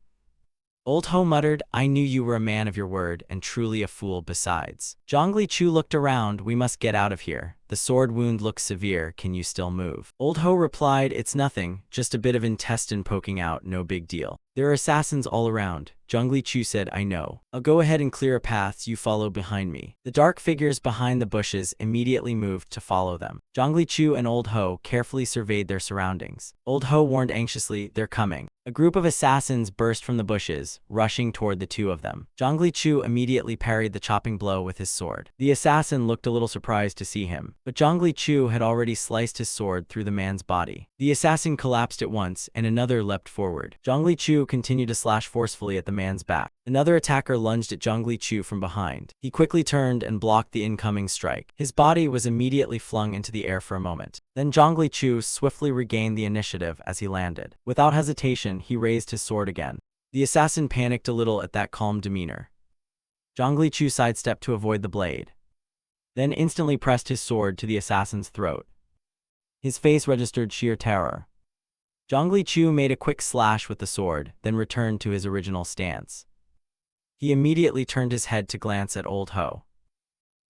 Old Ho muttered, "I knew you were a man of your word, and truly a fool besides." Zhongli Chu looked around, "We must get out of here. The sword wound looks severe, can you still move?" Old Ho replied, "It's nothing, just a bit of intestine poking out, no big deal. There are assassins all around." Zhongli Chu said, "I know. I'll go ahead and clear a path, you follow behind me." The dark figures behind the bushes immediately moved to follow them. Zhongli Chu and Old Ho carefully surveyed their surroundings. Old Ho warned anxiously, "They're coming." A group of assassins burst from the bushes, rushing toward the two of them. Zhongli Chu immediately parried the chopping blow with his sword. The assassin looked a little surprised to see him, but Zhongli Chu had already sliced his sword through the man's body. The assassin collapsed at once, and another leapt forward. Zhongli Chu continued to slash forcefully at the man's back. Another attacker lunged at Zhongli Chu from behind. He quickly turned and blocked the incoming strike. His body was immediately flung into the air for a moment. Then Zhongli Chu swiftly regained the initiative as he landed. Without hesitation, he raised his sword again. The assassin panicked a little at that calm demeanor. Zhongli Chu sidestepped to avoid the blade, then instantly pressed his sword to the assassin's throat. His face registered sheer terror. Zhongli Chu made a quick slash with the sword, then returned to his original stance. He immediately turned his head to glance at Old Ho.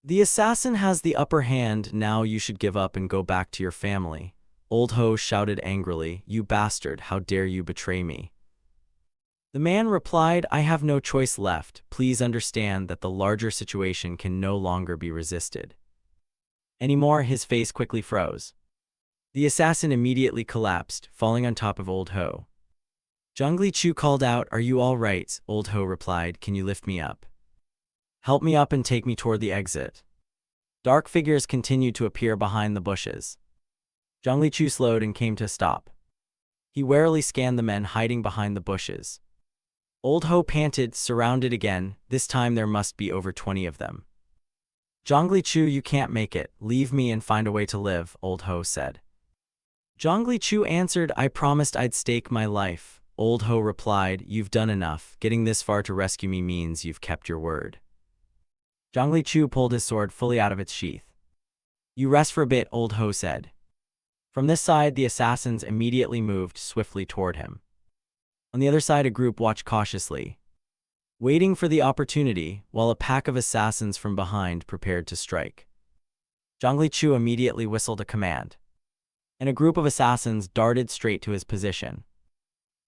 "The assassin has the upper hand, now you should give up and go back to your family." Old Ho shouted angrily, "You bastard, how dare you betray me?" The man replied, "I have no choice left. Please understand that the larger situation can no longer be resisted." Anymore, his face quickly froze. The assassin immediately collapsed, falling on top of Old Ho. Zhongli Chu called out, "Are you all right?" Old Ho replied, "Can you lift me up? Help me up and take me toward the exit." Dark figures continued to appear behind the bushes. Zhongli Chu slowed and came to a stop. He warily scanned the men hiding behind the bushes. Old Ho panted, "Surrounded again, this time there must be over 20 of them." "Zhongli Chu, you can't make it. Leave me and find a way to live," Old Ho said. Zhongli Chu answered, "I promised I'd stake my life." Old Ho replied, "You've done enough. Getting this far to rescue me means you've kept your word." Zhongli Chu pulled his sword fully out of its sheath. "You rest for a bit," Old Ho said. From this side, the assassins immediately moved swiftly toward him. On the other side, a group watched cautiously, waiting for the opportunity, while a pack of assassins from behind prepared to strike. Zhongli Chu immediately whistled a command, and a group of assassins darted straight to his position.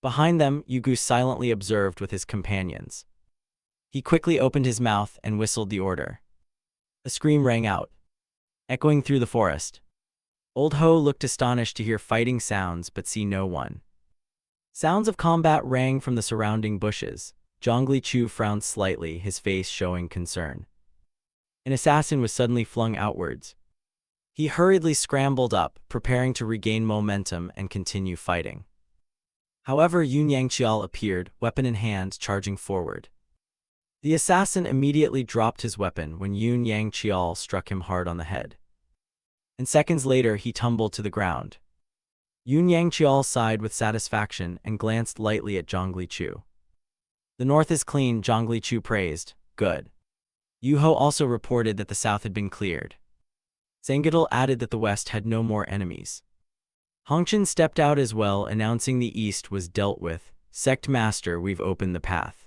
Behind them, Yu Gu silently observed with his companions. He quickly opened his mouth and whistled the order. A scream rang out, echoing through the forest. Old Ho looked astonished to hear fighting sounds but see no one. Sounds of combat rang from the surrounding bushes. Zhongli Chu frowned slightly, his face showing concern. An assassin was suddenly flung outwards. He hurriedly scrambled up, preparing to regain momentum and continue fighting. However, Yun Yangqiao appeared, weapon in hand, charging forward. The assassin immediately dropped his weapon when Yun Yangqiao struck him hard on the head. And seconds later, he tumbled to the ground. Yun Yangqiao sighed with satisfaction and glanced lightly at Zhongli Chu. The north is clean, Zhongli Chu praised. Good. Yu Ho also reported that the south had been cleared. Zangedal added that the west had no more enemies. Hongchen stepped out as well, announcing the east was dealt with. Sect Master, we've opened the path.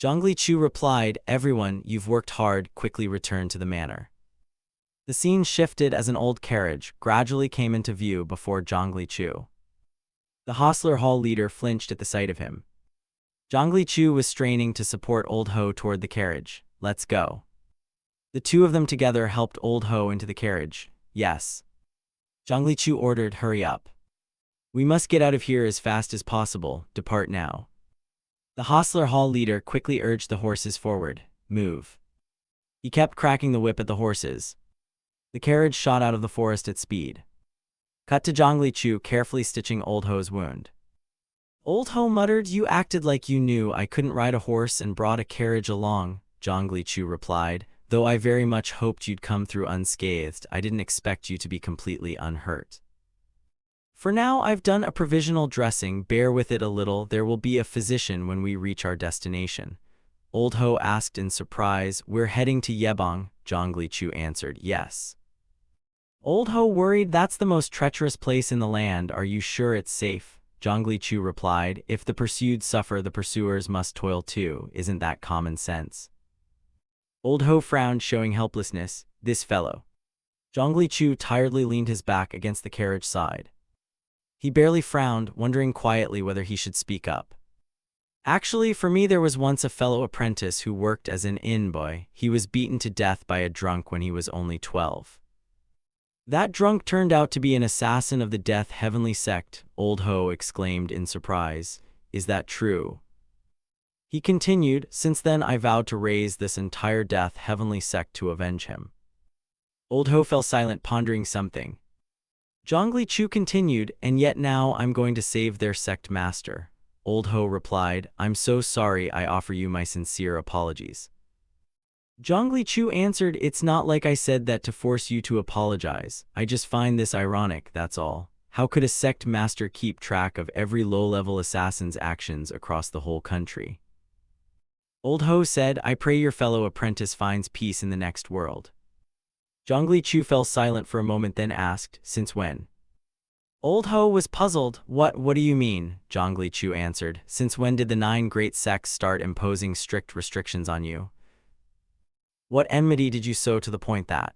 Zhongli Chu replied, everyone, you've worked hard, quickly return to the manor. The scene shifted as an old carriage gradually came into view before Zhongli Chu. The hostler hall leader flinched at the sight of him. Zhongli Chu was straining to support Old Ho toward the carriage. Let's go. The two of them together helped Old Ho into the carriage. Yes. Zhongli Chu ordered, hurry up. We must get out of here as fast as possible, depart now. The hostler hall leader quickly urged the horses forward. Move. He kept cracking the whip at the horses. The carriage shot out of the forest at speed. Cut to Zhongli Chu carefully stitching Old Ho's wound. Old Ho muttered, you acted like you knew I couldn't ride a horse and brought a carriage along, Zhongli Chu replied. Though I very much hoped you'd come through unscathed, I didn't expect you to be completely unhurt. For now, I've done a provisional dressing, bear with it a little, there will be a physician when we reach our destination. Old Ho asked in surprise, we're heading to Yebong, Zhongli Chu answered, yes. Old Ho worried, that's the most treacherous place in the land, are you sure it's safe? Zhongli Chu replied, if the pursued suffer, the pursuers must toil too, isn't that common sense? Old Ho frowned, showing helplessness. This fellow. Zhongli Chu tiredly leaned his back against the carriage side. He barely frowned, wondering quietly whether he should speak up. Actually, for me there was once a fellow apprentice who worked as an inn boy. He was beaten to death by a drunk when he was only 12. That drunk turned out to be an assassin of the Death Heavenly Sect, Old Ho exclaimed in surprise. Is that true? He continued, since then I vowed to raise this entire Death Heavenly Sect to avenge him. Old Ho fell silent, pondering something. Zhongli Chu continued, and yet now I'm going to save their sect master. Old Ho replied, I'm so sorry, I offer you my sincere apologies. Zhongli Chu answered, it's not like I said that to force you to apologize. I just find this ironic, that's all. How could a sect master keep track of every low-level assassin's actions across the whole country? Old Ho said, I pray your fellow apprentice finds peace in the next world. Zhongli Chu fell silent for a moment, then asked, since when? Old Ho was puzzled. What do you mean? Zhongli Chu answered, since when did the 9 great sects start imposing strict restrictions on you? What enmity did you sow to the point that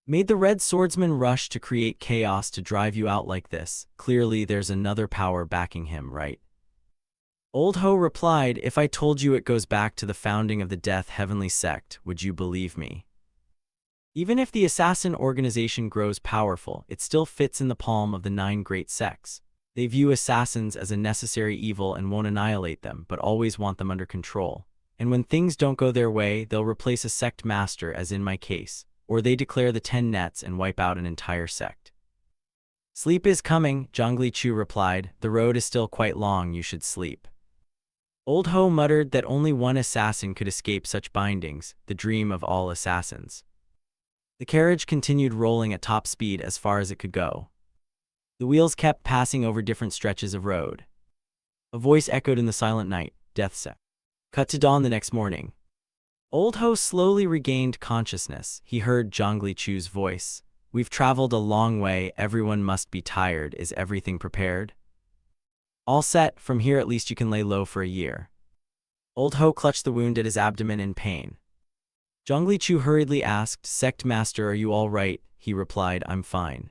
made the Red Swordsman rush to create chaos to drive you out like this? Clearly there's another power backing him, right? Old Ho replied, if I told you it goes back to the founding of the Death Heavenly Sect, would you believe me? Even if the assassin organization grows powerful, it still fits in the palm of the 9 great sects. They view assassins as a necessary evil and won't annihilate them, but always want them under control. And when things don't go their way, they'll replace a sect master, as in my case, or they declare the 10 nets and wipe out an entire sect. Sleep is coming, Zhongli Chu replied. The road is still quite long, you should sleep. Old Ho muttered that only one assassin could escape such bindings, the dream of all assassins. The carriage continued rolling at top speed as far as it could go. The wheels kept passing over different stretches of road. A voice echoed in the silent night, Death Sect. Cut to dawn the next morning. Old Ho slowly regained consciousness. He heard Zhongli Chu's voice. We've traveled a long way, everyone must be tired, is everything prepared? All set, from here at least you can lay low for a year. Old Ho clutched the wound at his abdomen in pain. Zhongli Chu hurriedly asked, Sect Master, are you all right? He replied, I'm fine.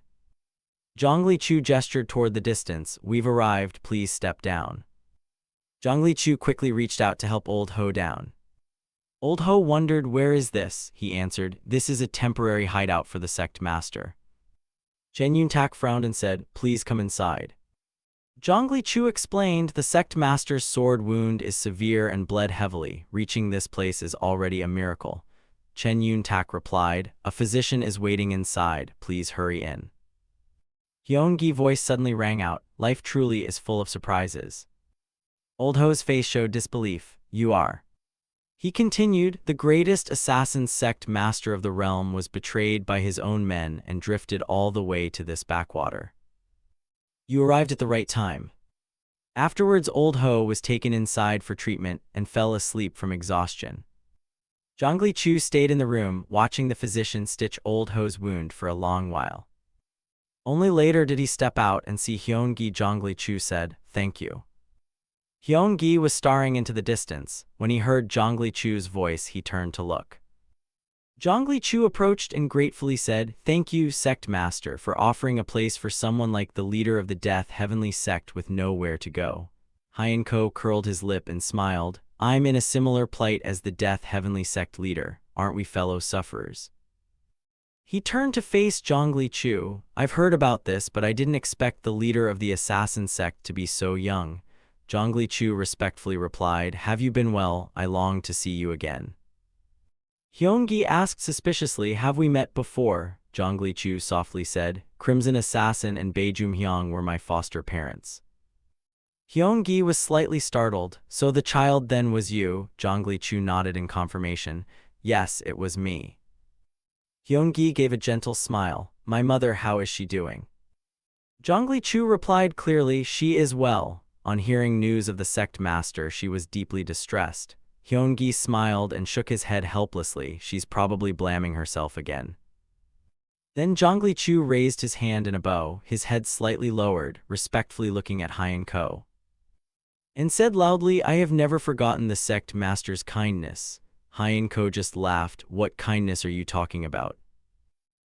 Zhongli Chu gestured toward the distance. We've arrived, please step down. Zhongli Chu quickly reached out to help Old Ho down. Old Ho wondered, where is this? He answered, this is a temporary hideout for the sect master. Chen Yuntak frowned and said, please come inside. Zhongli Chu explained, the sect master's sword wound is severe and bled heavily. Reaching this place is already a miracle. Chen Yuntak replied, a physician is waiting inside. Please hurry in. Hyungi's voice suddenly rang out, life truly is full of surprises. Old Ho's face showed disbelief. You are. He continued, the greatest assassin sect master of the realm was betrayed by his own men and drifted all the way to this backwater. You arrived at the right time. Afterwards, Old Ho was taken inside for treatment and fell asleep from exhaustion. Zhongli Chu stayed in the room, watching the physician stitch Old Ho's wound for a long while. Only later did he step out and see Hyungi. Zhongli Chu said, thank you. Hyungi was staring into the distance. When he heard Zhongli Chu's voice, he turned to look. Zhongli Chu approached and gratefully said, thank you, sect master, for offering a place for someone like the leader of the Death Heavenly sect with nowhere to go. Hyenko curled his lip and smiled. I'm in a similar plight as the Death Heavenly sect leader. Aren't we fellow sufferers? He turned to face Zhongli Chu. I've heard about this, but I didn't expect the leader of the assassin sect to be so young. Zhongli Chu respectfully replied, have you been well? I long to see you again. Hyungi asked suspiciously, have we met before? Zhongli Chu softly said, Crimson Assassin and Beijum Hyung were my foster parents. Hyungi was slightly startled. So the child then was you? Zhongli Chu nodded in confirmation. Yes, it was me. Hyungi gave a gentle smile. My mother, how is she doing? Zhongli Chu replied clearly, she is well. On hearing news of the sect master, she was deeply distressed. Hyungi smiled and shook his head helplessly. She's probably blaming herself again. Then Zhongli Chu raised his hand in a bow, his head slightly lowered, respectfully looking at Hyenko, and said loudly, I have never forgotten the sect master's kindness. Hyenko just laughed. What kindness are you talking about?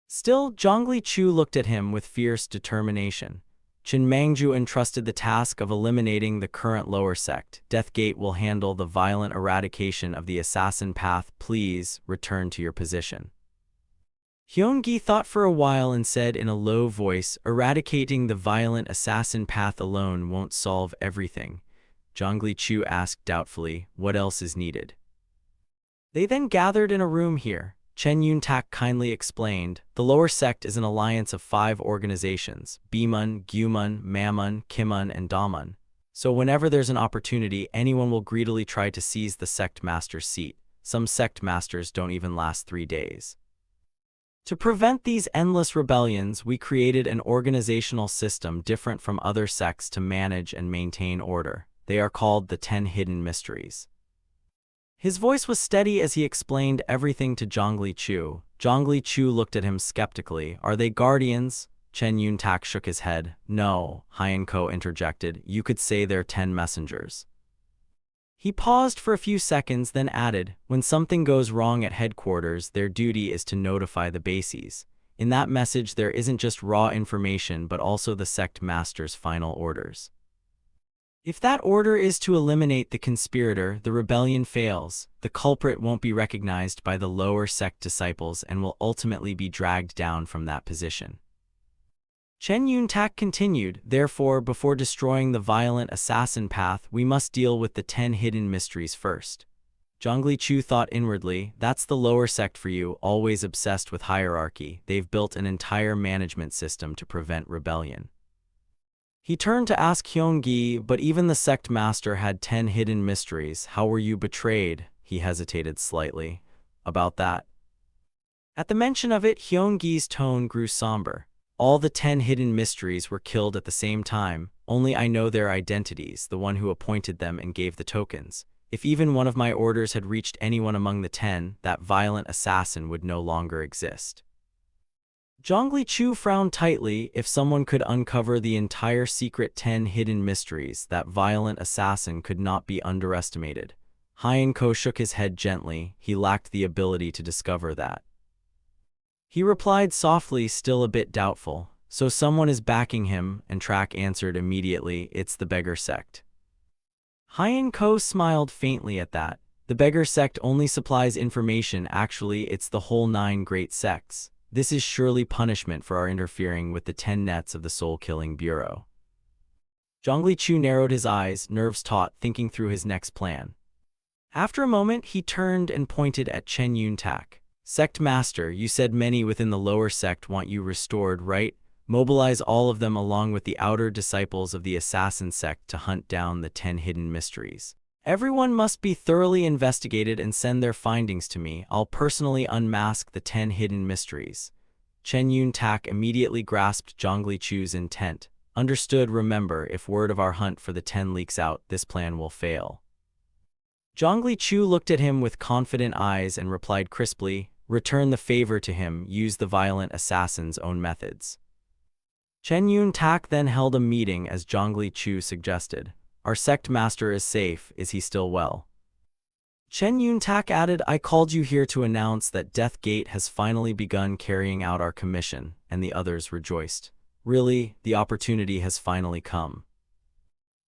Still, Zhongli Chu looked at him with fierce determination. Qin Mangju entrusted the task of eliminating the current lower sect. Deathgate will handle the violent eradication of the assassin path. Please return to your position. Hyungi thought for a while and said in a low voice, eradicating the violent assassin path alone won't solve everything. Zhongli Chu asked doubtfully, what else is needed? They then gathered in a room here. Chen Yuntak kindly explained, the lower sect is an alliance of 5 organizations, Bimun, Gyumun, Mamun, Kimun, and Damun. So whenever there's an opportunity, anyone will greedily try to seize the sect master's seat. Some sect masters don't even last 3 days. To prevent these endless rebellions, we created an organizational system different from other sects to manage and maintain order. They are called the 10 Hidden Mysteries. His voice was steady as he explained everything to Zhongli Chu. Zhongli Chu looked at him skeptically. Are they guardians? Chen Yuntak shook his head. No, Hyenko interjected. You could say they're 10 messengers. He paused for a few seconds, then added, when something goes wrong at headquarters, their duty is to notify the bases. In that message, there isn't just raw information, but also the sect master's final orders. If that order is to eliminate the conspirator, the rebellion fails. The culprit won't be recognized by the lower sect disciples and will ultimately be dragged down from that position. Chen Yuntak continued, therefore, before destroying the violent assassin path, we must deal with the 10 hidden mysteries first. Zhongli Chu thought inwardly, that's the lower sect for you, always obsessed with hierarchy. They've built an entire management system to prevent rebellion. He turned to ask Hyungi, but even the sect master had 10 hidden mysteries. How were you betrayed? He hesitated slightly. About that. At the mention of it, Hyungi's tone grew somber. All the 10 hidden mysteries were killed at the same time. Only I know their identities, the one who appointed them and gave the tokens. If even one of my orders had reached anyone among the 10, that violent assassin would no longer exist. Zhongli Chu frowned tightly. If someone could uncover the entire secret 10 hidden mysteries, that violent assassin could not be underestimated. Hyenko shook his head gently. He lacked the ability to discover that. He replied softly, still a bit doubtful. So someone is backing him, and Track answered immediately, it's the beggar sect. Hyenko smiled faintly at that. The beggar sect only supplies information, actually it's the whole 9 great sects. This is surely punishment for our interfering with the 10 nets of the soul-killing bureau. Zhongli Chu narrowed his eyes, nerves taut, thinking through his next plan. After a moment, he turned and pointed at Chen Yuntak. Sect Master, you said many within the lower sect want you restored, right? Mobilize all of them along with the outer disciples of the assassin sect to hunt down the 10 hidden mysteries. Everyone must be thoroughly investigated and send their findings to me. I'll personally unmask the 10 hidden mysteries. Chen Yuntak immediately grasped Zhongli Chu's intent. Understood, remember, if word of our hunt for the 10 leaks out, this plan will fail. Zhongli Chu looked at him with confident eyes and replied crisply, return the favor to him, use the violent assassin's own methods. Chen Yuntak then held a meeting as Zhongli Chu suggested. Our sect master is safe, is he still well? Chen Yuntak added, I called you here to announce that Death Gate has finally begun carrying out our commission, and the others rejoiced. Really, the opportunity has finally come.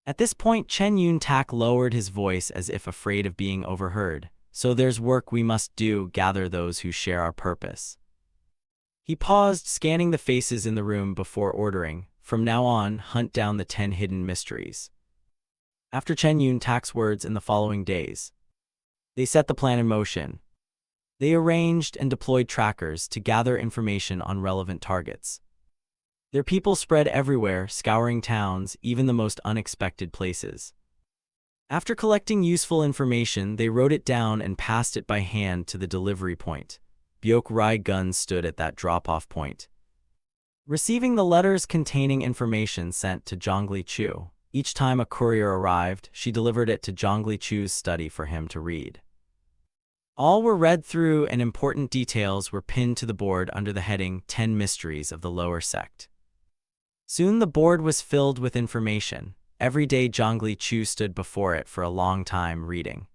At this point, Chen Yuntak lowered his voice as if afraid of being overheard. So there's work we must do, gather those who share our purpose. He paused, scanning the faces in the room before ordering, from now on, hunt down the 10 hidden mysteries. After Chen Yuntak's words in the following days, they set the plan in motion. They arranged and deployed trackers to gather information on relevant targets. Their people spread everywhere, scouring towns, even the most unexpected places. After collecting useful information, they wrote it down and passed it by hand to the delivery point. Byok Rai guns stood at that drop-off point, receiving the letters containing information sent to Zhongli Chu. Each time a courier arrived, she delivered it to Zhongli Chu's study for him to read. All were read through and important details were pinned to the board under the heading 10 Mysteries of the Lower Sect. Soon the board was filled with information. Every day Zhongli Chu stood before it for a long time reading.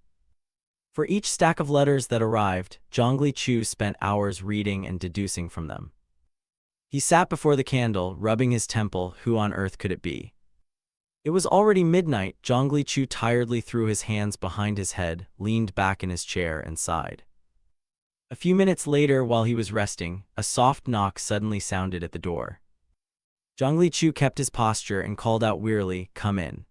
For each stack of letters that arrived, Zhongli Chu spent hours reading and deducing from them. He sat before the candle, rubbing his temple. Who on earth could it be? It was already midnight. Zhongli Chu tiredly threw his hands behind his head, leaned back in his chair, and sighed. A few minutes later, while he was resting, a soft knock suddenly sounded at the door. Zhongli Chu kept his posture and called out wearily, "Come in."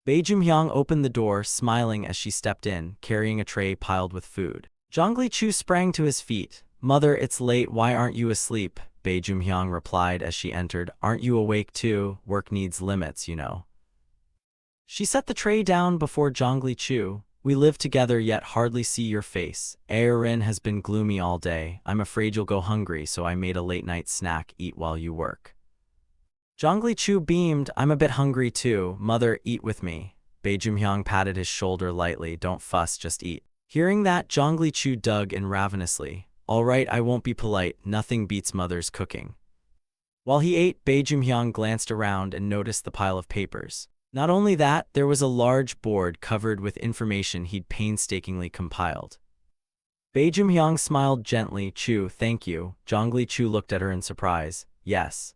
Bei Jumhyang opened the door, smiling as she stepped in, carrying a tray piled with food. Zhongli Chu sprang to his feet. "Mother, it's late, why aren't you asleep?" Bei Jumhyang replied as she entered. "Aren't you awake too? Work needs limits, you know." She set the tray down before Zhongli Chu. "We live together yet hardly see your face. Aaron has been gloomy all day. I'm afraid you'll go hungry, so I made a late-night snack. Eat while you work." Zhongli Chu beamed. "I'm a bit hungry too. Mother, eat with me." Bei Jumhyang patted his shoulder lightly. "Don't fuss, just eat." Hearing that, Zhongli Chu dug in ravenously. "All right, I won't be polite. Nothing beats mother's cooking." While he ate, Bei Jumhyang glanced around and noticed the pile of papers. Not only that, there was a large board covered with information he'd painstakingly compiled. Bei Jumhyang smiled gently. "Chu, thank you." Zhongli Chu looked at her in surprise. "Yes."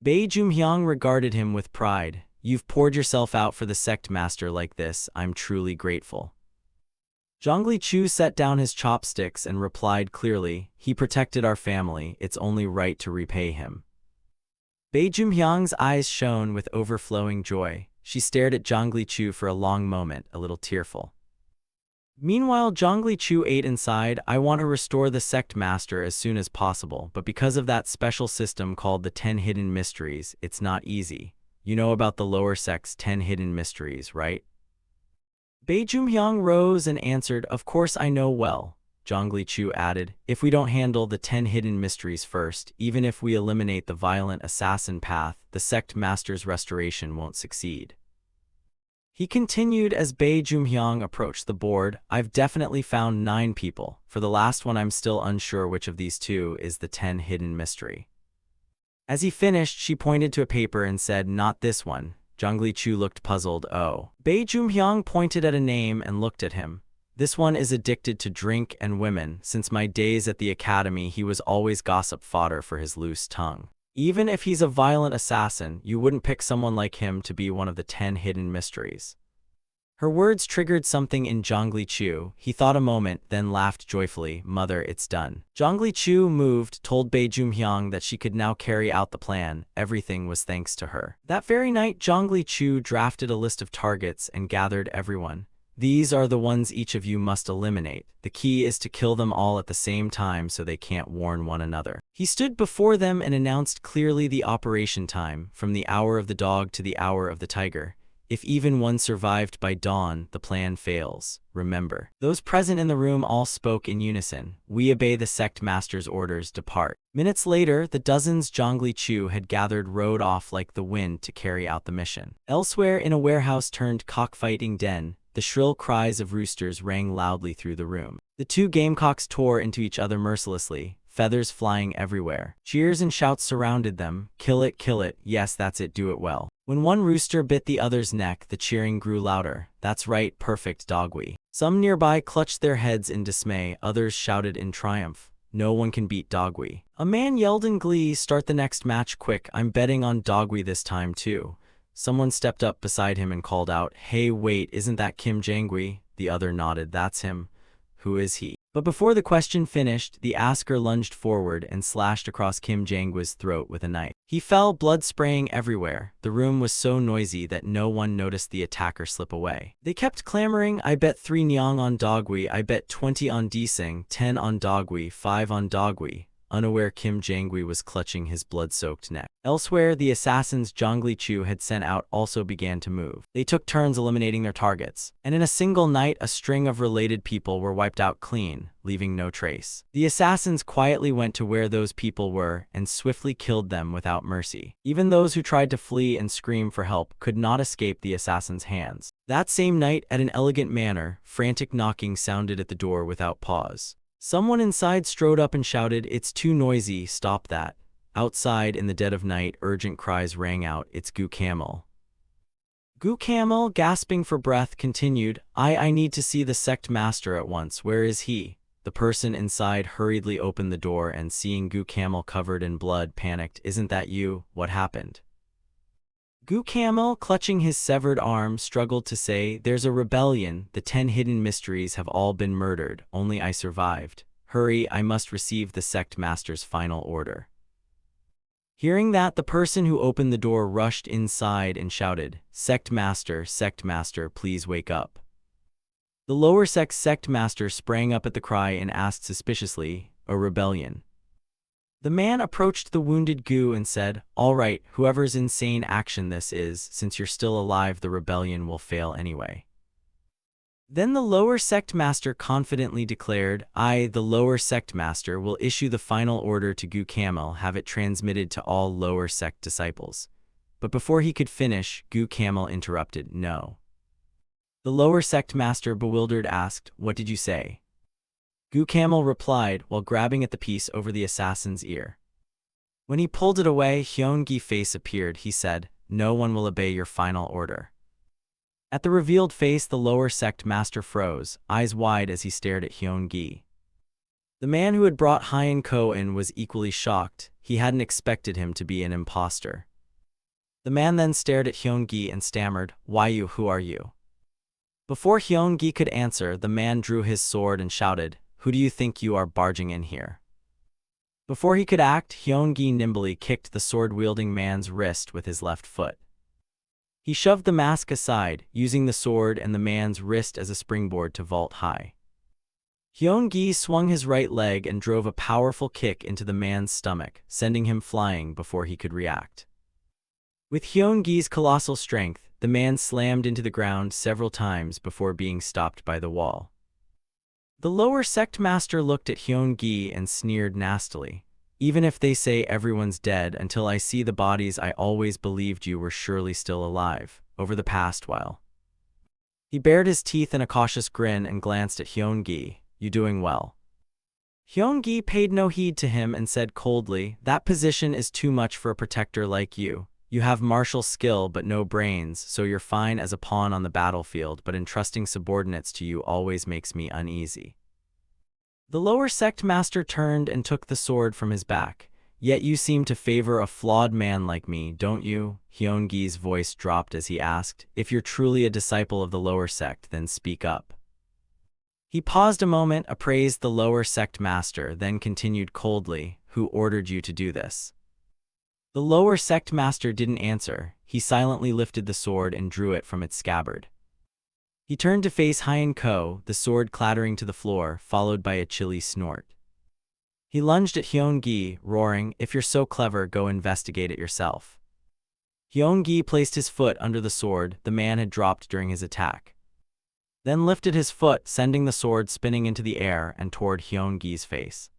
Bei Jumhyang regarded him with pride. "You've poured yourself out for the sect master like this. I'm truly grateful." Zhongli Chu set down his chopsticks and replied clearly, "He protected our family. It's only right to repay him." Bei Jumhyang's eyes shone with overflowing joy. She stared at Zhongli Chu for a long moment, a little tearful. Meanwhile, Zhongli Chu ate inside. "I want to restore the sect master as soon as possible, but because of that special system called the 10 Hidden Mysteries, it's not easy. You know about the lower sect's 10 hidden mysteries, right?" Bei Jumhyang rose and answered, "Of course I know well." Zhongli Chu added, "If we don't handle the 10 hidden mysteries first, even if we eliminate the violent assassin path, the sect master's restoration won't succeed." He continued as Bei Jumhyang approached the board, "I've definitely found 9 people. For the last one I'm still unsure which of these 2 is the 10 hidden mystery." As he finished, she pointed to a paper and said, "Not this one." Zhongli Chu looked puzzled. "Oh." Bei Jumhyang pointed at a name and looked at him. "This one is addicted to drink and women. Since my days at the academy, he was always gossip fodder for his loose tongue. Even if he's a violent assassin, you wouldn't pick someone like him to be one of the 10 hidden mysteries." Her words triggered something in Zhongli Chu. He thought a moment, then laughed joyfully. Mother, it's done. Zhongli Chu moved, told Bei Jumhyang that she could now carry out the plan. Everything was thanks to her. That very night, Zhongli Chu drafted a list of targets and gathered everyone. These are the ones each of you must eliminate. The key is to kill them all at the same time so they can't warn one another. He stood before them and announced clearly the operation time, from the hour of the dog to the hour of the tiger. If even one survived by dawn, the plan fails. Remember. Those present in the room all spoke in unison. We obey the sect master's orders, depart. Minutes later, the dozens Zhongli Chu had gathered rode off like the wind to carry out the mission. Elsewhere in a warehouse turned cockfighting den, the shrill cries of roosters rang loudly through the room. The two gamecocks tore into each other mercilessly, feathers flying everywhere. Cheers and shouts surrounded them. Kill it, yes that's it, do it well. When one rooster bit the other's neck, the cheering grew louder. That's right, perfect dogwy. Some nearby clutched their heads in dismay, others shouted in triumph. No one can beat Dogwy. A man yelled in glee, start the next match quick, I'm betting on Dogwy this time too. Someone stepped up beside him and called out, hey wait, isn't that Kim Jangwi? The other nodded, that's him. Who is he? But before the question finished, the asker lunged forward and slashed across Kim Jangwi's throat with a knife. He fell, blood spraying everywhere. The room was so noisy that no one noticed the attacker slip away. They kept clamoring, I bet 3 Nyang on Dogwy, I bet 20 on Desing, 10 on Dogwy, 5 on Dogwy. Unaware Kim Jangwi was clutching his blood-soaked neck. Elsewhere, the assassins Zhongli Chu had sent out also began to move. They took turns eliminating their targets, and in a single night a string of related people were wiped out clean, leaving no trace. The assassins quietly went to where those people were and swiftly killed them without mercy. Even those who tried to flee and scream for help could not escape the assassins' hands. That same night, at an elegant manor, frantic knocking sounded at the door without pause. Someone inside strode up and shouted, it's too noisy, stop that. Outside, in the dead of night, urgent cries rang out, it's Gu Camel. Gu Camel, gasping for breath, continued, I need to see the sect master at once, where is he? The person inside hurriedly opened the door and, seeing Gu Camel covered in blood, panicked, isn't that you? What happened? Gu Camel, clutching his severed arm, struggled to say, there's a rebellion, the 10 hidden mysteries have all been murdered, only I survived. Hurry, I must receive the sect master's final order. Hearing that, the person who opened the door rushed inside and shouted, sect master, please wake up. The lower sect master sprang up at the cry and asked suspiciously, a rebellion. The man approached the wounded Gu and said, all right, whoever's insane action this is, since you're still alive the rebellion will fail anyway. Then the lower sect master confidently declared, I, the lower sect master, will issue the final order to Gu Camel, have it transmitted to all lower sect disciples. But before he could finish, Gu Camel interrupted, no. The lower sect master, bewildered, asked, what did you say? Gu Camel replied, while grabbing at the piece over the assassin's ear. When he pulled it away, Hyun-gi's face appeared. He said, no one will obey your final order. At the revealed face, the lower sect master froze, eyes wide as he stared at Hyun-gi. The man who had brought Hyen Ko in was equally shocked. He hadn't expected him to be an imposter. The man then stared at Hyun-gi and stammered, who are you? Before Hyun-gi could answer, the man drew his sword and shouted, who do you think you are barging in here? Before he could act, Hyun-gi nimbly kicked the sword-wielding man's wrist with his left foot. He shoved the mask aside, using the sword and the man's wrist as a springboard to vault high. Hyun-gi swung his right leg and drove a powerful kick into the man's stomach, sending him flying before he could react. With Hyun-gi's colossal strength, the man slammed into the ground several times before being stopped by the wall. The lower sect master looked at Hyun-gi and sneered nastily. Even if they say everyone's dead, until I see the bodies I always believed you were surely still alive, over the past while. He bared his teeth in a cautious grin and glanced at Hyun-gi, you doing well. Hyun-gi paid no heed to him and said coldly, that position is too much for a protector like you. You have martial skill but no brains, so you're fine as a pawn on the battlefield, but entrusting subordinates to you always makes me uneasy. The lower sect master turned and took the sword from his back. Yet you seem to favor a flawed man like me, don't you? Hyungi's voice dropped as he asked, if you're truly a disciple of the lower sect, then speak up. He paused a moment, appraised the lower sect master, then continued coldly, who ordered you to do this? The lower sect master didn't answer. He silently lifted the sword and drew it from its scabbard. He turned to face Hyun-ko, the sword clattering to the floor, followed by a chilly snort. He lunged at Hyun-gi, roaring, if you're so clever, go investigate it yourself. Hyun-gi placed his foot under the sword the man had dropped during his attack, then lifted his foot, sending the sword spinning into the air and toward Hyun-gi's face.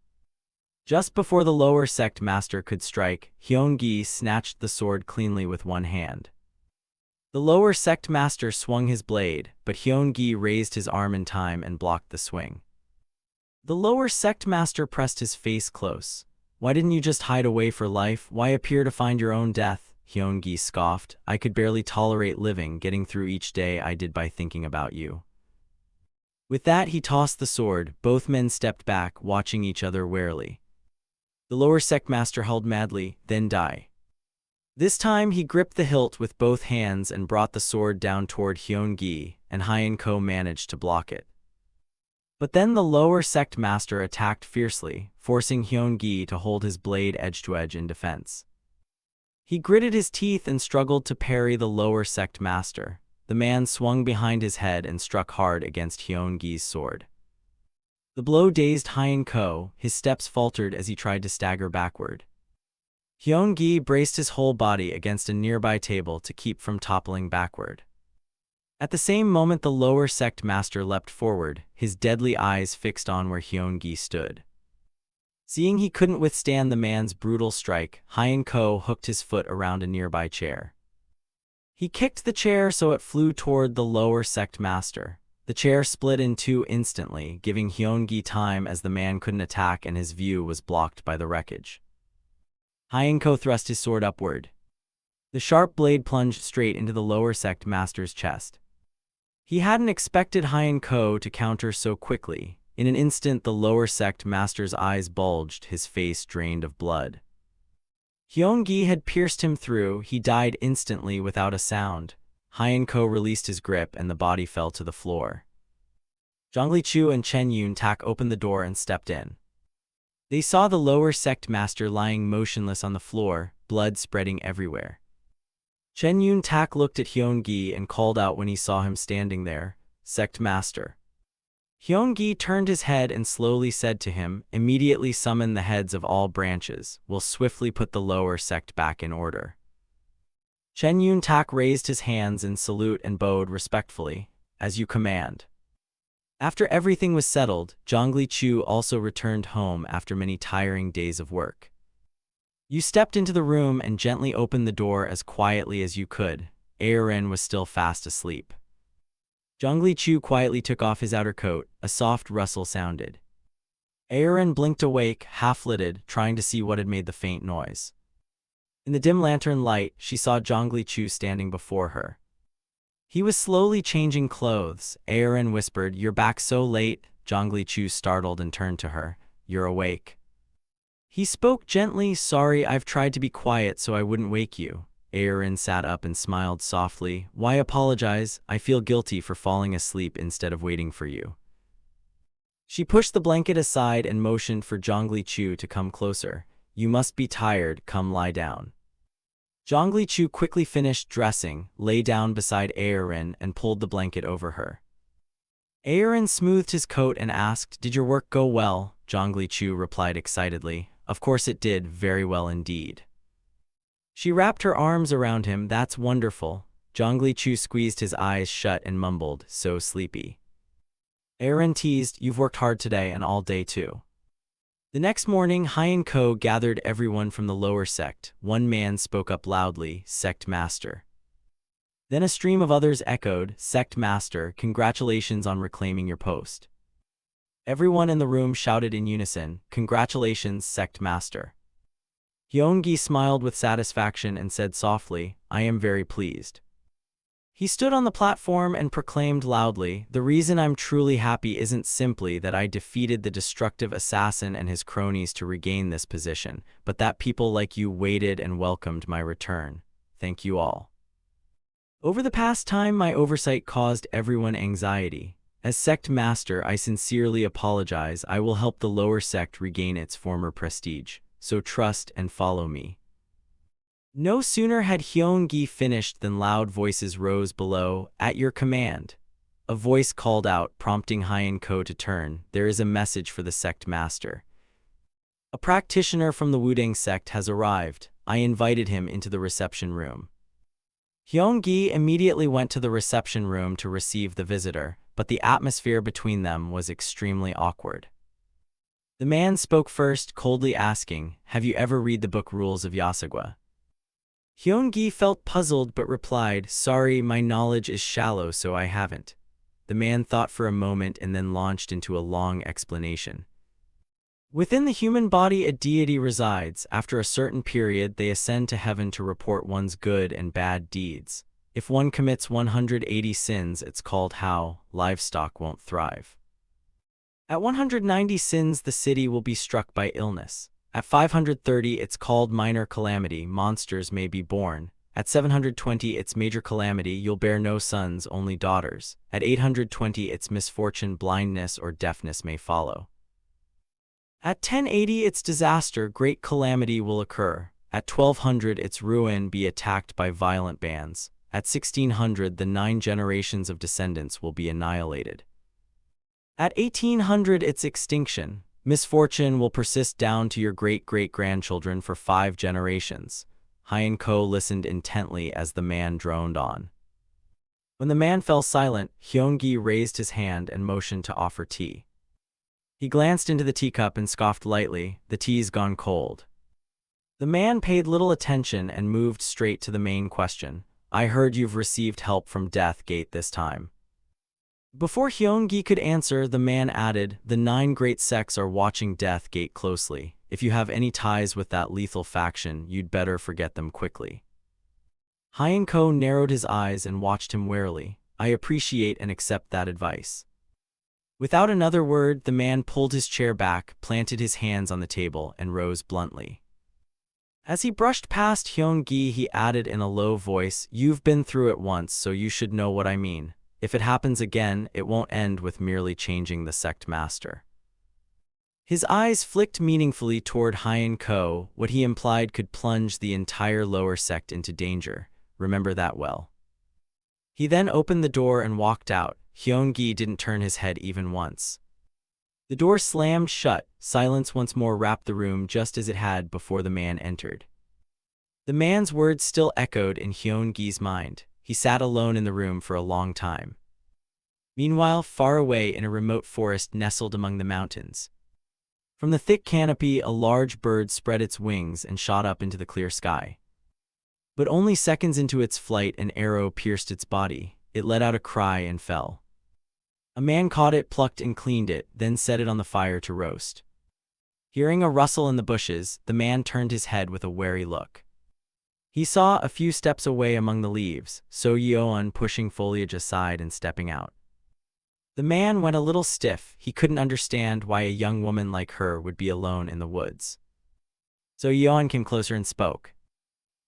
Just before the lower sect master could strike, Hyun-gi snatched the sword cleanly with one hand. The lower sect master swung his blade, but Hyun-gi raised his arm in time and blocked the swing. The lower sect master pressed his face close. Why didn't you just hide away for life? Why appear to find your own death? Hyun-gi scoffed. I could barely tolerate living, getting through each day I did by thinking about you. With that, he tossed the sword. Both men stepped back, watching each other warily. The lower sect master held madly, then died. This time he gripped the hilt with both hands and brought the sword down toward Hyun-gi, and Hyun-ko managed to block it. But then the lower sect master attacked fiercely, forcing Hyun-gi to hold his blade edge to edge in defense. He gritted his teeth and struggled to parry the lower sect master. The man swung behind his head and struck hard against Hyun-gi's sword. The blow dazed Hyun-ko. His steps faltered as he tried to stagger backward. Hyun-gi braced his whole body against a nearby table to keep from toppling backward. At the same moment, the lower sect master leapt forward, his deadly eyes fixed on where Hyun-gi stood. Seeing he couldn't withstand the man's brutal strike, Hyun-ko hooked his foot around a nearby chair. He kicked the chair so it flew toward the lower sect master. The chair split in two instantly, giving Hyun-gi time as the man couldn't attack and his view was blocked by the wreckage. Hyun-ko thrust his sword upward. The sharp blade plunged straight into the lower sect master's chest. He hadn't expected Hyun-ko to counter so quickly. In an instant, the lower sect master's eyes bulged, his face drained of blood. Hyun-gi had pierced him through. He died instantly without a sound. Hyun-ko released his grip and the body fell to the floor. Zhongli-chu and Chen Yun-tak opened the door and stepped in. They saw the lower sect master lying motionless on the floor, blood spreading everywhere. Chen Yun-tak looked at Hyun-gi and called out when he saw him standing there, "Sect master." Hyun-gi turned his head and slowly said to him, "Immediately summon the heads of all branches. We'll swiftly put the lower sect back in order." Chen Yun-tak raised his hands in salute and bowed respectfully, "As you command." After everything was settled, Zhongli-chu also returned home after many tiring days of work. You stepped into the room and gently opened the door as quietly as you could. Aaron was still fast asleep. Zhongli-chu quietly took off his outer coat. A soft rustle sounded. Aaron blinked awake, half-lidded, trying to see what had made the faint noise. In the dim lantern light, she saw Zhongli-chu standing before her. He was slowly changing clothes. Aaron whispered, "You're back so late." Zhongli-chu startled and turned to her. "You're awake." He spoke gently, "Sorry, I've tried to be quiet so I wouldn't wake you." Aaron sat up and smiled softly. "Why apologize? I feel guilty for falling asleep instead of waiting for you." She pushed the blanket aside and motioned for Zhongli-chu to come closer. "You must be tired, come lie down." Zhongli-chu quickly finished dressing, lay down beside Aaron and pulled the blanket over her. Aaron smoothed his coat and asked, "Did your work go well?" Zhongli-chu replied excitedly, "Of course it did, very well indeed." She wrapped her arms around him. "That's wonderful." Zhongli-chu squeezed his eyes shut and mumbled, "So sleepy." Aaron teased, "You've worked hard today and all day too." The next morning, Hyun-ko gathered everyone from the lower sect. One man spoke up loudly, "Sect master." Then a stream of others echoed, "Sect master, congratulations on reclaiming your post." Everyone in the room shouted in unison, "Congratulations, sect master." Hyun-gi smiled with satisfaction and said softly, "I am very pleased." He stood on the platform and proclaimed loudly, "The reason I'm truly happy isn't simply that I defeated the destructive assassin and his cronies to regain this position, but that people like you waited and welcomed my return. Thank you all. Over the past time, my oversight caused everyone anxiety. As sect master, I sincerely apologize. I will help the lower sect regain its former prestige, so trust and follow me." No sooner had Hyun-gi finished than loud voices rose below. "At your command." A voice called out, prompting Hyun-ko to turn. "There is a message for the sect master. A practitioner from the Wudang sect has arrived. I invited him into the reception room." Hyun-gi immediately went to the reception room to receive the visitor, but the atmosphere between them was extremely awkward. The man spoke first, coldly asking, "Have you ever read the book Rules of Yasagwa?" Hyun-gi felt puzzled but replied, "Sorry, my knowledge is shallow, so I haven't." The man thought for a moment and then launched into a long explanation. Within the human body a deity resides. After a certain period, they ascend to heaven to report one's good and bad deeds. If one commits 180 sins, it's called how livestock won't thrive. At 190 sins, the city will be struck by illness. At 530, it's called minor calamity, monsters may be born. At 720, it's major calamity, you'll bear no sons, only daughters. At 820, it's misfortune, blindness or deafness may follow. At 1080, it's disaster, great calamity will occur. At 1200, it's ruin, be attacked by violent bands. At 1600, the 9 generations of descendants will be annihilated. At 1800, it's extinction. Misfortune will persist down to your great-great-grandchildren for 5 generations. Hyun-ko listened intently as the man droned on. When the man fell silent, Hyun-gi raised his hand and motioned to offer tea. He glanced into the teacup and scoffed lightly, "The tea's gone cold." The man paid little attention and moved straight to the main question. "I heard you've received help from Death Gate this time." Before Hyun-gi could answer, the man added, "The 9 great sects are watching Death Gate closely. If you have any ties with that lethal faction, you'd better forget them quickly." Hyun-ko narrowed his eyes and watched him warily. "I appreciate and accept that advice." Without another word, the man pulled his chair back, planted his hands on the table, and rose bluntly. As he brushed past Hyun-gi, he added in a low voice, "You've been through it once, so you should know what I mean. If it happens again, it won't end with merely changing the sect master." His eyes flicked meaningfully toward Hyun-ko. What he implied could plunge the entire lower sect into danger. Remember that well. He then opened the door and walked out. Hyun-gi didn't turn his head even once. The door slammed shut. Silence once more wrapped the room just as it had before the man entered. The man's words still echoed in Hyun-gi's mind. He sat alone in the room for a long time. Meanwhile, far away in a remote forest nestled among the mountains, from the thick canopy, a large bird spread its wings and shot up into the clear sky. But only seconds into its flight, an arrow pierced its body. It let out a cry and fell. A man caught it, plucked and cleaned it, then set it on the fire to roast. Hearing a rustle in the bushes, the man turned his head with a wary look. He saw a few steps away among the leaves, So Yeon pushing foliage aside and stepping out. The man went a little stiff. He couldn't understand why a young woman like her would be alone in the woods. So Yeon came closer and spoke.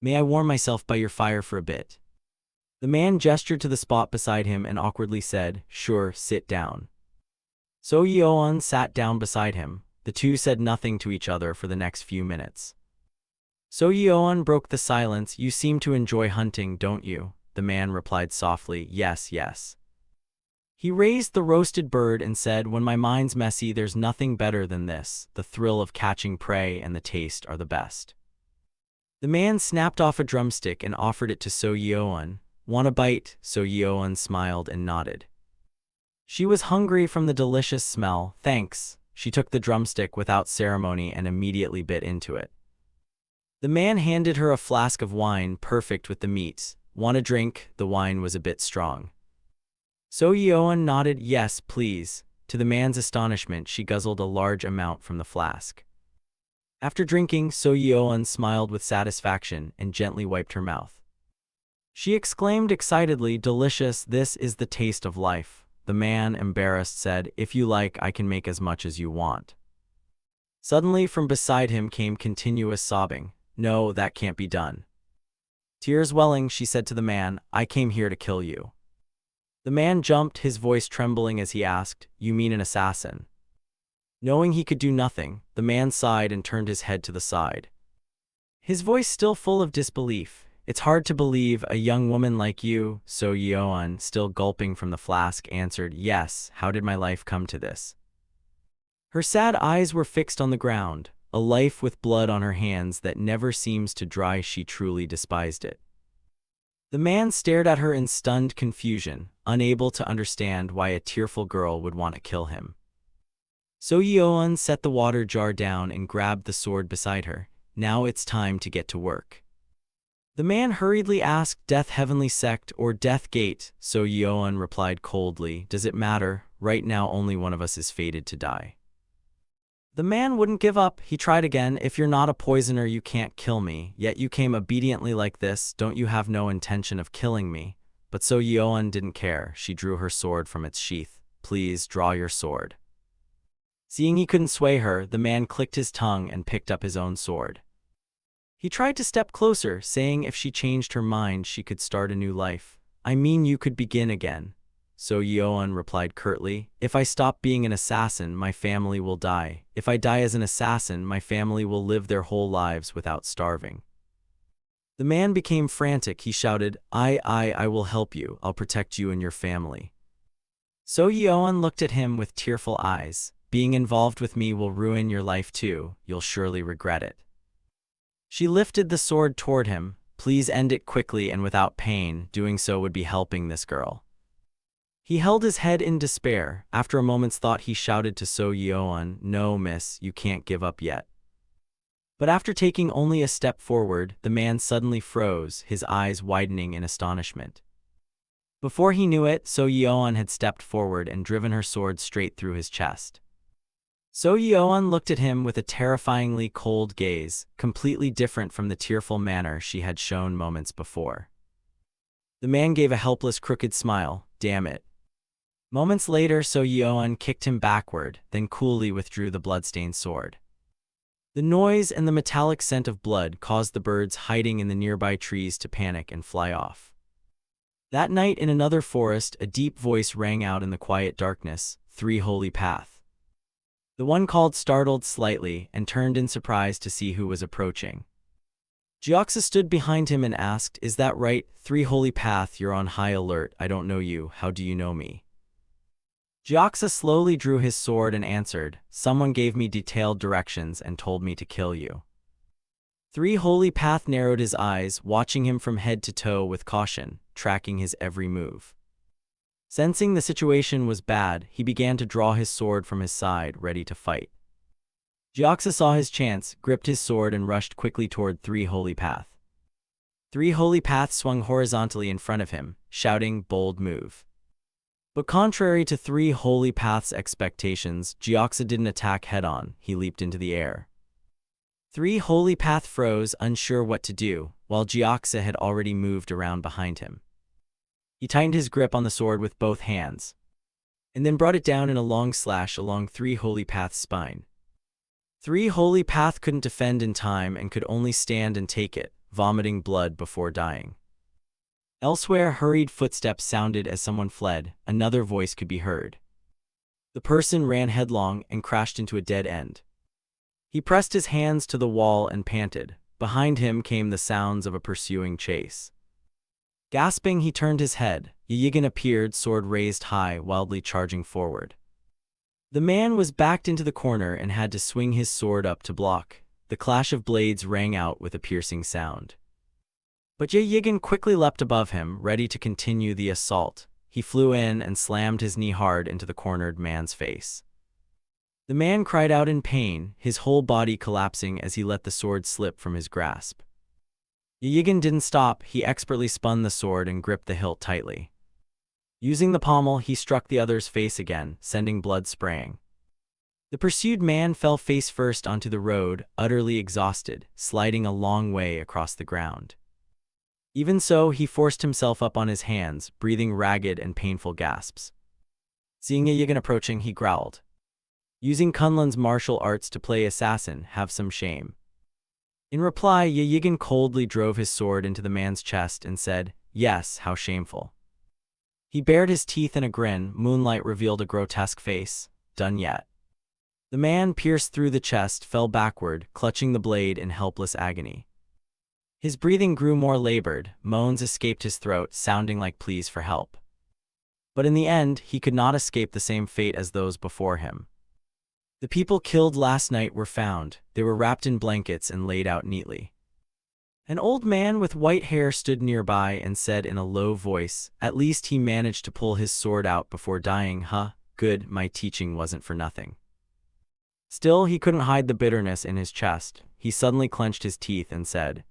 "May I warm myself by your fire for a bit?" The man gestured to the spot beside him and awkwardly said, "Sure, sit down." So Yeon sat down beside him. The two said nothing to each other for the next few minutes. So Yeon broke the silence. "You seem to enjoy hunting, don't you?" The man replied softly, "Yes, yes." He raised the roasted bird and said, "When my mind's messy, there's nothing better than this. The thrill of catching prey and the taste are the best." The man snapped off a drumstick and offered it to So Yeon. "Want a bite?" So Yeon smiled and nodded. She was hungry from the delicious smell. "Thanks." She took the drumstick without ceremony and immediately bit into it. The man handed her a flask of wine, perfect with the meat. "Want a drink?" The wine was a bit strong. So Yeon nodded, "Yes, please." To the man's astonishment, she guzzled a large amount from the flask. After drinking, So Yeon smiled with satisfaction and gently wiped her mouth. She exclaimed excitedly, delicious, this is the taste of life. The man, embarrassed, said, if you like, I can make as much as you want. Suddenly from beside him came continuous sobbing. No, that can't be done. Tears welling, she said to the man, I came here to kill you. The man jumped, his voice trembling as he asked, you mean an assassin? Knowing he could do nothing, the man sighed and turned his head to the side. His voice still full of disbelief. It's hard to believe a young woman like you, So Yeon, still gulping from the flask, answered, yes, how did my life come to this? Her sad eyes were fixed on the ground, a life with blood on her hands that never seems to dry. She truly despised it. The man stared at her in stunned confusion, unable to understand why a tearful girl would want to kill him. So Yeon set the water jar down and grabbed the sword beside her. Now it's time to get to work. The man hurriedly asked, Death Heavenly Sect or Death Gate? So Yeon replied coldly, does it matter? Right now only one of us is fated to die. The man wouldn't give up. He tried again. If you're not a poisoner, you can't kill me. Yet you came obediently like this. Don't you have no intention of killing me? But So Yeon didn't care. She drew her sword from its sheath. Please draw your sword. Seeing he couldn't sway her, the man clicked his tongue and picked up his own sword. He tried to step closer, saying if she changed her mind, she could start a new life. I mean, you could begin again. So Yeon replied curtly, if I stop being an assassin, my family will die. If I die as an assassin, my family will live their whole lives without starving. The man became frantic. He shouted, I will help you. I'll protect you and your family. So Yeon looked at him with tearful eyes. Being involved with me will ruin your life too. You'll surely regret it. She lifted the sword toward him. Please end it quickly and without pain. Doing so would be helping this girl. He held his head in despair. After a moment's thought, he shouted to So Yeon, no, miss, you can't give up yet. But after taking only a step forward, the man suddenly froze, his eyes widening in astonishment. Before he knew it, So Yeon had stepped forward and driven her sword straight through his chest. So Yeon looked at him with a terrifyingly cold gaze, completely different from the tearful manner she had shown moments before. The man gave a helpless, crooked smile. Damn it. Moments later, So Yeon kicked him backward, then coolly withdrew the bloodstained sword. The noise and the metallic scent of blood caused the birds hiding in the nearby trees to panic and fly off. That night in another forest, a deep voice rang out in the quiet darkness, 3 Holy Path. The one called startled slightly and turned in surprise to see who was approaching. Jeoksa stood behind him and asked, is that right? 3 Holy Path, you're on high alert. I don't know you. How do you know me? Jeoksa slowly drew his sword and answered, someone gave me detailed directions and told me to kill you. 3 Holy Path narrowed his eyes, watching him from head to toe with caution, tracking his every move. Sensing the situation was bad, he began to draw his sword from his side, ready to fight. Jeoksa saw his chance, gripped his sword and rushed quickly toward 3 Holy Path. 3 Holy Path swung horizontally in front of him, shouting, bold move. But contrary to 3 Holy Path's expectations, Jeoksa didn't attack head-on. He leaped into the air. 3 Holy Path froze, unsure what to do, while Jeoksa had already moved around behind him. He tightened his grip on the sword with both hands, and then brought it down in a long slash along 3 Holy Path's spine. 3 Holy Path couldn't defend in time and could only stand and take it, vomiting blood before dying. Elsewhere, hurried footsteps sounded as someone fled. Another voice could be heard. The person ran headlong and crashed into a dead end. He pressed his hands to the wall and panted. Behind him came the sounds of a pursuing chase. Gasping, he turned his head. Yigan appeared, sword raised high, wildly charging forward. The man was backed into the corner and had to swing his sword up to block. The clash of blades rang out with a piercing sound. But Yigan quickly leapt above him, ready to continue the assault. He flew in and slammed his knee hard into the cornered man's face. The man cried out in pain, his whole body collapsing as he let the sword slip from his grasp. Yigan didn't stop. He expertly spun the sword and gripped the hilt tightly. Using the pommel, he struck the other's face again, sending blood spraying. The pursued man fell face first onto the road, utterly exhausted, sliding a long way across the ground. Even so, he forced himself up on his hands, breathing ragged and painful gasps. Seeing Ye Yigan approaching, he growled. Using Kunlun's martial arts to play assassin, have some shame. In reply, Ye Yigan coldly drove his sword into the man's chest and said, yes, how shameful. He bared his teeth in a grin. Moonlight revealed a grotesque face. Done yet. The man, pierced through the chest, fell backward, clutching the blade in helpless agony. His breathing grew more labored, moans escaped his throat, sounding like pleas for help. But in the end, he could not escape the same fate as those before him. The people killed last night were found. They were wrapped in blankets and laid out neatly. An old man with white hair stood nearby and said in a low voice, at least he managed to pull his sword out before dying, huh? Good, my teaching wasn't for nothing. Still, he couldn't hide the bitterness in his chest. He suddenly clenched his teeth and said,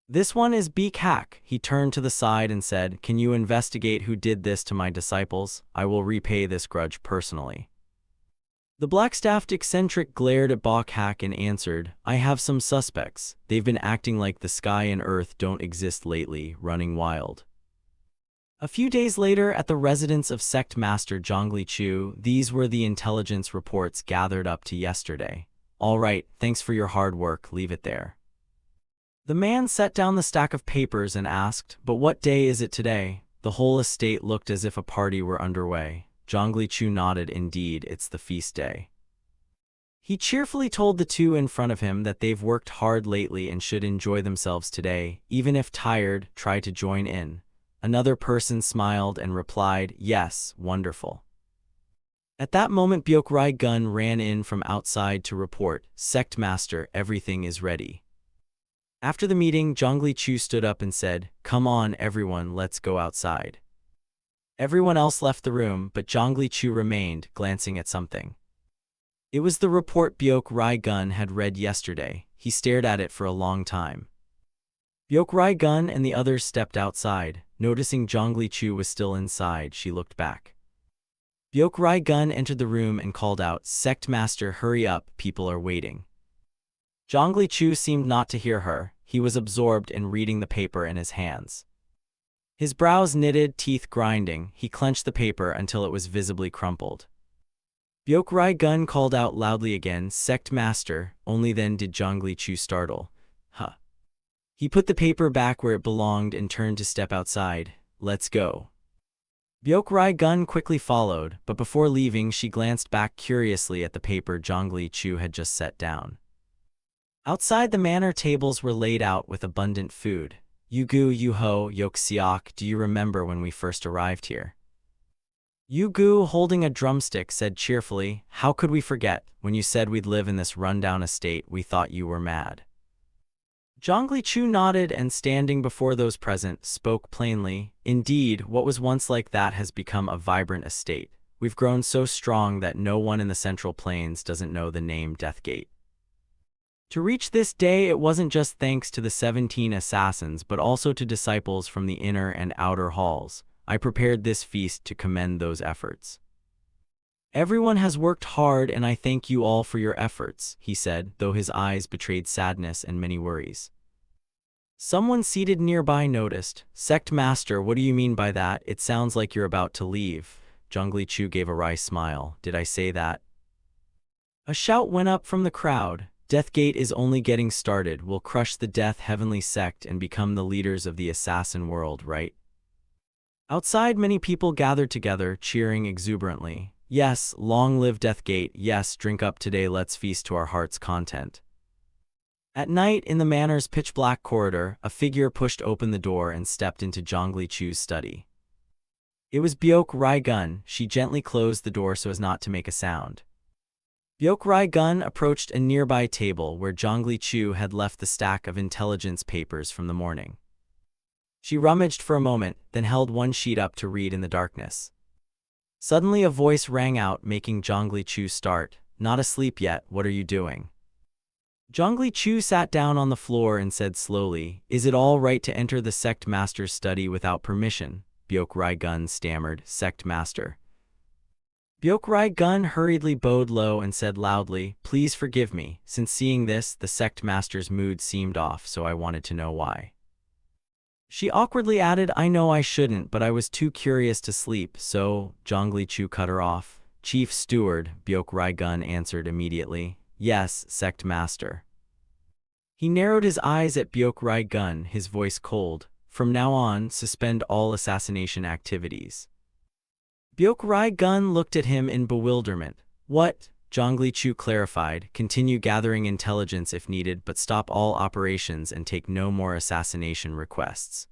this one is Beak Hack. He turned to the side and said, can you investigate who did this to my disciples? I will repay this grudge personally. The black-staffed eccentric glared at Bok Hack and answered, I have some suspects. They've been acting like the sky and earth don't exist lately, running wild. A few days later, at the residence of sect master Zhongli Chu, these were the intelligence reports gathered up to yesterday. All right, thanks for your hard work, leave it there. The man set down the stack of papers and asked, but what day is it today? The whole estate looked as if a party were underway. Zhongli Chu nodded, indeed, it's the feast day. He cheerfully told the two in front of him that they've worked hard lately and should enjoy themselves today, even if tired. Try to join in. Another person smiled and replied, yes, wonderful. At that moment, Byok Gun ran in from outside to report, sect master, everything is ready. After the meeting, Zhongli Chu stood up and said, come on everyone, let's go outside. Everyone else left the room, but Zhongli Chu remained, glancing at something. It was the report Byok Gun had read yesterday. He stared at it for a long time. Byok Gun and the others stepped outside. Noticing Zhongli Chu was still inside, she looked back. Byok Gun entered the room and called out, sect master, hurry up, people are waiting. Zhongli Chu seemed not to hear her. He was absorbed in reading the paper in his hands. His brows knitted, teeth grinding. He clenched the paper until it was visibly crumpled. Byok Gun called out loudly again, sect master. Only then did Zhongli Chu startle. Huh. He put the paper back where it belonged and turned to step outside. Let's go. Byok Gun quickly followed, but before leaving she glanced back curiously at the paper Zhongli Chu had just set down. Outside the manor, tables were laid out with abundant food. Yugu, Yuho, Yoksiok, do you remember when we first arrived here? Yugu, holding a drumstick, said cheerfully, how could we forget? When you said we'd live in this rundown estate, we thought you were mad. Zhongli Chu nodded and, standing before those present, spoke plainly, indeed, what was once like that has become a vibrant estate. We've grown so strong that no one in the Central Plains doesn't know the name Deathgate. To reach this day, it wasn't just thanks to the 17 assassins but also to disciples from the inner and outer halls. I prepared this feast to commend those efforts. Everyone has worked hard and I thank you all for your efforts, he said, though his eyes betrayed sadness and many worries. Someone seated nearby noticed, sect master, what do you mean by that? It sounds like you're about to leave. Zhongli Chu gave a wry smile. Did I say that? A shout went up from the crowd. Deathgate is only getting started. We'll crush the Death Heavenly sect and become the leaders of the assassin world, right? Outside, many people gathered together, cheering exuberantly. Yes, long live Deathgate. Yes, drink up today. Let's feast to our heart's content. At night, in the manor's pitch-black corridor, a figure pushed open the door and stepped into Zhongli Chu's study. It was Byok Gun. She gently closed the door so as not to make a sound. Byok Gun approached a nearby table where Zhongli Chu had left the stack of intelligence papers from the morning. She rummaged for a moment, then held one sheet up to read in the darkness. Suddenly a voice rang out, making Zhongli Chu start. Not asleep yet, what are you doing? Zhongli Chu sat down on the floor and said slowly, is it all right to enter the sect master's study without permission? Byok Gun stammered, sect master. Byok Gun hurriedly bowed low and said loudly, please forgive me. Since seeing this, the sect master's mood seemed off, so I wanted to know why. She awkwardly added, I know I shouldn't, but I was too curious to sleep, so Zhongli cut her off. Chief Steward, Byok answered immediately. Yes, Sect Master. He narrowed his eyes at Byok, his voice cold. From now on, suspend all assassination activities. Byok looked at him in bewilderment. What? Zhongli clarified, continue gathering intelligence if needed, but stop all operations and take no more assassination requests.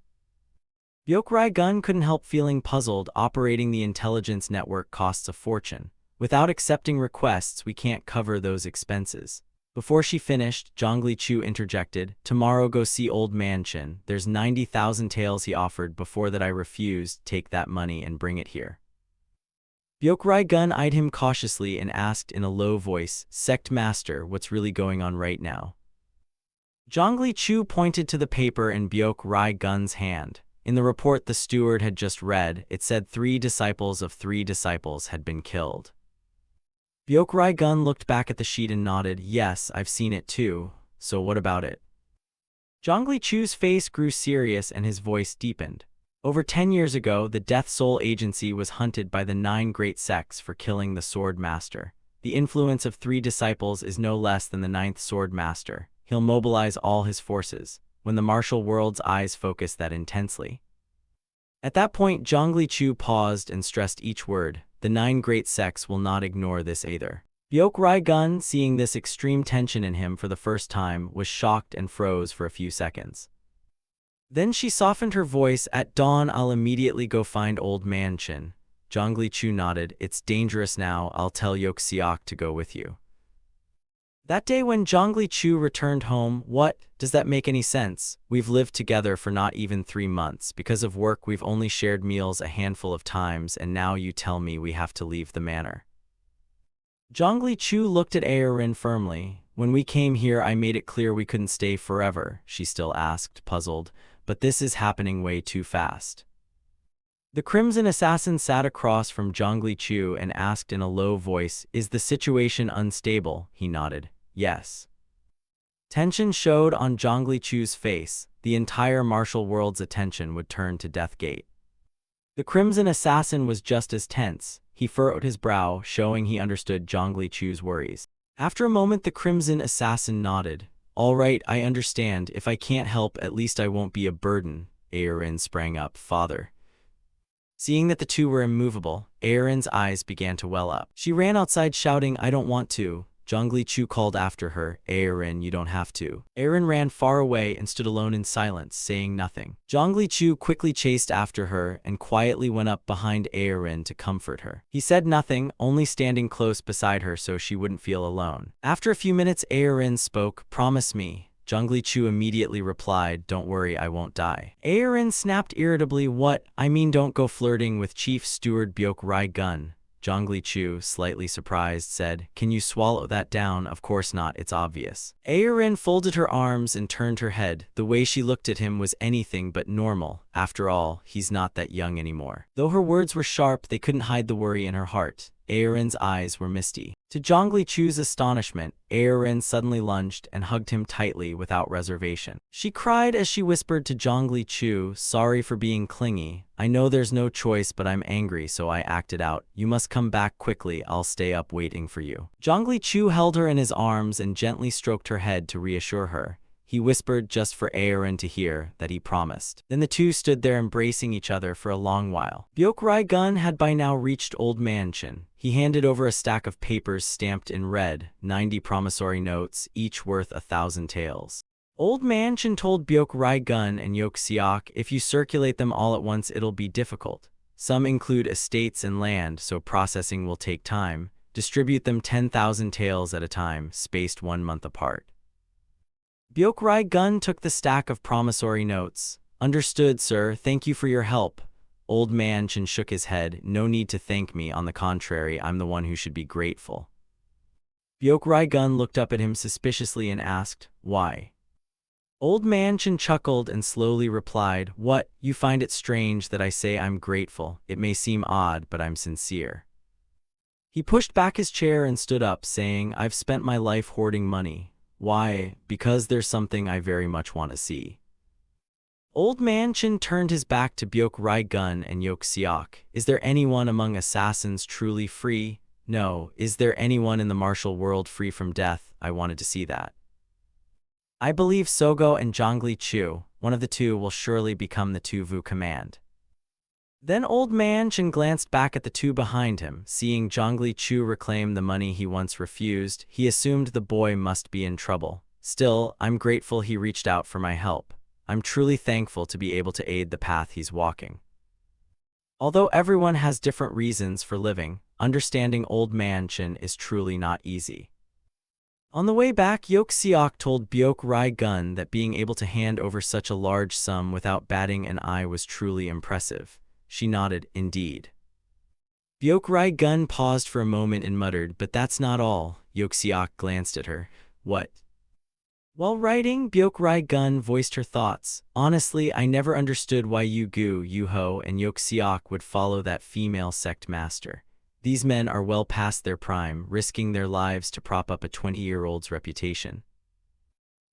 Byok couldn't help feeling puzzled. Operating the intelligence network costs a fortune. Without accepting requests, we can't cover those expenses. Before she finished, Zhongli interjected, tomorrow go see Old Man Chen. There's 90,000 taels he offered. Before that I refused. Take that money and bring it here. Byok eyed him cautiously and asked in a low voice, Sect Master, what's really going on right now? Zhongli pointed to the paper in Byok-Rai-gun's hand. In the report the steward had just read, it said 3 disciples of 3 disciples had been killed. Byok-Rai-gun looked back at the sheet and nodded, yes, I've seen it too, so what about it? Zhongli face grew serious and his voice deepened. Over 10 years ago, the Death Soul Agency was hunted by the 9 great sects for killing the Sword Master. The influence of 3 disciples is no less than the 9th Sword Master. He'll mobilize all his forces, when the martial world's eyes focus that intensely. At that point, Zhongli paused and stressed each word. The 9 great sects will not ignore this either. Byok-Rai, seeing this extreme tension in him for the first time, was shocked and froze for a few seconds. Then she softened her voice, at dawn I'll immediately go find Old Man Chen. Zhongli nodded, it's dangerous now, I'll tell Yok-Siok to go with you. That day when Zhongli returned home, what? Does that make any sense? We've lived together for not even 3 months. Because of work we've only shared meals a handful of times and now you tell me we have to leave the manor. Zhongli looked at Aerin firmly. When we came here I made it clear we couldn't stay forever, she still asked, puzzled. But this is happening way too fast. The Crimson Assassin sat across from Zhongli and asked in a low voice, is the situation unstable? He nodded, yes. Tension showed on Zhongli face. The entire martial world's attention would turn to Death Gate. The Crimson Assassin was just as tense. He furrowed his brow, showing he understood Zhongli worries. After a moment the Crimson Assassin nodded. All right, I understand. If I can't help, at least I won't be a burden. Aerin sprang up, father. Seeing that the two were immovable, Aerin's eyes began to well up. She ran outside shouting, I don't want to. Zhongli called after her, Aerin, you don't have to. Aerin ran far away and stood alone in silence, saying nothing. Zhongli quickly chased after her and quietly went up behind Aerin to comfort her. He said nothing, only standing close beside her so she wouldn't feel alone. After a few minutes Aerin spoke, promise me. Zhongli immediately replied, don't worry, I won't die. Aerin snapped irritably, what? I mean don't go flirting with Chief Steward Byok-Rai. Zhongli slightly surprised, said, can you swallow that down? Of course not, it's obvious. Aerin folded her arms and turned her head. The way she looked at him was anything but normal. After all, he's not that young anymore. Though her words were sharp, they couldn't hide the worry in her heart. Aerin's eyes were misty. To Zhongli astonishment, Aerin suddenly lunged and hugged him tightly without reservation. She cried as she whispered to Zhongli, sorry for being clingy. I know there's no choice, but I'm angry, so I acted out. You must come back quickly, I'll stay up waiting for you. Zhongli held her in his arms and gently stroked her head to reassure her. He whispered just for Aerin to hear that he promised. Then the two stood there embracing each other for a long while. Byok-Rai had by now reached Old Man Chen. He handed over a stack of papers stamped in red, 90 promissory notes, each worth 1,000 taels. Old Man Chen told Byok-Rai and Yok-Siok, if you circulate them all at once it'll be difficult. Some include estates and land, so processing will take time. Distribute them 10,000 taels at a time, spaced 1 month apart. Byok-Rai took the stack of promissory notes. Understood, sir. Thank you for your help. Old Man Chen shook his head. No need to thank me. On the contrary, I'm the one who should be grateful. Byok-Rai looked up at him suspiciously and asked, why? Old Man Chen chuckled and slowly replied, what? You find it strange that I say I'm grateful. It may seem odd, but I'm sincere. He pushed back his chair and stood up, saying, I've spent my life hoarding money. Why? Because there's something I very much want to see. Old Man Chin turned his back to Byok Rai Gun and Yok Seok. Is there anyone among assassins truly free? No. Is there anyone in the martial world free from death? I wanted to see that. I believe Sogo and Zhongli Chu, one of the two, will surely become the Tu Vu command. Then Old Man Chin glanced back at the two behind him. Seeing Zhongli Chu reclaim the money he once refused, he assumed the boy must be in trouble. Still, I'm grateful he reached out for my help. I'm truly thankful to be able to aid the path he's walking. Although everyone has different reasons for living, understanding Old Man Chin is truly not easy. On the way back, Yok Seok told Byok Rai Gun that being able to hand over such a large sum without batting an eye was truly impressive. She nodded, indeed. Byok Rai Gun paused for a moment and muttered, but that's not all. Yok Seok glanced at her. What? While writing, Byok Rai Gun voiced her thoughts. Honestly, I never understood why Yu Gu, Yu Ho, and Yok Seok would follow that female sect master. These men are well past their prime, risking their lives to prop up a 20-year-old's reputation.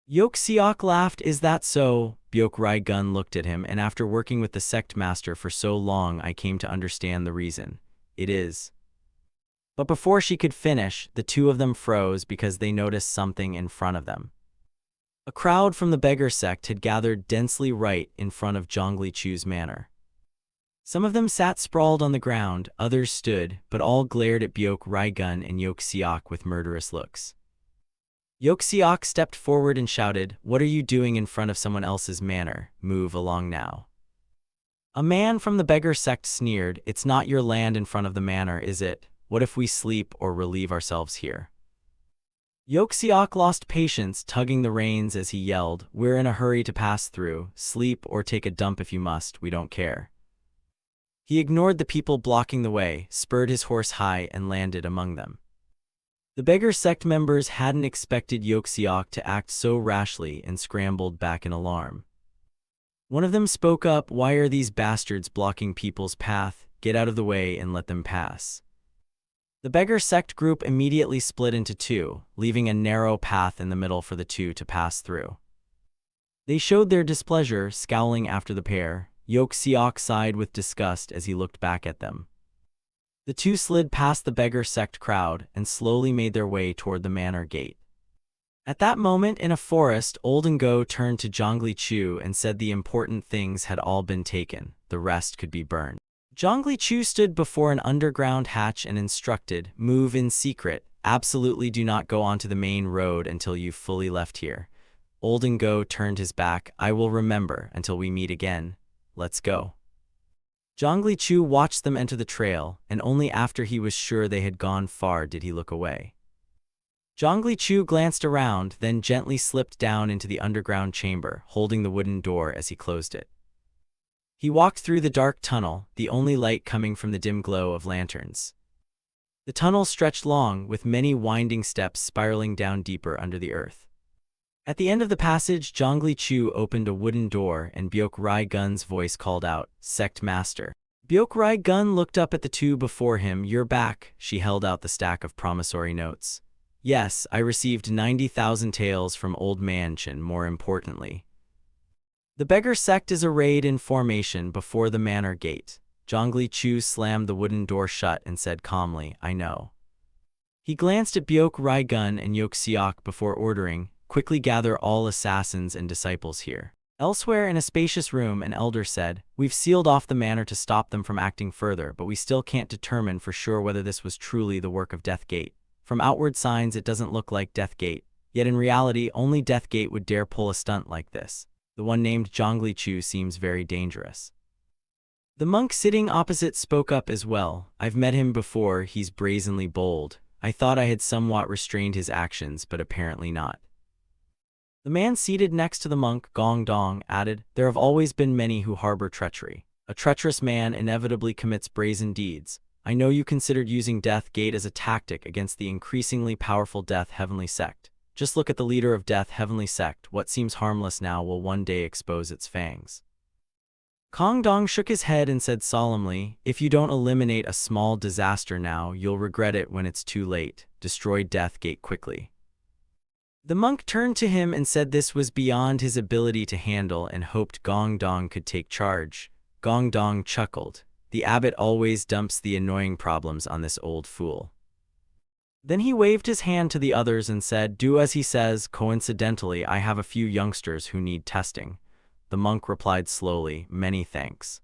Yok Seok laughed. Is that so? Byok Rai Gun looked at him, and after working with the sect master for so long, I came to understand the reason. It is. But before she could finish, the two of them froze because they noticed something in front of them. A crowd from the beggar sect had gathered densely right in front of Zhongli Chu's manor. Some of them sat sprawled on the ground, others stood, but all glared at Byok Rai Gun and Yok Seok with murderous looks. Yok Seok stepped forward and shouted, "What are you doing in front of someone else's manor? Move along now." A man from the beggar sect sneered, "It's not your land in front of the manor, is it? What if we sleep or relieve ourselves here?" Yok Seok lost patience, tugging the reins as he yelled, "We're in a hurry to pass through. Sleep or take a dump if you must, we don't care." He ignored the people blocking the way, spurred his horse high, and landed among them. The beggar sect members hadn't expected Yok Seok to act so rashly and scrambled back in alarm. One of them spoke up, "Why are these bastards blocking people's path? Get out of the way and let them pass." The beggar sect group immediately split into two, leaving a narrow path in the middle for the two to pass through. They showed their displeasure, scowling after the pair. Yok Seok sighed with disgust as he looked back at them. The two slid past the beggar sect crowd and slowly made their way toward the manor gate. At that moment in a forest, Old Ngo turned to Zhongli Chu and said the important things had all been taken, the rest could be burned. Zhongli Chu stood before an underground hatch and instructed, "Move in secret, absolutely do not go onto the main road until you've fully left here." Old Ngo turned his back, "I will remember until we meet again. Let's go." Zhongli Chu watched them enter the trail, and only after he was sure they had gone far did he look away. Zhongli Chu glanced around, then gently slipped down into the underground chamber, holding the wooden door as he closed it. He walked through the dark tunnel, the only light coming from the dim glow of lanterns. The tunnel stretched long, with many winding steps spiraling down deeper under the earth. At the end of the passage, Zhongli Chu opened a wooden door and Byok Rai Gun's voice called out, "Sect Master." Byok Rai Gun looked up at the two before him. "You're back." She held out the stack of promissory notes. "Yes, I received 90,000 taels from Old Man Chin, more importantly. The beggar sect is arrayed in formation before the manor gate." Zhongli Chu slammed the wooden door shut and said calmly, "I know." He glanced at Byok Rai Gun and Yok Seok before ordering, "Quickly gather all assassins and disciples here." Elsewhere in a spacious room, an elder said, "We've sealed off the manor to stop them from acting further, but we still can't determine for sure whether this was truly the work of Death Gate. From outward signs it doesn't look like Death Gate, yet in reality only Death Gate would dare pull a stunt like this. The one named Zhongli Chu seems very dangerous." The monk sitting opposite spoke up as well. "I've met him before, he's brazenly bold. I thought I had somewhat restrained his actions, but apparently not." The man seated next to the monk, Gong Dong, added, "There have always been many who harbor treachery. A treacherous man inevitably commits brazen deeds. I know you considered using Death Gate as a tactic against the increasingly powerful Death Heavenly Sect. Just look at the leader of Death Heavenly Sect. What seems harmless now will one day expose its fangs." Kong Dong shook his head and said solemnly, "If you don't eliminate a small disaster now, you'll regret it when it's too late. Destroy Death Gate quickly." The monk turned to him and said this was beyond his ability to handle and hoped Gong Dong could take charge. Gong Dong chuckled. The abbot always dumps the annoying problems on this old fool. Then he waved his hand to the others and said, "Do as he says. Coincidentally, I have a few youngsters who need testing." The monk replied slowly, "Many thanks."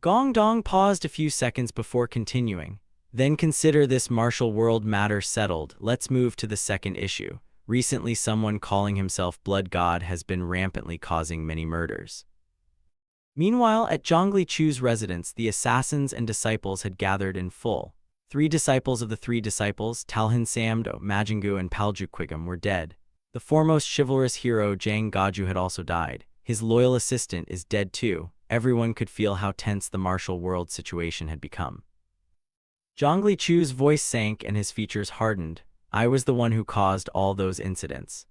Gong Dong paused a few seconds before continuing. "Then consider this martial world matter settled. Let's move to the second issue. Recently, someone calling himself Blood God has been rampantly causing many murders." Meanwhile, at Zhongli Chu's residence, the assassins and disciples had gathered in full. 3 disciples of the 3 disciples, Talhin Samdo, Majingu, and Paljuquigam, were dead. The foremost chivalrous hero, Jang Gaju, had also died. His loyal assistant is dead too. Everyone could feel how tense the martial world situation had become. Zhongli Chu's voice sank and his features hardened. "I was the one who caused all those incidents."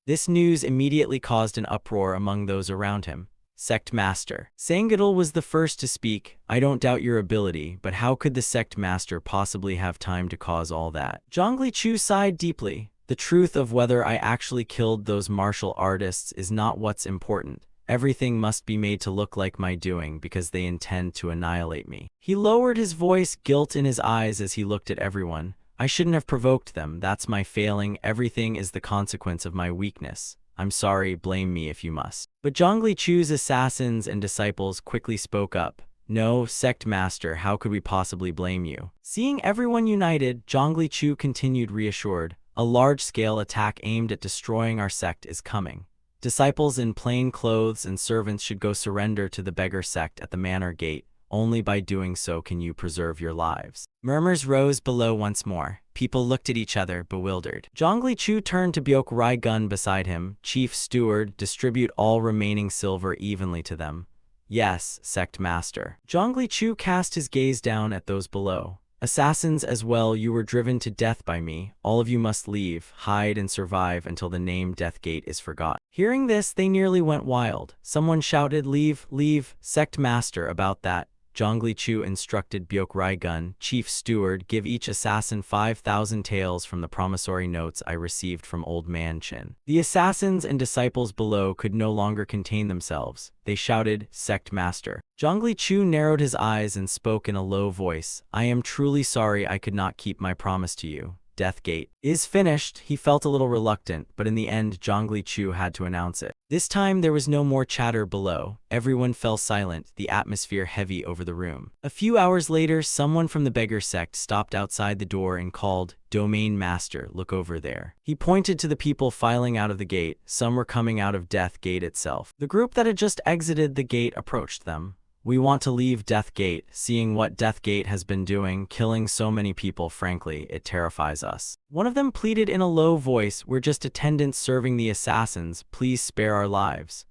This news immediately caused an uproar among those around him. Sect Master Sangidal was the first to speak. "I don't doubt your ability, but how could the Sect Master possibly have time to cause all that?" Zhongli Chu sighed deeply. "The truth of whether I actually killed those martial artists is not what's important. Everything must be made to look like my doing because they intend to annihilate me." He lowered his voice, guilt in his eyes as he looked at everyone. "I shouldn't have provoked them. That's my failing. Everything is the consequence of my weakness. I'm sorry, blame me if you must." But Zhongli Chu's assassins and disciples quickly spoke up. "No, Sect Master, how could we possibly blame you?" Seeing everyone united, Zhongli Chu continued reassured. "A large-scale attack aimed at destroying our sect is coming. Disciples in plain clothes and servants should go surrender to the beggar sect at the manor gate. Only by doing so can you preserve your lives." Murmurs rose below once more. People looked at each other, bewildered. Zhongli Chu turned to Byok Rai Gun beside him. "Chief Steward, distribute all remaining silver evenly to them." "Yes, Sect Master." Zhongli Chu cast his gaze down at those below. "Assassins as well, you were driven to death by me. All of you must leave, hide and survive until the name Death Gate is forgotten." Hearing this, they nearly went wild. Someone shouted, "Leave, leave, Sect Master." About that, Zhongli Chu instructed Byok Rai Gun, "Chief Steward, give each assassin 5,000 taels from the promissory notes I received from Old Man Chin." The assassins and disciples below could no longer contain themselves. They shouted, "Sect Master." Zhongli Chu narrowed his eyes and spoke in a low voice. "I am truly sorry I could not keep my promise to you. Death Gate is finished." He felt a little reluctant, but in the end, Zhongli Chu had to announce it. This time there was no more chatter below. Everyone fell silent, the atmosphere heavy over the room. A few hours later, someone from the beggar sect stopped outside the door and called, "Domain Master, look over there." He pointed to the people filing out of the gate. Some were coming out of Death Gate itself. The group that had just exited the gate approached them. "We want to leave Death Gate. Seeing what Death Gate has been doing, killing so many people, frankly, it terrifies us." One of them pleaded in a low voice, "We're just attendants serving the assassins. Please spare our lives."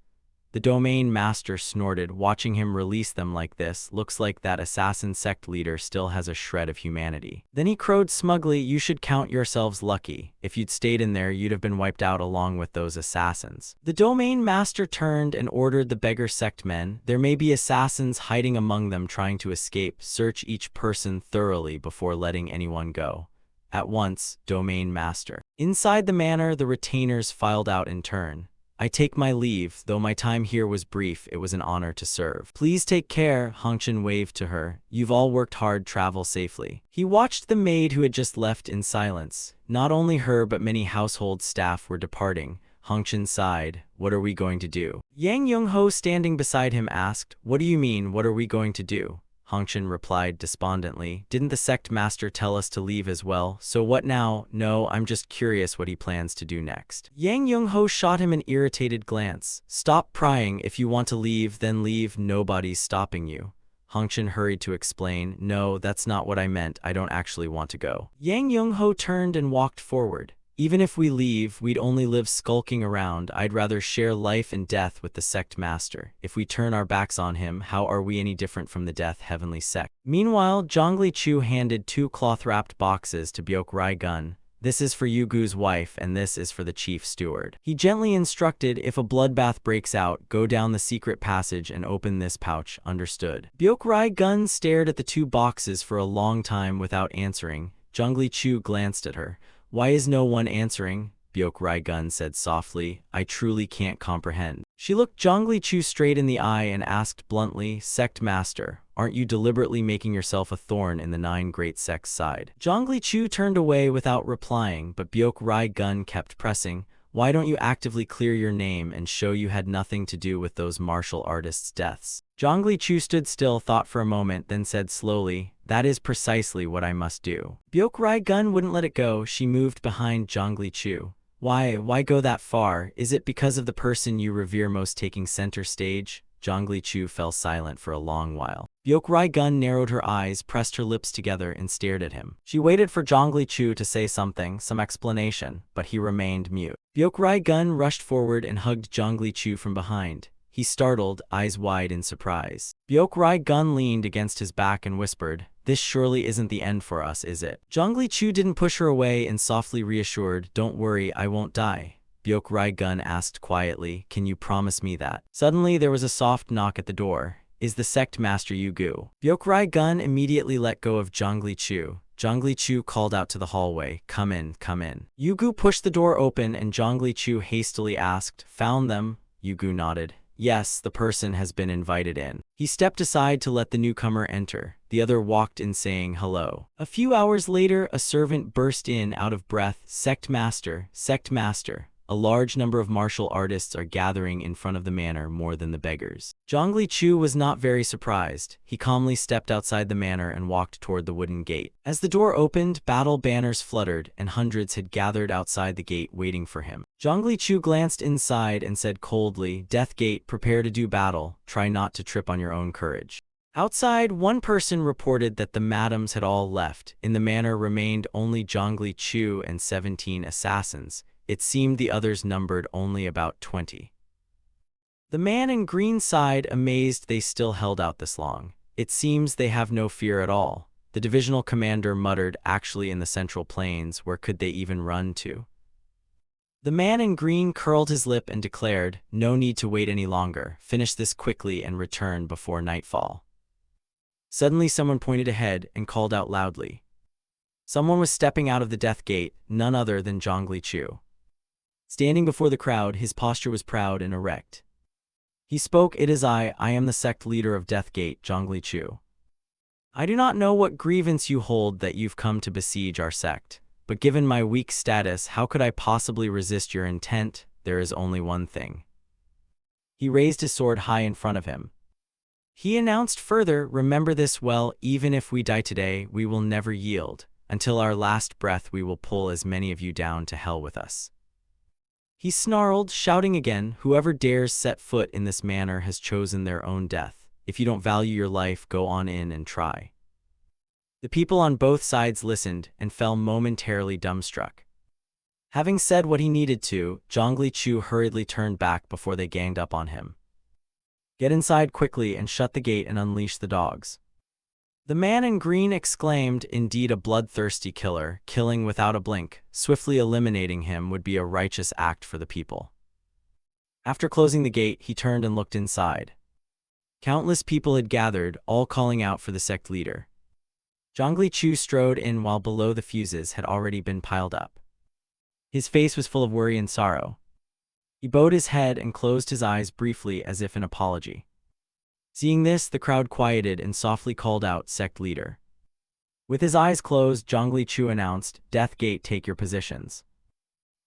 The Domain Master snorted, watching him release them like this. "Looks like that assassin sect leader still has a shred of humanity." Then he crowed smugly, "You should count yourselves lucky. If you'd stayed in there, you'd have been wiped out along with those assassins." The Domain Master turned and ordered the beggar sect men, "There may be assassins hiding among them trying to escape. Search each person thoroughly before letting anyone go." At once, Domain Master. Inside the manor, the retainers filed out in turn. "I take my leave. Though my time here was brief, it was an honor to serve." "Please take care," Hongchen waved to her. "You've all worked hard. Travel safely." He watched the maid who had just left in silence. Not only her but many household staff were departing. Hongchen sighed. "What are we going to do?" Yang Yung-ho, standing beside him, asked. "What do you mean, what are we going to do?" Hongchen replied despondently. "Didn't the sect master tell us to leave as well? So what now?" "No, I'm just curious what he plans to do next." Yang Yung-ho shot him an irritated glance. "Stop prying. If you want to leave, then leave. Nobody's stopping you." Hongchen hurried to explain. "No, that's not what I meant. I don't actually want to go." Yang Yung-ho turned and walked forward. "Even if we leave, we'd only live skulking around. I'd rather share life and death with the sect master. If we turn our backs on him, how are we any different from the Death Heavenly Sect?" Meanwhile, Zhongli Chu handed 2 cloth-wrapped boxes to Byok Rai Gun. "This is for Yugu's wife, and this is for the chief steward." He gently instructed, "If a bloodbath breaks out, go down the secret passage and open this pouch. Understood?" Byok Rai Gun stared at the 2 boxes for a long time without answering. Zhongli Chu glanced at her. "Why is no one answering?" Byok Gun said softly. I truly can't comprehend. She looked Zhongli Chu straight in the eye and asked bluntly, Sect Master, aren't you deliberately making yourself a thorn in the 9 great sects' side? Zhongli Chu turned away without replying, but Byok Gun kept pressing. Why don't you actively clear your name and show you had nothing to do with those martial artists' deaths? Zhongli Chu stood still, thought for a moment, then said slowly, that is precisely what I must do. Byok Gun wouldn't let it go. She moved behind Zhongli Chu. Why go that far? Is it because of the person you revere most taking center stage? Zhongli Chu fell silent for a long while. Byok Gun narrowed her eyes, pressed her lips together, and stared at him. She waited for Zhongli Chu to say something, some explanation, but he remained mute. Byok Gun rushed forward and hugged Zhongli Chu from behind. He startled, eyes wide in surprise. Byok Gun leaned against his back and whispered, this surely isn't the end for us, is it? Zhongli Chu didn't push her away and softly reassured, don't worry, I won't die. Byok Gun asked quietly, can you promise me that? Suddenly there was a soft knock at the door. Is the sect master Yugu? Byok Gun immediately let go of Zhongli Chu. Zhongli Chu called out to the hallway, come in, come in. Yugu pushed the door open and Zhongli Chu hastily asked, found them? Yugu nodded. Yes, the person has been invited in. He stepped aside to let the newcomer enter. The other walked in saying hello. A few hours later, a servant burst in out of breath, Sect Master, Sect Master. A large number of martial artists are gathering in front of the manor more than the beggars. Zhongli Chu was not very surprised. He calmly stepped outside the manor and walked toward the wooden gate. As the door opened, battle banners fluttered, and hundreds had gathered outside the gate waiting for him. Zhongli Chu glanced inside and said coldly, Death Gate, prepare to do battle. Try not to trip on your own courage. Outside, one person reported that the madams had all left. In the manor remained only Zhongli Chu and 17 assassins. It seemed the others numbered only about 20. The man in green sighed, amazed they still held out this long. It seems they have no fear at all. The divisional commander muttered, actually in the Central Plains, where could they even run to? The man in green curled his lip and declared, no need to wait any longer. Finish this quickly and return before nightfall. Suddenly someone pointed ahead and called out loudly. Someone was stepping out of the Death Gate, none other than Zhongli Chu. Standing before the crowd, his posture was proud and erect. He spoke, it is I am the sect leader of Death Gate, Zhongli Chu. I do not know what grievance you hold that you've come to besiege our sect, but given my weak status, how could I possibly resist your intent? There is only one thing. He raised his sword high in front of him. He announced further, remember this well, even if we die today, we will never yield. Until our last breath we will pull as many of you down to hell with us. He snarled, shouting again, whoever dares set foot in this manor has chosen their own death. If you don't value your life, go on in and try. The people on both sides listened and fell momentarily dumbstruck. Having said what he needed to, Zhongli Chu hurriedly turned back before they ganged up on him. Get inside quickly and shut the gate and unleash the dogs. The man in green exclaimed, indeed a bloodthirsty killer, killing without a blink. Swiftly eliminating him would be a righteous act for the people. After closing the gate, he turned and looked inside. Countless people had gathered, all calling out for the sect leader. Zhongli Chu strode in while below the fuses had already been piled up. His face was full of worry and sorrow. He bowed his head and closed his eyes briefly as if in apology. Seeing this, the crowd quieted and softly called out, Sect Leader. With his eyes closed, Zhongli Chu announced, Death Gate, take your positions.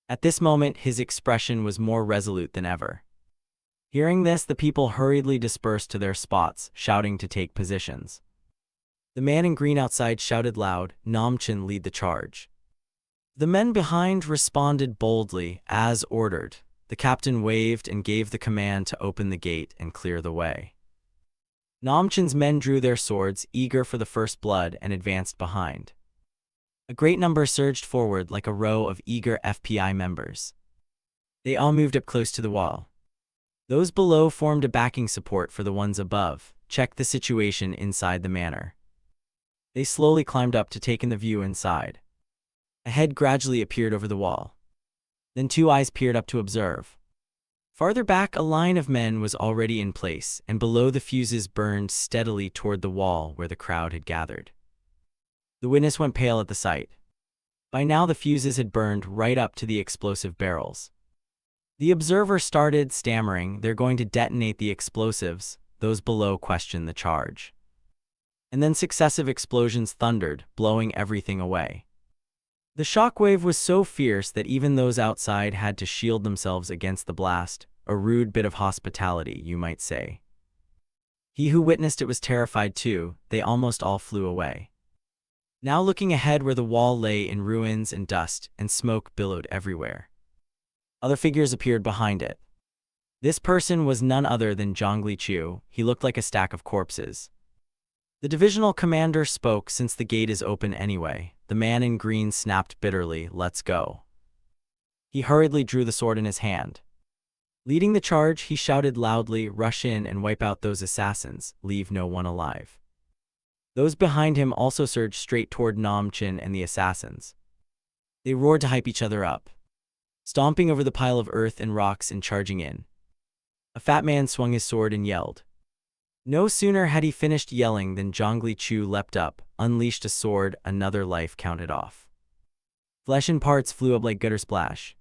At this moment, his expression was more resolute than ever. Hearing this, the people hurriedly dispersed to their spots, shouting to take positions. The man in green outside shouted loud, Namchen, lead the charge. The men behind responded boldly, as ordered. The captain waved and gave the command to open the gate and clear the way. Namchen's men drew their swords, eager for the first blood, and advanced behind. A great number surged forward like a row of eager FPI members. They all moved up close to the wall. Those below formed a backing support for the ones above, checked the situation inside the manor. They slowly climbed up to take in the view inside. A head gradually appeared over the wall. Then 2 eyes peered up to observe. Farther back, a line of men was already in place, and below the fuses burned steadily toward the wall where the crowd had gathered. The witness went pale at the sight. By now the fuses had burned right up to the explosive barrels. The observer started stammering, "They're going to detonate the explosives." Those below questioned the charge. And then successive explosions thundered, blowing everything away. The shockwave was so fierce that even those outside had to shield themselves against the blast, a rude bit of hospitality, you might say. He who witnessed it was terrified too. They almost all flew away. Now looking ahead where the wall lay in ruins and dust, and smoke billowed everywhere. Other figures appeared behind it. This person was none other than Zhongli Chu. He looked like a stack of corpses. The divisional commander spoke. "Since the gate is open anyway." The man in green snapped bitterly, "Let's go." He hurriedly drew the sword in his hand. Leading the charge, he shouted loudly, "Rush in and wipe out those assassins. Leave no one alive." Those behind him also surged straight toward Nam Chin and the assassins. They roared to hype each other up, stomping over the pile of earth and rocks and charging in. A fat man swung his sword and yelled. No sooner had he finished yelling than Zhongli Chu leapt up, unleashed a sword, another life counted off. Flesh and parts flew up like gutter splash.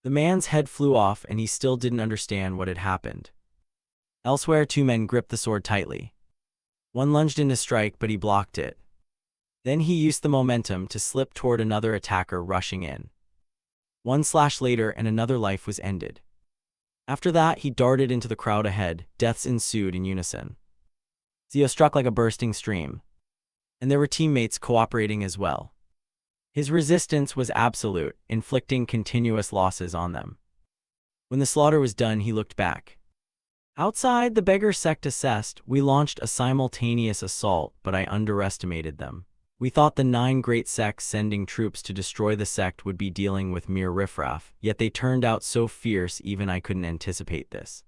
The man's head flew off and he still didn't understand what had happened. Elsewhere, two men gripped the sword tightly. One lunged in to strike, but he blocked it. Then he used the momentum to slip toward another attacker rushing in. One slash later and another life was ended. After that, he darted into the crowd ahead. Deaths ensued in unison. Zio struck like a bursting stream, and there were teammates cooperating as well. His resistance was absolute, inflicting continuous losses on them. When the slaughter was done, he looked back. Outside, the beggar sect assessed, "We launched a simultaneous assault, but I underestimated them. We thought the 9 great sects sending troops to destroy the sect would be dealing with mere riffraff, yet they turned out so fierce even I couldn't anticipate this."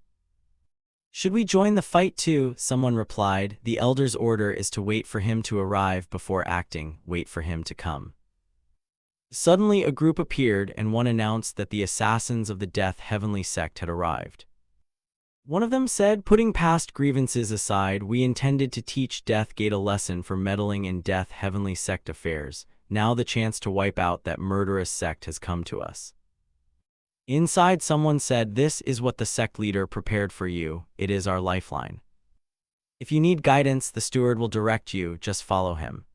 "Should we join the fight too?" someone replied. "The elder's order is to wait for him to arrive before acting, wait for him to come." Suddenly a group appeared and one announced that the assassins of the Death Heavenly Sect had arrived. One of them said, "Putting past grievances aside, we intended to teach Death Gate a lesson for meddling in Death Heavenly Sect affairs. Now the chance to wipe out that murderous sect has come to us." Inside, someone said, "This is what the sect leader prepared for you. It is our lifeline. If you need guidance, the steward will direct you, just follow him."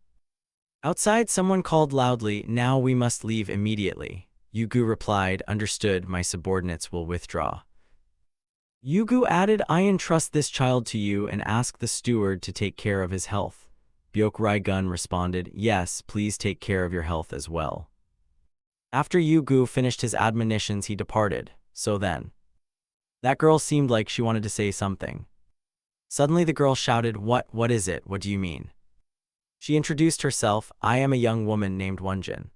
Outside, someone called loudly, "Now we must leave immediately." Yugu replied, "Understood, my subordinates will withdraw." Yugu added, "I entrust this child to you and ask the steward to take care of his health." Byok Gun responded, "Yes, please take care of your health as well." After Yugu finished his admonitions, he departed. So then, that girl seemed like she wanted to say something. Suddenly the girl shouted, What is it? What do you mean?" She introduced herself, "I am a young woman named Wenjin."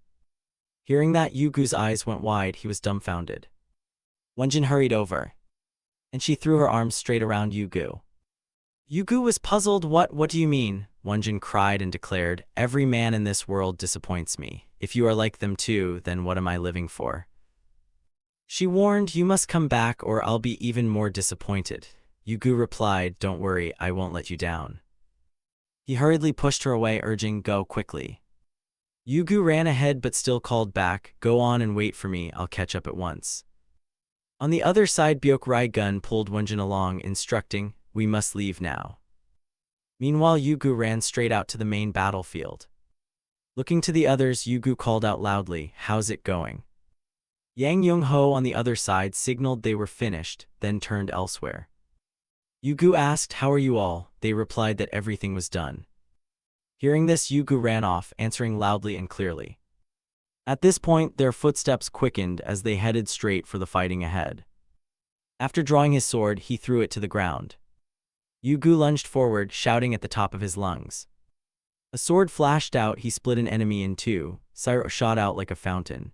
Hearing that, Yugu's eyes went wide. He was dumbfounded. Wenjin hurried over, and she threw her arms straight around Yugu. Yugu was puzzled. What do you mean?" Wenjin cried and declared, "Every man in this world disappoints me. If you are like them too, then what am I living for?" She warned, "You must come back or I'll be even more disappointed." Yugu replied, "Don't worry, I won't let you down." He hurriedly pushed her away, urging, "Go quickly." Yugu ran ahead but still called back, "Go on and wait for me, I'll catch up at once." On the other side, Byok Gun pulled Wenjin along, instructing, "We must leave now." Meanwhile, Yugu ran straight out to the main battlefield. Looking to the others, Yugu called out loudly, "How's it going?" Yang Yung-ho on the other side signaled they were finished, then turned elsewhere. Yugu asked, "How are you all?" They replied that everything was done. Hearing this, Yugu ran off, answering loudly and clearly. At this point, their footsteps quickened as they headed straight for the fighting ahead. After drawing his sword, he threw it to the ground. Yugu lunged forward, shouting at the top of his lungs. A sword flashed out. He split an enemy in two. Pyro shot out like a fountain.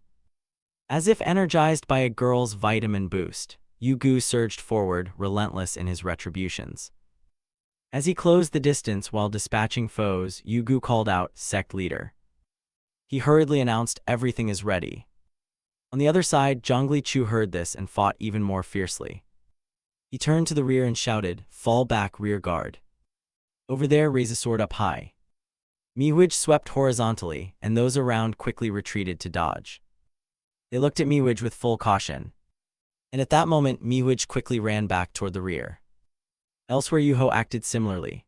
As if energized by a girl's vitamin boost, Yugu surged forward, relentless in his retributions. As he closed the distance while dispatching foes, Yugu called out, "Sect leader." He hurriedly announced, "Everything is ready." On the other side, Zhongli Chu heard this and fought even more fiercely. He turned to the rear and shouted, "Fall back, rear guard. Over there, raise a sword up high." Mihuj swept horizontally, and those around quickly retreated to dodge. They looked at Mihuj with full caution. And at that moment, Mihuj quickly ran back toward the rear. Elsewhere, Yuho acted similarly.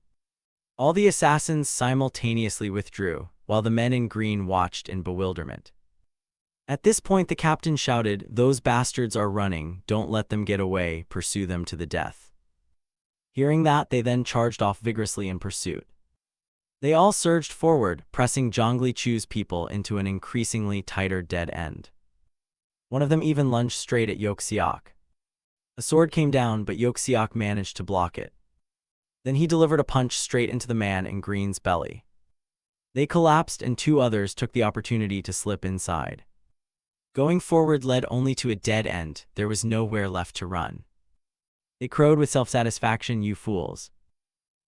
All the assassins simultaneously withdrew, while the men in green watched in bewilderment. At this point, the captain shouted, "Those bastards are running, don't let them get away, pursue them to the death." Hearing that, they then charged off vigorously in pursuit. They all surged forward, pressing Zhongli Chu's people into an increasingly tighter dead end. One of them even lunged straight at Yoxiok. A sword came down, but Yoxiok managed to block it. Then he delivered a punch straight into the man in green's belly. They collapsed, and two others took the opportunity to slip inside. Going forward led only to a dead end. There was nowhere left to run. They crowed with self-satisfaction, "You fools.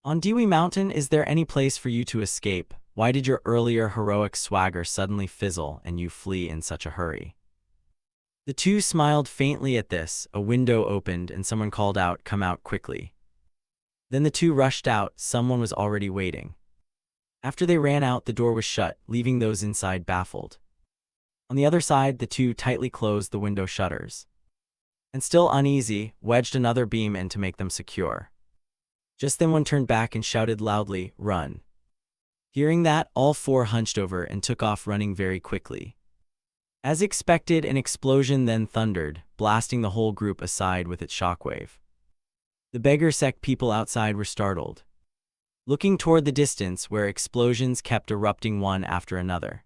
On Dewey Mountain, is there any place for you to escape? Why did your earlier heroic swagger suddenly fizzle and you flee in such a hurry?" The two smiled faintly at this. A window opened and someone called out, "Come out quickly." Then the two rushed out. Someone was already waiting. After they ran out, the door was shut, leaving those inside baffled. On the other side, the two tightly closed the window shutters. And still uneasy, wedged another beam in to make them secure. Just then one turned back and shouted loudly, "Run." Hearing that, all four hunched over and took off running very quickly. As expected, an explosion then thundered, blasting the whole group aside with its shockwave. The beggar sect people outside were startled, looking toward the distance where explosions kept erupting one after another.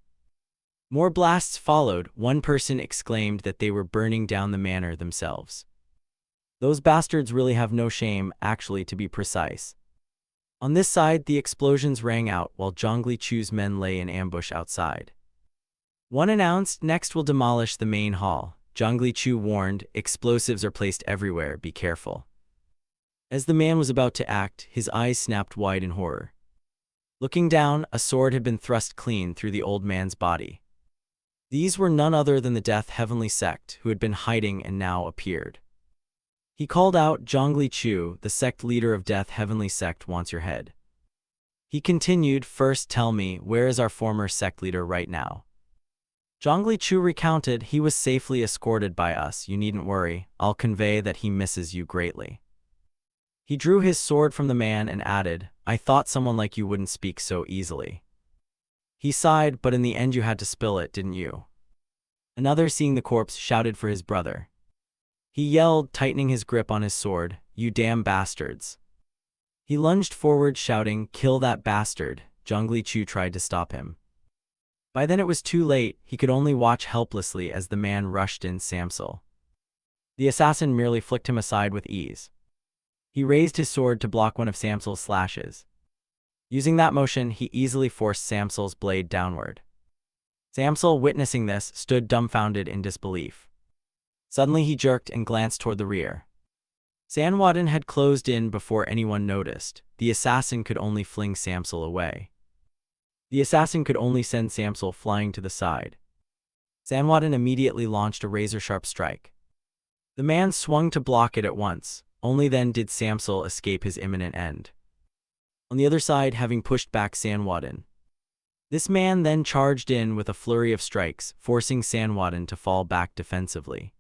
More blasts followed. One person exclaimed that they were burning down the manor themselves. Those bastards really have no shame, actually, to be precise. On this side, the explosions rang out while Zhongli Chu's men lay in ambush outside. One announced, "Next we'll demolish the main hall." Zhongli Chu warned, "Explosives are placed everywhere, be careful." As the man was about to act, his eyes snapped wide in horror. Looking down, a sword had been thrust clean through the old man's body. These were none other than the Death Heavenly Sect, who had been hiding and now appeared. He called out, "Zhongli Chu, the sect leader of Death Heavenly Sect, wants your head." He continued, "First tell me, where is our former sect leader right now?" Zhongli Chu recounted, "He was safely escorted by us, you needn't worry, I'll convey that he misses you greatly." He drew his sword from the man and added, "I thought someone like you wouldn't speak so easily." He sighed, "But in the end you had to spill it, didn't you?" Another, seeing the corpse, shouted for his brother. He yelled, tightening his grip on his sword, "You damn bastards." He lunged forward, shouting, "Kill that bastard." Zhongli Chu tried to stop him. By then it was too late. He could only watch helplessly as the man rushed in Samsel. The assassin merely flicked him aside with ease. He raised his sword to block one of Samsel's slashes. Using that motion, he easily forced Samsel's blade downward. Samsel, witnessing this, stood dumbfounded in disbelief. Suddenly he jerked and glanced toward the rear. Sanwaden had closed in before anyone noticed. The assassin could only fling Samsel away. The assassin could only send Samsel flying to the side. Sanwaden immediately launched a razor-sharp strike. The man swung to block it at once. Only then did Samsel escape his imminent end. On the other side, having pushed back Sanwaden, this man then charged in with a flurry of strikes, forcing Sanwaden to fall back defensively.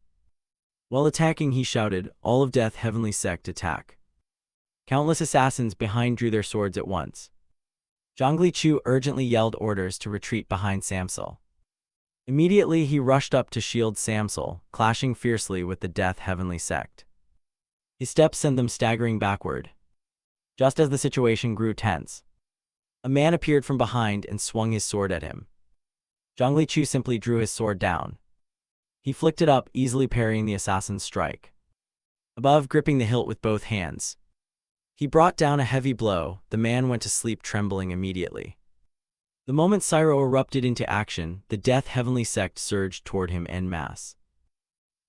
While attacking, he shouted, "All of Death Heavenly Sect, attack." Countless assassins behind drew their swords at once. Zhongli Chu urgently yelled orders to retreat behind Samsel. Immediately he rushed up to shield Samsel, clashing fiercely with the Death Heavenly Sect. His steps sent them staggering backward. Just as the situation grew tense, a man appeared from behind and swung his sword at him. Zhongli Chu simply drew his sword down. He flicked it up, easily parrying the assassin's strike. Above, gripping the hilt with both hands, he brought down a heavy blow. The man went to sleep, trembling immediately. The moment Cyro erupted into action, the Death Heavenly Sect surged toward him en masse.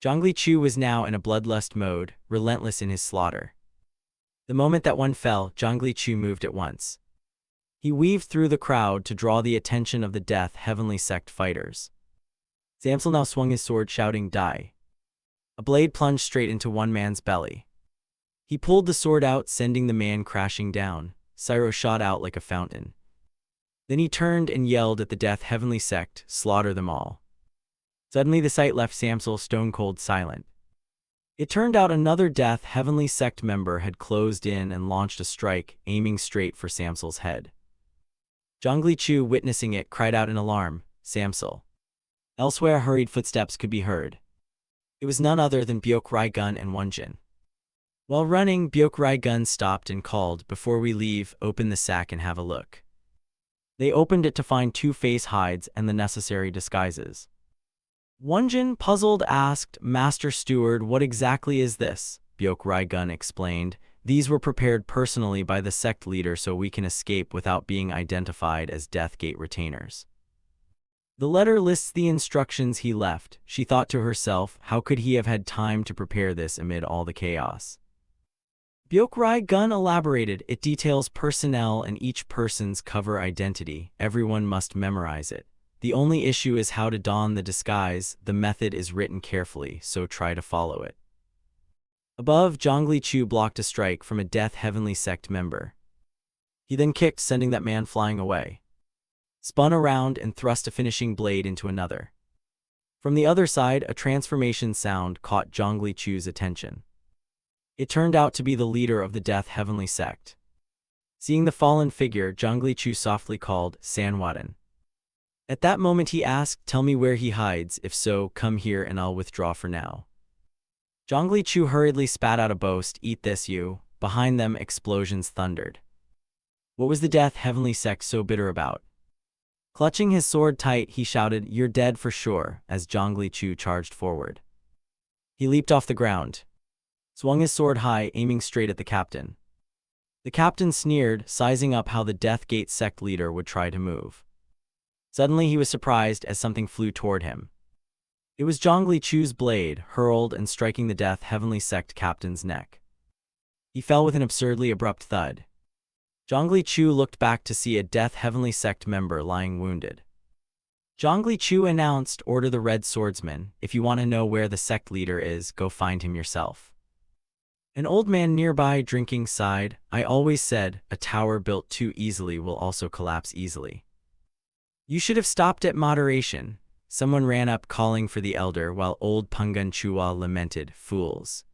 Zhongli Chu was now in a bloodlust mode, relentless in his slaughter. The moment that one fell, Zhongli Chu moved at once. He weaved through the crowd to draw the attention of the Death Heavenly Sect fighters. Samsel now swung his sword, shouting, "Die." A blade plunged straight into one man's belly. He pulled the sword out, sending the man crashing down. Cyro shot out like a fountain. Then he turned and yelled at the Death Heavenly Sect, "Slaughter them all." Suddenly the sight left Samsel stone-cold silent. It turned out another Death Heavenly Sect member had closed in and launched a strike, aiming straight for Samsel's head. Zhongli Chu, witnessing it, cried out in alarm, "Samsel!" Elsewhere, hurried footsteps could be heard. It was none other than Byok Gun and Wonjin. While running, Byok Gun stopped and called, "Before we leave, open the sack and have a look." They opened it to find 2 face hides and the necessary disguises. Wonjin, puzzled, asked, "Master Steward, what exactly is this?" Byok Gun explained, "These were prepared personally by the sect leader so we can escape without being identified as Death Gate retainers." The letter lists the instructions he left. She thought to herself, how could he have had time to prepare this amid all the chaos? Byok Gun elaborated, "It details personnel and each person's cover identity. Everyone must memorize it. The only issue is how to don the disguise. The method is written carefully, so try to follow it." Above, Zhongli Chu blocked a strike from a Death Heavenly Sect member. He then kicked, sending that man flying away, spun around and thrust a finishing blade into another. From the other side, a transformation sound caught Zhongli Chu's attention. It turned out to be the leader of the Death Heavenly Sect. Seeing the fallen figure, Zhongli Chu softly called, "Sanwaden." At that moment he asked, "Tell me where he hides. If so, come here and I'll withdraw for now." Zhongli Chu hurriedly spat out a boast, "Eat this, you." Behind them, explosions thundered. What was the Death Heavenly Sect so bitter about? Clutching his sword tight, he shouted, "You're dead for sure," as Zhongli Chu charged forward. He leaped off the ground, swung his sword high, aiming straight at the captain. The captain sneered, sizing up how the Death Gate sect leader would try to move. Suddenly he was surprised as something flew toward him. It was Zhongli Chu's blade, hurled and striking the Death Heavenly Sect captain's neck. He fell with an absurdly abrupt thud. Zhongli Chu looked back to see a Death Heavenly Sect member lying wounded. Zhongli Chu announced, "Order the Red Swordsman. If you want to know where the sect leader is, go find him yourself." An old man nearby, drinking, sighed, "I always said, a tower built too easily will also collapse easily. You should have stopped at moderation." Someone ran up calling for the elder while old Pungun Chua lamented, "Fools."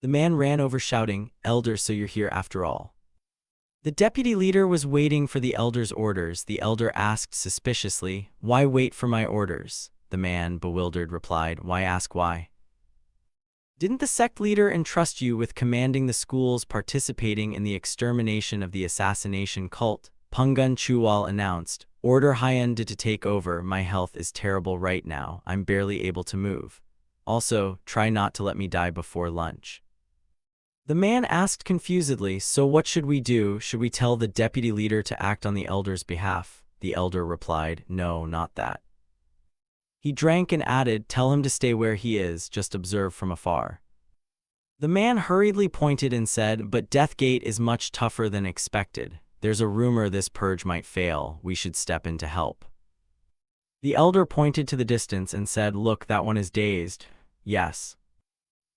The man ran over shouting, "Elder, so you're here after all." The deputy leader was waiting for the elder's orders. The elder asked suspiciously, "Why wait for my orders?" The man, bewildered, replied, "Why ask why? Didn't the sect leader entrust you with commanding the schools participating in the extermination of the assassination cult?" Pungun Chuwal announced, "Order Hyundai to take over. My health is terrible right now. I'm barely able to move. Also, try not to let me die before lunch." The man asked confusedly, "So what should we do? Should we tell the deputy leader to act on the elder's behalf?" The elder replied, "No, not that." He drank and added, "Tell him to stay where he is, just observe from afar." The man hurriedly pointed and said, "But Death Gate is much tougher than expected. There's a rumor this purge might fail. We should step in to help." The elder pointed to the distance and said, "Look, that one is dazed." "Yes."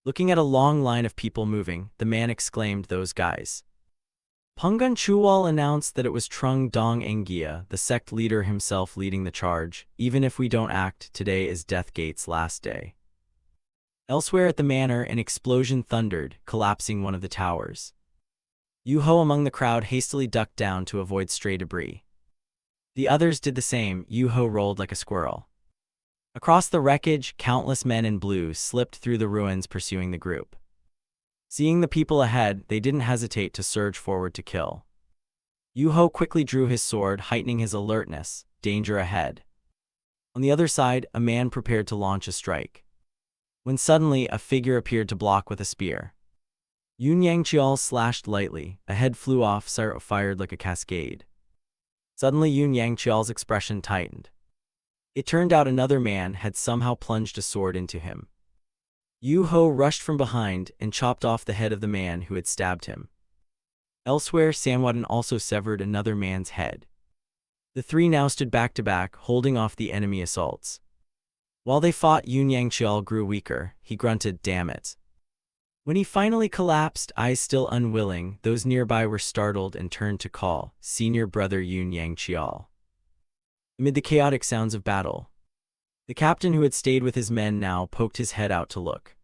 Looking at a long line of people moving, the man exclaimed, "Those guys." Pungun Chuwal announced that it was Trung Dong Engia, the sect leader himself, leading the charge. "Even if we don't act, today is Death Gate's last day." Elsewhere at the manor, an explosion thundered, collapsing one of the towers. Yu-Ho among the crowd hastily ducked down to avoid stray debris. The others did the same. Yu-Ho rolled like a squirrel. Across the wreckage, countless men in blue slipped through the ruins pursuing the group. Seeing the people ahead, they didn't hesitate to surge forward to kill. Yu-Ho quickly drew his sword, heightening his alertness. Danger ahead. On the other side, a man prepared to launch a strike, when suddenly a figure appeared to block with a spear. Yun Yangqiao slashed lightly. A head flew off, fired like a cascade. Suddenly Yun Yangqiao's expression tightened. It turned out another man had somehow plunged a sword into him. Yu-Ho rushed from behind and chopped off the head of the man who had stabbed him. Elsewhere, Sanwaden also severed another man's head. The three now stood back to back, holding off the enemy assaults. While they fought, Yun Yangqiao grew weaker. He grunted, "Damn it. When he finally collapsed, eyes still unwilling, those nearby were startled and turned to call senior brother Yun Yang Chial. Amid the chaotic sounds of battle, the captain who had stayed with his men now poked his head out to look.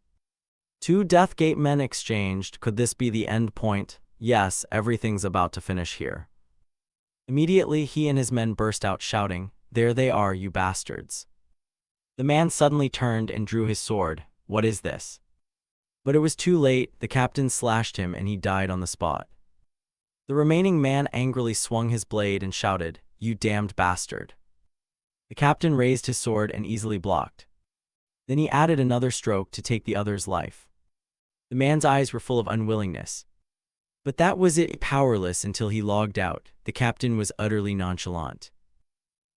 Two Death Gate men exchanged. Could this be the end point? Yes, everything's about to finish here. Immediately, he and his men burst out shouting, "There they are, you bastards." The man suddenly turned and drew his sword. What is this? But it was too late. The captain slashed him and he died on the spot. The remaining man angrily swung his blade and shouted, "You damned bastard." The captain raised his sword and easily blocked. Then he added another stroke to take the other's life. The man's eyes were full of unwillingness. But that was it, powerless until he logged out. The captain was utterly nonchalant.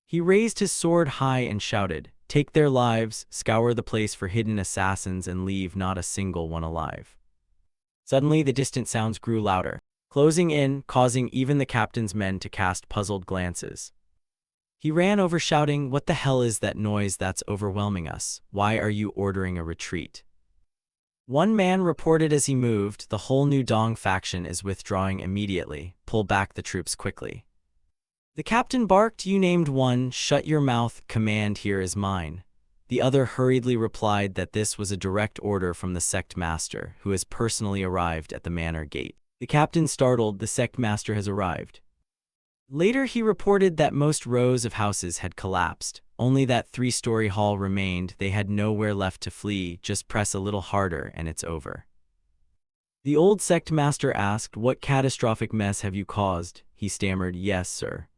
He raised his sword high and shouted, "Take their lives, scour the place for hidden assassins and leave not a single one alive." Suddenly the distant sounds grew louder, closing in, causing even the captain's men to cast puzzled glances. He ran over shouting, "What the hell is that noise that's overwhelming us? Why are you ordering a retreat?" One man reported as he moved, "The whole New Dong faction is withdrawing immediately. Pull back the troops quickly." The captain barked, "You named one, shut your mouth, command here is mine." The other hurriedly replied that this was a direct order from the sect master, who has personally arrived at the manor gate. The captain startled, "The sect master has arrived." Later he reported that most rows of houses had collapsed. Only that three-story hall remained. They had nowhere left to flee. Just press a little harder and it's over. The old sect master asked, "What catastrophic mess have you caused?" He stammered, "Yes, sir."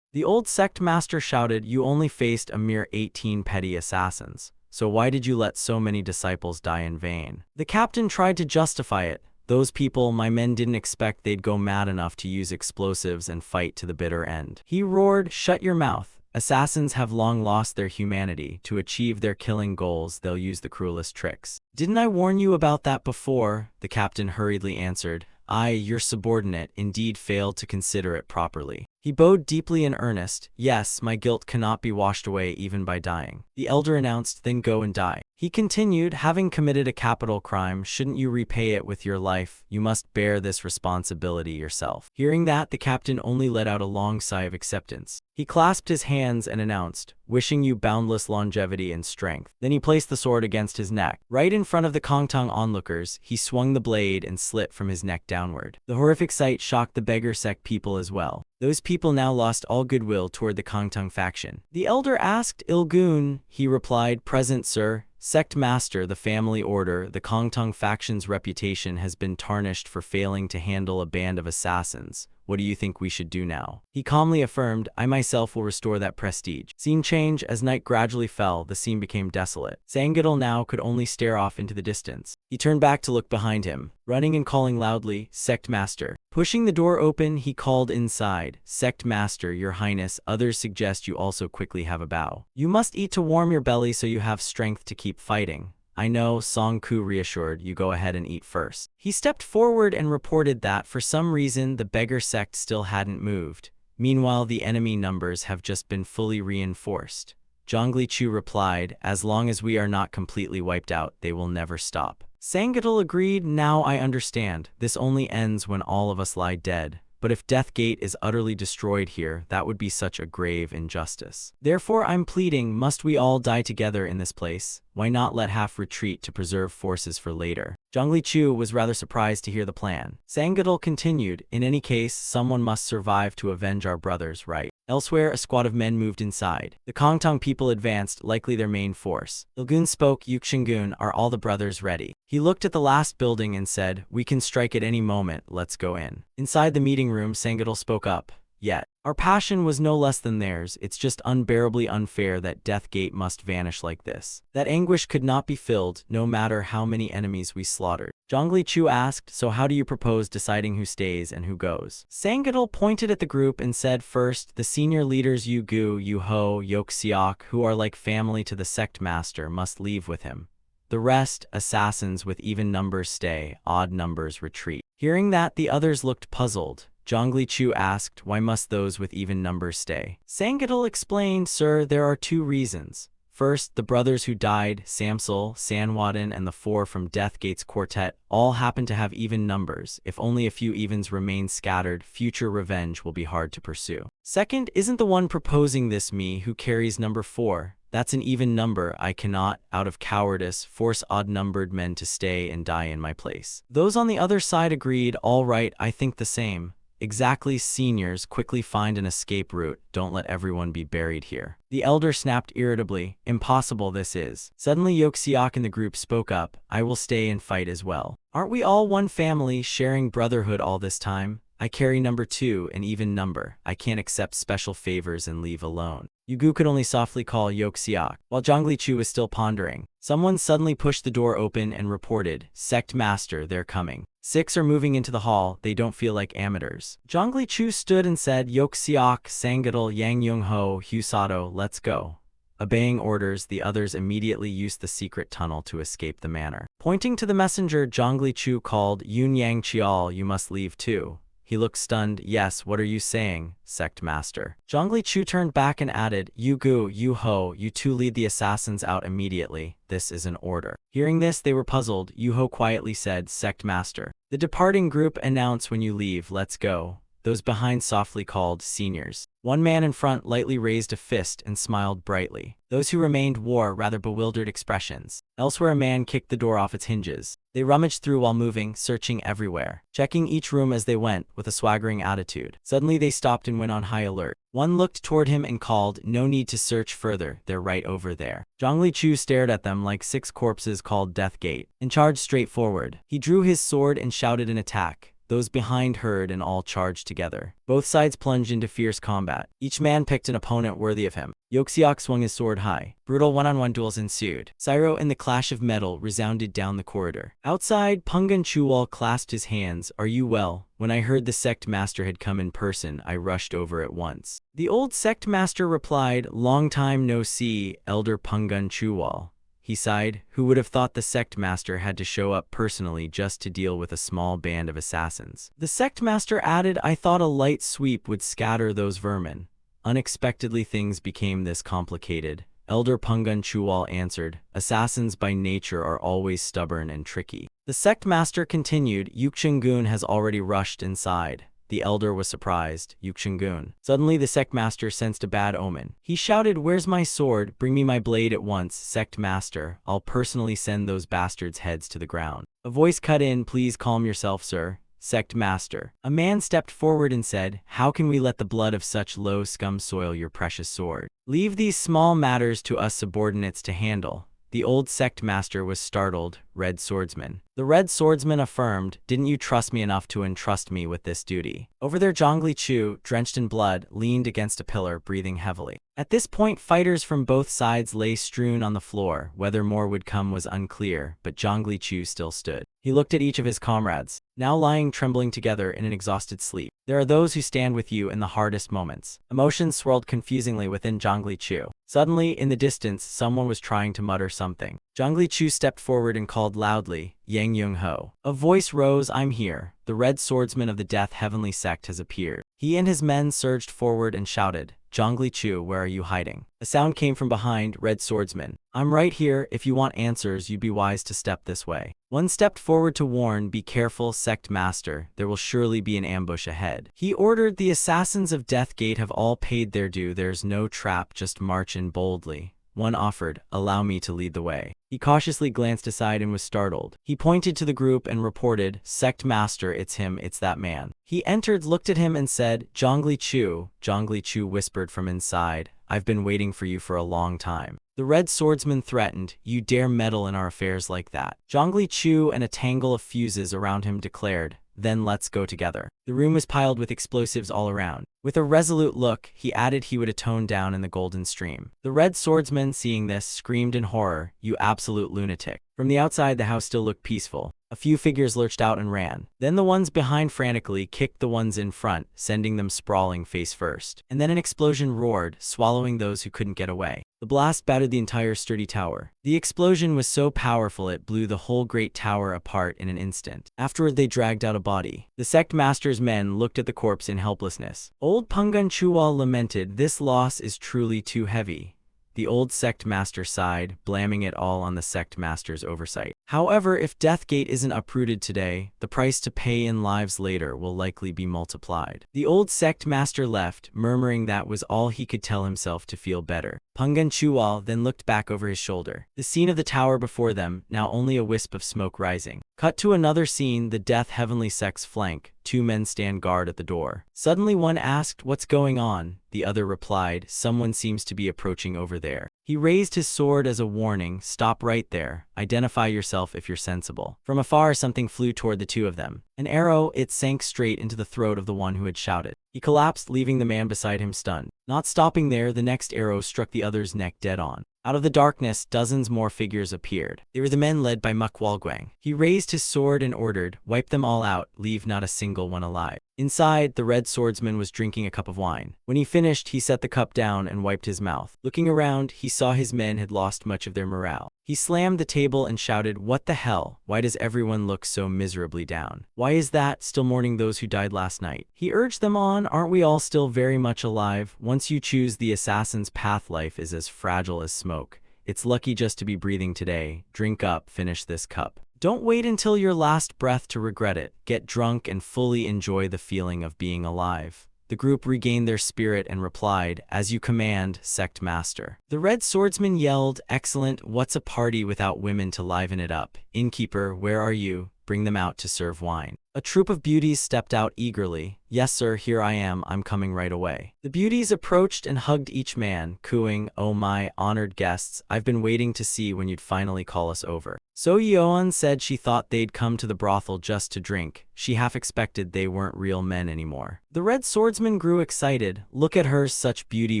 The old sect master shouted, "You only faced a mere 18 petty assassins. So why did you let so many disciples die in vain?" The captain tried to justify it. "Those people, my men, didn't expect they'd go mad enough to use explosives and fight to the bitter end." He roared, "Shut your mouth. Assassins have long lost their humanity. To achieve their killing goals, they'll use the cruelest tricks." "Didn't I warn you about that before?" the captain hurriedly answered. "I, your subordinate, indeed failed to consider it properly." He bowed deeply in earnest. "Yes, my guilt cannot be washed away even by dying." The elder announced, "Then go and die." He continued, "Having committed a capital crime, shouldn't you repay it with your life? You must bear this responsibility yourself." Hearing that, the captain only let out a long sigh of acceptance. He clasped his hands and announced, "Wishing you boundless longevity and strength." Then he placed the sword against his neck. Right in front of the Kongtong onlookers, he swung the blade and slit from his neck downward. The horrific sight shocked the beggar sect people as well. Those people now lost all goodwill toward the Kongtong faction. The elder asked, "Ilgun?" He replied, "Present, sir." "Sect master, the family order, the Kongtong faction's reputation has been tarnished for failing to handle a band of assassins. What do you think we should do now?" He calmly affirmed, "I myself will restore that prestige." Scene change. As night gradually fell, the scene became desolate. Sangidal now could only stare off into the distance. He turned back to look behind him, running and calling loudly, "Sect master." Pushing the door open, he called inside, "Sect master, your highness, others suggest you also quickly have a bow. You must eat to warm your belly so you have strength to keep fighting." "I know," Song Ku reassured, "you go ahead and eat first." He stepped forward and reported that, for some reason, the beggar sect still hadn't moved. Meanwhile, the enemy numbers have just been fully reinforced. Zhongli Chu replied, "As long as we are not completely wiped out, they will never stop." Sangidal agreed, "Now I understand. This only ends when all of us lie dead. But if Death Gate is utterly destroyed here, that would be such a grave injustice. Therefore I'm pleading, must we all die together in this place? Why not let half retreat to preserve forces for later?" Zhongli Chu was rather surprised to hear the plan. Sangidal continued, "In any case, someone must survive to avenge our brothers, right?" Elsewhere, a squad of men moved inside. The Kongtong people advanced, likely their main force. Ilgun spoke, "Yukshingun, are all the brothers ready?" He looked at the last building and said, "We can strike at any moment, let's go in." Inside the meeting room, Sangidal spoke up, "Yet, our passion was no less than theirs. It's just unbearably unfair that Death Gate must vanish like this. That anguish could not be filled, no matter how many enemies we slaughtered." Zhongli Chu asked, "So how do you propose deciding who stays and who goes?" Sangidal pointed at the group and said, "First, the senior leaders Yu Gu, Yu Ho, Yok Siok, who are like family to the sect master, must leave with him. The rest, assassins with even numbers stay, odd numbers retreat." Hearing that, the others looked puzzled. Zhongli Chu asked, "Why must those with even numbers stay?" Sangidal explained, "Sir, there are two reasons. First, the brothers who died, Samsul, Sanwadan, and the four from Deathgate's quartet, all happen to have even numbers. If only a few evens remain scattered, future revenge will be hard to pursue. Second, isn't the one proposing this me who carries number 4? That's an even number. I cannot, out of cowardice, force odd-numbered men to stay and die in my place. Those on the other side agreed. All right, I think the same. Exactly, seniors, quickly find an escape route. Don't let everyone be buried here. The elder snapped irritably. Impossible this is. Suddenly Yoxiok in the group spoke up. I will stay and fight as well. Aren't we all one family, sharing brotherhood all this time? I carry number 2, an even number. I can't accept special favors and leave alone. Yugu could only softly call Yoxiok. While Zhongli Chu was still pondering, someone suddenly pushed the door open and reported, Sect Master, they're coming. 6 are moving into the hall. They don't feel like amateurs. Zhongli Chu stood and said, Yoxiok, Sangadal, Yang Yung Ho, Husato, let's go. Obeying orders, the others immediately used the secret tunnel to escape the manor. Pointing to the messenger, Zhongli Chu called, Yun Yang Chial, you must leave too. He looked stunned. Yes, what are you saying, Sect Master? Zhongli Chu turned back and added, Yugu, Yu Ho, you two lead the assassins out immediately. This is an order. Hearing this, they were puzzled. Yu Ho quietly said, Sect Master. The departing group announce when you leave, let's go. Those behind softly called, seniors. One man in front lightly raised a fist and smiled brightly. Those who remained wore rather bewildered expressions. Elsewhere, a man kicked the door off its hinges. They rummaged through while moving, searching everywhere, checking each room as they went with a swaggering attitude. Suddenly they stopped and went on high alert. One looked toward him and called, no need to search further, they're right over there. Zhongli Chu stared at them like 6 corpses called Death Gate, and charged straight forward. He drew his sword and shouted an attack. Those behind heard and all charged together. Both sides plunged into fierce combat. Each man picked an opponent worthy of him. Yoxiok swung his sword high. Brutal one-on-one duels ensued. Syro and the clash of metal resounded down the corridor. Outside, Pungan Chuwal clasped his hands. Are you well? When I heard the sect master had come in person, I rushed over at once. The old sect master replied, long time no see, Elder Pungan Chuwal. He sighed. Who would have thought the sect master had to show up personally just to deal with a small band of assassins? The sect master added, I thought a light sweep would scatter those vermin. Unexpectedly things became this complicated. Elder Pungan Chuwal answered, assassins by nature are always stubborn and tricky. The sect master continued, Yukshingun has already rushed inside. The elder was surprised. Yukshingun. Suddenly the sect master sensed a bad omen. He shouted, where's my sword? Bring me my blade at once, sect master. I'll personally send those bastards' heads to the ground. A voice cut in, please calm yourself, sir. Sect master. A man stepped forward and said, how can we let the blood of such low scum soil your precious sword? Leave these small matters to us subordinates to handle. The old sect master was startled. Red Swordsman. The Red Swordsman affirmed, didn't you trust me enough to entrust me with this duty? Over there Zhongli Chu, drenched in blood, leaned against a pillar, breathing heavily. At this point fighters from both sides lay strewn on the floor. Whether more would come was unclear, but Zhongli Chu still stood. He looked at each of his comrades, now lying trembling together in an exhausted sleep. There are those who stand with you in the hardest moments. Emotions swirled confusingly within Zhongli Chu. Suddenly, in the distance, someone was trying to mutter something. Zhongli Chu stepped forward and called loudly, Yang Yung Ho. A voice rose, I'm here. The Red Swordsman of the Death Heavenly Sect has appeared. He and his men surged forward and shouted, Zhongli Chu, where are you hiding? A sound came from behind. Red Swordsman. I'm right here. If you want answers, you'd be wise to step this way. One stepped forward to warn, be careful, sect master. There will surely be an ambush ahead. He ordered, the assassins of Deathgate have all paid their due. There's no trap, just march in boldly. One offered, allow me to lead the way. He cautiously glanced aside and was startled. He pointed to the group and reported, Sect Master, it's him, it's that man. He entered, looked at him and said, Zhongli Chu. Zhongli Chu whispered from inside, I've been waiting for you for a long time. The Red Swordsman threatened, you dare meddle in our affairs like that. Zhongli Chu and a tangle of fuses around him declared, then let's go together. The room was piled with explosives all around. With a resolute look, he added he would atone down in the golden stream. The Red Swordsman, seeing this, screamed in horror, you absolute lunatic. From the outside, the house still looked peaceful. A few figures lurched out and ran. Then the ones behind frantically kicked the ones in front, sending them sprawling face first. And then an explosion roared, swallowing those who couldn't get away. The blast battered the entire sturdy tower. The explosion was so powerful it blew the whole great tower apart in an instant. Afterward they dragged out a body. The sect master's men looked at the corpse in helplessness. Old Pungan Chuwal lamented, this loss is truly too heavy. The old sect master sighed, blaming it all on the sect master's oversight. However, if Deathgate isn't uprooted today, the price to pay in lives later will likely be multiplied. The old sect master left, murmuring that was all he could tell himself to feel better. Pungan Chuwal then looked back over his shoulder. The scene of the tower before them, now only a wisp of smoke rising. Cut to another scene, the Death Heavenly Sect's flank. Two men stand guard at the door. Suddenly one asked, "What's going on?" The other replied, "Someone seems to be approaching over there." He raised his sword as a warning, "Stop right there. Identify yourself if you're sensible." From afar something flew toward the two of them. An arrow, it sank straight into the throat of the one who had shouted. He collapsed, leaving the man beside him stunned. Not stopping there, the next arrow struck the other's neck dead on. Out of the darkness, dozens more figures appeared. They were the men led by Mukwalguang. He raised his sword and ordered, "Wipe them all out, leave not a single one alive." Inside, the red swordsman was drinking a cup of wine. When he finished, he set the cup down and wiped his mouth. Looking around, he saw his men had lost much of their morale. He slammed the table and shouted, "What the hell? Why does everyone look so miserably down? Why is that, still mourning those who died last night?" He urged them on, "Aren't we all still very much alive? Once you choose the assassin's path, life is as fragile as smoke. It's lucky just to be breathing today. Drink up, finish this cup. Don't wait until your last breath to regret it. Get drunk and fully enjoy the feeling of being alive." The group regained their spirit and replied, "As you command, sect master." The red swordsman yelled, "Excellent, what's a party without women to liven it up? Innkeeper, where are you? Bring them out to serve wine." A troop of beauties stepped out eagerly. "Yes sir, here I am, I'm coming right away." The beauties approached and hugged each man, cooing, "Oh my honored guests, I've been waiting to see when you'd finally call us over." So Yeon said she thought they'd come to the brothel just to drink. She half expected they weren't real men anymore. The red swordsman grew excited. "Look at her, such beauty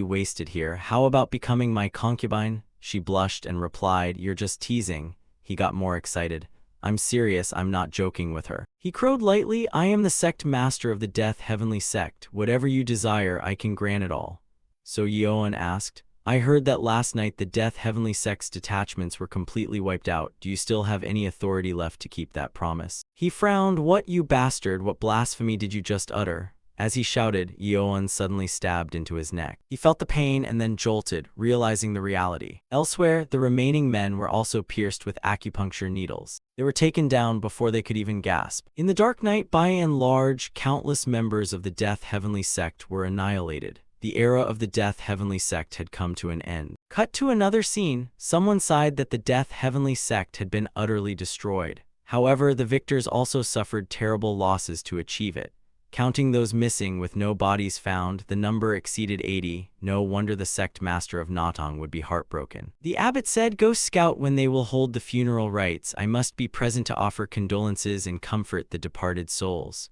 wasted here. How about becoming my concubine?" She blushed and replied, "You're just teasing." He got more excited. "I'm serious, I'm not joking with her." He crowed lightly, "I am the sect master of the Death Heavenly Sect. Whatever you desire, I can grant it all." So Yeon asked, "I heard that last night the Death Heavenly Sect's detachments were completely wiped out. Do you still have any authority left to keep that promise?" He frowned. "What, you bastard, what blasphemy did you just utter?" As he shouted, Yeon suddenly stabbed into his neck. He felt the pain and then jolted, realizing the reality. Elsewhere, the remaining men were also pierced with acupuncture needles. They were taken down before they could even gasp. In the dark night, by and large, countless members of the Death Heavenly Sect were annihilated. The era of the Death Heavenly Sect had come to an end. Cut to another scene. Someone sighed that the Death Heavenly Sect had been utterly destroyed. However, the victors also suffered terrible losses to achieve it. Counting those missing with no bodies found, the number exceeded 80. No wonder the sect master of Natong would be heartbroken. The abbot said, "Go scout when they will hold the funeral rites. I must be present to offer condolences and comfort the departed souls."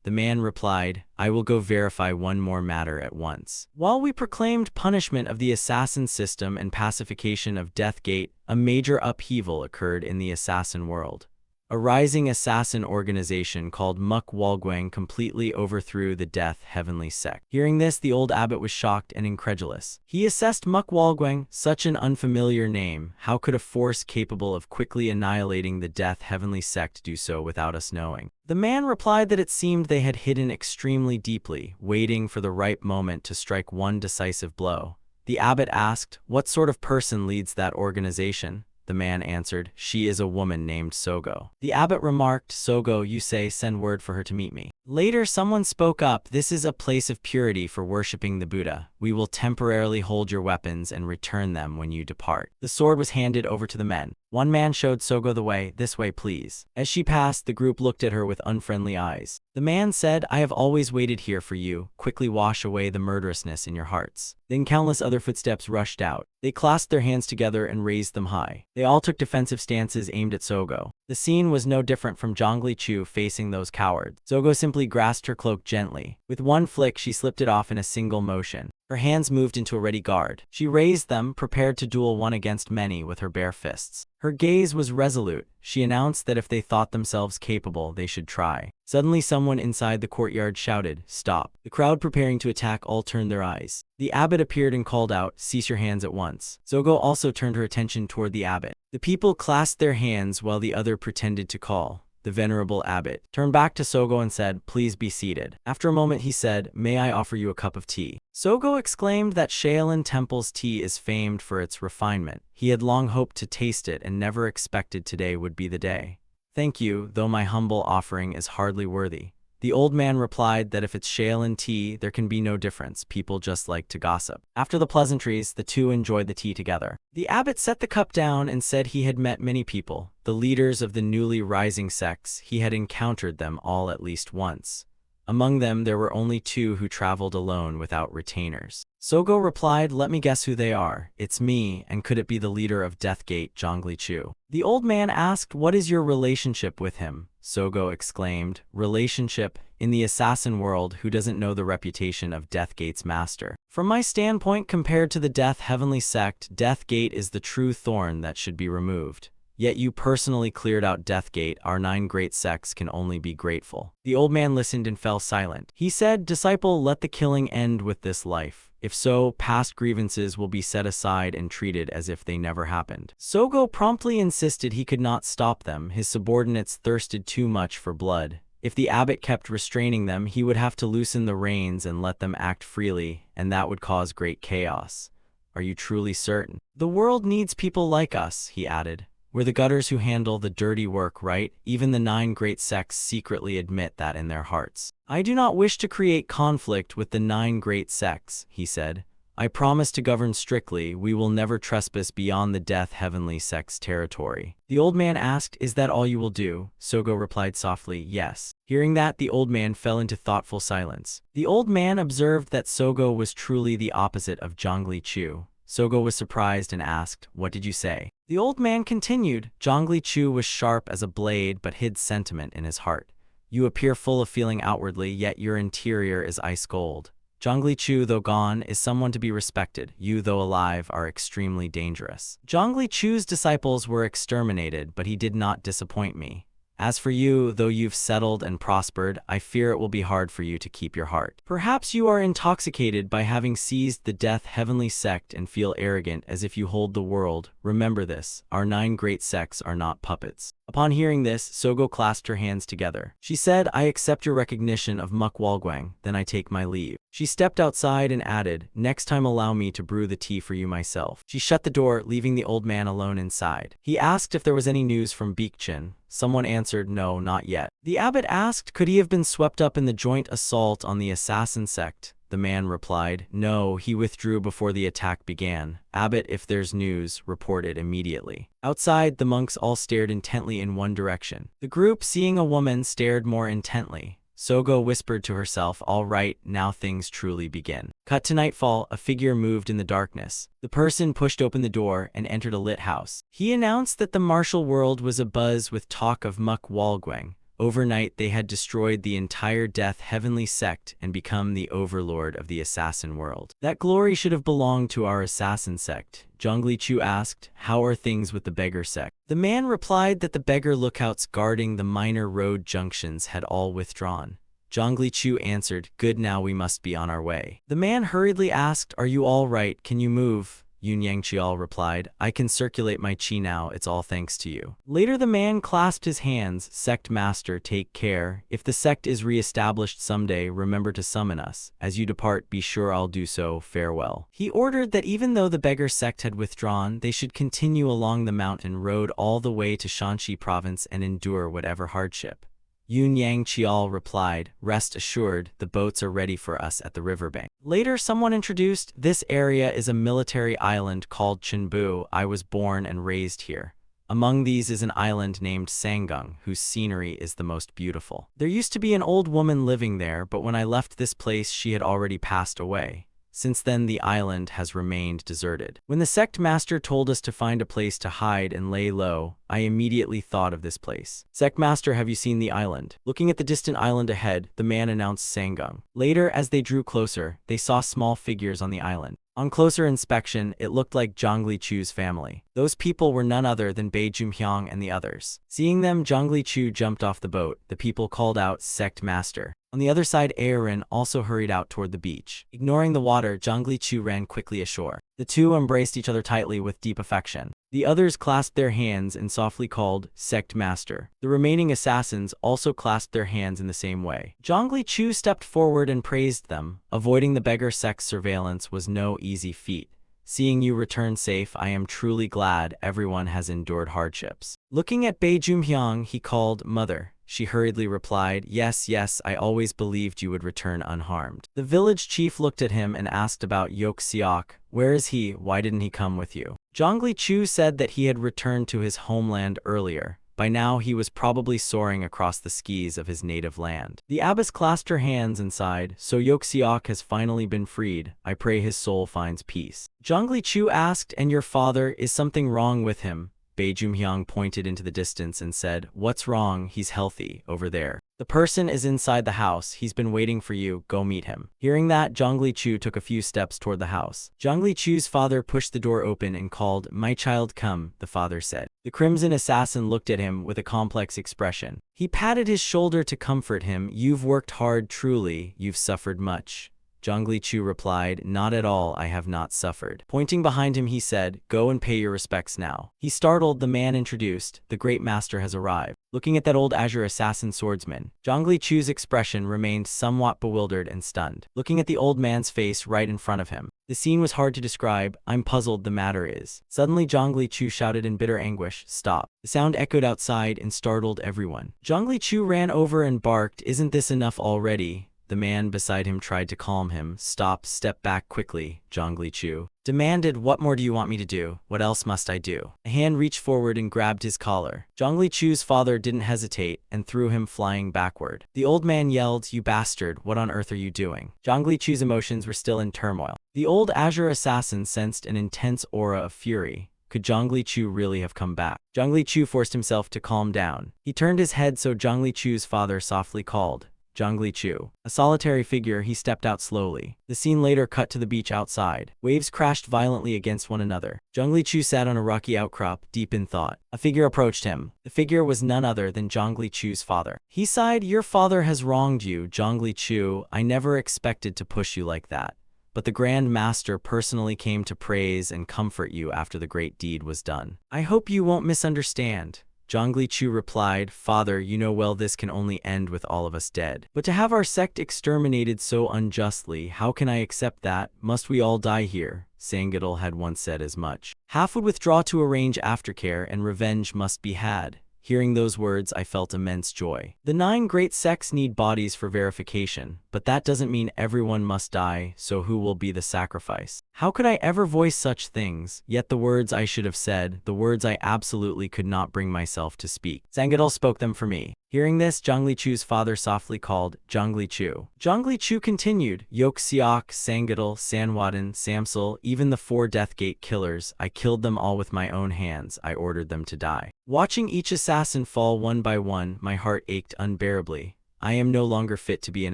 The man replied, "I will go verify one more matter at once." While we proclaimed punishment of the assassin system and pacification of Deathgate, a major upheaval occurred in the assassin world. A rising assassin organization called Mukwalguang completely overthrew the Death Heavenly Sect. Hearing this, the old abbot was shocked and incredulous. He assessed Mukwalguang, such an unfamiliar name. How could a force capable of quickly annihilating the Death Heavenly Sect do so without us knowing? The man replied that it seemed they had hidden extremely deeply, waiting for the right moment to strike one decisive blow. The abbot asked, "What sort of person leads that organization?" The man answered, "She is a woman named Sogo." The abbot remarked, "Sogo, you say, send word for her to meet me." Later, someone spoke up, "This is a place of purity for worshipping the Buddha. We will temporarily hold your weapons and return them when you depart." The sword was handed over to the men. One man showed Sogo the way. "This way, please." As she passed, the group looked at her with unfriendly eyes. The man said, "I have always waited here for you. Quickly wash away the murderousness in your hearts." Then countless other footsteps rushed out. They clasped their hands together and raised them high. They all took defensive stances aimed at Sogo. The scene was no different from Zhongli Chu facing those cowards. Sogo simply grasped her cloak gently. With one flick, she slipped it off in a single motion. Her hands moved into a ready guard. She raised them, prepared to duel one against many with her bare fists. Her gaze was resolute. She announced that if they thought themselves capable, they should try. Suddenly, someone inside the courtyard shouted, "Stop." The crowd preparing to attack all turned their eyes. The abbot appeared and called out, "Cease your hands at once." Sogo also turned her attention toward the abbot. The people clasped their hands while the other pretended to call. The venerable abbot turned back to Sogo and said, "Please be seated." After a moment he said, "May I offer you a cup of tea?" Sogo exclaimed that Shaolin Temple's tea is famed for its refinement. He had long hoped to taste it and never expected today would be the day. Thank you, though my humble offering is hardly worthy. The old man replied that if it's Shaolin tea, there can be no difference. People just like to gossip. After the pleasantries, the two enjoyed the tea together. The abbot set the cup down and said he had met many people, the leaders of the newly rising sects. He had encountered them all at least once. Among them, there were only two who traveled alone without retainers. Sogo replied, let me guess who they are. It's me, and could it be the leader of Deathgate, Zhongli Chu? The old man asked, what is your relationship with him? Sogo exclaimed, relationship? In the assassin world, who doesn't know the reputation of Deathgate's master? From my standpoint, compared to the Death Heavenly Sect, Deathgate is the true thorn that should be removed. Yet you personally cleared out Deathgate. Our 9 great sects can only be grateful. The old man listened and fell silent. He said, disciple, let the killing end with this life. If so, past grievances will be set aside and treated as if they never happened. Sogo promptly insisted he could not stop them. His subordinates thirsted too much for blood. If the abbot kept restraining them, he would have to loosen the reins and let them act freely, and that would cause great chaos. Are you truly certain? The world needs people like us, he added. We're the gutters who handle the dirty work, right? Even the 9 great sects secretly admit that in their hearts. I do not wish to create conflict with the 9 great sects, he said. I promise to govern strictly. We will never trespass beyond the Death Heavenly Sect's territory. The old man asked, is that all you will do? Sogo replied softly, yes. Hearing that, the old man fell into thoughtful silence. The old man observed that Sogo was truly the opposite of Zhongli Chu. Sogo was surprised and asked, what did you say? The old man continued, Zhongli Chu was sharp as a blade but hid sentiment in his heart. You appear full of feeling outwardly, yet your interior is ice cold. Zhongli Chu, though gone, is someone to be respected. You, though alive, are extremely dangerous. Zhongli Chu's disciples were exterminated, but he did not disappoint me. As for you, though you've settled and prospered, I fear it will be hard for you to keep your heart. Perhaps you are intoxicated by having seized the Death Heavenly Sect and feel arrogant as if you hold the world. Remember this, our 9 great sects are not puppets. Upon hearing this, Sogo clasped her hands together. She said, I accept your recognition of Muk Walguang, then I take my leave. She stepped outside and added, next time allow me to brew the tea for you myself. She shut the door, leaving the old man alone inside. He asked if there was any news from Beekchin. Someone answered, no, not yet. The abbot asked, could he have been swept up in the joint assault on the assassin sect? The man replied, no, he withdrew before the attack began. Abbot, if there's news, report it immediately. Outside, the monks all stared intently in one direction. The group, seeing a woman, stared more intently. Sogo whispered to herself, all right, now things truly begin. Cut to nightfall, a figure moved in the darkness. The person pushed open the door and entered a lit house. He announced that the martial world was abuzz with talk of Muk Walguang. Overnight, they had destroyed the entire Death Heavenly Sect and become the overlord of the assassin world. That glory should have belonged to our assassin sect. Zhongli Chu asked, how are things with the beggar sect? The man replied that the beggar lookouts guarding the minor road junctions had all withdrawn. Zhongli Chu answered, good, now we must be on our way. The man hurriedly asked, are you all right? Can you move? Yun Yangqiao replied, I can circulate my qi now, it's all thanks to you. Later the man clasped his hands, sect master, take care. If the sect is re-established someday, remember to summon us. As you depart, be sure I'll do so, farewell. He ordered that even though the beggar sect had withdrawn, they should continue along the mountain road all the way to Shanxi province and endure whatever hardship. Yun Yangqiao replied, rest assured, the boats are ready for us at the riverbank. Later, someone introduced, this area is a military island called Chenbu. I was born and raised here. Among these is an island named Sangung, whose scenery is the most beautiful. There used to be an old woman living there, but when I left this place, she had already passed away. Since then, the island has remained deserted. When the sect master told us to find a place to hide and lay low, I immediately thought of this place. Sect master, have you seen the island? Looking at the distant island ahead, the man announced Sangung. Later, as they drew closer, they saw small figures on the island. On closer inspection, it looked like Zhongli Chu's family. Those people were none other than Bei Jumhyang and the others. Seeing them, Zhongli Chu jumped off the boat. The people called out, Sect Master. On the other side, Aaron also hurried out toward the beach. Ignoring the water, Zhang Chu ran quickly ashore. The two embraced each other tightly with deep affection. The others clasped their hands and softly called, "Sect Master." The remaining assassins also clasped their hands in the same way. Zhang Chu stepped forward and praised them. Avoiding the beggar sect's surveillance was no easy feat. Seeing you return safe, I am truly glad. Everyone has endured hardships. Looking at Bei Jumhyang, he called, "Mother." She hurriedly replied, "Yes, yes, I always believed you would return unharmed." The village chief looked at him and asked about Yok Seok. "Where is he? Why didn't he come with you?" Zhang Chu said that he had returned to his homeland earlier. By now, he was probably soaring across the skis of his native land. The abbess clasped her hands and sighed, "So Yok Seok has finally been freed. I pray his soul finds peace." Zhang Chu asked, "And your father, is something wrong with him?" Bei Jumhyang pointed into the distance and said, "What's wrong? He's healthy, over there. The person is inside the house. He's been waiting for you. Go meet him." Hearing that, Zhang Chu took a few steps toward the house. Zhang Chu's father pushed the door open and called, "My child, come," the father said. The crimson assassin looked at him with a complex expression. He patted his shoulder to comfort him. "You've worked hard, truly. You've suffered much." Zhang Chu replied, "Not at all, I have not suffered." Pointing behind him, he said, "Go and pay your respects now." He startled, the man introduced, "The great master has arrived." Looking at that old azure assassin swordsman, Zhang Chu's expression remained somewhat bewildered and stunned. Looking at the old man's face right in front of him, the scene was hard to describe. "I'm puzzled, the matter is." Suddenly Zhang Chu shouted in bitter anguish, "Stop." The sound echoed outside and startled everyone. Zhang Chu ran over and barked, "Isn't this enough already?" The man beside him tried to calm him. "Stop, step back quickly," Zhang Chu demanded. "What more do you want me to do? What else must I do?" A hand reached forward and grabbed his collar. Zhang Chu's father didn't hesitate and threw him flying backward. The old man yelled, "You bastard, what on earth are you doing?" Zhang Chu's emotions were still in turmoil. The old azure assassin sensed an intense aura of fury. Could Zhang Chu really have come back? Zhang Chu forced himself to calm down. He turned his head so Zhang Chu's father softly called, "Zhang Chu." A solitary figure, he stepped out slowly. The scene later cut to the beach outside. Waves crashed violently against one another. Zhang Chu sat on a rocky outcrop, deep in thought. A figure approached him. The figure was none other than Zhang Chu's father. He sighed, "Your father has wronged you, Zhang Chu. I never expected to push you like that. But the Grand Master personally came to praise and comfort you after the great deed was done. I hope you won't misunderstand." Zhang Chu replied, "Father, you know well this can only end with all of us dead. But to have our sect exterminated so unjustly, how can I accept that? Must we all die here?" Sangidal had once said as much. "Half would withdraw to arrange aftercare, and revenge must be had." Hearing those words, I felt immense joy. The 9 great sects need bodies for verification, but that doesn't mean everyone must die, so who will be the sacrifice? How could I ever voice such things? Yet the words I should have said, the words I absolutely could not bring myself to speak. Sangidal spoke them for me. Hearing this, Zhang Chu's father softly called, "Zhang Chu." Zhang Chu continued, "Yok Seok, Sangidal, Sanwadan, Samsul, even the 4 Deathgate killers, I killed them all with my own hands. I ordered them to die." Watching each assassin fall one by one, my heart ached unbearably. I am no longer fit to be an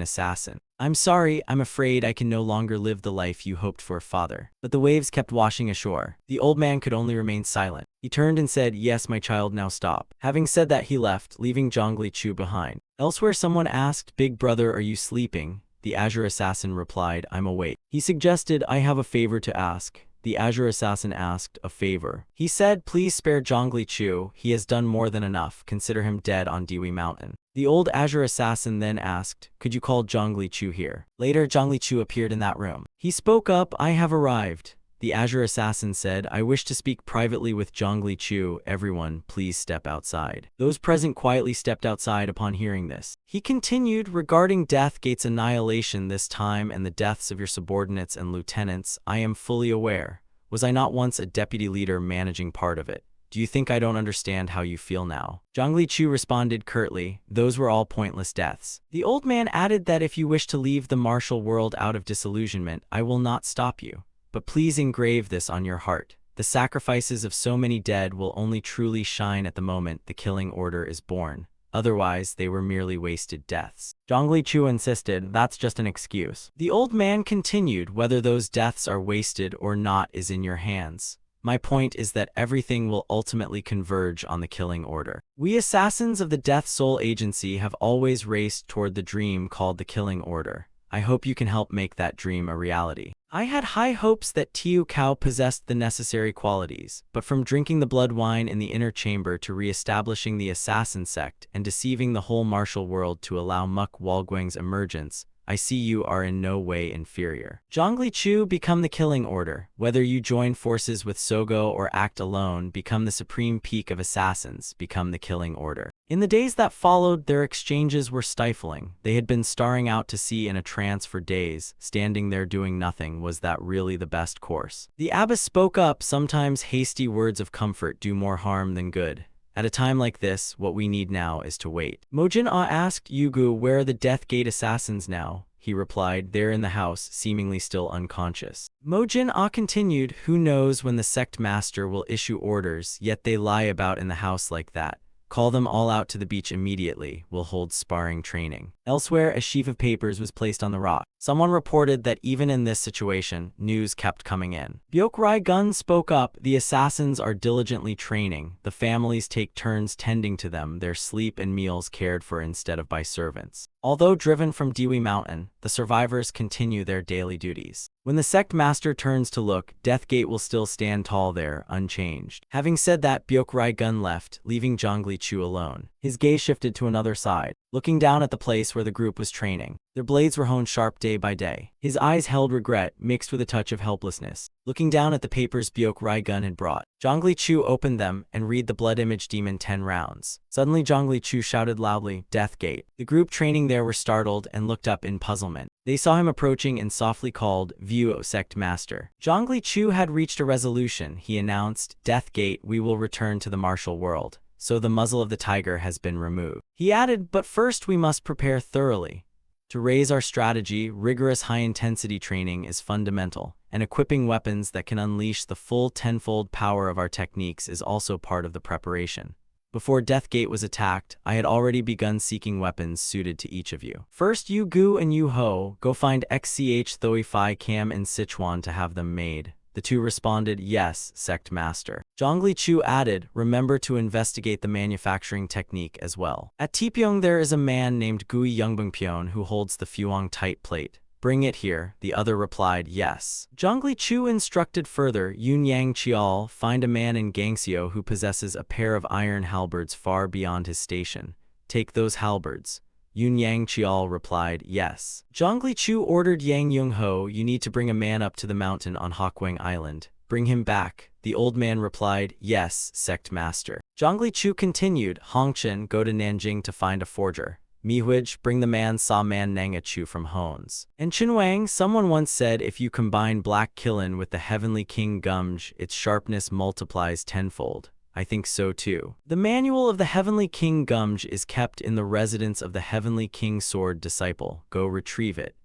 assassin. I'm sorry, I'm afraid I can no longer live the life you hoped for, father. But the waves kept washing ashore. The old man could only remain silent. He turned and said, "Yes, my child, now stop." Having said that, he left, leaving Zhang Chu behind. Elsewhere, someone asked, "Big brother, are you sleeping?" The azure assassin replied, "I'm awake." He suggested, "I have a favor to ask." The azure assassin asked, "A favor?" He said, "Please spare Zhang Chu. He has done more than enough. Consider him dead on Dewi Mountain." The old azure assassin then asked, "Could you call Zhang Chu here?" Later, Zhang Chu appeared in that room. He spoke up, "I have arrived." The azure assassin said, "I wish to speak privately with Zhang Chu. Everyone, please step outside." Those present quietly stepped outside upon hearing this. He continued, "Regarding Deathgate's annihilation this time and the deaths of your subordinates and lieutenants, I am fully aware. Was I not once a deputy leader managing part of it? Do you think I don't understand how you feel now?" Zhang Chu responded curtly, "Those were all pointless deaths." The old man added that if you wish to leave the martial world out of disillusionment, I will not stop you. But please engrave this on your heart. The sacrifices of so many dead will only truly shine at the moment the killing order is born. Otherwise, they were merely wasted deaths. Zhang Chu insisted, "That's just an excuse." The old man continued, "Whether those deaths are wasted or not is in your hands. My point is that everything will ultimately converge on the killing order. We assassins of the Death Soul Agency have always raced toward the dream called the killing order. I hope you can help make that dream a reality. I had high hopes that Tiu Kao possessed the necessary qualities, but from drinking the blood wine in the inner chamber to re-establishing the assassin sect and deceiving the whole martial world to allow Muk Walguang's emergence, I see you are in no way inferior. Zhongli Chu, become the killing order. Whether you join forces with Sogo or act alone, become the supreme peak of assassins, become the killing order. In the days that followed, their exchanges were stifling. They had been staring out to sea in a trance for days. Standing there doing nothing, was that really the best course? The abbess spoke up. Sometimes hasty words of comfort do more harm than good. At a time like this, what we need now is to wait. Mo Jin-ah asked Yugu, where are the Death Gate assassins now? He replied, they're in the house, seemingly still unconscious. Mo Jin-ah continued, who knows when the sect master will issue orders, yet they lie about in the house like that. Call them all out to the beach immediately. We'll hold sparring training. Elsewhere, a sheaf of papers was placed on the rock. Someone reported that even in this situation, news kept coming in. Byok Rai Gun spoke up, the assassins are diligently training. The families take turns tending to them, their sleep and meals cared for instead of by servants. Although driven from Dewi Mountain, the survivors continue their daily duties. When the sect master turns to look, Death Gate will still stand tall there, unchanged. Having said that, Byok Rai Gun left, leaving Zhongli Chu alone. His gaze shifted to another side, looking down at the place where the group was training. Their blades were honed sharp day by day. His eyes held regret, mixed with a touch of helplessness. Looking down at the papers Byok Rai Gun had brought, Zhongli Chu opened them and read the blood image demon 10 rounds. Suddenly Zhongli Chu shouted loudly, Death Gate. The group training there were startled and looked up in puzzlement. They saw him approaching and softly called, View, O Sect Master. Zhongli Chu had reached a resolution. He announced, Death Gate, we will return to the martial world. So the muzzle of the tiger has been removed. He added, but first we must prepare thoroughly. To raise our strategy, rigorous high-intensity training is fundamental, and equipping weapons that can unleash the full tenfold power of our techniques is also part of the preparation. Before Death Gate was attacked, I had already begun seeking weapons suited to each of you. First, Yu Gu and Yu Ho, go find XCH Thoi Phi Cam in Sichuan to have them made. The two responded, yes, Sect Master. Zhongli Chu added, remember to investigate the manufacturing technique as well. At Tipyong there is a man named Gui Yongbongpyeon who holds the Fuang tight plate. Bring it here, the other replied, yes. Zhongli Chu instructed further, Yun Yang Chial, find a man in Gangseo who possesses a pair of iron halberds far beyond his station. Take those halberds. Yun Yang Chial replied, yes. Zhongli Chu ordered Yang Yung Ho, you need to bring a man up to the mountain on Hokwang Island. Bring him back. The old man replied, yes, Sect Master. Zhongli Chu continued, Hongchen, go to Nanjing to find a forger. Mihuij, bring the man Sa Man Nanga Chu from Hones. And Chinwang, someone once said if you combine Black Kilin with the Heavenly King Gumj, its sharpness multiplies tenfold. I think so too. The manual of the Heavenly King Gumj is kept in the residence of the Heavenly King Sword Disciple. Go retrieve it.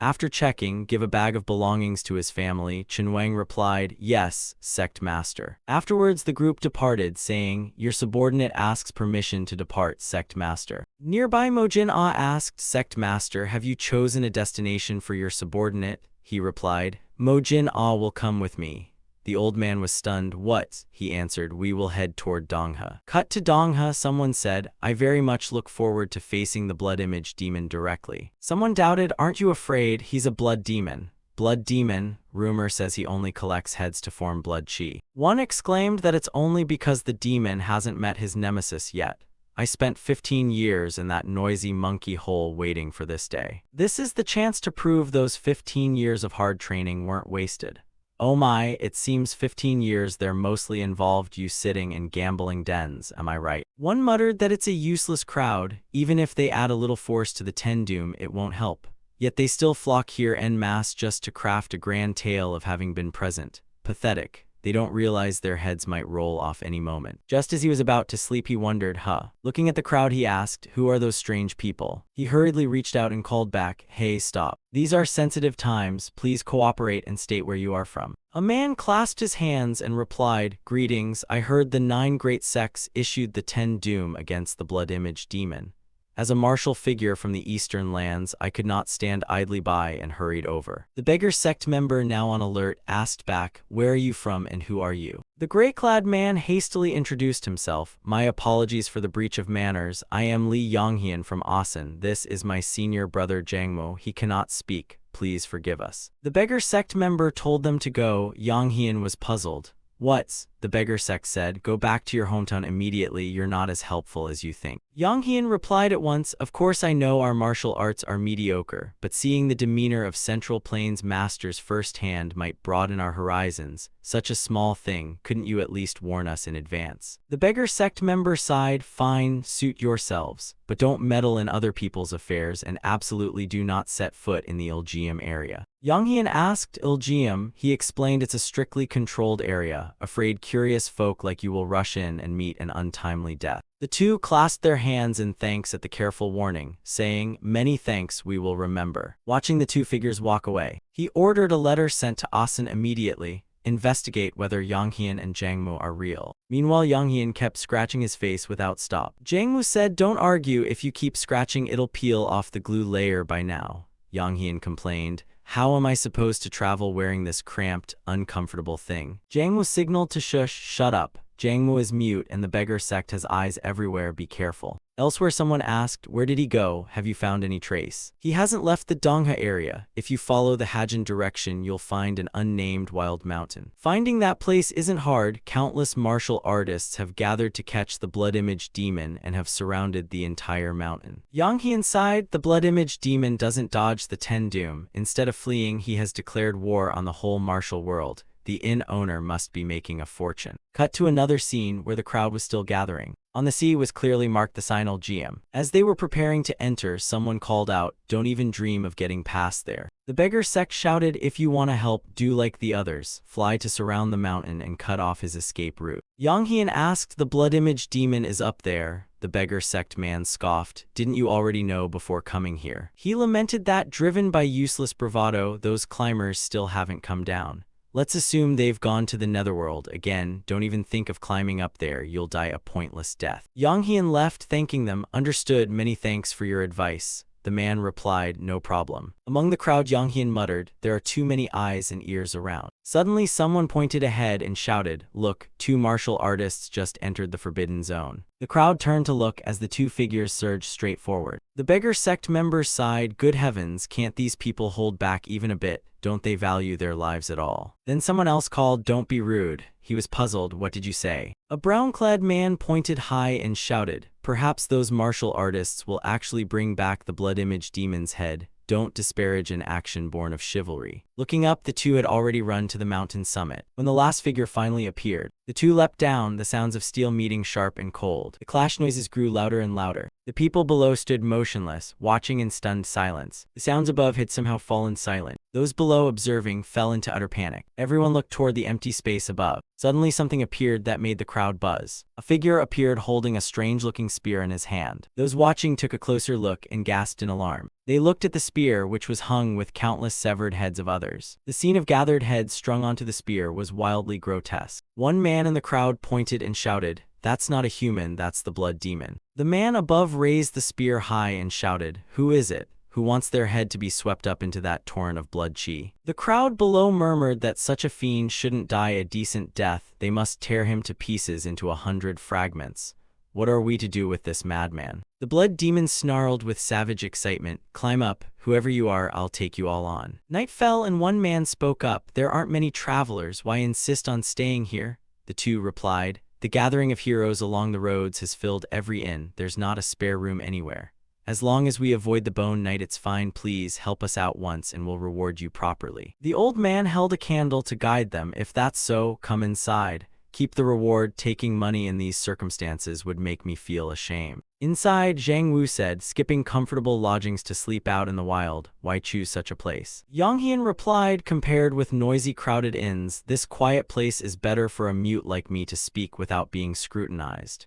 After checking, give a bag of belongings to his family. Chinwang replied, yes, Sect Master. Afterwards the group departed, saying, your subordinate asks permission to depart, Sect Master. Nearby Mo Jin-ah asked, Sect Master, have you chosen a destination for your subordinate? He replied, Mo Jin-ah will come with me. The old man was stunned. What? He answered, we will head toward Dongha. Cut to Dongha, someone said, I very much look forward to facing the blood image demon directly. Someone doubted, aren't you afraid? He's a blood demon. Blood demon? Rumor says he only collects heads to form blood chi. One exclaimed that it's only because the demon hasn't met his nemesis yet. I spent 15 years in that noisy monkey hole waiting for this day. This is the chance to prove those 15 years of hard training weren't wasted. Oh my, it seems 15 years there mostly involved you sitting in gambling dens, am I right? One muttered that it's a useless crowd, even if they add a little force to the Ten Doom it won't help. Yet they still flock here en masse just to craft a grand tale of having been present. Pathetic. They don't realize their heads might roll off any moment. Just as he was about to sleep he wondered, Looking at the crowd he asked, who are those strange people? He hurriedly reached out and called back, hey, stop. These are sensitive times, please cooperate and state where you are from. A man clasped his hands and replied, greetings, I heard the 9 great sects issued the 10 doom against the blood image demon. As a martial figure from the eastern lands, I could not stand idly by and hurried over. The beggar sect member, now on alert, asked back, "Where are you from and who are you?" The gray-clad man hastily introduced himself. "My apologies for the breach of manners. I am Li Yonghyun from Orphan. This is my senior brother Jangmo. He cannot speak. Please forgive us." The beggar sect member told them to go. Yonghyun was puzzled. "What?" the beggar sect said. "Go back to your hometown immediately. You're not as helpful as you think." Yonghyun replied at once, "Of course I know our martial arts are mediocre, but seeing the demeanor of Central Plains masters firsthand might broaden our horizons. Such a small thing, couldn't you at least warn us in advance?" The beggar sect member sighed. "Fine, suit yourselves, but don't meddle in other people's affairs and absolutely do not set foot in the Ilgium area." Yonghyun asked, "Ilgium?" He explained, "It's a strictly controlled area. Afraid curious folk like you will rush in and meet an untimely death." The two clasped their hands in thanks at the careful warning, saying, "Many thanks, we will remember." Watching the two figures walk away, he ordered a letter sent to Asen immediately. "Investigate whether Yonghyun and Jangmu are real." Meanwhile, Yonghyun kept scratching his face without stop. Jangmu said, "Don't argue. If you keep scratching, it'll peel off the glue layer by now." Yonghyun complained, "How am I supposed to travel wearing this cramped, uncomfortable thing?" Jangmu signaled to shush. "Shut up." Jangmu is mute and the beggar sect has eyes everywhere. "Be careful." Elsewhere, someone asked, "Where did he go? Have you found any trace?" "He hasn't left the Dongha area. If you follow the Hajin direction, you'll find an unnamed wild mountain." Finding that place isn't hard. Countless martial artists have gathered to catch the blood image demon and have surrounded the entire mountain. Yonghyun sighed. The blood image demon doesn't dodge the Ten Doom. Instead of fleeing, he has declared war on the whole martial world. The inn owner must be making a fortune. Cut to another scene where the crowd was still gathering. On the sea was clearly marked the sign Ilgium. As they were preparing to enter, someone called out, "Don't even dream of getting past there." The beggar sect shouted, "If you want to help, do like the others. Fly to surround the mountain and cut off his escape route." Yonghyun asked, "The blood image demon is up there." The beggar sect man scoffed, "Didn't you already know before coming here?" He lamented that, driven by useless bravado, those climbers still haven't come down. "Let's assume they've gone to the netherworld. Again, don't even think of climbing up there. You'll die a pointless death." Yonghyun left, thanking them. "Understood. Many thanks for your advice." The man replied, "No problem." Among the crowd, Yonghyun muttered, "There are too many eyes and ears around." Suddenly, someone pointed ahead and shouted, "Look, two martial artists just entered the forbidden zone." The crowd turned to look as the two figures surged straight forward. The beggar sect members sighed, "Good heavens, can't these people hold back even a bit? Don't they value their lives at all?" Then someone else called, "Don't be rude." He was puzzled. "What did you say?" A brown-clad man pointed high and shouted, "Perhaps those martial artists will actually bring back the blood image demon's head. Don't disparage an action born of chivalry." Looking up, the two had already run to the mountain summit. When the last figure finally appeared, the two leapt down, the sounds of steel meeting sharp and cold. The clash noises grew louder and louder. The people below stood motionless, watching in stunned silence. The sounds above had somehow fallen silent. Those below, observing, fell into utter panic. Everyone looked toward the empty space above. Suddenly something appeared that made the crowd buzz. A figure appeared holding a strange-looking spear in his hand. Those watching took a closer look and gasped in alarm. They looked at the spear, which was hung with countless severed heads of others. The scene of gathered heads strung onto the spear was wildly grotesque. One man in the crowd pointed and shouted, "That's not a human, that's the blood demon." The man above raised the spear high and shouted, "Who is it? Who wants their head to be swept up into that torrent of blood chi?" The crowd below murmured that such a fiend shouldn't die a decent death. They must tear him to pieces into 100 fragments. What are we to do with this madman? The blood demon snarled with savage excitement, "Climb up. Whoever you are, I'll take you all on." Night fell and one man spoke up, "There aren't many travelers. Why insist on staying here?" The two replied, "The gathering of heroes along the roads has filled every inn. There's not a spare room anywhere. As long as we avoid the Bone Night, it's fine. Please help us out once and we'll reward you properly." The old man held a candle to guide them. "If that's so, come inside. Keep the reward. Taking money in these circumstances would make me feel ashamed." Inside, Zhang Wu said, "Skipping comfortable lodgings to sleep out in the wild. Why choose such a place?" Yonghyun replied, "Compared with noisy crowded inns, this quiet place is better for a mute like me to speak without being scrutinized."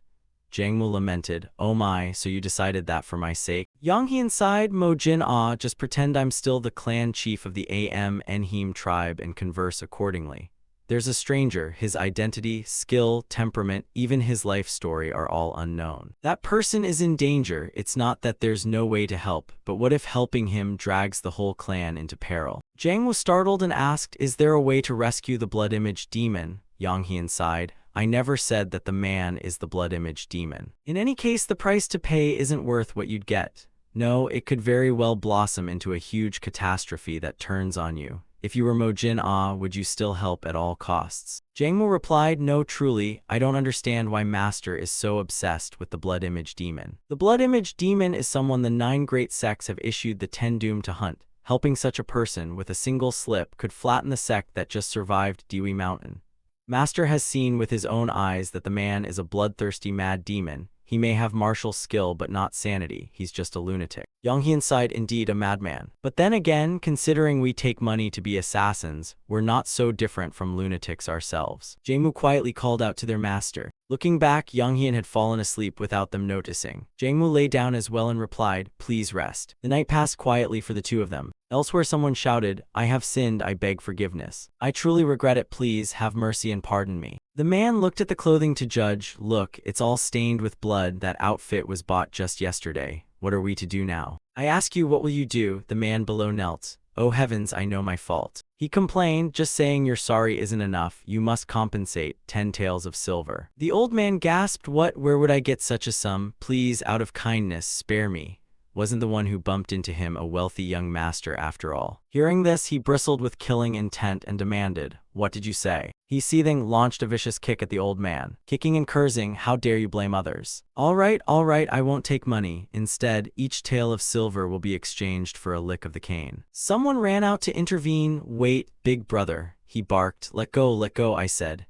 Zhang Wu lamented, "Oh my, so you decided that for my sake?" Yonghyun sighed, "Mo Jin Ah, just pretend I'm still the clan chief of the Am Enheim tribe and converse accordingly." There's a stranger, his identity, skill, temperament, even his life story are all unknown. That person is in danger. It's not that there's no way to help, but what if helping him drags the whole clan into peril? Jang was startled and asked, is there a way to rescue the blood image demon? Yang Hyun sighed. I never said that the man is the blood image demon. In any case, the price to pay isn't worth what you'd get. No, it could very well blossom into a huge catastrophe that turns on you. If you were Mo Jin-ah, would you still help at all costs? Jangmu replied, no, truly, I don't understand why Master is so obsessed with the blood image demon. The blood image demon is someone the 9 great sects have issued the 10 doom to hunt. Helping such a person with a single slip could flatten the sect that just survived Dewey Mountain. Master has seen with his own eyes that the man is a bloodthirsty mad demon. He may have martial skill but not sanity, he's just a lunatic. Yang Hyun sighed, indeed a madman. But then again, considering we take money to be assassins, we're not so different from lunatics ourselves. Jangmu quietly called out to their master. Looking back, Yang Hyun had fallen asleep without them noticing. Jangmu lay down as well and replied, please rest. The night passed quietly for the two of them. Elsewhere someone shouted, I have sinned, I beg forgiveness. I truly regret it, please have mercy and pardon me. The man looked at the clothing to judge, look, it's all stained with blood, that outfit was bought just yesterday. What are we to do now? I ask you, what will you do? The man below knelt. Oh heavens, I know my fault. He complained, just saying you're sorry isn't enough, you must compensate, 10 taels of silver. The old man gasped, what, where would I get such a sum? Please, out of kindness, spare me. Wasn't the one who bumped into him a wealthy young master after all? Hearing this, he bristled with killing intent and demanded, what did you say? He, seething, launched a vicious kick at the old man, kicking and cursing, how dare you blame others? All right, I won't take money. Instead, each tael of silver will be exchanged for a lick of the cane. Someone ran out to intervene. Wait, big brother, he barked. Let go, I said.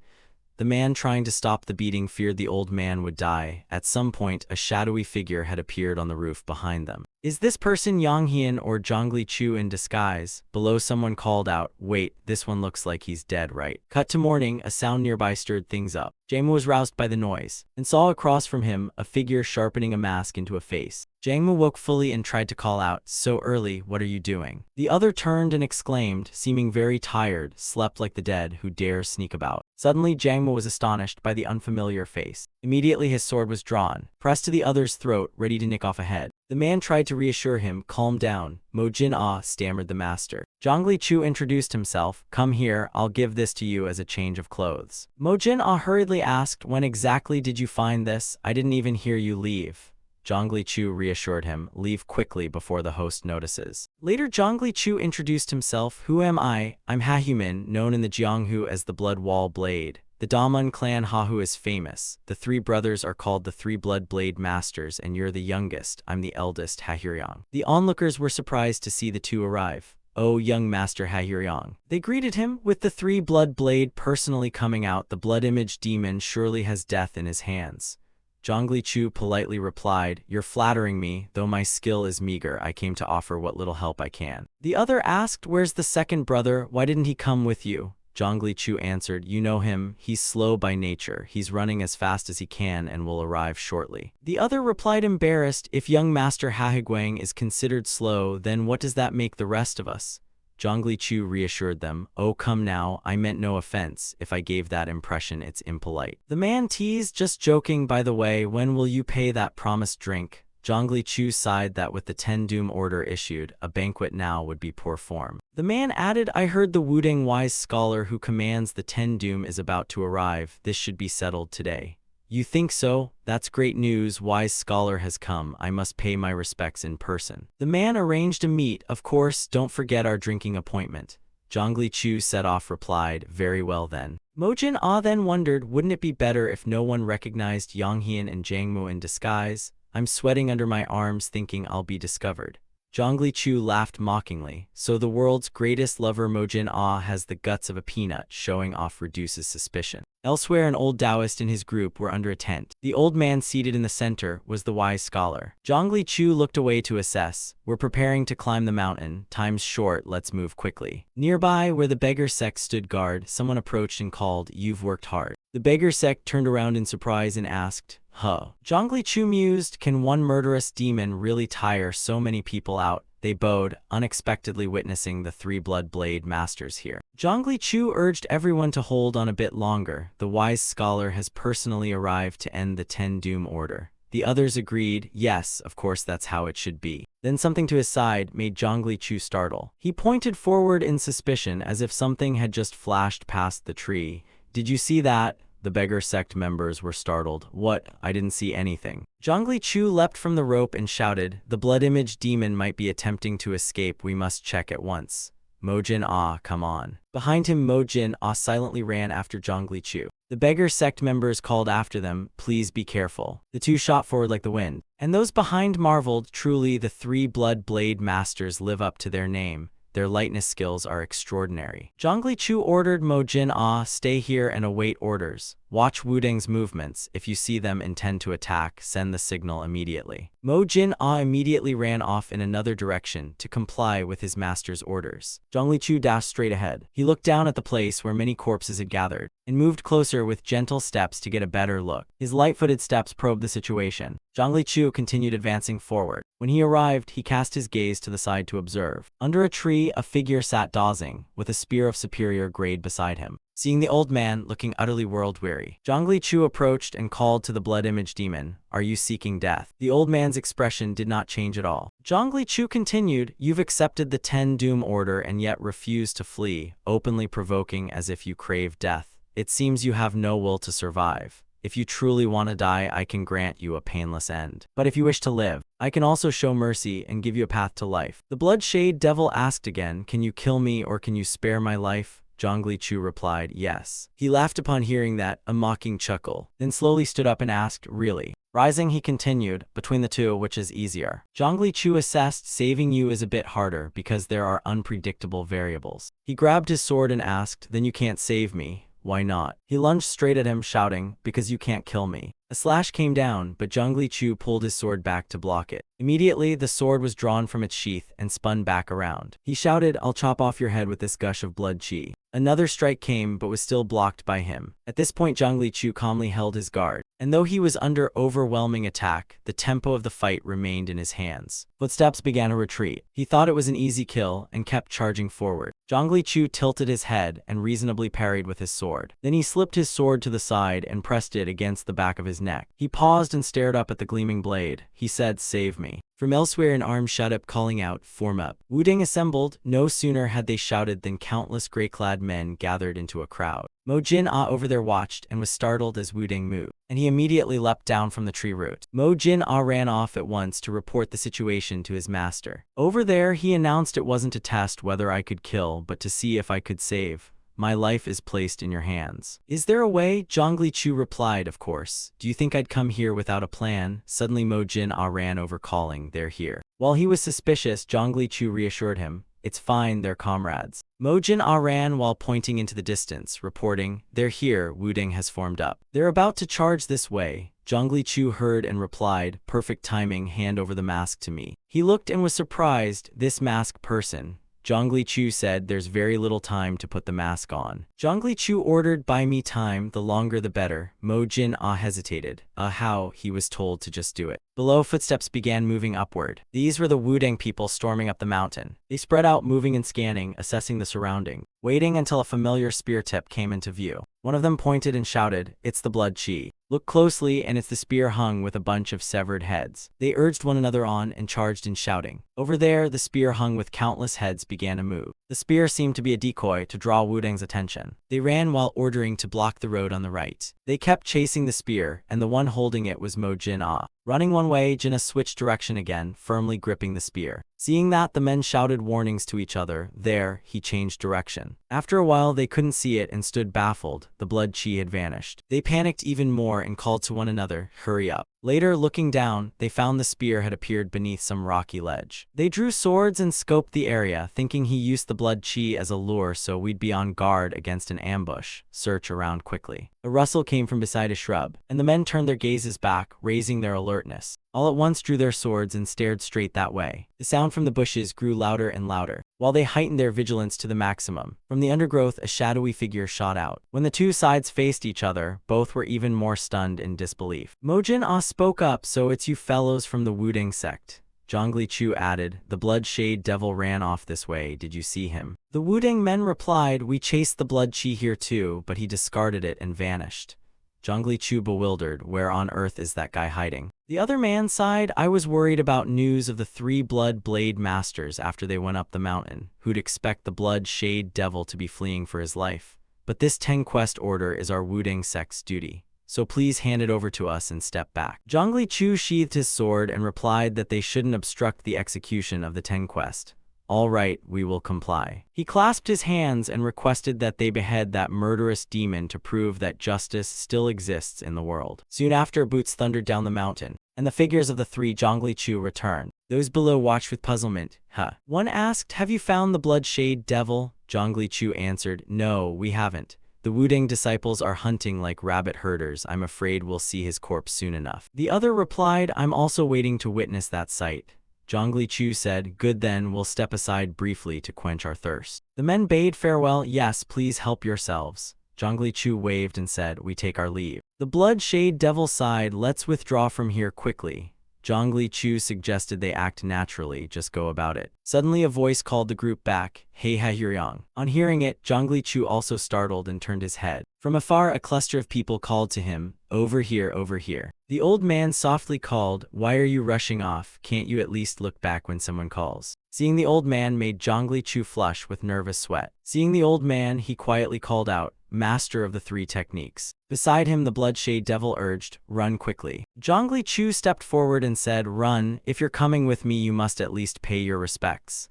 The man trying to stop the beating feared the old man would die. At some point, a shadowy figure had appeared on the roof behind them. Is this person Yang Hyun or Zhongli Chu in disguise? Below someone called out, wait, this one looks like he's dead, right? Cut to morning, a sound nearby stirred things up. Jangmu was roused by the noise, and saw across from him a figure sharpening a mask into a face. Jangmu woke fully and tried to call out, so early, what are you doing? The other turned and exclaimed, seeming very tired, slept like the dead, who dares sneak about. Suddenly Jangmu was astonished by the unfamiliar face. Immediately his sword was drawn, pressed to the other's throat, ready to nick off a head. The man tried to reassure him, calm down. Mo Jin-ah, stammered the master. Zhongli Chu introduced himself, come here, I'll give this to you as a change of clothes. Mo Jin-ah hurriedly asked, when exactly did you find this? I didn't even hear you leave. Zhongli Chu reassured him, leave quickly before the host notices. Later Zhongli Chu introduced himself, who am I? I'm Hahuman, known in the Jianghu as the Blood Wall Blade. The Daman clan Hahu is famous. The 3 brothers are called the 3 Blood Blade Masters, and you're the youngest. I'm the eldest, Hahuryang. The onlookers were surprised to see the two arrive. Oh, young Master Hahuryang. They greeted him, with the 3 Blood Blade personally coming out. The blood image demon surely has death in his hands. Zhongli Chu politely replied, you're flattering me, though my skill is meager, I came to offer what little help I can. The other asked, where's the second brother, why didn't he come with you? Zhongli Chu answered, you know him, he's slow by nature, he's running as fast as he can and will arrive shortly. The other replied embarrassed, if young Master Hahuguang is considered slow, then what does that make the rest of us? Zhongli Chu reassured them, oh come now, I meant no offense, if I gave that impression it's impolite. The man teased, just joking, by the way, when will you pay that promised drink? Zhongli Chu sighed that with the 10 doom order issued, a banquet now would be poor form. The man added, I heard the Wudang wise scholar who commands the 10 doom is about to arrive, this should be settled today. You think so? That's great news, wise scholar has come, I must pay my respects in person. The man arranged a meet, of course, don't forget our drinking appointment. Zhongli Chu set off replied, very well then. Mo Jin-ah then wondered, wouldn't it be better if no one recognized Yang Hyun and Jangmu in disguise? I'm sweating under my arms thinking I'll be discovered. Zhongli Chu laughed mockingly, so the world's greatest lover Mo Jin-ah has the guts of a peanut, showing off reduces suspicion. Elsewhere, an old Taoist and his group were under a tent. The old man seated in the center was the wise scholar. Zhongli Chu looked away to assess. We're preparing to climb the mountain. Time's short, let's move quickly. Nearby, where the beggar sect stood guard, someone approached and called, you've worked hard. The beggar sect turned around in surprise and asked, huh? Zhongli Chu mused, can one murderous demon really tire so many people out? They bowed, unexpectedly witnessing the three blood blade masters here. Zhongli Chu urged everyone to hold on a bit longer. The wise scholar has personally arrived to end the 10 Doom Order. The others agreed, yes, of course that's how it should be. Then something to his side made Zhongli Chu startle. He pointed forward in suspicion as if something had just flashed past the tree. Did you see that? The beggar sect members were startled. What? I didn't see anything. Zhongli Chu leapt from the rope and shouted, the blood image demon might be attempting to escape, we must check at once. Mojin Ah, come on. Behind him Mojin Ah silently ran after Zhongli Chu. The beggar sect members called after them, please be careful. The two shot forward like the wind. And those behind marveled, truly the three blood blade masters live up to their name. Their lightness skills are extraordinary. Zhongli Chu ordered Mojin Ah, stay here and await orders. Watch Wuding's movements. If you see them intend to attack, send the signal immediately. Mojin Ah immediately ran off in another direction to comply with his master's orders. Zhongli Chu dashed straight ahead. He looked down at the place where many corpses had gathered, and moved closer with gentle steps to get a better look. His light-footed steps probed the situation. Zhongli Chu continued advancing forward. When he arrived, he cast his gaze to the side to observe. Under a tree, a figure sat dozing, with a spear of superior grade beside him. Seeing the old man looking utterly world-weary, Zhongli Chu approached and called to the blood image demon, are you seeking death? The old man's expression did not change at all. Zhongli Chu continued, you've accepted the 10 Doom Order and yet refuse to flee, openly provoking as if you crave death. It seems you have no will to survive. If you truly want to die, I can grant you a painless end. But if you wish to live, I can also show mercy and give you a path to life. The blood-shade devil asked again, can you kill me or can you spare my life? Zhongli Chu replied, yes. He laughed upon hearing that, a mocking chuckle, then slowly stood up and asked, really? Rising, he continued, between the two, which is easier? Zhongli Chu assessed, saving you is a bit harder because there are unpredictable variables. He grabbed his sword and asked, then you can't save me. Why not? He lunged straight at him, shouting, because you can't kill me. A slash came down, but Zhongli Chu pulled his sword back to block it. Immediately, the sword was drawn from its sheath and spun back around. He shouted, I'll chop off your head with this gush of blood chi. Another strike came but was still blocked by him. At this point Zhongli Chu calmly held his guard, and though he was under overwhelming attack, the tempo of the fight remained in his hands. Footsteps began a retreat. He thought it was an easy kill and kept charging forward. Zhongli Chu tilted his head and reasonably parried with his sword. Then he slipped his sword to the side and pressed it against the back of his neck. He paused and stared up at the gleaming blade. He said, save me. From elsewhere an arm shot up calling out, form up. Wuding assembled. No sooner had they shouted than countless gray-clad men gathered into a crowd. Mojin Ah over there watched and was startled as Wuding moved, and he immediately leapt down from the tree root. Mojin Ah ran off at once to report the situation to his master. Over there he announced it wasn't to test whether I could kill but to see if I could save. My life is placed in your hands. Is there a way? Zhongli Chu replied, of course. Do you think I'd come here without a plan? Suddenly Mojin Ah ran over calling, they're here. While he was suspicious, Zhongli Chu reassured him, it's fine, they're comrades. Mojin Ah ran while pointing into the distance, reporting, they're here, Wuding has formed up. They're about to charge this way. Zhongli Chu heard and replied, perfect timing, hand over the mask to me. He looked and was surprised, this masked person. Zhongli Chu said there's very little time to put the mask on. Zhongli Chu ordered buy me time, the longer the better. Mojin Ah hesitated. How? He was told to just do it. Below, footsteps began moving upward. These were the Wuding people storming up the mountain. They spread out, moving and scanning, assessing the surrounding, waiting until a familiar spear tip came into view. One of them pointed and shouted, it's the blood chi. Look closely and it's the spear hung with a bunch of severed heads. They urged one another on and charged in shouting. Over there, the spear hung with countless heads began to move. The spear seemed to be a decoy to draw Wuding's attention. They ran while ordering to block the road on the right. They kept chasing the spear, and the one holding it was Mojin Ah. Running one way, Jinna switched direction again, firmly gripping the spear. Seeing that, the men shouted warnings to each other. There, he changed direction. After a while, they couldn't see it and stood baffled. The blood chi had vanished. They panicked even more and called to one another, hurry up. Later, looking down, they found the spear had appeared beneath some rocky ledge. They drew swords and scoped the area, thinking he used the blood chi as a lure so we'd be on guard against an ambush. Search around quickly. A rustle came from beside a shrub, and the men turned their gazes back, raising their alertness. All at once drew their swords and stared straight that way. The sound from the bushes grew louder and louder, while they heightened their vigilance to the maximum. From the undergrowth, a shadowy figure shot out. When the two sides faced each other, both were even more stunned in disbelief. Mojin Ah spoke up, so it's you fellows from the Wuding sect. Zhongli Chu added, the blood shade devil ran off this way, did you see him? The Wudang men replied, we chased the blood chi here too, but he discarded it and vanished. Zhongli Chu bewildered, where on earth is that guy hiding? The other man sighed, I was worried about news of the 3 blood blade masters after they went up the mountain. Who'd expect the blood shade devil to be fleeing for his life? But this 10 quest order is our Wudang sect's duty. So please hand it over to us and step back. Zhongli Chu sheathed his sword and replied that they shouldn't obstruct the execution of the 10 quest. All right, we will comply. He clasped his hands and requested that they behead that murderous demon to prove that justice still exists in the world. Soon after, boots thundered down the mountain, and the figures of the 3 Zhongli Chu returned. Those below watched with puzzlement. One asked, have you found the blood shade devil? Zhongli Chu answered, no, we haven't. The Wudang disciples are hunting like rabbit herders. I'm afraid we'll see his corpse soon enough. The other replied, I'm also waiting to witness that sight. Zhongli Chu said, good then, we'll step aside briefly to quench our thirst. The men bade farewell. Yes, please help yourselves. Zhongli Chu waved and said, we take our leave. The blood shade devil sighed, let's withdraw from here quickly. Zhongli Chu suggested they act naturally, just go about it. Suddenly a voice called the group back, hey Hahyuryang. On hearing it, Zhongli Chu also startled and turned his head. From afar a cluster of people called to him, over here, over here. The old man softly called, why are you rushing off? Can't you at least look back when someone calls? Seeing the old man made Zhongli Chu flush with nervous sweat. Seeing the old man, he quietly called out, master of the 3 techniques. Beside him the blood shade devil urged, run quickly. Zhongli Chu stepped forward and said, run, if you're coming with me you must at least pay your respects.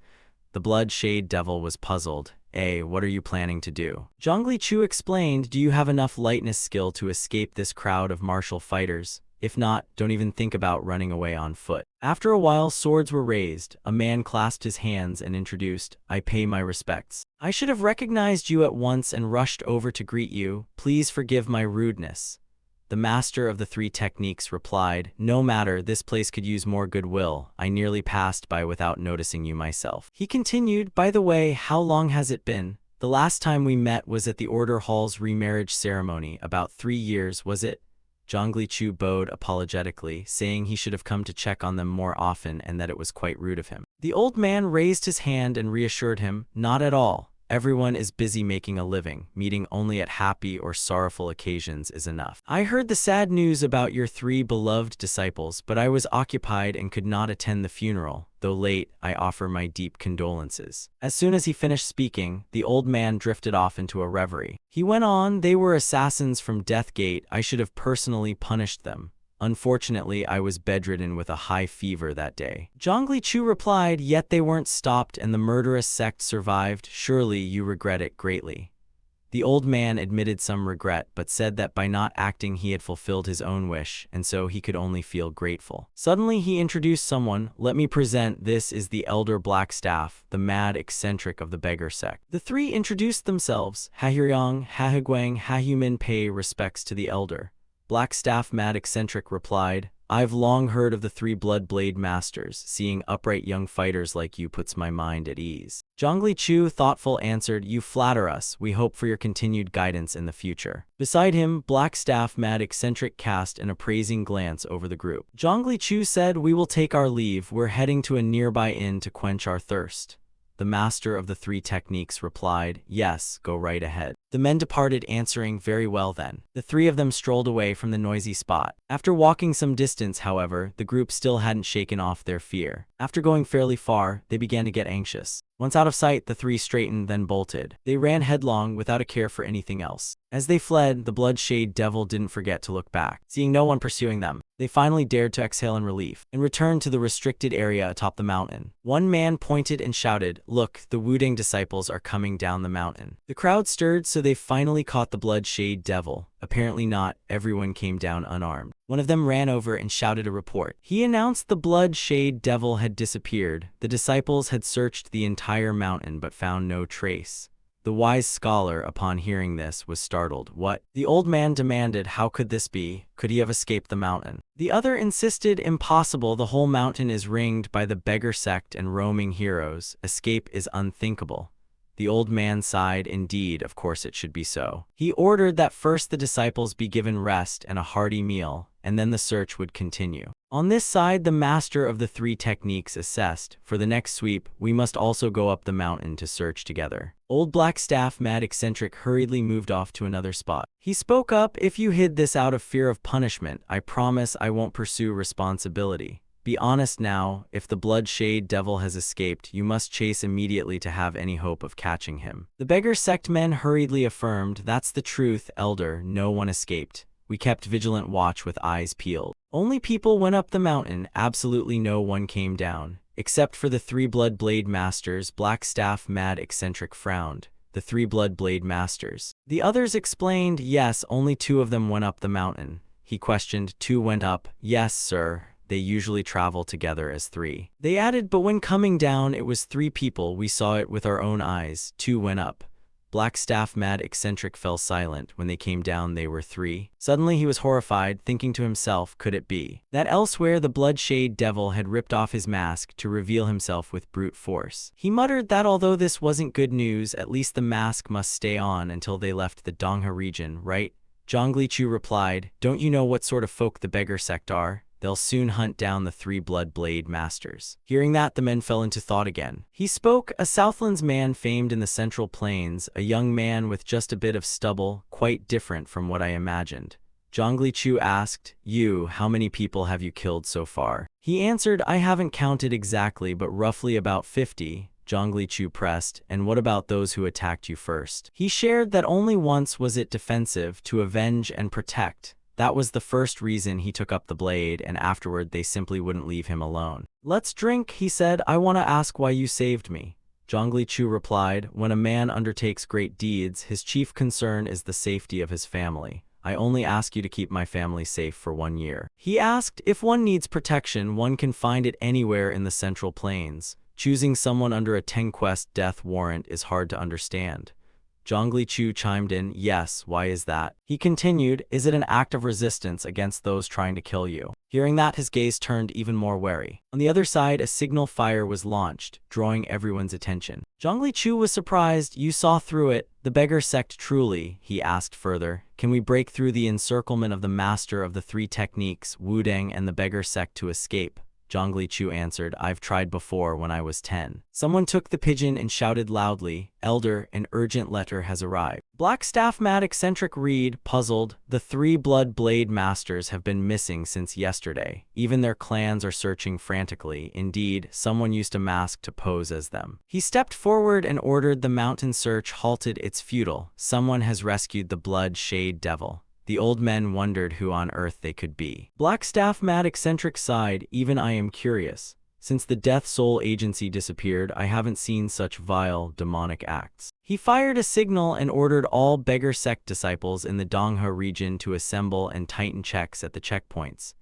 The blood shade devil was puzzled. What are you planning to do? Zhongli Chu explained, do you have enough lightness skill to escape this crowd of martial fighters? If not, don't even think about running away on foot. After a while, swords were raised. A man clasped his hands and introduced, I pay my respects. I should have recognized you at once and rushed over to greet you. Please forgive my rudeness. The master of the 3 techniques replied, no matter, this place could use more goodwill. I nearly passed by without noticing you myself. He continued, by the way, how long has it been? The last time we met was at the Order Hall's remarriage ceremony. About 3 years, was it? Zhongli Chu bowed apologetically, saying he should have come to check on them more often and that it was quite rude of him. The old man raised his hand and reassured him, not at all. Everyone is busy making a living. Meeting only at happy or sorrowful occasions is enough. I heard the sad news about your 3 beloved disciples, but I was occupied and could not attend the funeral. Though late, I offer my deep condolences. As soon as he finished speaking, the old man drifted off into a reverie. He went on, they were assassins from Death Gate. I should have personally punished them. Unfortunately, I was bedridden with a high fever that day. Zhongli Chu replied, yet they weren't stopped and the murderous sect survived. Surely you regret it greatly. The old man admitted some regret, but said that by not acting he had fulfilled his own wish, and so he could only feel grateful. Suddenly he introduced someone. Let me present, this is the elder Blackstaff, the mad eccentric of the beggar sect. The 3 introduced themselves. Hahyuryang, Hahyuguang, Hahyumin pay respects to the elder. Blackstaff mad eccentric replied, I've long heard of the 3 blood blade masters. Seeing upright young fighters like you puts my mind at ease. Zhongli Chu, thoughtful, answered, you flatter us. We hope for your continued guidance in the future. Beside him, Blackstaff mad eccentric cast an appraising glance over the group. Zhongli Chu said, we will take our leave. We're heading to a nearby inn to quench our thirst. The master of the 3 techniques replied, yes, go right ahead. The men departed, answering, very well then. The 3 of them strolled away from the noisy spot. After walking some distance, however, the group still hadn't shaken off their fear. After going fairly far, they began to get anxious. Once out of sight, the 3 straightened, then bolted. They ran headlong without a care for anything else. As they fled, the blood shade devil didn't forget to look back. Seeing no one pursuing them, they finally dared to exhale in relief and returned to the restricted area atop the mountain. One man pointed and shouted, look, the Wudang disciples are coming down the mountain. The crowd stirred, so they finally caught the blood shade devil. Apparently not, everyone came down unarmed. One of them ran over and shouted a report. He announced the blood shade devil had disappeared. The disciples had searched the entire mountain but found no trace. The wise scholar, upon hearing this, was startled. What? The old man demanded, how could this be? Could he have escaped the mountain? The other insisted, impossible. The whole mountain is ringed by the beggar sect and roaming heroes. Escape is unthinkable. The old man sighed. Indeed, of course it should be so. He ordered that first the disciples be given rest and a hearty meal, and then the search would continue. On this side, the master of the three techniques assessed, for the next sweep, we must also go up the mountain to search together. Old Blackstaff, mad eccentric, hurriedly moved off to another spot. He spoke up, if you hid this out of fear of punishment, I promise I won't pursue responsibility. Be honest now, if the blood-shade devil has escaped, you must chase immediately to have any hope of catching him. The beggar sect men hurriedly affirmed, that's the truth, elder, no one escaped. We kept vigilant watch with eyes peeled. Only people went up the mountain, absolutely no one came down. Except for the three blood blade masters. Blackstaff, mad eccentric, frowned. The three blood blade masters. The others explained, yes, only two of them went up the mountain. He questioned, two went up, yes, sir. They usually travel together as three. They added, but when coming down it was three people, we saw it with our own eyes, two went up. Blackstaff, mad eccentric, fell silent. When they came down they were three. Suddenly he was horrified, thinking to himself, could it be that elsewhere the blood-shade devil had ripped off his mask to reveal himself with brute force? He muttered that although this wasn't good news, at least the mask must stay on until they left the Dongha region, right? Zhonglichu replied, don't you know what sort of folk the beggar sect are? They'll soon hunt down the three blood blade masters. Hearing that, the men fell into thought again. He spoke, a Southlands man famed in the Central Plains, a young man with just a bit of stubble, quite different from what I imagined. Zhonglichu asked, you, how many people have you killed so far? He answered, I haven't counted exactly, but roughly about 50. Zhonglichu pressed, and what about those who attacked you first? He shared that only once was it defensive, to avenge and protect. That was the first reason he took up the blade, and afterward they simply wouldn't leave him alone. Let's drink, he said. I want to ask why you saved me. Zhonglichu replied, when a man undertakes great deeds, his chief concern is the safety of his family. I only ask you to keep my family safe for 1 year. He asked, if one needs protection, one can find it anywhere in the Central Plains. Choosing someone under a 10-quest death warrant is hard to understand. Zhonglichu chimed in, yes, why is that? He continued, is it an act of resistance against those trying to kill you? Hearing that, his gaze turned even more wary. On the other side, a signal fire was launched, drawing everyone's attention. Zhonglichu was surprised. You saw through it. The beggar sect truly, he asked further. Can we break through the encirclement of the master of the three techniques, Wudang, and the beggar sect to escape? Zhonglichu answered, I've tried before when I was 10. Someone took the pigeon and shouted loudly, Elder, an urgent letter has arrived. Blackstaff, mad eccentric, read, puzzled, the three blood blade masters have been missing since yesterday. Even their clans are searching frantically. Indeed, someone used a mask to pose as them. He stepped forward and ordered the mountain search halted. It's futile. Someone has rescued the blood-shade devil. The old men wondered who on earth they could be. Blackstaff, mad eccentric, sighed, even I am curious. Since the Death Soul Agency disappeared, I haven't seen such vile, demonic acts. He fired a signal and ordered all beggar sect disciples in the Dongha region to assemble and tighten checks at the checkpoints.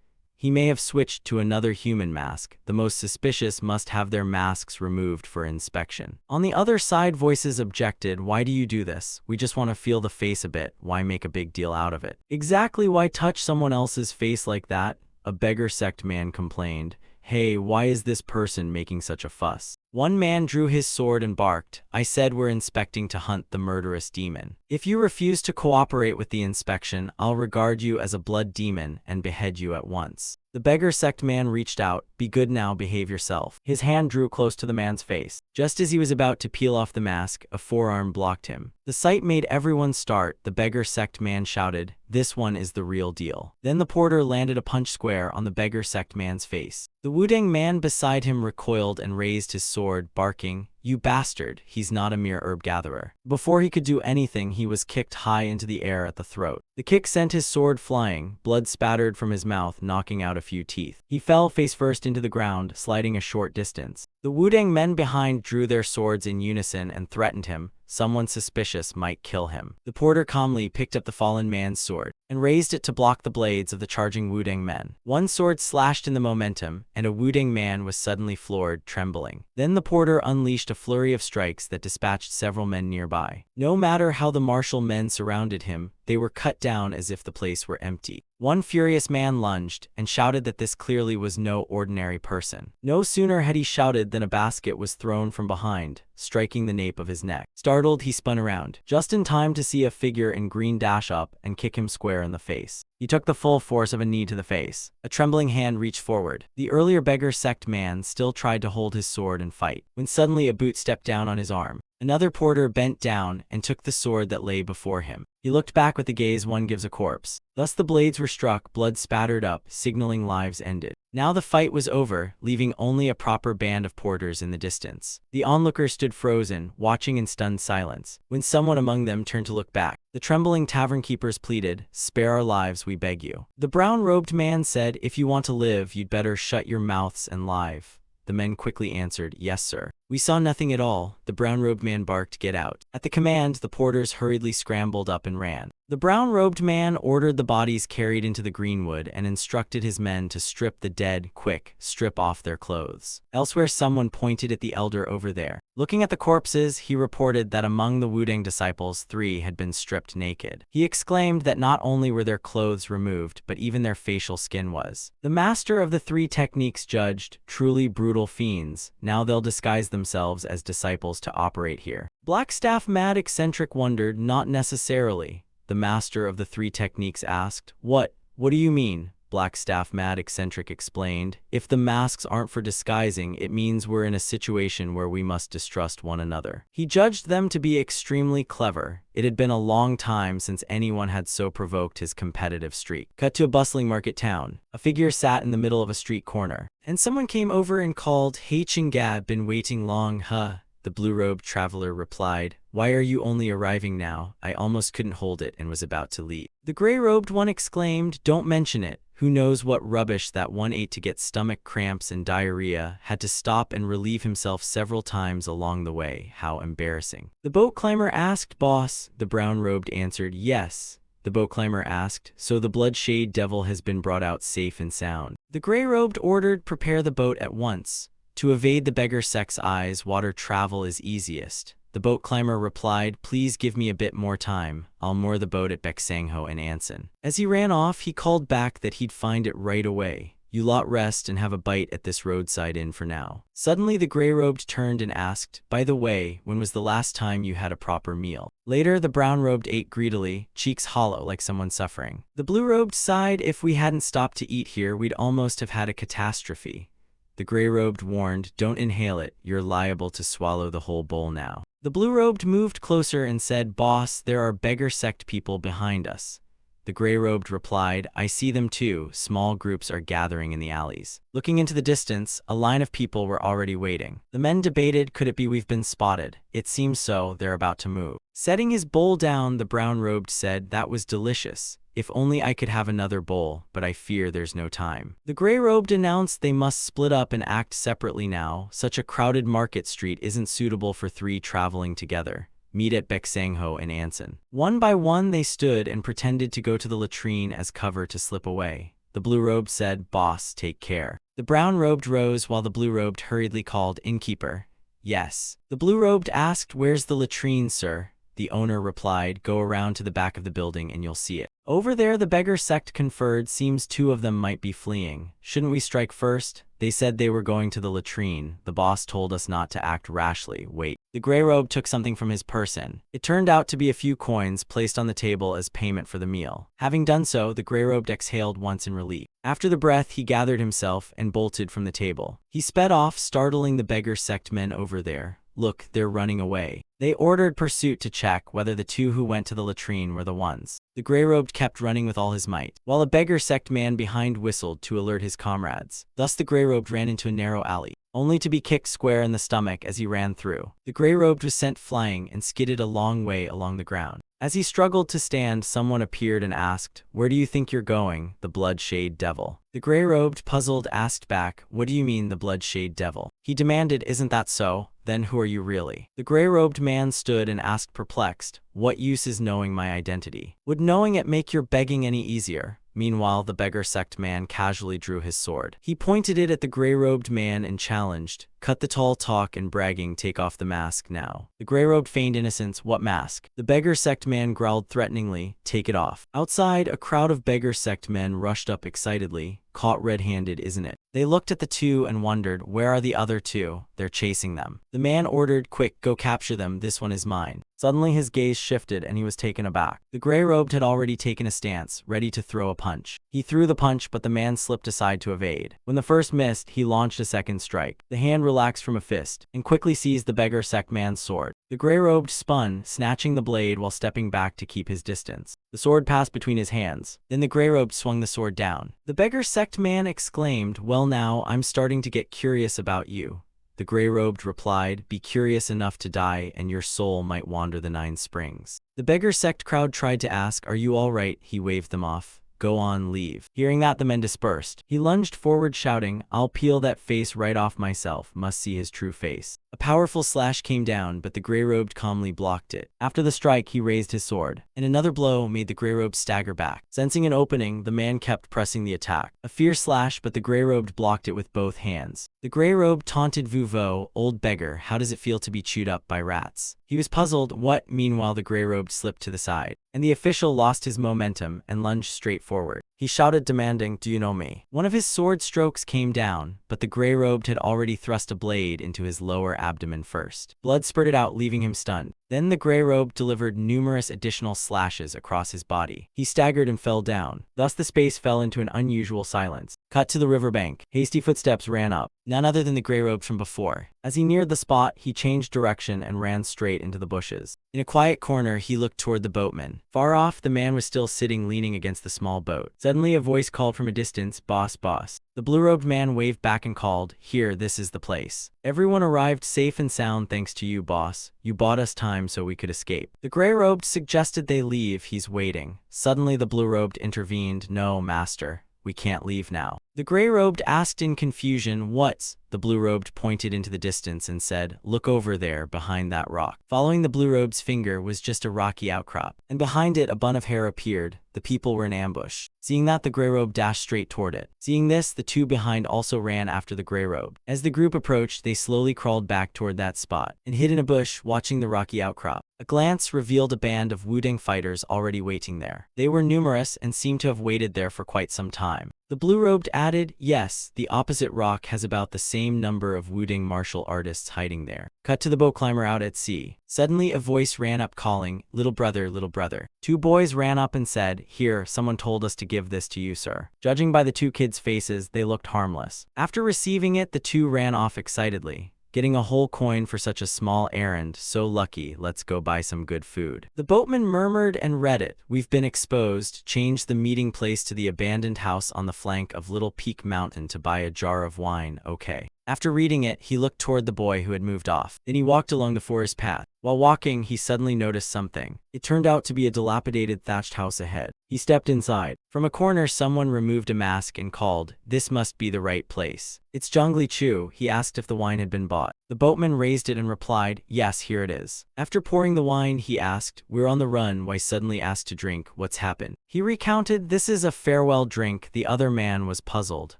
He may have switched to another human mask. The most suspicious must have their masks removed for inspection. On the other side, voices objected, why do you do this? We just want to feel the face a bit. Why make a big deal out of it? Exactly, why touch someone else's face like that? A beggar sect man complained. Hey, why is this person making such a fuss? One man drew his sword and barked, I said we're inspecting to hunt the murderous demon. If you refuse to cooperate with the inspection, I'll regard you as a blood demon and behead you at once. The beggar sect man reached out, be good now, behave yourself. His hand drew close to the man's face. Just as he was about to peel off the mask, a forearm blocked him. The sight made everyone start. The beggar sect man shouted, this one is the real deal. Then the porter landed a punch square on the beggar sect man's face. The Wudang man beside him recoiled and raised his sword, barking, you bastard, he's not a mere herb gatherer. Before he could do anything, he was kicked high into the air at the throat. The kick sent his sword flying, blood spattered from his mouth, knocking out a few teeth. He fell face first into the ground, sliding a short distance. The Wudang men behind drew their swords in unison and threatened him. Someone suspicious might kill him. The porter calmly picked up the fallen man's sword. and raised it to block the blades of the charging Wudang men. One sword slashed in the momentum, and a Wudang man was suddenly floored, trembling. Then the porter unleashed a flurry of strikes that dispatched several men nearby. No matter how the martial men surrounded him, they were cut down as if the place were empty. One furious man lunged and shouted that this clearly was no ordinary person. No sooner had he shouted than a basket was thrown from behind, striking the nape of his neck. Startled, he spun around, just in time to see a figure in green dash up and kick him square in the face. He took the full force of a knee to the face. A trembling hand reached forward. The earlier beggar sect man still tried to hold his sword and fight, when suddenly a boot stepped down on his arm. Another porter bent down and took the sword that lay before him. He looked back with the gaze one gives a corpse. Thus the blades were struck, blood spattered up, signaling lives ended. Now the fight was over, leaving only a proper band of porters in the distance. The onlookers stood frozen, watching in stunned silence, when someone among them turned to look back. The trembling tavern keepers pleaded, "Spare our lives, we beg you." The brown-robed man said, "If you want to live, you'd better shut your mouths and live." The men quickly answered, "Yes, sir." "We saw nothing at all," the brown-robed man barked. "Get out." At the command, the porters hurriedly scrambled up and ran. The brown-robed man ordered the bodies carried into the greenwood and instructed his men to strip the dead, quick, strip off their clothes. Elsewhere, someone pointed at the elder over there. Looking at the corpses, he reported that among the Wudang disciples, 3 had been stripped naked. He exclaimed that not only were their clothes removed, but even their facial skin was. The master of the 3 techniques judged, "Truly brutal fiends, now they'll disguise themselves as disciples to operate here." Blackstaff Mad Eccentric wondered, "Not necessarily." The master of the 3 techniques asked, What do you mean?" Blackstaff Mad Eccentric explained, "If the masks aren't for disguising, it means we're in a situation where we must distrust one another." He judged them to be extremely clever. It had been a long time since anyone had so provoked his competitive streak. Cut to a bustling market town. A figure sat in the middle of a street corner, and someone came over and called, "Hey Chingab, been waiting long, huh?" The blue-robed traveler replied, "Why are you only arriving now? I almost couldn't hold it and was about to leave." The gray-robed one exclaimed, "Don't mention it. Who knows what rubbish that one ate to get stomach cramps and diarrhea, had to stop and relieve himself several times along the way. How embarrassing." The boat climber asked, "Boss?" The brown-robed answered, "Yes." The boat climber asked, "So the blood-shade devil has been brought out safe and sound?" The gray-robed ordered, "Prepare the boat at once. To evade the beggar sect's eyes, water travel is easiest." The boat climber replied, "Please give me a bit more time. I'll moor the boat at Baeksangho and Anson." As he ran off, he called back that he'd find it right away. "You lot rest and have a bite at this roadside inn for now." Suddenly the gray-robed turned and asked, "By the way, when was the last time you had a proper meal?" Later, the brown-robed ate greedily, cheeks hollow like someone suffering. The blue-robed sighed, "If we hadn't stopped to eat here, we'd almost have had a catastrophe." The gray-robed warned, "Don't inhale it, you're liable to swallow the whole bowl now." The blue-robed moved closer and said, "Boss, there are beggar sect people behind us." The gray-robed replied, "I see them too. Small groups are gathering in the alleys." Looking into the distance, a line of people were already waiting. The men debated, could it be we've been spotted? It seems so, they're about to move. Setting his bowl down, the brown-robed said, "That was delicious. If only I could have another bowl, but I fear there's no time." The gray-robed announced they must split up and act separately now. Such a crowded market street isn't suitable for 3 traveling together. Meet at Baeksangho and Anson. One by one they stood and pretended to go to the latrine as cover to slip away. The blue-robed said, "Boss, take care." The brown-robed rose while the blue-robed hurriedly called, "Innkeeper." "Yes." The blue-robed asked, "Where's the latrine, sir?" The owner replied, "Go around to the back of the building and you'll see it." Over there the beggar sect conferred, "Seems 2 of them might be fleeing. Shouldn't we strike first? They said they were going to the latrine. The boss told us not to act rashly. Wait." The gray-robe took something from his person. It turned out to be a few coins placed on the table as payment for the meal. Having done so, the gray-robed exhaled once in relief. After the breath, he gathered himself and bolted from the table. He sped off, startling the beggar sect men over there. "Look, they're running away." They ordered pursuit to check whether the 2 who went to the latrine were the ones. The gray-robed kept running with all his might, while a beggar sect man behind whistled to alert his comrades. Thus the gray-robed ran into a narrow alley, only to be kicked square in the stomach as he ran through. The gray-robed was sent flying and skidded a long way along the ground. As he struggled to stand, someone appeared and asked, "Where do you think you're going, the blood-shade devil?" The gray-robed, puzzled, asked back, "What do you mean, the blood-shade devil?" He demanded, "Isn't that so? Then who are you really? The gray-robed man stood and asked perplexed, what use is knowing my identity? Would knowing it make your begging any easier? Meanwhile, the beggar sect man casually drew his sword. He pointed it at the gray-robed man and challenged, cut the tall talk and bragging, take off the mask now. The gray-robed feigned innocence, what mask? The beggar sect man growled threateningly, take it off. Outside, a crowd of beggar sect men rushed up excitedly, caught red-handed, isn't it? They looked at the two and wondered, where are the other two? They're chasing them. The man ordered, quick, go capture them, this one is mine. Suddenly his gaze shifted and he was taken aback. The gray-robed had already taken a stance, ready to throw a punch. He threw the punch, but the man slipped aside to evade. When the first missed, he launched a second strike. The hand relaxed from a fist and quickly seized the beggar sect man's sword. The gray-robed spun, snatching the blade while stepping back to keep his distance. The sword passed between his hands. Then the gray-robed swung the sword down. The beggar sect man exclaimed, well now, I'm starting to get curious about you. The gray-robed replied, be curious enough to die and your soul might wander the 9 springs. The beggar sect crowd tried to ask, are you all right? He waved them off. Go on, leave. Hearing that, the men dispersed. He lunged forward shouting, I'll peel that face right off myself, must see his true face. A powerful slash came down, but the gray-robed calmly blocked it. After the strike, he raised his sword, and another blow made the gray-robed stagger back. Sensing an opening, the man kept pressing the attack. A fierce slash, but the gray-robed blocked it with both hands. The gray-robed taunted Vuvo, old beggar, how does it feel to be chewed up by rats? He was puzzled, what? Meanwhile, the gray-robed slipped to the side, and the official lost his momentum and lunged straight forward. He shouted, demanding, do you know me? One of his sword strokes came down, but the gray-robed had already thrust a blade into his lower abdomen first. Blood spurted out, leaving him stunned. Then the gray-robed delivered numerous additional slashes across his body. He staggered and fell down. Thus the space fell into an unusual silence. Cut to the riverbank. Hasty footsteps ran up. None other than the gray-robed from before. As he neared the spot, he changed direction and ran straight into the bushes. In a quiet corner, he looked toward the boatman. Far off, the man was still sitting leaning against the small boat. Suddenly, a voice called from a distance, boss, boss. The blue-robed man waved back and called, here, this is the place. Everyone arrived safe and sound thanks to you, boss. You bought us time so we could escape. The gray-robed suggested they leave, he's waiting. Suddenly, the blue-robed intervened, no, master. We can't leave now. The gray-robed asked in confusion, what's? The blue-robed pointed into the distance and said, look over there, behind that rock. Following the blue-robe's finger was just a rocky outcrop, and behind it a bun of hair appeared. The people were in ambush. Seeing that, the gray-robe dashed straight toward it. Seeing this, the two behind also ran after the gray-robe. As the group approached, they slowly crawled back toward that spot, and hid in a bush, watching the rocky outcrop. A glance revealed a band of Wudang fighters already waiting there. They were numerous and seemed to have waited there for quite some time. The blue-robed added, yes, the opposite rock has about the same number of Wudang martial artists hiding there. Cut to the boat climber out at sea. Suddenly a voice ran up calling, little brother, little brother. Two boys ran up and said, here, someone told us to give this to you, sir. Judging by the two kids' faces, they looked harmless. After receiving it, the two ran off excitedly. Getting a whole coin for such a small errand, so lucky, let's go buy some good food. The boatman murmured and read it. We've been exposed, changed the meeting place to the abandoned house on the flank of Little Peak Mountain to buy a jar of wine, okay. After reading it, he looked toward the boy who had moved off. Then he walked along the forest path. While walking, he suddenly noticed something. It turned out to be a dilapidated thatched house ahead. He stepped inside. From a corner, someone removed a mask and called, this must be the right place. It's Zhongli Chu. He asked if the wine had been bought. The boatman raised it and replied, yes, here it is. After pouring the wine, he asked, we're on the run, why suddenly asked to drink, what's happened? He recounted, this is a farewell drink. The other man was puzzled.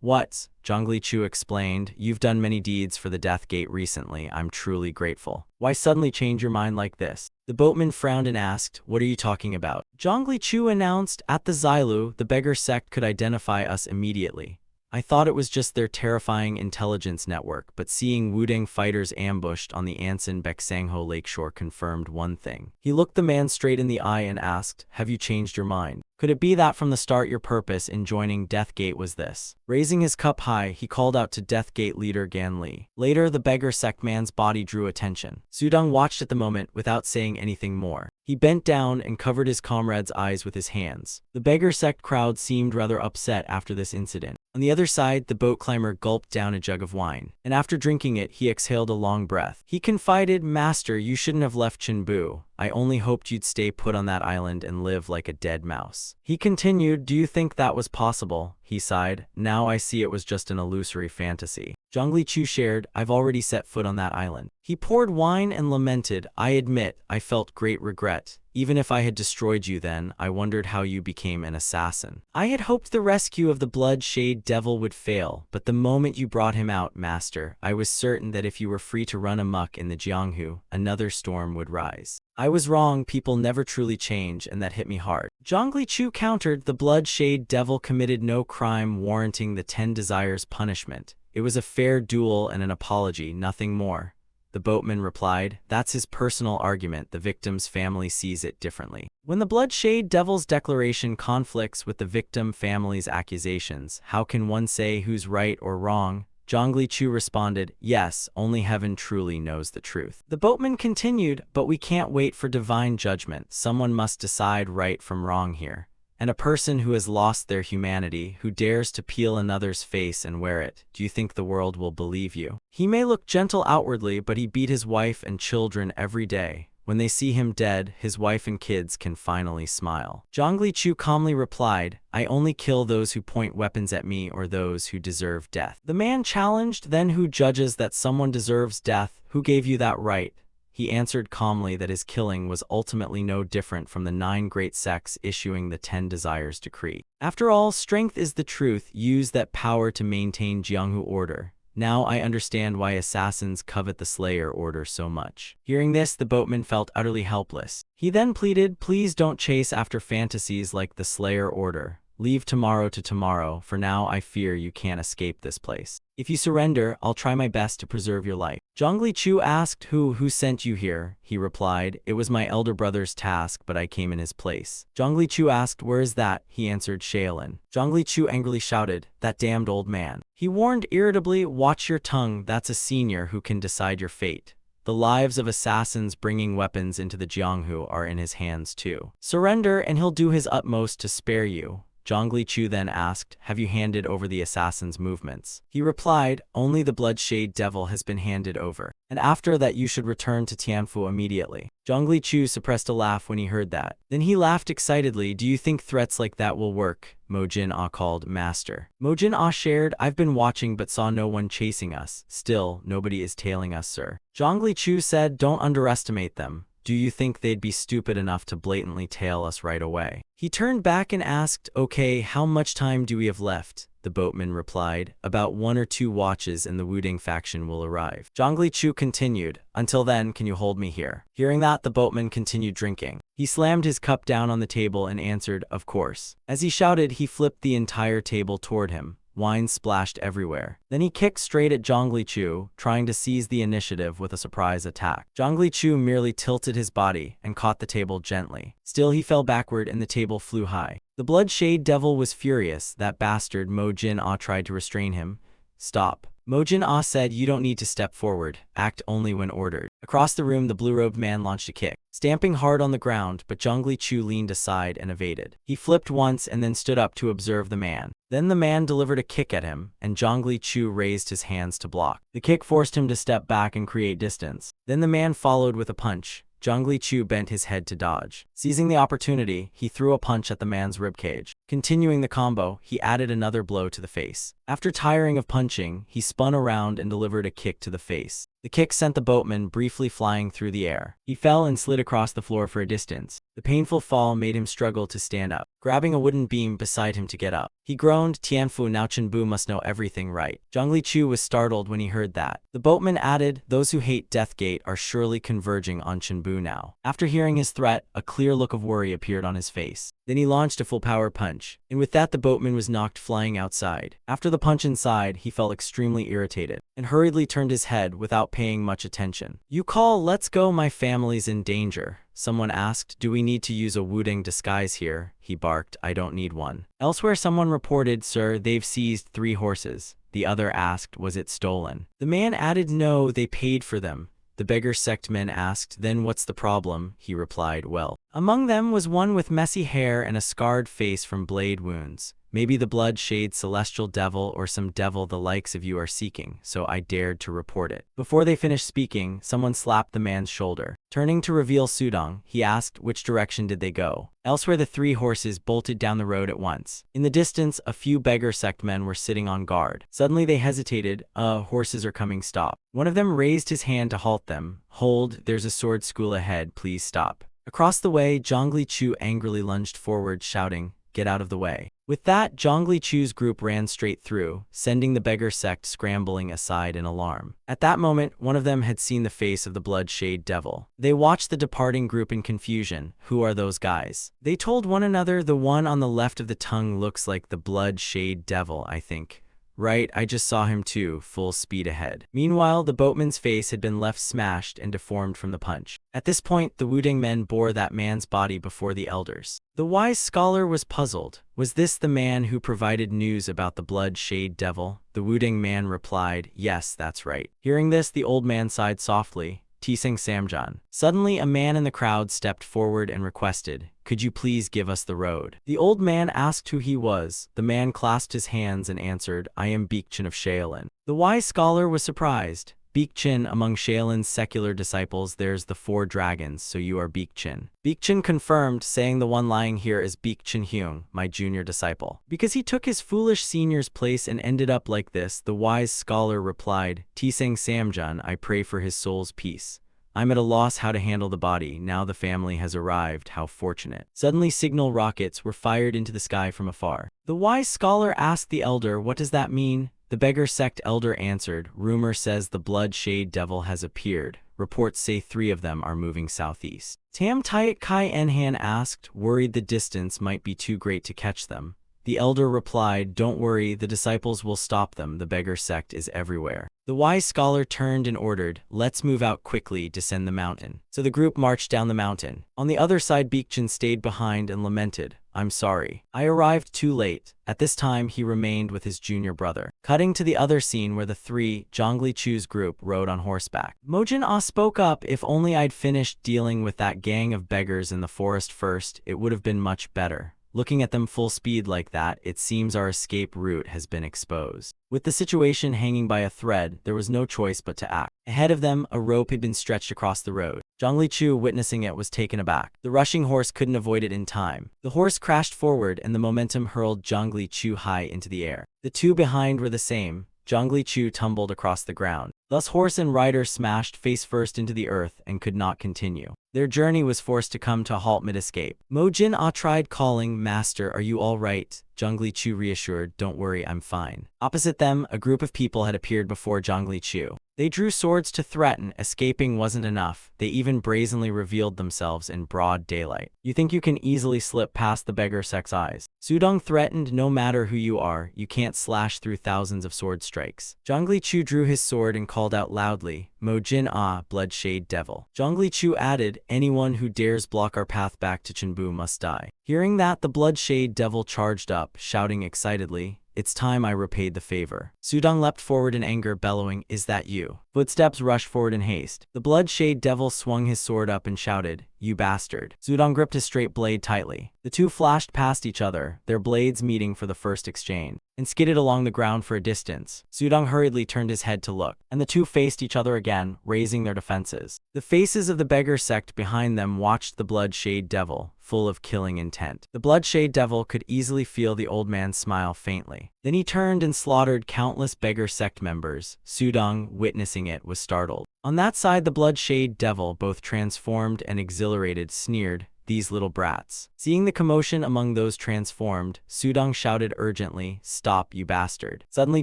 What? Zhongli Chu explained, you've done many deeds for the Death Gate recently, I'm truly grateful. Why suddenly change your mind like this? The boatman frowned and asked, what are you talking about? Zhongli Chu announced, at the Xilu, the beggar sect could identify us immediately. I thought it was just their terrifying intelligence network, but seeing Wudang fighters ambushed on the Ansan Baeksangho lakeshore confirmed one thing. He looked the man straight in the eye and asked, have you changed your mind? Could it be that from the start your purpose in joining Death Gate was this? Raising his cup high, he called out to Death Gate leader Gan Li. Later, the beggar sect man's body drew attention. Sudong watched at the moment without saying anything more. He bent down and covered his comrade's eyes with his hands. The beggar sect crowd seemed rather upset after this incident. On the other side, the boat climber gulped down a jug of wine, and after drinking it, he exhaled a long breath. He confided, "Master, you shouldn't have left Chinbu. I only hoped you'd stay put on that island and live like a dead mouse." He continued, "Do you think that was possible?" He sighed. "Now I see it was just an illusory fantasy." Zhongli Chu shared, "I've already set foot on that island." He poured wine and lamented, "I admit, I felt great regret. Even if I had destroyed you then, I wondered how you became an assassin. I had hoped the rescue of the blood-shade devil would fail, but the moment you brought him out, Master, I was certain that if you were free to run amok in the Jianghu, another storm would rise. I was wrong, people never truly change, and that hit me hard." Zhongli Chu countered, "The blood-shade devil committed no crime warranting the 10 Desires punishment. It was a fair duel and an apology, nothing more." The boatman replied, "That's his personal argument. The victim's family sees it differently." When the blood-shade devil's declaration conflicts with the victim family's accusations, how can one say who's right or wrong? Zhongli Chu responded, "Yes, only heaven truly knows the truth." The boatman continued, "But we can't wait for divine judgment. Someone must decide right from wrong here. And a person who has lost their humanity, who dares to peel another's face and wear it, do you think the world will believe you? He may look gentle outwardly, but he beat his wife and children every day. When they see him dead, his wife and kids can finally smile." Zhongli Chu calmly replied, "I only kill those who point weapons at me or those who deserve death." The man challenged, "Then who judges that someone deserves death? Who gave you that right?" He answered calmly that his killing was ultimately no different from the 9 great sects issuing the 10 Desires decree. After all, strength is the truth. Use that power to maintain Jianghu order. Now I understand why assassins covet the Slayer order so much." Hearing this, the boatman felt utterly helpless. He then pleaded, "Please don't chase after fantasies like the Slayer order. Leave tomorrow to tomorrow. For now, I fear you can't escape this place. If you surrender, I'll try my best to preserve your life." Zhongli Chu asked, Who sent you here?" He replied, "It was my elder brother's task, but I came in his place." Zhongli Chu asked, "Where is that?" He answered, "Shaolin." Zhongli Chu angrily shouted, "That damned old man." He warned irritably, "Watch your tongue, that's a senior who can decide your fate. The lives of assassins bringing weapons into the Jianghu are in his hands too. Surrender and he'll do his utmost to spare you." Zhongli Chu then asked, "Have you handed over the assassin's movements?" He replied, "Only the blood-shade devil has been handed over. And after that you should return to Tianfu immediately." Zhongli Chu suppressed a laugh when he heard that. Then he laughed excitedly. "Do you think threats like that will work?" Mo Jin Ah called, "Master." Mo Jin Ah shared, "I've been watching but saw no one chasing us. Still, nobody is tailing us, sir." Zhongli Chu said, "Don't underestimate them. Do you think they'd be stupid enough to blatantly tail us right away?" He turned back and asked, "Okay, how much time do we have left?" The boatman replied, "About 1 or 2 watches and the Wuding faction will arrive." Zhongli Chu continued, "Until then, can you hold me here?" Hearing that, the boatman continued drinking. He slammed his cup down on the table and answered, "Of course." As he shouted, he flipped the entire table toward him. Wine splashed everywhere. Then he kicked straight at Zhongli Chu, trying to seize the initiative with a surprise attack. Zhongli Chu merely tilted his body and caught the table gently. Still, he fell backward and the table flew high. The blood-shade devil was furious. That bastard Mo Jin Ah tried to restrain him. "Stop." Mo Jin Ah said, "You don't need to step forward. Act only when ordered." Across the room, the blue-robed man launched a kick, stamping hard on the ground, but Zhongli Chu leaned aside and evaded. He flipped once and then stood up to observe the man. Then the man delivered a kick at him, and Zhongli Chu raised his hands to block. The kick forced him to step back and create distance. Then the man followed with a punch. Zhongli Chu bent his head to dodge. Seizing the opportunity, he threw a punch at the man's ribcage. Continuing the combo, he added another blow to the face. After tiring of punching, he spun around and delivered a kick to the face. The kick sent the boatman briefly flying through the air. He fell and slid across the floor for a distance. The painful fall made him struggle to stand up, grabbing a wooden beam beside him to get up. He groaned, "Tianfu, now Chenbu must know everything right." Zhongli Chu was startled when he heard that. The boatman added, "Those who hate Deathgate are surely converging on Chenbu now." After hearing his threat, a clear look of worry appeared on his face. Then he launched a full-power punch, and with that the boatman was knocked flying outside. After the punch inside, he felt extremely irritated, and hurriedly turned his head without paying much attention. "You call, let's go, my family's in danger." Someone asked, "Do we need to use a Wuding disguise here?" He barked, "I don't need one." Elsewhere, someone reported, "Sir, they've seized 3 horses." The other asked, "Was it stolen?" The man added, "No, they paid for them." The beggar sect men asked, "Then what's the problem?" He replied, "Well, among them was one with messy hair and a scarred face from blade wounds. Maybe the blood-shade celestial devil or some devil the likes of you are seeking, so I dared to report it. Before they finished speaking, someone slapped the man's shoulder. Turning to reveal Sudong, he asked which direction did they go. Elsewhere, the three horses bolted down the road at once. In the distance, a few beggar sect men were sitting on guard. Suddenly they hesitated. Horses are coming, stop. One of them raised his hand to halt them. Hold, there's a sword school ahead, please stop. Across the way, Zhongli Chu angrily lunged forward, shouting, get out of the way. With that, Zhongli Chu's group ran straight through, sending the beggar sect scrambling aside in alarm. At that moment, one of them had seen the face of the blood-shade devil. They watched the departing group in confusion. Who are those guys? They told one another, the one on the left of the tongue looks like the blood-shade devil, I think. Right, I just saw him too, full speed ahead. Meanwhile, the boatman's face had been left smashed and deformed from the punch. At this point, the Wudang men bore that man's body before the elders. The wise scholar was puzzled. Was this the man who provided news about the blood-shade devil? The Wudang man replied, yes, that's right. Hearing this, the old man sighed softly. Tiseng Samjan. Suddenly, a man in the crowd stepped forward and requested, could you please give us the road? The old man asked who he was. The man clasped his hands and answered, I am Beekchin of Shaolin. The wise scholar was surprised. Beekchin, among Shaolin's secular disciples, there's the 4 dragons, so you are Beekchin. Beekchin confirmed, saying the one lying here is Beekchin Hyung, my junior disciple. Because he took his foolish senior's place and ended up like this, the wise scholar replied, Tiseng Samjan, I pray for his soul's peace. I'm at a loss how to handle the body, now the family has arrived, how fortunate. Suddenly signal rockets were fired into the sky from afar. The wise scholar asked the elder, what does that mean? The beggar sect elder answered, rumor says the blood-shade devil has appeared. Reports say 3 of them are moving southeast. Tam Tiat Kai Enhan asked, worried the distance might be too great to catch them. The elder replied, don't worry, the disciples will stop them, the beggar sect is everywhere. The wise scholar turned and ordered, let's move out quickly, descend the mountain. So the group marched down the mountain. On the other side, Beekchin stayed behind and lamented, I'm sorry. I arrived too late. At this time, he remained with his junior brother. Cutting to the other scene where the 3, Zhongli Chu's group, rode on horseback. Mojin Ah spoke up, if only I'd finished dealing with that gang of beggars in the forest first, it would have been much better. Looking at them full speed like that, it seems our escape route has been exposed. With the situation hanging by a thread, there was no choice but to act. Ahead of them, a rope had been stretched across the road. Zhongli Chu, witnessing it, was taken aback. The rushing horse couldn't avoid it in time. The horse crashed forward and the momentum hurled Zhongli Chu high into the air. The 2 behind were the same. Zhongli Chu tumbled across the ground. Thus horse and rider smashed face first into the earth and could not continue. Their journey was forced to come to a halt mid-escape. Mojin Ah tried calling, Master, are you all right? Zhongli Chu reassured, don't worry, I'm fine. Opposite them, a group of people had appeared before Zhongli Chu. They drew swords to threaten. Escaping wasn't enough. They even brazenly revealed themselves in broad daylight. You think you can easily slip past the beggar sect's eyes? Sudong threatened, no matter who you are, you can't slash through thousands of sword strikes. Zhongli Chu drew his sword and called out loudly, Mojin Ah, blood-shade devil. Zhongli Chu added, anyone who dares block our path back to Chenbu must die. Hearing that, the blood-shade devil charged up, shouting excitedly, it's time I repaid the favor. Sudong leapt forward in anger, bellowing, is that you? Footsteps rushed forward in haste. The blood-shade devil swung his sword up and shouted, you bastard. Sudong gripped his straight blade tightly. The 2 flashed past each other, their blades meeting for the first exchange, and skidded along the ground for a distance. Sudong hurriedly turned his head to look, and the 2 faced each other again, raising their defenses. The faces of the beggar sect behind them watched the blood-shade devil, full of killing intent. The blood-shade devil could easily feel the old man smile faintly. Then he turned and slaughtered countless beggar sect members. Sudong, witnessing it, was startled. On that side, the blood-shade devil, both transformed and exhilarated, sneered, these little brats. Seeing the commotion among those transformed, Sudong shouted urgently, stop, you bastard. Suddenly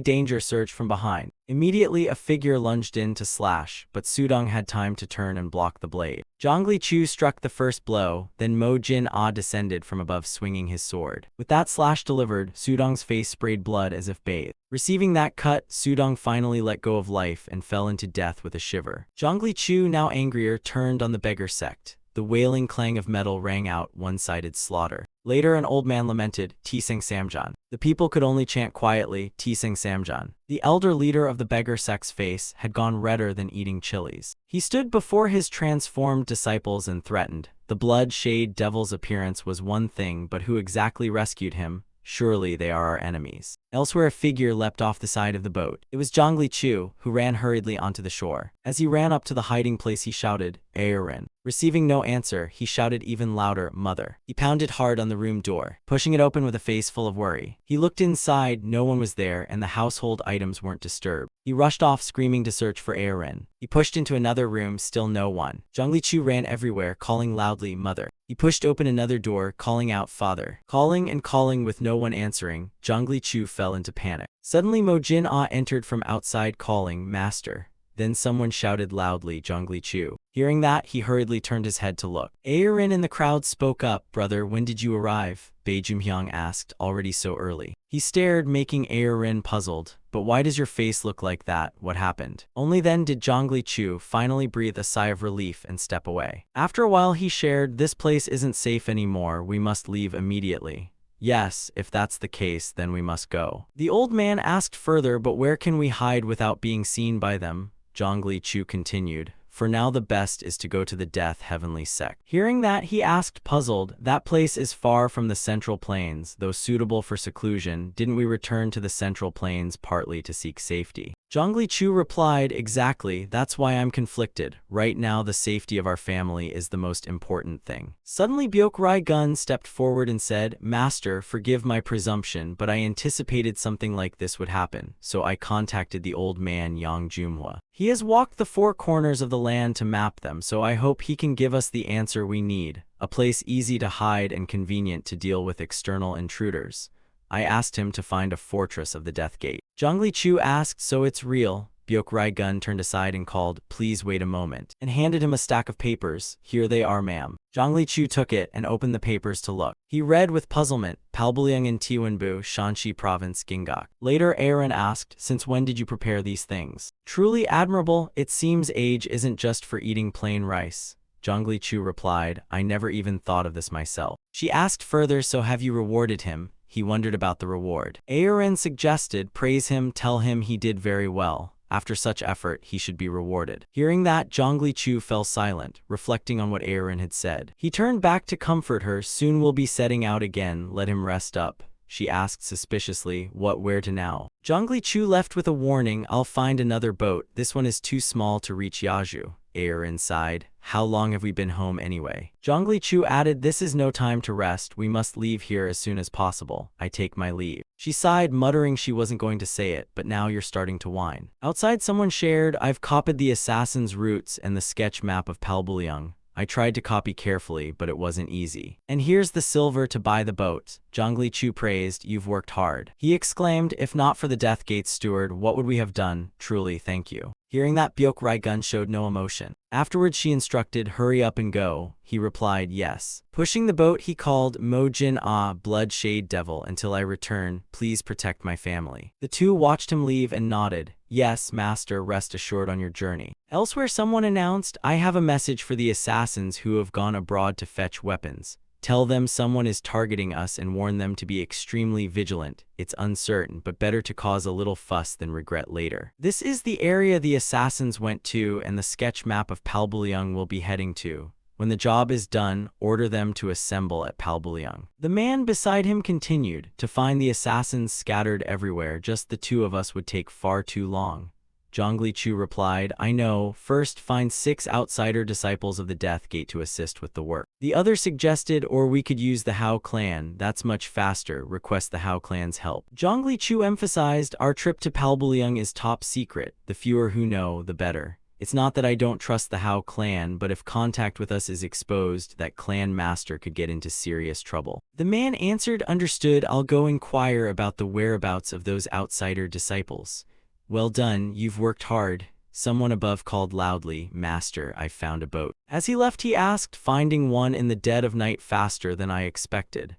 danger surged from behind. Immediately a figure lunged in to slash, but Sudong had time to turn and block the blade. Zhongli Chu struck the first blow, then Mojin Ah descended from above swinging his sword. With that slash delivered, Sudong's face sprayed blood as if bathed. Receiving that cut, Sudong finally let go of life and fell into death with a shiver. Zhongli Chu, now angrier, turned on the beggar sect. The wailing clang of metal rang out, one-sided slaughter. Later, an old man lamented, Tiseng Samjan. The people could only chant quietly, Tiseng Samjan. The elder leader of the beggar sect's face had gone redder than eating chilies. He stood before his transformed disciples and threatened. The blood-shade devil's appearance was one thing, but who exactly rescued him? Surely they are our enemies. Elsewhere, a figure leapt off the side of the boat. It was Zhongli Chu, who ran hurriedly onto the shore. As he ran up to the hiding place, he shouted, "Aaron." Receiving no answer, he shouted even louder, "Mother." He pounded hard on the room door, pushing it open with a face full of worry. He looked inside, no one was there, and the household items weren't disturbed. He rushed off screaming to search for Aaron. He pushed into another room, still no one. Zhongli Chu ran everywhere, calling loudly, "Mother." He pushed open another door, calling out, "Father." Calling and calling with no one answering, Zhongli Chu fell into panic. Suddenly Mo Jin-ah entered from outside calling, "Master." Then someone shouted loudly, "Zhongli Chu." Hearing that, he hurriedly turned his head to look. Aaron in the crowd spoke up, "Brother, when did you arrive?" Bei Jumhyang asked, "Already so early." He stared, making Aaron puzzled. "But why does your face look like that? What happened?" Only then did Zhongli Chu finally breathe a sigh of relief and step away. After a while he shared, "This place isn't safe anymore, we must leave immediately." "Yes, if that's the case, then we must go." The old man asked further, "But where can we hide without being seen by them?" Zhongli Chu continued, "For now the best is to go to the Death Heavenly Sect." Hearing that, he asked puzzled, "That place is far from the Central Plains, though suitable for seclusion. Didn't we return to the Central Plains partly to seek safety?" Zhongli Chu replied, "Exactly, that's why I'm conflicted. Right now the safety of our family is the most important thing." Suddenly Byok Rai Gun stepped forward and said, "Master, forgive my presumption, but I anticipated something like this would happen, so I contacted the old man Yang Jumhua. He has walked the four corners of the land to map them, so I hope he can give us the answer we need, a place easy to hide and convenient to deal with external intruders. I asked him to find a fortress of the Death Gate." Zhongli Chu asked, "So it's real?" Byok Rai Gun turned aside and called, "Please wait a moment," and handed him a stack of papers. "Here they are, ma'am." Zhongli Chu took it and opened the papers to look. He read with puzzlement, "Palbulyang in Tiwanbu, Shanxi Province, Gingok." Later Aaron asked, "Since when did you prepare these things?" "Truly admirable, it seems age isn't just for eating plain rice." Zhongli Chu replied, "I never even thought of this myself." She asked further, "So have you rewarded him?" He wondered about the reward. Aaron suggested, "Praise him, tell him he did very well. After such effort, he should be rewarded." Hearing that, Zhongli Chu fell silent, reflecting on what Aaron had said. He turned back to comfort her. "Soon we'll be setting out again, let him rest up." She asked suspiciously, where to now?" Zhongli Chu left with a warning, "I'll find another boat. This one is too small to reach Yaju." Aaron sighed, "How long have we been home anyway?" Zhongli Chu added, "This is no time to rest. We must leave here as soon as possible. I take my leave." She sighed, muttering she wasn't going to say it, "But now you're starting to whine." Outside someone shared, "I've copied the assassin's routes and the sketch map of Palbulyang. I tried to copy carefully, but it wasn't easy. And here's the silver to buy the boat." Zhongli Chu praised, "You've worked hard." He exclaimed, "If not for the Death Gate steward, what would we have done? Truly, thank you." Hearing that, Byok Rai Gun showed no emotion. Afterwards she instructed, "Hurry up and go." He replied, "Yes." Pushing the boat, he called, "Mo Jin-ah, blood shade devil, until I return, please protect my family." The two watched him leave and nodded. "Yes, master, rest assured on your journey." Elsewhere someone announced, "I have a message for the assassins who have gone abroad to fetch weapons. Tell them someone is targeting us and warn them to be extremely vigilant. It's uncertain, but better to cause a little fuss than regret later." This is the area the assassins went to and the sketch map of Palbulyang will be heading to. When the job is done, order them to assemble at Palbulyang. The man beside him continued, "To find the assassins scattered everywhere, just the two of us would take far too long." Zhongli Chu replied, "I know. First, find 6 outsider disciples of the Death Gate to assist with the work." The other suggested, "Or we could use the Hao clan. That's much faster. Request the Hao clan's help." Zhongli Chu emphasized, "Our trip to Palbulyang is top secret. The fewer who know, the better. It's not that I don't trust the Hao clan, but if contact with us is exposed, that clan master could get into serious trouble." The man answered, "Understood. I'll go inquire about the whereabouts of those outsider disciples." "Well done, you've worked hard." Someone above called loudly, "Master, I've found a boat." As he left he asked, "Finding one in the dead of night faster than I expected?"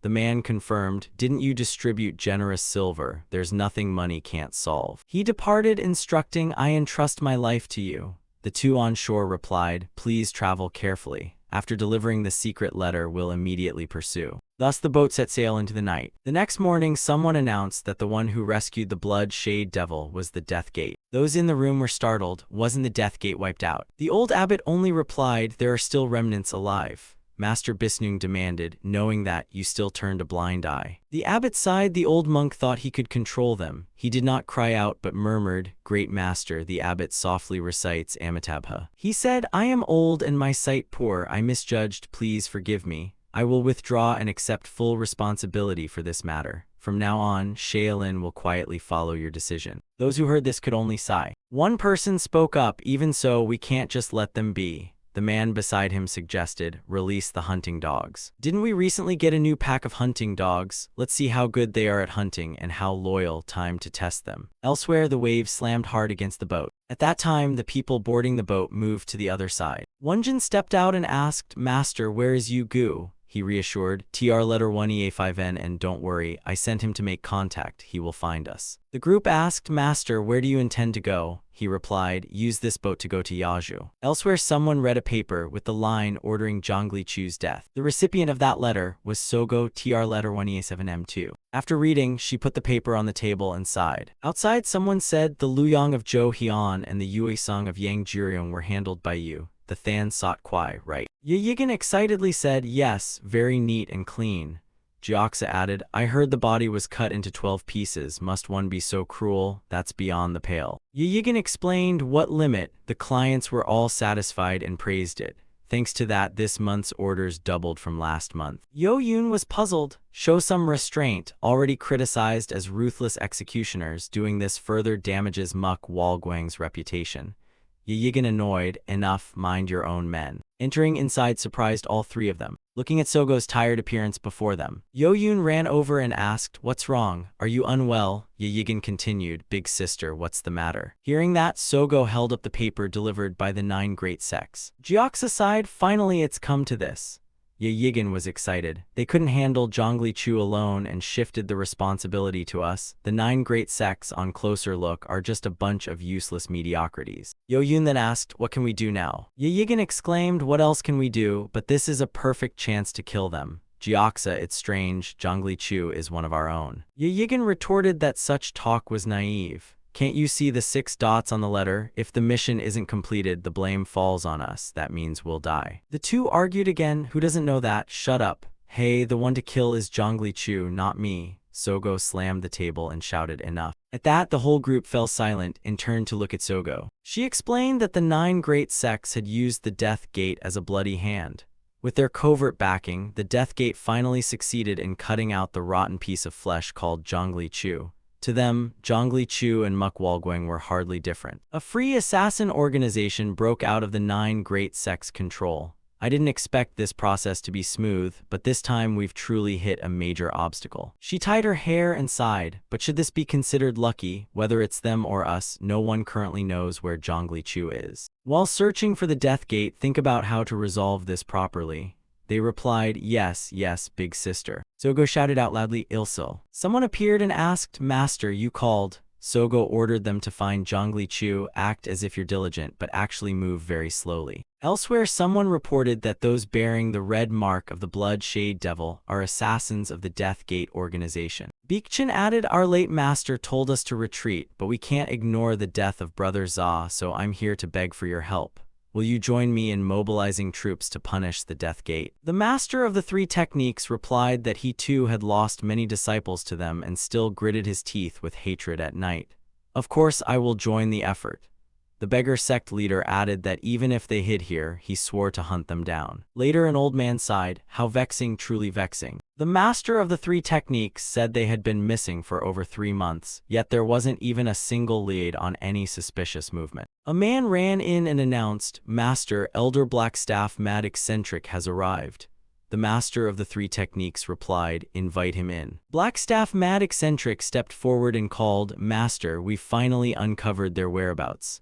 The man confirmed, "Didn't you distribute generous silver? There's nothing money can't solve." He departed, instructing, "I entrust my life to you." The two on shore replied, "Please travel carefully. After delivering the secret letter, we'll immediately pursue." Thus the boat set sail into the night. The next morning someone announced that the one who rescued the blood shade devil was the Death Gate. Those in the room were startled. Wasn't the Death Gate wiped out? The old abbot only replied, "There are still remnants alive." Master Bisnung demanded, knowing that you still turned a blind eye. The abbot sighed. The old monk thought he could control them. He did not cry out but murmured, "Great master," the abbot softly recites Amitabha. He said, "I am old and my sight poor. I misjudged. Please forgive me. I will withdraw and accept full responsibility for this matter. From now on, Shaolin will quietly follow your decision." Those who heard this could only sigh. One person spoke up, "Even so, we can't just let them be." The man beside him suggested, "Release the hunting dogs. Didn't we recently get a new pack of hunting dogs? Let's see how good they are at hunting and how loyal. Time to test them." Elsewhere, the waves slammed hard against the boat. At that time, the people boarding the boat moved to the other side. Wonjin stepped out and asked, "Master, where is Yu Gu?" He reassured, "Tr letter 1EA5N, and don't worry, I sent him to make contact. He will find us." The group asked, "Master, where do you intend to go?" He replied, "Use this boat to go to Yaju." Elsewhere, someone read a paper with the line ordering Zhongli Chu's death. The recipient of that letter was Sogo, Tr letter 1EA7M2. After reading, she put the paper on the table and sighed. Outside, someone said, "The Luyang of Zhou Hian and the Yuisang of Yang Jiryong were handled by you. The Than sought Kwai, right?" Ye Yigan excitedly said, "Yes, very neat and clean." Jiaxa added, "I heard the body was cut into 12 pieces. Must one be so cruel? That's beyond the pale." Ye Yigan explained, "What limit?" The clients were all satisfied and praised it. Thanks to that, this month's orders doubled from last month. Yo Yun was puzzled. Show some restraint. Already criticized as ruthless executioners, doing this further damages Muk Walguang's reputation. Ye Yigan annoyed, "Enough, mind your own men." Entering inside surprised all three of them. Looking at Sogo's tired appearance before them, Yo Yun ran over and asked, "What's wrong? Are you unwell?" Ye Yigan continued, "Big sister, what's the matter?" Hearing that, Sogo held up the paper delivered by the 9 great sects. Jiaxa sighed, "Finally it's come to this." Ye Yigan was excited. "They couldn't handle Zhongli Chu alone and shifted the responsibility to us. The 9 great sects, on closer look, are just a bunch of useless mediocrities." Yo Yun then asked, "What can we do now?" Ye Yigan exclaimed, "What else can we do? But this is a perfect chance to kill them." Jiaxa, "It's strange, Zhongli Chu is one of our own." Ye Yigan retorted that such talk was naive. "Can't you see the 6 dots on the letter? If the mission isn't completed, the blame falls on us. That means we'll die." The two argued again. "Who doesn't know that? Shut up. Hey, the one to kill is Zhongli Chu, not me." Sogo slammed the table and shouted, "Enough." At that, the whole group fell silent and turned to look at Sogo. She explained that the 9 great sects had used the Death Gate as a bloody hand. With their covert backing, the Death Gate finally succeeded in cutting out the rotten piece of flesh called Zhongli Chu. To them, Zhongli Chu and Muk Walguang were hardly different. A free assassin organization broke out of the 9 great sects' control. I didn't expect this process to be smooth, but this time we've truly hit a major obstacle. She tied her hair and sighed, but should this be considered lucky? Whether it's them or us, no one currently knows where Zhongli Chu is. While searching for the Death Gate, think about how to resolve this properly. They replied, "Yes, yes, big sister." Sogo shouted out loudly, "Ilsul." Someone appeared and asked, "Master, you called." Sogo ordered them to find Zhongli Chu, "Act as if you're diligent, but actually move very slowly." Elsewhere, someone reported that those bearing the red mark of the Blood Shade Devil are assassins of the Death Gate organization. Beekchin added, "Our late master told us to retreat, but we can't ignore the death of Brother Za, so I'm here to beg for your help. Will you join me in mobilizing troops to punish the Death Gate?" The master of the 3 techniques replied that he too had lost many disciples to them and still gritted his teeth with hatred at night. "Of course I will join the effort." The beggar sect leader added that even if they hid here, he swore to hunt them down. Later, an old man sighed, "How vexing, truly vexing." The master of the 3 techniques said they had been missing for over 3 months, yet there wasn't even a single lead on any suspicious movement. A man ran in and announced, "Master, Elder Blackstaff Mad Eccentric has arrived." The master of the 3 techniques replied, "Invite him in." Blackstaff Mad Eccentric stepped forward and called, "Master, we've finally uncovered their whereabouts."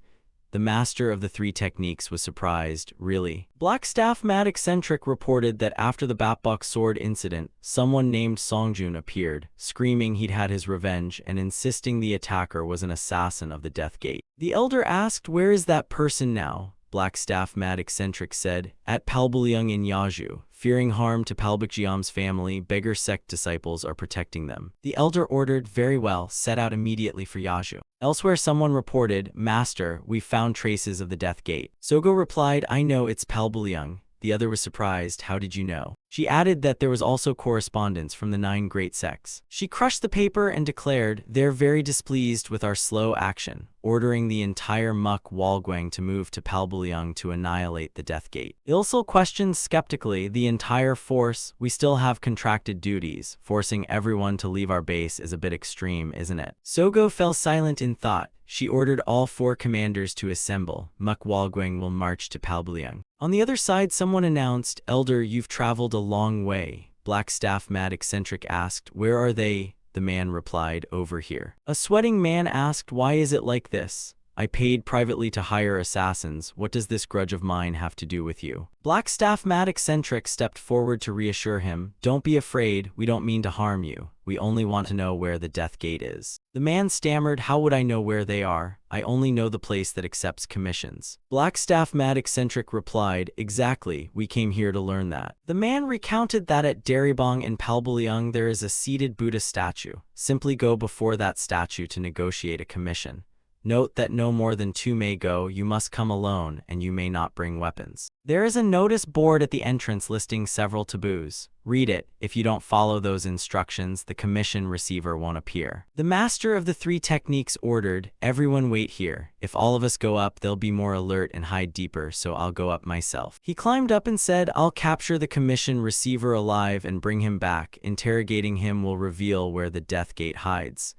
The master of the 3 techniques was surprised. "Really?" Blackstaff Mad Eccentric reported that after the Batbok sword incident, someone named Songjun appeared, screaming he'd had his revenge and insisting the attacker was an assassin of the Death Gate. The elder asked, "Where is that person now?" Blackstaff Mad Eccentric said, "At Palbuliang in Yaju. Fearing harm to Palbukjiam's family, beggar sect disciples are protecting them." The elder ordered, "Very well, set out immediately for Yaju." Elsewhere, someone reported, "Master, we found traces of the Death Gate." Sogo replied, "I know it's Palbuliang." The other was surprised. How did you know? She added that there was also correspondence from the 9 great sects. She crushed the paper and declared, they're very displeased with our slow action, ordering the entire Muk Walguang to move to Palbuliang to annihilate the Death Gate. Ilsul questioned skeptically, the entire force? We still have contracted duties. Forcing everyone to leave our base is a bit extreme, isn't it? Sogo fell silent in thought. She ordered all 4 commanders to assemble. Muk Walguang will march to Palbuliang. On the other side, someone announced, Elder, you've traveled a long way. Black Staff Mad Eccentric asked, where are they? The man replied, over here. A sweating man asked, why is it like this? I paid privately to hire assassins. What does this grudge of mine have to do with you? Black Staff Mad Eccentric stepped forward to reassure him. Don't be afraid, we don't mean to harm you. We only want to know where the Death Gate is. The man stammered, how would I know where they are? I only know the place that accepts commissions. Black Staff Mad Eccentric replied, exactly, we came here to learn that. The man recounted that at Daribong in Palbuliang there is a seated Buddha statue. Simply go before that statue to negotiate a commission. Note that no more than 2 may go, you must come alone, and you may not bring weapons. There is a notice board at the entrance listing several taboos. Read it. If you don't follow those instructions, the commission receiver won't appear. The master of the 3 techniques ordered, everyone wait here. If all of us go up, they'll be more alert and hide deeper, so I'll go up myself. He climbed up and said, I'll capture the commission receiver alive and bring him back. Interrogating him will reveal where the Death Gate hides.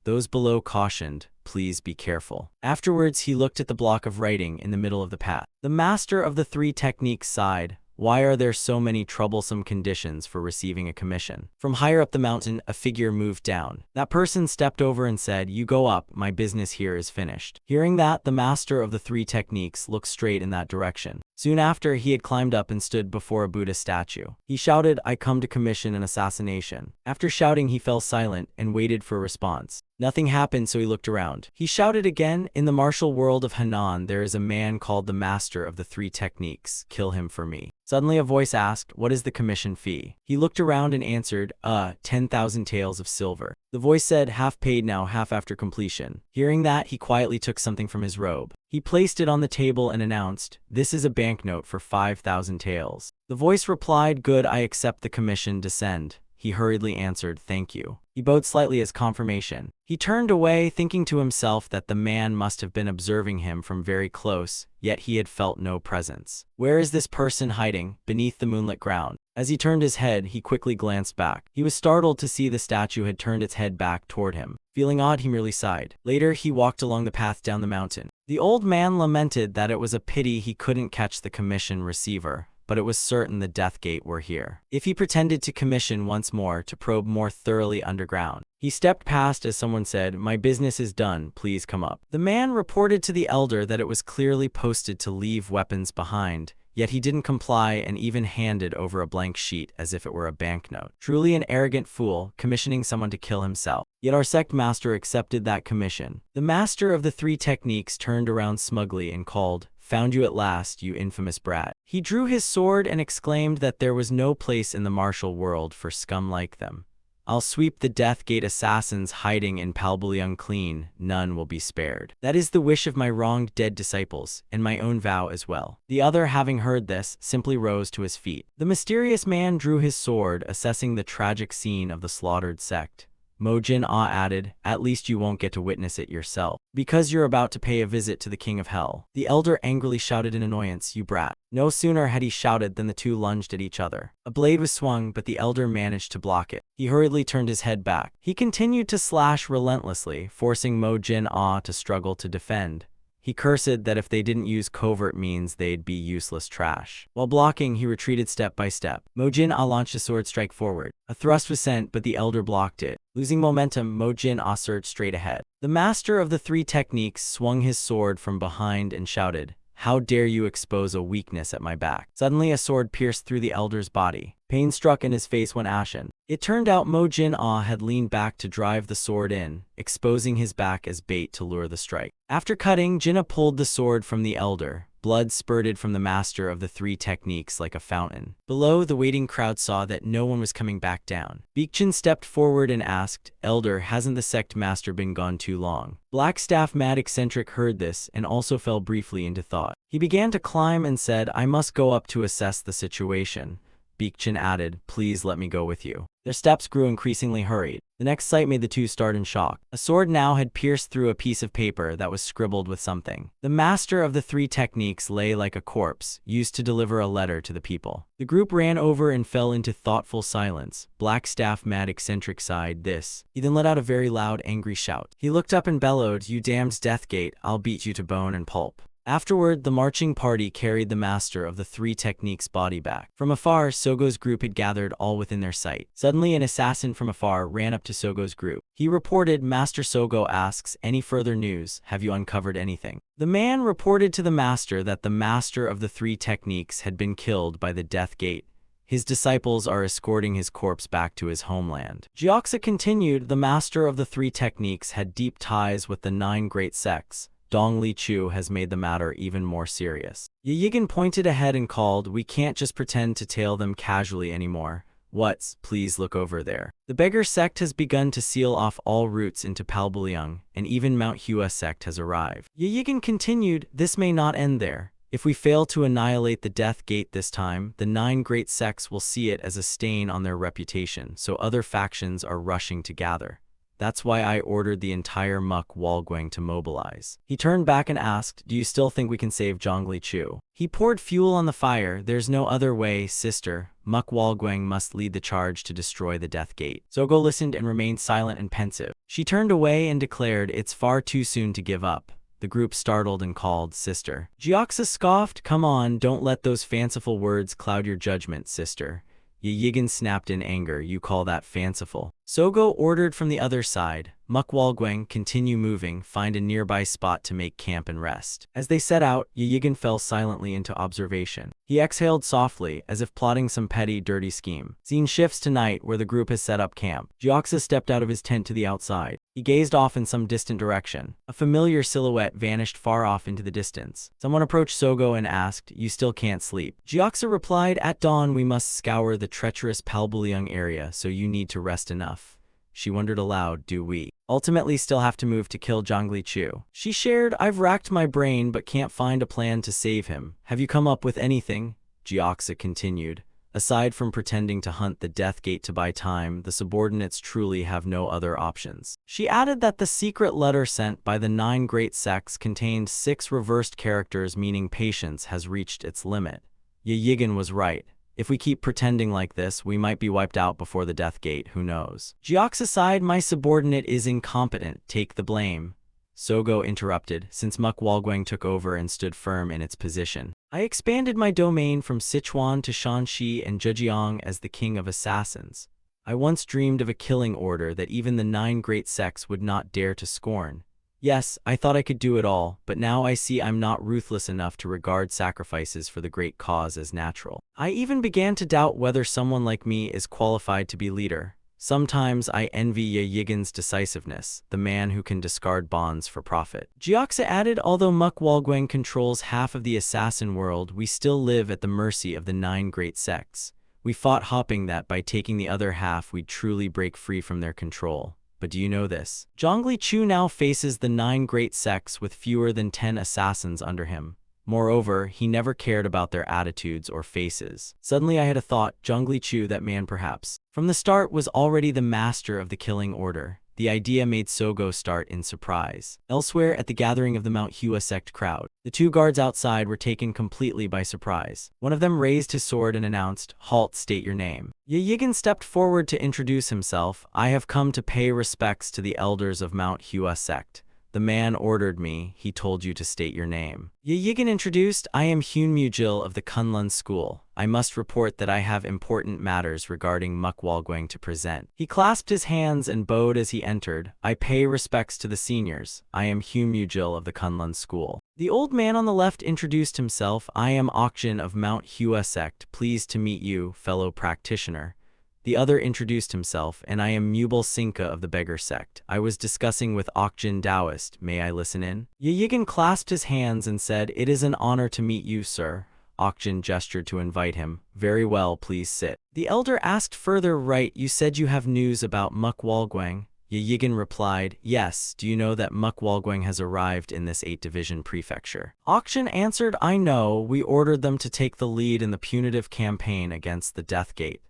Those below cautioned, please be careful. Afterwards, he looked at the block of writing in the middle of the path. The master of the 3 techniques sighed. Why are there so many troublesome conditions for receiving a commission? From higher up the mountain, a figure moved down. That person stepped over and said, you go up, my business here is finished. Hearing that, the master of the 3 techniques looked straight in that direction. Soon after, he had climbed up and stood before a Buddha statue. He shouted, I come to commission an assassination. After shouting, he fell silent and waited for a response. Nothing happened, so he looked around. He shouted again, in the martial world of Henan, there is a man called the master of the 3 techniques. Kill him for me. Suddenly a voice asked, what is the commission fee? He looked around and answered, 10,000 taels of silver. The voice said, half paid now, half after completion. Hearing that, he quietly took something from his robe. He placed it on the table and announced, this is a banknote for 5,000 taels. The voice replied, good, I accept the commission, descend. He hurriedly answered, thank you. He bowed slightly as confirmation. He turned away, thinking to himself that the man must have been observing him from very close, yet he had felt no presence. Where is this person hiding? Beneath the moonlit ground. As he turned his head, he quickly glanced back. He was startled to see the statue had turned its head back toward him. Feeling odd, he merely sighed. Later, he walked along the path down the mountain. The old man lamented that it was a pity he couldn't catch the commission receiver, but it was certain the Death Gate were here. If he pretended to commission once more to probe more thoroughly underground. He stepped past as someone said, my business is done, please come up. The man reported to the elder that it was clearly posted to leave weapons behind, yet he didn't comply and even handed over a blank sheet as if it were a banknote. Truly an arrogant fool, commissioning someone to kill himself. Yet our sect master accepted that commission. The master of the 3 techniques turned around smugly and called, found you at last, you infamous brat. He drew his sword and exclaimed that there was no place in the martial world for scum like them. I'll sweep the Death Gate assassins hiding in Palbuliang clean, none will be spared. That is the wish of my wronged dead disciples, and my own vow as well. The other, having heard this, simply rose to his feet. The mysterious man drew his sword, assessing the tragic scene of the slaughtered sect. Mojin Ah added, at least you won't get to witness it yourself, because you're about to pay a visit to the King of Hell. The elder angrily shouted in annoyance, you brat. No sooner had he shouted than the 2 lunged at each other. A blade was swung, but the elder managed to block it. He hurriedly turned his head back. He continued to slash relentlessly, forcing Mojin Ah to struggle to defend. He cursed that if they didn't use covert means, they'd be useless trash. While blocking, he retreated step by step. Mojin Ah launched a sword strike forward. A thrust was sent, but the elder blocked it. Losing momentum, Mojin Ah surged straight ahead. The master of the 3 techniques swung his sword from behind and shouted, how dare you expose a weakness at my back? Suddenly, a sword pierced through the elder's body. Pain struck and his face went ashen. It turned out Mojin Ah had leaned back to drive the sword in, exposing his back as bait to lure the strike. After cutting, Jinnah pulled the sword from the elder, Blood spurted from the master of the three techniques like a fountain. Below, the waiting crowd saw that no one was coming back down. Baekjin stepped forward and asked, "Elder, hasn't the sect master been gone too long?" Black Staff Mad Eccentric heard this and also fell briefly into thought. He began to climb and said, "I must go up to assess the situation." Baekjin added, "Please let me go with you." Their steps grew increasingly hurried. The next sight made the two start in shock. A sword now had pierced through a piece of paper that was scribbled with something. The master of the three techniques lay like a corpse, used to deliver a letter to the people. The group ran over and fell into thoughtful silence. Black Staff Mad Eccentric sighed this. He then let out a very loud, angry shout. He looked up and bellowed, "You damned Deathgate, I'll beat you to bone and pulp." Afterward, the marching party carried the master of the three techniques' body back. From afar, Sogo's group had gathered all within their sight. Suddenly, an assassin from afar ran up to Sogo's group. He reported, "Master Sogo asks, any further news? Have you uncovered anything?" The man reported to the master that the master of the three techniques had been killed by the Death Gate. His disciples are escorting his corpse back to his homeland. Gyoxa continued, "The master of the three techniques had deep ties with the 9 great sects. Dong Li Chu has made the matter even more serious." Yigan pointed ahead and called, "We can't just pretend to tail them casually anymore. What's, please look over there." The beggar sect has begun to seal off all routes into Palbuliang, and even Mount Hua sect has arrived. Yigan continued, "This may not end there. If we fail to annihilate the Death Gate this time, the 9 great sects will see it as a stain on their reputation, so other factions are rushing to gather. That's why I ordered the entire Muk Walguang to mobilize." He turned back and asked, "Do you still think we can save Zhongli Chu?" He poured fuel on the fire. "There's no other way, sister. Muk Walguang must lead the charge to destroy the Death Gate." Sogo listened and remained silent and pensive. She turned away and declared, "It's far too soon to give up." The group startled and called, "Sister." Gyoxa scoffed, "Come on, don't let those fanciful words cloud your judgment, sister." Yigan snapped in anger, "You call that fanciful?" Sogo ordered from the other side, "Muk Walguang, continue moving, find a nearby spot to make camp and rest." As they set out, Yigan fell silently into observation. He exhaled softly, as if plotting some petty, dirty scheme. Scene shifts to night, where the group has set up camp. Gyoxa stepped out of his tent to the outside. He gazed off in some distant direction. A familiar silhouette vanished far off into the distance. Someone approached Sogo and asked, "You still can't sleep?" Gyoxa replied, "At dawn we must scour the treacherous Palbuliang area, so you need to rest enough." She wondered aloud, "Do we ultimately still have to move to kill Zhongli Chu?" She shared, "I've racked my brain but can't find a plan to save him. Have you come up with anything?" Gyoxa continued, "Aside from pretending to hunt the Death Gate to buy time, the subordinates truly have no other options." She added that the secret letter sent by the 9 great sects contained 6 reversed characters, meaning patience has reached its limit. Yigan was right. If we keep pretending like this, we might be wiped out before the Death Gate, who knows? Gyoxa sighed, "My subordinate is incompetent, take the blame." Sogo interrupted, "Since Muk Walguang took over and stood firm in its position, I expanded my domain from Sichuan to Shanxi and Zhejiang as the king of assassins. I once dreamed of a killing order that even the 9 great sects would not dare to scorn. Yes, I thought I could do it all, but now I see I'm not ruthless enough to regard sacrifices for the great cause as natural. I even began to doubt whether someone like me is qualified to be leader. Sometimes I envy Yigan's decisiveness, the man who can discard bonds for profit." Gyoxa added, "Although Muk Walguang controls half of the assassin world, we still live at the mercy of the 9 great sects. We fought hoping that by taking the other half we'd truly break free from their control. But do you know this? Zhongli Chu now faces the 9 great sects with fewer than 10 assassins under him. Moreover, he never cared about their attitudes or faces." Suddenly I had a thought, Zhongli Chu, that man perhaps from the start was already the master of the killing order. The idea made Sogo start in surprise. Elsewhere at the gathering of the Mount Hua sect crowd, the 2 guards outside were taken completely by surprise. One of them raised his sword and announced, "Halt, state your name." Yigan stepped forward to introduce himself. "I have come to pay respects to the elders of Mount Hua sect. The man ordered me, he told you to state your name." Yigan introduced, "I am Hyun Mujil of the Kunlun School. I must report that I have important matters regarding Muk Walguang to present." He clasped his hands and bowed as he entered. "I pay respects to the seniors. I am Hyun Mujil of the Kunlun School." The old man on the left introduced himself. "I am Okjin of Mount Hua sect. Pleased to meet you, fellow practitioner." The other introduced himself, and I am Mubal Sinka of the beggar sect. I was discussing with Okjin Taoist. May I listen in? Yigan clasped his hands and said, It is an honor to meet you, sir. Okjin gestured to invite him. Very well, please sit. The elder asked further, Right, you said you have news about Muk Walguang. Yigan replied, Yes, do you know that Muk Walguang has arrived in this 8th Division prefecture? Okjin answered, I know, we ordered them to take the lead in the punitive campaign against the Death Gate.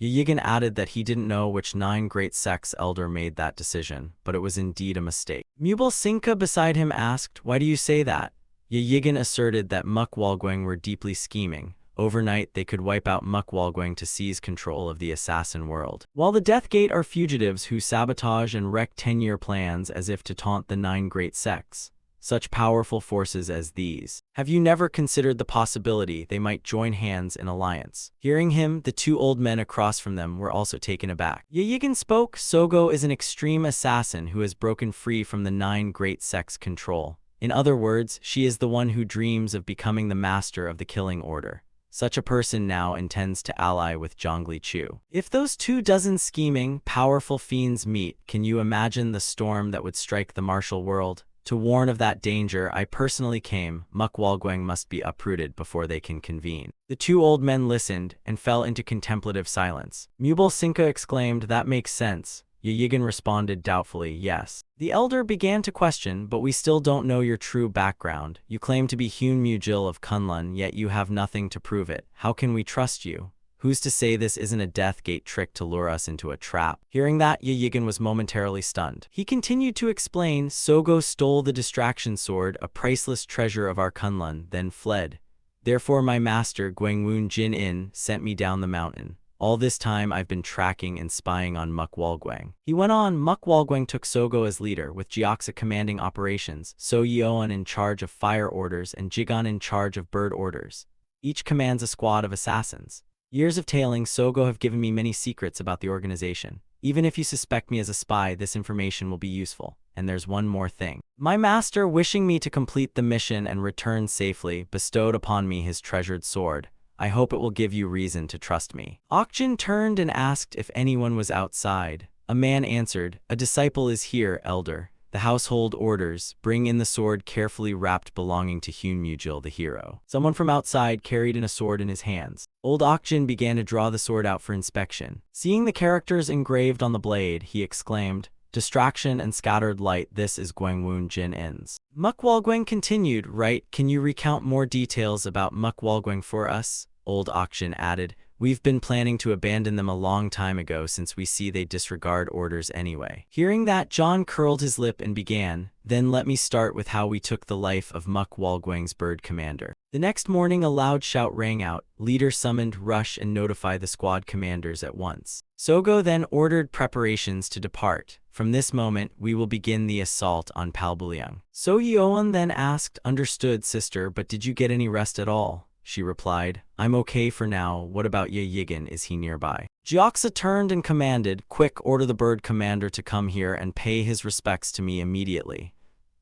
Yigan added that he didn't know which 9 great sects elder made that decision, but it was indeed a mistake. Mubal Sinka beside him asked, Why do you say that? Yigan asserted that Muk Walguang were deeply scheming. Overnight, they could wipe out Muk Walguang to seize control of the assassin world. While the Death Gate are fugitives who sabotage and wreck 10-year plans as if to taunt the 9 great sects. Such powerful forces as these. Have you never considered the possibility they might join hands in alliance? Hearing him, the 2 old men across from them were also taken aback. Yigan spoke, Sogo is an extreme assassin who has broken free from the 9 great sects' control. In other words, she is the one who dreams of becoming the master of the killing order. Such a person now intends to ally with Zhongli Chu. If those 24 scheming, powerful fiends meet, can you imagine the storm that would strike the martial world? To warn of that danger, I personally came. Muk Walguang must be uprooted before they can convene. The 2 old men listened and fell into contemplative silence. Mubal Sinka exclaimed, That makes sense. Yigan responded doubtfully, Yes. The elder began to question, But we still don't know your true background. You claim to be Hyun Mujil of Kunlun, yet you have nothing to prove it. How can we trust you? Who's to say this isn't a Death Gate trick to lure us into a trap? Hearing that, Yigan was momentarily stunned. He continued to explain, Sogo stole the distraction sword, a priceless treasure of our Kunlun, then fled. Therefore my master, Guangwun Jin-in, sent me down the mountain. All this time I've been tracking and spying on Muk Walguang. He went on, Muk Walguang took Sogo as leader, with Jiaxa commanding operations, So Yeoan in charge of fire orders, and Jigan in charge of bird orders. Each commands a squad of assassins. Years of tailing Sogo have given me many secrets about the organization. Even if you suspect me as a spy, this information will be useful. And there's one more thing. My master, wishing me to complete the mission and return safely, bestowed upon me his treasured sword. I hope it will give you reason to trust me. Okjin turned and asked if anyone was outside. A man answered, A disciple is here, elder. The household orders, bring in the sword carefully wrapped belonging to Hyun Mujil the hero. Someone from outside carried in a sword in his hands. Old Okjin began to draw the sword out for inspection. Seeing the characters engraved on the blade, he exclaimed, Distraction and scattered light, this is Guangwun Jin-in's. Muk Walguang continued, Right, can you recount more details about Muk Walguang for us? Old Okjin added, We've been planning to abandon them a long time ago since we see they disregard orders anyway. Hearing that, John curled his lip and began, Then let me start with how we took the life of Muk Walguang's bird commander. The next morning a loud shout rang out, Leader summoned, rush and notify the squad commanders at once. Sogo then ordered preparations to depart. From this moment, we will begin the assault on Palbuliang. So Yeoan then asked, Understood, sister, but did you get any rest at all? She replied, I'm okay for now. What about Yigan? Is he nearby? Jiaxa turned and commanded, Quick, order the bird commander to come here and pay his respects to me immediately.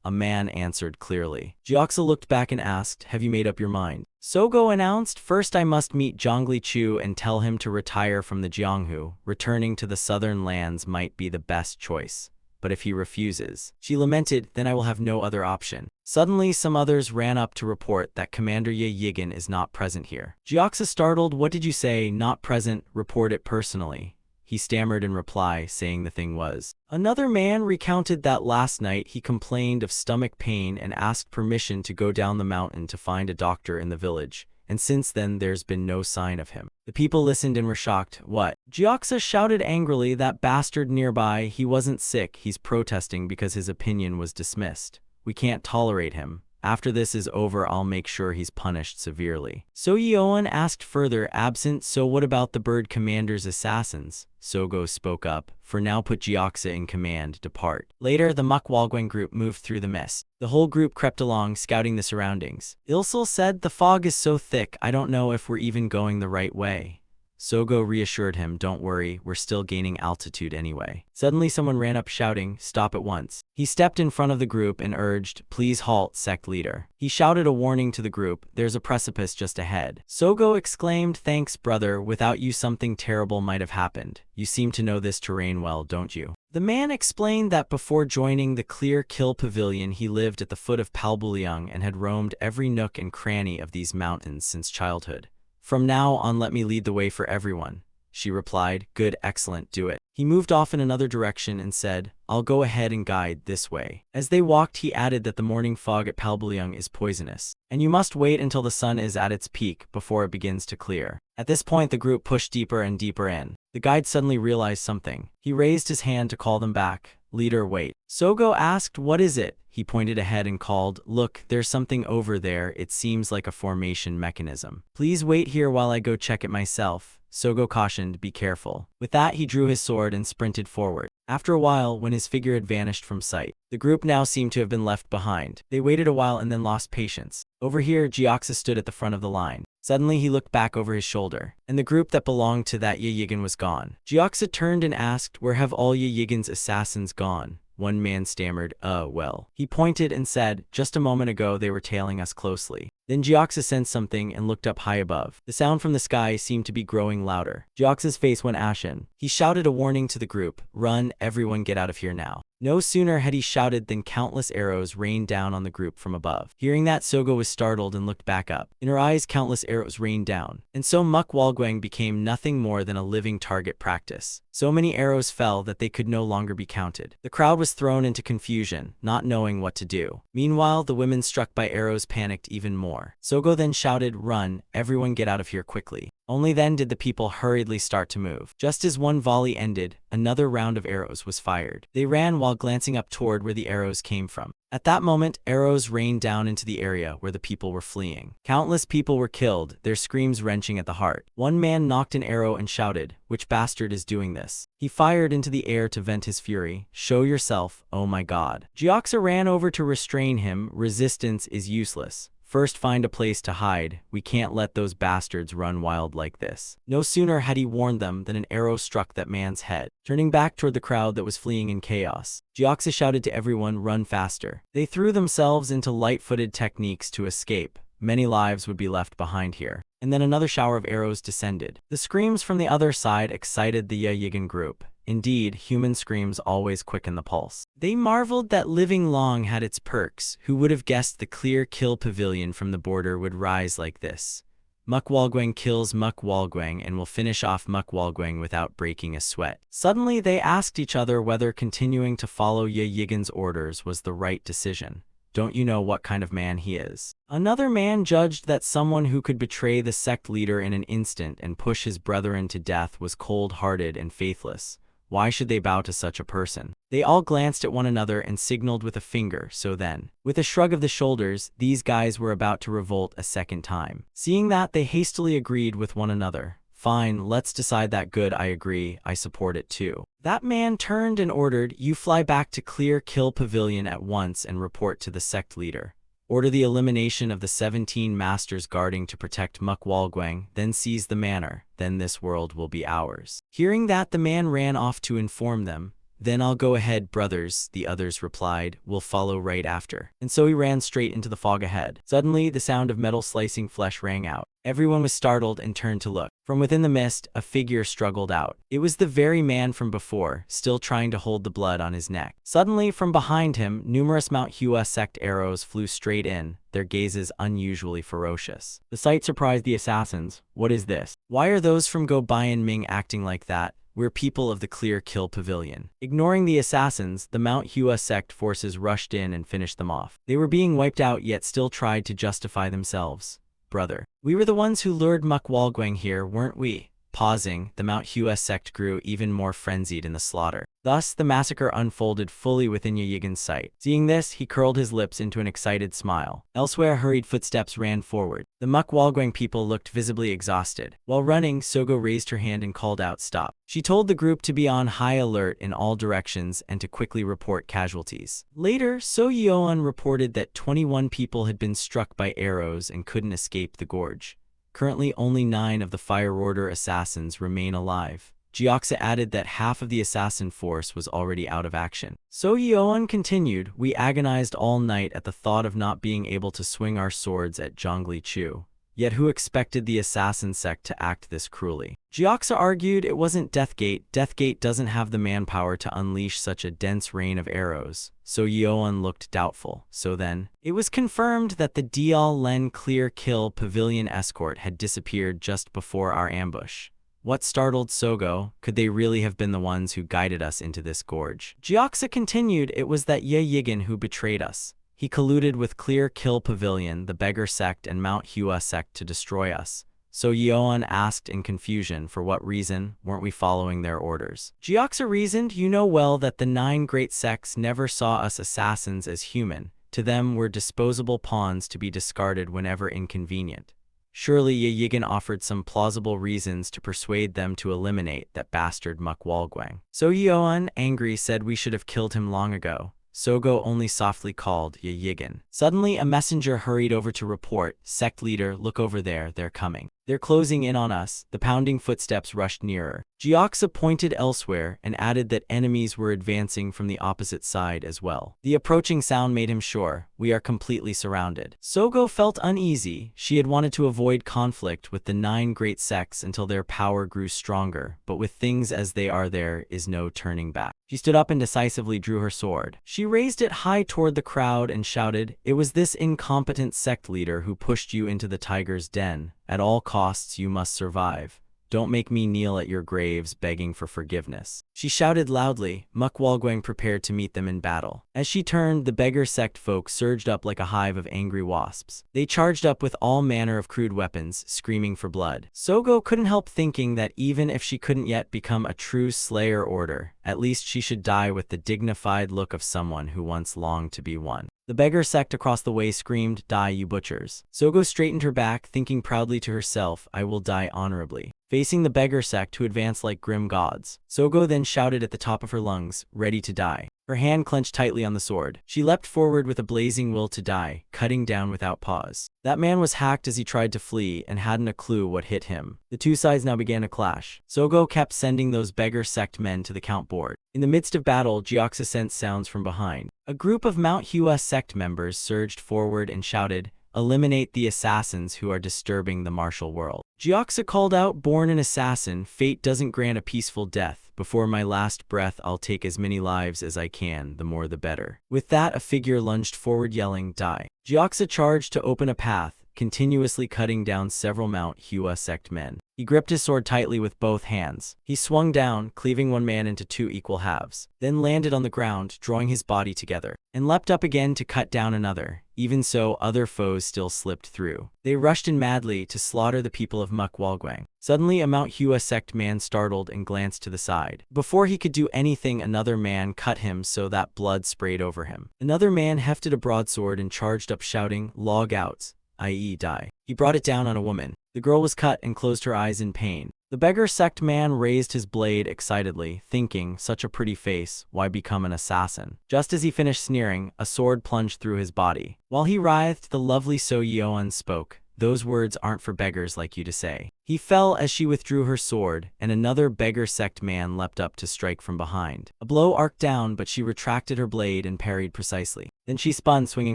A man answered clearly. Jiaxa looked back and asked, Have you made up your mind? Sogo announced, First I must meet Zhongli Chu and tell him to retire from the Jianghu. Returning to the southern lands might be the best choice. But if he refuses, she lamented, then I will have no other option. Suddenly, some others ran up to report that Commander Yigan is not present here. Jiaxa startled, What did you say? Not present, report it personally. He stammered in reply, saying the thing was. Another man recounted that last night he complained of stomach pain and asked permission to go down the mountain to find a doctor in the village. And since then there's been no sign of him. The people listened and were shocked. What? Jiaxa shouted angrily, That bastard nearby, he wasn't sick, he's protesting because his opinion was dismissed. We can't tolerate him. After this is over, I'll make sure he's punished severely. So Yeoan asked further, Absent, so what about the bird commander's assassins? Sogo spoke up, For now put Jiaxa in command, depart. Later, the Muk Walguang group moved through the mist. The whole group crept along, scouting the surroundings. Ilsel said, The fog is so thick, I don't know if we're even going the right way. Sogo reassured him, don't worry, we're still gaining altitude anyway. Suddenly someone ran up shouting, stop at once. He stepped in front of the group and urged, please halt, sect leader. He shouted a warning to the group, there's a precipice just ahead. Sogo exclaimed, thanks brother, without you something terrible might have happened. You seem to know this terrain well, don't you? The man explained that before joining the Clear Kill Pavilion he lived at the foot of Palbuliang and had roamed every nook and cranny of these mountains since childhood. From now on let me lead the way for everyone. She replied, good, excellent, do it. He moved off in another direction and said, I'll go ahead and guide this way. As they walked he added that the morning fog at Palbuliang is poisonous, and you must wait until the sun is at its peak before it begins to clear. At this point the group pushed deeper and deeper in. The guide suddenly realized something. He raised his hand to call them back. Leader, wait. Sogo asked, what is it? He pointed ahead and called, look, there's something over there, it seems like a formation mechanism. Please wait here while I go check it myself. Sogo cautioned, be careful. With that he drew his sword and sprinted forward. After a while, when his figure had vanished from sight, the group now seemed to have been left behind. They waited a while and then lost patience. Over here, Gyoxa stood at the front of the line. Suddenly he looked back over his shoulder, and the group that belonged to that Yigan was gone. Gyoxa turned and asked, where have all Yigan's assassins gone? One man stammered, well. He pointed and said, just a moment ago they were tailing us closely. Then Gyoxa sensed something and looked up high above. The sound from the sky seemed to be growing louder. Gyoxa's face went ashen. He shouted a warning to the group, run, everyone get out of here now. No sooner had he shouted than countless arrows rained down on the group from above. Hearing that, Sogo was startled and looked back up. In her eyes countless arrows rained down. And so Muk Walguang became nothing more than a living target practice. So many arrows fell that they could no longer be counted. The crowd was thrown into confusion, not knowing what to do. Meanwhile, the women struck by arrows panicked even more. Sogo then shouted, run, everyone get out of here quickly. Only then did the people hurriedly start to move. Just as one volley ended, another round of arrows was fired. They ran while glancing up toward where the arrows came from. At that moment, arrows rained down into the area where the people were fleeing. Countless people were killed, their screams wrenching at the heart. One man knocked an arrow and shouted, which bastard is doing this? He fired into the air to vent his fury. Show yourself, oh my god. Gyoxa ran over to restrain him. Resistance is useless. First find a place to hide. We can't let those bastards run wild like this. No sooner had he warned them than an arrow struck that man's head. Turning back toward the crowd that was fleeing in chaos, Gyoxa shouted to everyone, run faster. They threw themselves into light-footed techniques to escape. Many lives would be left behind here. And then another shower of arrows descended. The screams from the other side excited the Yigan group. Indeed, human screams always quicken the pulse. They marveled that living long had its perks. Who would have guessed the Clear Kill Pavilion from the border would rise like this? Muk Walguang kills Muk Walguang and will finish off Muk Walguang without breaking a sweat. Suddenly they asked each other whether continuing to follow Yigan's orders was the right decision. Don't you know what kind of man he is? Another man judged that someone who could betray the sect leader in an instant and push his brethren to death was cold-hearted and faithless. Why should they bow to such a person? They all glanced at one another and signaled with a finger, so then, with a shrug of the shoulders, these guys were about to revolt a second time. Seeing that, they hastily agreed with one another. Fine, let's decide that. Good, I agree, I support it too. That man turned and ordered, you fly back to Clear Kill Pavilion at once and report to the sect leader. Order the elimination of the 17 masters guarding to protect Muk Walguang, then seize the manor, then this world will be ours. Hearing that, the man ran off to inform them. Then I'll go ahead, brothers, the others replied, we'll follow right after. And so he ran straight into the fog ahead. Suddenly, the sound of metal slicing flesh rang out. Everyone was startled and turned to look. From within the mist, a figure struggled out. It was the very man from before, still trying to hold the blood on his neck. Suddenly, from behind him, numerous Manhwa sect arrows flew straight in, their gazes unusually ferocious. The sight surprised the assassins. What is this? Why are those from Go Bayan Ming acting like that? We're people of the Clear Kill Pavilion. Ignoring the assassins, the Manhwa sect forces rushed in and finished them off. They were being wiped out yet still tried to justify themselves. Brother, we were the ones who lured Muk Walguang here, weren't we? Pausing, the Manhwa sect grew even more frenzied in the slaughter. Thus, the massacre unfolded fully within Yigan's sight. Seeing this, he curled his lips into an excited smile. Elsewhere, hurried footsteps ran forward. The Muk Walguang people looked visibly exhausted. While running, Sogo raised her hand and called out, stop. She told the group to be on high alert in all directions and to quickly report casualties. Later, So Yeon reported that 21 people had been struck by arrows and couldn't escape the gorge. Currently, only 9 of the Fire Order assassins remain alive. Gyoxa added that half of the assassin force was already out of action. So Yeon continued, we agonized all night at the thought of not being able to swing our swords at Zhongli Chu. Yet who expected the assassin sect to act this cruelly? Gyoxa argued it wasn't Deathgate. Deathgate doesn't have the manpower to unleash such a dense rain of arrows. So Yeon looked doubtful. So then, it was confirmed that the Dial Len Clear Kill Pavilion escort had disappeared just before our ambush. What startled Sogo? Could they really have been the ones who guided us into this gorge? Gyoxa continued, it was that Ye Yigan who betrayed us. He colluded with Clear Kill Pavilion, the Beggar Sect, and Manhwa Sect to destroy us. So Yeon asked in confusion, for what reason weren't we following their orders? Gyoxa reasoned, you know well that the 9 great sects never saw us assassins as human. To them we're disposable pawns to be discarded whenever inconvenient. Surely Ye Yigan offered some plausible reasons to persuade them to eliminate that bastard Muk Walguang. So Yeon, angry, said we should have killed him long ago. Sogo only softly called Ye Yigan. Suddenly, a messenger hurried over to report, sect leader, look over there, they're coming. They're closing in on us. The pounding footsteps rushed nearer. Gyoxa pointed elsewhere and added that enemies were advancing from the opposite side as well. The approaching sound made him sure, we are completely surrounded. Sogo felt uneasy. She had wanted to avoid conflict with the 9 great sects until their power grew stronger, but with things as they are there is no turning back. She stood up and decisively drew her sword. She raised it high toward the crowd and shouted, it was this incompetent sect leader who pushed you into the tiger's den. At all costs you must survive. Don't make me kneel at your graves begging for forgiveness. She shouted loudly. Muk Walguang prepared to meet them in battle. As she turned, the beggar sect folk surged up like a hive of angry wasps. They charged up with all manner of crude weapons, screaming for blood. Sogo couldn't help thinking that even if she couldn't yet become a true slayer order, at least she should die with the dignified look of someone who once longed to be one. The beggar sect across the way screamed, die, you butchers. Sogo straightened her back, thinking proudly to herself, I will die honorably. Facing the beggar sect who advanced like grim gods, Sogo then shouted at the top of her lungs, ready to die. Her hand clenched tightly on the sword. She leapt forward with a blazing will to die, cutting down without pause. That man was hacked as he tried to flee and hadn't a clue what hit him. The two sides now began to clash. Sogo kept sending those beggar sect men to the count board. In the midst of battle, Gyoxa sensed sounds from behind. A group of Manhwa sect members surged forward and shouted, eliminate the assassins who are disturbing the martial world. Gyoxa called out, born an assassin, fate doesn't grant a peaceful death. Before my last breath I'll take as many lives as I can, the more the better. With that, a figure lunged forward yelling, die. Gyoxa charged to open a path, continuously cutting down several Manhwa sect men. He gripped his sword tightly with both hands. He swung down, cleaving one man into 2 equal halves, then landed on the ground, drawing his body together, and leapt up again to cut down another. Even so, other foes still slipped through. They rushed in madly to slaughter the people of Muk Walguang. Suddenly, a Manhwa sect man startled and glanced to the side. Before he could do anything, another man cut him so that blood sprayed over him. Another man hefted a broadsword and charged up shouting, log out, i.e. die. He brought it down on a woman. The girl was cut and closed her eyes in pain. The beggar sect man raised his blade excitedly, thinking, such a pretty face, why become an assassin? Just as he finished sneering, a sword plunged through his body. While he writhed, the lovely So Yeon spoke, those words aren't for beggars like you to say. He fell as she withdrew her sword, and another beggar sect man leapt up to strike from behind. A blow arced down, but she retracted her blade and parried precisely. Then she spun, swinging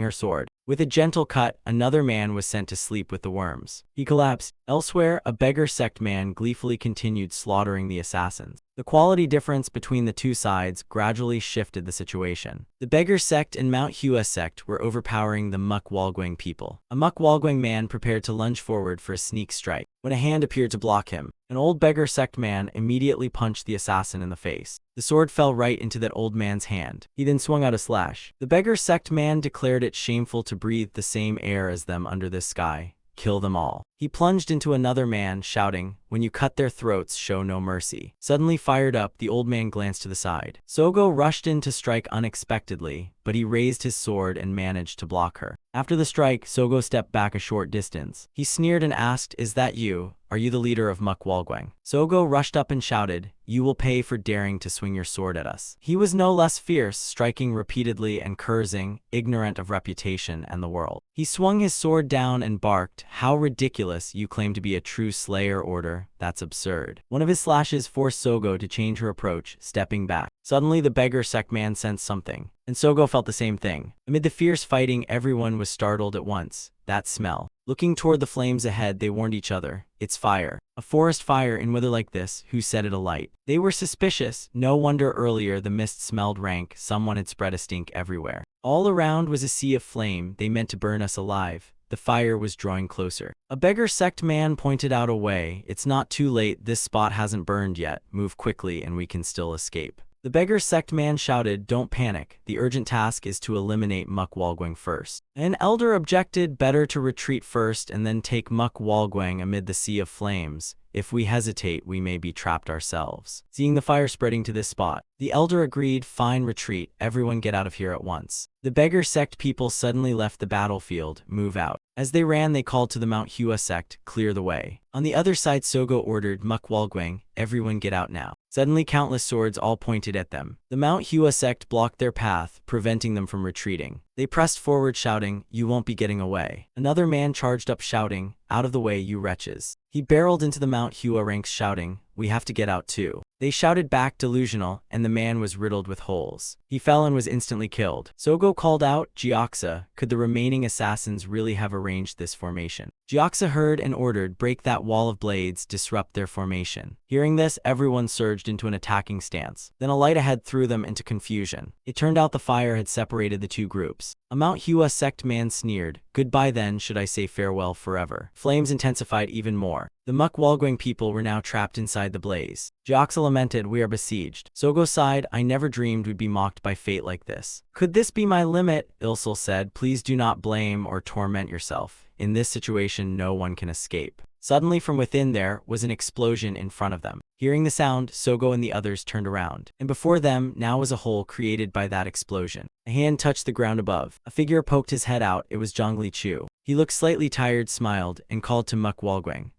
her sword. With a gentle cut, another man was sent to sleep with the worms. He collapsed. Elsewhere, a beggar sect man gleefully continued slaughtering the assassins. The quality difference between the two sides gradually shifted the situation. The beggar sect and Manhwa sect were overpowering the Muk Walguang people. A Muk Walguang man prepared to lunge forward for a sneak strike, when a hand appeared to block him. An old beggar sect man immediately punched the assassin in the face. The sword fell right into that old man's hand. He then swung out a slash. The beggar sect man declared it shameful to breathe the same air as them under this sky. Kill them all. He plunged into another man, shouting, when you cut their throats, show no mercy. Suddenly fired up, the old man glanced to the side. Sogo rushed in to strike unexpectedly, but he raised his sword and managed to block her. After the strike, Sogo stepped back a short distance. He sneered and asked, "Is that you? Are you the leader of Mukwalgwang?" Sogo rushed up and shouted, "You will pay for daring to swing your sword at us." He was no less fierce, striking repeatedly and cursing, ignorant of reputation and the world. He swung his sword down and barked, "How ridiculous, you claim to be a true slayer order, that's absurd." One of his slashes forced Sogo to change her approach, stepping back. Suddenly the beggar sect man sensed something, and Sogo felt the same thing. Amid the fierce fighting, everyone was startled at once. That smell. Looking toward the flames ahead, they warned each other, "It's fire. A forest fire in weather like this, who set it alight?" They were suspicious. No wonder earlier the mist smelled rank, someone had spread a stink everywhere. All around was a sea of flame, they meant to burn us alive. The fire was drawing closer. A beggar sect man pointed out a way. "It's not too late, this spot hasn't burned yet. Move quickly and we can still escape." The beggar sect man shouted, "Don't panic. The urgent task is to eliminate Mukwalgwang first." An elder objected, "Better to retreat first and then take Mukwalgwang amid the sea of flames. If we hesitate, we may be trapped ourselves." Seeing the fire spreading to this spot, the elder agreed, "Fine, retreat. Everyone get out of here at once." The beggar sect people suddenly left the battlefield. "Move out." As they ran, they called to the Manhwa sect, "Clear the way." On the other side, Sogo ordered, "Mukwalgwang, everyone get out now." Suddenly, countless swords all pointed at them. The Manhwa sect blocked their path, preventing them from retreating. They pressed forward shouting, "You won't be getting away." Another man charged up shouting, "Out of the way, you wretches." He barreled into the Manhwa ranks shouting, "We have to get out too." They shouted back, delusional, and the man was riddled with holes. He fell and was instantly killed. Sogo called out, "Gyoxa, could the remaining assassins really have arranged this formation?" Gyoxa heard and ordered, "Break that wall of blades, disrupt their formation." Hearing this, everyone surged into an attacking stance. Then a light ahead threw them into confusion. It turned out the fire had separated the two groups. A Manhwa sect man sneered, "Goodbye then, should I say farewell forever?" Flames intensified even more. The Mukwalgwang people were now trapped inside the blaze. Gyoxa lamented, "We are besieged." Sogo sighed, "I never dreamed we'd be mocked by fate like this." "Could this be my limit?" Ilsul said, "Please do not blame or torment yourself. In this situation, no one can escape." Suddenly from within there was an explosion in front of them. Hearing the sound, Sogo and the others turned around, and before them now was a hole created by that explosion. A hand touched the ground above. A figure poked his head out. It was Zhongli Chu. He looked slightly tired, smiled, and called to Mukwalgwang.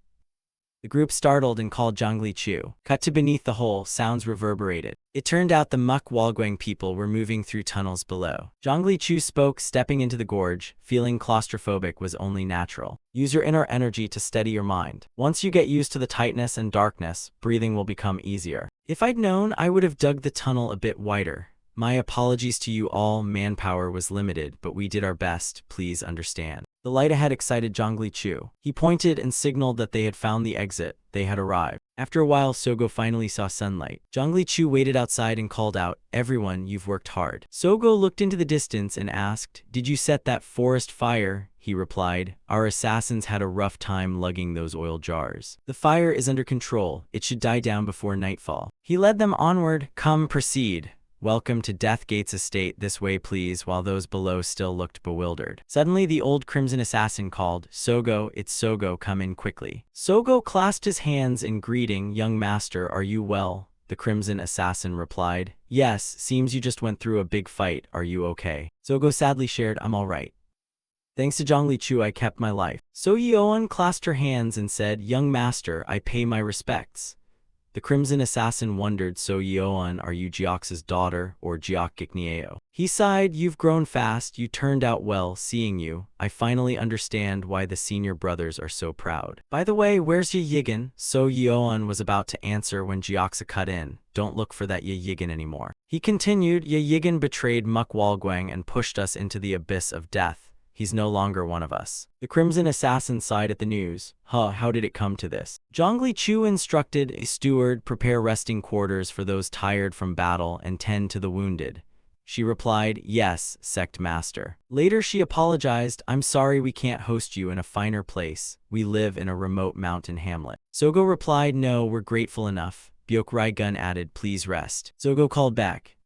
The group startled and called Zhongli Chu. Cut to beneath the hole, sounds reverberated. It turned out the Mukwalgwang people were moving through tunnels below. Zhongli Chu spoke, stepping into the gorge. Feeling claustrophobic was only natural. Use your inner energy to steady your mind. Once you get used to the tightness and darkness, breathing will become easier. If I'd known, I would have dug the tunnel a bit wider. My apologies to you all, manpower was limited, but we did our best, please understand. The light ahead excited Zhongli Chu. He pointed and signaled that they had found the exit. They had arrived. After a while, Sogo finally saw sunlight. Zhongli Chu waited outside and called out, "Everyone, you've worked hard." Sogo looked into the distance and asked, "Did you set that forest fire?" He replied, "Our assassins had a rough time lugging those oil jars. The fire is under control. It should die down before nightfall." He led them onward. "Come, proceed. Welcome to Deathgate's estate, this way please," while those below still looked bewildered. Suddenly the old crimson assassin called, "Sogo, it's Sogo, come in quickly." Sogo clasped his hands in greeting, "Young master, are you well?" The crimson assassin replied, "Yes, seems you just went through a big fight, are you okay?" Sogo sadly shared, "I'm alright. Thanks to Zhongli Chu I kept my life." So Yeoan clasped her hands and said, "Young master, I pay my respects." The crimson assassin wondered, "So Yeoan, are you Gyoxa's daughter, or Gyeok Giknieo?" He sighed, "You've grown fast, you turned out well, seeing you. I finally understand why the senior brothers are so proud. By the way, where's Ye Yigan?" So Yeoan was about to answer when Gyoxa cut in, "Don't look for that Ye Yigan anymore." He continued, "Ye Yigan betrayed Mukwalgwang and pushed us into the abyss of death. He's no longer one of us." The crimson assassin sighed at the news. How did it come to this?" Zhongli Chu instructed a steward, "Prepare resting quarters for those tired from battle and tend to the wounded." She replied, "Yes, sect master." Later she apologized, "I'm sorry we can't host you in a finer place. We live in a remote mountain hamlet." Sogo replied, "No, we're grateful enough." Byokrai Gun added, "Please rest." Sogo called back.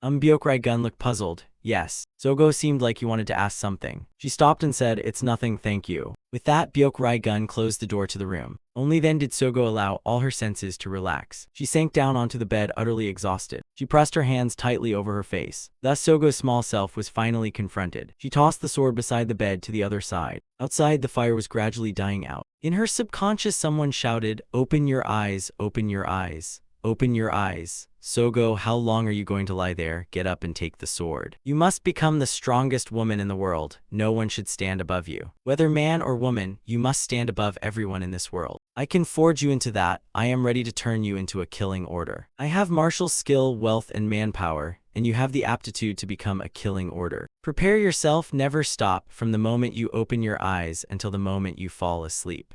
Byokrai Gun looked puzzled. "Yes." Sogo seemed like he wanted to ask something. She stopped and said, "It's nothing, thank you." With that, Byokrai Gun closed the door to the room. Only then did Sogo allow all her senses to relax. She sank down onto the bed, utterly exhausted. She pressed her hands tightly over her face. Thus Sogo's small self was finally confronted. She tossed the sword beside the bed to the other side. Outside, the fire was gradually dying out. In her subconscious, someone shouted, "Open your eyes, open your eyes. Open your eyes. Sogo, how long are you going to lie there? Get up and take the sword. You must become the strongest woman in the world. No one should stand above you. Whether man or woman, you must stand above everyone in this world. I can forge you into that. I am ready to turn you into a killing order. I have martial skill, wealth, and manpower, and you have the aptitude to become a killing order. Prepare yourself, never stop, from the moment you open your eyes until the moment you fall asleep.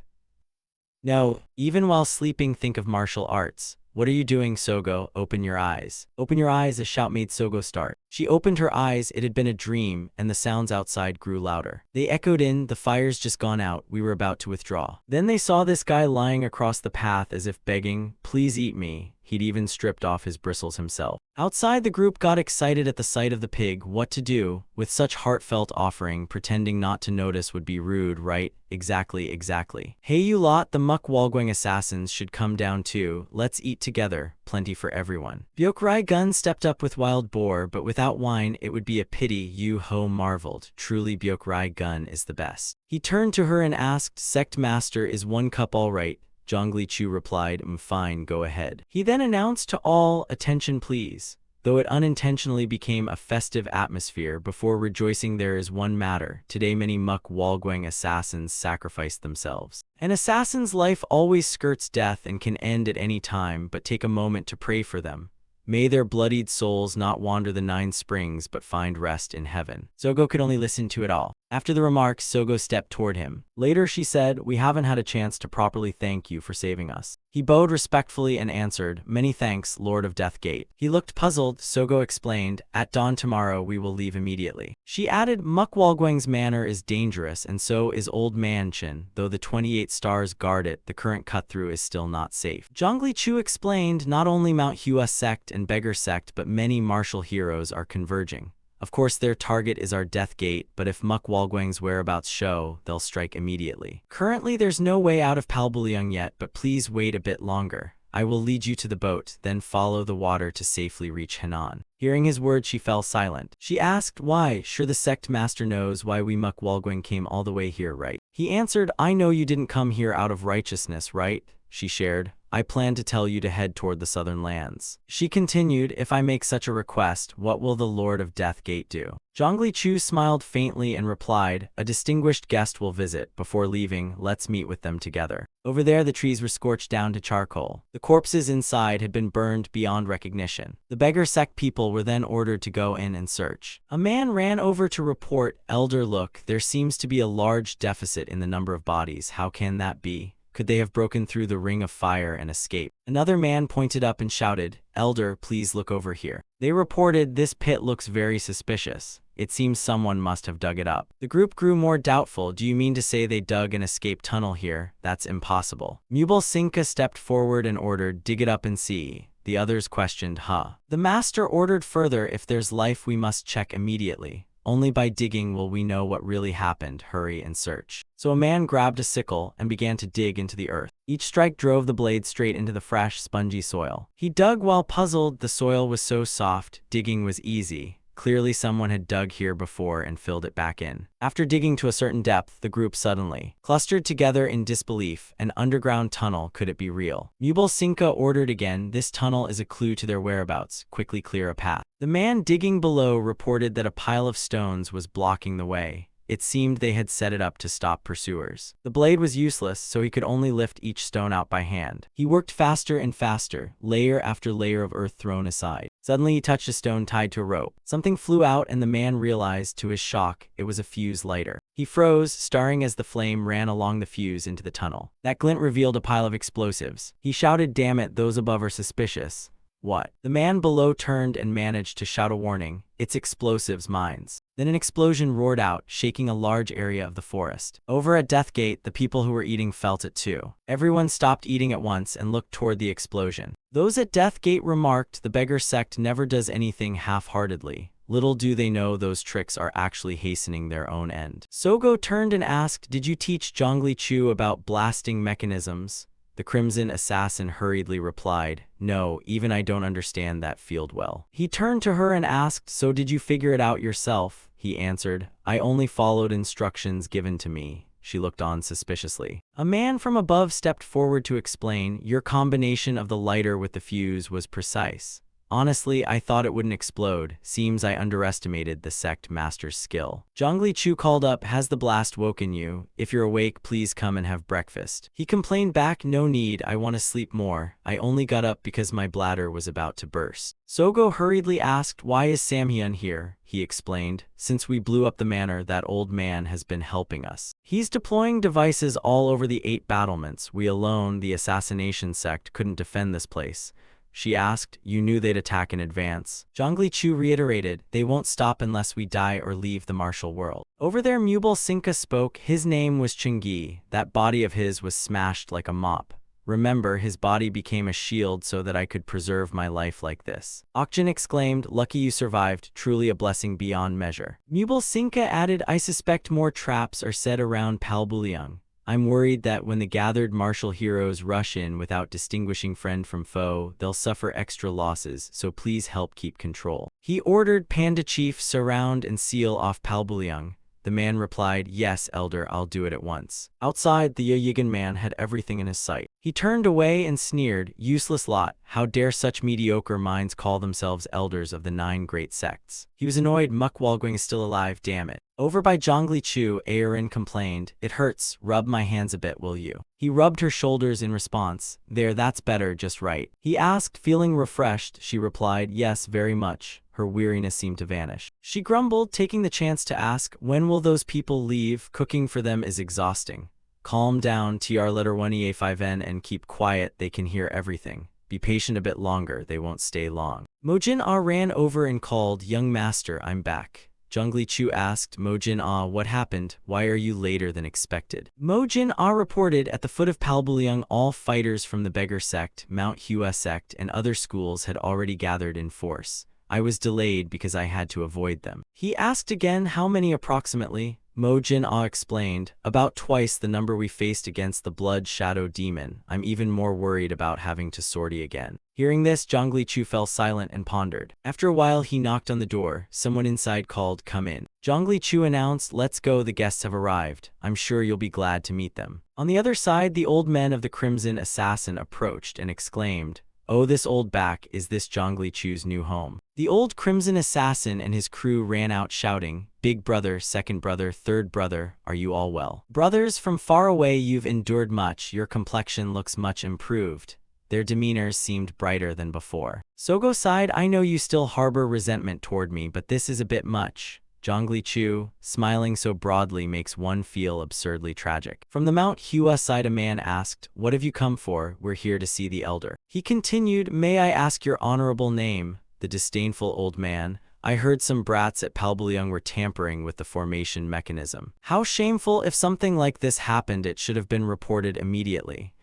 No, even while sleeping, think of martial arts. What are you doing, Sogo? Open your eyes. Open your eyes, a shout made Sogo start. She opened her eyes, it had been a dream, and the sounds outside grew louder. They echoed in, the fire's just gone out, we were about to withdraw. Then they saw this guy lying across the path as if begging, please eat me. He'd even stripped off his bristles himself. Outside, the group got excited at the sight of the pig. What to do? With such heartfelt offering, pretending not to notice would be rude, right? Exactly. Hey you lot, the Mukwalgwang assassins should come down too. Let's eat together. Plenty for everyone. Byokrai Gun stepped up with wild boar, but without wine it would be a pity. Yu Ho marveled. Truly Byokrai Gun is the best. He turned to her and asked, Sect Master, is 1 cup all right? Zhongli Chu replied, fine, go ahead. He then announced to all, attention please. Though it unintentionally became a festive atmosphere, before rejoicing there is one matter. Today many Mukwalgwang assassins sacrificed themselves. An assassin's life always skirts death and can end at any time, but take a moment to pray for them. May their bloodied souls not wander the 9 springs but find rest in heaven. Sogo could only listen to it all. After the remarks, Sogo stepped toward him. Later she said, we haven't had a chance to properly thank you for saving us. He bowed respectfully and answered, many thanks, Lord of Deathgate. He looked puzzled. Sogo explained, at dawn tomorrow we will leave immediately. She added, Mukwalgwang's manor is dangerous and so is Old Mansion. Though the 28 stars guard it, the current cut-through is still not safe. Zhongli Chu explained, not only Mount Hua sect and Beggar sect but many martial heroes are converging. Of course their target is our Death Gate, but if Mukwalgwang's whereabouts show, they'll strike immediately. Currently there's no way out of Palbulyong yet, but please wait a bit longer. I will lead you to the boat, then follow the water to safely reach Henan. Hearing his words, she fell silent. She asked, why? Sure the sect master knows why we Mukwalgwang came all the way here, right? He answered, I know you didn't come here out of righteousness, right? She shared, I plan to tell you to head toward the southern lands. She continued, if I make such a request, what will the Lord of Deathgate do? Zhongli Chu smiled faintly and replied, a distinguished guest will visit. Before leaving, let's meet with them together. Over there the trees were scorched down to charcoal. The corpses inside had been burned beyond recognition. The beggar sect people were then ordered to go in and search. A man ran over to report, Elder, look, there seems to be a large deficit in the number of bodies. How can that be? Could they have broken through the ring of fire and escaped? Another man pointed up and shouted, Elder, please look over here. They reported, this pit looks very suspicious. It seems someone must have dug it up. The group grew more doubtful. Do you mean to say they dug an escape tunnel here? That's impossible. Mubal Sinka stepped forward and ordered, dig it up and see. The others questioned, The master ordered further, if there's life we must check immediately. Only by digging will we know what really happened. Hurry and search. So a man grabbed a sickle and began to dig into the earth. Each strike drove the blade straight into the fresh, spongy soil. He dug while puzzled. The soil was so soft, digging was easy. Clearly someone had dug here before and filled it back in. After digging to a certain depth, the group suddenly clustered together in disbelief. An underground tunnel, could it be real? Mubal Sinka ordered again, this tunnel is a clue to their whereabouts. Quickly clear a path. The man digging below reported that a pile of stones was blocking the way. It seemed they had set it up to stop pursuers. The blade was useless, so he could only lift each stone out by hand. He worked faster and faster, layer after layer of earth thrown aside. Suddenly he touched a stone tied to a rope. Something flew out and the man realized, to his shock, it was a fuse lighter. He froze, staring as the flame ran along the fuse into the tunnel. That glint revealed a pile of explosives. He shouted, damn it, those above are suspicious. What? The man below turned and managed to shout a warning, it's explosives, mines. Then an explosion roared out, shaking a large area of the forest. Over at Deathgate, the people who were eating felt it too. Everyone stopped eating at once and looked toward the explosion. Those at Deathgate remarked, the beggar sect never does anything half-heartedly. Little do they know those tricks are actually hastening their own end. Sogo turned and asked, did you teach Zhongli Chu about blasting mechanisms? The crimson assassin hurriedly replied, "No, even I don't understand that field well." He turned to her and asked, "So did you figure it out yourself?" He answered, "I only followed instructions given to me." She looked on suspiciously. A man from above stepped forward to explain, "Your combination of the lighter with the fuse was precise. Honestly, I thought it wouldn't explode. Seems I underestimated the sect master's skill." Zhongli Chu called up, "Has the blast woken you? If you're awake, please come and have breakfast." He complained back, "No need, I want to sleep more. I only got up because my bladder was about to burst." Sogo hurriedly asked, "Why is Samhyun here?" He explained, "Since we blew up the manor, that old man has been helping us. He's deploying devices all over the 8 battlements. We alone, the assassination sect, couldn't defend this place." She asked, "You knew they'd attack in advance?" Zhongli Chu reiterated, "They won't stop unless we die or leave the martial world." Over there Mubal Sinka spoke. "His name was Chungi. That body of his was smashed like a mop. Remember, his body became a shield so that I could preserve my life like this." Okjin exclaimed, "Lucky you survived, truly a blessing beyond measure." Mubal Sinka added, "I suspect more traps are set around Palbuliang. I'm worried that when the gathered martial heroes rush in without distinguishing friend from foe, they'll suffer extra losses, so please help keep control." He ordered Panda Chief surround and seal off Palbuliang. The man replied, "Yes, Elder, I'll do it at once." Outside, the Yigan man had everything in his sight. He turned away and sneered, "Useless lot, how dare such mediocre minds call themselves elders of the 9 great sects." He was annoyed. "Mukwalgwing is still alive, damn it." Over by Zhongli Chu, Aerin complained, "It hurts, rub my hands a bit, will you?" He rubbed her shoulders in response. "There, that's better, just right." He asked, feeling refreshed. She replied, "Yes, very much." Her weariness seemed to vanish. She grumbled, taking the chance to ask, "When will those people leave? Cooking for them is exhausting." "Calm down, tr letter 1EA5N, and keep quiet, they can hear everything. Be patient a bit longer, they won't stay long." Mojin Ah ran over and called, "Young master, I'm back." Zhongli Chu asked, "Mojin Ah, what happened? Why are you later than expected?" Mojin Ah reported, "At the foot of Palbuliang, all fighters from the Beggar sect, Mount Hua sect, and other schools had already gathered in force. I was delayed because I had to avoid them." He asked again, "How many approximately?" Mojin Ah explained, "About twice the number we faced against the Blood Shadow Demon. I'm even more worried about having to sortie again." Hearing this, Zhongli Chu fell silent and pondered. After a while, he knocked on the door. Someone inside called, "Come in." Zhongli Chu announced, "Let's go, the guests have arrived. I'm sure you'll be glad to meet them." On the other side, the old men of the Crimson Assassin approached and exclaimed, "Oh, this old back, is this Zhongli Chu's new home?" The old Crimson Assassin and his crew ran out shouting, "Big brother, second brother, third brother, are you all well? Brothers, from far away you've endured much, your complexion looks much improved." Their demeanors seemed brighter than before. Sogo sighed, "I know you still harbor resentment toward me, but this is a bit much." Zhongli Chu, smiling so broadly, makes one feel absurdly tragic. From the Mount Hua side, a man asked, "What have you come for?" "We're here to see the elder." He continued, "May I ask your honorable name?" The disdainful old man, "I heard some brats at Palbuliang were tampering with the formation mechanism." "How shameful! If something like this happened, it should have been reported immediately."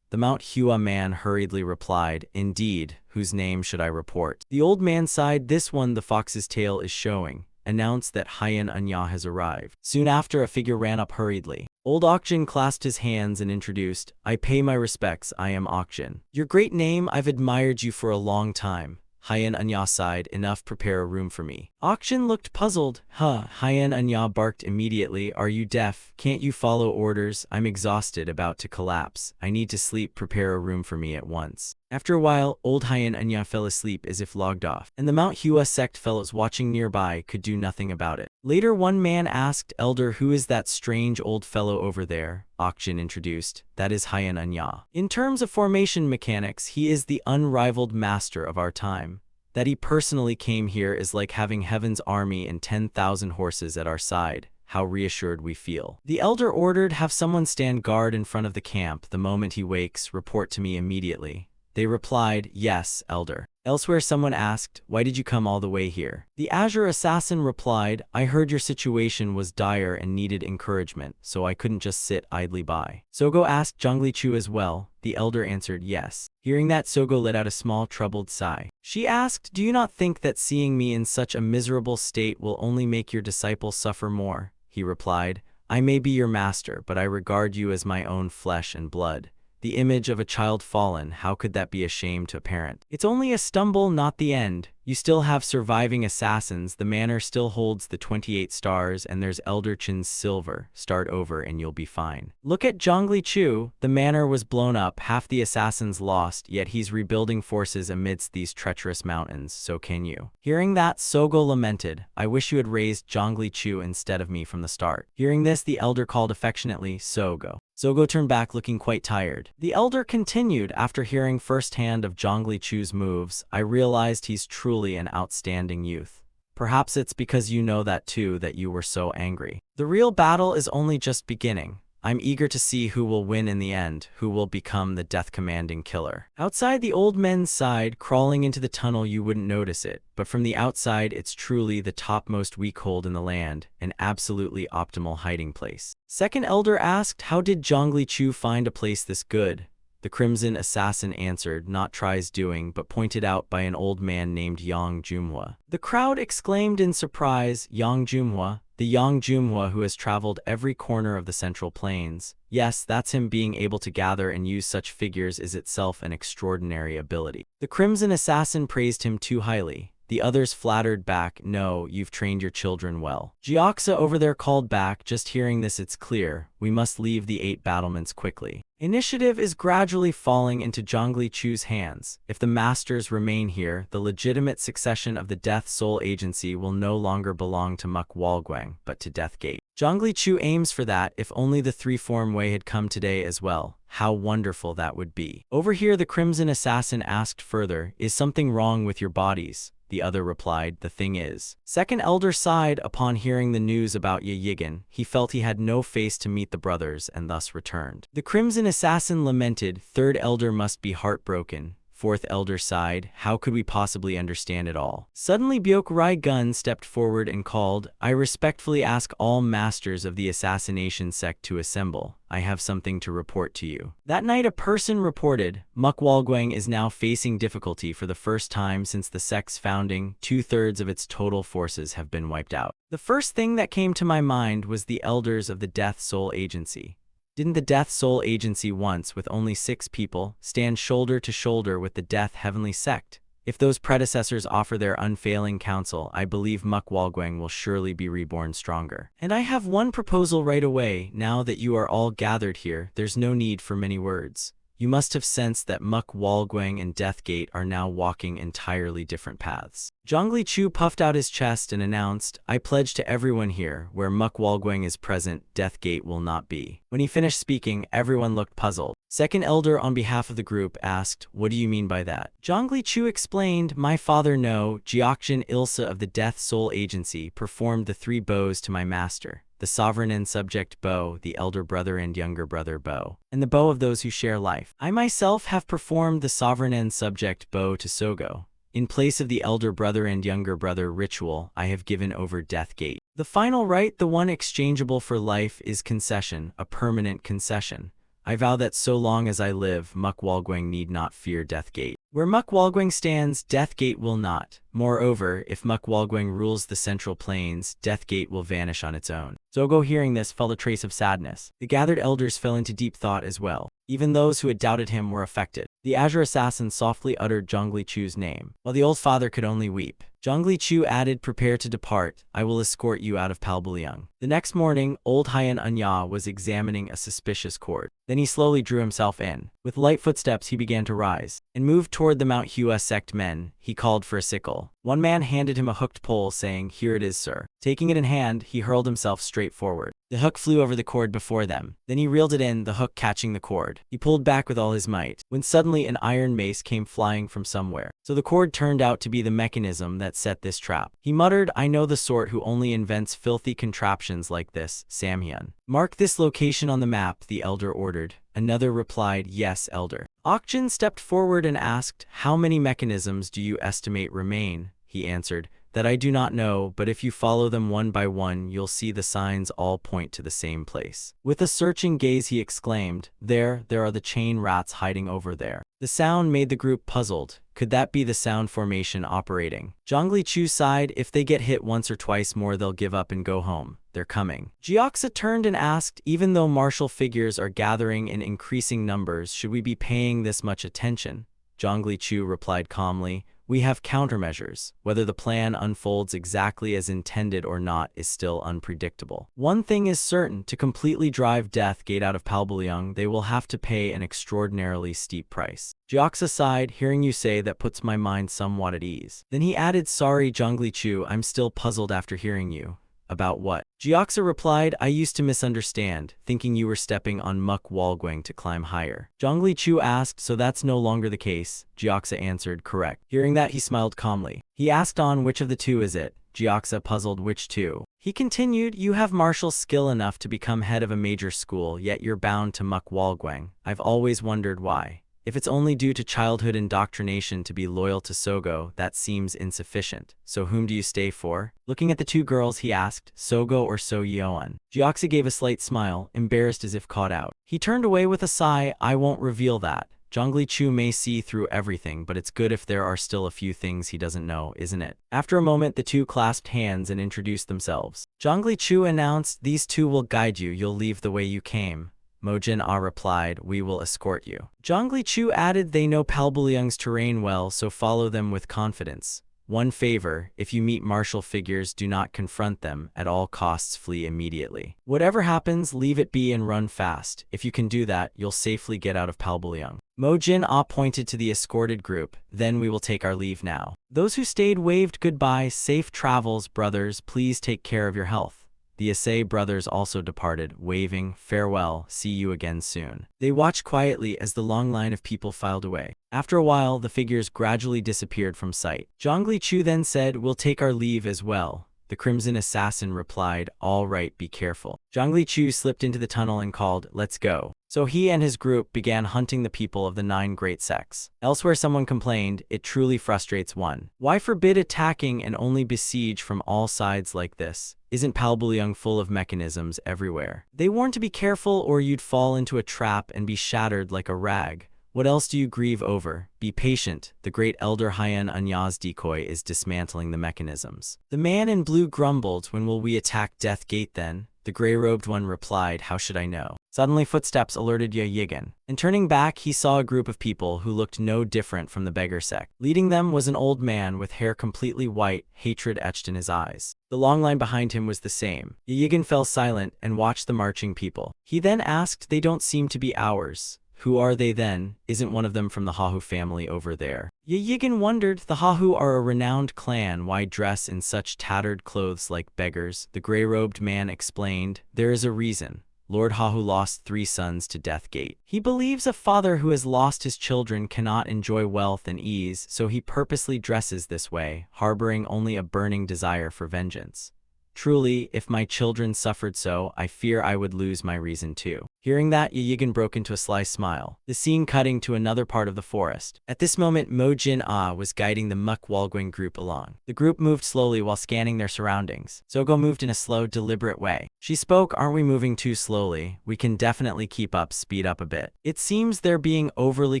The Mount Hua man hurriedly replied, "Indeed, whose name should I report?" The old man sighed, "This one the fox's tail is showing. Announced that Hyen Anya has arrived." Soon after, a figure ran up hurriedly. Old Okjin clasped his hands and introduced, "I pay my respects, I am Okjin." "Your great name, I've admired you for a long time." Hyen Anya sighed, "Enough, prepare a room for me." Okjin looked puzzled. Hyen Anya barked immediately, "Are you deaf? Can't you follow orders? I'm exhausted, about to collapse. I need to sleep, prepare a room for me at once." After a while, old Hyen Anya fell asleep as if logged off, and the Mount Hua sect fellows watching nearby could do nothing about it. Later, one man asked, "Elder, who is that strange old fellow over there?" Okjin introduced, "That is Hyen Anya. In terms of formation mechanics, he is the unrivaled master of our time. That he personally came here is like having Heaven's army and 10,000 horses at our side. How reassured we feel." The elder ordered, "Have someone stand guard in front of the camp. The moment he wakes, report to me immediately." They replied, "Yes, elder." Elsewhere, someone asked, "Why did you come all the way here?" The Azure Assassin replied, "I heard your situation was dire and needed encouragement, so I couldn't just sit idly by." Sogo asked Zhongli Chu as well. The elder answered yes. Hearing that, Sogo let out a small troubled sigh. She asked, "Do you not think that seeing me in such a miserable state will only make your disciple suffer more?" He replied, "I may be your master, but I regard you as my own flesh and blood. The image of a child fallen, how could that be a shame to a parent? It's only a stumble, not the end. You still have surviving assassins, the manor still holds the 28 stars, and there's Elder Chin's silver. Start over and you'll be fine. Look at Zhongli Chu. The manor was blown up, half the assassins lost, yet he's rebuilding forces amidst these treacherous mountains, so can you. Hearing that, Sogo lamented, I wish you had raised Zhongli Chu instead of me from the start. Hearing this, the elder called affectionately, Sogo. Sogo turned back looking quite tired. The elder continued, after hearing firsthand of Zhongli Chu's moves, I realized he's truly an outstanding youth. Perhaps it's because you know that too that you were so angry. The real battle is only just beginning. I'm eager to see who will win in the end, who will become the death-commanding killer. Outside the old men's side, crawling into the tunnel you wouldn't notice it, but from the outside it's truly the topmost weak hold in the land, an absolutely optimal hiding place. Second elder asked, how did Zhongli Chu find a place this good? The crimson assassin answered, not tries doing, but pointed out by an old man named Yang Jumhua. The crowd exclaimed in surprise, Yang Jumhua? The Yang Jumhua who has traveled every corner of the Central Plains. Yes, that's him. Being able to gather and use such figures is itself an extraordinary ability. The crimson assassin praised him too highly. The others flattered back, no, you've trained your children well. Jiaxa over there called back, just hearing this it's clear, we must leave the 8 battlements quickly. Initiative is gradually falling into Zhongli Chu's hands. If the masters remain here, the legitimate succession of the Death Soul Agency will no longer belong to Muk Walguang, but to Death Gate. Zhongli Chu aims for that. If only the 3-form way had come today as well. How wonderful that would be. Over here the crimson assassin asked further, is something wrong with your bodies? The other replied, the thing is. Second elder sighed upon hearing the news about Ye Yigan. He felt he had no face to meet the brothers and thus returned. The crimson assassin lamented, third elder must be heartbroken. Fourth elder sighed, how could we possibly understand it all? Suddenly Byok Rai Gun stepped forward and called, I respectfully ask all masters of the assassination sect to assemble. I have something to report to you. That night a person reported, Muk Walguang is now facing difficulty for the first time since the sect's founding. 2/3 of its total forces have been wiped out. The first thing that came to my mind was the elders of the Death Soul Agency. Didn't the Death Soul Agency once, with only 6 people, stand shoulder to shoulder with the Death Heavenly Sect? If those predecessors offer their unfailing counsel, I believe Muk Walguang will surely be reborn stronger. And I have one proposal right away. Now that you are all gathered here, there's no need for many words. You must have sensed that Muk Walguang and Deathgate are now walking entirely different paths. Zhongli Chu puffed out his chest and announced, I pledge to everyone here, where Muk Walguang is present, Deathgate will not be. When he finished speaking, everyone looked puzzled. Second elder on behalf of the group asked, what do you mean by that? Zhongli Chu explained, my father No, Jiakshin Ilsa of the Death Soul Agency, performed the 3 bows to my master. The sovereign and subject bow, the elder brother and younger brother bow, and the bow of those who share life. I myself have performed the sovereign and subject bow to Sogo. In place of the elder brother and younger brother ritual, I have given over Deathgate. The final rite, the one exchangeable for life, is concession, a permanent concession. I vow that so long as I live, Muk Walguang need not fear Deathgate. Where Muk Walguang stands, Deathgate will not. Moreover, if Muk Walguang rules the Central Plains, Deathgate will vanish on its own. Zogo hearing this felt a trace of sadness. The gathered elders fell into deep thought as well. Even those who had doubted him were affected. The Azure Assassin softly uttered Zhongli Chu's name, while the old father could only weep. Zhongli Chu added, prepare to depart. I will escort you out of Palbuliang. The next morning, old Haiyan Anya was examining a suspicious cord. Then he slowly drew himself in. With light footsteps he began to rise, and moved toward the Mount Hua sect men. He called for a sickle. One man handed him a hooked pole, saying, here it is, sir. Taking it in hand, he hurled himself straight forward. The hook flew over the cord before them. Then he reeled it in, the hook catching the cord. He pulled back with all his might, when suddenly an iron mace came flying from somewhere. So the cord turned out to be the mechanism that set this trap. He muttered, I know the sort who only invents filthy contraptions like this, Samhyun. Mark this location on the map, the elder ordered. Another replied, yes, elder. Okjin stepped forward and asked, how many mechanisms do you estimate remain? He answered, that I do not know, but if you follow them one by one, you'll see the signs all point to the same place. With a searching gaze he exclaimed, there are the chain rats hiding over there. The sound made the group puzzled. Could that be the sound formation operating? Zhongli Chu sighed, if they get hit once or twice more they'll give up and go home. they're coming. Gyoxa turned and asked, even though martial figures are gathering in increasing numbers, should we be paying this much attention? Zhongli Chu replied calmly, we have countermeasures. Whether the plan unfolds exactly as intended or not is still unpredictable. One thing is certain, to completely drive Death Gate out of Palbulyeong, they will have to pay an extraordinarily steep price. Gyoxa sighed, hearing you say that puts my mind somewhat at ease. Then he added, sorry Zhongli Chu, I'm still puzzled after hearing you. About what? Gyoxa replied, I used to misunderstand, thinking you were stepping on Muk Walguang to climb higher. Zhongli Chu asked, so that's no longer the case? Gyoxa answered, correct. Hearing that, he smiled calmly. He asked on, which of the two is it? Gyoxa puzzled, which two? He continued, you have martial skill enough to become head of a major school, yet you're bound to Muk Walguang. I've always wondered why. If it's only due to childhood indoctrination to be loyal to Sogo, that seems insufficient. So whom do you stay for? Looking at the two girls, he asked, Sogo or So Yeon? Gyoxa gave a slight smile, embarrassed as if caught out. He turned away with a sigh, I won't reveal that. Zhongli Chu may see through everything, but it's good if there are still a few things he doesn't know, isn't it? After a moment, the two clasped hands and introduced themselves. Zhongli Chu announced, these two will guide you, you'll leave the way you came. Mojin Ah replied, we will escort you. Zhongli Chu added, they know Palbulyeong's terrain well, so follow them with confidence. One favor, if you meet martial figures, do not confront them, at all costs flee immediately. Whatever happens, leave it be and run fast. If you can do that, you'll safely get out of Palbulyeong. Mojin Ah pointed to the escorted group, then we will take our leave now. Those who stayed waved goodbye, safe travels, brothers, please take care of your health. The Asai brothers also departed, waving, farewell, see you again soon. They watched quietly as the long line of people filed away. After a while, the figures gradually disappeared from sight. Zhongli Chu then said, we'll take our leave as well. The Crimson Assassin replied, all right, be careful. Zhongli Chu slipped into the tunnel and called, let's go. So he and his group began hunting the people of the 9 great sects. Elsewhere someone complained, it truly frustrates one. Why forbid attacking and only besiege from all sides like this? Isn't Palbulyeong full of mechanisms everywhere? They warned to be careful or you'd fall into a trap and be shattered like a rag. What else do you grieve over? Be patient. The great elder Hyen Anya's decoy is dismantling the mechanisms. The man in blue grumbled, when will we attack Death Gate then? The gray-robed one replied, how should I know? Suddenly footsteps alerted Ye Yigan, and turning back he saw a group of people who looked no different from the beggar sect. Leading them was an old man with hair completely white, hatred etched in his eyes. The long line behind him was the same. Ye Yigan fell silent and watched the marching people. He then asked, they don't seem to be ours. Who are they then? Isn't one of them from the Hahu family over there? Ye Yigan wondered, the Hahu are a renowned clan, why dress in such tattered clothes like beggars? The gray-robed man explained, there is a reason. Lord Hahu lost 3 sons to Death Gate. He believes a father who has lost his children cannot enjoy wealth and ease, so he purposely dresses this way, harboring only a burning desire for vengeance. Truly, if my children suffered so, I fear I would lose my reason too. Hearing that, Ye Yigan broke into a sly smile, the scene cutting to another part of the forest. At this moment, Mojin Ah was guiding the Muk Walguang group along. The group moved slowly while scanning their surroundings. Sogo moved in a slow, deliberate way. She spoke, aren't we moving too slowly? We can definitely keep up, speed up a bit. It seems they're being overly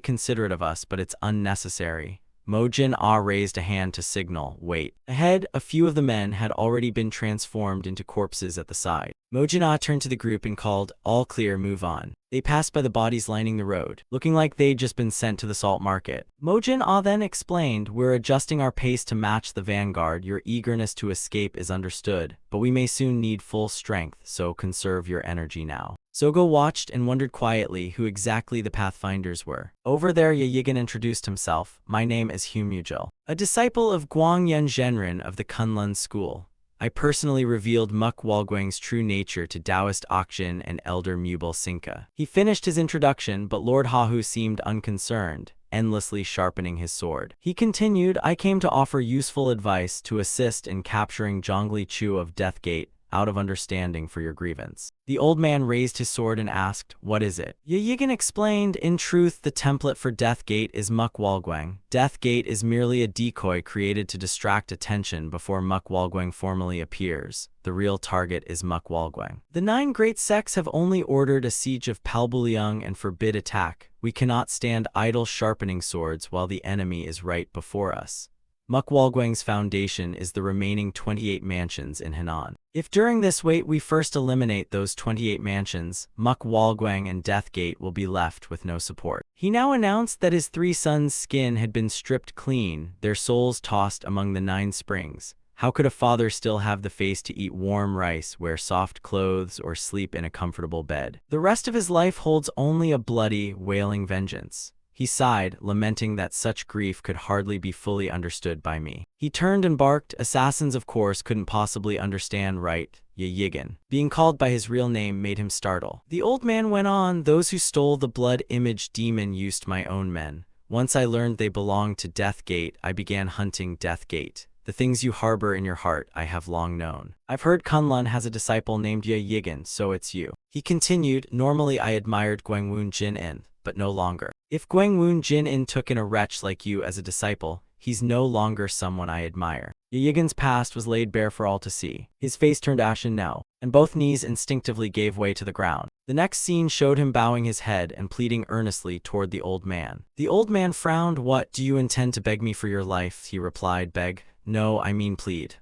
considerate of us, but it's unnecessary. Mojin Ah raised a hand to signal, wait. Ahead, a few of the men had already been transformed into corpses at the side. Mojin Ah turned to the group and called, all clear, move on. They passed by the bodies lining the road, looking like they'd just been sent to the salt market. Mojin Ah then explained, we're adjusting our pace to match the vanguard. Your eagerness to escape is understood, but we may soon need full strength, so conserve your energy now. Sogo watched and wondered quietly who exactly the Pathfinders were. Over there, Ye Yigan introduced himself. My name is Hu Mujil, a disciple of Guang Yun Zhenren of the Kunlun school. I personally revealed Muk Walguang's true nature to Taoist Akshin and Elder Mubal Sinka. He finished his introduction, but Lord Hahu seemed unconcerned, endlessly sharpening his sword. He continued, I came to offer useful advice to assist in capturing Zhongli Chu of Death Gate, out of understanding for your grievance. The old man raised his sword and asked, what is it? Ye Yigan explained, in truth, the template for Death Gate is Muk Walguang. Death Gate is merely a decoy created to distract attention before Muk Walguang formally appears. The real target is Muk Walguang. The 9 great sects have only ordered a siege of Palbulyeong and forbid attack. We cannot stand idle sharpening swords while the enemy is right before us. Mukwalguang's foundation is the remaining 28 mansions in Henan. If during this wait we first eliminate those 28 mansions, Mukwalguang and Deathgate will be left with no support. He now announced that his 3 sons' skin had been stripped clean, their souls tossed among the 9 springs. How could a father still have the face to eat warm rice, wear soft clothes, or sleep in a comfortable bed? The rest of his life holds only a bloody, wailing vengeance. He sighed, lamenting that such grief could hardly be fully understood by me. He turned and barked. Assassins, of course, couldn't possibly understand right. Yigan. Being called by his real name made him startle. The old man went on, those who stole the blood-image demon used my own men. Once I learned they belonged to Deathgate, I began hunting Deathgate. The things you harbor in your heart I have long known. I've heard Kunlun has a disciple named Yigan, so it's you. He continued, normally I admired Guangwun Jin-in, but no longer. If Guangwun Jin-in took in a wretch like you as a disciple, he's no longer someone I admire. Yigan's past was laid bare for all to see. His face turned ashen now, and both knees instinctively gave way to the ground. The next scene showed him bowing his head and pleading earnestly toward the old man. The old man frowned. What, do you intend to beg me for your life? He replied. Beg? No, I mean plead.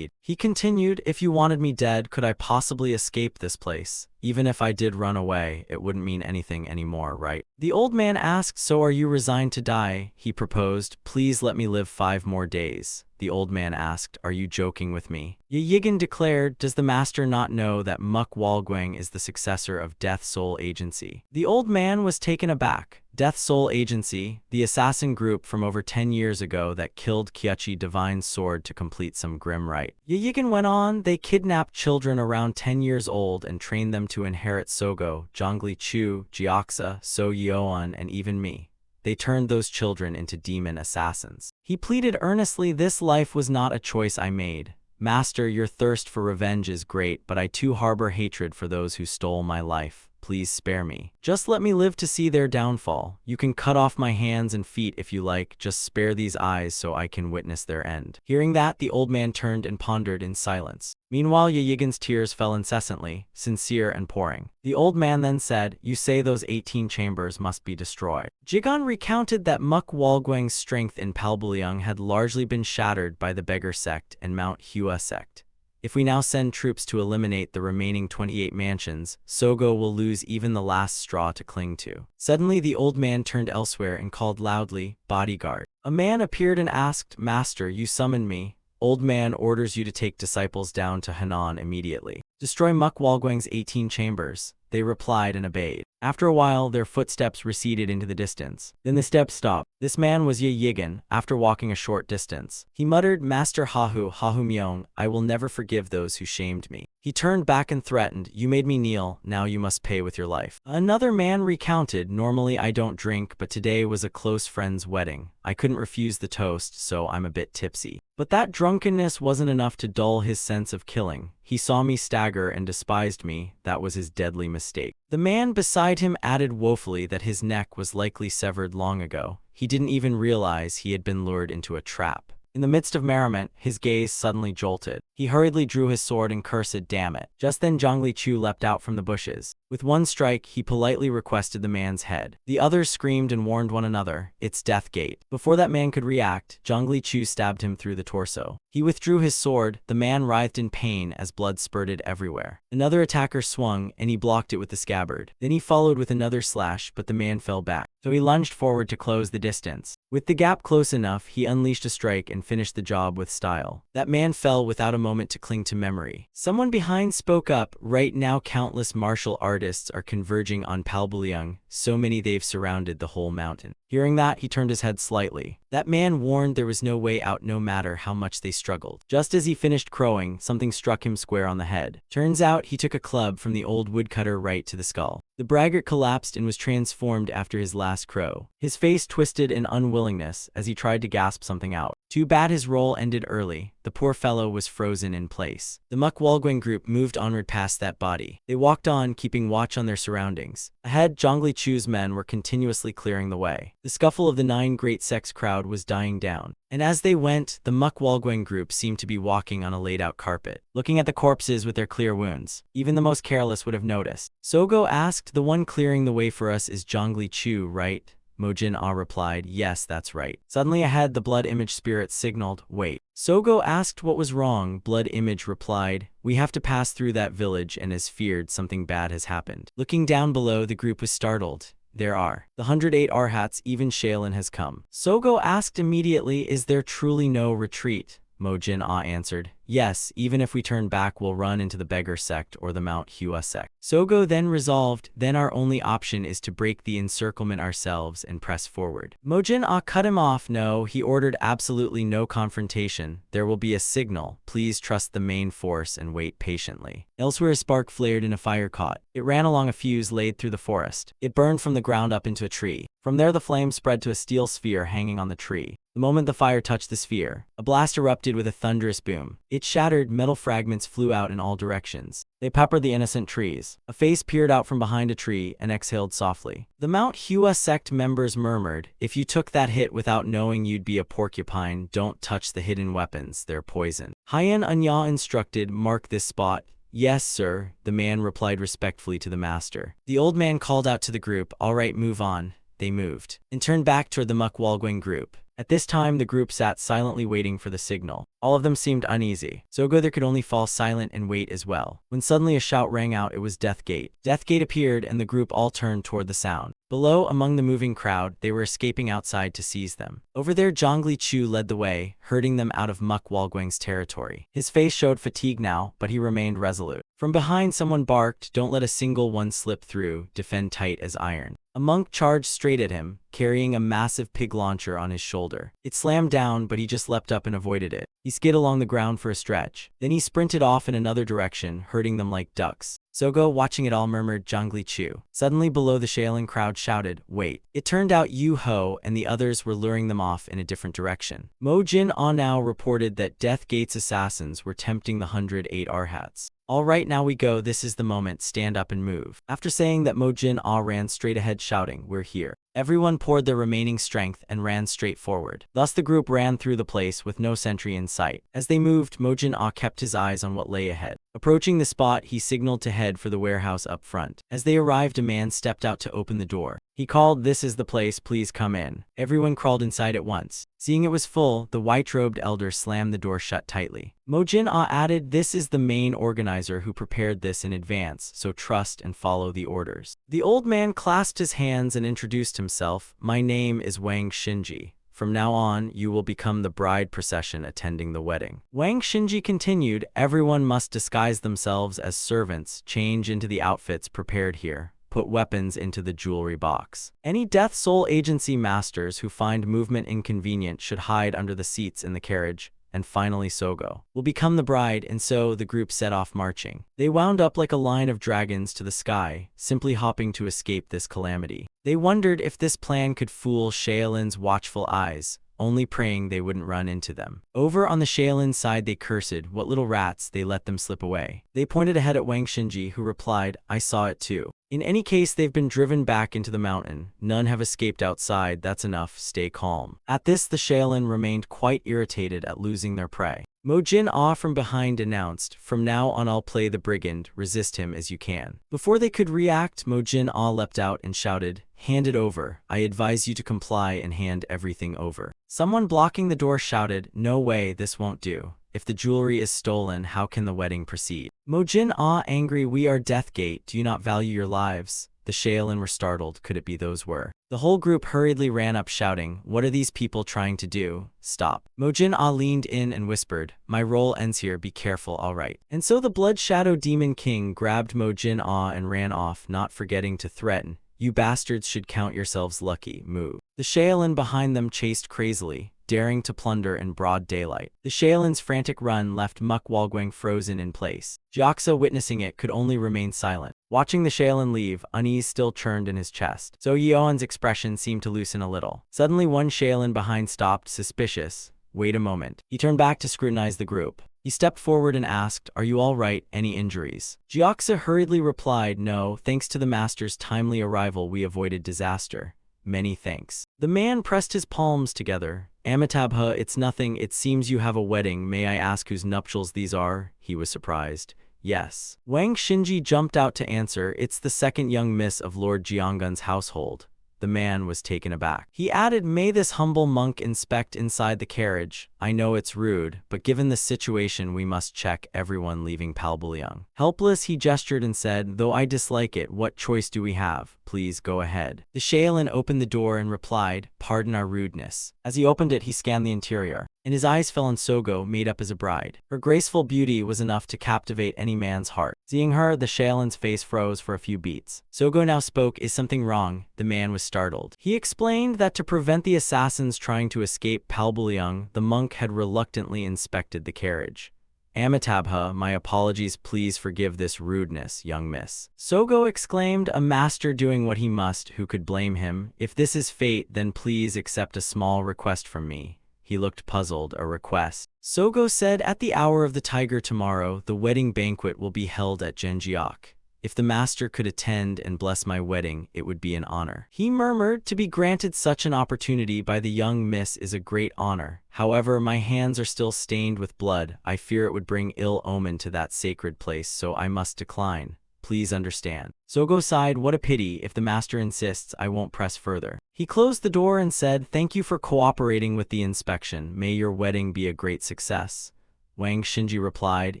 He continued, if you wanted me dead, could I possibly escape this place? Even if I did run away, it wouldn't mean anything anymore, right? The old man asked, so are you resigned to die? He proposed, please let me live 5 more days. The old man asked, are you joking with me? Yigan declared, does the master not know that Mukwalguang is the successor of Death Soul Agency? The old man was taken aback. Death Soul Agency, the assassin group from over 10 years ago that killed Kyachi Divine's sword to complete some grim rite. Yigan went on, they kidnapped children around 10 years old and trained them to inherit Sogo, Zhongli Chu, Jiaxa, So Yuan, and even me. They turned those children into demon assassins. He pleaded earnestly, this life was not a choice I made. Master, your thirst for revenge is great, but I too harbor hatred for those who stole my life. Please spare me. Just let me live to see their downfall. You can cut off my hands and feet if you like, just spare these eyes so I can witness their end. Hearing that, the old man turned and pondered in silence. Meanwhile, Yigan's tears fell incessantly, sincere and pouring. The old man then said, you say those 18 chambers must be destroyed. Yigan recounted that Mukwalguang's strength in Palbuliang had largely been shattered by the beggar sect and Mount Hua sect. If we now send troops to eliminate the remaining 28 mansions, Sogo will lose even the last straw to cling to. Suddenly the old man turned elsewhere and called loudly, bodyguard. A man appeared and asked, Master, you summoned me. Old man orders you to take disciples down to Henan immediately. Destroy Mukwalguang's 18 chambers. They replied and obeyed. After a while, their footsteps receded into the distance. Then the steps stopped. This man was Yigan. After walking a short distance, he muttered, Master Hahu Myong, I will never forgive those who shamed me. He turned back and threatened, you made me kneel, now you must pay with your life. Another man recounted, normally I don't drink, but today was a close friend's wedding. I couldn't refuse the toast, so I'm a bit tipsy. But that drunkenness wasn't enough to dull his sense of killing. He saw me stagger and despised me. That was his deadly mistake. The man beside him added woefully that his neck was likely severed long ago. He didn't even realize he had been lured into a trap. In the midst of merriment, his gaze suddenly jolted. He hurriedly drew his sword and cursed, damn it. Just then Zhongli Chu leapt out from the bushes. With one strike, he politely requested the man's head. The others screamed and warned one another, it's Deathgate. Before that man could react, Zhongli Chu stabbed him through the torso. He withdrew his sword. The man writhed in pain as blood spurted everywhere. Another attacker swung, and he blocked it with the scabbard. Then he followed with another slash, but the man fell back. So he lunged forward to close the distance. With the gap close enough, he unleashed a strike and finished the job with style. That man fell without a moment to cling to memory. Someone behind spoke up, right now countless martial artists are converging on Palbuliang, so many they've surrounded the whole mountain. Hearing that, he turned his head slightly. That man warned there was no way out no matter how much they struggled. Just as he finished crowing, something struck him square on the head. Turns out he took a club from the old woodcutter right to the skull. The braggart collapsed and was transformed after his last crow. His face twisted in unwillingness as he tried to gasp something out. Too bad his role ended early. The poor fellow was frozen in place. The Mukwalguang group moved onward past that body. They walked on, keeping watch on their surroundings. Ahead, Zhongli Chu's men were continuously clearing the way. The scuffle of the 9 great sects crowd was dying down. And as they went, the Mukwalguang group seemed to be walking on a laid-out carpet, looking at the corpses with their clear wounds. Even the most careless would have noticed. Sogo asked, the one clearing the way for us is Zhongli Chu, right? Mojin Ah replied, yes, that's right. Suddenly ahead, the blood image spirit signaled, wait. Sogo asked what was wrong. Blood image replied, we have to pass through that village and is feared something bad has happened. Looking down below, the group was startled. There are the 108 Arhats, even Shaolin has come. Sogo asked immediately, is there truly no retreat? Mojin Ah answered, yes, even if we turn back we'll run into the beggar sect or the Mount Hua sect. Sogo then resolved, then our only option is to break the encirclement ourselves and press forward. Mojin Ah cut him off. No, he ordered, absolutely no confrontation. There will be a signal. Please trust the main force and wait patiently. Elsewhere a spark flared and a fire caught. It ran along a fuse laid through the forest. It burned from the ground up into a tree. From there the flame spread to a steel sphere hanging on the tree. The moment the fire touched the sphere, a blast erupted with a thunderous boom. It shattered, metal fragments flew out in all directions. They peppered the innocent trees. A face peered out from behind a tree and exhaled softly. The Mount Hua sect members murmured, if you took that hit without knowing you'd be a porcupine, don't touch the hidden weapons, they're poison. Hien Anya instructed, mark this spot. Yes, sir, the man replied respectfully to the master. The old man called out to the group, all right, move on. They moved and turned back toward the Mukwalgwing group. At this time, the group sat silently waiting for the signal. All of them seemed uneasy. Sogo there could only fall silent and wait as well. When suddenly a shout rang out, it was Deathgate. Deathgate appeared and the group all turned toward the sound. Below, among the moving crowd, they were escaping outside to seize them. Over there, Zhongli Chu led the way, herding them out of Mukwalgwing's territory. His face showed fatigue now, but he remained resolute. From behind, someone barked, don't let a single one slip through, defend tight as iron. A monk charged straight at him, carrying a massive pig launcher on his shoulder. It slammed down, but he just leapt up and avoided it. He skid along the ground for a stretch. Then he sprinted off in another direction, herding them like ducks. Sogo, watching it all, murmured, Zhongli Chu. Suddenly below, the Shaolin crowd shouted, wait. It turned out Yu Ho and the others were luring them off in a different direction. Mojin Ah now reported that Deathgate's assassins were tempting the 108 Arhats. All right, now we go, this is the moment, stand up and move. After saying that, Mojin Ah ran straight ahead shouting, we're here. Everyone poured their remaining strength and ran straight forward. Thus the group ran through the place with no sentry in sight. As they moved, Mojin Ah kept his eyes on what lay ahead. Approaching the spot, he signaled to head for the warehouse up front. As they arrived, a man stepped out to open the door. He called, this is the place, please come in. Everyone crawled inside at once. Seeing it was full, the white-robed elder slammed the door shut tightly. Mojin Ah added, this is the main organizer who prepared this in advance, so trust and follow the orders. The old man clasped his hands and introduced himself, my name is Wang Xinji. From now on, you will become the bride procession attending the wedding. Wang Xinji continued, everyone must disguise themselves as servants, change into the outfits prepared here. Put weapons into the jewelry box. Any Death Soul Agency masters who find movement inconvenient should hide under the seats in the carriage. And finally Sogo will become the bride, and so the group set off marching. They wound up like a line of dragons to the sky, simply hopping to escape this calamity. They wondered if this plan could fool Shaolin's watchful eyes, only praying they wouldn't run into them. Over on the Shaolin side they cursed, what little rats, they let them slip away. They pointed ahead at Wang Xinji, who replied, I saw it too. In any case, they've been driven back into the mountain. None have escaped outside, that's enough, stay calm. At this, the Shaolin remained quite irritated at losing their prey. Mojin Ah from behind announced, from now on I'll play the brigand, resist him as you can. Before they could react, Mojin Ah leapt out and shouted, hand it over. I advise you to comply and hand everything over. Someone blocking the door shouted, no way, this won't do. If the jewelry is stolen, how can the wedding proceed? Mojin Ah angry, we are Deathgate, do you not value your lives? The Shaolin were startled, could it be those were? The whole group hurriedly ran up shouting, what are these people trying to do? Stop. Mojin Ah leaned in and whispered, my role ends here, be careful, alright. And so the Blood Shadow Demon King grabbed Mojin Ah and ran off, not forgetting to threaten, you bastards should count yourselves lucky, move. The Shaolin behind them chased crazily, daring to plunder in broad daylight. The Shaolin's frantic run left Mukwalgwing frozen in place. Jiaxa, witnessing it, could only remain silent. Watching the Shaolin leave, unease still churned in his chest. So Yeoan's expression seemed to loosen a little. Suddenly one Shaolin behind stopped, suspicious. Wait a moment. He turned back to scrutinize the group. He stepped forward and asked, are you all right, any injuries? Jiaxa hurriedly replied, no, thanks to the master's timely arrival we avoided disaster. Many thanks. The man pressed his palms together. Amitabha, it's nothing, it seems you have a wedding, may I ask whose nuptials these are? He was surprised. Yes. Wang Xinji jumped out to answer, it's the second young miss of Lord Jianggun's household. The man was taken aback. He added, "May this humble monk inspect inside the carriage. I know it's rude, but given the situation we must check everyone leaving Palbulyong." Helpless, he gestured and said, "Though I dislike it, what choice do we have? Please go ahead." The Shaolin opened the door and replied, "Pardon our rudeness." As he opened it, he scanned the interior, and his eyes fell on Sogo, made up as a bride. Her graceful beauty was enough to captivate any man's heart. Seeing her, the Shaolin's face froze for a few beats. Sogo now spoke. "Is something wrong?" The man was startled. He explained that to prevent the assassins trying to escape Palbulyong, the monk had reluctantly inspected the carriage. "Amitabha, my apologies, please forgive this rudeness, young miss." Sogo exclaimed, "A master doing what he must, who could blame him? If this is fate, then please accept a small request from me." He looked puzzled. "A request?" Sogo said, "At the hour of the tiger tomorrow, the wedding banquet will be held at Genjiok. If the master could attend and bless my wedding, it would be an honor." He murmured, "To be granted such an opportunity by the young miss is a great honor. However, my hands are still stained with blood. I fear it would bring ill omen to that sacred place, so I must decline. Please understand." Sogo sighed. "What a pity. If the master insists, I won't press further." He closed the door and said, "Thank you for cooperating with the inspection. May your wedding be a great success." Wang Xinji replied,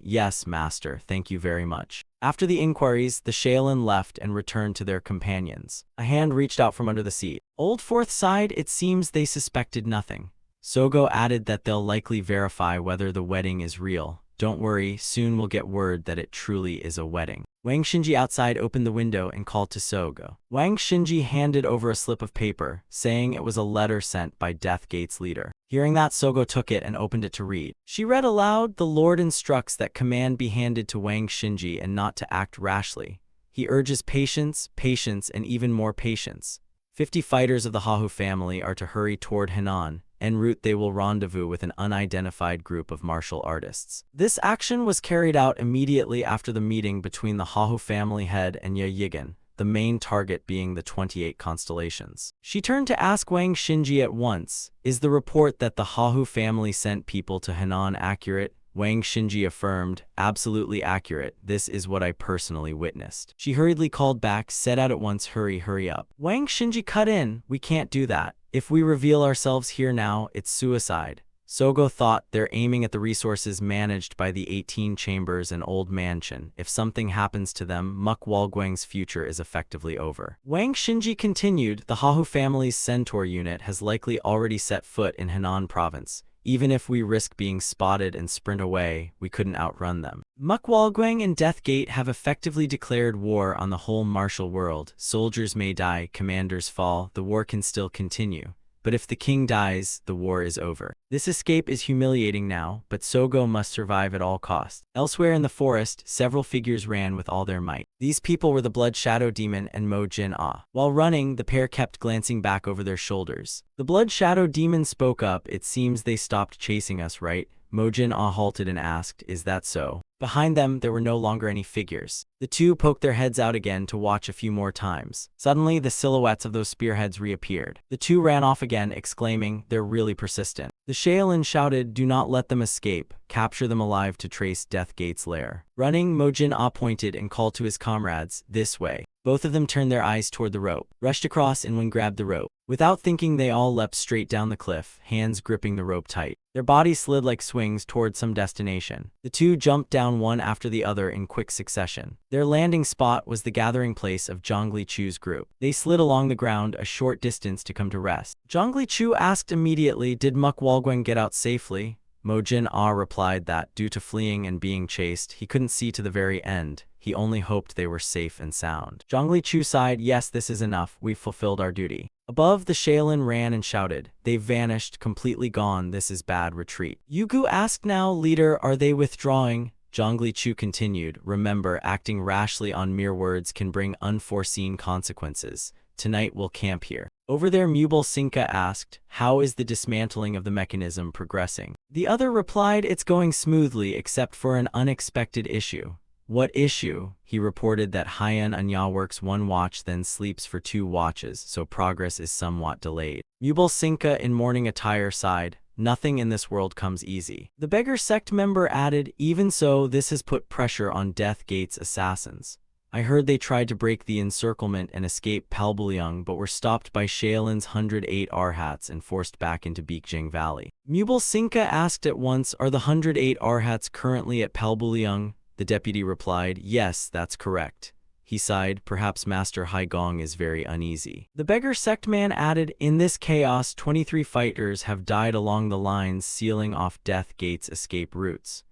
"Yes, master, thank you very much." After the inquiries, the Shaolin left and returned to their companions. A hand reached out from under the seat. Old Fourth sighed. "It seems they suspected nothing." Sogo added that they'll likely verify whether the wedding is real. "Don't worry, soon we'll get word that it truly is a wedding." Wang Xinji outside opened the window and called to Sogo. Wang Xinji handed over a slip of paper, saying it was a letter sent by Death Gate's leader. Hearing that, Sogo took it and opened it to read. She read aloud, "The Lord instructs that command be handed to Wang Xinji and not to act rashly. He urges patience, patience, and even more patience. 50 fighters of the Hahu family are to hurry toward Henan. En route they will rendezvous with an unidentified group of martial artists." This action was carried out immediately after the meeting between the Hahu family head and Ye Yigan, the main target being the 28 constellations. She turned to ask Wang Xinji at once, "Is the report that the Hahu family sent people to Henan accurate?" Wang Xinji affirmed, "Absolutely accurate. This is what I personally witnessed." She hurriedly called back, "Set out at once, hurry up." Wang Xinji cut in, "We can't do that. If we reveal ourselves here now, it's suicide." Sogo thought, "They're aiming at the resources managed by the 18 chambers and old mansion. If something happens to them, Muk Walguang's future is effectively over." Wang Xinji continued, "The Hahu family's Centaur unit has likely already set foot in Henan province. Even if we risk being spotted and sprint away, we couldn't outrun them. Muk Walguang and Death Gate have effectively declared war on the whole martial world. Soldiers may die, commanders fall, the war can still continue. But if the king dies, the war is over. This escape is humiliating now, but Sogo must survive at all costs." Elsewhere in the forest, several figures ran with all their might. These people were the Blood Shadow Demon and Mo Jin-ah. While running, the pair kept glancing back over their shoulders. The Blood Shadow Demon spoke up, "It seems they stopped chasing us, right?" Mo Jin-ah halted and asked, "Is that so?" Behind them, there were no longer any figures. The two poked their heads out again to watch a few more times. Suddenly, the silhouettes of those spearheads reappeared. The two ran off again, exclaiming, "They're really persistent." The Shaolin shouted, "Do not let them escape. Capture them alive to trace Death Gate's lair." Running, Mo Jin-ah pointed and called to his comrades, "This way." Both of them turned their eyes toward the rope, rushed across, and grabbed the rope. Without thinking, they all leapt straight down the cliff, hands gripping the rope tight. Their bodies slid like swings toward some destination. The two jumped down one after the other in quick succession. Their landing spot was the gathering place of Zhongli Chu's group. They slid along the ground a short distance to come to rest. Zhongli Chu asked immediately, "Did Muk Walguang get out safely?" Mo Jin-ah replied that, due to fleeing and being chased, he couldn't see to the very end. He only hoped they were safe and sound. Zhongli Chu sighed, "Yes, this is enough. We've fulfilled our duty." Above, the Shaolin ran and shouted, "They've vanished, completely gone. This is bad retreat." Yugu asked now, "Leader, are they withdrawing?" Zhongli Chu continued, "Remember, acting rashly on mere words can bring unforeseen consequences. Tonight we'll camp here." Over there, Mubal Sinka asked, "How is the dismantling of the mechanism progressing?" The other replied, "It's going smoothly except for an unexpected issue." "What issue?" He reported that Haiyan Anya works 1 watch then sleeps for 2 watches, so progress is somewhat delayed. Mubal Sinka in mourning attire sighed, "Nothing in this world comes easy." The beggar sect member added, "Even so, this has put pressure on Death Gate's assassins. I heard they tried to break the encirclement and escape Palbulyong but were stopped by Shaolin's 108 Arhats and forced back into Beijing Valley. Mubal Sinka asked at once, are the 108 Arhats currently at Palbulyong? The deputy replied, yes, that's correct. He sighed, perhaps Master Haigong is very uneasy. The beggar sect man added, in this chaos 23 fighters have died along the lines sealing off Death Gate's escape routes.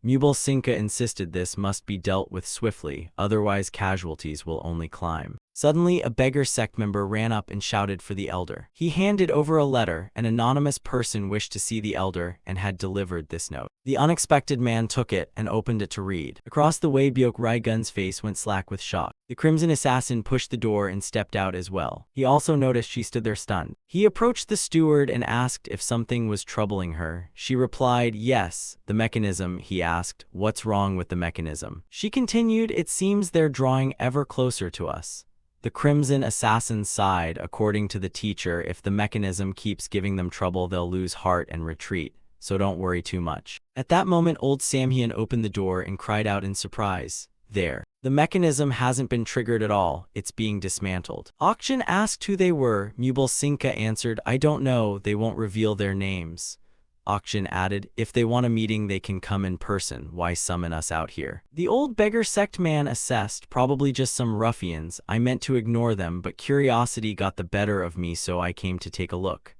Mubal Sinka insisted this must be dealt with swiftly, otherwise casualties will only climb. Suddenly, a beggar sect member ran up and shouted for the elder. He handed over a letter. An anonymous person wished to see the elder and had delivered this note. The unexpected man took it and opened it to read. Across the way, Byok Rai-gun's face went slack with shock. The crimson assassin pushed the door and stepped out as well. He also noticed she stood there stunned. He approached the steward and asked if something was troubling her. She replied, yes, the mechanism. He asked, what's wrong with the mechanism? She continued, it seems they're drawing ever closer to us. The crimson assassin sighed. According to the teacher, if the mechanism keeps giving them trouble, they'll lose heart and retreat, so don't worry too much. At that moment, old Samhyun opened the door and cried out in surprise, there. The mechanism hasn't been triggered at all, it's being dismantled. Okjin asked who they were. Mubal Sinka answered, I don't know, they won't reveal their names. Okjin added, if they want a meeting they can come in person, why summon us out here? The old beggar sect man assessed, probably just some ruffians. I meant to ignore them, but curiosity got the better of me, so I came to take a look.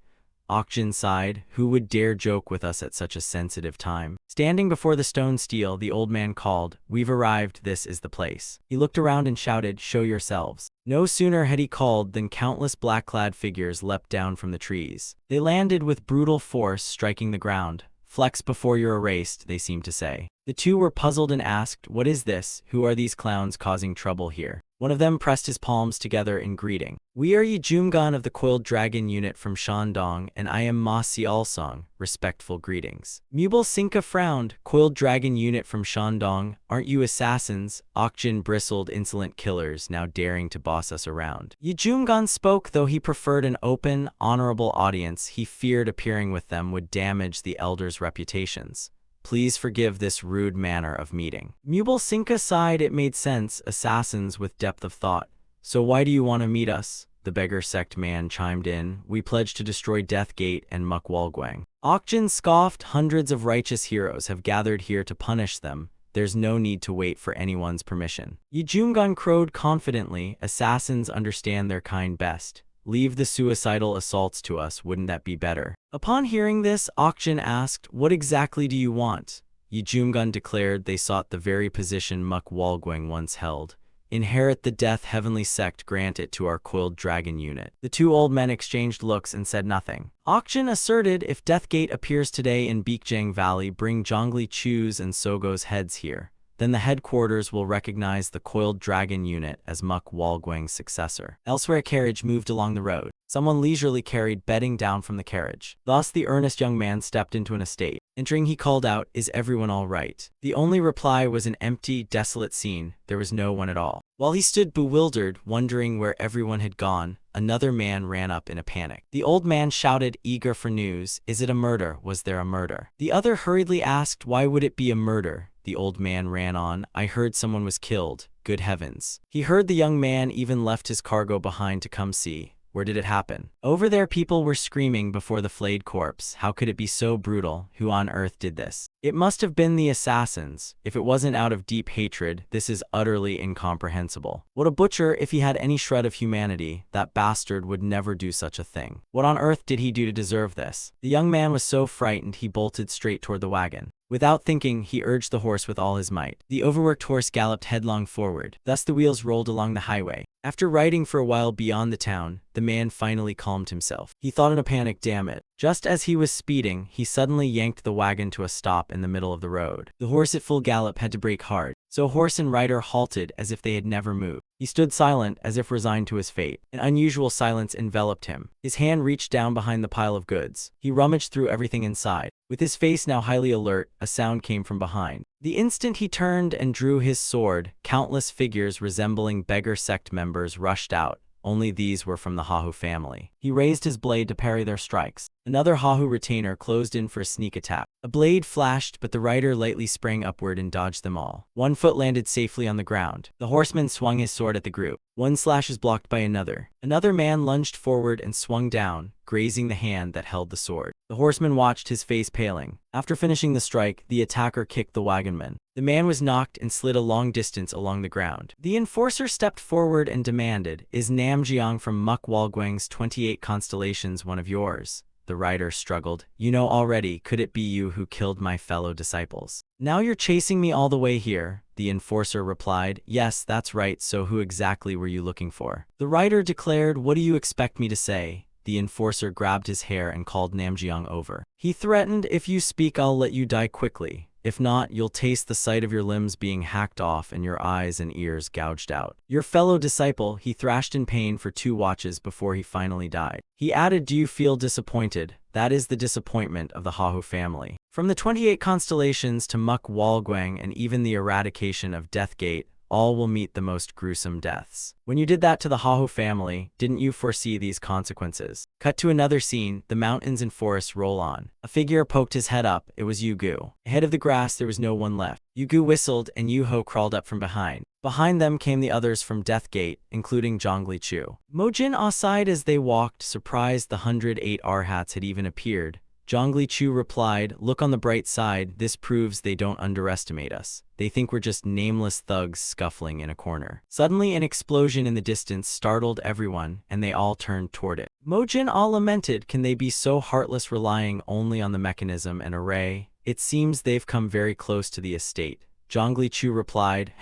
Okjin sighed, who would dare joke with us at such a sensitive time? Standing before the stone stele, the old man called, we've arrived, this is the place. He looked around and shouted, show yourselves. No sooner had he called than countless black-clad figures leapt down from the trees. They landed with brutal force, striking the ground. Flex before you're erased, they seemed to say. The two were puzzled and asked, what is this? Who are these clowns causing trouble here? One of them pressed his palms together in greeting. We are Yi Jumgan of the Coiled Dragon Unit from Shandong, and I am Ma Sialsong. Respectful greetings. Mubal Sinka frowned. Coiled Dragon Unit from Shandong, aren't you assassins? Okjin bristled, insolent killers, now daring to boss us around. Yi Jumgan spoke, though he preferred an open, honorable audience. He feared appearing with them would damage the elders' reputations. Please forgive this rude manner of meeting. Mubal Sinka sighed. It made sense, assassins with depth of thought. So why do you want to meet us? The beggar sect man chimed in. We pledge to destroy Death Gate and Muk Walguang. Okjin scoffed. Hundreds of righteous heroes have gathered here to punish them. There's no need to wait for anyone's permission. Yi Jumgan crowed confidently. Assassins understand their kind best. Leave the suicidal assaults to us, wouldn't that be better? Upon hearing this, Okjin asked, what exactly do you want? Yi Jumgan declared they sought the very position Muk Walguang once held. Inherit the Death Heavenly Sect, grant it to our Coiled Dragon Unit. The two old men exchanged looks and said nothing. Okjin asserted, if Death Gate appears today in Beijing Valley, bring Zhongli Chu's and Sogo's heads here. Then the headquarters will recognize the Coiled Dragon Unit as Muk Walguang's successor. Elsewhere, a carriage moved along the road. Someone leisurely carried bedding down from the carriage. Thus, the earnest young man stepped into an estate. Entering, he called out, is everyone all right? The only reply was an empty, desolate scene. There was no one at all. While he stood bewildered, wondering where everyone had gone, another man ran up in a panic. The old man shouted, eager for news, is it a murder? Was there a murder? The other hurriedly asked, why would it be a murder? The old man ran on, I heard someone was killed. Good heavens. He heard the young man even left his cargo behind to come see. Where did it happen? Over there, people were screaming before the flayed corpse. How could it be so brutal? Who on earth did this? It must have been the assassins. If it wasn't out of deep hatred, this is utterly incomprehensible. What a butcher! If he had any shred of humanity, that bastard would never do such a thing. What on earth did he do to deserve this? The young man was so frightened he bolted straight toward the wagon. Without thinking, he urged the horse with all his might. The overworked horse galloped headlong forward. Thus the wheels rolled along the highway. After riding for a while beyond the town, the man finally calmed himself. He thought in a panic, damn it. Just as he was speeding, he suddenly yanked the wagon to a stop in the middle of the road. The horse at full gallop had to brake hard, so horse and rider halted as if they had never moved. He stood silent, as if resigned to his fate. An unusual silence enveloped him. His hand reached down behind the pile of goods. He rummaged through everything inside. With his face now highly alert, a sound came from behind. The instant he turned and drew his sword, countless figures resembling beggar sect members rushed out. Only these were from the Hahu family. He raised his blade to parry their strikes. Another Hahu retainer closed in for a sneak attack. A blade flashed, but the rider lightly sprang upward and dodged them all. One foot landed safely on the ground. The horseman swung his sword at the group. One slash is blocked by another. Another man lunged forward and swung down, grazing the hand that held the sword. The horseman watched, his face paling. After finishing the strike, the attacker kicked the wagonman. The man was knocked and slid a long distance along the ground. The enforcer stepped forward and demanded, "Is Namjiang from Muk Walguang's 28 constellations one of yours?" The rider struggled. "You know already, could it be you who killed my fellow disciples? Now you're chasing me all the way here." The enforcer replied, "Yes, that's right, so who exactly were you looking for?" The rider declared, "What do you expect me to say?" The enforcer grabbed his hair and called Namjiang over. He threatened, "If you speak, I'll let you die quickly. If not, you'll taste the sight of your limbs being hacked off and your eyes and ears gouged out." Your fellow disciple, he thrashed in pain for 2 watches before he finally died. He added, "Do you feel disappointed? That is the disappointment of the Hahu family. From the 28 constellations to Muk Walguang and even the eradication of Death Gate, all will meet the most gruesome deaths. When you did that to the Hahu family, didn't you foresee these consequences?" Cut to another scene. The mountains and forests roll on. A figure poked his head up. It was Yugu. Ahead of the grass there was no one left. Yugu whistled and Yuho crawled up from behind. Behind them came the others from Death Gate, including Zhongli Chu. Mojin sighed as they walked, surprised the 108 Arhats had even appeared. Zhongli Chu replied, "Look on the bright side, this proves they don't underestimate us. They think we're just nameless thugs scuffling in a corner." Suddenly an explosion in the distance startled everyone, and they all turned toward it. Mojin lamented, "Can they be so heartless, relying only on the mechanism and array? It seems they've come very close to the estate." Zhongli Chu replied,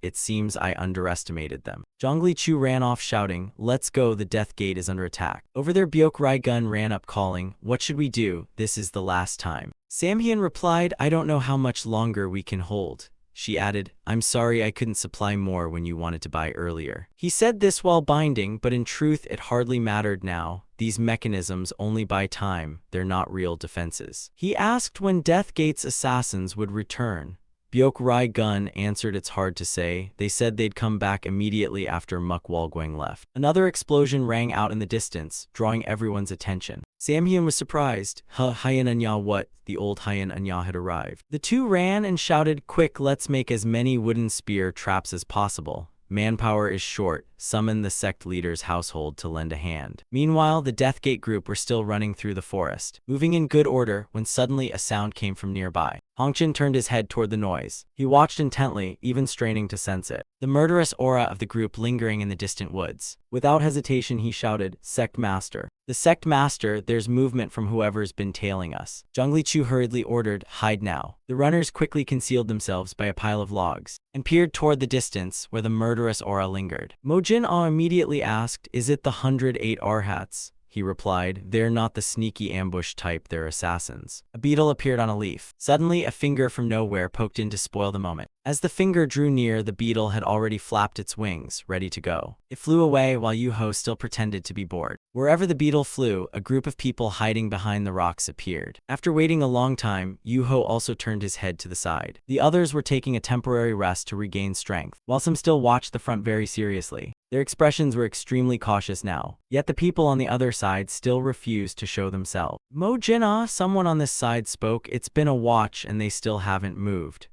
"It seems I underestimated them." Zhongli Chu ran off shouting, "Let's go, the Death Gate is under attack." Over there Byok Rai Gun ran up calling, "What should we do? This is the last time." Samhyun replied, "I don't know how much longer we can hold." She added, "I'm sorry I couldn't supply more when you wanted to buy earlier." He said this while binding, but in truth it hardly mattered now. These mechanisms only buy time, they're not real defenses. He asked when Death Gate's assassins would return. Byok Rai Gun answered, "It's hard to say. They said they'd come back immediately after Muk Walguang left." Another explosion rang out in the distance, drawing everyone's attention. Samhyun was surprised. Hyen Anya, what? The old Hyen Anya had arrived. The two ran and shouted, "Quick, let's make as many wooden spear traps as possible. Manpower is short. Summon the sect leader's household to lend a hand." Meanwhile, the Death Gate group were still running through the forest, moving in good order, when suddenly a sound came from nearby. Hongchen turned his head toward the noise. He watched intently, even straining to sense it. The murderous aura of the group lingering in the distant woods. Without hesitation, he shouted, "Sect Master." "The Sect Master, there's movement from whoever's been tailing us." Zhongli Chu hurriedly ordered, "Hide now." The runners quickly concealed themselves by a pile of logs, and peered toward the distance where the murderous aura lingered. Mojin immediately asked, "Is it the 108 Arhats?" He replied, "They're not the sneaky ambush type, they're assassins." A beetle appeared on a leaf. Suddenly, a finger from nowhere poked in to spoil the moment. As the finger drew near, the beetle had already flapped its wings, ready to go. It flew away while Yuho still pretended to be bored. Wherever the beetle flew, a group of people hiding behind the rocks appeared. After waiting a long time, Yuho also turned his head to the side. The others were taking a temporary rest to regain strength, while some still watched the front very seriously. Their expressions were extremely cautious now, yet the people on the other side still refused to show themselves. "Mojin, someone on this side spoke, it's been a watch and they still haven't moved."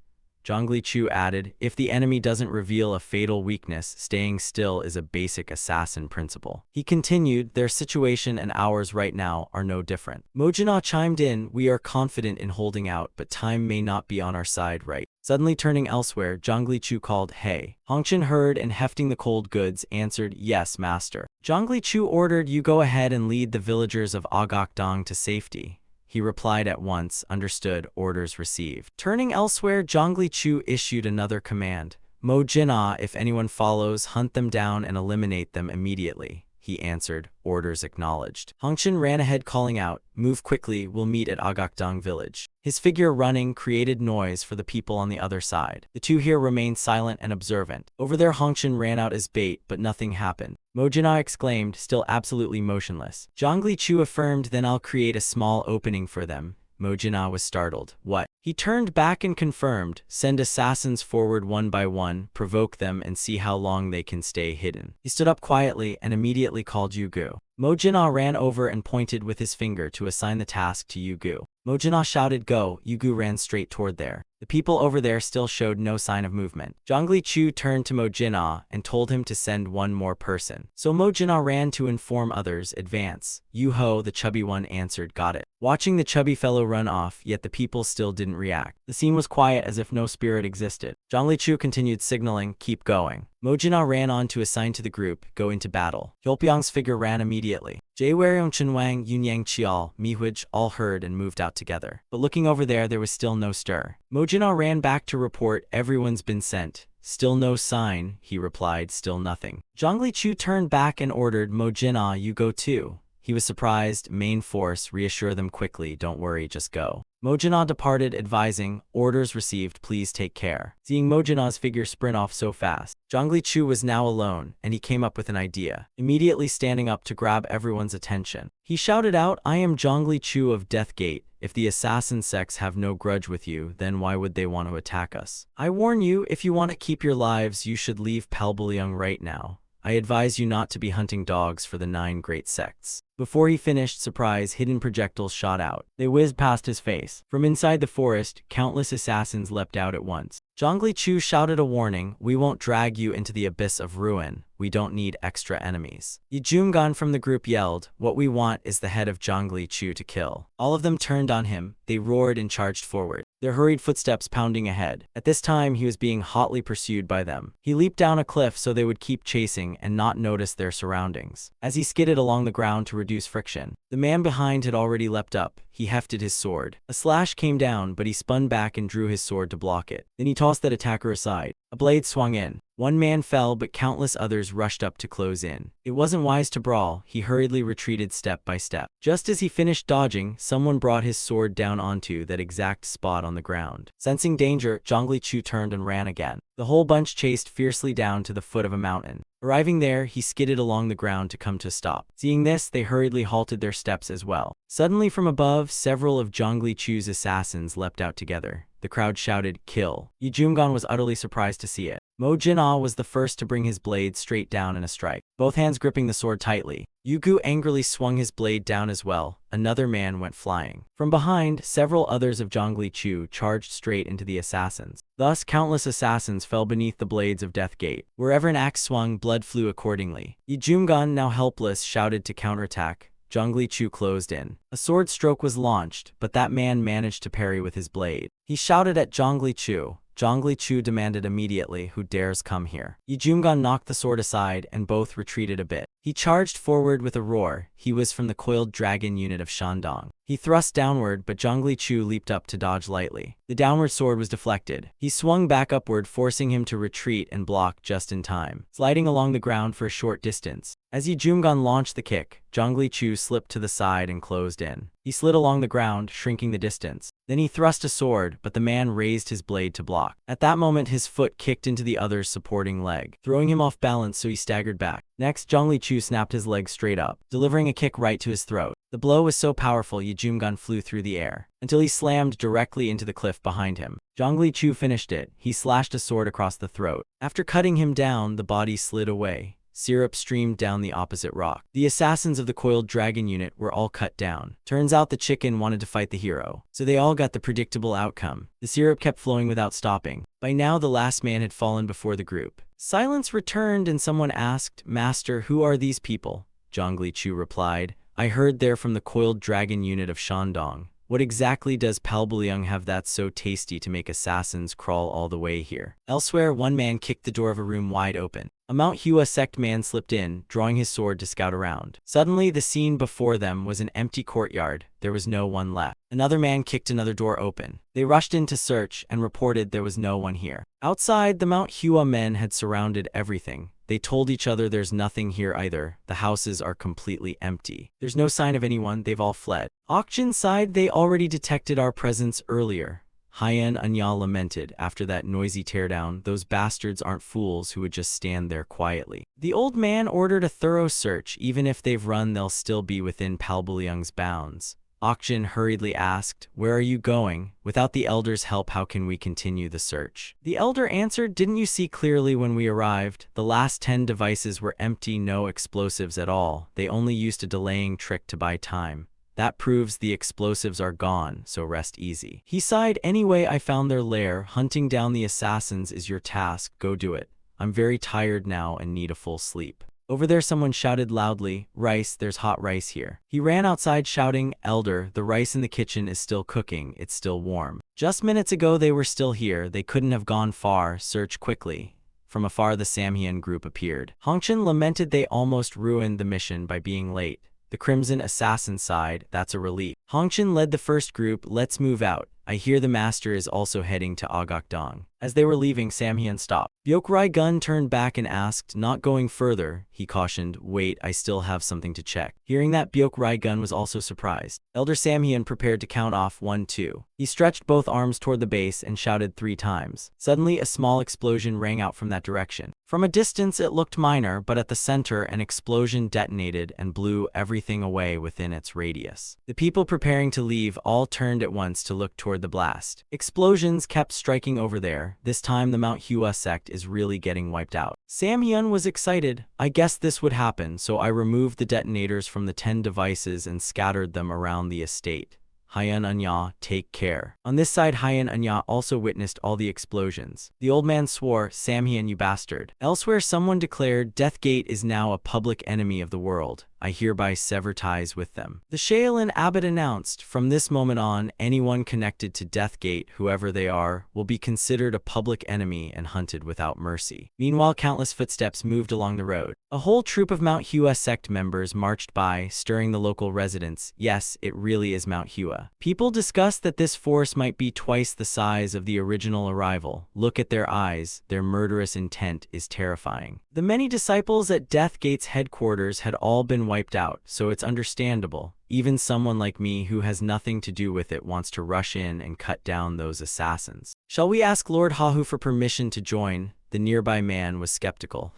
Zhongli Chu added, "If the enemy doesn't reveal a fatal weakness, staying still is a basic assassin principle." He continued, "Their situation and ours right now are no different." Mojin chimed in, "We are confident in holding out, but time may not be on our side right." Suddenly turning elsewhere, Zhongli Chu called, "Hey." Hongchen heard and hefting the cold goods, answered, "Yes, master." Zhongli Chu ordered, "You go ahead and lead the villagers of Agokdong to safety." He replied at once, "Understood, orders received." Turning elsewhere, Zhongli Chu issued another command. "Mojin, if anyone follows, hunt them down and eliminate them immediately." He answered, "Orders acknowledged." Hongchen ran ahead calling out, "Move quickly, we'll meet at Agokdong village." His figure running created noise for the people on the other side. The two here remained silent and observant. Over there Hongchen ran out as bait, but nothing happened. Mojin exclaimed, still absolutely motionless. Zhongli Chu affirmed, "Then I'll create a small opening for them. Mojina was startled. What? He turned back and confirmed, send assassins forward one by one, provoke them and see how long they can stay hidden. He stood up quietly and immediately called Yugu. Mojina ran over and pointed with his finger to assign the task to Yugu. Mojina shouted go, Yugu ran straight toward there. The people over there still showed no sign of movement. Zhongli Chu turned to Mojina and told him to send one more person. So Mojina ran to inform others, advance. Yu Ho, the chubby one, answered, got it. Watching the chubby fellow run off, yet the people still didn't react. The scene was quiet as if no spirit existed. Zhongli Chu continued signaling, keep going. Mojina ran on to assign to the group, go into battle. Hyolpyong's figure ran immediately. Jaeweryong, Chenwang, Yunyang, Chial, Mihuj all heard and moved out together. But looking over there was still no stir. Mojina ran back to report, everyone's been sent. Still no sign, he replied, still nothing. Zhongli Chu turned back and ordered, Mojina, you go too. He was surprised, main force, reassure them quickly, don't worry, just go. Mojina departed, advising, orders received, please take care. Seeing Mojina's figure sprint off so fast, Zhongli Chu was now alone, and he came up with an idea, immediately standing up to grab everyone's attention. He shouted out, I am Zhongli Chu of Death Gate. If the assassin sects have no grudge with you, then why would they want to attack us? I warn you, if you want to keep your lives, you should leave Palbulyong right now. I advise you not to be hunting dogs for the 9 great sects. Before he finished, surprise, hidden projectiles shot out. They whizzed past his face. From inside the forest, countless assassins leapt out at once. Zhongli Chu shouted a warning, we won't drag you into the abyss of ruin. We don't need extra enemies. Yi Jumgan from the group yelled, what we want is the head of Zhongli Chu to kill. All of them turned on him. They roared and charged forward, their hurried footsteps pounding ahead. At this time, he was being hotly pursued by them. He leaped down a cliff so they would keep chasing and not notice their surroundings. As he skidded along the ground to reduce friction, the man behind had already leapt up. He hefted his sword. A slash came down, but he spun back and drew his sword to block it. Then he tossed that attacker aside. A blade swung in. One man fell, but countless others rushed up to close in. It wasn't wise to brawl. He hurriedly retreated step by step. Just as he finished dodging, someone brought his sword down onto that exact spot on the ground. Sensing danger, Zhongli Chu turned and ran again. The whole bunch chased fiercely down to the foot of a mountain. Arriving there, he skidded along the ground to come to a stop. Seeing this, they hurriedly halted their steps as well. Suddenly from above, several of Zhongli Chu's assassins leapt out together. The crowd shouted, kill. Yi Jumgan was utterly surprised to see it. Mo Jin-ah was the first to bring his blade straight down in a strike, both hands gripping the sword tightly. Yugu angrily swung his blade down as well. Another man went flying. From behind, several others of Zhongli Chu charged straight into the assassins. Thus, countless assassins fell beneath the blades of Death Gate. Wherever an axe swung, blood flew accordingly. Yi Jumgan, now helpless, shouted to counterattack. Zhongli Chu closed in. A sword stroke was launched, but that man managed to parry with his blade. He shouted at Zhongli Chu. Zhongli Chu demanded immediately, who dares come here? Yi Jumgan knocked the sword aside and both retreated a bit. He charged forward with a roar. He was from the coiled dragon unit of Shandong. He thrust downward, but Zhongli Chu leaped up to dodge lightly. The downward sword was deflected. He swung back upward, forcing him to retreat and block just in time, sliding along the ground for a short distance. As Yi Jumgan launched the kick, Zhongli Chu slipped to the side and closed in. He slid along the ground, shrinking the distance. Then he thrust a sword, but the man raised his blade to block. At that moment, his foot kicked into the other's supporting leg, throwing him off balance, so he staggered back. Next, Zhongli Chu snapped his leg straight up, delivering a kick right to his throat. The blow was so powerful, Yi Jumgan flew through the air, until he slammed directly into the cliff behind him. Zhongli Chu finished it. He slashed a sword across the throat. After cutting him down, the body slid away. Syrup streamed down the opposite rock. The assassins of the coiled dragon unit were all cut down. Turns out the chicken wanted to fight the hero, so they all got the predictable outcome. The syrup kept flowing without stopping. By now, the last man had fallen before the group. Silence returned and someone asked, "Master, who are these people?" Zhongli Chu replied, "I heard they're from the coiled dragon unit of Shandong. What exactly does Palbulyong have that's so tasty to make assassins crawl all the way here?" Elsewhere, one man kicked the door of a room wide open. A manhua sect man slipped in, drawing his sword to scout around. Suddenly, the scene before them was an empty courtyard. There was no one left. Another man kicked another door open. They rushed in to search and reported there was no one here. Outside, the manhua men had surrounded everything. They told each other there's nothing here either. The houses are completely empty. There's no sign of anyone. They've all fled. Auction side, they already detected our presence earlier. Haiyan Anya lamented, after that noisy teardown, those bastards aren't fools who would just stand there quietly. The old man ordered a thorough search. Even if they've run, they'll still be within Palbulyong's bounds. Okjin hurriedly asked, "Where are you going? Without the elder's help, how can we continue the search?" The elder answered, "Didn't you see clearly when we arrived? The last 10 devices were empty, no explosives at all. They only used a delaying trick to buy time. That proves the explosives are gone, so rest easy." He sighed, "Anyway, I found their lair. Hunting down the assassins is your task. Go do it. I'm very tired now and need a full sleep." Over there, someone shouted loudly, "Rice, there's hot rice here." He ran outside shouting, "Elder, the rice in the kitchen is still cooking, it's still warm. Just minutes ago they were still here, they couldn't have gone far, search quickly." From afar the Samhain group appeared. Hongchen lamented they almost ruined the mission by being late. The Crimson Assassin sighed, "That's a relief." Hongchen led the first group, "Let's move out. I hear the master is also heading to Agokdong." As they were leaving, Samhain stopped. Byokrai Gun turned back and asked, "Not going further," he cautioned. "Wait, I still have something to check." Hearing that, Byokrai Gun was also surprised. Elder Samhain prepared to count off 1, 2. He stretched both arms toward the base and shouted 3 times. Suddenly, a small explosion rang out from that direction. From a distance, it looked minor, but at the center, an explosion detonated and blew everything away within its radius. The people preparing to leave all turned at once to look toward the blast. Explosions kept striking over there. This time, the Manhwa sect is really getting wiped out. Samhyun was excited. "I guessed this would happen, so I removed the detonators from the 10 devices and scattered them around the estate. Hyun Anya, take care." On this side, Hyun Anya also witnessed all the explosions. The old man swore, "Samhyun, you bastard." Elsewhere, someone declared, "Deathgate is now a public enemy of the world. I hereby sever ties with them." The Shaolin abbot announced, "From this moment on, anyone connected to Deathgate, whoever they are, will be considered a public enemy and hunted without mercy." Meanwhile, countless footsteps moved along the road. A whole troop of Mount Hua sect members marched by, stirring the local residents. Yes, it really is Mount Hua. People discussed that this force might be twice the size of the original arrival. Look at their eyes, their murderous intent is terrifying. The many disciples at Deathgate's headquarters had all been wiped out, so it's understandable. Even someone like me who has nothing to do with it wants to rush in and cut down those assassins. "Shall we ask Lord Hahu for permission to join?" The nearby man was skeptical.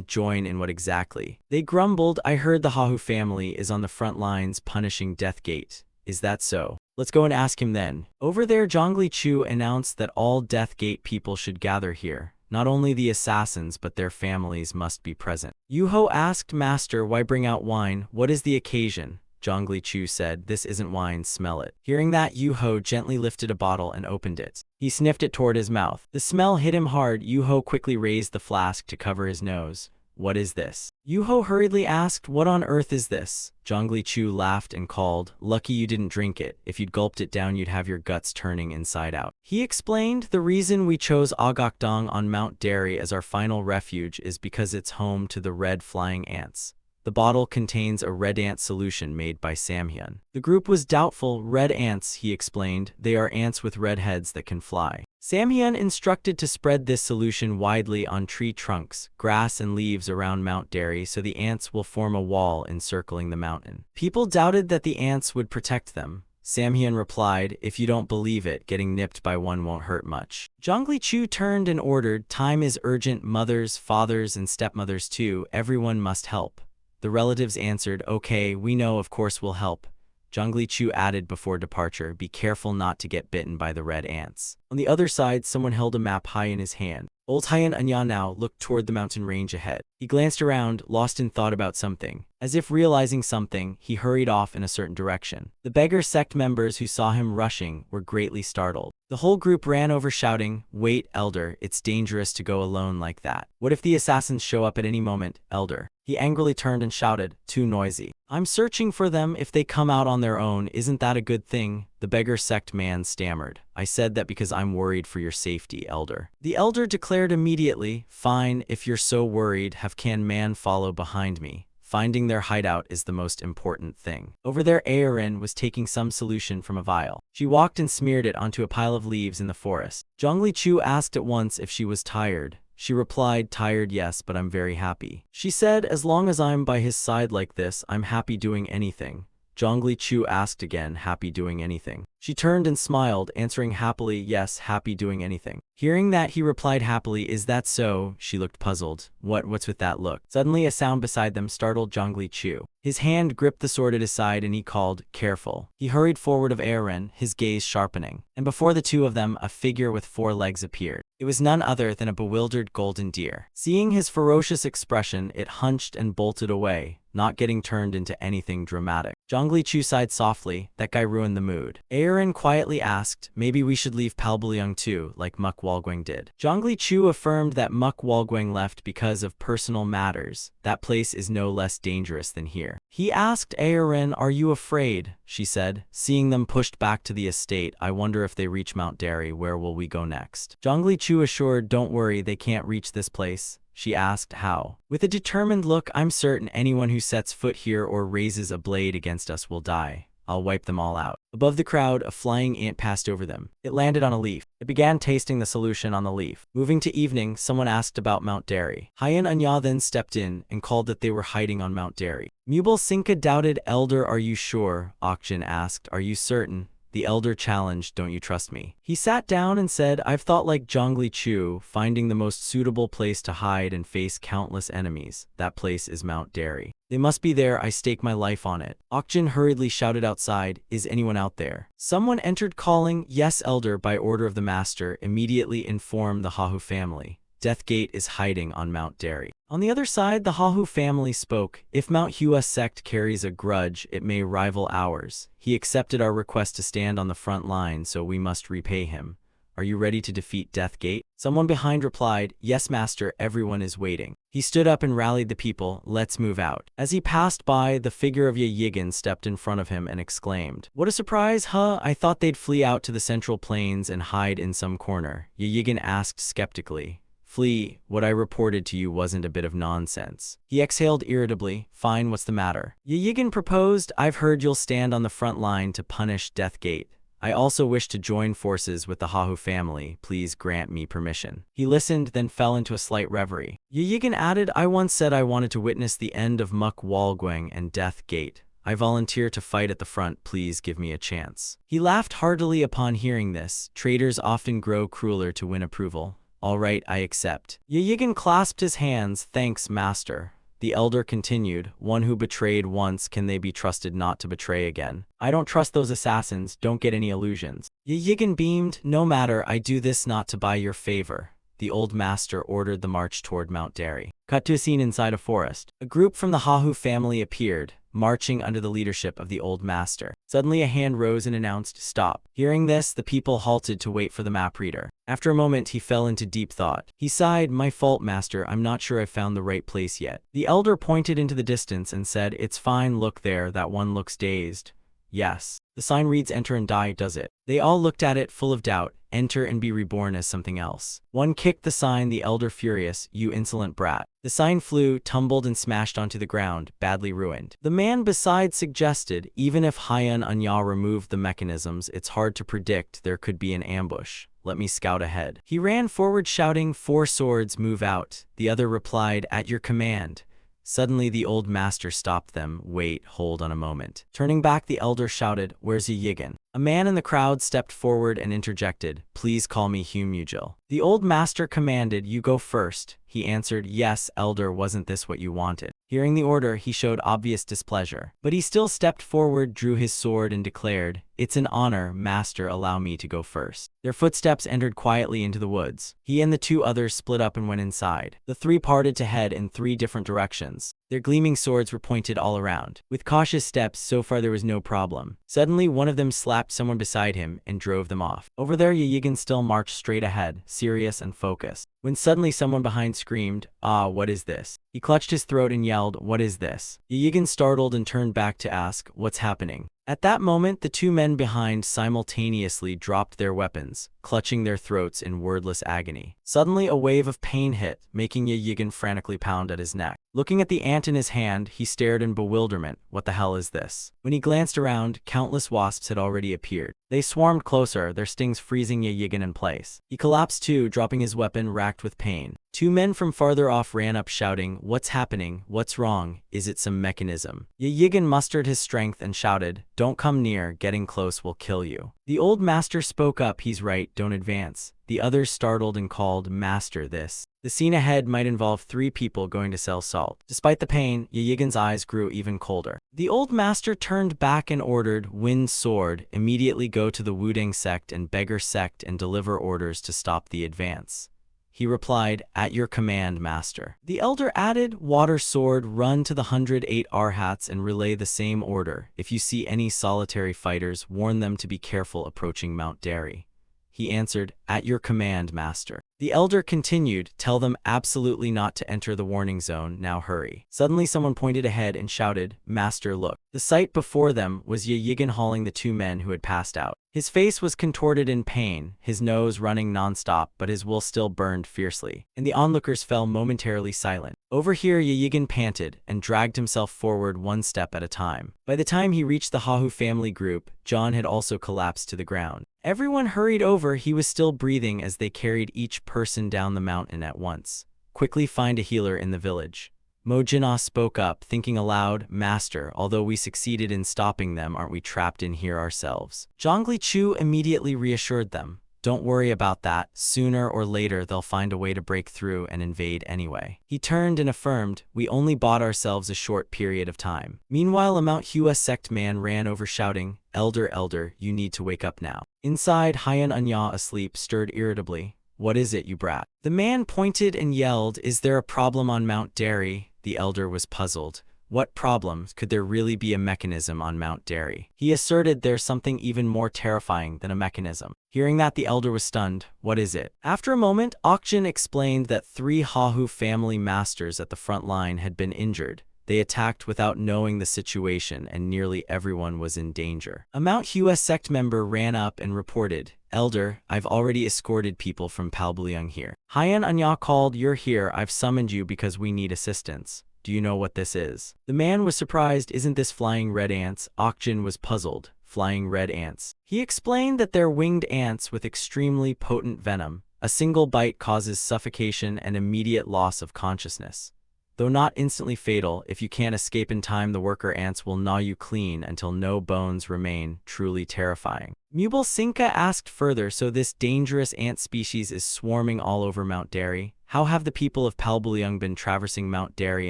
Join in what exactly?" They grumbled, "I heard the Hahu family is on the front lines punishing Deathgate. Is that so? Let's go and ask him then." Over there, Zhongli Chu announced that all Deathgate people should gather here. Not only the assassins, but their families must be present. Yuho asked, "Master, why bring out wine? What is the occasion?" Zhongli Chu said, "This isn't wine, smell it." Hearing that, Yuho gently lifted a bottle and opened it. He sniffed it toward his mouth. The smell hit him hard. Yuho quickly raised the flask to cover his nose. "What is this?" Yuho hurriedly asked, "What on earth is this?" Zhongli Chu laughed and called, "Lucky you didn't drink it. If you'd gulped it down, you'd have your guts turning inside out." He explained, "The reason we chose Agokdong on Mount Derry as our final refuge is because it's home to the red flying ants. The bottle contains a red ant solution made by Samhyun." The group was doubtful. "Red ants," he explained. "They are ants with red heads that can fly." Samhyun instructed to spread this solution widely on tree trunks, grass and leaves around Mount Derry so the ants will form a wall encircling the mountain. People doubted that the ants would protect them. Samhyun replied, "If you don't believe it, getting nipped by one won't hurt much." Zhongli Chu turned and ordered, "Time is urgent, mothers, fathers, and stepmothers too. Everyone must help." The relatives answered, "Okay, we know, of course we'll help." Zhongli Chu added before departure, "Be careful not to get bitten by the red ants." On the other side, someone held a map high in his hand. Old Hyun Anya now looked toward the mountain range ahead. He glanced around, lost in thought about something. As if realizing something, he hurried off in a certain direction. The beggar sect members who saw him rushing were greatly startled. The whole group ran over shouting, "Wait, Elder, it's dangerous to go alone like that. What if the assassins show up at any moment, Elder?" He angrily turned and shouted, "Too noisy. I'm searching for them. If they come out on their own, isn't that a good thing?" The beggar sect man stammered, "I said that because I'm worried for your safety, Elder." The Elder declared immediately, "Fine, if you're so worried, have Can Man follow behind me. Finding their hideout is the most important thing." Over there, Aerin was taking some solution from a vial. She walked and smeared it onto a pile of leaves in the forest. Zhongli Chu asked at once if she was tired. She replied, "Tired, yes, but I'm very happy." She said, "As long as I'm by his side like this, I'm happy doing anything." Zhongli Chu asked again, "Happy doing anything?" She turned and smiled, answering happily, "Yes, happy doing anything." Hearing that, he replied happily, "Is that so?" She looked puzzled. What's with that look?" Suddenly, a sound beside them startled Zhongli Chu. His hand gripped the sword at his side and he called, "Careful." He hurried forward of Aaron, his gaze sharpening. And before the two of them, a figure with 4 legs appeared. It was none other than a bewildered golden deer. Seeing his ferocious expression, it hunched and bolted away, not getting turned into anything dramatic. Zhongli Chu sighed softly. That guy ruined the mood. Aaron quietly asked, "Maybe we should leave Palbulyeong too, like Muk Walguang did." Zhongli Chu affirmed that Muk Walguang left because of personal matters. That place is no less dangerous than here. He asked Aaron, "Are you afraid?" She said, "Seeing them pushed back to the estate, I wonder if they reach Mount Derry, where will we go next?" Zhongli Chu assured, "Don't worry, they can't reach this place." She asked, "How?" With a determined look, "I'm certain anyone who sets foot here or raises a blade against us will die. I'll wipe them all out." Above the crowd, a flying ant passed over them. It landed on a leaf. It began tasting the solution on the leaf. Moving to evening, someone asked about Mount Derry. Hyan Anya then stepped in and called that they were hiding on Mount Derry. Mubal Sinka doubted. "Elder, are you sure?" Okjin asked, "Are you certain?" The elder challenged, "Don't you trust me?" He sat down and said, "I've thought like Zhongli Chu, finding the most suitable place to hide and face countless enemies. That place is Mount Derry. They must be there, I stake my life on it." Okjin hurriedly shouted outside, "Is anyone out there?" Someone entered calling, "Yes, elder, by order of the master. Immediately inform the Hahu family. Deathgate is hiding on Mount Derry." On the other side, the Hahu family spoke. "If Mount Hua sect carries a grudge, it may rival ours. He accepted our request to stand on the front line, so we must repay him. Are you ready to defeat Deathgate?" Someone behind replied, "Yes, master, everyone is waiting." He stood up and rallied the people, "Let's move out." As he passed by, the figure of Ye Yigan stepped in front of him and exclaimed, "What a surprise, huh? I thought they'd flee out to the central plains and hide in some corner." Ye Yigan asked skeptically, "Flee? What I reported to you wasn't a bit of nonsense." He exhaled irritably, "Fine, what's the matter?" Ye Yigan proposed, "I've heard you'll stand on the front line to punish Deathgate. I also wish to join forces with the Hahu family. Please grant me permission." He listened, then fell into a slight reverie. Ye Yigan added, "I once said I wanted to witness the end of Muk Walguang and Deathgate. I volunteer to fight at the front. Please give me a chance." He laughed heartily upon hearing this. Traitors often grow crueler to win approval. "All right, I accept." Ye Yigan clasped his hands. "Thanks, master." The elder continued, "One who betrayed once, can they be trusted not to betray again? I don't trust those assassins, don't get any illusions." Ye Yigan beamed, "No matter, I do this not to buy your favor." The old master ordered the march toward Mount Derry. Cut to a scene inside a forest. A group from the Hahu family appeared, marching under the leadership of the old master. Suddenly a hand rose and announced, "Stop." Hearing this, the people halted to wait for the map reader. After a moment, he fell into deep thought. He sighed, "My fault, master, I'm not sure I've found the right place yet." The elder pointed into the distance and said, "It's fine, look there, that one looks dazed." "Yes. The sign reads enter and die, does it?" They all looked at it, full of doubt. Enter and be reborn as something else. One kicked the sign, the elder furious, "You insolent brat." The sign flew, tumbled and smashed onto the ground, badly ruined. The man beside suggested, "Even if Hyan Anya removed the mechanisms, it's hard to predict, there could be an ambush. Let me scout ahead." He ran forward shouting, "Four swords, move out." The other replied, "At your command." Suddenly the old master stopped them. "Wait, hold on a moment." Turning back, the elder shouted, "Where's Ye Yigan?" A man in the crowd stepped forward and interjected, "Please call me Humujil." The old master commanded, "You go first." He answered, "Yes, elder, wasn't this what you wanted?" Hearing the order, he showed obvious displeasure. But he still stepped forward, drew his sword, and declared, "It's an honor, master, allow me to go first." Their footsteps entered quietly into the woods. He and the two others split up and went inside. The three parted to head in 3 different directions. Their gleaming swords were pointed all around. With cautious steps, so far there was no problem. Suddenly, one of them slapped someone beside him and drove them off. Over there, Ye Yigan still marched straight ahead, serious and focused. When suddenly someone behind screamed, "Ah, what is this?" He clutched his throat and yelled, "What is this?" Ye Yigan startled and turned back to ask, "What's happening?" At that moment, the 2 men behind simultaneously dropped their weapons, clutching their throats in wordless agony. Suddenly, a wave of pain hit, making Ye Yigan frantically pound at his neck. Looking at the ant in his hand, he stared in bewilderment. What the hell is this? When he glanced around, countless wasps had already appeared. They swarmed closer, their stings freezing Yigan in place. He collapsed too, dropping his weapon, racked with pain. Two men from farther off ran up shouting, "What's happening? What's wrong? Is it some mechanism?" Yigan mustered his strength and shouted, "Don't come near, getting close will kill you." The old master spoke up, "He's right, don't advance." The others startled and called, "Master, this." The scene ahead might involve 3 people going to sell salt. Despite the pain, Yigan's eyes grew even colder. The old master turned back and ordered, "Wind Sword, immediately go to the Wudang sect and Beggar sect and deliver orders to stop the advance." He replied, "At your command, master." The elder added, "Water Sword, run to the 108 Arhats and relay the same order. If you see any solitary fighters, warn them to be careful approaching Mount Derry." He answered, "At your command, master." The elder continued, "Tell them absolutely not to enter the warning zone, now hurry." Suddenly someone pointed ahead and shouted, "Master, look." The sight before them was Yigan hauling the 2 men who had passed out. His face was contorted in pain, his nose running nonstop, but his will still burned fiercely, and the onlookers fell momentarily silent. Over here, Yigan panted and dragged himself forward 1 step at a time. By the time he reached the Hahu family group, John had also collapsed to the ground. Everyone hurried over, he was still breathing as they carried each person down the mountain at once. "Quickly find a healer in the village." Mo Jinah spoke up, thinking aloud, "Master, although we succeeded in stopping them, aren't we trapped in here ourselves?" Zhongli Chu immediately reassured them, "Don't worry about that, sooner or later they'll find a way to break through and invade anyway." He turned and affirmed, "We only bought ourselves a short period of time." Meanwhile, a Mount Hua sect man ran over shouting, "Elder, elder, you need to wake up now." Inside, Hyan Anya, asleep, stirred irritably. "What is it, you brat?" The man pointed and yelled, "Is there a problem on Mount Derry?" The elder was puzzled. What problem? Could there really be a mechanism on Mount Derry? He asserted there's something even more terrifying than a mechanism. Hearing that, the elder was stunned. "What is it?" After a moment, Okjin explained that 3 Hahu family masters at the front line had been injured. They attacked without knowing the situation, and nearly everyone was in danger. A Mount Hua sect member ran up and reported, "Elder, I've already escorted people from Palbulyong here." Hyan Anya called, "You're here, I've summoned you because we need assistance. Do you know what this is?" The man was surprised. "Isn't this flying red ants?" Okjin was puzzled. Flying red ants. He explained that they're winged ants with extremely potent venom. A single bite causes suffocation and immediate loss of consciousness. Though not instantly fatal, if you can't escape in time, the worker ants will gnaw you clean until no bones remain. Truly terrifying. Mubal Sinka asked further, "So this dangerous ant species is swarming all over Mount Derry? How have the people of Palbulyong been traversing Mount Derry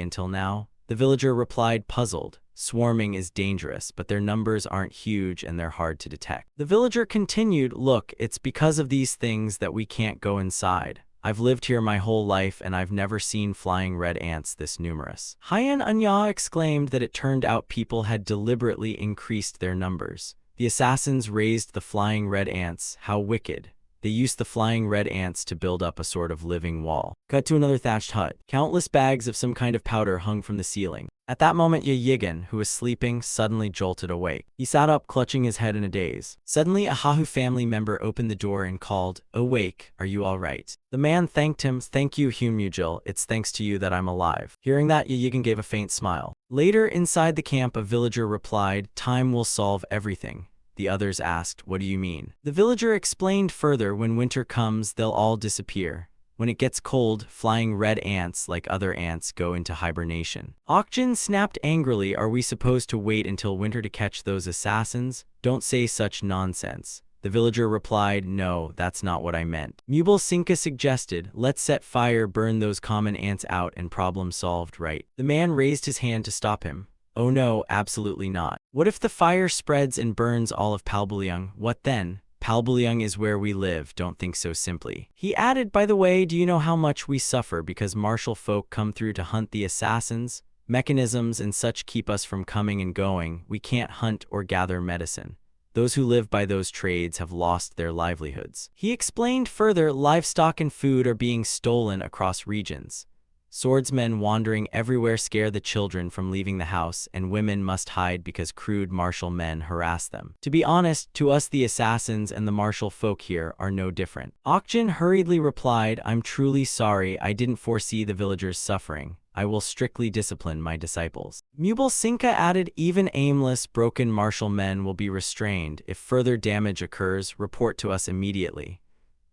until now?" The villager replied, puzzled, "Swarming is dangerous, but their numbers aren't huge and they're hard to detect." The villager continued, "Look, it's because of these things that we can't go inside. I've lived here my whole life and I've never seen flying red ants this numerous." Hyan Anya exclaimed that it turned out people had deliberately increased their numbers. The assassins raised the flying red ants. How wicked. They used the flying red ants to build up a sort of living wall. Cut to another thatched hut. Countless bags of some kind of powder hung from the ceiling. At that moment, Yigan, who was sleeping, suddenly jolted awake. He sat up, clutching his head in a daze. Suddenly, a Hahu family member opened the door and called, "Awake, are you all right?" The man thanked him. "Thank you, Humujil. It's thanks to you that I'm alive." Hearing that, Yigan gave a faint smile. Later, inside the camp, a villager replied, "Time will solve everything." The others asked, "What do you mean?" The villager explained further, "When winter comes, they'll all disappear. When it gets cold, flying red ants, like other ants, go into hibernation." Okjin snapped angrily, "Are we supposed to wait until winter to catch those assassins? Don't say such nonsense." The villager replied, "No, that's not what I meant." Mubal Sinka suggested, "Let's set fire, burn those common ants out, and problem solved, right?" The man raised his hand to stop him. "Oh no, absolutely not. What if the fire spreads and burns all of Palbulyong? What then? Palbulyong is where we live, don't think so simply." He added, "By the way, do you know how much we suffer because martial folk come through to hunt the assassins? Mechanisms and such keep us from coming and going. We can't hunt or gather medicine. Those who live by those trades have lost their livelihoods." He explained further, "Livestock and food are being stolen across regions. Swordsmen wandering everywhere scare the children from leaving the house, and women must hide because crude martial men harass them. To be honest, to us the assassins and the martial folk here are no different." Okjin hurriedly replied, "I'm truly sorry, I didn't foresee the villagers' suffering. I will strictly discipline my disciples. Mubal Sinka added, even aimless, broken martial men will be restrained. If further damage occurs, report to us immediately.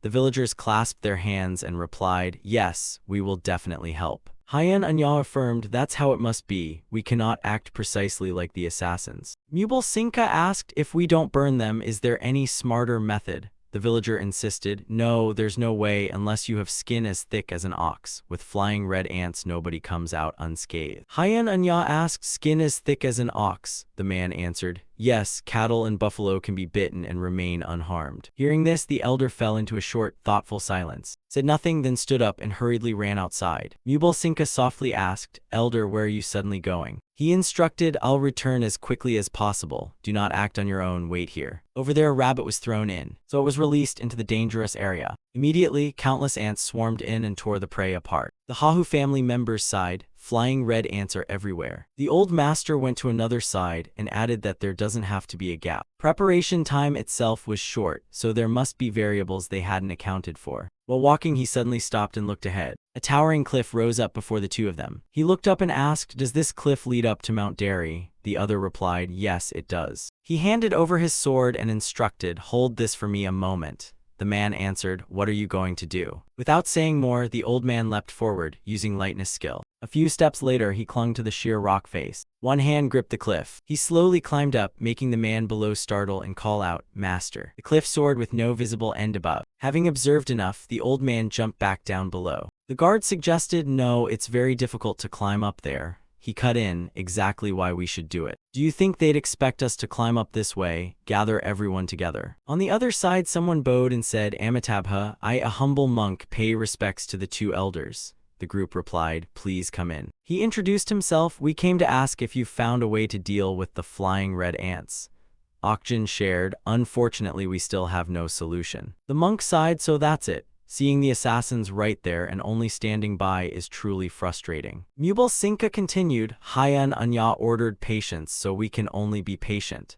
The villagers clasped their hands and replied, yes, we will definitely help. Hyan Anya affirmed, that's how it must be, we cannot act precisely like the assassins. Mubal Sinka asked, if we don't burn them, is there any smarter method? The villager insisted, no, there's no way unless you have skin as thick as an ox. With flying red ants nobody comes out unscathed. Hyan Anya asked, skin as thick as an ox? The man answered, yes, cattle and buffalo can be bitten and remain unharmed. Hearing this, the elder fell into a short, thoughtful silence, said nothing, then stood up and hurriedly ran outside. Mubal Sinka softly asked, elder, where are you suddenly going? He instructed, I'll return as quickly as possible. Do not act on your own, wait here. Over there a rabbit was thrown in, so it was released into the dangerous area. Immediately, countless ants swarmed in and tore the prey apart. The Hahu family members sighed, flying red ants are everywhere. The old master went to another side and added that there doesn't have to be a gap. Preparation time itself was short, so there must be variables they hadn't accounted for. While walking, he suddenly stopped and looked ahead. A towering cliff rose up before the two of them. He looked up and asked, does this cliff lead up to Mount Derry? The other replied, yes, it does. He handed over his sword and instructed, hold this for me a moment. The man answered, what are you going to do? Without saying more, the old man leapt forward, using lightness skill. A few steps later, he clung to the sheer rock face. One hand gripped the cliff. He slowly climbed up, making the man below startle and call out, master. The cliff soared with no visible end above. Having observed enough, the old man jumped back down below. The guard suggested, no, it's very difficult to climb up there. He cut in, exactly why we should do it. Do you think they'd expect us to climb up this way? Gather everyone together. On the other side, someone bowed and said, Amitabha, I, a humble monk, pay respects to the two elders. The group replied, please come in. He introduced himself, we came to ask if you found a way to deal with the flying red ants. Okjin shared, unfortunately we still have no solution. The monk sighed, so that's it. Seeing the assassins right there and only standing by is truly frustrating. Mubal Sinka continued, Hyan Anya ordered patience, so we can only be patient.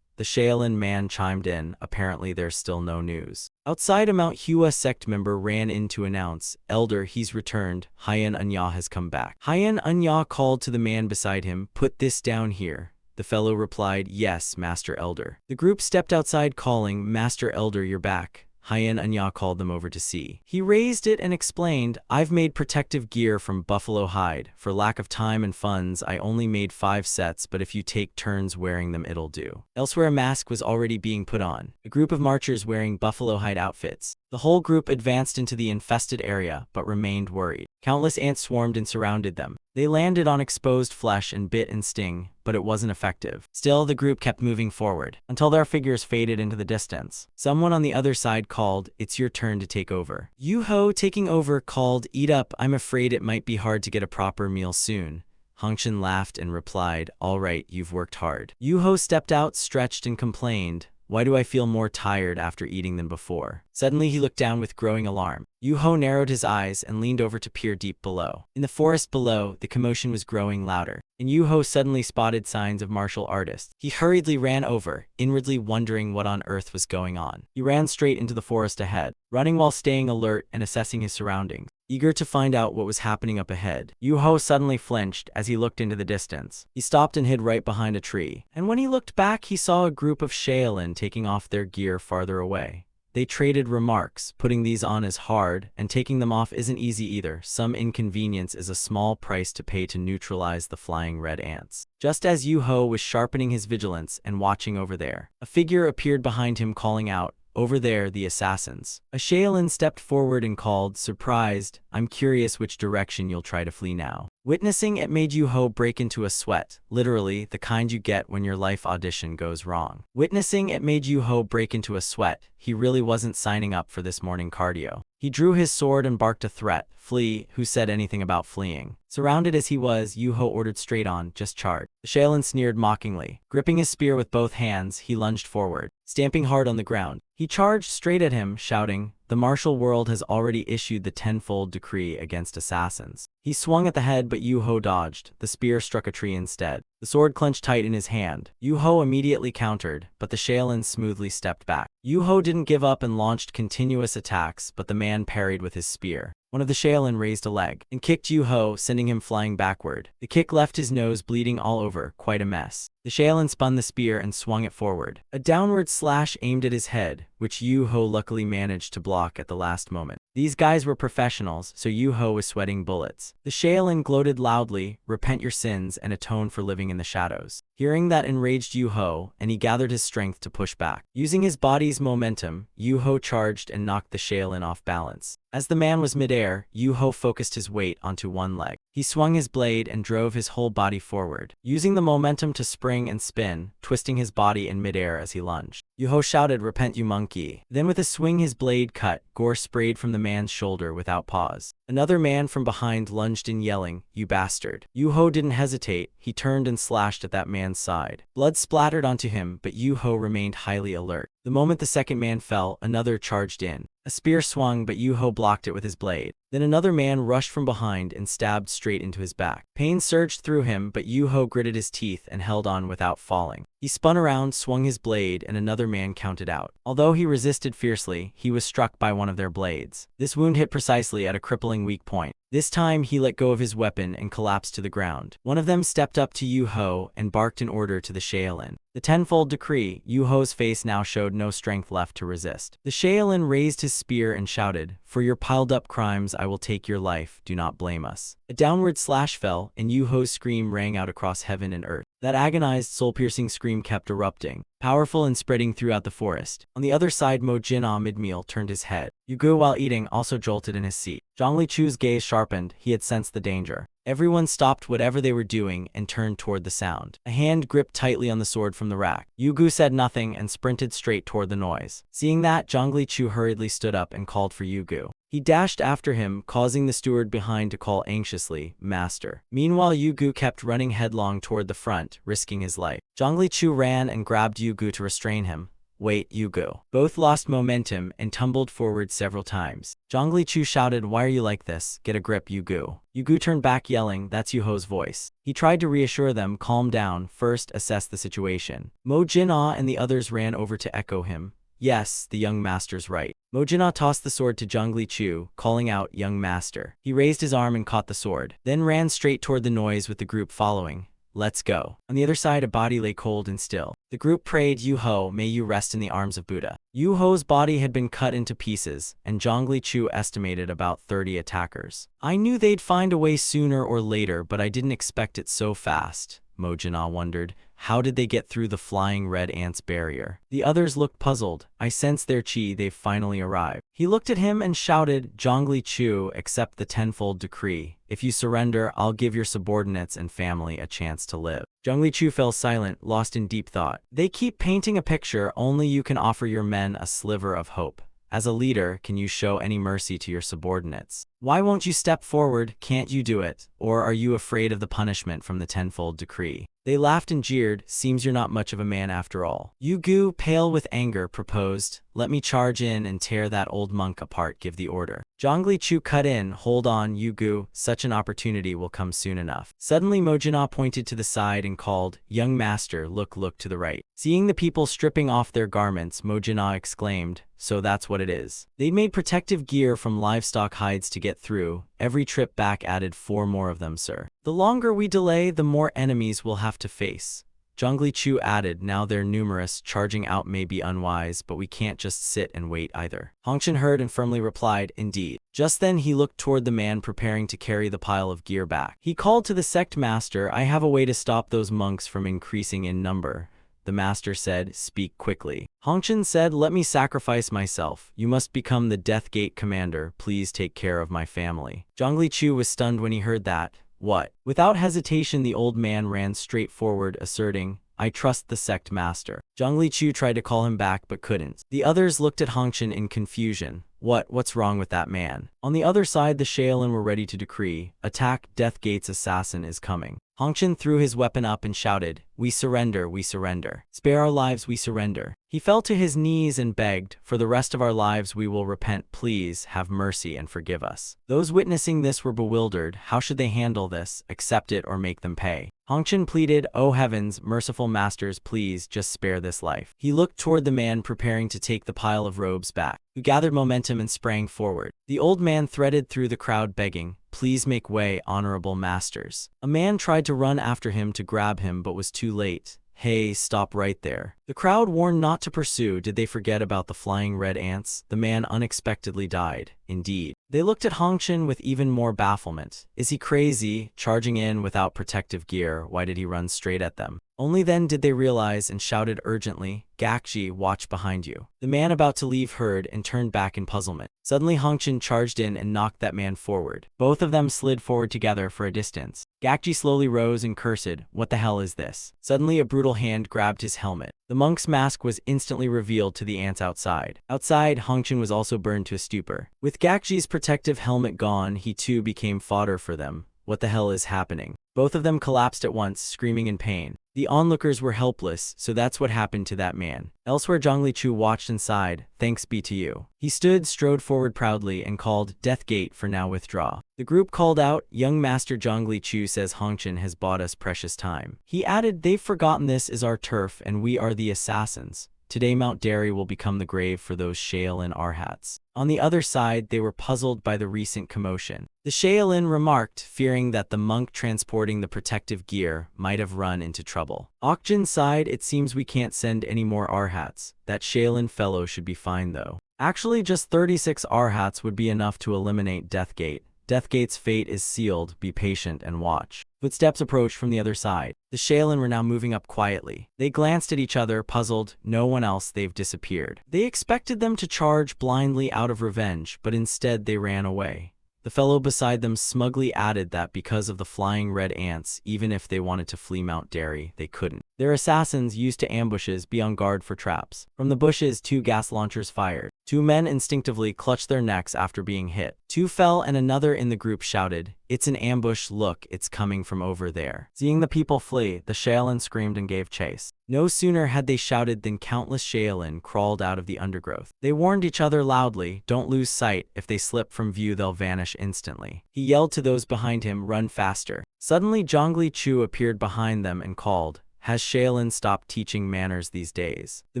The Shaolin man chimed in, apparently there's still no news. Outside, a Mount Hua sect member ran in to announce, elder, he's returned, Hyan Anya has come back. Hyan Anya called to the man beside him, put this down here. The fellow replied, yes, Master Elder. The group stepped outside calling, Master Elder, you're back. Hyan Anya called them over to see. He raised it and explained, I've made protective gear from buffalo hide. For lack of time and funds, I only made 5 sets, but if you take turns wearing them, it'll do. Elsewhere, a mask was already being put on. A group of marchers wearing buffalo hide outfits. The whole group advanced into the infested area, but remained worried. Countless ants swarmed and surrounded them. They landed on exposed flesh and bit and sting, but it wasn't effective. Still, the group kept moving forward, until their figures faded into the distance. Someone on the other side called, it's your turn to take over. Yu-Ho, taking over, called, eat up, I'm afraid it might be hard to get a proper meal soon. Hongshin laughed and replied, all right, you've worked hard. Yu-Ho stepped out, stretched, and complained, why do I feel more tired after eating than before? Suddenly he looked down with growing alarm. Yu-Ho narrowed his eyes and leaned over to peer deep below. In the forest below, the commotion was growing louder, and Yu-Ho suddenly spotted signs of martial artists. He hurriedly ran over, inwardly wondering what on earth was going on. He ran straight into the forest ahead, running while staying alert and assessing his surroundings. Eager to find out what was happening up ahead, Yu-Ho suddenly flinched as he looked into the distance. He stopped and hid right behind a tree, and when he looked back, he saw a group of Shaolin taking off their gear farther away. They traded remarks, putting these on is hard, and taking them off isn't easy either. Some inconvenience is a small price to pay to neutralize the flying red ants. Just as Yu-Ho was sharpening his vigilance and watching over there, a figure appeared behind him calling out, over there, the assassins. A Shaolin stepped forward and called, surprised, I'm curious which direction you'll try to flee now. Witnessing it made Yu-Ho break into a sweat, literally, the kind you get when your life audition goes wrong. Witnessing it made Yu-Ho break into a sweat. He really wasn't signing up for this morning cardio. He drew his sword and barked a threat. Flee, who said anything about fleeing? Surrounded as he was, Yu-Ho ordered straight on, just charge. The Shaolin sneered mockingly. Gripping his spear with both hands, he lunged forward, stamping hard on the ground. He charged straight at him, shouting, the martial world has already issued the tenfold decree against assassins. He swung at the head, but Yu-Ho dodged. The spear struck a tree instead. The sword clenched tight in his hand. Yu-Ho immediately countered, but the Shaolin smoothly stepped back. Yu-Ho didn't give up and launched continuous attacks, but the man parried with his spear. One of the Shaolin raised a leg and kicked Yu-Ho, sending him flying backward. The kick left his nose bleeding all over, quite a mess. The Shaolin spun the spear and swung it forward. A downward slash aimed at his head, which Yu-Ho luckily managed to block at the last moment. These guys were professionals, so Yu-Ho was sweating bullets. The Shaolin gloated loudly, "Repent your sins and atone for living in the shadows." Hearing that enraged Yu-Ho, and he gathered his strength to push back. Using his body's momentum, Yu-Ho charged and knocked the Shaolin off balance. As the man was midair, Yu-Ho focused his weight onto one leg. He swung his blade and drove his whole body forward, using the momentum to spring and spin, twisting his body in midair as he lunged. Yu-Ho shouted, "Repent, you monkey." Then with a swing his blade cut, gore sprayed from the man's shoulder without pause. Another man from behind lunged in yelling, "You bastard." Yu-Ho didn't hesitate, he turned and slashed at that man's side. Blood splattered onto him, but Yu-Ho remained highly alert. The moment the second man fell, another charged in. A spear swung, but Yu-Ho blocked it with his blade. Then another man rushed from behind and stabbed straight into his back. Pain surged through him, but Yu-Ho gritted his teeth and held on without falling. He spun around, swung his blade, and another man counted out. Although he resisted fiercely, he was struck by one of their blades. This wound hit precisely at a crippling weak point. This time, he let go of his weapon and collapsed to the ground. One of them stepped up to Yu-Ho and barked an order to the Shaolin. The tenfold decree. Yu-Ho's face now showed no strength left to resist. The Shaolin raised his spear and shouted, "For your piled-up crimes I will take your life, do not blame us." A downward slash fell, and Yu-Ho's scream rang out across heaven and earth. That agonized, soul-piercing scream kept erupting, powerful and spreading throughout the forest. On the other side, Mo Jin-ah mid-meal turned his head. Yu-Gu, while eating, also jolted in his seat. Zhongli Chu's gaze sharpened, he had sensed the danger. Everyone stopped whatever they were doing and turned toward the sound. A hand gripped tightly on the sword from the rack. Yu-Gu said nothing and sprinted straight toward the noise. Seeing that, Zhongli Chu hurriedly stood up and called for Yu-Gu. He dashed after him, causing the steward behind to call anxiously, "Master." Meanwhile, Yu-Gu kept running headlong toward the front, risking his life. Zhongli Chu ran and grabbed Yu-Gu to restrain him. "Wait, Yu-Gu." Both lost momentum and tumbled forward several times. Zhongli Chu shouted, "Why are you like this? Get a grip, Yu-Gu." Yu-Gu turned back yelling, "That's Yu-Ho's voice." He tried to reassure them, "Calm down, first assess the situation." Mo Jin-ah and the others ran over to echo him. "Yes, the young master's right." Mo Jin-ah tossed the sword to Zhongli Chu, calling out, "Young master." He raised his arm and caught the sword, then ran straight toward the noise with the group following. "Let's go." On the other side, a body lay cold and still. The group prayed, "Yu-Ho, may you rest in the arms of Buddha." Yu-Ho's body had been cut into pieces, and Zhongli Chu estimated about 30 attackers. "I knew they'd find a way sooner or later, but I didn't expect it so fast," Mo Jin-ah wondered. "How did they get through the flying red ants barrier?" The others looked puzzled. "I sense their chi, they've finally arrived." He looked at him and shouted, "Zhongli Chu, accept the tenfold decree. If you surrender, I'll give your subordinates and family a chance to live." Zhongli Chu fell silent, lost in deep thought. "They keep painting a picture, only you can offer your men a sliver of hope. As a leader, can you show any mercy to your subordinates? Why won't you step forward? Can't you do it? Or are you afraid of the punishment from the tenfold decree?" They laughed and jeered. "Seems you're not much of a man after all." Yu-Gu, pale with anger, proposed, "Let me charge in and tear that old monk apart, give the order." Zhongli Chu cut in, "Hold on, Yu-Gu, such an opportunity will come soon enough." Suddenly Mo Jin-ah pointed to the side and called, "Young master, look to the right." Seeing the people stripping off their garments, Mo Jin-ah exclaimed, "So that's what it is." They'd made protective gear from livestock hides to get through. Every trip back added 4 more of them, sir. "The longer we delay, the more enemies we'll have to face." Zhongli Chu added, "Now they're numerous, charging out may be unwise, but we can't just sit and wait either." Hongchen heard and firmly replied, "Indeed." Just then he looked toward the man preparing to carry the pile of gear back. He called to the sect master, "I have a way to stop those monks from increasing in number." The master said, "Speak quickly." Hongchen said, "Let me sacrifice myself. You must become the Death Gate commander. Please take care of my family." Zhongli Chu was stunned when he heard that. "What?" Without hesitation, the old man ran straight forward, asserting, "I trust the sect master." Zhongli Chu tried to call him back but couldn't. The others looked at Hongchen in confusion. What's wrong with that man?" On the other side, the Shaolin were ready to decree, "Attack, Death Gate's assassin is coming." Hongchen threw his weapon up and shouted, "We surrender, we surrender. Spare our lives, we surrender." He fell to his knees and begged, "For the rest of our lives we will repent. Please have mercy and forgive us." Those witnessing this were bewildered. How should they handle this, accept it or make them pay? Hongchen pleaded, "Oh heavens, merciful masters, please just spare this life." He looked toward the man preparing to take the pile of robes back, who gathered momentum and sprang forward. The old man threaded through the crowd begging, "Please make way, honorable masters." A man tried to run after him to grab him but was too late. "Hey, stop right there." The crowd warned not to pursue. Did they forget about the flying red ants? The man unexpectedly died. Indeed. They looked at Hongchen with even more bafflement. Is he crazy, charging in without protective gear? Why did he run straight at them? Only then did they realize and shouted urgently, "Gakji, watch behind you." The man about to leave heard and turned back in puzzlement. Suddenly Hongchen charged in and knocked that man forward. Both of them slid forward together for a distance. Gakji slowly rose and cursed, "What the hell is this?" Suddenly a brutal hand grabbed his helmet. The monk's mask was instantly revealed to the ants outside. Outside, Hongchen was also burned to a stupor. With Gakji's protective helmet gone, he too became fodder for them. What the hell is happening? Both of them collapsed at once, screaming in pain. The onlookers were helpless, so that's what happened to that man. Elsewhere, Zhongli Chu watched and sighed, "Thanks be to you." He strode forward proudly and called, "Death Gate, for now withdraw." The group called out, "Young Master Zhongli Chu says Hongchen has bought us precious time." He added, "They've forgotten this is our turf and we are the assassins. Today Mount Derry will become the grave for those Shaolin Arhats." On the other side, they were puzzled by the recent commotion. The Shaolin remarked, fearing that the monk transporting the protective gear might have run into trouble. Okjin sighed, "It seems we can't send any more Arhats. That Shaolin fellow should be fine though. Actually, just 36 Arhats would be enough to eliminate Deathgate. Deathgate's fate is sealed. Be patient and watch." Footsteps approached from the other side. The Shaolin were now moving up quietly. They glanced at each other, puzzled. No one else, they've disappeared. They expected them to charge blindly out of revenge, but instead they ran away. The fellow beside them smugly added that because of the flying red ants, even if they wanted to flee Mount Derry, they couldn't. Their assassins, used to ambushes, be on guard for traps. From the bushes, 2 gas launchers fired. 2 men instinctively clutched their necks after being hit. 2 fell and another in the group shouted, "It's an ambush, look, it's coming from over there." Seeing the people flee, the Shaolin screamed and gave chase. No sooner had they shouted than countless Shaolin crawled out of the undergrowth. They warned each other loudly, "Don't lose sight, if they slip from view they'll vanish instantly." He yelled to those behind him, "Run faster." Suddenly Zhongli Chu appeared behind them and called, "Has Shaolin stopped teaching manners these days?" The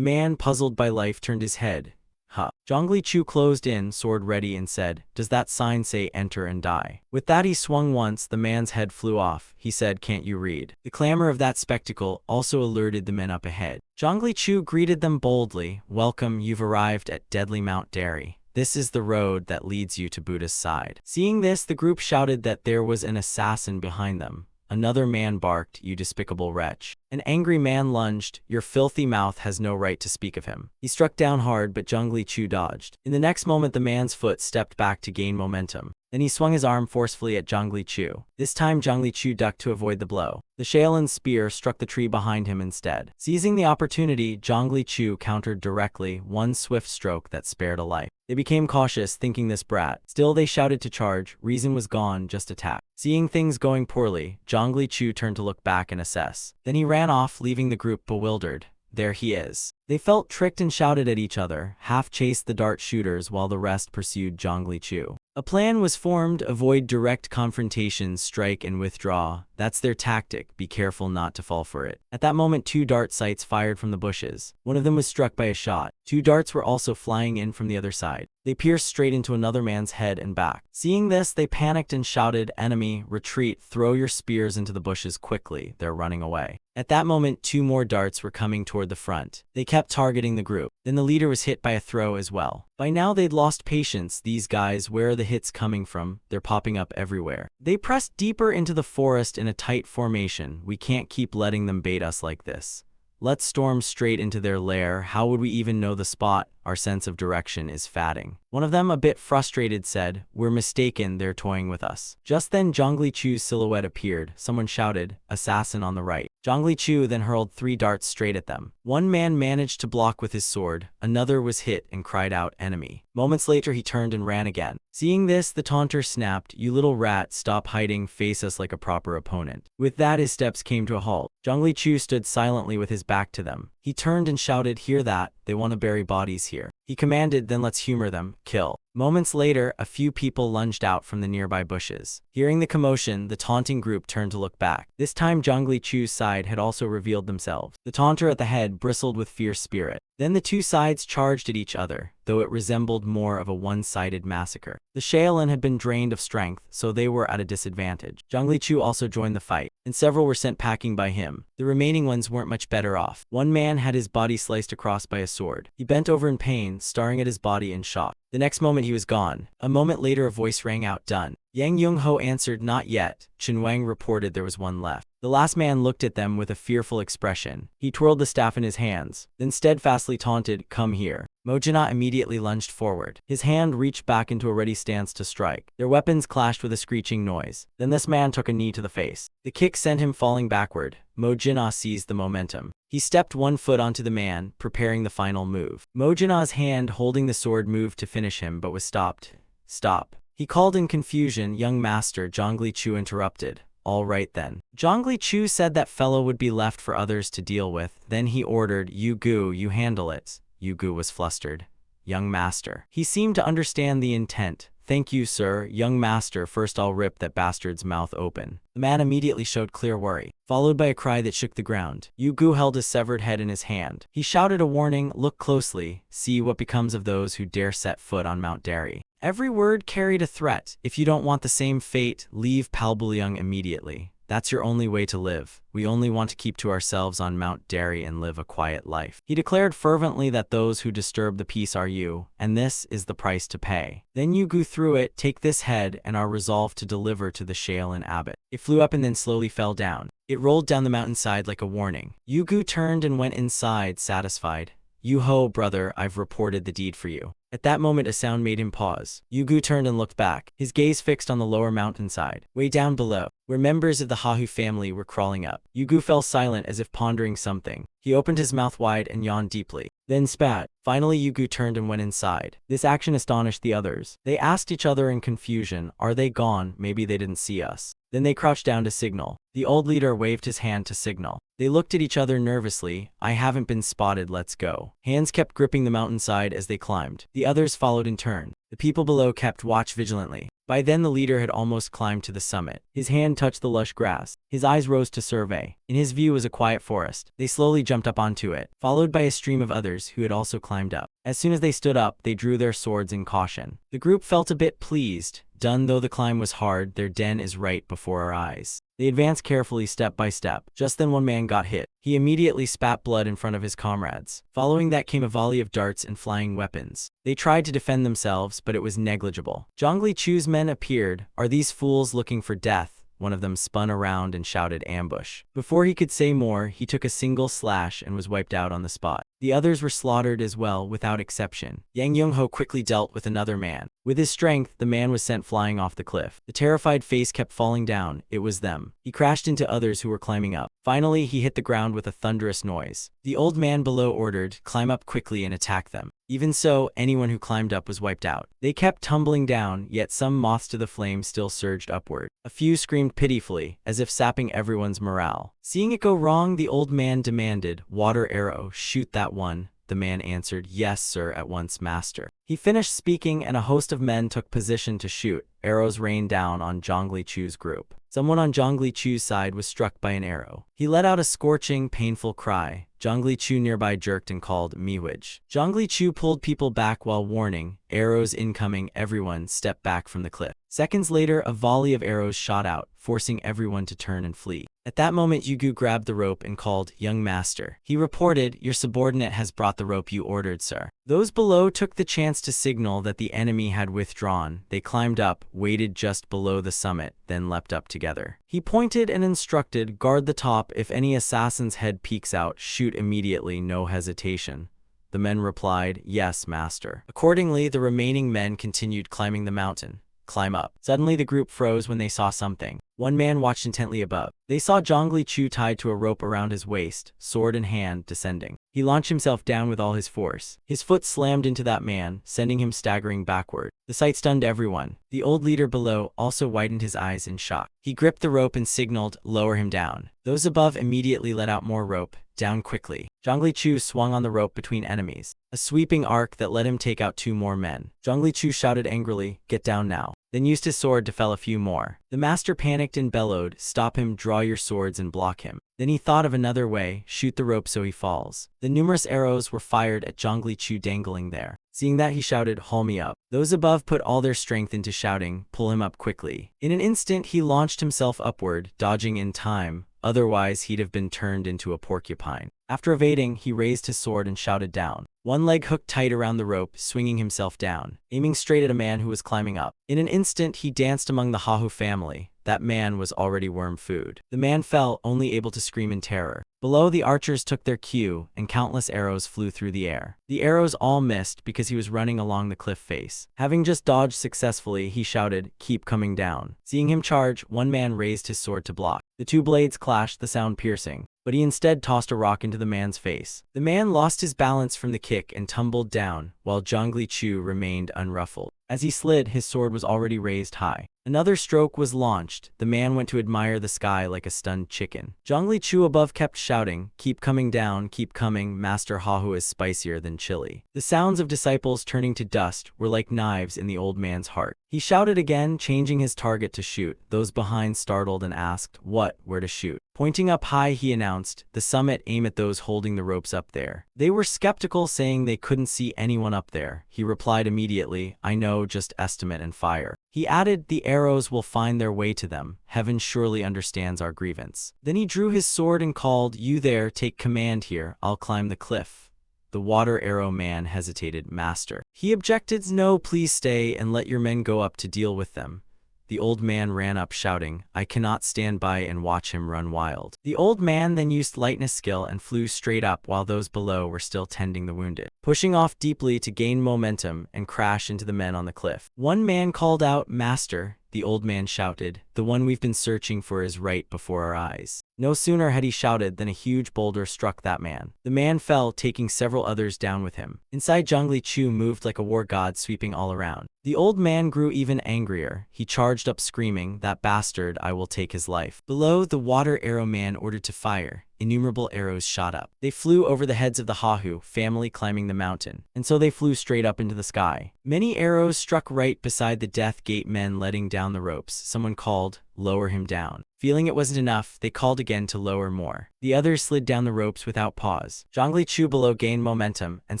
man, puzzled by life, turned his head. "Huh." Zhongli Chu closed in, sword ready, and said, "Does that sign say enter and die?" With that he swung once, the man's head flew off. He said, "Can't you read?" The clamor of that spectacle also alerted the men up ahead. Zhongli Chu greeted them boldly, "Welcome, you've arrived at deadly Mount Derry. This is the road that leads you to Buddha's side." Seeing this, the group shouted that there was an assassin behind them. Another man barked, "You despicable wretch." An angry man lunged, "Your filthy mouth has no right to speak of him." He struck down hard, but Zhongli Chu dodged. In the next moment, the man's foot stepped back to gain momentum. Then he swung his arm forcefully at Zhongli Chu. This time Zhongli Chu ducked to avoid the blow. The Shaolin's spear struck the tree behind him instead. Seizing the opportunity, Zhongli Chu countered directly, one swift stroke that spared a life. They became cautious, thinking this brat. Still they shouted to charge. Reason was gone, just attack. Seeing things going poorly, Zhongli Chu turned to look back and assess. Then he ran off, leaving the group bewildered. There he is. They felt tricked and shouted at each other, half chased the dart shooters while the rest pursued Zhongli Chu. A plan was formed: avoid direct confrontations, strike and withdraw. That's their tactic, be careful not to fall for it. At that moment 2 dart sights fired from the bushes. One of them was struck by a shot. 2 darts were also flying in from the other side. They pierced straight into another man's head and back. Seeing this, they panicked and shouted, "Enemy, retreat, throw your spears into the bushes quickly, they're running away." At that moment 2 more darts were coming toward the front. They kept targeting the group. Then the leader was hit by a throw as well. By now they'd lost patience. These guys, where are the hits coming from? They're popping up everywhere. They pressed deeper into the forest in a tight formation. We can't keep letting them bait us like this. Let's storm straight into their lair. How would we even know the spot? our sense of direction is fading. One of them, a bit frustrated, said, "We're mistaken, they're toying with us." Just then Zhongli Chu's silhouette appeared. Someone shouted, "Assassin on the right." Zhongli Chu then hurled 3 darts straight at them. One man managed to block with his sword, another was hit and cried out, "Enemy." Moments later he turned and ran again. Seeing this, the taunter snapped, "You little rat, stop hiding, face us like a proper opponent." With that his steps came to a halt. Zhongli Chu stood silently with his back to them. He turned and shouted, "Hear that? They want to bury bodies here." He commanded, "Then let's humor them, kill." Moments later, a few people lunged out from the nearby bushes. Hearing the commotion, the taunting group turned to look back. This time Zhongli Chu's side had also revealed themselves. The taunter at the head bristled with fierce spirit. Then the two sides charged at each other, though it resembled more of a one-sided massacre. The Shaolin had been drained of strength, so they were at a disadvantage. Zhongli Chu also joined the fight, and several were sent packing by him. The remaining ones weren't much better off. One man had his body sliced across by a sword. He bent over in pain, staring at his body in shock. The next moment he was gone. A moment later a voice rang out, "Done." Yang Yung-ho answered, "Not yet." Chen Wang reported there was one left. The last man looked at them with a fearful expression. He twirled the staff in his hands, then steadfastly taunted, "Come here." Mojina immediately lunged forward. His hand reached back into a ready stance to strike. Their weapons clashed with a screeching noise. Then this man took a knee to the face. The kick sent him falling backward. Mojina seized the momentum. He stepped 1 foot onto the man, preparing the final move. Mojina's hand holding the sword moved to finish him but was stopped. "Stop." He called in confusion. Young master, Zhongli Chu interrupted. "All right then." Zhongli Chu said that fellow would be left for others to deal with. Then he ordered, "Yu Gu, you handle it." Yu Gu was flustered. "Young master." He seemed to understand the intent. "Thank you, sir. Young master, first I'll rip that bastard's mouth open." The man immediately showed clear worry, followed by a cry that shook the ground. Yu Gu held his severed head in his hand. He shouted a warning, "Look closely. See what becomes of those who dare set foot on Mount Derry." Every word carried a threat. "If you don't want the same fate, leave Palbulyong immediately. That's your only way to live. We only want to keep to ourselves on Mount Derry and live a quiet life." He declared fervently that those who disturb the peace are you, and this is the price to pay. Then Yu Gu threw it, "Take this head and are resolved to deliver to the Shaolin abbot." It flew up and then slowly fell down. It rolled down the mountainside like a warning. Yu Gu turned and went inside, satisfied. "Yu Ho, brother, I've reported the deed for you." At that moment a sound made him pause. Yu Gu turned and looked back, his gaze fixed on the lower mountainside, way down below, where members of the Hahu family were crawling up. Yu Gu fell silent as if pondering something. He opened his mouth wide and yawned deeply, then spat. Finally Yu Gu turned and went inside. This action astonished the others. They asked each other in confusion, "Are they gone? Maybe they didn't see us." Then they crouched down to signal. The old leader waved his hand to signal. They looked at each other nervously. "I haven't been spotted, let's go." Hands kept gripping the mountainside as they climbed. The others followed in turn. The people below kept watch vigilantly. By then the leader had almost climbed to the summit. His hand touched the lush grass. His eyes rose to survey. In his view was a quiet forest. They slowly jumped up onto it, followed by a stream of others who had also climbed up. As soon as they stood up, they drew their swords in caution. The group felt a bit pleased. Done though the climb was hard, their den is right before our eyes. They advanced carefully, step by step. Just then one man got hit. He immediately spat blood in front of his comrades. Following that came a volley of darts and flying weapons. They tried to defend themselves, but it was negligible. Zhongli Chu's men appeared. "Are these fools looking for death?" One of them spun around and shouted, "Ambush." Before he could say more, he took a single slash and was wiped out on the spot. The others were slaughtered as well, without exception. Yang Yung-ho quickly dealt with another man. With his strength, the man was sent flying off the cliff. The terrified face kept falling down. It was them. He crashed into others who were climbing up. Finally, he hit the ground with a thunderous noise. The old man below ordered, "Climb up quickly and attack them." Even so, anyone who climbed up was wiped out. They kept tumbling down, yet some moths to the flame still surged upward. A few screamed pitifully, as if sapping everyone's morale. Seeing it go wrong, the old man demanded, "Water arrow, shoot that one." The man answered, "Yes, sir, at once, master." He finished speaking and a host of men took position to shoot. Arrows rained down on Zhongli Chu's group. Someone on Zhongli Chu's side was struck by an arrow. He let out a scorching, painful cry. Zhongli Chu nearby jerked and called, "Miwij." Zhongli Chu pulled people back while warning, "Arrows incoming, everyone step back from the cliff." Seconds later, a volley of arrows shot out, forcing everyone to turn and flee. At that moment, Yu Gu grabbed the rope and called, "Young master." He reported, "Your subordinate has brought the rope you ordered, sir." Those below took the chance to signal that the enemy had withdrawn. They climbed up, waited just below the summit, then leapt up together. He pointed and instructed, "Guard the top. If any assassin's head peeks out, shoot immediately, no hesitation." The men replied, "Yes, master." Accordingly, the remaining men continued climbing the mountain. Climb up. Suddenly the group froze when they saw something. One man watched intently above. They saw Zhongli Chu tied to a rope around his waist, sword in hand, descending. He launched himself down with all his force. His foot slammed into that man, sending him staggering backward. The sight stunned everyone. The old leader below also widened his eyes in shock. He gripped the rope and signaled, "Lower him down." Those above immediately let out more rope. Down quickly. Zhongli Chu swung on the rope between enemies. A sweeping arc that let him take out 2 more men. Zhongli Chu shouted angrily, "Get down now." Then used his sword to fell a few more. The master panicked and bellowed, "Stop him, draw your swords and block him." Then he thought of another way, shoot the rope so he falls. The numerous arrows were fired at Zhongli Chu dangling there. Seeing that, he shouted, "Haul me up." Those above put all their strength into shouting, "Pull him up quickly." In an instant he launched himself upward, dodging in time. Otherwise he'd have been turned into a porcupine. After evading, he raised his sword and shouted down. One leg hooked tight around the rope, swinging himself down, aiming straight at a man who was climbing up. In an instant he danced among the Hahu family. That man was already worm food. The man fell, only able to scream in terror. Below, the archers took their cue, and countless arrows flew through the air. The arrows all missed because he was running along the cliff face. Having just dodged successfully, he shouted, "Keep coming down." Seeing him charge, one man raised his sword to block. The 2 blades clashed, the sound piercing. But he instead tossed a rock into the man's face. The man lost his balance from the kick and tumbled down, while Zhongli Chu remained unruffled. As he slid, his sword was already raised high. Another stroke was launched. The man went to admire the sky like a stunned chicken. Zhongli Chu above kept shouting, "Keep coming down, keep coming, Master Hahu is spicier than chili." The sounds of disciples turning to dust were like knives in the old man's heart. He shouted again, changing his target to shoot. Those behind startled and asked, "What? Where to shoot?" Pointing up high, he announced, "The summit, aim at those holding the ropes up there." They were skeptical, saying they couldn't see anyone up there. He replied immediately, "I know, just estimate and fire." He added, "The arrows will find their way to them. Heaven surely understands our grievance." Then he drew his sword and called, "You there, take command here. I'll climb the cliff." The water arrow man hesitated. "Master." He objected, "No, please stay and let your men go up to deal with them." The old man ran up shouting, "I cannot stand by and watch him run wild." The old man then used lightness skill and flew straight up while those below were still tending the wounded, pushing off deeply to gain momentum and crash into the men on the cliff. One man called out, "Master." The old man shouted, "The one we've been searching for is right before our eyes." No sooner had he shouted than a huge boulder struck that man. The man fell, taking several others down with him. Inside, Zhongli Chu moved like a war god, sweeping all around. The old man grew even angrier. He charged up screaming, "That bastard, I will take his life." Below, the water arrow man ordered to fire. Innumerable arrows shot up. They flew over the heads of the Hahu family climbing the mountain, and so they flew straight up into the sky. Many arrows struck right beside the Death Gate men letting down the ropes. Someone called, "Lower him down." Feeling it wasn't enough, they called again to lower more. The others slid down the ropes without pause. Zhongli Chu below gained momentum and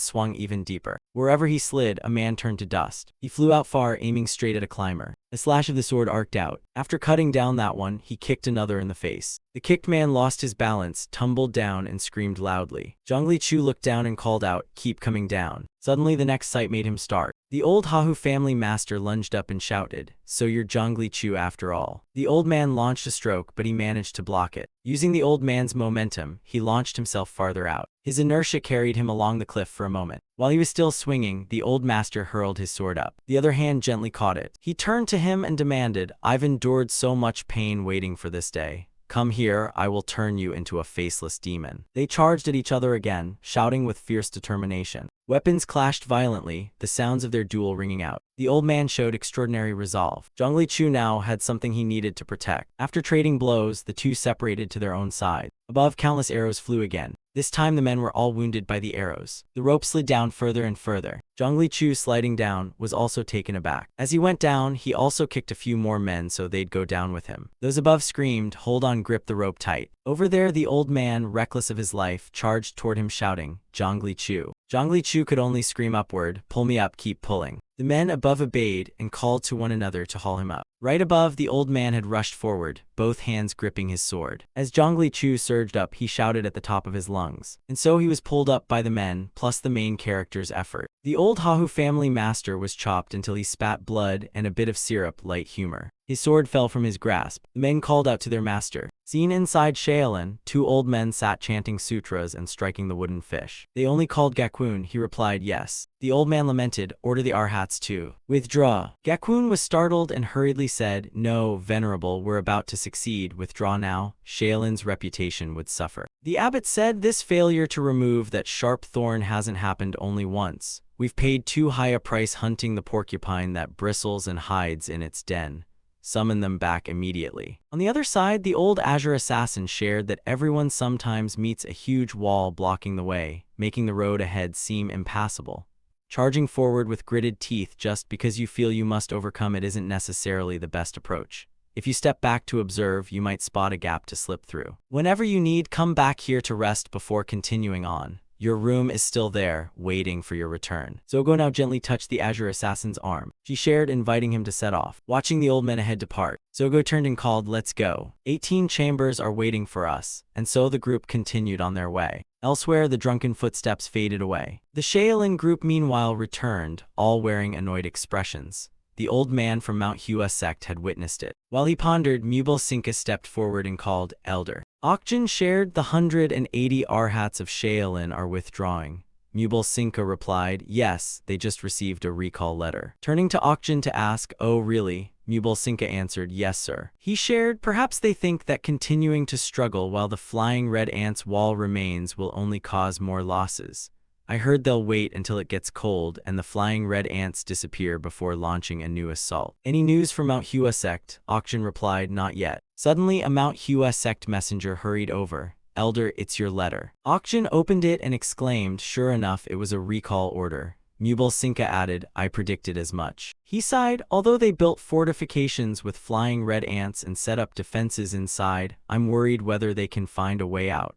swung even deeper. Wherever he slid, a man turned to dust. He flew out far, aiming straight at a climber. A slash of the sword arced out. After cutting down that one, he kicked another in the face. The kicked man lost his balance, tumbled down, and screamed loudly. Zhongli Chu looked down and called out, "Keep coming down." Suddenly, the next sight made him start. The old Hahu family master lunged up and shouted, "So you're Zhongli Chu after all." The old man launched a stroke, but he managed to block it. Using the old man's momentum, he launched himself farther out. His inertia carried him along the cliff for a moment. While he was still swinging, the old master hurled his sword up. The other hand gently caught it. He turned to him and demanded, "I've endured so much pain waiting for this day. Come here, I will turn you into a faceless demon." They charged at each other again, shouting with fierce determination. Weapons clashed violently, the sounds of their duel ringing out. The old man showed extraordinary resolve. Zhongli Chu now had something he needed to protect. After trading blows, the two separated to their own side. Above, countless arrows flew again. This time the men were all wounded by the arrows. The rope slid down further and further. Zhongli Chu, sliding down, was also taken aback. As he went down, he also kicked a few more men so they'd go down with him. Those above screamed, "Hold on, grip the rope tight." Over there, the old man, reckless of his life, charged toward him shouting, "Zhongli Chu." Zhongli Chu could only scream upward, "Pull me up, keep pulling." The men above obeyed and called to one another to haul him up. Right above, the old man had rushed forward, both hands gripping his sword. As Zhongli Chu surged up, he shouted at the top of his lungs. And so he was pulled up by the men, plus the main character's effort. The old Hahu family master was chopped until he spat blood and a bit of syrup, light humor. His sword fell from his grasp. The men called out to their master. Seen inside Shaolin, 2 old men sat chanting sutras and striking the wooden fish. They only called Gakwun. He replied, yes. The old man lamented, order the Arhats to withdraw. Gakwun was startled and hurriedly said, no, venerable, we're about to succeed. Withdraw now. Shaolin's reputation would suffer. The abbot said, this failure to remove that sharp thorn hasn't happened only once. We've paid too high a price hunting the porcupine that bristles and hides in its den. Summon them back immediately. On the other side, the old Azure assassin shared that everyone sometimes meets a huge wall blocking the way, making the road ahead seem impassable. Charging forward with gritted teeth just because you feel you must overcome it isn't necessarily the best approach. If you step back to observe, you might spot a gap to slip through. Whenever you need, come back here to rest before continuing on. Your room is still there, waiting for your return. Zogo now gently touched the Azure assassin's arm. She shared, inviting him to set off. Watching the old men ahead depart, Zogo turned and called, let's go. 18 chambers are waiting for us. And so the group continued on their way. Elsewhere, the drunken footsteps faded away. The Shaolin group meanwhile returned, all wearing annoyed expressions. The old man from Mount Hua sect had witnessed it. While he pondered, Mubal Sinka stepped forward and called, elder. Okjin shared, the 180 Arhats of Shaolin are withdrawing. Mubal Sinka replied, yes, they just received a recall letter. Turning to Okjin to ask, oh really? Mubal Sinka answered, yes sir. He shared, perhaps they think that continuing to struggle while the flying red ants wall remains will only cause more losses. I heard they'll wait until it gets cold and the flying red ants disappear before launching a new assault. Any news from Mount Hua sect? Okjin replied, not yet. Suddenly, a Mount Hua sect messenger hurried over. Elder, it's your letter. Okjin opened it and exclaimed, sure enough, it was a recall order. Mubal Sinka added, I predicted as much. He sighed, although they built fortifications with flying red ants and set up defenses inside, I'm worried whether they can find a way out.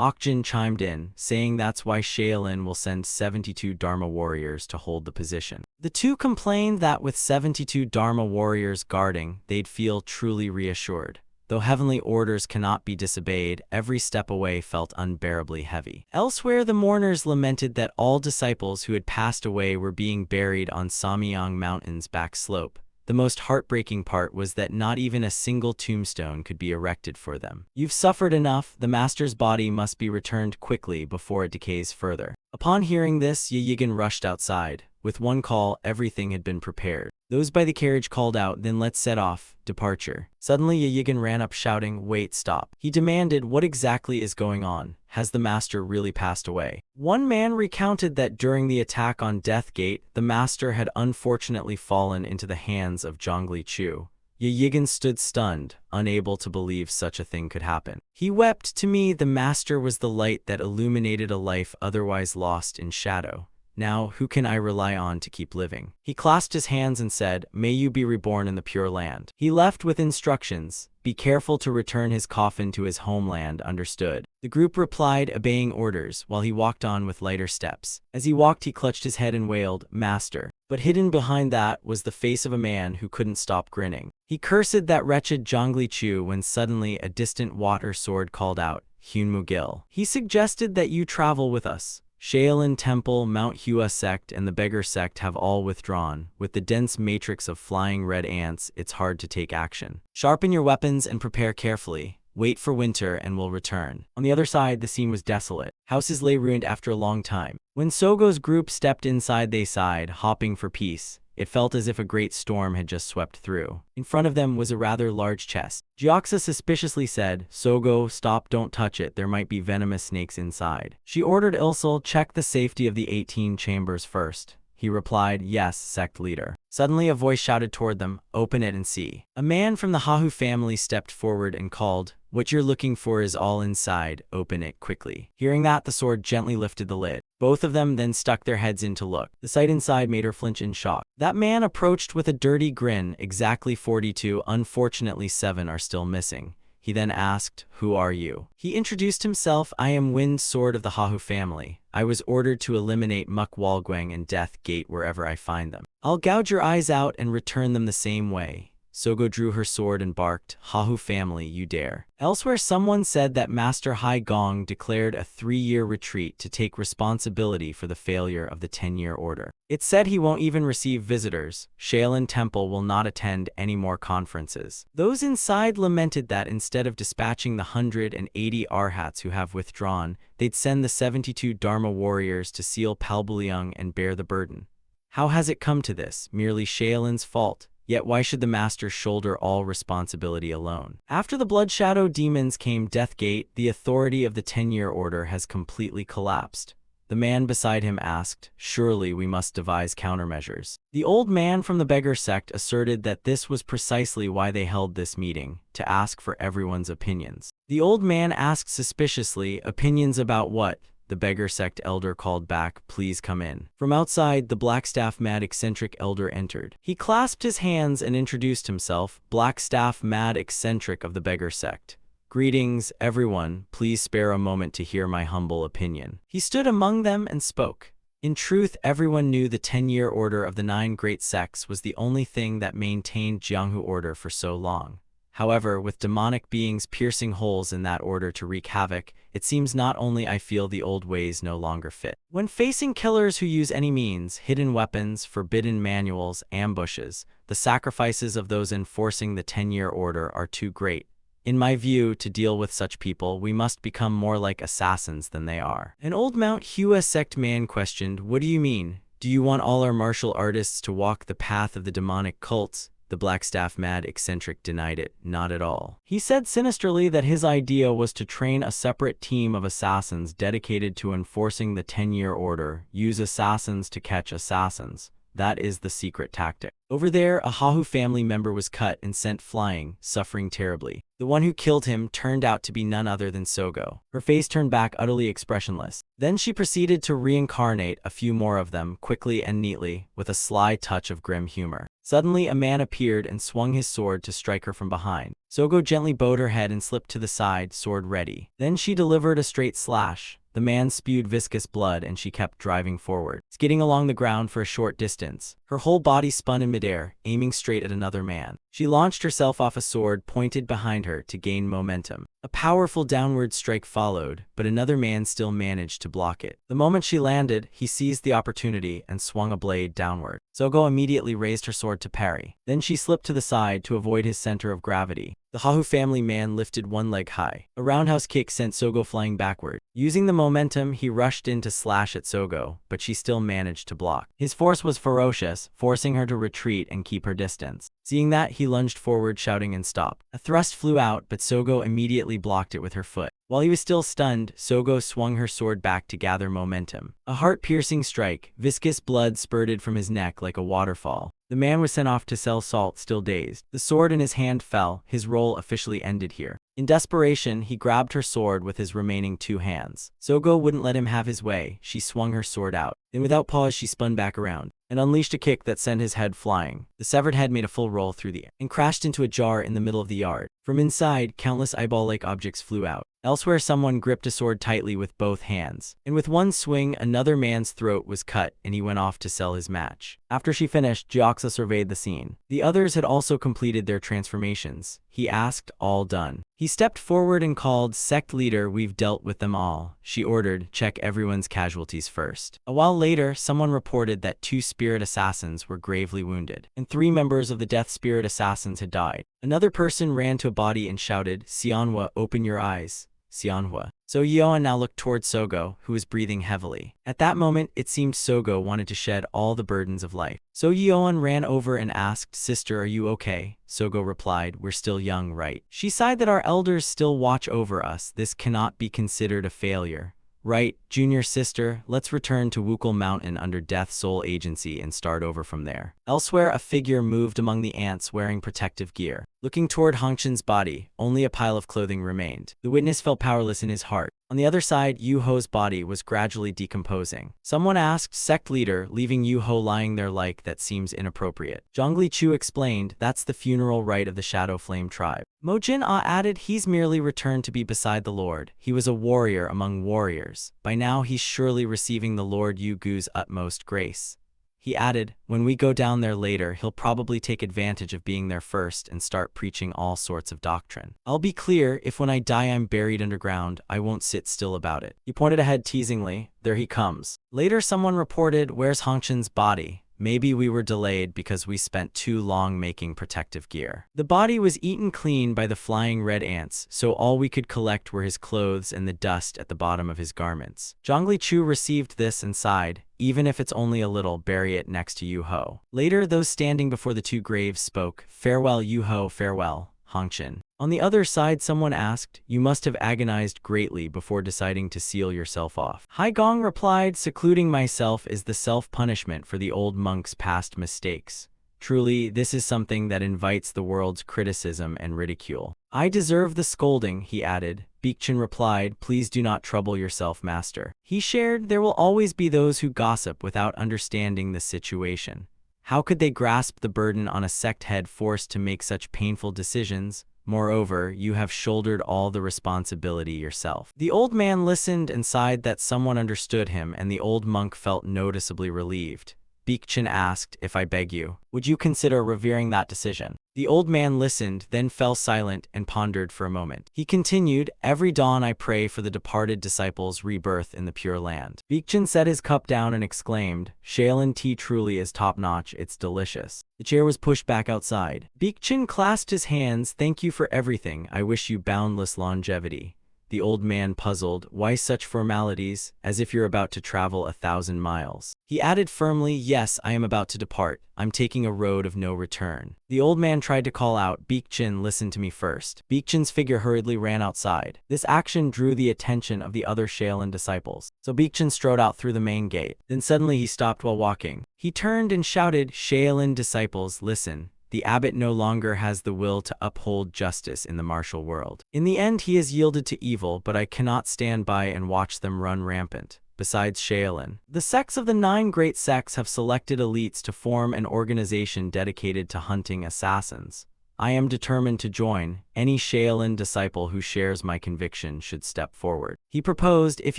Okjin chimed in, saying that's why Shaolin will send 72 Dharma warriors to hold the position. The two complained that with 72 Dharma warriors guarding, they'd feel truly reassured. Though heavenly orders cannot be disobeyed, every step away felt unbearably heavy. Elsewhere, the mourners lamented that all disciples who had passed away were being buried on Samyang Mountain's back slope. The most heartbreaking part was that not even a single tombstone could be erected for them. You've suffered enough, the master's body must be returned quickly before it decays further. Upon hearing this, Yigan rushed outside. With one call, everything had been prepared. Those by the carriage called out, then let's set off. Departure. Suddenly Yigan ran up shouting, wait, stop. He demanded, what exactly is going on? Has the master really passed away? One man recounted that during the attack on Death Gate, the master had unfortunately fallen into the hands of Zhongli Chu. Yigan stood stunned, unable to believe such a thing could happen. He wept, to me, the master was the light that illuminated a life otherwise lost in shadow. Now, who can I rely on to keep living? He clasped his hands and said, may you be reborn in the Pure Land. He left with instructions, be careful to return his coffin to his homeland, understood. The group replied, obeying orders, while he walked on with lighter steps. As he walked, he clutched his head and wailed, Master. But hidden behind that was the face of a man who couldn't stop grinning. He cursed that wretched Zhongli Chu when suddenly a distant water sword called out, Hyun Mugil. He suggested that you travel with us. Shaolin Temple, Mount Hua sect, and the Beggar sect have all withdrawn. With the dense matrix of flying red ants, it's hard to take action. Sharpen your weapons and prepare carefully. Wait for winter and we'll return. On the other side, the scene was desolate. Houses lay ruined after a long time. When Sogo's group stepped inside, they sighed, hoping for peace. It felt as if a great storm had just swept through. In front of them was a rather large chest. Gyoxa suspiciously said, Sogo, stop, don't touch it, there might be venomous snakes inside. She ordered Ilsel, check the safety of the 18 chambers first. He replied, yes, sect leader. Suddenly a voice shouted toward them, open it and see. A man from the Hahu family stepped forward and called, what you're looking for is all inside, open it quickly. Hearing that, the sword gently lifted the lid. Both of them then stuck their heads in to look. The sight inside made her flinch in shock. That man approached with a dirty grin, exactly 42, unfortunately 7 are still missing. He then asked, who are you? He introduced himself, I am Wind Sword of the Hahu family. I was ordered to eliminate Muk Walguang and Death Gate wherever I find them. I'll gouge your eyes out and return them the same way. Sogo drew her sword and barked, "Hahu family, you dare." Elsewhere, someone said that Master Hai Gong declared a 3-year retreat to take responsibility for the failure of the 10-year order. It said he won't even receive visitors. Shaolin Temple will not attend any more conferences. Those inside lamented that instead of dispatching the 180 arhats who have withdrawn, they'd send the 72 Dharma warriors to seal Palbuliang and bear the burden. How has it come to this? Merely Shaolin's fault. Yet why should the master shoulder all responsibility alone? After the Blood Shadow demons came Death Gate, the authority of the 10-year order has completely collapsed. The man beside him asked, "Surely we must devise countermeasures." The old man from the beggar sect asserted that this was precisely why they held this meeting, to ask for everyone's opinions. The old man asked suspiciously, "Opinions about what?" The beggar sect elder called back, "Please come in." From outside, the Blackstaff Mad Eccentric elder entered. He clasped his hands and introduced himself, Blackstaff Mad Eccentric of the beggar sect. "Greetings, everyone. Please spare a moment to hear my humble opinion." He stood among them and spoke. In truth, everyone knew the 10-year order of the 9 great sects was the only thing that maintained Jianghu order for so long. However, with demonic beings piercing holes in that order to wreak havoc, it seems not only I feel the old ways no longer fit. When facing killers who use any means, hidden weapons, forbidden manuals, ambushes, the sacrifices of those enforcing the 10-year order are too great. In my view, to deal with such people, we must become more like assassins than they are. An old Mount Hua sect man questioned, "What do you mean? Do you want all our martial artists to walk the path of the demonic cults?" The Blackstaff Mad Eccentric denied it, "Not at all." He said sinisterly that his idea was to train a separate team of assassins dedicated to enforcing the 10-year order, use assassins to catch assassins. That is the secret tactic. Over there, a Hahu family member was cut and sent flying, suffering terribly. The one who killed him turned out to be none other than Sogo. Her face turned back utterly expressionless. Then she proceeded to reincarnate a few more of them, quickly and neatly, with a sly touch of grim humor. Suddenly, a man appeared and swung his sword to strike her from behind. Sogo gently bowed her head and slipped to the side, sword ready. Then she delivered a straight slash. The man spewed viscous blood and she kept driving forward, skidding along the ground for a short distance. Her whole body spun in midair, aiming straight at another man. She launched herself off a sword pointed behind her to gain momentum. A powerful downward strike followed, but another man still managed to block it. The moment she landed, he seized the opportunity and swung a blade downward. Sogo immediately raised her sword to parry. Then she slipped to the side to avoid his center of gravity. The Hahu family man lifted one leg high. A roundhouse kick sent Sogo flying backward. Using the momentum, he rushed in to slash at Sogo, but she still managed to block. His force was ferocious, forcing her to retreat and keep her distance. Seeing that, he lunged forward, shouting and stop. A thrust flew out, but Sogo immediately blocked it with her foot. While he was still stunned, Sogo swung her sword back to gather momentum. A heart-piercing strike, viscous blood spurted from his neck like a waterfall. The man was sent off to sell salt, still dazed. The sword in his hand fell, his role officially ended here. In desperation, he grabbed her sword with his remaining 2 hands. Sogo wouldn't let him have his way. She swung her sword out. Then without pause, she spun back around and unleashed a kick that sent his head flying. The severed head made a full roll through the air and crashed into a jar in the middle of the yard. From inside, countless eyeball-like objects flew out. Elsewhere, someone gripped a sword tightly with both hands, and with one swing, another man's throat was cut, and he went off to sell his match. After she finished, Jioxa surveyed the scene. The others had also completed their transformations. He asked, "All done?" He stepped forward and called, "Sect leader, we've dealt with them all." She ordered, "Check everyone's casualties first." A while later, someone reported that 2 spirit assassins were gravely wounded, and 3 members of the Death Spirit assassins had died. Another person ran to a body and shouted, "Xianhua, open your eyes." Xianhua. So Yuan now looked toward Sogo, who was breathing heavily. At that moment, it seemed Sogo wanted to shed all the burdens of life. So Yuan ran over and asked, "Sister, are you okay?" Sogo replied, "We're still young, right?" She sighed that our elders still watch over us. This cannot be considered a failure. Right, junior sister, let's return to Wukul Mountain under Death Soul Agency and start over from there. Elsewhere, a figure moved among the ants wearing protective gear. Looking toward Hongshan's body, only a pile of clothing remained. The witness felt powerless in his heart. On the other side, Yu Ho's body was gradually decomposing. Someone asked, "Sect leader, leaving Yu Ho lying there like that seems inappropriate." Zhongli Chu explained, "That's the funeral rite of the Shadow Flame tribe." Mo Jin Ah added, "He's merely returned to be beside the Lord. He was a warrior among warriors. By now he's surely receiving the Lord Yu Gu's utmost grace." He added, when we go down there later, he'll probably take advantage of being there first and start preaching all sorts of doctrine. I'll be clear, if when I die I'm buried underground, I won't sit still about it. He pointed ahead teasingly. There he comes. Later someone reported, where's Hongchen's body? Maybe we were delayed because we spent too long making protective gear. The body was eaten clean by the flying red ants, so all we could collect were his clothes and the dust at the bottom of his garments. Zhongli Chu received this and sighed. Even if it's only a little, bury it next to Yu Ho. Later, those standing before the two graves spoke. Farewell, Yu Ho, farewell, Hongchen. On the other side, someone asked, you must have agonized greatly before deciding to seal yourself off. Hai Gong replied, secluding myself is the self-punishment for the old monk's past mistakes. Truly, this is something that invites the world's criticism and ridicule. I deserve the scolding, he added. Bikchen replied, please do not trouble yourself, master. He shared, there will always be those who gossip without understanding the situation. How could they grasp the burden on a sect head forced to make such painful decisions? Moreover, you have shouldered all the responsibility yourself. The old man listened and sighed that someone understood him, and the old monk felt noticeably relieved. Bikchen asked, if I beg you, would you consider revering that decision? The old man listened, then fell silent and pondered for a moment. He continued, every dawn I pray for the departed disciples' rebirth in the Pure Land. Bikchen set his cup down and exclaimed, Shaolin tea truly is top-notch, it's delicious. The chair was pushed back outside. Bikchen clasped his hands, thank you for everything, I wish you boundless longevity. The old man puzzled, why such formalities, as if you're about to travel 1,000 miles. He added firmly, yes, I am about to depart. I'm taking a road of no return. The old man tried to call out, Bikchen, listen to me first. Bikchen's figure hurriedly ran outside. This action drew the attention of the other Shaolin disciples. So Bikchen strode out through the main gate. Then suddenly he stopped while walking. He turned and shouted, Shaolin disciples, listen. The abbot no longer has the will to uphold justice in the martial world. In the end, he has yielded to evil, but I cannot stand by and watch them run rampant. Besides Shaolin, the sects of the 9 great sects have selected elites to form an organization dedicated to hunting assassins. I am determined to join. Any Shaolin disciple who shares my conviction should step forward. He proposed, if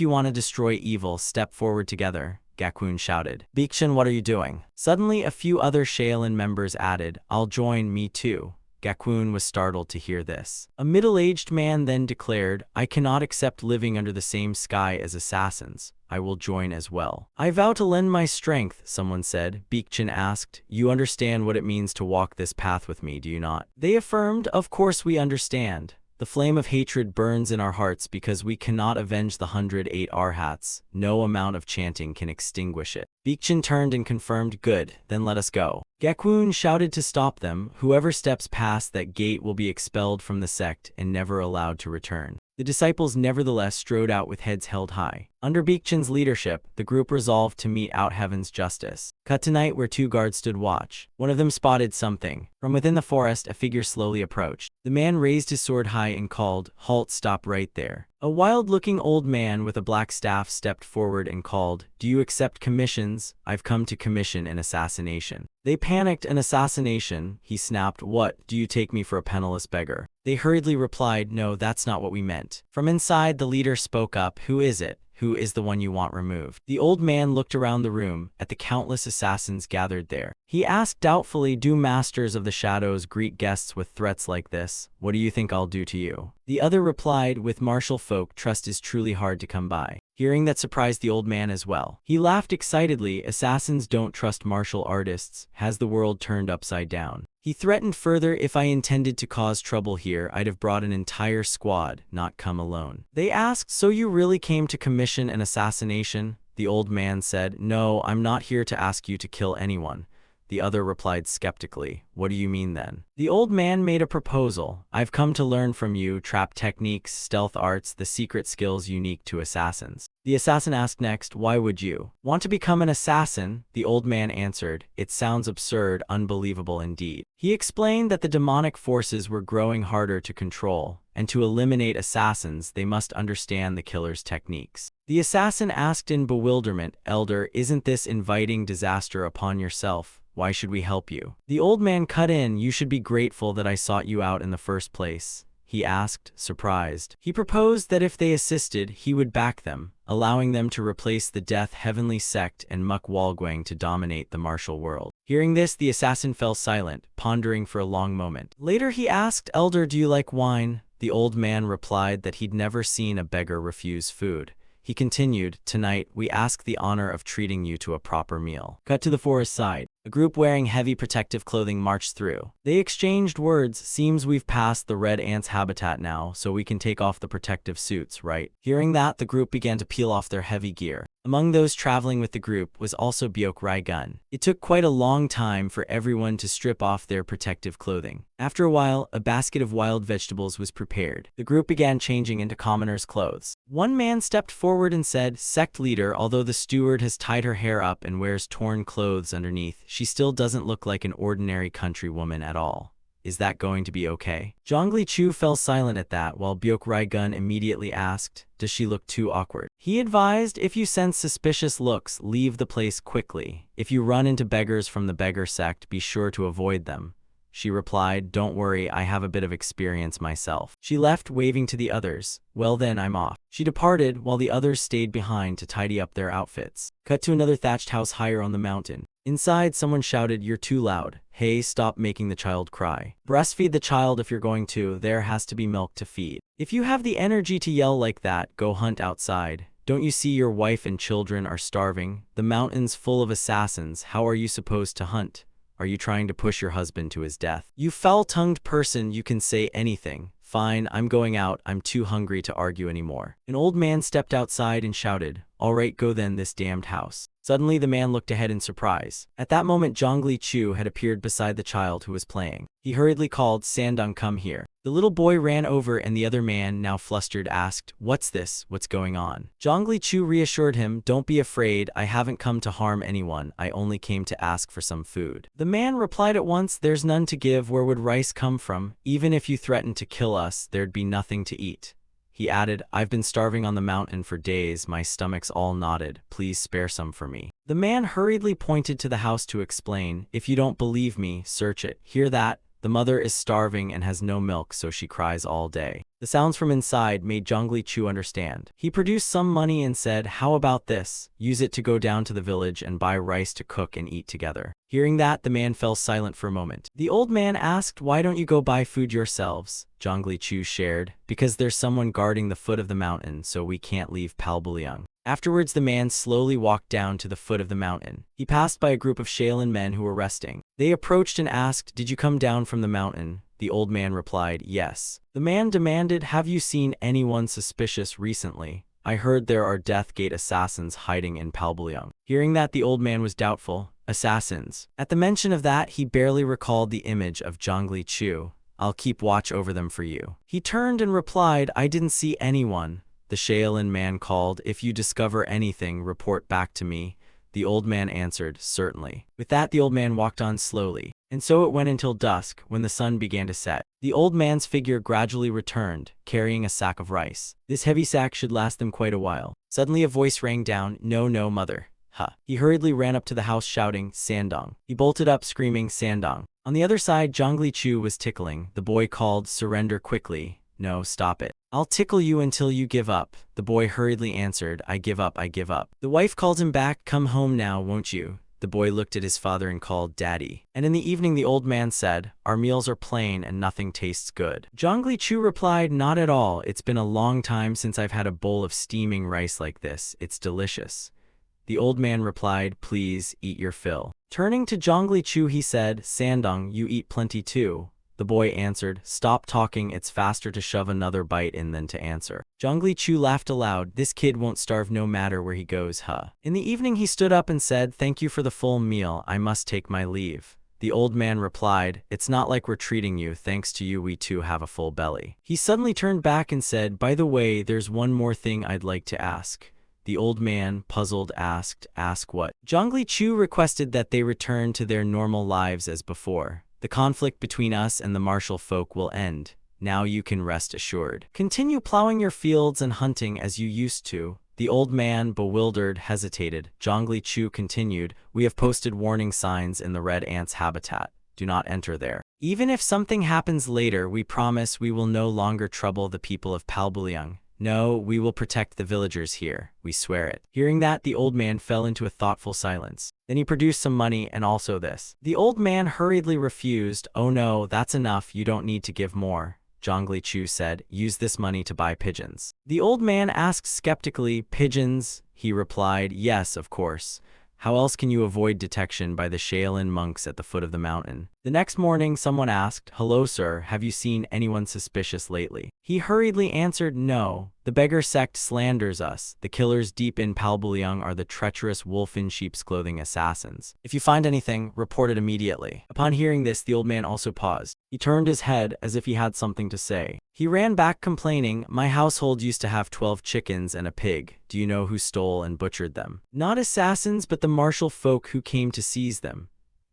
you want to destroy evil, step forward together. Gakun shouted. Bikchen, what are you doing? Suddenly, a few other Shaolin members added, I'll join, me too. Gakun was startled to hear this. A middle-aged man then declared, I cannot accept living under the same sky as assassins. I will join as well. I vow to lend my strength, someone said. Bikchen asked, you understand what it means to walk this path with me, do you not? They affirmed, of course we understand. The flame of hatred burns in our hearts because we cannot avenge the 108 Arhats. No amount of chanting can extinguish it. Bikchen turned and confirmed, good, then let us go. Gakun shouted to stop them. Whoever steps past that gate will be expelled from the sect and never allowed to return. The disciples nevertheless strode out with heads held high. Under Bikchen's leadership, the group resolved to mete out heaven's justice. Cut to night where 2 guards stood watch. One of them spotted something. From within the forest, a figure slowly approached. The man raised his sword high and called, halt, stop right there. A wild-looking old man with a black staff stepped forward and called, do you accept commissions? I've come to commission an assassination. They panicked. An assassination, he snapped. What, do you take me for a penniless beggar? They hurriedly replied, no, that's not what we meant. From inside, the leader spoke up, who is it? Who is the one you want removed? The old man looked around the room, at the countless assassins gathered there. He asked doubtfully, do masters of the shadows greet guests with threats like this? What do you think I'll do to you? The other replied, with martial folk, trust is truly hard to come by. Hearing that surprised the old man as well. He laughed excitedly, assassins don't trust martial artists. Has the world turned upside down? He threatened further, if I intended to cause trouble here, I'd have brought an entire squad, not come alone. They asked, so you really came to commission an assassination? The old man said, no, I'm not here to ask you to kill anyone. The other replied skeptically, what do you mean then? The old man made a proposal. I've come to learn from you trap techniques, stealth arts, the secret skills unique to assassins. The assassin asked next, why would you want to become an assassin? The old man answered, it sounds absurd, unbelievable indeed. He explained that the demonic forces were growing harder to control, and to eliminate assassins, they must understand the killer's techniques. The assassin asked in bewilderment, Elder, isn't this inviting disaster upon yourself? Why should we help you? The old man cut in, you should be grateful that I sought you out in the first place. he asked, surprised. He proposed that if they assisted, he would back them, allowing them to replace the Death Heavenly Sect and Muk Walguang to dominate the martial world. Hearing this, the assassin fell silent, pondering for a long moment. Later he asked, "Elder, do you like wine?" The old man replied that he'd never seen a beggar refuse food. He continued, "Tonight, we ask the honor of treating you to a proper meal." Cut to the forest side. A group wearing heavy protective clothing marched through. They exchanged words. "Seems we've passed the red ant's habitat now, so we can take off the protective suits, right?" Hearing that, the group began to peel off their heavy gear. Among those traveling with the group was also Byok Rai-gun. It took quite a long time for everyone to strip off their protective clothing. After a while, a basket of wild vegetables was prepared. The group began changing into commoners' clothes. One man stepped forward and said, "Sect leader, although the steward has tied her hair up and wears torn clothes underneath, she still doesn't look like an ordinary country woman at all. Is that going to be okay?" Zhongli Chu fell silent at that, while Byok Rai-gun immediately asked, "Does she look too awkward?" He advised, "If you sense suspicious looks, leave the place quickly. If you run into beggars from the beggar sect, be sure to avoid them." She replied, "Don't worry, I have a bit of experience myself." She left, waving to the others. "Well then, I'm off." She departed, while the others stayed behind to tidy up their outfits. Cut to another thatched house higher on the mountain. Inside, someone shouted, "You're too loud. Hey, stop making the child cry. Breastfeed the child if you're going to. There has to be milk to feed. If you have the energy to yell like that, go hunt outside. Don't you see your wife and children are starving? The mountain's full of assassins. How are you supposed to hunt? Are you trying to push your husband to his death? You foul-tongued person, you can say anything. Fine, I'm going out. I'm too hungry to argue anymore." An old man stepped outside and shouted, "All right, go then, this damned house." Suddenly, the man looked ahead in surprise. At that moment, Zhongli Chu had appeared beside the child who was playing. He hurriedly called, "Sandong, come here." The little boy ran over, and the other man, now flustered, asked, "What's this? What's going on?" Zhongli Chu reassured him, "Don't be afraid. I haven't come to harm anyone. I only came to ask for some food." The man replied at once, "There's none to give. Where would rice come from? Even if you threatened to kill us, there'd be nothing to eat." He added, "I've been starving on the mountain for days. My stomach's all knotted. Please spare some for me." The man hurriedly pointed to the house to explain, "If you don't believe me, search it. Hear that? The mother is starving and has no milk, so she cries all day." The sounds from inside made Zhongli Chu understand. He produced some money and said, "How about this? Use it to go down to the village and buy rice to cook and eat together." Hearing that, the man fell silent for a moment. The old man asked, "Why don't you go buy food yourselves?" Zhongli Chu shared, "Because there's someone guarding the foot of the mountain, so we can't leave Palbuliang." Afterwards, the man slowly walked down to the foot of the mountain. He passed by a group of Shaolin men who were resting. They approached and asked, "Did you come down from the mountain?" The old man replied, "Yes." The man demanded, "Have you seen anyone suspicious recently? I heard there are Death Gate assassins hiding in Palbuliang." Hearing that, the old man was doubtful. Assassins. At the mention of that, he barely recalled the image of Zhongli Chu. "I'll keep watch over them for you." He turned and replied, "I didn't see anyone." The Shaolin man called, "If you discover anything, report back to me." The old man answered, "Certainly." With that, the old man walked on slowly. And so it went until dusk, when the sun began to set. The old man's figure gradually returned, carrying a sack of rice. This heavy sack should last them quite a while. Suddenly a voice rang down, "No, no, mother." He hurriedly ran up to the house shouting, "Sandong." He bolted up screaming, "Sandong." On the other side, Zhongli Chu was tickling. The boy called, "Surrender quickly." "No, stop it. I'll tickle you until you give up." The boy hurriedly answered, "I give up, I give up." The wife called him back, "Come home now, won't you?" The boy looked at his father and called, "Daddy." And in the evening, the old man said, "Our meals are plain and nothing tastes good." Zhongli Chu replied, "Not at all. It's been a long time since I've had a bowl of steaming rice like this. It's delicious." The old man replied, "Please, eat your fill." Turning to Zhongli Chu, he said, "Sandong, you eat plenty too." The boy answered, "Stop talking, it's faster to shove another bite in than to answer." Zhongli Chu laughed aloud. "This kid won't starve no matter where he goes, huh?" In the evening, he stood up and said, "Thank you for the full meal. I must take my leave." The old man replied, "It's not like we're treating you. Thanks to you, we too have a full belly." He suddenly turned back and said, "By the way, there's one more thing I'd like to ask." The old man, puzzled, asked, "Ask what?" Zhongli Chu requested that they return to their normal lives as before. "The conflict between us and the martial folk will end. Now you can rest assured. Continue plowing your fields and hunting as you used to." The old man, bewildered, hesitated. Zhongli Chu continued, "We have posted warning signs in the red ant's habitat. Do not enter there. Even if something happens later, we promise we will no longer trouble the people of Palbuliang. No, we will protect the villagers here. We swear it. Hearing that, the old man fell into a thoughtful silence. Then he produced some money and also this. The old man hurriedly refused. Oh no, that's enough. You don't need to give more. Zhongli Chu said, use this money to buy pigeons. The old man asked skeptically, pigeons? He replied, yes, of course. How else can you avoid detection by the Shaolin monks at the foot of the mountain? The next morning, someone asked, hello sir, have you seen anyone suspicious lately? He hurriedly answered, no. The beggar sect slanders us. The killers deep in Palbuliang are the treacherous wolf in sheep's clothing assassins. If you find anything, report it immediately. Upon hearing this, the old man also paused. He turned his head as if he had something to say. He ran back complaining, my household used to have 12 chickens and a pig. Do you know who stole and butchered them? Not assassins, but the martial folk who came to seize them.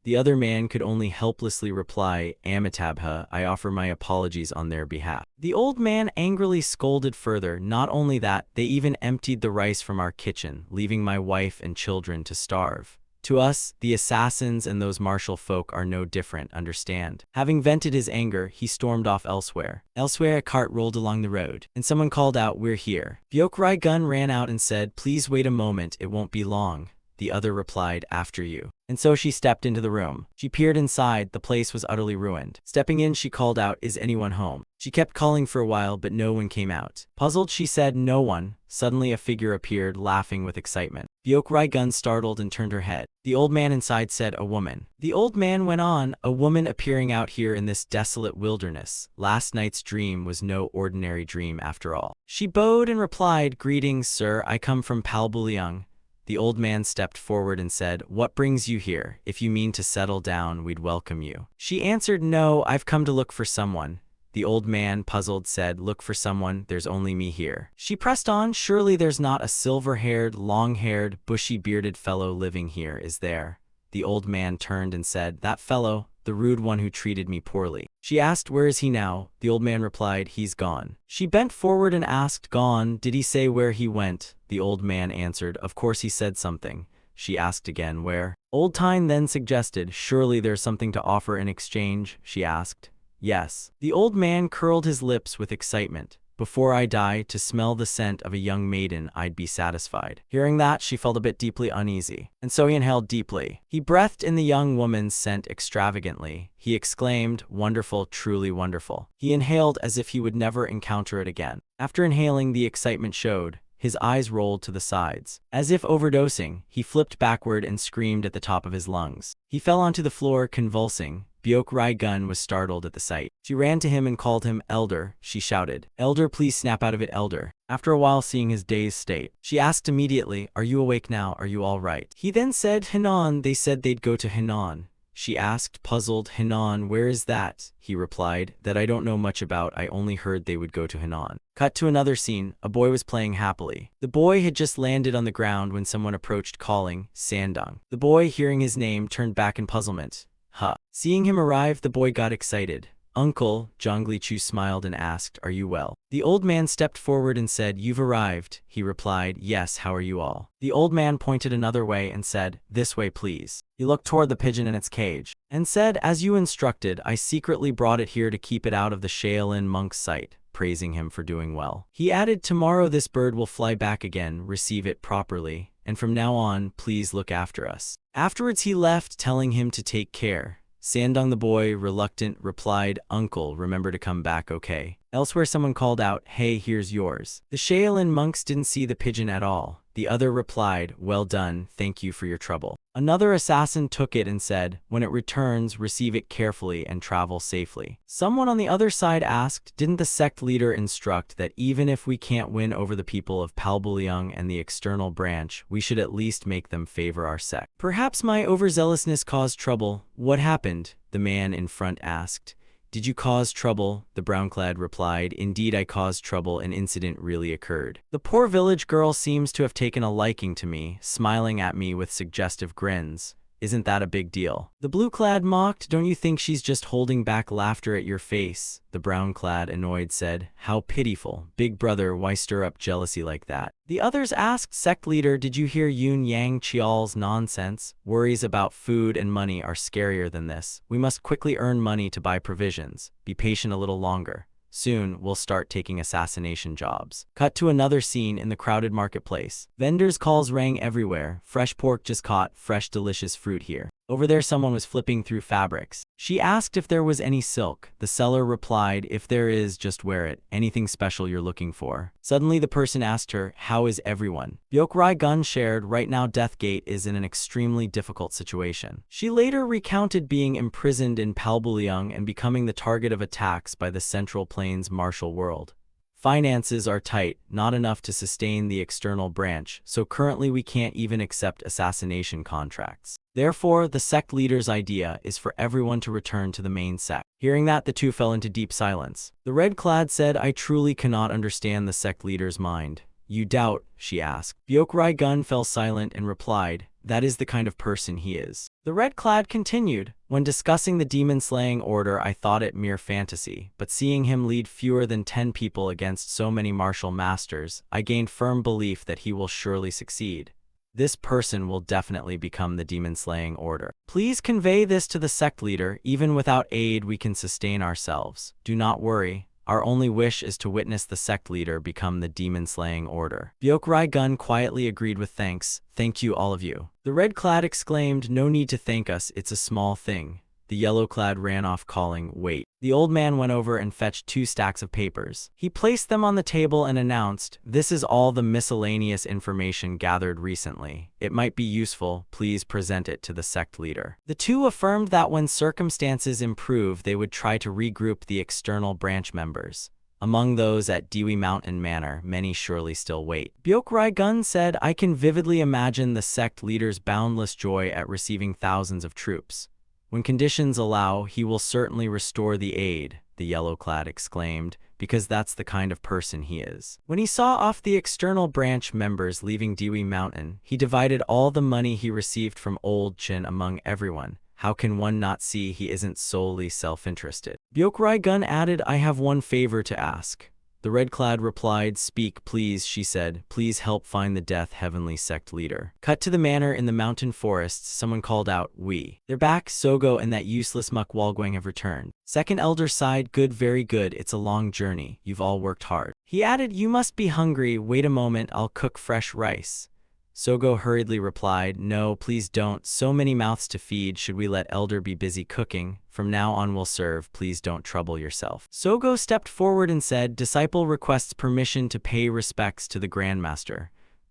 The other man could only helplessly reply, Amitabha, I offer my apologies on their behalf. The old man angrily scolded further, not only that, they even emptied the rice from our kitchen, leaving my wife and children to starve. To us, the assassins and those martial folk are no different, understand? Having vented his anger, he stormed off elsewhere. Elsewhere, a cart rolled along the road, and someone called out, we're here. Byok Gun ran out and said, please wait a moment, it won't be long. The other replied, after you. And so she stepped into the room. She peered inside, the place was utterly ruined. Stepping in, she called out, is anyone home? She kept calling for a while, but no one came out. Puzzled, she said, no one. Suddenly a figure appeared, laughing with excitement. Byok Gun startled and turned her head. The old man inside said, a woman. The old man went on, a woman appearing out here in this desolate wilderness. Last night's dream was no ordinary dream after all. She bowed and replied, greetings, sir, I come from Palbuliang. The old man stepped forward and said, what brings you here? If you mean to settle down, we'd welcome you. She answered, no, I've come to look for someone. The old man, puzzled, said, look for someone, there's only me here. She pressed on, surely there's not a silver-haired, long-haired, bushy-bearded fellow living here, is there? The old man turned and said, that fellow, the rude one who treated me poorly. She asked, where is he now? The old man replied, he's gone. She bent forward and asked, gone, did he say where he went? The old man answered, of course he said something. She asked again, where? Old Tine then suggested, surely there's something to offer in exchange? She asked. Yes. The old man curled his lips with excitement. Before I die, to smell the scent of a young maiden, I'd be satisfied. Hearing that, she felt a bit deeply uneasy, and so he inhaled deeply. He breathed in the young woman's scent extravagantly. He exclaimed, wonderful, truly wonderful. He inhaled as if he would never encounter it again. After inhaling, the excitement showed. His eyes rolled to the sides. As if overdosing, he flipped backward and screamed at the top of his lungs. He fell onto the floor, convulsing. Byok Gun was startled at the sight. She ran to him and called him, elder, she shouted. Elder, please snap out of it, elder. After a while, seeing his dazed state, she asked immediately, are you awake now? Are you all right? He then said, Henan, they said they'd go to Henan. She asked, puzzled, Henan, where is that? He replied, that I don't know much about, I only heard they would go to Henan. Cut to another scene, a boy was playing happily. The boy had just landed on the ground when someone approached calling, Sandong. The boy, hearing his name, turned back in puzzlement. Huh. Seeing him arrive, the boy got excited. Uncle, Zhongli Chu smiled and asked, are you well? The old man stepped forward and said, you've arrived. He replied, yes, how are you all? The old man pointed another way and said, this way please. He looked toward the pigeon in its cage, and said, as you instructed, I secretly brought it here to keep it out of the Shaolin monk's sight, praising him for doing well. He added, tomorrow this bird will fly back again, receive it properly, and from now on, please look after us. Afterwards he left, telling him to take care. Sandong the boy, reluctant, replied, uncle, remember to come back, okay? Elsewhere someone called out, hey, here's yours. The Shaolin monks didn't see the pigeon at all. The other replied, well done, thank you for your trouble. Another assassin took it and said, when it returns, receive it carefully and travel safely. Someone on the other side asked, didn't the sect leader instruct that even if we can't win over the people of Palbuliang and the external branch, we should at least make them favor our sect? Perhaps my overzealousness caused trouble. What happened? The man in front asked. Did you cause trouble? The brown-clad replied, indeed I caused trouble, an incident really occurred. The poor village girl seems to have taken a liking to me, smiling at me with suggestive grins. Isn't that a big deal? The blue-clad mocked, don't you think she's just holding back laughter at your face? The brown-clad, annoyed, said, how pitiful. Big brother, why stir up jealousy like that? The others asked, sect leader, did you hear Yun Yang Chial's nonsense? Worries about food and money are scarier than this. We must quickly earn money to buy provisions. Be patient a little longer. Soon, we'll start taking assassination jobs. Cut to another scene in the crowded marketplace. Vendors' calls rang everywhere. Fresh pork just caught, fresh delicious fruit here. Over there someone was flipping through fabrics. She asked if there was any silk. The seller replied, if there is, just wear it. Anything special you're looking for? Suddenly the person asked her, how is everyone? Byokrai Gun shared, right now Deathgate is in an extremely difficult situation. She later recounted being imprisoned in Palbulyong and becoming the target of attacks by the Central Plains martial world. Finances are tight, not enough to sustain the external branch, so currently we can't even accept assassination contracts. Therefore, the sect leader's idea is for everyone to return to the main sect. Hearing that, the two fell into deep silence. The red-clad said, I truly cannot understand the sect leader's mind. You doubt? She asked. Byokrai Gun fell silent and replied, that is the kind of person he is. The red-clad continued, when discussing the demon-slaying order I thought it mere fantasy, but seeing him lead fewer than 10 people against so many martial masters, I gained firm belief that he will surely succeed. This person will definitely become the demon-slaying order. Please convey this to the sect leader. Even without aid we can sustain ourselves. Do not worry. Our only wish is to witness the sect leader become the demon-slaying order. Byokrai Gun quietly agreed with thanks. Thank you, all of you. The red-clad exclaimed, no need to thank us, it's a small thing. The yellow-clad ran off calling, wait. The old man went over and fetched 2 stacks of papers. He placed them on the table and announced, this is all the miscellaneous information gathered recently. It might be useful, please present it to the sect leader. The two affirmed that when circumstances improve they would try to regroup the external branch members. Among those at Dewey Mountain Manor, many surely still wait. Byokrai Gun said, I can vividly imagine the sect leader's boundless joy at receiving thousands of troops. When conditions allow, he will certainly restore the aid, the yellow-clad exclaimed, because that's the kind of person he is. When he saw off the external branch members leaving Dewey Mountain, he divided all the money he received from Old Chin among everyone. How can one not see he isn't solely self-interested? Byokrai Gun added, I have one favor to ask. The red-clad replied, speak, please, she said. Please help find the Death Heavenly Sect leader. Cut to the manor in the mountain forests, someone called out, we. They're back, Sogo and that useless Muck Walguang have returned. Second elder sighed, good, very good, it's a long journey. You've all worked hard. He added, you must be hungry, wait a moment, I'll cook fresh rice. Sogo hurriedly replied, no, please don't. So many mouths to feed. Should we let Elder be busy cooking? From now on we'll serve. Please don't trouble yourself. Sogo stepped forward and said, disciple requests permission to pay respects to the Grandmaster.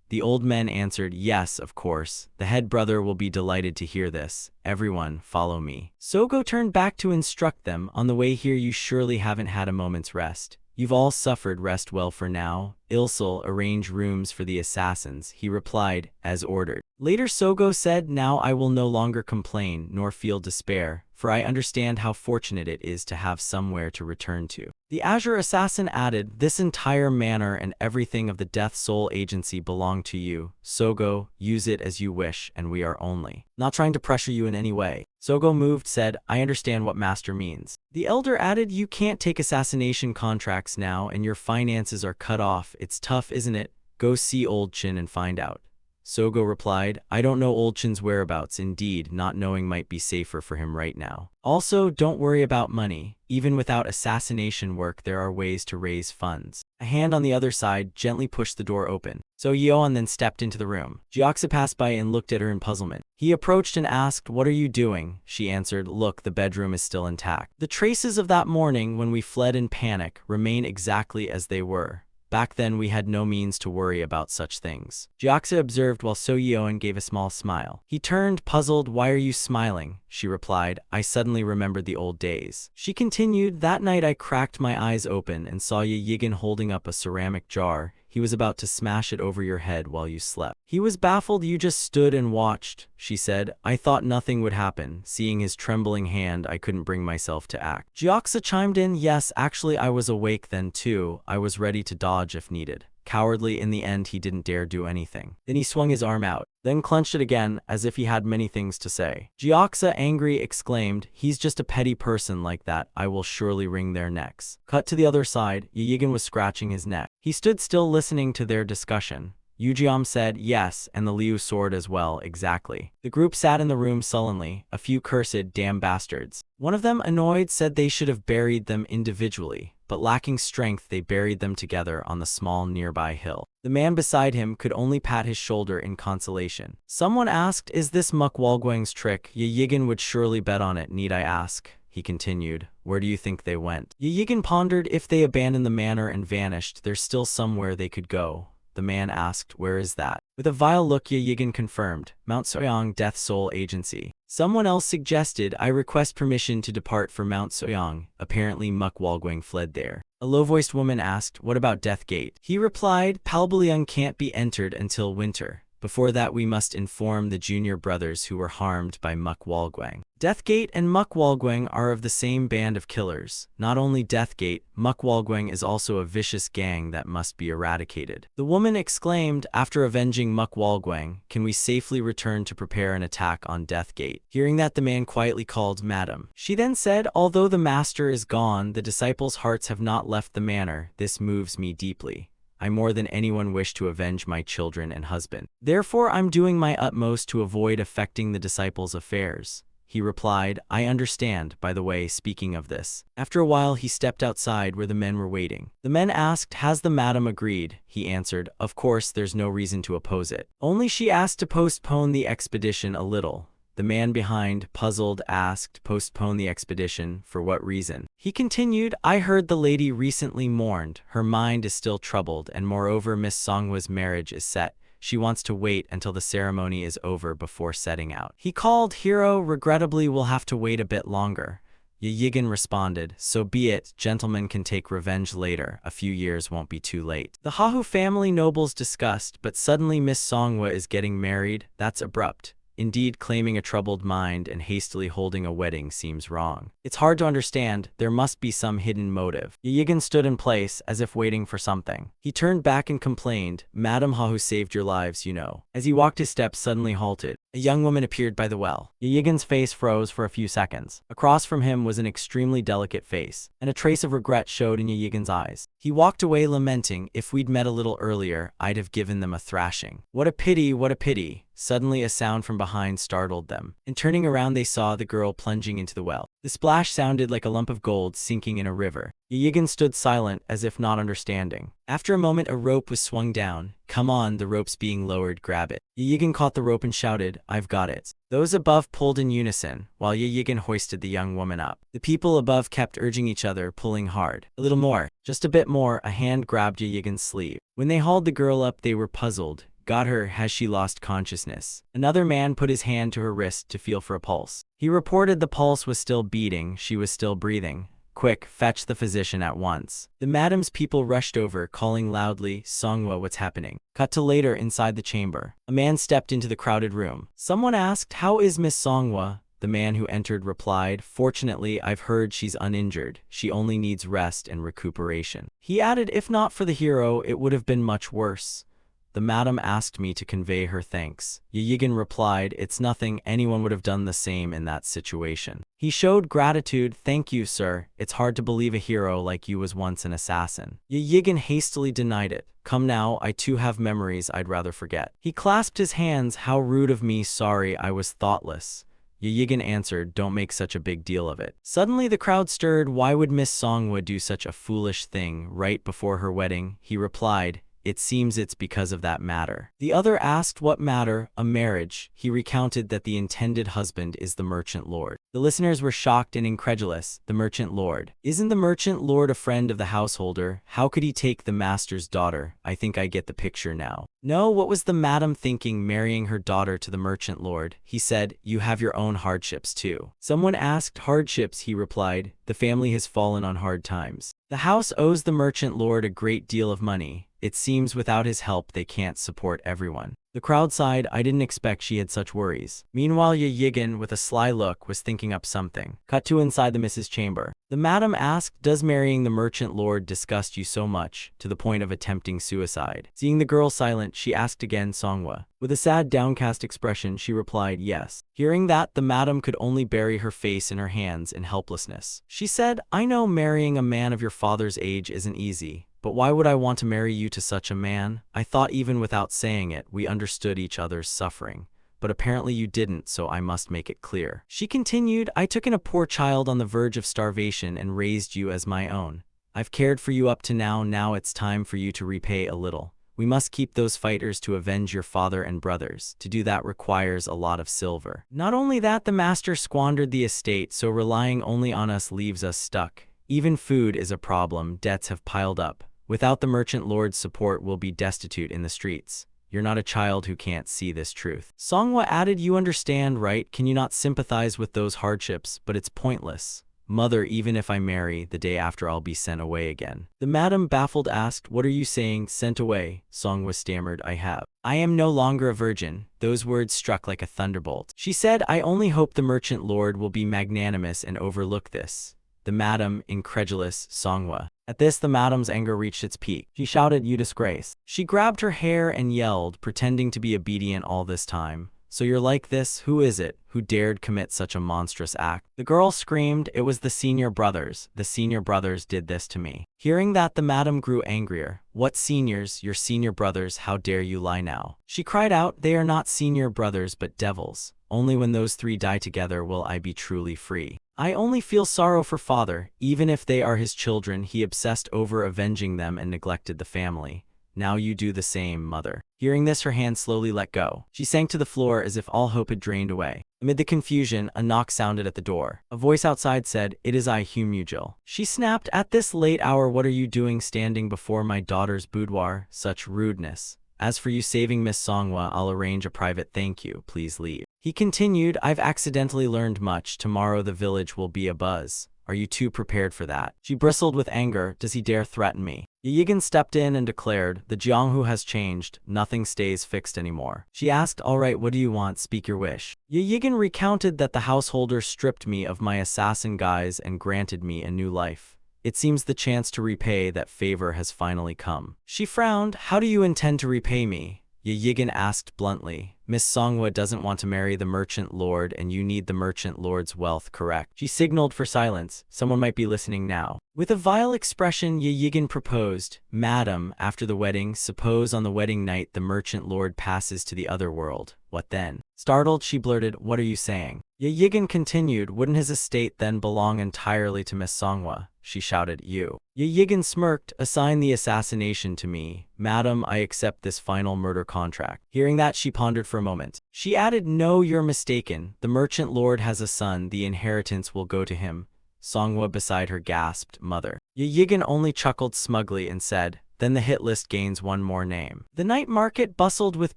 The old men answered, yes, of course. The head brother will be delighted to hear this. Everyone, follow me. Sogo turned back to instruct them. On the way here you surely haven't had a moment's rest. You've all suffered, rest well for now. Ilsel, arrange rooms for the assassins, he replied, as ordered. Later Sogo said, now I will no longer complain, nor feel despair, for I understand how fortunate it is to have somewhere to return to. The Azure Assassin added, this entire manor and everything of the Death Soul Agency belong to you. Sogo, use it as you wish, and we are only not trying to pressure you in any way. Sogo moved, said, I understand what Master means. The Elder added, you can't take assassination contracts now, and your finances are cut off. It's tough, isn't it? Go see Old Chin and find out. Sogo replied, I don't know Old Chin's whereabouts. Indeed, not knowing might be safer for him right now. Also, don't worry about money. Even without assassination work, there are ways to raise funds. A hand on the other side gently pushed the door open. So Yeon then stepped into the room. Jiaxa passed by and looked at her in puzzlement. He approached and asked, what are you doing? She answered, look, the bedroom is still intact. The traces of that morning when we fled in panic remain exactly as they were. Back then we had no means to worry about such things. Jiaxa observed while So Yeon gave a small smile. He turned, puzzled. Why are you smiling? She replied, I suddenly remembered the old days. She continued, that night I cracked my eyes open and saw Ye Yigan holding up a ceramic jar. He was about to smash it over your head while you slept. He was baffled. You just stood and watched, she said. I thought nothing would happen. Seeing his trembling hand, I couldn't bring myself to act. Jiaxa chimed in, yes, actually I was awake then too. I was ready to dodge if needed. Cowardly, in the end he didn't dare do anything. Then he swung his arm out, then clenched it again as if he had many things to say. Gyeoksa, angry, exclaimed, "He's just a petty person like that. I will surely wring their necks." Cut to the other side. Yigan was scratching his neck. He stood still listening to their discussion. Yujiam said, "Yes, and the Liu sword as well, exactly." The group sat in the room sullenly, a few cursed, damn bastards. One of them, annoyed, said they should have buried them individually, but lacking strength they buried them together on the small nearby hill. The man beside him could only pat his shoulder in consolation. Someone asked, "Is this Muk Walguang's trick? Yigan would surely bet on it, need I ask?" He continued, "Where do you think they went?" Yigan pondered. "If they abandoned the manor and vanished, there's still somewhere they could go." The man asked, "Where is that?" With a vile look, Yigan confirmed, "Mount Soyang Death Soul Agency." Someone else suggested, "I request permission to depart for Mount Soyang." Apparently Muk Walguang fled there. A low-voiced woman asked, "What about Death Gate?" He replied, "Palbaliang can't be entered until winter. Before that we must inform the junior brothers who were harmed by Muk Walguang." Deathgate and Muk Walguang are of the same band of killers. Not only Deathgate, Muk Walguang is also a vicious gang that must be eradicated. The woman exclaimed, "After avenging Muk Walguang, can we safely return to prepare an attack on Deathgate?" Hearing that, the man quietly called, "Madam." She then said, "Although the master is gone, the disciples' hearts have not left the manor. This moves me deeply. I more than anyone wish to avenge my children and husband. Therefore I'm doing my utmost to avoid affecting the disciples' affairs." He replied, "I understand, by the way, speaking of this." After a while he stepped outside where the men were waiting. The men asked, "Has the madam agreed?" He answered, "Of course, there's no reason to oppose it. Only she asked to postpone the expedition a little." The man behind, puzzled, asked, "Postpone the expedition? For what reason?" He continued, "I heard the lady recently mourned. Her mind is still troubled, and moreover Miss Songhwa's marriage is set. She wants to wait until the ceremony is over before setting out." He called, "Hero, regrettably we'll have to wait a bit longer." Yigan responded, "So be it, gentlemen can take revenge later, a few years won't be too late." The Hahu family nobles discussed, but suddenly Miss Songhwa is getting married? That's abrupt. Indeed, claiming a troubled mind and hastily holding a wedding seems wrong. It's hard to understand. There must be some hidden motive. Yigan stood in place, as if waiting for something. He turned back and complained, "Madam Hahu saved your lives, you know." As he walked, his steps suddenly halted. A young woman appeared by the well. Yigan's face froze for a few seconds. Across from him was an extremely delicate face, and a trace of regret showed in Yigan's eyes. He walked away lamenting, "If we'd met a little earlier, I'd have given them a thrashing. What a pity, what a pity." Suddenly a sound from behind startled them, and turning around they saw the girl plunging into the well. The splash sounded like a lump of gold sinking in a river. Yigan stood silent, as if not understanding. After a moment a rope was swung down. "Come on," the rope's being lowered, "grab it." Yigan caught the rope and shouted, "I've got it." Those above pulled in unison, while Yigan hoisted the young woman up. The people above kept urging each other, pulling hard. "A little more, just a bit more." A hand grabbed Yigan's sleeve. When they hauled the girl up they were puzzled. "Got her, has she lost consciousness?" Another man put his hand to her wrist to feel for a pulse. He reported the pulse was still beating, she was still breathing. "Quick, fetch the physician at once." The madam's people rushed over, calling loudly, "Songhwa, what's happening?" Cut to later inside the chamber. A man stepped into the crowded room. Someone asked, "How is Miss Songhwa?" The man who entered replied, "Fortunately, I've heard she's uninjured. She only needs rest and recuperation." He added, "If not for the hero, it would have been much worse. The madam asked me to convey her thanks." Yigan replied, "It's nothing, anyone would have done the same in that situation." He showed gratitude, "Thank you, sir. It's hard to believe a hero like you was once an assassin." Yigan hastily denied it. "Come now, I too have memories I'd rather forget." He clasped his hands, "How rude of me, sorry, I was thoughtless." Yigan answered, "Don't make such a big deal of it." Suddenly the crowd stirred. Why would Miss Songhwa do such a foolish thing right before her wedding? He replied, "It seems it's because of that matter." The other asked, "What matter?" "A marriage." He recounted that the intended husband is the merchant lord. The listeners were shocked and incredulous. The merchant lord? Isn't the merchant lord a friend of the householder? How could he take the master's daughter? I think I get the picture now. No, what was the madam thinking, marrying her daughter to the merchant lord? He said, "You have your own hardships too." Someone asked, "Hardships?" He replied, "The family has fallen on hard times. The house owes the merchant lord a great deal of money. It seems without his help they can't support everyone. The crowd sighed. I didn't expect she had such worries. Meanwhile, Ye Yigan, with a sly look, was thinking up something. Cut to inside the Mrs. Chamber. The madam asked, does marrying the merchant lord disgust you so much, to the point of attempting suicide? Seeing the girl silent, she asked again Songhua. With a sad, downcast expression, she replied yes. Hearing that, the madam could only bury her face in her hands in helplessness. She said, I know marrying a man of your father's age isn't easy. But why would I want to marry you to such a man? I thought even without saying it, we understood each other's suffering. But apparently you didn't, so I must make it clear. She continued, I took in a poor child on the verge of starvation and raised you as my own. I've cared for you up to now it's time for you to repay a little. We must keep those fighters to avenge your father and brothers. To do that requires a lot of silver. Not only that, the master squandered the estate, so relying only on us leaves us stuck. Even food is a problem, debts have piled up. Without the merchant lord's support, we'll be destitute in the streets. You're not a child who can't see this truth. Songhua added, you understand, right? Can you not sympathize with those hardships? But it's pointless. Mother, even if I marry, the day after I'll be sent away again. The madam, baffled, asked, what are you saying, sent away? Songhua stammered, I am no longer a virgin. Those words struck like a thunderbolt. She said, I only hope the merchant lord will be magnanimous and overlook this. The madam, incredulous, Songhua. At this, the madam's anger reached its peak. She shouted, you disgrace. She grabbed her hair and yelled, pretending to be obedient all this time. So you're like this? Who is it who dared commit such a monstrous act? The girl screamed, it was the senior brothers. The senior brothers did this to me. Hearing that, the madam grew angrier. What seniors? Your senior brothers, how dare you lie now? She cried out, they are not senior brothers but devils. Only when those three die together will I be truly free. I only feel sorrow for father. Even if they are his children, he obsessed over avenging them and neglected the family. Now you do the same, mother. Hearing this, her hand slowly let go. She sank to the floor as if all hope had drained away. Amid the confusion, a knock sounded at the door. A voice outside said, it is I, Humujil. She snapped, at this late hour what are you doing standing before my daughter's boudoir? Such rudeness. As for you saving Miss Songhua, I'll arrange a private thank you. Please leave. He continued, I've accidentally learned much. Tomorrow the village will be abuzz. Are you two prepared for that? She bristled with anger. Does he dare threaten me? Ye Yigan stepped in and declared, the Jianghu has changed. Nothing stays fixed anymore. She asked, all right, what do you want? Speak your wish. Ye Yigan recounted that the householder stripped me of my assassin guise and granted me a new life. It seems the chance to repay that favor has finally come. She frowned. How do you intend to repay me? Ye Yigan asked bluntly. Miss Songhua doesn't want to marry the merchant lord and you need the merchant lord's wealth, correct? She signaled for silence. Someone might be listening now. With a vile expression, Ye Yigan proposed, Madam, after the wedding, suppose on the wedding night the merchant lord passes to the other world. What then? Startled, she blurted, what are you saying? Ye Yigan continued, wouldn't his estate then belong entirely to Miss Songhua? She shouted, you. Ye Yigan smirked, assign the assassination to me. Madam, I accept this final murder contract. Hearing that, she pondered for a moment. She added, no, you're mistaken. The merchant lord has a son. The inheritance will go to him. Songhua beside her gasped, mother. Ye Yigan only chuckled smugly and said, then the hit list gains one more name. The night market bustled with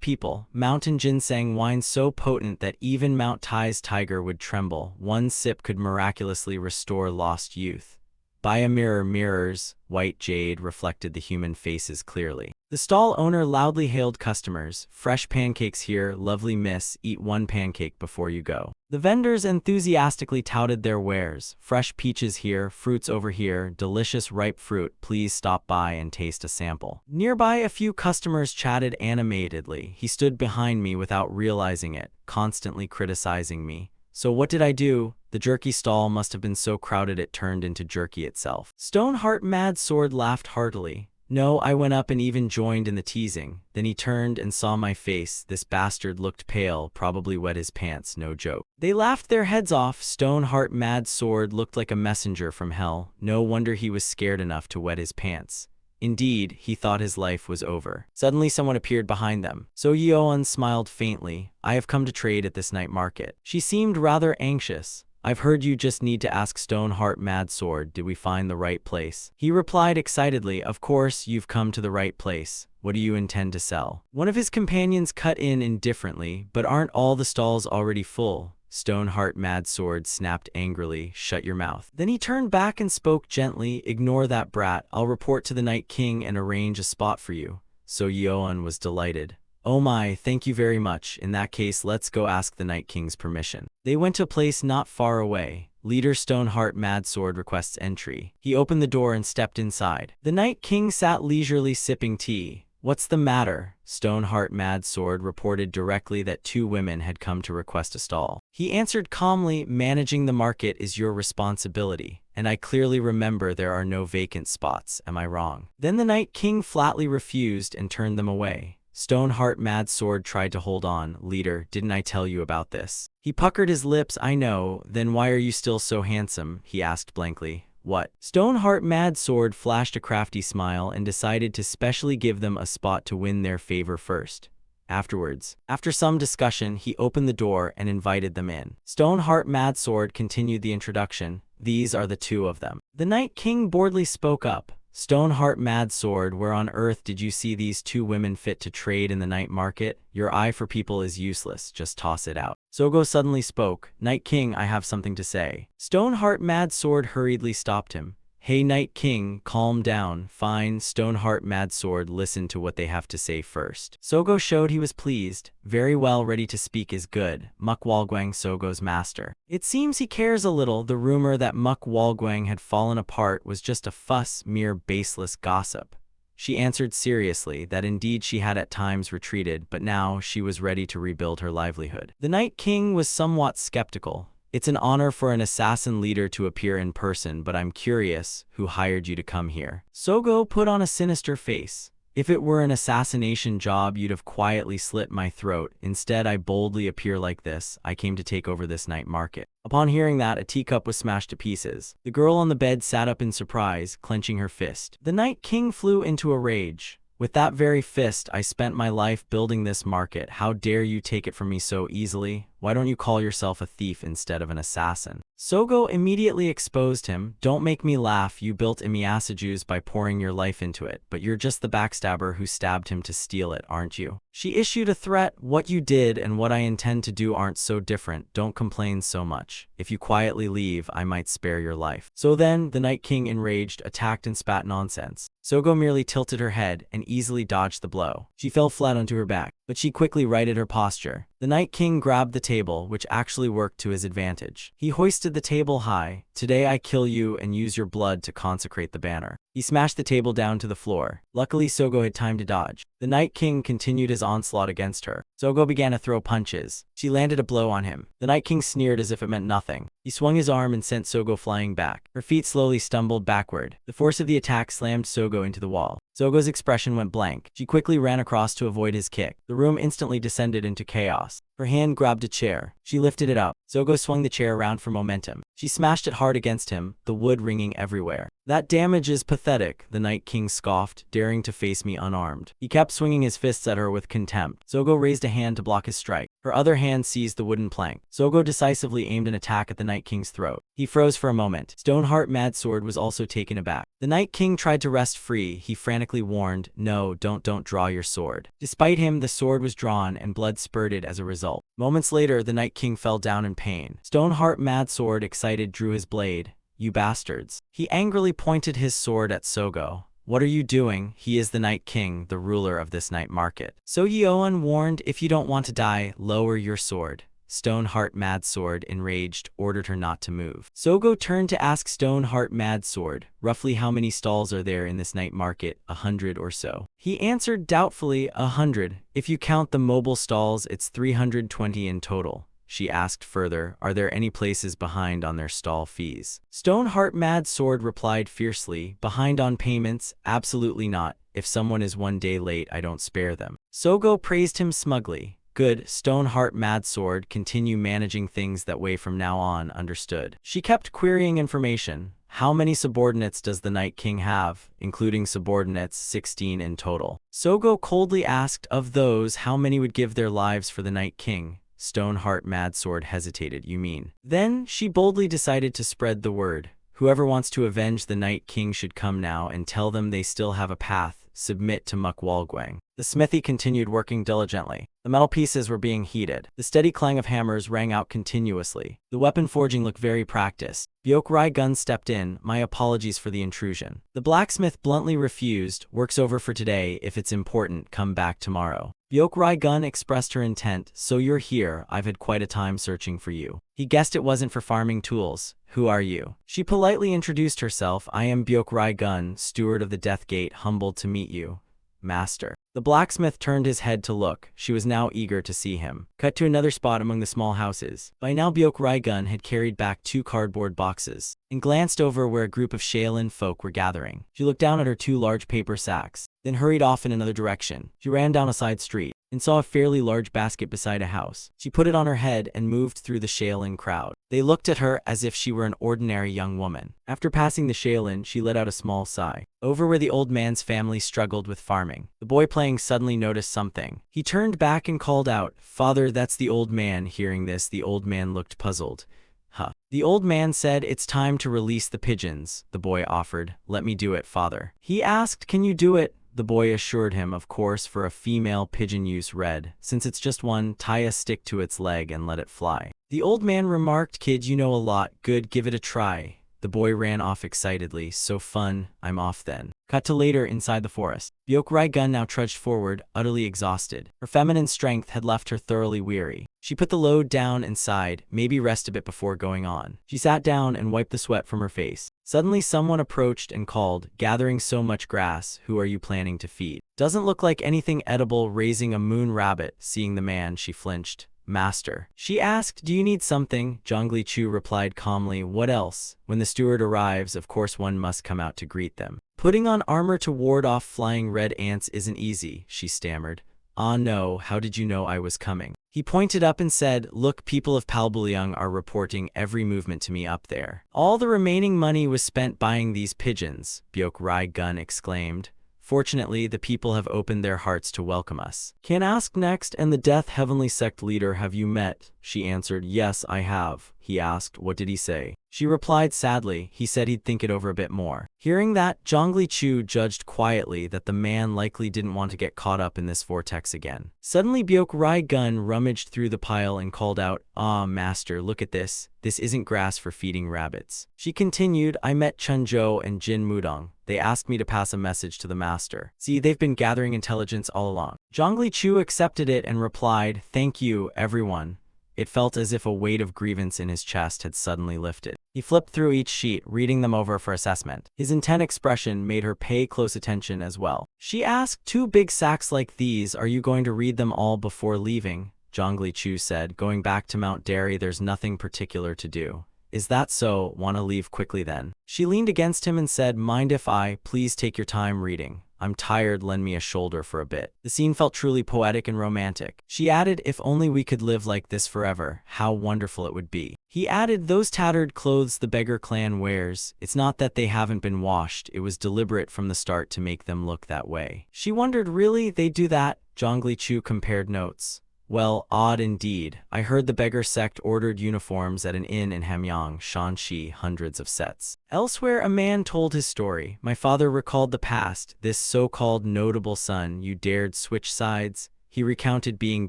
people. Mountain ginseng wine so potent that even Mount Tai's tiger would tremble. One sip could miraculously restore lost youth. By a mirror, mirrors, white jade reflected the human faces clearly. The stall owner loudly hailed customers, fresh pancakes here, lovely miss, eat one pancake before you go. The vendors enthusiastically touted their wares, fresh peaches here, fruits over here, delicious ripe fruit, please stop by and taste a sample. Nearby, a few customers chatted animatedly. He stood behind me without realizing it, constantly criticizing me. So what did I do? The jerky stall must have been so crowded it turned into jerky itself. Stoneheart Mad Sword laughed heartily. No, I went up and even joined in the teasing. Then he turned and saw my face. This bastard looked pale, probably wet his pants, no joke. They laughed their heads off. Stoneheart Mad Sword looked like a messenger from hell. No wonder he was scared enough to wet his pants. Indeed, he thought his life was over. Suddenly someone appeared behind them. So Yeoan smiled faintly. I have come to trade at this night market. She seemed rather anxious. I've heard you just need to ask Stoneheart Mad Sword, did we find the right place? He replied excitedly, of course, you've come to the right place. What do you intend to sell? One of his companions cut in indifferently, but aren't all the stalls already full? Stoneheart Mad Sword snapped angrily, shut your mouth. Then he turned back and spoke gently, ignore that brat, I'll report to the Night King and arrange a spot for you. So Yeoan was delighted. Oh my, thank you very much. In that case, let's go ask the Night King's permission. They went to a place not far away. Leader Stoneheart Madsword requests entry. He opened the door and stepped inside. The Night King sat leisurely sipping tea. What's the matter? Stoneheart Madsword reported directly that 2 women had come to request a stall. He answered calmly, managing the market is your responsibility, and I clearly remember there are no vacant spots, am I wrong? Then the Night King flatly refused and turned them away. Stoneheart Madsword tried to hold on. Leader, didn't I tell you about this? He puckered his lips. I know. Then why are you still so handsome? He asked blankly. What? Stoneheart Madsword flashed a crafty smile and decided to specially give them a spot to win their favor first. Afterwards, after some discussion, he opened the door and invited them in. Stoneheart Madsword continued the introduction. These are the 2 of them. The Night King boldly spoke up. Stoneheart Madsword, where on earth did you see these 2 women fit to trade in the night market? Your eye for people is useless, just toss it out. Sogo suddenly spoke. Night King, I have something to say. Stoneheart Madsword hurriedly stopped him. Hey Night King, calm down. Fine. Stoneheart Madsword listened to what they have to say first. Sogo showed he was pleased. Very well, ready to speak is good. Muk Walguang, Sogo's master. It seems he cares a little. The rumor that Muk Walguang had fallen apart was just a fuss, mere baseless gossip. She answered seriously that indeed she had at times retreated, but now she was ready to rebuild her livelihood. The Night King was somewhat skeptical. It's an honor for an assassin leader to appear in person, but I'm curious, who hired you to come here? Sogo put on a sinister face. If it were an assassination job, you'd have quietly slit my throat. Instead, I boldly appear like this. I came to take over this night market. Upon hearing that, a teacup was smashed to pieces. The girl on the bed sat up in surprise, clenching her fist. The Night King flew into a rage. With that very fist, I spent my life building this market. How dare you take it from me so easily? Why don't you call yourself a thief instead of an assassin? Sogo immediately exposed him. Don't make me laugh. You built Imiyasaju's by pouring your life into it, but you're just the backstabber who stabbed him to steal it, aren't you? She issued a threat. What you did and what I intend to do aren't so different. Don't complain so much. If you quietly leave, I might spare your life. So then, the Night King, enraged, attacked and spat nonsense. Sogo merely tilted her head and easily dodged the blow. She fell flat onto her back, but she quickly righted her posture. The Night King grabbed the table, which actually worked to his advantage. He hoisted the table high. Today I kill you and use your blood to consecrate the banner. He smashed the table down to the floor. Luckily, Sogo had time to dodge. The Night King continued his onslaught against her. Sogo began to throw punches. She landed a blow on him. The Night King sneered as if it meant nothing. He swung his arm and sent Sogo flying back. Her feet slowly stumbled backward. The force of the attack slammed Sogo into the wall. Sogo's expression went blank. She quickly ran across to avoid his kick. The room instantly descended into chaos. Her hand grabbed a chair. She lifted it up. Sogo swung the chair around for momentum. She smashed it hard against him, the wood ringing everywhere. That damage is pathetic, the Night King scoffed, daring to face me unarmed. He kept swinging his fists at her with contempt. Sogo raised a hand to block his strike. Her other hand seized the wooden plank. Sogo decisively aimed an attack at the Night King's throat. He froze for a moment. Stoneheart Madsword was also taken aback. The Night King tried to wrest free. He frantically warned, "No, don't draw your sword." Despite him, the sword was drawn and blood spurted as a result. Moments later, the Night King fell down in pain. Stoneheart Madsword, excited, drew his blade. "You bastards." He angrily pointed his sword at Sogo. "What are you doing? He is the Night King, the ruler of this night market." So Yeoan warned, "If you don't want to die, lower your sword." Stoneheart Madsword, enraged, ordered her not to move. Sogo turned to ask Stoneheart Madsword, "Roughly how many stalls are there in this night market? 100 or so." He answered doubtfully, 100. If you count the mobile stalls, it's 320 in total. She asked further, "Are there any places behind on their stall fees?" Stoneheart Madsword replied fiercely, "Behind on payments? Absolutely not. If someone is 1 day late, I don't spare them." Sogo praised him smugly. "Good, Stoneheart Madsword, continue managing things that way from now on, understood." She kept querying information. "How many subordinates does the Night King have?" "Including subordinates, 16 in total." Sogo coldly asked, "Of those, how many would give their lives for the Night King?" Stoneheart Madsword hesitated. "You mean?" Then she boldly decided to spread the word. "Whoever wants to avenge the Night King should come now and tell them they still have a path. submit to Mukwalgwang. The smithy continued working diligently. The metal pieces were being heated. The steady clang of hammers rang out continuously. The weapon forging looked very practiced. Byok Gun stepped in. My apologies for the intrusion. The blacksmith bluntly refused. Work's over for today. If it's important, come back tomorrow. Byok Gun expressed her intent. So you're here. I've had quite a time searching for you. He guessed it wasn't for farming tools. Who are you? She politely introduced herself. I am Byok Gun, steward of the Death Gate, humbled to meet you, master. The blacksmith turned his head to look. She was now eager to see him. Cut to another spot among the small houses. By now Byok Gun had carried back 2 cardboard boxes and glanced over where a group of Shaolin folk were gathering. She looked down at her 2 large paper sacks, then hurried off in another direction. She ran down a side street and saw a fairly large basket beside a house. She put it on her head and moved through the Shaolin crowd. They looked at her as if she were an ordinary young woman. After passing the Shaolin, she let out a small sigh. Over where the old man's family struggled with farming, the boy playing suddenly noticed something. He turned back and called out, "Father, that's the old man." Hearing this, the old man looked puzzled. Huh. The old man said, "It's time to release the pigeons." The boy offered, "Let me do it, father." He asked, "Can you do it?" The boy assured him, "Of course, for a female pigeon use red. Since it's just one, tie a stick to its leg and let it fly." The old man remarked, "Kid, you know a lot. Good, give it a try." The boy ran off excitedly. "So fun, I'm off then." Cut to later inside the forest. Byok Gun now trudged forward, utterly exhausted. Her feminine strength had left her thoroughly weary. She put the load down and sighed, maybe rest a bit before going on. She sat down and wiped the sweat from her face. Suddenly someone approached and called, "Gathering so much grass, who are you planning to feed?" "Doesn't look like anything edible." Raising a moon rabbit. Seeing the man, she flinched. "Master." She asked, "Do you need something?" Zhongli Chu replied calmly, "What else? When the steward arrives, of course one must come out to greet them. Putting on armor to ward off flying red ants isn't easy," she stammered. "Ah no, how did you know I was coming?" He pointed up and said, "Look, people of Palbulyong are reporting every movement to me up there." "All the remaining money was spent buying these pigeons," Byok Gun exclaimed. "Fortunately, the people have opened their hearts to welcome us." Can asked next, "And the Death Heavenly Sect leader have you met?" She answered, "Yes, I have." He asked, "What did he say?" She replied sadly, "He said he'd think it over a bit more." Hearing that, Zhongli Chu judged quietly that the man likely didn't want to get caught up in this vortex again. Suddenly Byok Gun rummaged through the pile and called out, "Ah, master, look at this. This isn't grass for feeding rabbits." She continued, "I met Chunzhou and Jin Mudong. They asked me to pass a message to the master. See, they've been gathering intelligence all along." Zhongli Chu accepted it and replied, "Thank you, everyone." It felt as if a weight of grievance in his chest had suddenly lifted. He flipped through each sheet, reading them over for assessment. His intent expression made her pay close attention as well. She asked, "2 big sacks like these, are you going to read them all before leaving?" Zhongli Chu said, "Going back to Mount Derry, there's nothing particular to do." "Is that so? Wanna leave quickly then?" She leaned against him and said, "Mind if I, please take your time reading. I'm tired, lend me a shoulder for a bit." The scene felt truly poetic and romantic. She added, "If only we could live like this forever, how wonderful it would be." He added, "Those tattered clothes the beggar clan wears, it's not that they haven't been washed, it was deliberate from the start to make them look that way." She wondered, really, they do that? Zhongli Chu compared notes. "Well, odd indeed. I heard the beggar sect ordered uniforms at an inn in Hamyang, Shanxi, hundreds of sets." Elsewhere, a man told his story. "My father recalled the past. This so-called notable son, you dared switch sides?" He recounted being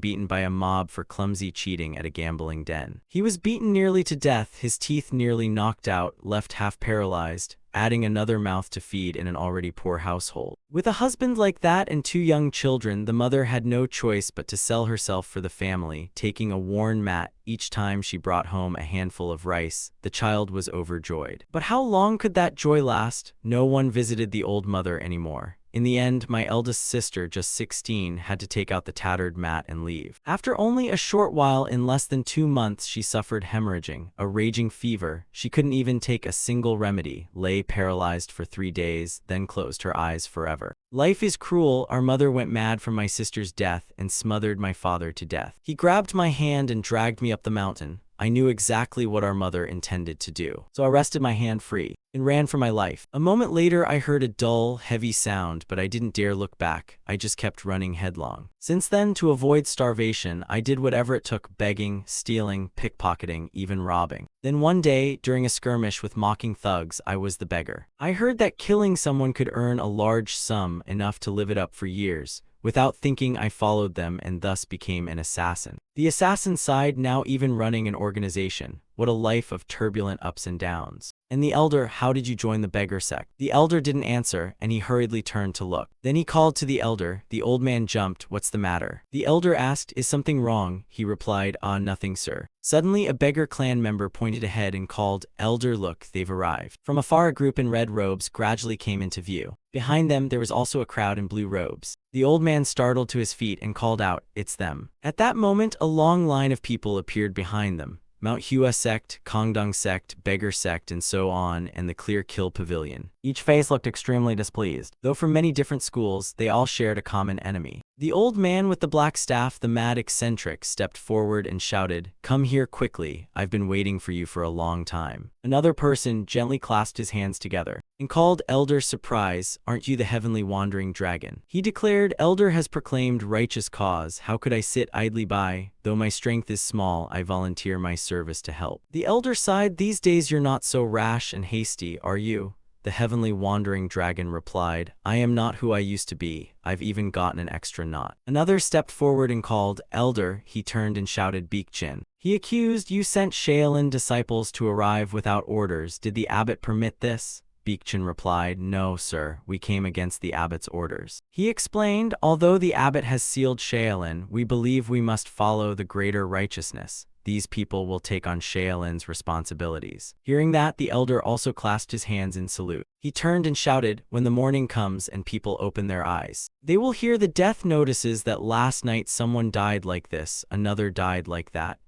beaten by a mob for clumsy cheating at a gambling den. He was beaten nearly to death, his teeth nearly knocked out, left half paralyzed, adding another mouth to feed in an already poor household. With a husband like that and 2 young children, the mother had no choice but to sell herself for the family, taking a worn mat each time she brought home a handful of rice. The child was overjoyed. But how long could that joy last? No one visited the old mother anymore. In the end, my eldest sister, just 16, had to take out the tattered mat and leave. After only a short while, in less than 2 months, she suffered hemorrhaging, a raging fever. She couldn't even take a single remedy, lay paralyzed for 3 days, then closed her eyes forever. Life is cruel. Our mother went mad from my sister's death and smothered my father to death. He grabbed my hand and dragged me up the mountain. I knew exactly what our mother intended to do. So I wrested my hand free and ran for my life. A moment later, I heard a dull, heavy sound, but I didn't dare look back. I just kept running headlong. Since then, to avoid starvation, I did whatever it took: begging, stealing, pickpocketing, even robbing. Then one day, during a skirmish with mocking thugs, I was the beggar. I heard that killing someone could earn a large sum, enough to live it up for years. Without thinking, I followed them and thus became an assassin. The assassin side, now even running an organization. What a life of turbulent ups and downs. And the elder, how did you join the beggar sect? The elder didn't answer, and he hurriedly turned to look. Then he called to the elder. The old man jumped. What's the matter? The elder asked, is something wrong? He replied, nothing, sir. Suddenly, a beggar clan member pointed ahead and called, Elder, look, they've arrived. From afar, a group in red robes gradually came into view. Behind them, there was also a crowd in blue robes. The old man startled to his feet and called out, it's them. At that moment, a long line of people appeared behind them. Manhwa sect, Kongdong sect, beggar sect, and so on, and the clear kill pavilion. Each face looked extremely displeased. Though from many different schools, they all shared a common enemy. The old man with the black staff, the mad eccentric, stepped forward and shouted, come here quickly, I've been waiting for you for a long time. Another person gently clasped his hands together and called, Elder, surprise, aren't you the heavenly wandering dragon? He declared, Elder has proclaimed righteous cause, how could I sit idly by? Though my strength is small, I volunteer my service to help. The elder sighed, these days you're not so rash and hasty, are you? The heavenly wandering dragon replied, I am not who I used to be, I've even gotten an extra knot. Another stepped forward and called, Elder. He turned and shouted, Beekchin. He accused, you sent Shaolin disciples to arrive without orders. Did the abbot permit this? Beekchin replied, no, sir, we came against the abbot's orders. He explained, although the abbot has sealed Shaolin, we believe we must follow the greater righteousness. These people will take on Shaolin's responsibilities. Hearing that, the elder also clasped his hands in salute. He turned and shouted, when the morning comes and people open their eyes, they will hear the death notices that last night someone died like this, another died like that.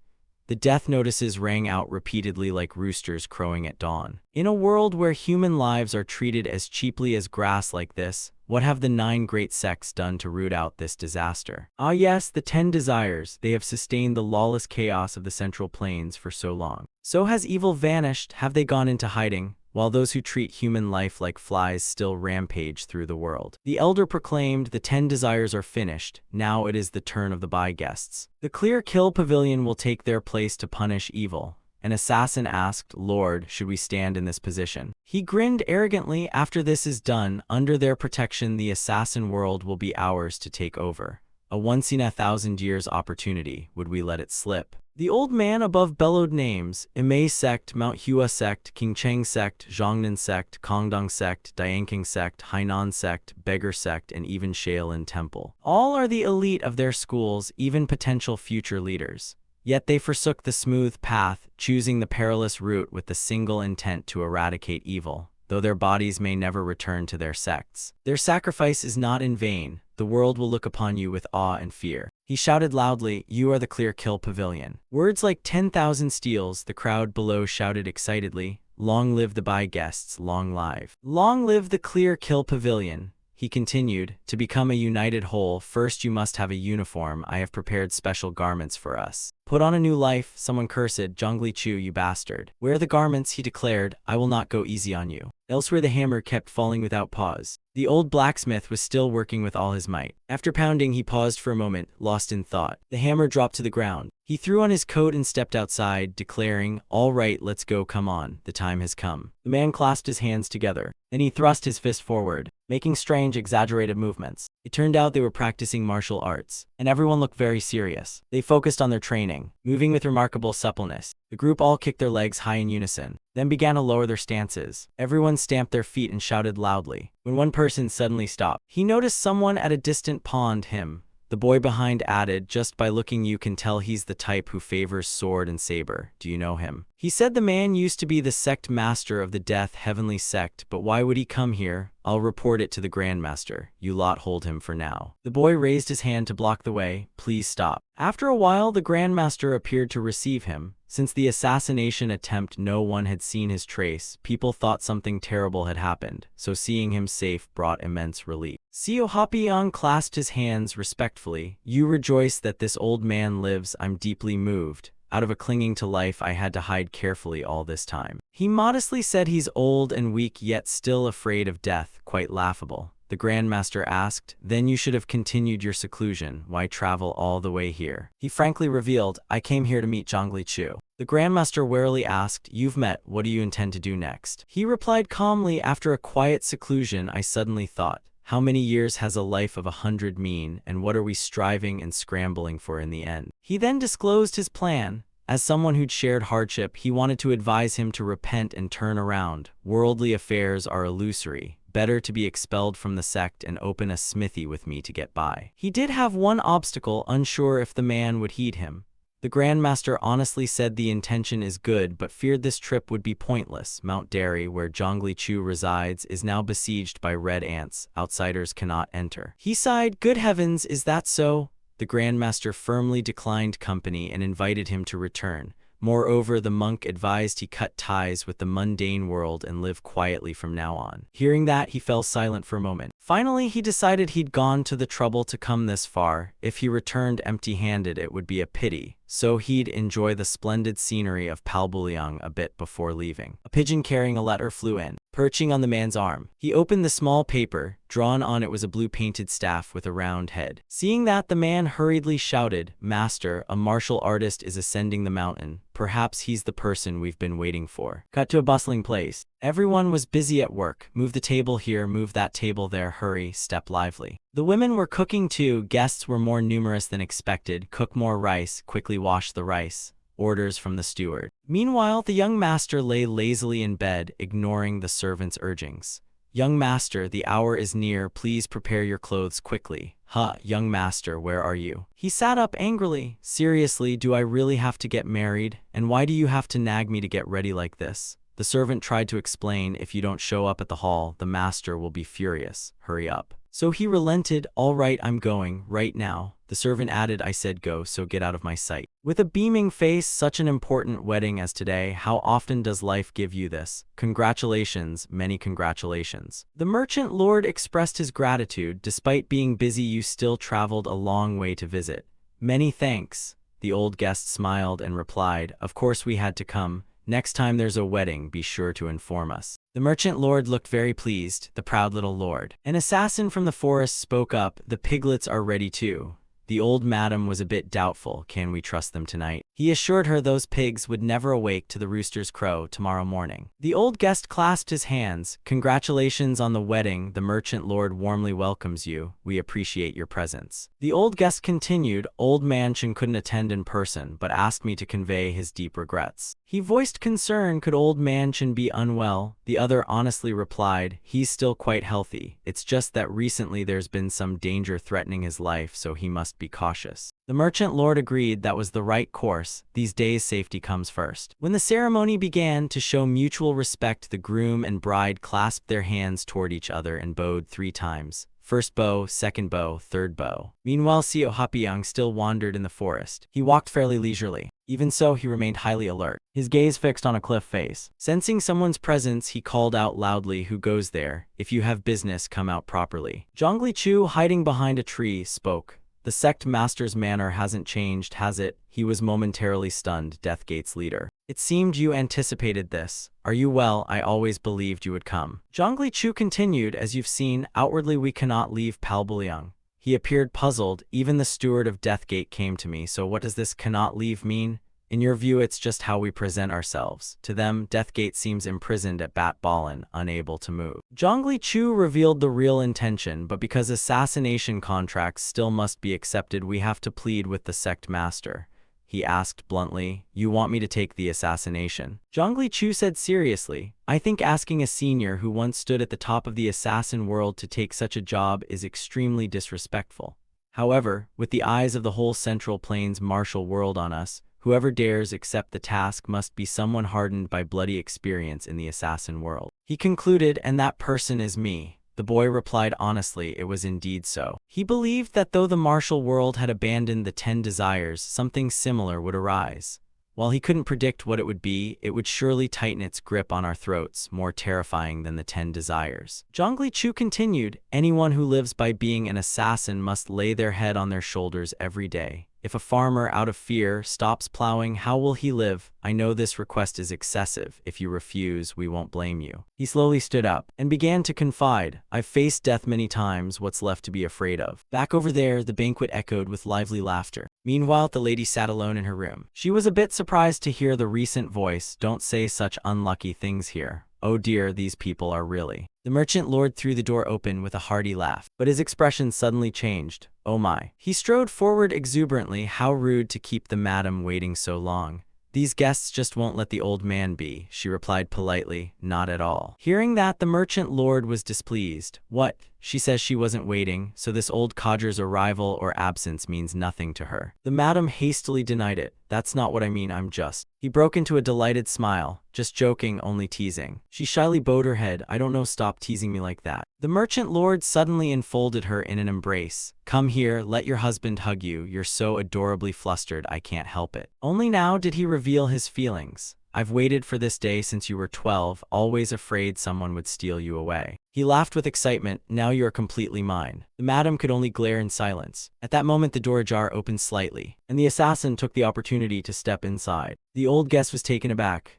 The death notices rang out repeatedly like roosters crowing at dawn. In a world where human lives are treated as cheaply as grass like this, what have the 9 great sects done to root out this disaster? Ah yes, the 10 desires. They have sustained the lawless chaos of the Central Plains for so long. So has evil vanished, have they gone into hiding, while those who treat human life like flies still rampage through the world. The elder proclaimed, the 10 desires are finished, now it is the turn of the by guests. The clear kill pavilion will take their place to punish evil. An assassin asked, Lord, should we stand in this position? He grinned arrogantly, after this is done, under their protection the assassin world will be ours to take over. A once-in-a-thousand-years opportunity, would we let it slip? The old man above bellowed names, Imei sect, Manhua sect, Qingcheng sect, Zhongnan sect, Kongdong sect, Dianking sect, Hainan sect, beggar sect, and even Shaolin temple. All are the elite of their schools, even potential future leaders. Yet they forsook the smooth path, choosing the perilous route with the single intent to eradicate evil. Though their bodies may never return to their sects, their sacrifice is not in vain. The world will look upon you with awe and fear. He shouted loudly, you are the clear kill pavilion. Words like 10,000 steels, the crowd below shouted excitedly, long live the by guests, long live. Long live the clear kill pavilion. He continued, to become a united whole, first you must have a uniform. I have prepared special garments for us. Put on a new life, someone cursed, Zhongli Chu, you bastard. Wear the garments, he declared, I will not go easy on you. Elsewhere the hammer kept falling without pause. The old blacksmith was still working with all his might. After pounding, he paused for a moment, lost in thought. The hammer dropped to the ground. He threw on his coat and stepped outside, declaring, all right, let's go, come on, the time has come. The man clasped his hands together. Then he thrust his fist forward, making strange, exaggerated movements. It turned out they were practicing martial arts, and everyone looked very serious. They focused on their training, moving with remarkable suppleness. The group all kicked their legs high in unison, then began to lower their stances. Everyone stamped their feet and shouted loudly. When one person suddenly stopped, he noticed someone at a distant pond him. The boy behind added, just by looking you can tell he's the type who favors sword and saber. Do you know him? He said the man used to be the sect master of the Death Heavenly sect, but why would he come here? I'll report it to the Grandmaster. You lot hold him for now. The boy raised his hand to block the way. Please stop. After a while, the Grandmaster appeared to receive him. Since the assassination attempt, no one had seen his trace. People thought something terrible had happened, so seeing him safe brought immense relief. Seo Hapiang clasped his hands respectfully. You rejoice that this old man lives. I'm deeply moved. out of a clinging to life I had to hide carefully all this time. He modestly said he's old and weak yet still afraid of death, quite laughable. The Grandmaster asked, then you should have continued your seclusion. Why travel all the way here? He frankly revealed, I came here to meet Zhongli Chu. The Grandmaster warily asked, you've met, what do you intend to do next? He replied calmly, after a quiet seclusion I suddenly thought, how many years has a life of 100 mean, and what are we striving and scrambling for in the end? He then disclosed his plan. As someone who'd shared hardship, he wanted to advise him to repent and turn around. Worldly affairs are illusory. Better to be expelled from the sect and open a smithy with me to get by. He did have one obstacle, unsure if the man would heed him. The Grandmaster honestly said the intention is good but feared this trip would be pointless. Mount Derry, where Zhongli Chu resides, is now besieged by red ants. Outsiders cannot enter. He sighed, good heavens, is that so? The Grandmaster firmly declined company and invited him to return. Moreover, the monk advised he cut ties with the mundane world and live quietly from now on. Hearing that, he fell silent for a moment. Finally, he decided he'd gone to the trouble to come this far. If he returned empty-handed, it would be a pity. So he'd enjoy the splendid scenery of Palbuliang a bit before leaving. A pigeon carrying a letter flew in, perching on the man's arm. He opened the small paper. Drawn on it was a blue-painted staff with a round head. Seeing that, the man hurriedly shouted, Master, a martial artist is ascending the mountain. Perhaps he's the person we've been waiting for. Cut to a bustling place. Everyone was busy at work. Move the table here, move that table there, hurry, step lively. The women were cooking too. Guests were more numerous than expected. Cook more rice, quickly wash the rice. Orders from the steward. Meanwhile, the young master lay lazily in bed, ignoring the servant's urgings. Young master, the hour is near. Please prepare your clothes quickly. Young master, where are you? He sat up angrily. Seriously, do I really have to get married? And why do you have to nag me to get ready like this? The servant tried to explain, if you don't show up at the hall, the master will be furious. Hurry up. So he relented. All right, I'm going, right now. The servant added, I said go, so get out of my sight. With a beaming face, such an important wedding as today, how often does life give you this? Congratulations, many congratulations. The merchant lord expressed his gratitude. Despite being busy, you still traveled a long way to visit. Many thanks. The old guest smiled and replied, of course we had to come. Next time there's a wedding, be sure to inform us. The merchant lord looked very pleased, the proud little lord. An assassin from the forest spoke up, the piglets are ready too. The old madam was a bit doubtful, can we trust them tonight? He assured her those pigs would never awake to the rooster's crow tomorrow morning. The old guest clasped his hands. Congratulations on the wedding, the merchant lord warmly welcomes you. We appreciate your presence. The old guest continued, old Mansion couldn't attend in person, but asked me to convey his deep regrets. He voiced concern, could old Mansion be unwell? The other honestly replied, he's still quite healthy. It's just that recently there's been some danger threatening his life, so he must be cautious. The merchant lord agreed that was the right course. These days safety comes first. When the ceremony began, to show mutual respect, the groom and bride clasped their hands toward each other and bowed 3 times. First bow, second bow, third bow. Meanwhile, Seo Hapiang still wandered in the forest. He walked fairly leisurely. Even so, he remained highly alert, his gaze fixed on a cliff face. Sensing someone's presence, he called out loudly, who goes there? If you have business, come out properly. Zhongli Chu, hiding behind a tree, spoke. The sect master's manner hasn't changed, has it? He was momentarily stunned, Deathgate's leader. It seemed you anticipated this. Are you well? I always believed you would come. Zhongli Chu continued, as you've seen, outwardly we cannot leave Palbuliang. He appeared puzzled. Even the steward of Deathgate came to me, so what does this cannot leave mean? In your view, it's just how we present ourselves. To them, Deathgate seems imprisoned at Bat Ballin, unable to move. Zhongli Chu revealed the real intention, but because assassination contracts still must be accepted, we have to plead with the sect master. He asked bluntly, you want me to take the assassination? Zhongli Chu said seriously, I think asking a senior who once stood at the top of the assassin world to take such a job is extremely disrespectful. However, with the eyes of the whole Central Plains martial world on us, whoever dares accept the task must be someone hardened by bloody experience in the assassin world. He concluded, and that person is me. The boy replied honestly, it was indeed so. He believed that though the martial world had abandoned the 10 desires, something similar would arise. While he couldn't predict what it would surely tighten its grip on our throats, more terrifying than the 10 desires. Zhongli Chu continued, anyone who lives by being an assassin must lay their head on their shoulders every day. If a farmer, out of fear, stops plowing, how will he live? I know this request is excessive. If you refuse, we won't blame you. He slowly stood up and began to confide. I've faced death many times. What's left to be afraid of? Back over there, the banquet echoed with lively laughter. Meanwhile, the lady sat alone in her room. She was a bit surprised to hear the recent voice. Don't say such unlucky things here. Oh dear, these people are really. The merchant lord threw the door open with a hearty laugh, but his expression suddenly changed. Oh my. He strode forward exuberantly. How rude to keep the madam waiting so long. These guests just won't let the old man be, she replied politely. Not at all. Hearing that, the merchant lord was displeased. What? She says she wasn't waiting, so this old codger's arrival or absence means nothing to her. The madam hastily denied it. That's not what I mean, I'm just. He broke into a delighted smile. Just joking, only teasing. She shyly bowed her head. I don't know, stop teasing me like that. The merchant lord suddenly enfolded her in an embrace. Come here, let your husband hug you. You're so adorably flustered, I can't help it. Only now did he reveal his feelings. I've waited for this day since you were 12, always afraid someone would steal you away. He laughed with excitement. Now you are completely mine. The madam could only glare in silence. At that moment, the door ajar opened slightly, and the assassin took the opportunity to step inside. The old guest was taken aback.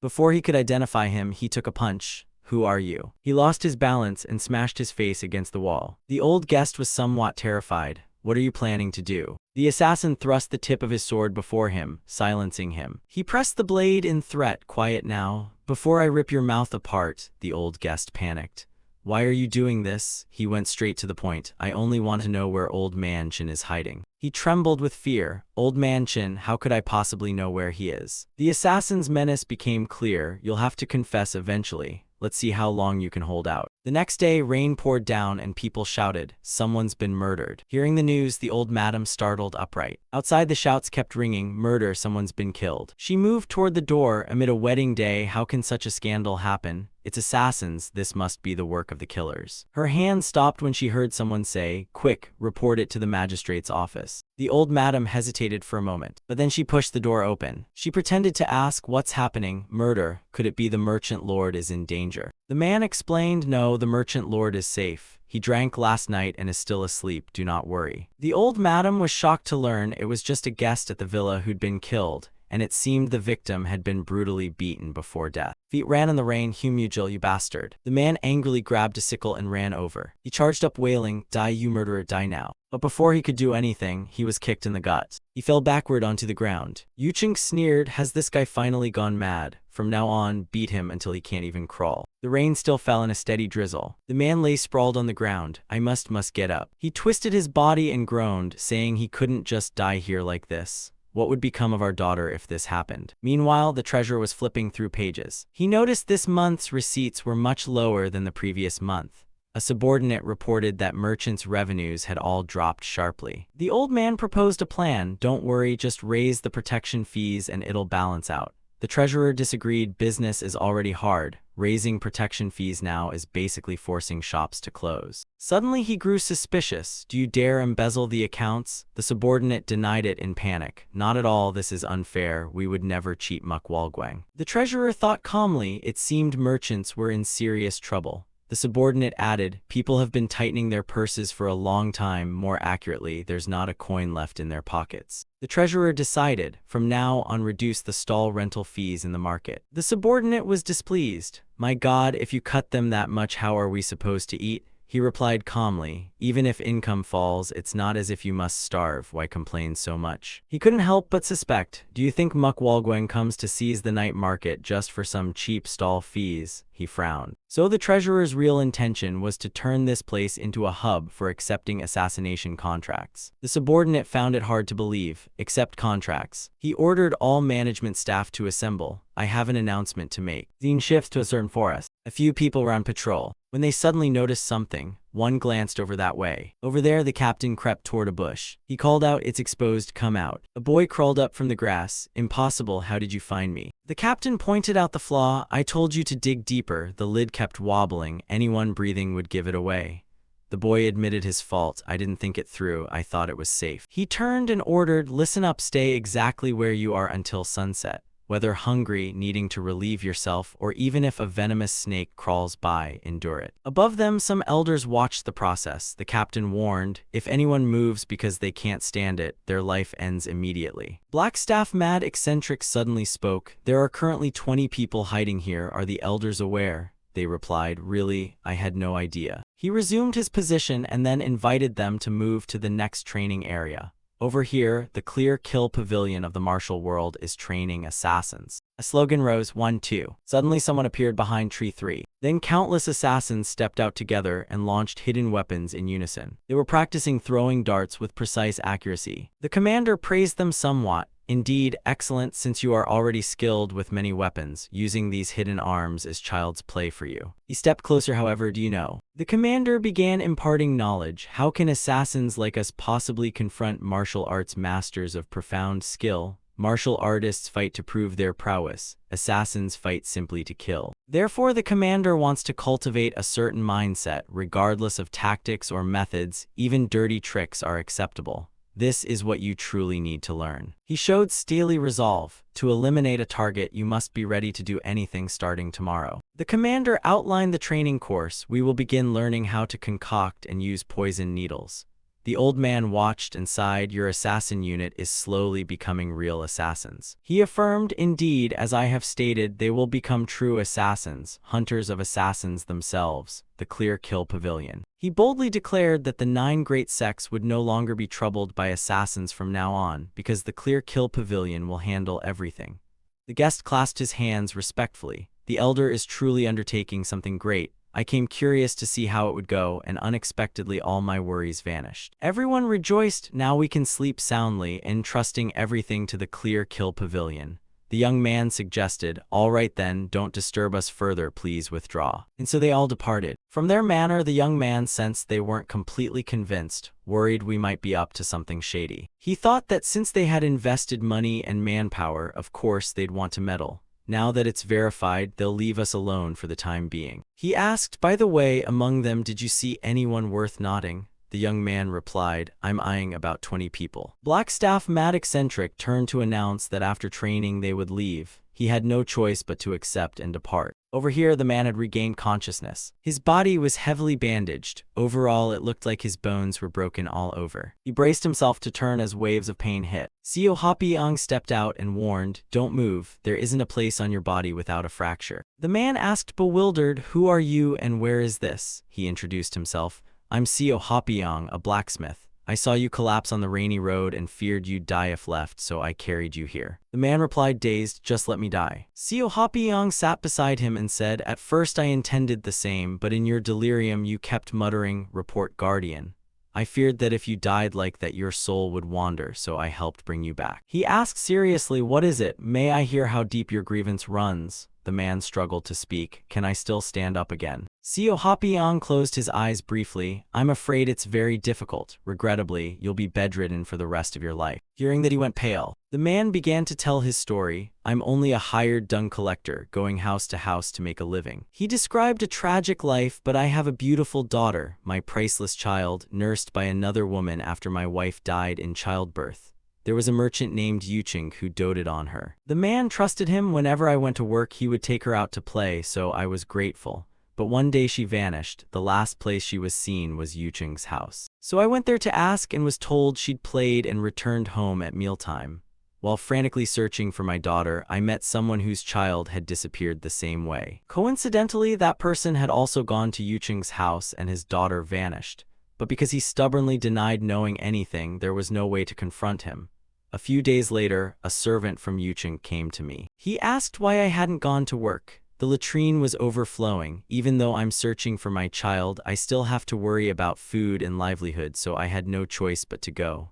Before he could identify him, he took a punch. Who are you? He lost his balance and smashed his face against the wall. The old guest was somewhat terrified. What are you planning to do? The assassin thrust the tip of his sword before him, silencing him. He pressed the blade in threat. Quiet now, before I rip your mouth apart, the old guest panicked. Why are you doing this? He went straight to the point. I only want to know where Old Man Chin is hiding. He trembled with fear. Old Man Chin, how could I possibly know where he is? The assassin's menace became clear. You'll have to confess eventually. Let's see how long you can hold out. The next day, rain poured down and people shouted, someone's been murdered. Hearing the news, the old madam startled upright. Outside, the shouts kept ringing, murder, someone's been killed. She moved toward the door. Amid a wedding day, how can such a scandal happen? It's assassins, this must be the work of the killers. Her hand stopped when she heard someone say, quick, report it to the magistrate's office. The old madam hesitated for a moment, but then she pushed the door open. She pretended to ask, what's happening? Murder. Could it be the merchant lord is in danger? The man explained, no, the merchant lord is safe. He drank last night and is still asleep, do not worry. The old madam was shocked to learn it was just a guest at the villa who'd been killed, and it seemed the victim had been brutally beaten before death. Feet ran in the rain. Humujil, you bastard. The man angrily grabbed a sickle and ran over. He charged up wailing, die you murderer, die now. But before he could do anything, he was kicked in the gut. He fell backward onto the ground. Yuching sneered, has this guy finally gone mad? From now on, beat him until he can't even crawl. The rain still fell in a steady drizzle. The man lay sprawled on the ground. I must get up. He twisted his body and groaned, saying he couldn't just die here like this. What would become of our daughter if this happened? Meanwhile, the treasurer was flipping through pages. He noticed this month's receipts were much lower than the previous month. A subordinate reported that merchants' revenues had all dropped sharply. The old man proposed a plan. Don't worry, just raise the protection fees and it'll balance out. The treasurer disagreed. Business is already hard. Raising protection fees now is basically forcing shops to close. Suddenly he grew suspicious. Do you dare embezzle the accounts? The subordinate denied it in panic. Not at all, this is unfair. We would never cheat Mukwalguang. The treasurer thought calmly. It seemed merchants were in serious trouble. The subordinate added, people have been tightening their purses for a long time. More accurately, there's not a coin left in their pockets. The treasurer decided, from now on, reduce the stall rental fees in the market. The subordinate was displeased. My God, if you cut them that much, how are we supposed to eat? He replied calmly, even if income falls, it's not as if you must starve. Why complain so much? He couldn't help but suspect. Do you think Mukwalguang comes to seize the night market just for some cheap stall fees? He frowned. So the treasurer's real intention was to turn this place into a hub for accepting assassination contracts. The subordinate found it hard to believe. Accept contracts. He ordered all management staff to assemble. I have an announcement to make. Zine shifts to a certain forest. A few people were on patrol. When they suddenly noticed something, one glanced over that way. Over there, the captain crept toward a bush. He called out, it's exposed, come out. A boy crawled up from the grass. Impossible, how did you find me? The captain pointed out the flaw. I told you to dig deeper. The lid kept wobbling. Anyone breathing would give it away. The boy admitted his fault. I didn't think it through. I thought it was safe. He turned and ordered, listen up, stay exactly where you are until sunset. Whether hungry, needing to relieve yourself, or even if a venomous snake crawls by, endure it. Above them, some elders watched the process. The captain warned, if anyone moves because they can't stand it, their life ends immediately. Blackstaff Mad Eccentric suddenly spoke. There are currently 20 people hiding here. Are the elders aware? They replied, really, I had no idea. He resumed his position and then invited them to move to the next training area. Over here, the Clear Kill Pavilion of the martial world is training assassins. A slogan rose, 1, 2. Suddenly someone appeared behind tree 3. Then countless assassins stepped out together and launched hidden weapons in unison. They were practicing throwing darts with precise accuracy. The commander praised them somewhat. Indeed, excellent, since you are already skilled with many weapons. Using these hidden arms is child's play for you. He stepped closer, however, do you know? The commander began imparting knowledge. How can assassins like us possibly confront martial arts masters of profound skill? Martial artists fight to prove their prowess. Assassins fight simply to kill. Therefore, the commander wants to cultivate a certain mindset. Regardless of tactics or methods, even dirty tricks are acceptable. This is what you truly need to learn. He showed steely resolve. To eliminate a target, you must be ready to do anything starting tomorrow. The commander outlined the training course. We will begin learning how to concoct and use poison needles. The old man watched and sighed. Your assassin unit is slowly becoming real assassins. He affirmed, indeed, as I have stated, they will become true assassins, hunters of assassins themselves. The Clear Kill Pavilion. He boldly declared that the 9 great sects would no longer be troubled by assassins from now on, because the Clear Kill Pavilion will handle everything. The guest clasped his hands respectfully. The elder is truly undertaking something great. I came curious to see how it would go, and unexpectedly all my worries vanished. Everyone rejoiced. Now we can sleep soundly, entrusting everything to the Clear Kill Pavilion. The young man suggested, all right then, don't disturb us further, please withdraw. And so they all departed. From their manner, the young man sensed they weren't completely convinced, worried we might be up to something shady. He thought that since they had invested money and manpower, of course they'd want to meddle. Now that it's verified, they'll leave us alone for the time being. He asked, by the way, among them, did you see anyone worth nodding? The young man replied, I'm eyeing about 20 people. Blackstaff Mad Eccentric turned to announce that after training they would leave. He had no choice but to accept and depart. Over here, the man had regained consciousness. His body was heavily bandaged. Overall, it looked like his bones were broken all over. He braced himself to turn as waves of pain hit. Seo Hapiang stepped out and warned, don't move, there isn't a place on your body without a fracture. The man asked, bewildered, who are you and where is this? He introduced himself. I'm Seo Hapiang, a blacksmith. I saw you collapse on the rainy road and feared you'd die if left, so I carried you here. The man replied, dazed, just let me die. Seo Hapiang sat beside him and said, at first I intended the same, but in your delirium you kept muttering, report guardian. I feared that if you died like that your soul would wander, so I helped bring you back. He asked seriously, what is it? May I hear how deep your grievance runs? The man struggled to speak. Can I still stand up again? Seo Hapiang closed his eyes briefly. I'm afraid it's very difficult. Regrettably, you'll be bedridden for the rest of your life. Hearing that, he went pale. The man began to tell his story. I'm only a hired dung collector, going house to house to make a living. He described a tragic life, but I have a beautiful daughter, my priceless child, nursed by another woman after my wife died in childbirth. There was a merchant named Yuching who doted on her. The man trusted him. Whenever I went to work, he would take her out to play, so I was grateful. But one day she vanished. The last place she was seen was Yuching's house. So I went there to ask and was told she'd played and returned home at mealtime. While frantically searching for my daughter, I met someone whose child had disappeared the same way. Coincidentally, that person had also gone to Yuching's house and his daughter vanished. But because he stubbornly denied knowing anything, there was no way to confront him. A few days later, a servant from Yuching came to me. He asked why I hadn't gone to work. The latrine was overflowing. Even though I'm searching for my child, I still have to worry about food and livelihood, so I had no choice but to go.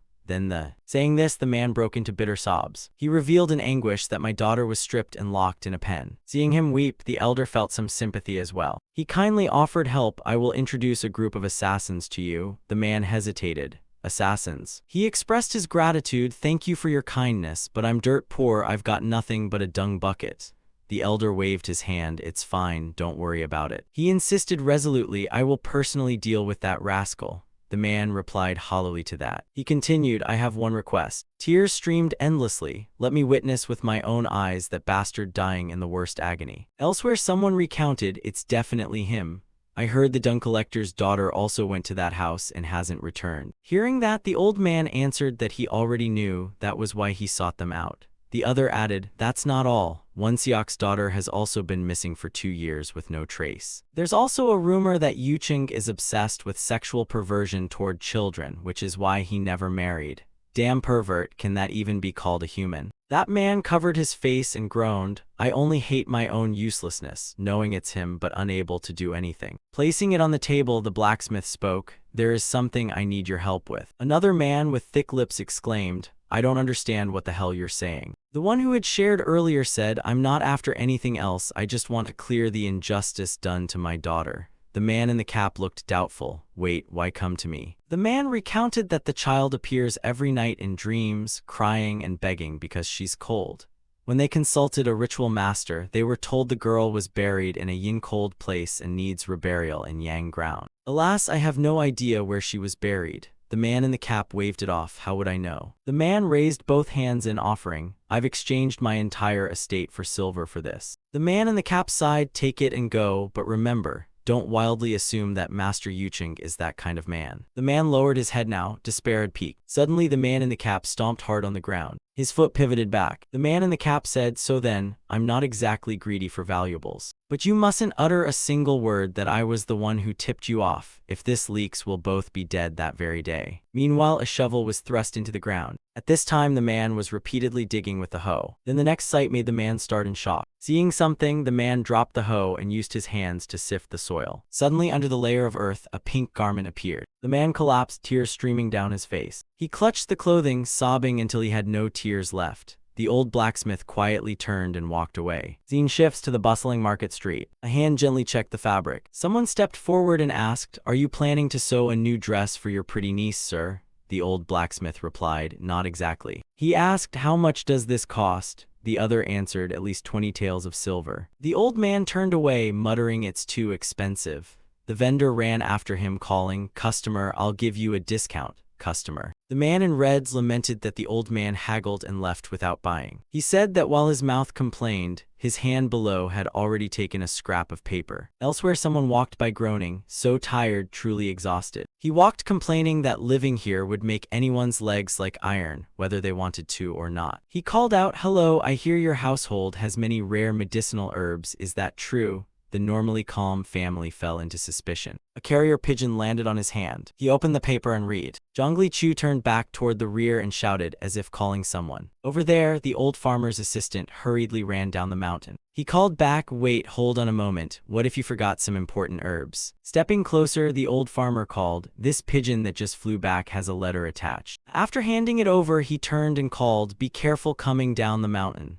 Saying this, the man broke into bitter sobs. He revealed in anguish that my daughter was stripped and locked in a pen. Seeing him weep, the elder felt some sympathy as well. He kindly offered help. I will introduce a group of assassins to you. The man hesitated. Assassins. He expressed his gratitude. Thank you for your kindness, but I'm dirt poor. I've got nothing but a dung bucket. The elder waved his hand. It's fine, don't worry about it. He insisted resolutely, I will personally deal with that rascal. The man replied hollowly to that. He continued, I have one request. Tears streamed endlessly. Let me witness with my own eyes that bastard dying in the worst agony. Elsewhere someone recounted, it's definitely him. I heard the dung collector's daughter also went to that house and hasn't returned. Hearing that, the old man answered that he already knew, that was why he sought them out. The other added, that's not all. Wonseok's daughter has also been missing for 2 years with no trace. There's also a rumor that Yuching is obsessed with sexual perversion toward children, which is why he never married. Damn pervert, can that even be called a human? That man covered his face and groaned, I only hate my own uselessness, knowing it's him but unable to do anything. Placing it on the table, the blacksmith spoke, there is something I need your help with. Another man with thick lips exclaimed, I don't understand what the hell you're saying. The one who had shared earlier said, I'm not after anything else, I just want to clear the injustice done to my daughter. The man in the cap looked doubtful. Wait, why come to me? The man recounted that the child appears every night in dreams, crying and begging because she's cold. When they consulted a ritual master, they were told the girl was buried in a yin-cold place and needs reburial in yang ground. Alas, I have no idea where she was buried. The man in the cap waved it off, how would I know? The man raised both hands in offering, I've exchanged my entire estate for silver for this. The man in the cap sighed, take it and go, but remember, don't wildly assume that Master Yuching is that kind of man. The man lowered his head now, despair had peaked. Suddenly the man in the cap stomped hard on the ground. His foot pivoted back. The man in the cap said, so then, I'm not exactly greedy for valuables. But you mustn't utter a single word that I was the one who tipped you off. If this leaks, we'll both be dead that very day. Meanwhile, a shovel was thrust into the ground. At this time, the man was repeatedly digging with the hoe. Then the next sight made the man start in shock. Seeing something, the man dropped the hoe and used his hands to sift the soil. Suddenly, under the layer of earth, a pink garment appeared. The man collapsed, tears streaming down his face. He clutched the clothing, sobbing until he had no tears left. The old blacksmith quietly turned and walked away. Scene shifts to the bustling market street. A hand gently checked the fabric. Someone stepped forward and asked, are you planning to sew a new dress for your pretty niece, sir? The old blacksmith replied, not exactly. He asked, how much does this cost? The other answered, at least 20 taels of silver. The old man turned away, muttering, it's too expensive. The vendor ran after him, calling, customer, I'll give you a discount, customer. The man in reds lamented that the old man haggled and left without buying. He said that while his mouth complained, his hand below had already taken a scrap of paper. Elsewhere someone walked by groaning, so tired, truly exhausted. He walked complaining that living here would make anyone's legs like iron, whether they wanted to or not. He called out, hello, I hear your household has many rare medicinal herbs, is that true? The normally calm family fell into suspicion. A carrier pigeon landed on his hand. He opened the paper and read. Zhongli Chu turned back toward the rear and shouted, as if calling someone. Over there, the old farmer's assistant hurriedly ran down the mountain. He called back, wait, hold on a moment, what if you forgot some important herbs? Stepping closer, the old farmer called, this pigeon that just flew back has a letter attached. After handing it over, he turned and called, be careful coming down the mountain.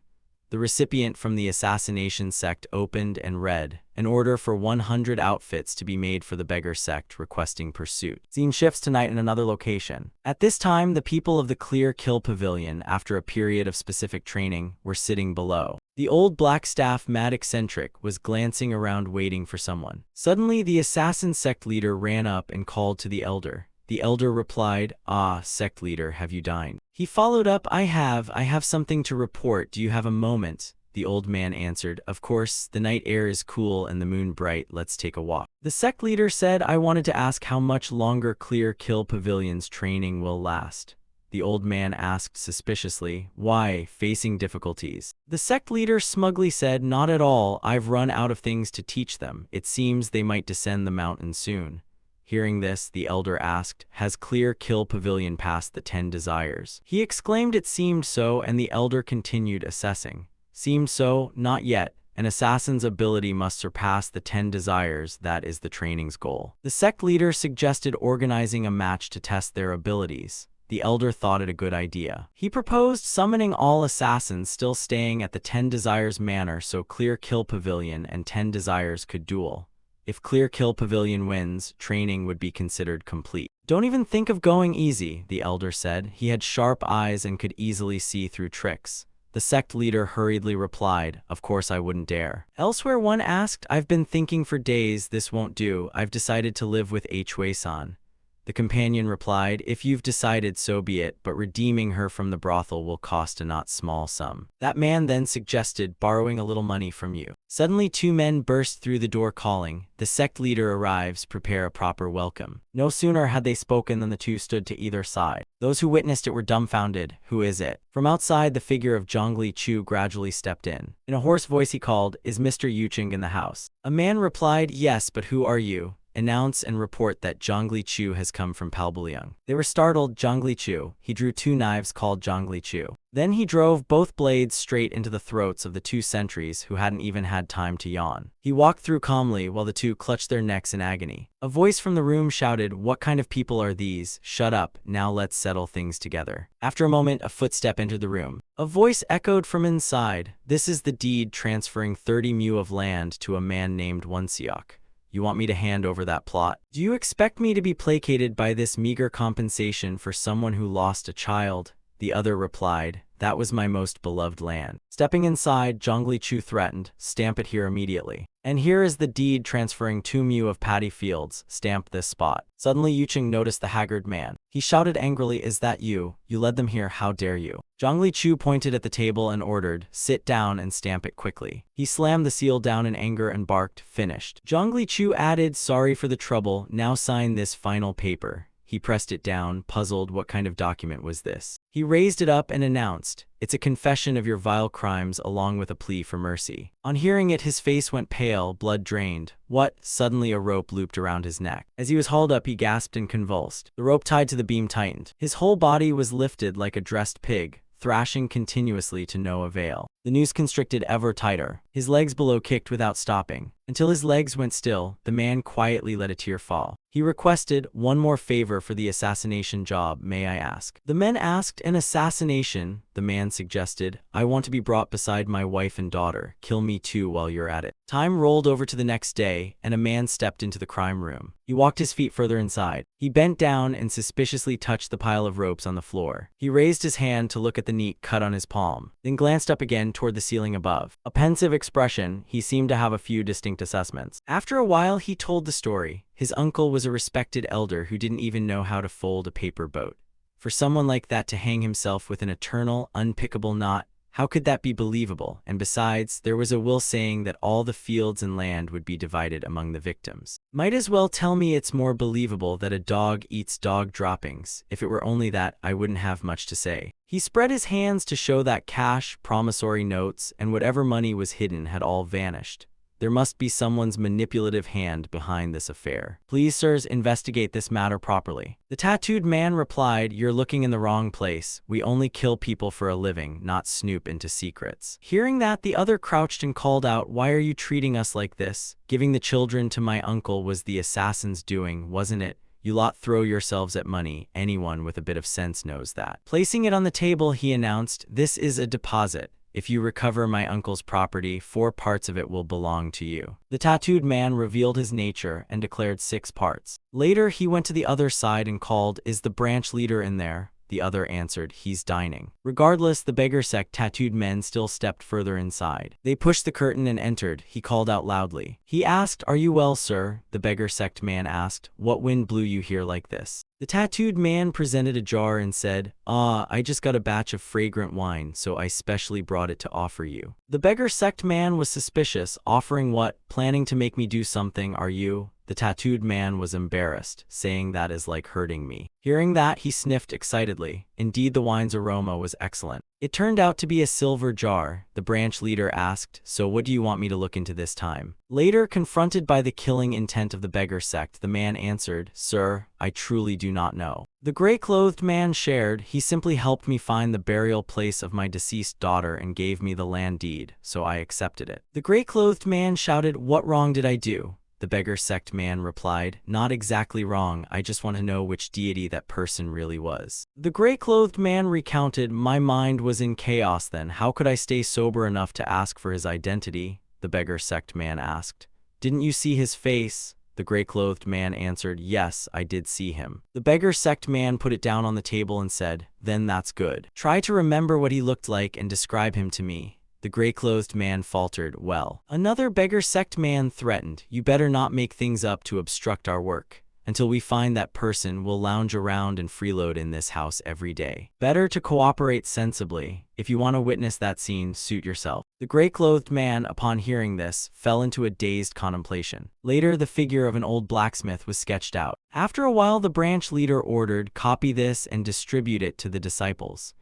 The recipient from the assassination sect opened and read, an order for 100 outfits to be made for the beggar sect requesting pursuit. Scene shifts tonight in another location. At this time, the people of the Clear Kill Pavilion, after a period of specific training, were sitting below. The old black staff, mad eccentric, was glancing around waiting for someone. Suddenly, the assassin sect leader ran up and called to the elder. The elder replied, ah, sect leader, have you dined? He followed up, I have something to report, do you have a moment? The old man answered, of course, the night air is cool and the moon bright, let's take a walk. The sect leader said, I wanted to ask how much longer Clear Kill Pavilion's training will last. The old man asked suspiciously, why, facing difficulties? The sect leader smugly said, not at all, I've run out of things to teach them, it seems they might descend the mountain soon. Hearing this, the elder asked, has Clear Kill Pavilion passed the 10 desires? He exclaimed it seemed so, and the elder continued assessing. Seemed so? Not yet. An assassin's ability must surpass the 10 desires, that is the training's goal. The sect leader suggested organizing a match to test their abilities. The elder thought it a good idea. He proposed summoning all assassins still staying at the 10 desires manor so Clear Kill Pavilion and 10 desires could duel. If Clear Kill Pavilion wins, training would be considered complete. Don't even think of going easy, the elder said. He had sharp eyes and could easily see through tricks. The sect leader hurriedly replied, of course I wouldn't dare. Elsewhere one asked, I've been thinking for days, this won't do, I've decided to live with Hui-san. The companion replied, "If you've decided, so be it, but redeeming her from the brothel will cost a not small sum." That man then suggested borrowing a little money from you. Suddenly 2 men burst through the door calling, "The sect leader arrives, prepare a proper welcome." No sooner had they spoken than the 2 stood to either side. Those who witnessed it were dumbfounded. "Who is it?" From outside, the figure of Zhongli Chu gradually stepped in. In a hoarse voice he called, "Is Mr. Yucheng in the house?" A man replied, "Yes, but who are you? Announce and report that Zhongli Chu has come from Palbuliang." They were startled. Zhongli Chu. He drew 2 knives called Zhongli Chu. Then he drove both blades straight into the throats of the 2 sentries who hadn't even had time to yawn. He walked through calmly while the 2 clutched their necks in agony. A voice from the room shouted, "What kind of people are these? Shut up, now let's settle things together." After a moment, a footstep entered the room. A voice echoed from inside, "This is the deed transferring 30 mu of land to a man named Wonseok. You want me to hand over that plot? Do you expect me to be placated by this meager compensation for someone who lost a child?" The other replied, "That was my most beloved land." Stepping inside, Zhongli Chu threatened, "Stamp it here immediately. And here is the deed transferring 2 mu of paddy fields. Stamp this spot." Suddenly Yucheng noticed the haggard man. He shouted angrily, "Is that you? You led them here, how dare you?" Zhongli Chu pointed at the table and ordered, "Sit down and stamp it quickly." He slammed the seal down in anger and barked, "Finished." Zhongli Chu added, "Sorry for the trouble, now sign this final paper." He pressed it down, puzzled. What kind of document was this? He raised it up and announced, "It's a confession of your vile crimes along with a plea for mercy." On hearing it, his face went pale, blood drained. "What?" Suddenly a rope looped around his neck. As he was hauled up, he gasped and convulsed. The rope tied to the beam tightened. His whole body was lifted like a dressed pig, thrashing continuously to no avail. The noose constricted ever tighter. His legs below kicked without stopping. Until his legs went still, the man quietly let a tear fall. He requested, "One more favor for the assassination job, may I ask?" The men asked, "An assassination?" The man suggested, "I want to be brought beside my wife and daughter. Kill me too while you're at it." Time rolled over to the next day, and a man stepped into the crime room. He walked his feet further inside. He bent down and suspiciously touched the pile of ropes on the floor. He raised his hand to look at the neat cut on his palm, then glanced up again toward the ceiling above. A pensive expression, he seemed to have a few distinct assessments. After a while, he told the story. His uncle was a respected elder who didn't even know how to fold a paper boat. For someone like that to hang himself with an eternal, unpickable knot, how could that be believable? And besides, there was a will saying that all the fields and land would be divided among the victims. Might as well tell me it's more believable that a dog eats dog droppings. If it were only that, I wouldn't have much to say. He spread his hands to show that cash, promissory notes, and whatever money was hidden had all vanished. There must be someone's manipulative hand behind this affair. Please, sirs, investigate this matter properly. The tattooed man replied, "You're looking in the wrong place. We only kill people for a living, not snoop into secrets." Hearing that, the other crouched and called out, "Why are you treating us like this? Giving the children to my uncle was the assassin's doing, wasn't it? You lot throw yourselves at money. Anyone with a bit of sense knows that." Placing it on the table, he announced, "This is a deposit. If you recover my uncle's property, 4 parts of it will belong to you." The tattooed man revealed his nature and declared 6 parts. Later, he went to the other side and called, "Is the branch leader in there?" The other answered, "He's dining." Regardless, the beggar sect tattooed men still stepped further inside. They pushed the curtain and entered. He called out loudly. He asked, "Are you well, sir?" The beggar sect man asked, "What wind blew you here like this?" The tattooed man presented a jar and said, I just got a batch of fragrant wine, so I specially brought it to offer you." The beggar sect man was suspicious. "Offering what? Planning to make me do something, are you?" The tattooed man was embarrassed, saying, "That is like hurting me." Hearing that, he sniffed excitedly. Indeed, the wine's aroma was excellent. It turned out to be a silver jar. The branch leader asked, "So what do you want me to look into this time?" Later, confronted by the killing intent of the beggar sect, the man answered, "Sir, I truly do not know." The gray-clothed man shared, "He simply helped me find the burial place of my deceased daughter and gave me the land deed, so I accepted it." The gray-clothed man shouted, "What wrong did I do?" The beggar sect man replied, "Not exactly wrong, I just want to know which deity that person really was." The gray-clothed man recounted, "My mind was in chaos then. How could I stay sober enough to ask for his identity?" The beggar sect man asked, "Didn't you see his face?" The gray-clothed man answered, "Yes, I did see him." The beggar sect man put it down on the table and said, "Then that's good. Try to remember what he looked like and describe him to me." The gray-clothed man faltered, "Well." Another beggar sect man threatened, "You better not make things up to obstruct our work. Until we find that person, we'll lounge around and freeload in this house every day. Better to cooperate sensibly. If you want to witness that scene, suit yourself." The gray-clothed man, upon hearing this, fell into a dazed contemplation. Later, the figure of an old blacksmith was sketched out. After a while, the branch leader ordered, "Copy this and distribute it to the disciples."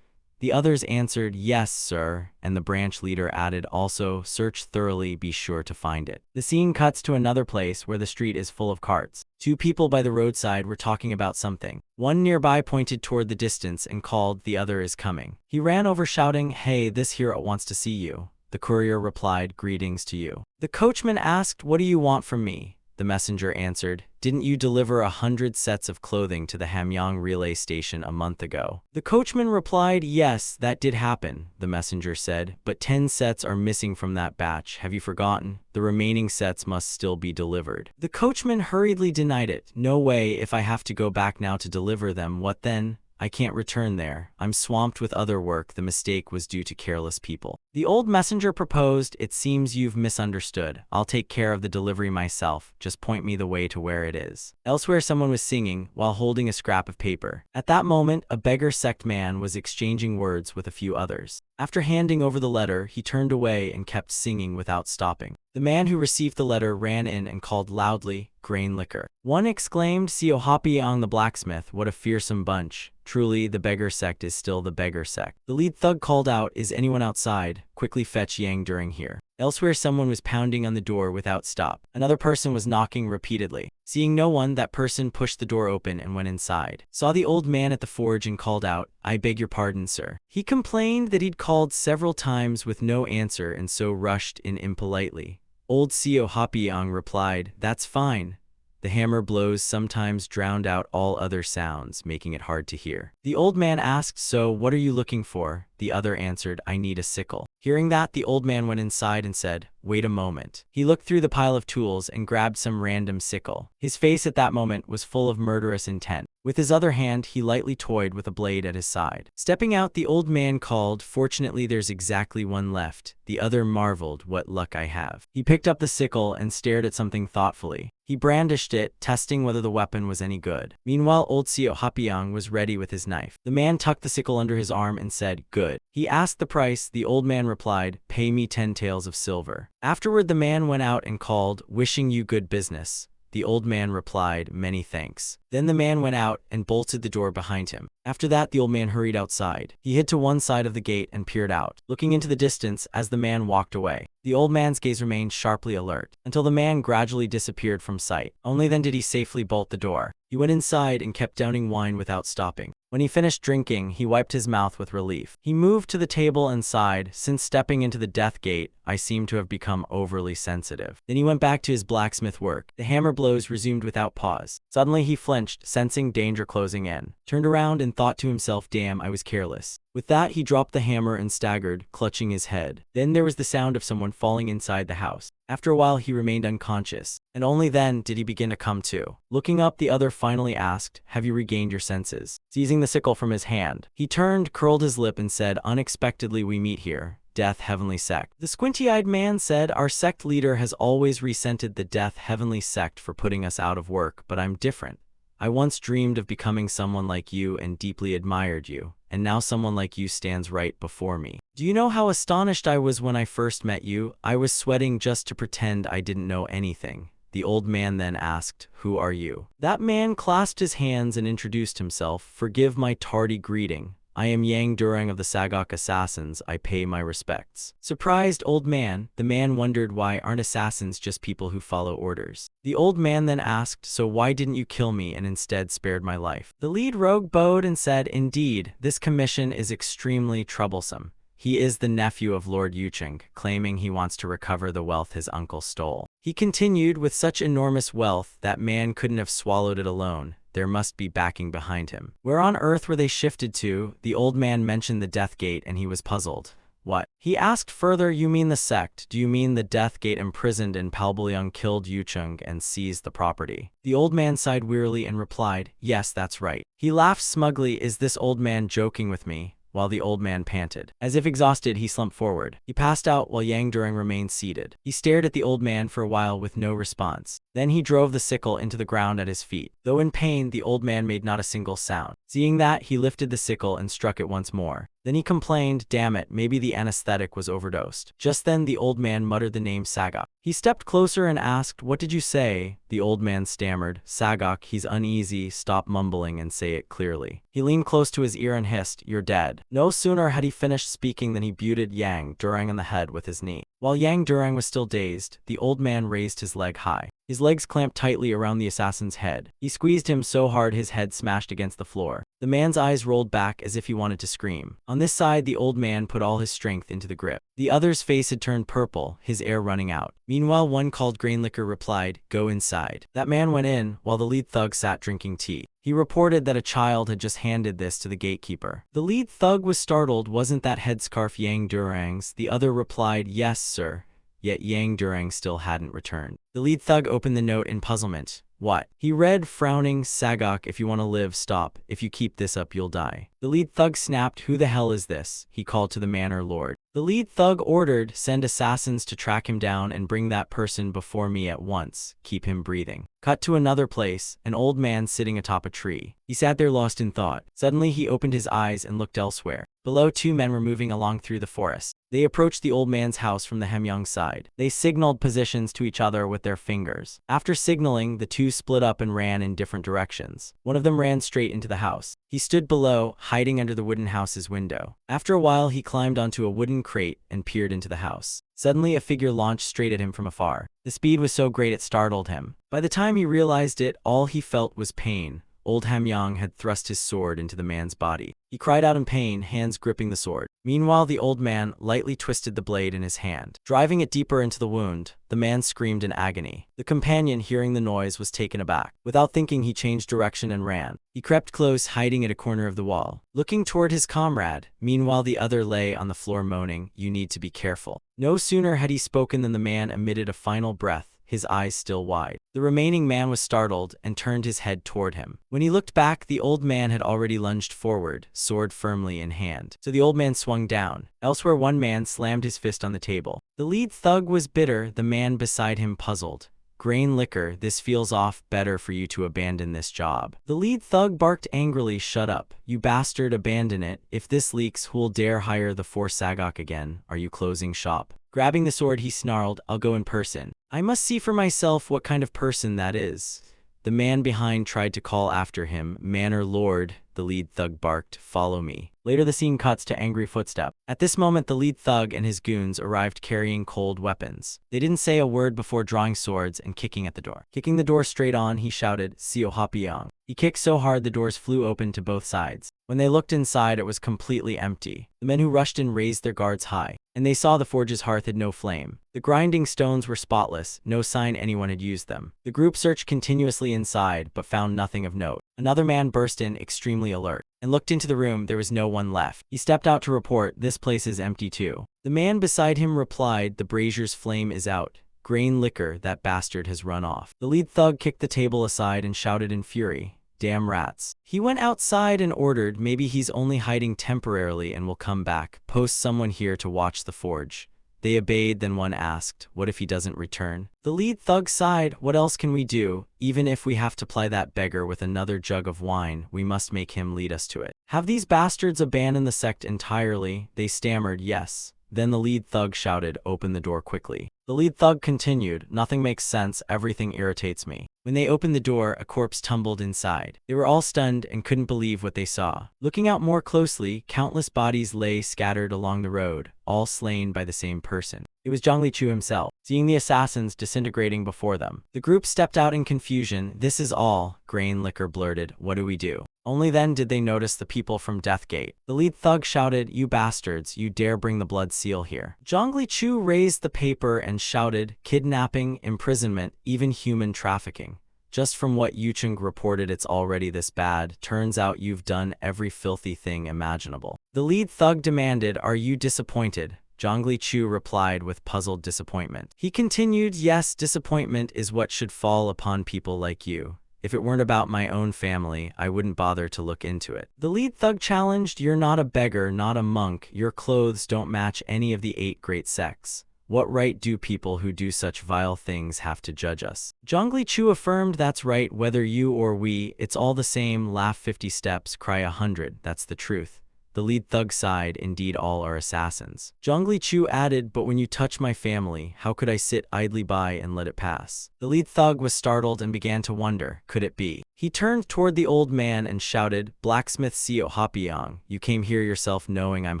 The others answered, "Yes, sir," and the branch leader added, "Also, search thoroughly, be sure to find it." The scene cuts to another place where the street is full of carts. Two people by the roadside were talking about something. One nearby pointed toward the distance and called, "The other is coming." He ran over shouting, "Hey, this here wants to see you." The courier replied, "Greetings to you." The coachman asked, "What do you want from me?" The messenger answered, "Didn't you deliver 100 sets of clothing to the Hamyong relay station a month ago?" The coachman replied, "Yes, that did happen," the messenger said, "but 10 sets are missing from that batch. Have you forgotten? The remaining sets must still be delivered." The coachman hurriedly denied it. "No way, if I have to go back now to deliver them, what then? I can't return there. I'm swamped with other work. The mistake was due to careless people." The old messenger proposed, "It seems you've misunderstood. I'll take care of the delivery myself. Just point me the way to where it is." Elsewhere, someone was singing while holding a scrap of paper. At that moment, a beggar sect man was exchanging words with a few others. After handing over the letter, he turned away and kept singing without stopping. The man who received the letter ran in and called loudly, "Grain liquor." One exclaimed, "Seo Hapiang the blacksmith, what a fearsome bunch. Truly, the beggar sect is still the beggar sect." The lead thug called out, "Is anyone outside? Quickly fetch Yang during here." Elsewhere, someone was pounding on the door without stop. Another person was knocking repeatedly. Seeing no one, that person pushed the door open and went inside. Saw the old man at the forge and called out, "I beg your pardon, sir." He complained that he'd called several times with no answer and so rushed in impolitely. Old Seo Hapiang replied, "That's fine." The hammer blows sometimes drowned out all other sounds, making it hard to hear. The old man asked, "So, what are you looking for?" The other answered, "I need a sickle." Hearing that, the old man went inside and said, "Wait a moment." He looked through the pile of tools and grabbed some random sickle. His face at that moment was full of murderous intent. With his other hand, he lightly toyed with a blade at his side. Stepping out, the old man called, "Fortunately, there's exactly one left." The other marveled, "What luck I have." He picked up the sickle and stared at something thoughtfully. He brandished it, testing whether the weapon was any good. Meanwhile, old Seo Hapiang was ready with his knife. The man tucked the sickle under his arm and said, "Good." He asked the price. The old man replied, "Pay me 10 taels of silver." Afterward, the man went out and called, "Wishing you good business." The old man replied, "Many thanks." Then the man went out and bolted the door behind him. After that, the old man hurried outside. He hid to one side of the gate and peered out, looking into the distance as the man walked away. The old man's gaze remained sharply alert, until the man gradually disappeared from sight. Only then did he safely bolt the door. He went inside and kept downing wine without stopping. When he finished drinking, he wiped his mouth with relief. He moved to the table and sighed, "Since stepping into the death gate, I seem to have become overly sensitive." Then he went back to his blacksmith work. The hammer blows resumed without pause. Suddenly he flinched, sensing danger closing in. Turned around and thought to himself, "Damn, I was careless." With that, he dropped the hammer and staggered, clutching his head. Then there was the sound of someone falling inside the house. After a while, he remained unconscious, and only then did he begin to come to. Looking up, the other finally asked, "Have you regained your senses?" Seizing the sickle from his hand, he turned, curled his lip, and said, "Unexpectedly we meet here. Death Heavenly Sect." The squinty-eyed man said, "Our sect leader has always resented the Death Heavenly Sect for putting us out of work, but I'm different. I once dreamed of becoming someone like you and deeply admired you, and now someone like you stands right before me. Do you know how astonished I was when I first met you? I was sweating just to pretend I didn't know anything." The old man then asked, "Who are you?" That man clasped his hands and introduced himself. "Forgive my tardy greeting. I am Yang Durang of the Sagok Assassins. I pay my respects." Surprised old man, the man wondered, why aren't assassins just people who follow orders? The old man then asked, "So why didn't you kill me and instead spared my life?" The lead rogue bowed and said, "Indeed, this commission is extremely troublesome. He is the nephew of Lord Yucheng, claiming he wants to recover the wealth his uncle stole." He continued, "With such enormous wealth, that man couldn't have swallowed it alone. There must be backing behind him. Where on earth were they shifted to?" The old man mentioned the Death Gate and he was puzzled. "What?" He asked further, "You mean the sect? Do you mean the Death Gate imprisoned and Palbulyong killed Yucheng and seized the property?" The old man sighed wearily and replied, "Yes, that's right." He laughed smugly. "Is this old man joking with me? while the old man panted. As if exhausted, he slumped forward. He passed out while Yang Durang remained seated. He stared at the old man for a while with no response. Then he drove the sickle into the ground at his feet. Though in pain, the old man made not a single sound. Seeing that, he lifted the sickle and struck it once more. Then he complained, "Damn it, maybe the anesthetic was overdosed." Just then the old man muttered the name Sagok. He stepped closer and asked, "What did you say?" The old man stammered, "Sagok, he's uneasy, stop mumbling and say it clearly." He leaned close to his ear and hissed, "You're dead." No sooner had he finished speaking than he butted Yang Durang on the head with his knee. While Yang Durang was still dazed, the old man raised his leg high. His legs clamped tightly around the assassin's head. He squeezed him so hard his head smashed against the floor. The man's eyes rolled back as if he wanted to scream. On this side, the old man put all his strength into the grip. The other's face had turned purple, his air running out. Meanwhile, one called Grain Liquor replied, "Go inside." That man went in, while the lead thug sat drinking tea. He reported that a child had just handed this to the gatekeeper. The lead thug was startled. "Wasn't that headscarf Yang Durang's?" The other replied, "Yes, sir." Yet Yang Durang still hadn't returned. The lead thug opened the note in puzzlement. "What?" He read, frowning, "Sagok, if you want to live, stop. If you keep this up, you'll die." The lead thug snapped, "Who the hell is this?" He called to the manor lord. The lead thug ordered, "Send assassins to track him down and bring that person before me at once. Keep him breathing." Cut to another place, an old man sitting atop a tree. He sat there lost in thought. Suddenly he opened his eyes and looked elsewhere. Below, two men were moving along through the forest. They approached the old man's house from the Hemyoung side. They signaled positions to each other with their fingers. After signaling, the two split up and ran in different directions. One of them ran straight into the house. He stood below, hiding under the wooden house's window. After a while, he climbed onto a wooden crate and peered into the house. Suddenly, a figure launched straight at him from afar. The speed was so great it startled him. By the time he realized it, all he felt was pain. Old Hemyoung had thrust his sword into the man's body. He cried out in pain, hands gripping the sword. Meanwhile, the old man lightly twisted the blade in his hand, driving it deeper into the wound. The man screamed in agony. The companion, hearing the noise, was taken aback. Without thinking, he changed direction and ran. He crept close, hiding at a corner of the wall, looking toward his comrade. Meanwhile, the other lay on the floor moaning, "You need to be careful." No sooner had he spoken than the man emitted a final breath, his eyes still wide. The remaining man was startled and turned his head toward him. When he looked back, the old man had already lunged forward, sword firmly in hand. So the old man swung down. Elsewhere, one man slammed his fist on the table. The lead thug was bitter, the man beside him puzzled. "Grain Liquor, this feels off. Better for you to abandon this job." The lead thug barked angrily, "Shut up, you bastard, abandon it. If this leaks, who'll dare hire the 4 Sagok again? Are you closing shop?" Grabbing the sword, he snarled, "I'll go in person. I must see for myself what kind of person that is." The man behind tried to call after him, "Manor Lord." The lead thug barked, "Follow me." Later, the scene cuts to angry footsteps. At this moment, the lead thug and his goons arrived carrying cold weapons. They didn't say a word before drawing swords and kicking at the door. Kicking the door straight on, he shouted, "Seo Hapyeong." He kicked so hard the doors flew open to both sides. When they looked inside, it was completely empty. The men who rushed in raised their guards high, and they saw the forge's hearth had no flame. The grinding stones were spotless, no sign anyone had used them. The group searched continuously inside, but found nothing of note. Another man burst in, extremely alert, and looked into the room. There was no one left. He stepped out to report, "This place is empty too." The man beside him replied, "The brazier's flame is out. Grain Liquor, that bastard has run off." The lead thug kicked the table aside and shouted in fury, "Damn rats." He went outside and ordered, "Maybe he's only hiding temporarily and will come back. Post someone here to watch the forge." They obeyed. Then one asked, "What if he doesn't return?" The lead thug sighed, "What else can we do? Even if we have to ply that beggar with another jug of wine, we must make him lead us to it." "Have these bastards abandoned the sect entirely?" They stammered, "Yes." Then the lead thug shouted, "Open the door quickly." The lead thug continued, "Nothing makes sense, everything irritates me." When they opened the door, a corpse tumbled inside. They were all stunned and couldn't believe what they saw. Looking out more closely, countless bodies lay scattered along the road, all slain by the same person. It was Zhang Lichu himself. Seeing the assassins disintegrating before them, the group stepped out in confusion. "This is all," Grain Liquor blurted. "What do we do?" Only then did they notice the people from Deathgate. The lead thug shouted, "You bastards, you dare bring the blood seal here." Zhang Lichu raised the paper and shouted, "Kidnapping, imprisonment, even human trafficking. Just from what Yucheng reported, it's already this bad. Turns out you've done every filthy thing imaginable." The lead thug demanded, "Are you disappointed?" Zhang Lichu replied with puzzled disappointment. He continued, "Yes, disappointment is what should fall upon people like you. If it weren't about my own family, I wouldn't bother to look into it. The lead thug challenged, "You're not a beggar, not a monk. Your clothes don't match any of the 8 great sects. What right do people who do such vile things have to judge us?" Zhongli Chu affirmed, "That's right, whether you or we, it's all the same. Laugh 50 steps, cry 100, that's the truth." The lead thug sighed, "Indeed all are assassins." Zhongli Chu added, "But when you touch my family, how could I sit idly by and let it pass?" The lead thug was startled and began to wonder, could it be? He turned toward the old man and shouted, "Blacksmith Seo Hapiyang, you came here yourself knowing I'm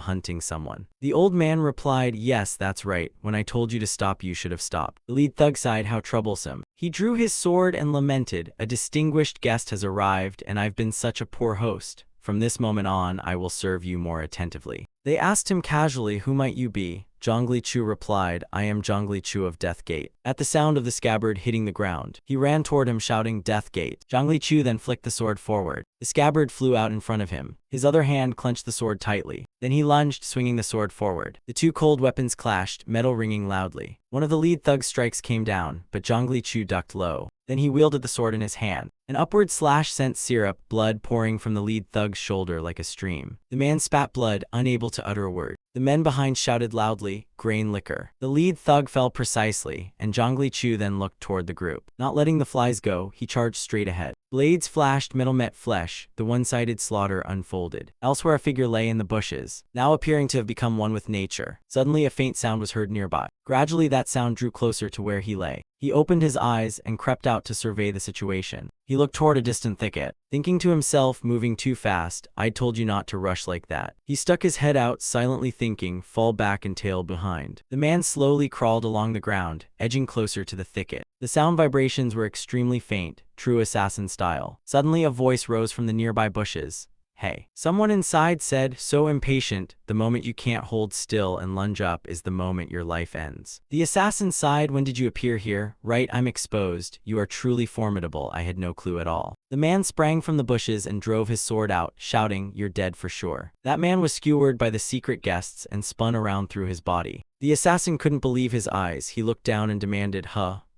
hunting someone." The old man replied, "Yes, that's right. When I told you to stop, you should have stopped." The lead thug sighed, "How troublesome." He drew his sword and lamented, "A distinguished guest has arrived, and I've been such a poor host. From this moment on, I will serve you more attentively." They asked him casually, "Who might you be?" Zhongli Chu replied, "I am Zhongli Chu of Death Gate." At the sound of the scabbard hitting the ground, he ran toward him shouting, "Death Gate." Zhongli Chu then flicked the sword forward. The scabbard flew out in front of him. His other hand clenched the sword tightly. Then he lunged, swinging the sword forward. The 2 cold weapons clashed, metal ringing loudly. One of the lead thug's strikes came down, but Zhongli Chu ducked low. Then he wielded the sword in his hand. An upward slash sent syrup, blood pouring from the lead thug's shoulder like a stream. The man spat blood, unable to utter a word. The men behind shouted loudly, "Grain liquor." The lead thug fell precisely, and Zhongli Chu then looked toward the group. Not letting the flies go, he charged straight ahead. Blades flashed, metal met flesh, the one-sided slaughter unfolded. Elsewhere a figure lay in the bushes, now appearing to have become one with nature. Suddenly a faint sound was heard nearby. Gradually that sound drew closer to where he lay. He opened his eyes and crept out to survey the situation. He looked toward a distant thicket, thinking to himself, "Moving too fast, I told you not to rush like that." He stuck his head out, silently thinking, "Fall back and tail behind." The man slowly crawled along the ground, edging closer to the thicket. The sound vibrations were extremely faint, true assassin style. Suddenly a voice rose from the nearby bushes. "Hey." Someone inside said, so impatient, "The moment you can't hold still and lunge up is the moment your life ends." The assassin sighed, "When did you appear here?" "Right, I'm exposed. You are truly formidable. I had no clue at all." The man sprang from the bushes and drove his sword out, shouting, "You're dead for sure." That man was skewered by the secret guests and spun around through his body. The assassin couldn't believe his eyes. He looked down and demanded,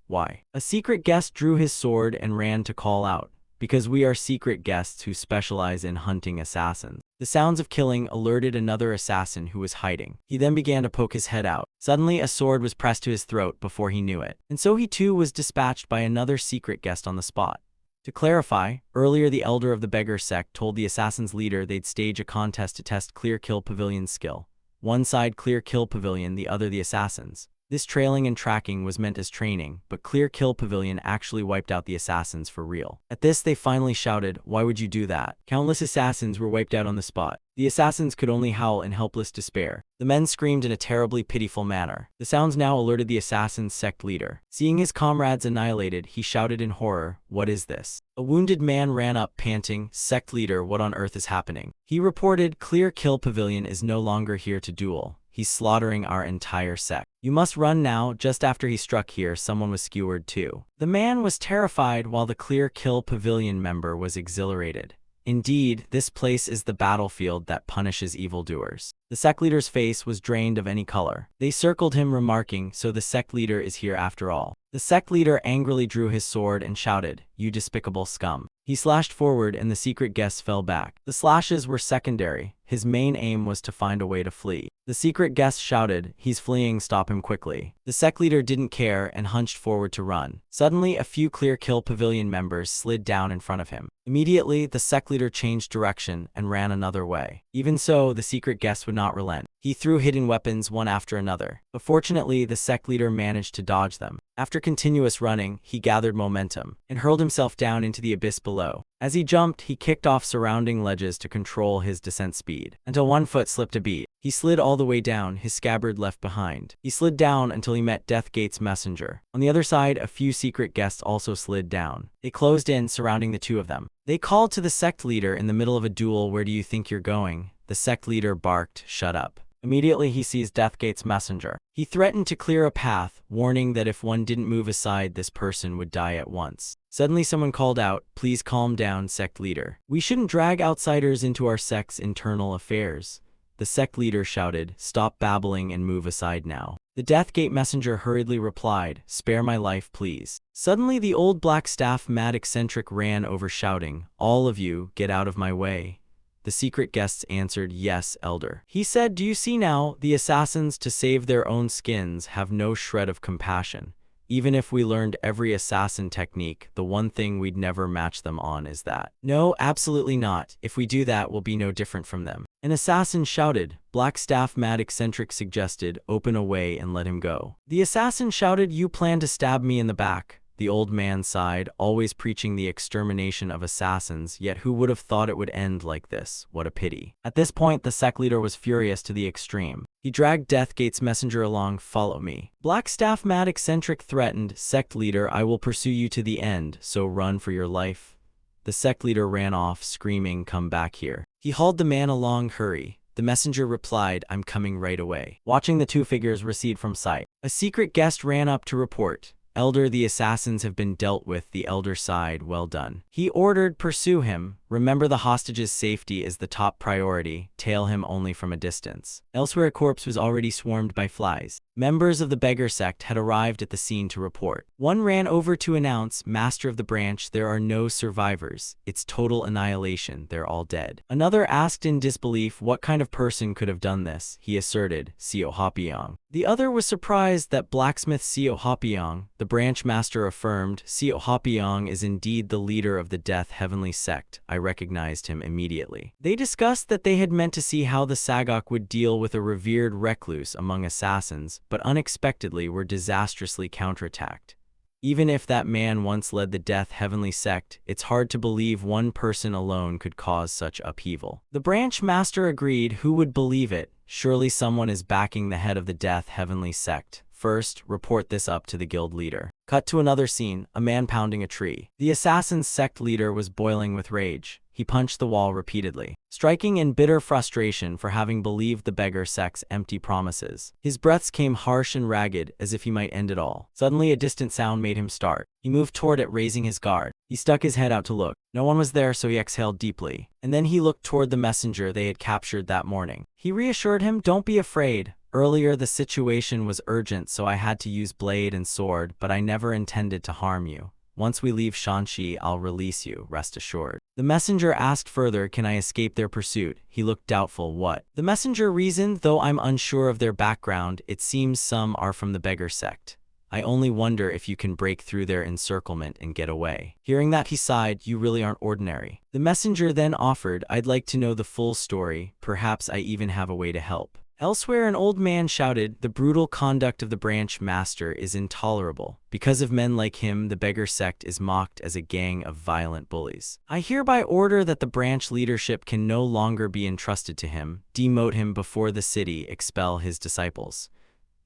Why?" A secret guest drew his sword and ran to call out, "Because we are secret guests who specialize in hunting assassins." The sounds of killing alerted another assassin who was hiding. He then began to poke his head out. Suddenly a sword was pressed to his throat before he knew it. And so he too was dispatched by another secret guest on the spot. To clarify, earlier the elder of the beggar sect told the assassin's leader they'd stage a contest to test Clear Kill Pavilion's skill. One side Clear Kill Pavilion, the other the assassins. This trailing and tracking was meant as training, but Clear Kill Pavilion actually wiped out the assassins for real. At this they finally shouted, "Why would you do that?" Countless assassins were wiped out on the spot. The assassins could only howl in helpless despair. The men screamed in a terribly pitiful manner. The sounds now alerted the assassin's sect leader. Seeing his comrades annihilated, he shouted in horror, "What is this?" A wounded man ran up, panting, "Sect leader, what on earth is happening?" He reported, "Clear Kill Pavilion is no longer here to duel. He's slaughtering our entire sect. You must run now." Just after he struck here, someone was skewered too. The man was terrified while the Clear Kill Pavilion member was exhilarated. Indeed, this place is the battlefield that punishes evildoers. The sect leader's face was drained of any color. They circled him, remarking, "So the sect leader is here after all." The sect leader angrily drew his sword and shouted, "You despicable scum." He slashed forward and the secret guests fell back. The slashes were secondary. His main aim was to find a way to flee. The secret guest shouted, "He's fleeing, stop him quickly." The sect leader didn't care and hunched forward to run. Suddenly, a few Clear Kill Pavilion members slid down in front of him. Immediately, the sect leader changed direction and ran another way. Even so, the secret guest would not relent. He threw hidden weapons one after another, but fortunately the sect leader managed to dodge them. After continuous running, he gathered momentum and hurled himself down into the abyss below. As he jumped, he kicked off surrounding ledges to control his descent speed, until one foot slipped a beat. He slid all the way down, his scabbard left behind. He slid down until he met Death Gate's messenger. On the other side, a few secret guests also slid down. They closed in, surrounding the two of them. They called to the sect leader in the middle of a duel, "Where do you think you're going?" The sect leader barked, "Shut up." Immediately he seized Deathgate's messenger. He threatened to clear a path, warning that if one didn't move aside, this person would die at once. Suddenly someone called out, "Please calm down, sect leader. We shouldn't drag outsiders into our sect's internal affairs." The sect leader shouted, "Stop babbling and move aside now." The Deathgate messenger hurriedly replied, "Spare my life, please." Suddenly the old black staff mad eccentric ran over shouting, "All of you, get out of my way." The secret guests answered, "Yes, Elder." He said, "Do you see now, the assassins, to save their own skins, have no shred of compassion. Even if we learned every assassin technique, the one thing we'd never match them on is that." "No, absolutely not. If we do that, we'll be no different from them." An assassin shouted. Black Staff Mad Eccentric suggested, "Open a way and let him go." The assassin shouted, "You plan to stab me in the back." The old man sighed, always preaching the extermination of assassins, yet who would have thought it would end like this? What a pity. At this point, the sect leader was furious to the extreme. He dragged Deathgate's messenger along. "Follow me." Black Staff Mad Eccentric threatened, "Sect leader, I will pursue you to the end, so run for your life." The sect leader ran off, screaming, "Come back here." He hauled the man along. "Hurry." The messenger replied, "I'm coming right away." Watching the two figures recede from sight, a secret guest ran up to report, "Elder, the assassins have been dealt with." The elder sighed, "Well done." He ordered, "Pursue him. Remember, the hostage's safety is the top priority. Tail him only from a distance." Elsewhere, a corpse was already swarmed by flies. Members of the beggar sect had arrived at the scene to report. One ran over to announce, "Master of the branch, there are no survivors. It's total annihilation. They're all dead." Another asked in disbelief what kind of person could have done this. He asserted, "Seo Hapyeong." The other was surprised that blacksmith Seo Hapyeong. The branch master affirmed, "Seo Hapyeong is indeed the leader of the Death Heavenly sect. I recognized him immediately." They discussed that they had meant to see how the Sagok would deal with a revered recluse among assassins, but unexpectedly were disastrously counterattacked. Even if that man once led the Death Heavenly sect, it's hard to believe one person alone could cause such upheaval. The branch master agreed. Who would believe it? Surely someone is backing the head of the Death Heavenly sect. First, report this up to the guild leader. Cut to another scene, a man pounding a tree. The assassin's sect leader was boiling with rage. He punched the wall repeatedly, striking in bitter frustration for having believed the beggar sect's empty promises. His breaths came harsh and ragged, as if he might end it all. Suddenly, a distant sound made him start. He moved toward it, raising his guard. He stuck his head out to look. No one was there, so he exhaled deeply. And then he looked toward the messenger they had captured that morning. He reassured him, "Don't be afraid. Earlier the situation was urgent, so I had to use blade and sword, but I never intended to harm you. Once we leave Shanxi, I'll release you, rest assured." The messenger asked further, "Can I escape their pursuit?" He looked doubtful. "What?" The messenger reasoned, "Though I'm unsure of their background, it seems some are from the beggar sect. I only wonder if you can break through their encirclement and get away." Hearing that, he sighed, "You really aren't ordinary." The messenger then offered, "I'd like to know the full story. Perhaps I even have a way to help." Elsewhere, an old man shouted, "The brutal conduct of the branch master is intolerable. Because of men like him, the beggar sect is mocked as a gang of violent bullies. I hereby order that the branch leadership can no longer be entrusted to him. Demote him before the city, expel his disciples."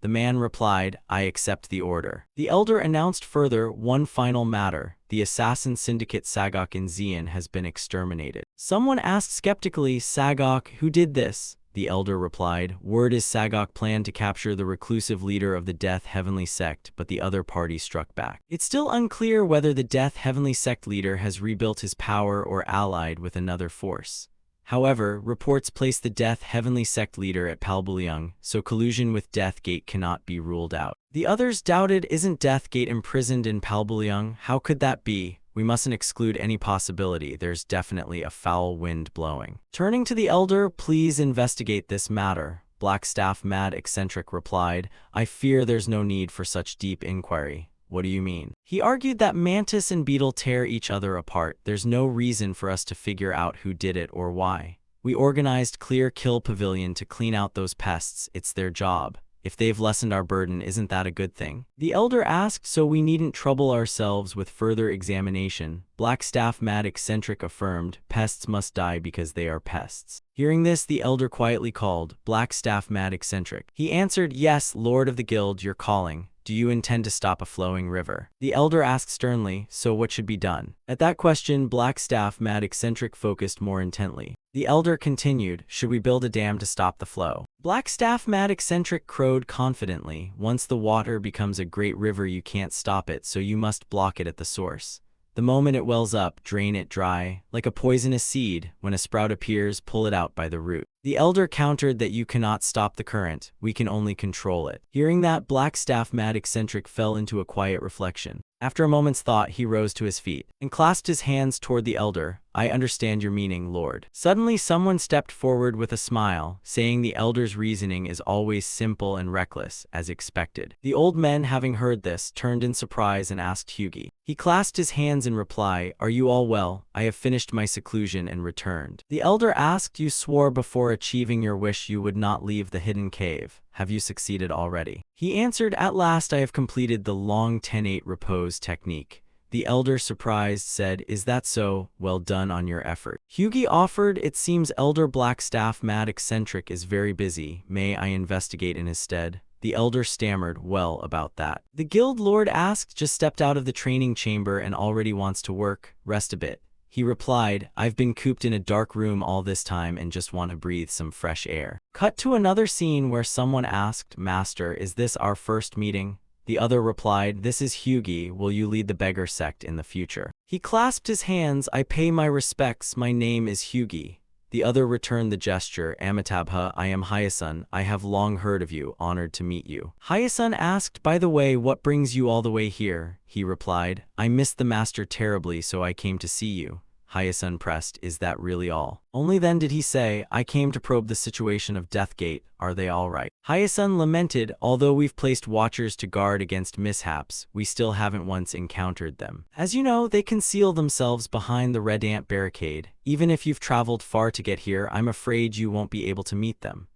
The man replied, "I accept the order." The elder announced further, "One final matter. The assassin syndicate Sagok in Xi'an has been exterminated." Someone asked skeptically, "Sagok, who did this?" The elder replied, "Word is Sagok planned to capture the reclusive leader of the Death Heavenly sect, but the other party struck back." It's still unclear whether the Death Heavenly sect leader has rebuilt his power or allied with another force. However, reports place the Death Heavenly sect leader at Palbulyong, so collusion with Deathgate cannot be ruled out. The others doubted, "Isn't Deathgate imprisoned in Palbulyong? How could that be? We mustn't exclude any possibility. There's definitely a foul wind blowing." Turning to the elder, "Please investigate this matter." Blackstaff Mad Eccentric replied, "I fear there's no need for such deep inquiry." "What do you mean?" He argued that mantis and beetle tear each other apart. There's no reason for us to figure out who did it or why. We organized Clear Kill Pavilion to clean out those pests. It's their job. If they've lessened our burden, isn't that a good thing? The elder asked, "So we needn't trouble ourselves with further examination." Blackstaff Mad Eccentric affirmed, "Pests must die because they are pests." Hearing this, the elder quietly called, "Blackstaff Mad Eccentric." He answered, "Yes, Lord of the Guild, you're calling. Do you intend to stop a flowing river?" The elder asked sternly, "So what should be done?" At that question, Blackstaff Mad Eccentric focused more intently. The elder continued, "Should we build a dam to stop the flow?" Blackstaff Mad Eccentric crowed confidently, "Once the water becomes a great river, you can't stop it, so you must block it at the source. The moment it wells up, drain it dry. Like a poisonous seed, when a sprout appears, pull it out by the root." The elder countered that you cannot stop the current, we can only control it. Hearing that, Blackstaff Mad Eccentric fell into a quiet reflection. After a moment's thought, he rose to his feet and clasped his hands toward the elder. I understand your meaning, Lord. Suddenly, someone stepped forward with a smile, saying the elder's reasoning is always simple and reckless, as expected. The old men, having heard this, turned in surprise and asked Hughie. He clasped his hands in reply, Are you all well? I have finished my seclusion and returned. The elder asked, You swore before achieving your wish you would not leave the hidden cave. Have you succeeded already? He answered, At last I have completed the long 10-8 repose technique. The elder, surprised, said, Is that so? Well done on your effort. Hughie offered, It seems Elder Blackstaff Mad Eccentric is very busy. May I investigate in his stead? The elder stammered, Well, about that. The guild lord asked, Just stepped out of the training chamber and already wants to work. Rest a bit. He replied, I've been cooped in a dark room all this time and just want to breathe some fresh air. Cut to another scene where someone asked, Master, is this our first meeting? The other replied, This is Hughie, will you lead the beggar sect in the future? He clasped his hands, I pay my respects, my name is Hughie. The other returned the gesture, Amitabha, I am Hyasun, I have long heard of you, honored to meet you. Hyasun asked, By the way, what brings you all the way here? He replied, I missed the master terribly, so I came to see you. Hyasun pressed, Is that really all? Only then did he say, I came to probe the situation of Deathgate, are they all right? Hyasun lamented, Although we've placed watchers to guard against mishaps, we still haven't once encountered them. As you know, they conceal themselves behind the Red Ant barricade. Even if you've traveled far to get here, I'm afraid you won't be able to meet them.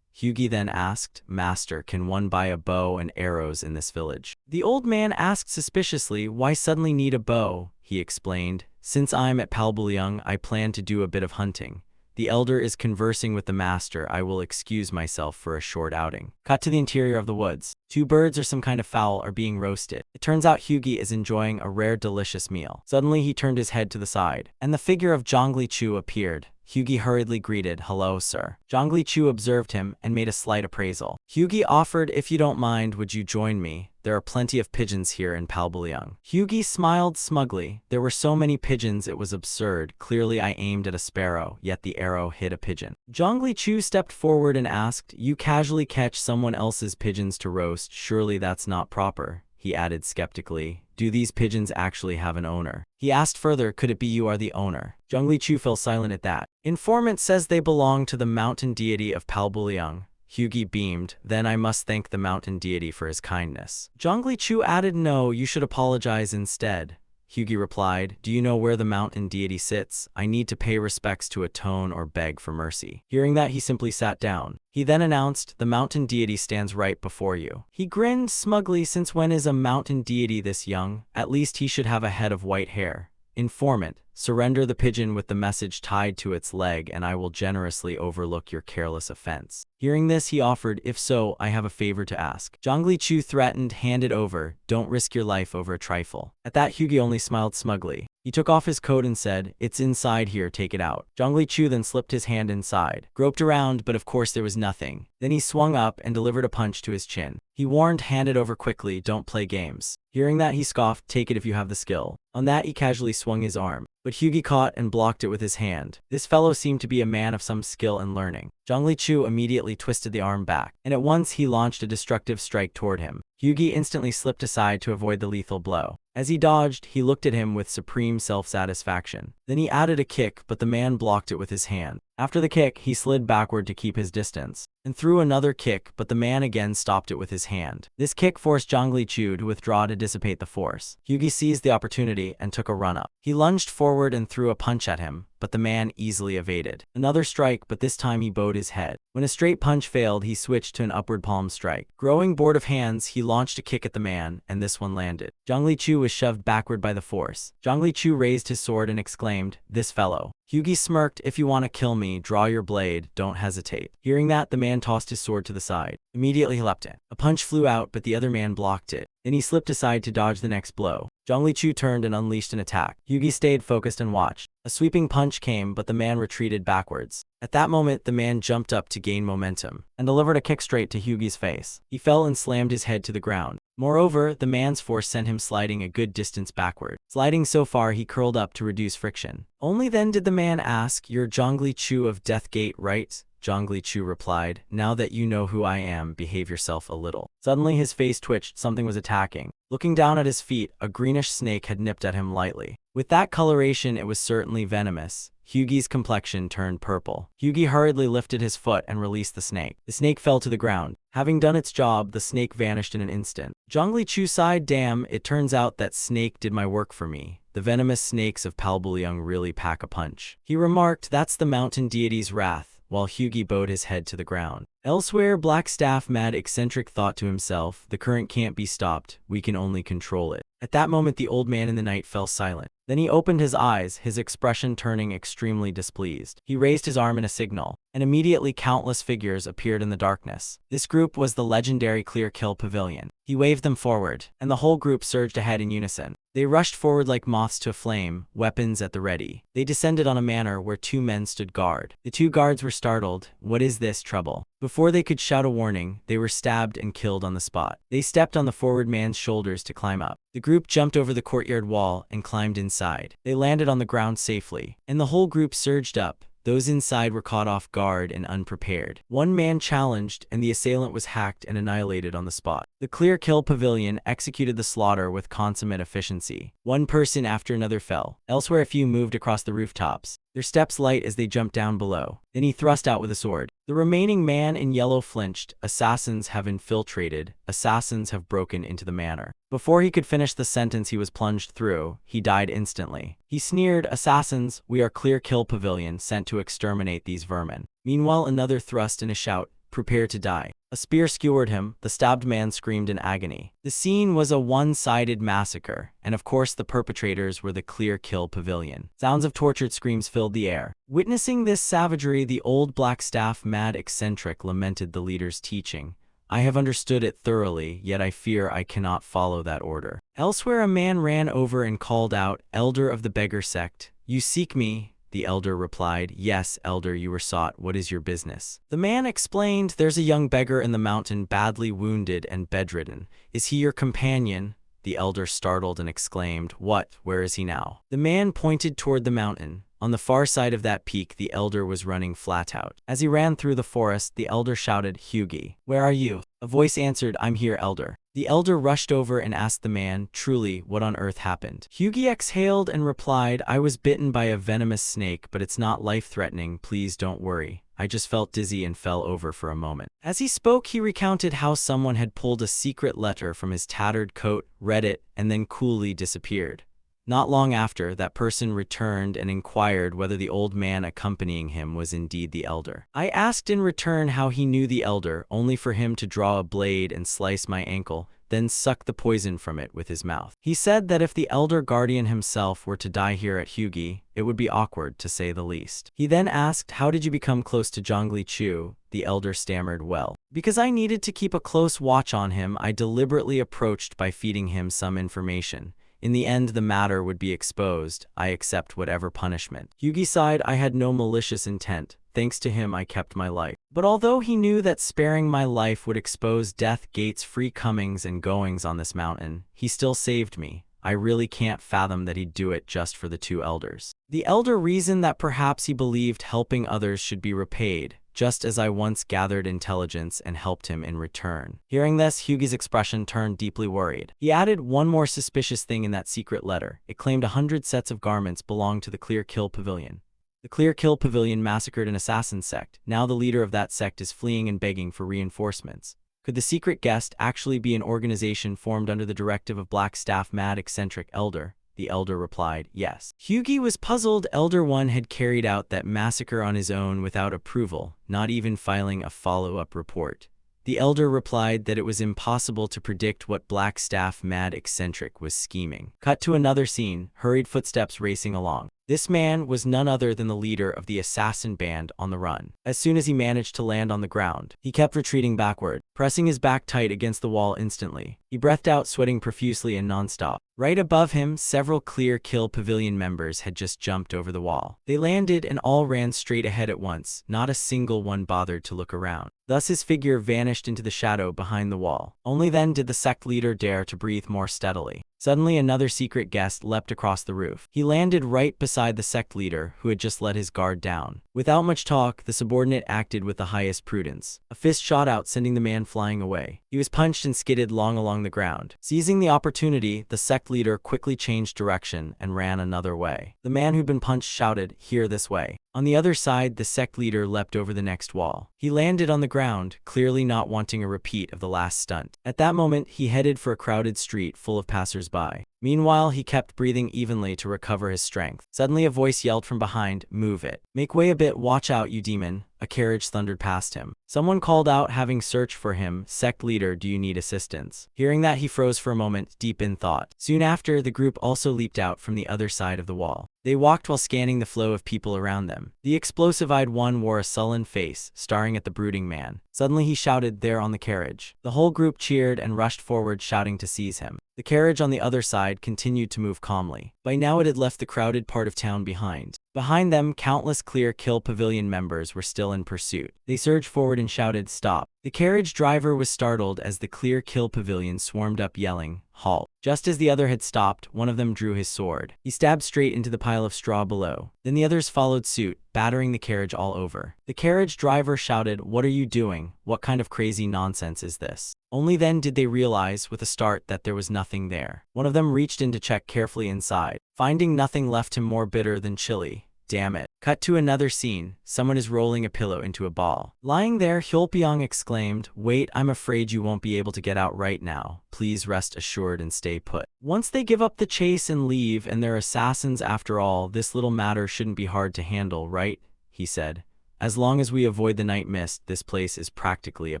Hughie then asked, Master, can one buy a bow and arrows in this village? The old man asked suspiciously, Why suddenly need a bow? He explained, Since I'm at Palbulyung, I plan to do a bit of hunting. The elder is conversing with the master. I will excuse myself for a short outing. Cut to the interior of the woods. 2 birds or some kind of fowl are being roasted. It turns out Hughie is enjoying a rare delicious meal. Suddenly he turned his head to the side, and the figure of Zhongli Chu appeared. Hughie hurriedly greeted, Hello, sir. Zhongli Chu observed him and made a slight appraisal. Hughie offered, If you don't mind, would you join me? There are plenty of pigeons here in Palbulyung. Hughie smiled smugly. There were so many pigeons it was absurd. Clearly I aimed at a sparrow, yet the arrow hit a pigeon. Zhongli Chu stepped forward and asked, You casually catch someone else's pigeons to roast. Surely that's not proper. He added skeptically, Do these pigeons actually have an owner? He asked further, Could it be you are the owner? Zhongli Chu fell silent at that. Informant says they belong to the mountain deity of Palbulyung. Hughie beamed, Then I must thank the mountain deity for his kindness. Zhongli Chu added, No, you should apologize instead. Hughie replied, Do you know where the mountain deity sits? I need to pay respects to atone or beg for mercy. Hearing that, he simply sat down. He then announced, The mountain deity stands right before you. He grinned smugly, Since when is a mountain deity this young? At least he should have a head of white hair. Informant, surrender the pigeon with the message tied to its leg and I will generously overlook your careless offense. Hearing this, he offered, If so, I have a favor to ask. Zhongli Chu threatened, Hand it over, don't risk your life over a trifle. At that, Hughie only smiled smugly. He took off his coat and said, It's inside here, take it out. Zhongli Chu then slipped his hand inside, groped around, but of course there was nothing. Then he swung up and delivered a punch to his chin. He warned, Hand it over quickly, don't play games. Hearing that, he scoffed, Take it if you have the skill. On that, he casually swung his arm, but Hughie caught and blocked it with his hand. This fellow seemed to be a man of some skill and learning. Zhongli Chu immediately twisted the arm back, and at once he launched a destructive strike toward him. Hughie instantly slipped aside to avoid the lethal blow. As he dodged, he looked at him with supreme self-satisfaction. Then he added a kick, but the man blocked it with his hand. After the kick, he slid backward to keep his distance, and threw another kick, but the man again stopped it with his hand. This kick forced Zhongli Chu to withdraw to dissipate the force. Hughie seized the opportunity and took a run-up. He lunged forward and threw a punch at him, but the man easily evaded. Another strike, but this time he bowed his head. When a straight punch failed, he switched to an upward palm strike. Growing bored of hands, he launched a kick at the man, and this one landed. Zhongli Chu was shoved backward by the force. Zhongli Chu raised his sword and exclaimed, This fellow. Hughie smirked, If you want to kill me, draw your blade, don't hesitate. Hearing that, the man tossed his sword to the side. Immediately he leapt in. A punch flew out, but the other man blocked it. Then he slipped aside to dodge the next blow. Zhongli Chu turned and unleashed an attack. Hughie stayed focused and watched. A sweeping punch came, but the man retreated backwards. At that moment, the man jumped up to gain momentum, and delivered a kick straight to Hughie's face. He fell and slammed his head to the ground. Moreover, the man's force sent him sliding a good distance backward. Sliding so far, he curled up to reduce friction. Only then did the man ask, You're Zhongli Chu of Deathgate, right? Zhongli Chu replied. Now that you know who I am, behave yourself a little. Suddenly his face twitched, something was attacking. Looking down at his feet, a greenish snake had nipped at him lightly. With that coloration, it was certainly venomous. Hyugi's complexion turned purple. Hyugi hurriedly lifted his foot and released the snake. The snake fell to the ground. Having done its job, the snake vanished in an instant. Zhongli Chu sighed, damn, it turns out that snake did my work for me. The venomous snakes of Palbuliang really pack a punch. He remarked, that's the mountain deity's wrath, while Hyugi bowed his head to the ground. Elsewhere, Black Staff Mad Eccentric thought to himself, the current can't be stopped, we can only control it. At that moment the old man in the night fell silent. Then he opened his eyes, his expression turning extremely displeased. He raised his arm in a signal, and immediately countless figures appeared in the darkness. This group was the legendary Clear Kill Pavilion. He waved them forward, and the whole group surged ahead in unison. They rushed forward like moths to a flame, weapons at the ready. They descended on a manor where two men stood guard. The two guards were startled. What is this trouble? Before they could shout a warning, they were stabbed and killed on the spot. They stepped on the forward man's shoulders to climb up. The group jumped over the courtyard wall and climbed inside. They landed on the ground safely, and the whole group surged up. Those inside were caught off guard and unprepared. One man challenged, and the assailant was hacked and annihilated on the spot. The Clear Kill Pavilion executed the slaughter with consummate efficiency. One person after another fell. Elsewhere, a few moved across the rooftops, their steps light as they jumped down below. Then he thrust out with a sword. The remaining man in yellow flinched. Assassins have infiltrated. Assassins have broken into the manor. Before he could finish the sentence he was plunged through, he died instantly. He sneered, assassins, we are Clear Kill Pavilion, sent to exterminate these vermin. Meanwhile, another thrust and a shout, prepare to die. A spear skewered him. The stabbed man screamed in agony. The scene was a one-sided massacre, and of course the perpetrators were the Clear Kill Pavilion. Sounds of tortured screams filled the air. Witnessing this savagery, the old Black Staff Mad Eccentric lamented the leader's teaching. I have understood it thoroughly, yet I fear I cannot follow that order. Elsewhere, a man ran over and called out, Elder of the Beggar Sect, you seek me? The elder replied, yes, elder, you were sought. What is your business? The man explained, there's a young beggar in the mountain, badly wounded and bedridden. Is he your companion? The elder startled and exclaimed, what? Where is he now? The man pointed toward the mountain. On the far side of that peak, the elder was running flat out. As he ran through the forest, the elder shouted, Hyugi, where are you? A voice answered, I'm here, elder. The elder rushed over and asked the man, truly, what on earth happened? Hyugi exhaled and replied, I was bitten by a venomous snake, but it's not life-threatening, please don't worry. I just felt dizzy and fell over for a moment. As he spoke, he recounted how someone had pulled a secret letter from his tattered coat, read it, and then coolly disappeared. Not long after, that person returned and inquired whether the old man accompanying him was indeed the elder. I asked in return how he knew the elder, only for him to draw a blade and slice my ankle, then suck the poison from it with his mouth. He said that if the elder guardian himself were to die here at Hyugi, it would be awkward, to say the least. He then asked, how did you become close to Zhongli Chu? The elder stammered, well, because I needed to keep a close watch on him, I deliberately approached by feeding him some information. In the end, the matter would be exposed. I accept whatever punishment. Hyugi sighed, I had no malicious intent. Thanks to him, I kept my life. But although he knew that sparing my life would expose Death Gate's free comings and goings on this mountain, he still saved me. I really can't fathom that he'd do it just for the two elders. The elder reasoned that perhaps he believed helping others should be repaid, just as I once gathered intelligence and helped him in return. Hearing this, Hyugi's expression turned deeply worried. He added one more suspicious thing in that secret letter. It claimed 100 sets of garments belonged to the Clear Kill Pavilion. The Clear Kill Pavilion massacred an assassin sect. Now the leader of that sect is fleeing and begging for reinforcements. Could the secret guest actually be an organization formed under the directive of Black Staff Mad Eccentric Elder? The elder replied, yes. Hyugi was puzzled. Elder One had carried out that massacre on his own without approval, not even filing a follow-up report. The elder replied that it was impossible to predict what Black Staff Mad Eccentric was scheming. Cut to another scene, hurried footsteps racing along. This man was none other than the leader of the assassin band on the run. As soon as he managed to land on the ground, he kept retreating backward, pressing his back tight against the wall instantly. He breathed out, sweating profusely and nonstop. Right above him, several Clear Kill Pavilion members had just jumped over the wall. They landed and all ran straight ahead at once. Not a single one bothered to look around. Thus his figure vanished into the shadow behind the wall. Only then did the sect leader dare to breathe more steadily. Suddenly another secret guest leapt across the roof. He landed right beside the sect leader, who had just let his guard down. Without much talk, the subordinate acted with the highest prudence. A fist shot out, sending the man flying away. He was punched and skidded long along the ground. Seizing the opportunity, the sect leader quickly changed direction and ran another way. The man who'd been punched shouted, "Here, this way." On the other side, the sect leader leapt over the next wall. He landed on the ground, clearly not wanting a repeat of the last stunt. At that moment, he headed for a crowded street full of passers-by. Meanwhile, he kept breathing evenly to recover his strength. Suddenly, a voice yelled from behind, "Move it. Make way a bit, watch out, you demon." A carriage thundered past him. Someone called out, having searched for him, "Sect leader, do you need assistance?" Hearing that, he froze for a moment, deep in thought. Soon after, the group also leaped out from the other side of the wall. They walked while scanning the flow of people around them. The explosive-eyed one wore a sullen face, staring at the brooding man. Suddenly he shouted, "There on the carriage." The whole group cheered and rushed forward, shouting to seize him. The carriage on the other side continued to move calmly. By now it had left the crowded part of town behind. Behind them, countless Clear Kill Pavilion members were still in pursuit. They surged forward and shouted, "Stop." The carriage driver was startled as the Clear Kill Pavilion swarmed up, yelling, "Halt." Just as the other had stopped, one of them drew his sword. He stabbed straight into the pile of straw below. Then the others followed suit, battering the carriage all over. The carriage driver shouted, "What are you doing? What kind of crazy nonsense is this?" Only then did they realize, with a start, that there was nothing there. One of them reached in to check carefully inside. Finding nothing left him more bitter than chilly. Damn it. Cut to another scene. Someone is rolling a pillow into a ball. Lying there, Hyolpyong exclaimed, "Wait, I'm afraid you won't be able to get out right now. Please rest assured and stay put." Once they give up the chase and leave, and they're assassins after all, this little matter shouldn't be hard to handle, right? He said. As long as we avoid the night mist, this place is practically a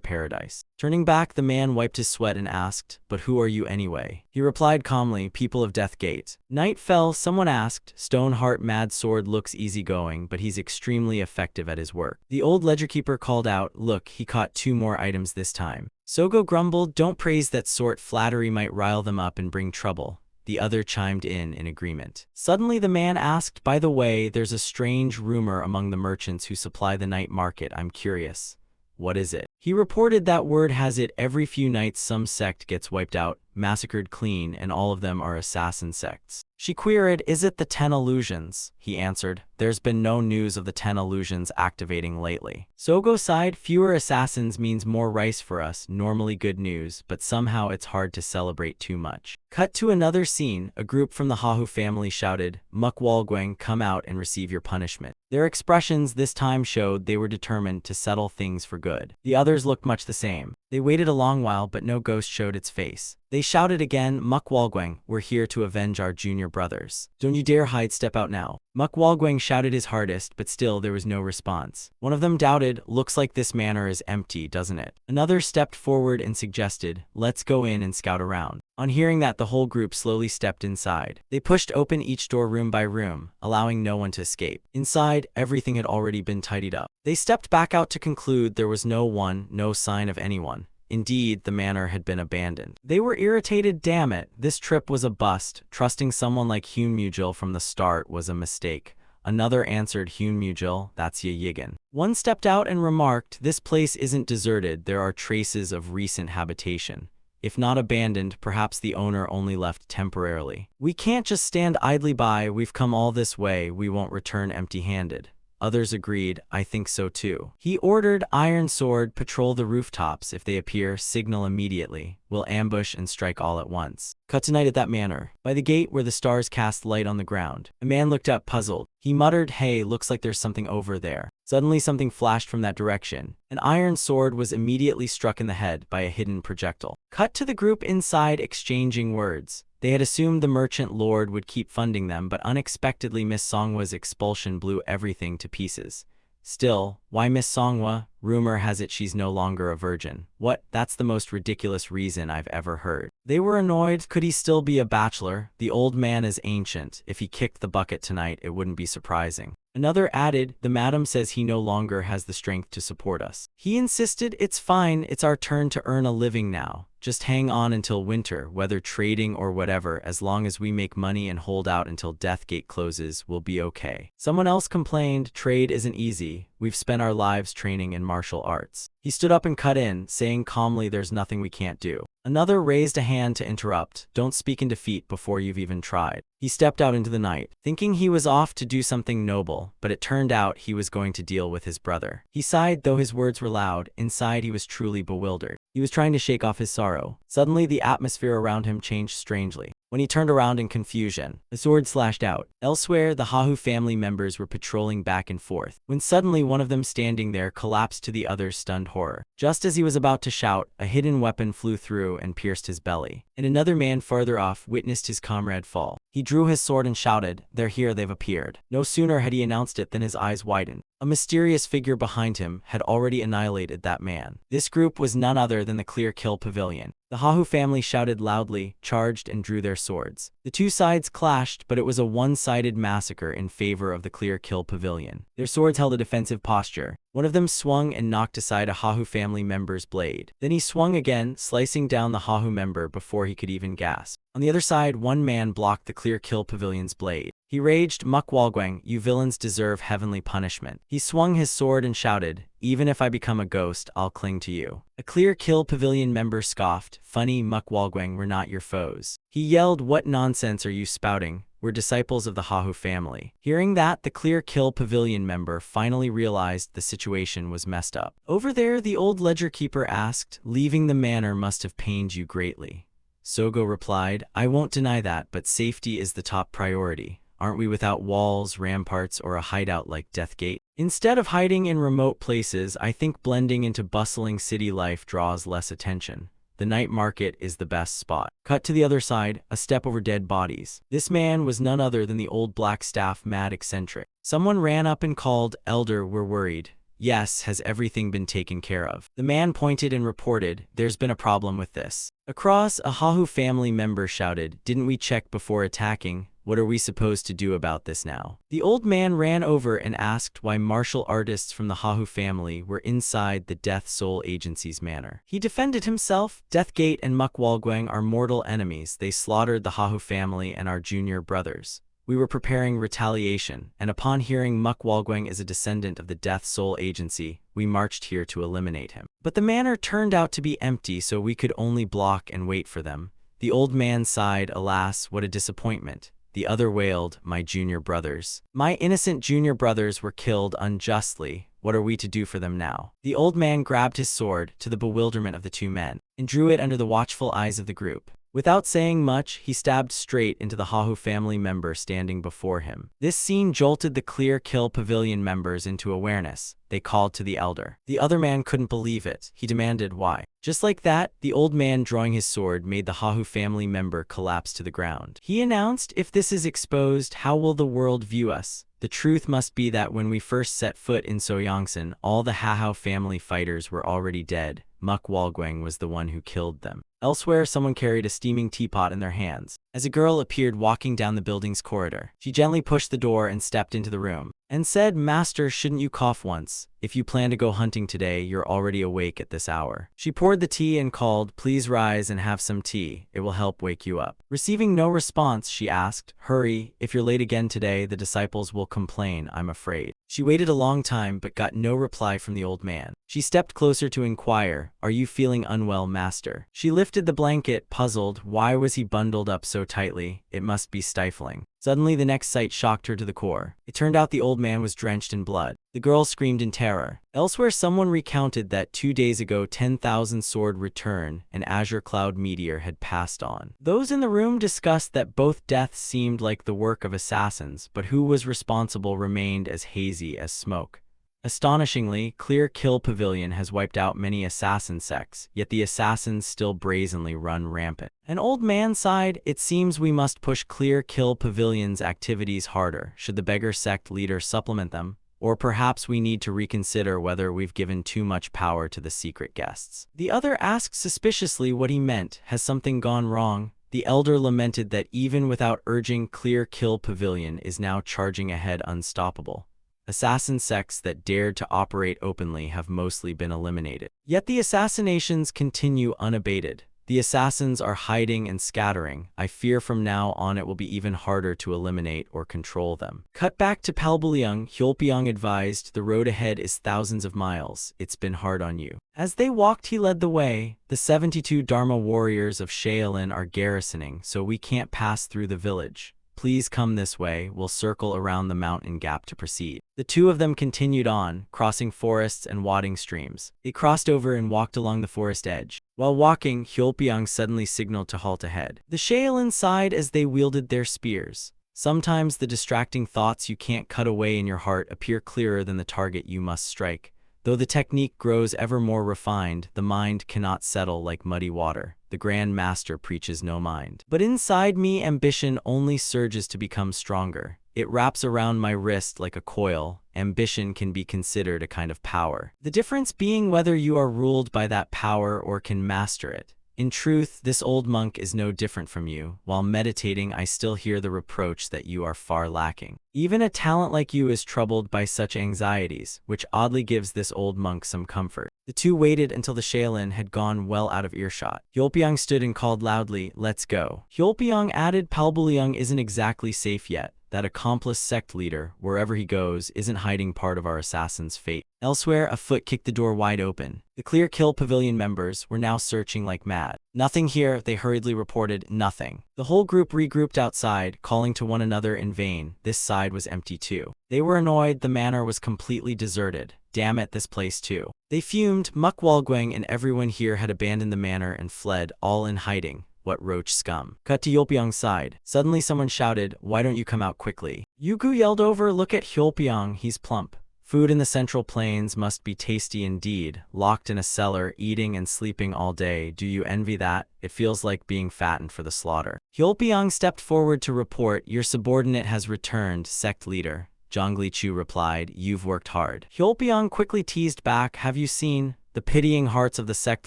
paradise. Turning back, the man wiped his sweat and asked, "But who are you anyway?" He replied calmly, "People of Death Gate." Night fell. Someone asked, "Stoneheart Mad Sword looks easygoing, but he's extremely effective at his work." The old ledger-keeper called out, "Look, he caught 2 more items this time." Sogo grumbled, "Don't praise that sort. Flattery might rile them up and bring trouble." The other chimed in agreement. Suddenly the man asked, "By the way, there's a strange rumor among the merchants who supply the night market. I'm curious. What is it?" He reported that word has it every few nights some sect gets wiped out, massacred clean, and all of them are assassin sects. She queried, "Is it the 10 illusions?" He answered, "There's been no news of the 10 illusions activating lately." Sogo sighed, "Fewer assassins means more rice for us, normally good news, but somehow it's hard to celebrate too much." Cut to another scene. A group from the Hahu family shouted, "Mukwalgwang, come out and receive your punishment." Their expressions this time showed they were determined to settle things for good. The others looked much the same. They waited a long while, but no ghost showed its face. They shouted again, "Mukwalgwang, we're here to avenge our junior brothers. Don't you dare hide, step out now." Mukwalgwang shouted his hardest, but still there was no response. One of them doubted, "Looks like this manor is empty, doesn't it?" Another stepped forward and suggested, "Let's go in and scout around." On hearing that, the whole group slowly stepped inside. They pushed open each door room by room, allowing no one to escape. Inside, everything had already been tidied up. They stepped back out to conclude there was no sign of anyone. Indeed, the manor had been abandoned. They were irritated. Damn it, this trip was a bust. Trusting someone like Hyunmujil from the start was a mistake. Another answered, "Hyunmujil, that's ya Yigan." One stepped out and remarked, "This place isn't deserted. There are traces of recent habitation. If not abandoned, perhaps the owner only left temporarily. We can't just stand idly by. We've come all this way. We won't return empty-handed." Others agreed, "I think so too." He ordered, "Iron Sword, patrol the rooftops. If they appear, signal immediately. We'll ambush and strike all at once." Cut to night at that manor. By the gate where the stars cast light on the ground, a man looked up, puzzled. He muttered, "Hey, looks like there's something over there." Suddenly something flashed from that direction. An iron sword was immediately struck in the head by a hidden projectile. Cut to the group inside exchanging words. They had assumed the merchant lord would keep funding them, but unexpectedly Miss Songhwa's expulsion blew everything to pieces. Still, why Miss Songhwa? Rumor has it she's no longer a virgin. What? That's the most ridiculous reason I've ever heard. They were annoyed. Could he still be a bachelor? The old man is ancient. If he kicked the bucket tonight, it wouldn't be surprising. Another added, "The madam says he no longer has the strength to support us." He insisted, "It's fine. It's our turn to earn a living now. Just hang on until winter, whether trading or whatever, as long as we make money and hold out until Death Gate closes, we'll be okay. Someone else complained, trade isn't easy. We've spent our lives training in martial arts. He stood up and cut in, saying calmly, there's nothing we can't do. Another raised a hand to interrupt. Don't speak in defeat before you've even tried. He stepped out into the night, thinking he was off to do something noble, but it turned out he was going to deal with his brother. He sighed, though his words were loud. Inside he was truly bewildered. He was trying to shake off his sorrow. Suddenly the atmosphere around him changed strangely. When he turned around in confusion, a sword slashed out. Elsewhere, the Hahu family members were patrolling back and forth, when suddenly one of them standing there collapsed to the other's stunned horror. Just as he was about to shout, a hidden weapon flew through and pierced his belly, and another man farther off witnessed his comrade fall. He drew his sword and shouted, they're here, they've appeared. No sooner had he announced it than his eyes widened. A mysterious figure behind him had already annihilated that man. This group was none other than the Clear Kill Pavilion. The Hahu family shouted loudly, charged, and drew their swords. The two sides clashed, but it was a one-sided massacre in favor of the Clear Kill Pavilion. Their swords held a defensive posture. One of them swung and knocked aside a Hahu family member's blade. Then he swung again, slicing down the Hahu member before he could even gasp. On the other side, one man blocked the Clear Kill Pavilion's blade. He raged, Mukwalgwang, you villains deserve heavenly punishment. He swung his sword and shouted, even if I become a ghost, I'll cling to you. A Clear Kill Pavilion member scoffed, funny, Mukwalgwang, we're not your foes. He yelled, what nonsense are you spouting? We're disciples of the Hahu family. Hearing that, the Clear Kill Pavilion member finally realized the situation was messed up. Over there, the old ledger keeper asked, leaving the manor must have pained you greatly. Sogo replied, I won't deny that, but safety is the top priority. Aren't we without walls, ramparts, or a hideout like Death Gate? Instead of hiding in remote places, I think blending into bustling city life draws less attention. The night market is the best spot. Cut to the other side, a step over dead bodies. This man was none other than the old black staff mad eccentric. Someone ran up and called, Elder, we're worried. Yes, has everything been taken care of? The man pointed and reported, there's been a problem with this. Across, a Hahu family member shouted, didn't we check before attacking? What are we supposed to do about this now? The old man ran over and asked why martial artists from the Hahu family were inside the Death Soul Agency's manor. He defended himself. Death Gate and Mukwalgwang are mortal enemies. They slaughtered the Hahu family and our junior brothers. We were preparing retaliation, and upon hearing Mukwalgwang is a descendant of the Death Soul Agency, we marched here to eliminate him. But the manor turned out to be empty, so we could only block and wait for them. The old man sighed, alas, what a disappointment. The other wailed, my junior brothers. My innocent junior brothers were killed unjustly. What are we to do for them now? The old man grabbed his sword, to the bewilderment of the two men, and drew it under the watchful eyes of the group. Without saying much, he stabbed straight into the Hahu family member standing before him. This scene jolted the Clear Kill Pavilion members into awareness. They called to the elder. The other man couldn't believe it. He demanded why. Just like that, the old man drawing his sword made the Hahu family member collapse to the ground. He announced, if this is exposed, how will the world view us? The truth must be that when we first set foot in Soyangsan, all the Hahu family fighters were already dead. Mukwalgwang was the one who killed them. Elsewhere, someone carried a steaming teapot in their hands. As a girl appeared walking down the building's corridor, she gently pushed the door and stepped into the room, and said, Master, shouldn't you cough once? If you plan to go hunting today, you're already awake at this hour. She poured the tea and called, please rise and have some tea. It will help wake you up. Receiving no response, she asked, hurry, if you're late again today, the disciples will complain, I'm afraid. She waited a long time but got no reply from the old man. She stepped closer to inquire, are you feeling unwell, master? She lifted the blanket, puzzled. Why was he bundled up so tightly? It must be stifling. Suddenly, the next sight shocked her to the core. It turned out the old man was drenched in blood. The girl screamed in terror. Elsewhere, someone recounted that 2 days ago 10,000 sword return, an azure cloud meteor had passed on. Those in the room discussed that both deaths seemed like the work of assassins, but who was responsible remained as hazy as smoke. Astonishingly, Clear Kill Pavilion has wiped out many assassin sects, yet the assassins still brazenly run rampant. An old man sighed, it seems we must push Clear Kill Pavilion's activities harder. Should the beggar sect leader supplement them? Or perhaps we need to reconsider whether we've given too much power to the secret guests. The other asked suspiciously what he meant. Has something gone wrong? The elder lamented that even without urging, Clear Kill Pavilion is now charging ahead unstoppable. Assassin sects that dared to operate openly have mostly been eliminated. Yet the assassinations continue unabated. The assassins are hiding and scattering. I fear from now on it will be even harder to eliminate or control them. Cut back to Palbuliang. Hyolpyong advised, the road ahead is thousands of miles. It's been hard on you. As they walked, he led the way. The 72 Dharma warriors of Shaolin are garrisoning, so we can't pass through the village. Please come this way. We'll circle around the mountain gap to proceed. The two of them continued on, crossing forests and wading streams. They crossed over and walked along the forest edge. While walking, Hyolpyong suddenly signaled to halt ahead. The Shaolin sighed as they wielded their spears. Sometimes the distracting thoughts you can't cut away in your heart appear clearer than the target you must strike. Though the technique grows ever more refined, the mind cannot settle like muddy water. The Grand Master preaches no mind. But inside me, ambition only surges to become stronger. It wraps around my wrist like a coil. Ambition can be considered a kind of power. The difference being whether you are ruled by that power or can master it. In truth, this old monk is no different from you. While meditating, I still hear the reproach that you are far lacking. Even a talent like you is troubled by such anxieties, which oddly gives this old monk some comfort. The two waited until the Shaolin had gone well out of earshot. Hyolpyong stood and called loudly, "Let's go." Hyolpyong added, "Palbuliang isn't exactly safe yet. That accomplice sect leader, wherever he goes, isn't hiding part of our assassin's fate." Elsewhere, a foot kicked the door wide open. The Clear Kill Pavilion members were now searching like mad. "Nothing here," they hurriedly reported. "Nothing." The whole group regrouped outside, calling to one another in vain. This side was empty too. They were annoyed. The manor was completely deserted. Damn it, this place too. They fumed. Mukwalguang and everyone here had abandoned the manor and fled, all in hiding. What roach scum. Cut to Hyolpyong's side. Suddenly someone shouted, "Why don't you come out quickly?" Yugu yelled over, "Look at Hyolpyong, he's plump." Food in the Central Plains must be tasty indeed. Locked in a cellar, eating and sleeping all day. Do you envy that? It feels like being fattened for the slaughter. Hyolpyong stepped forward to report, "Your subordinate has returned, sect leader." Zhongli Chu replied, "You've worked hard." Hyolpyong quickly teased back, "Have you seen? The pitying hearts of the sect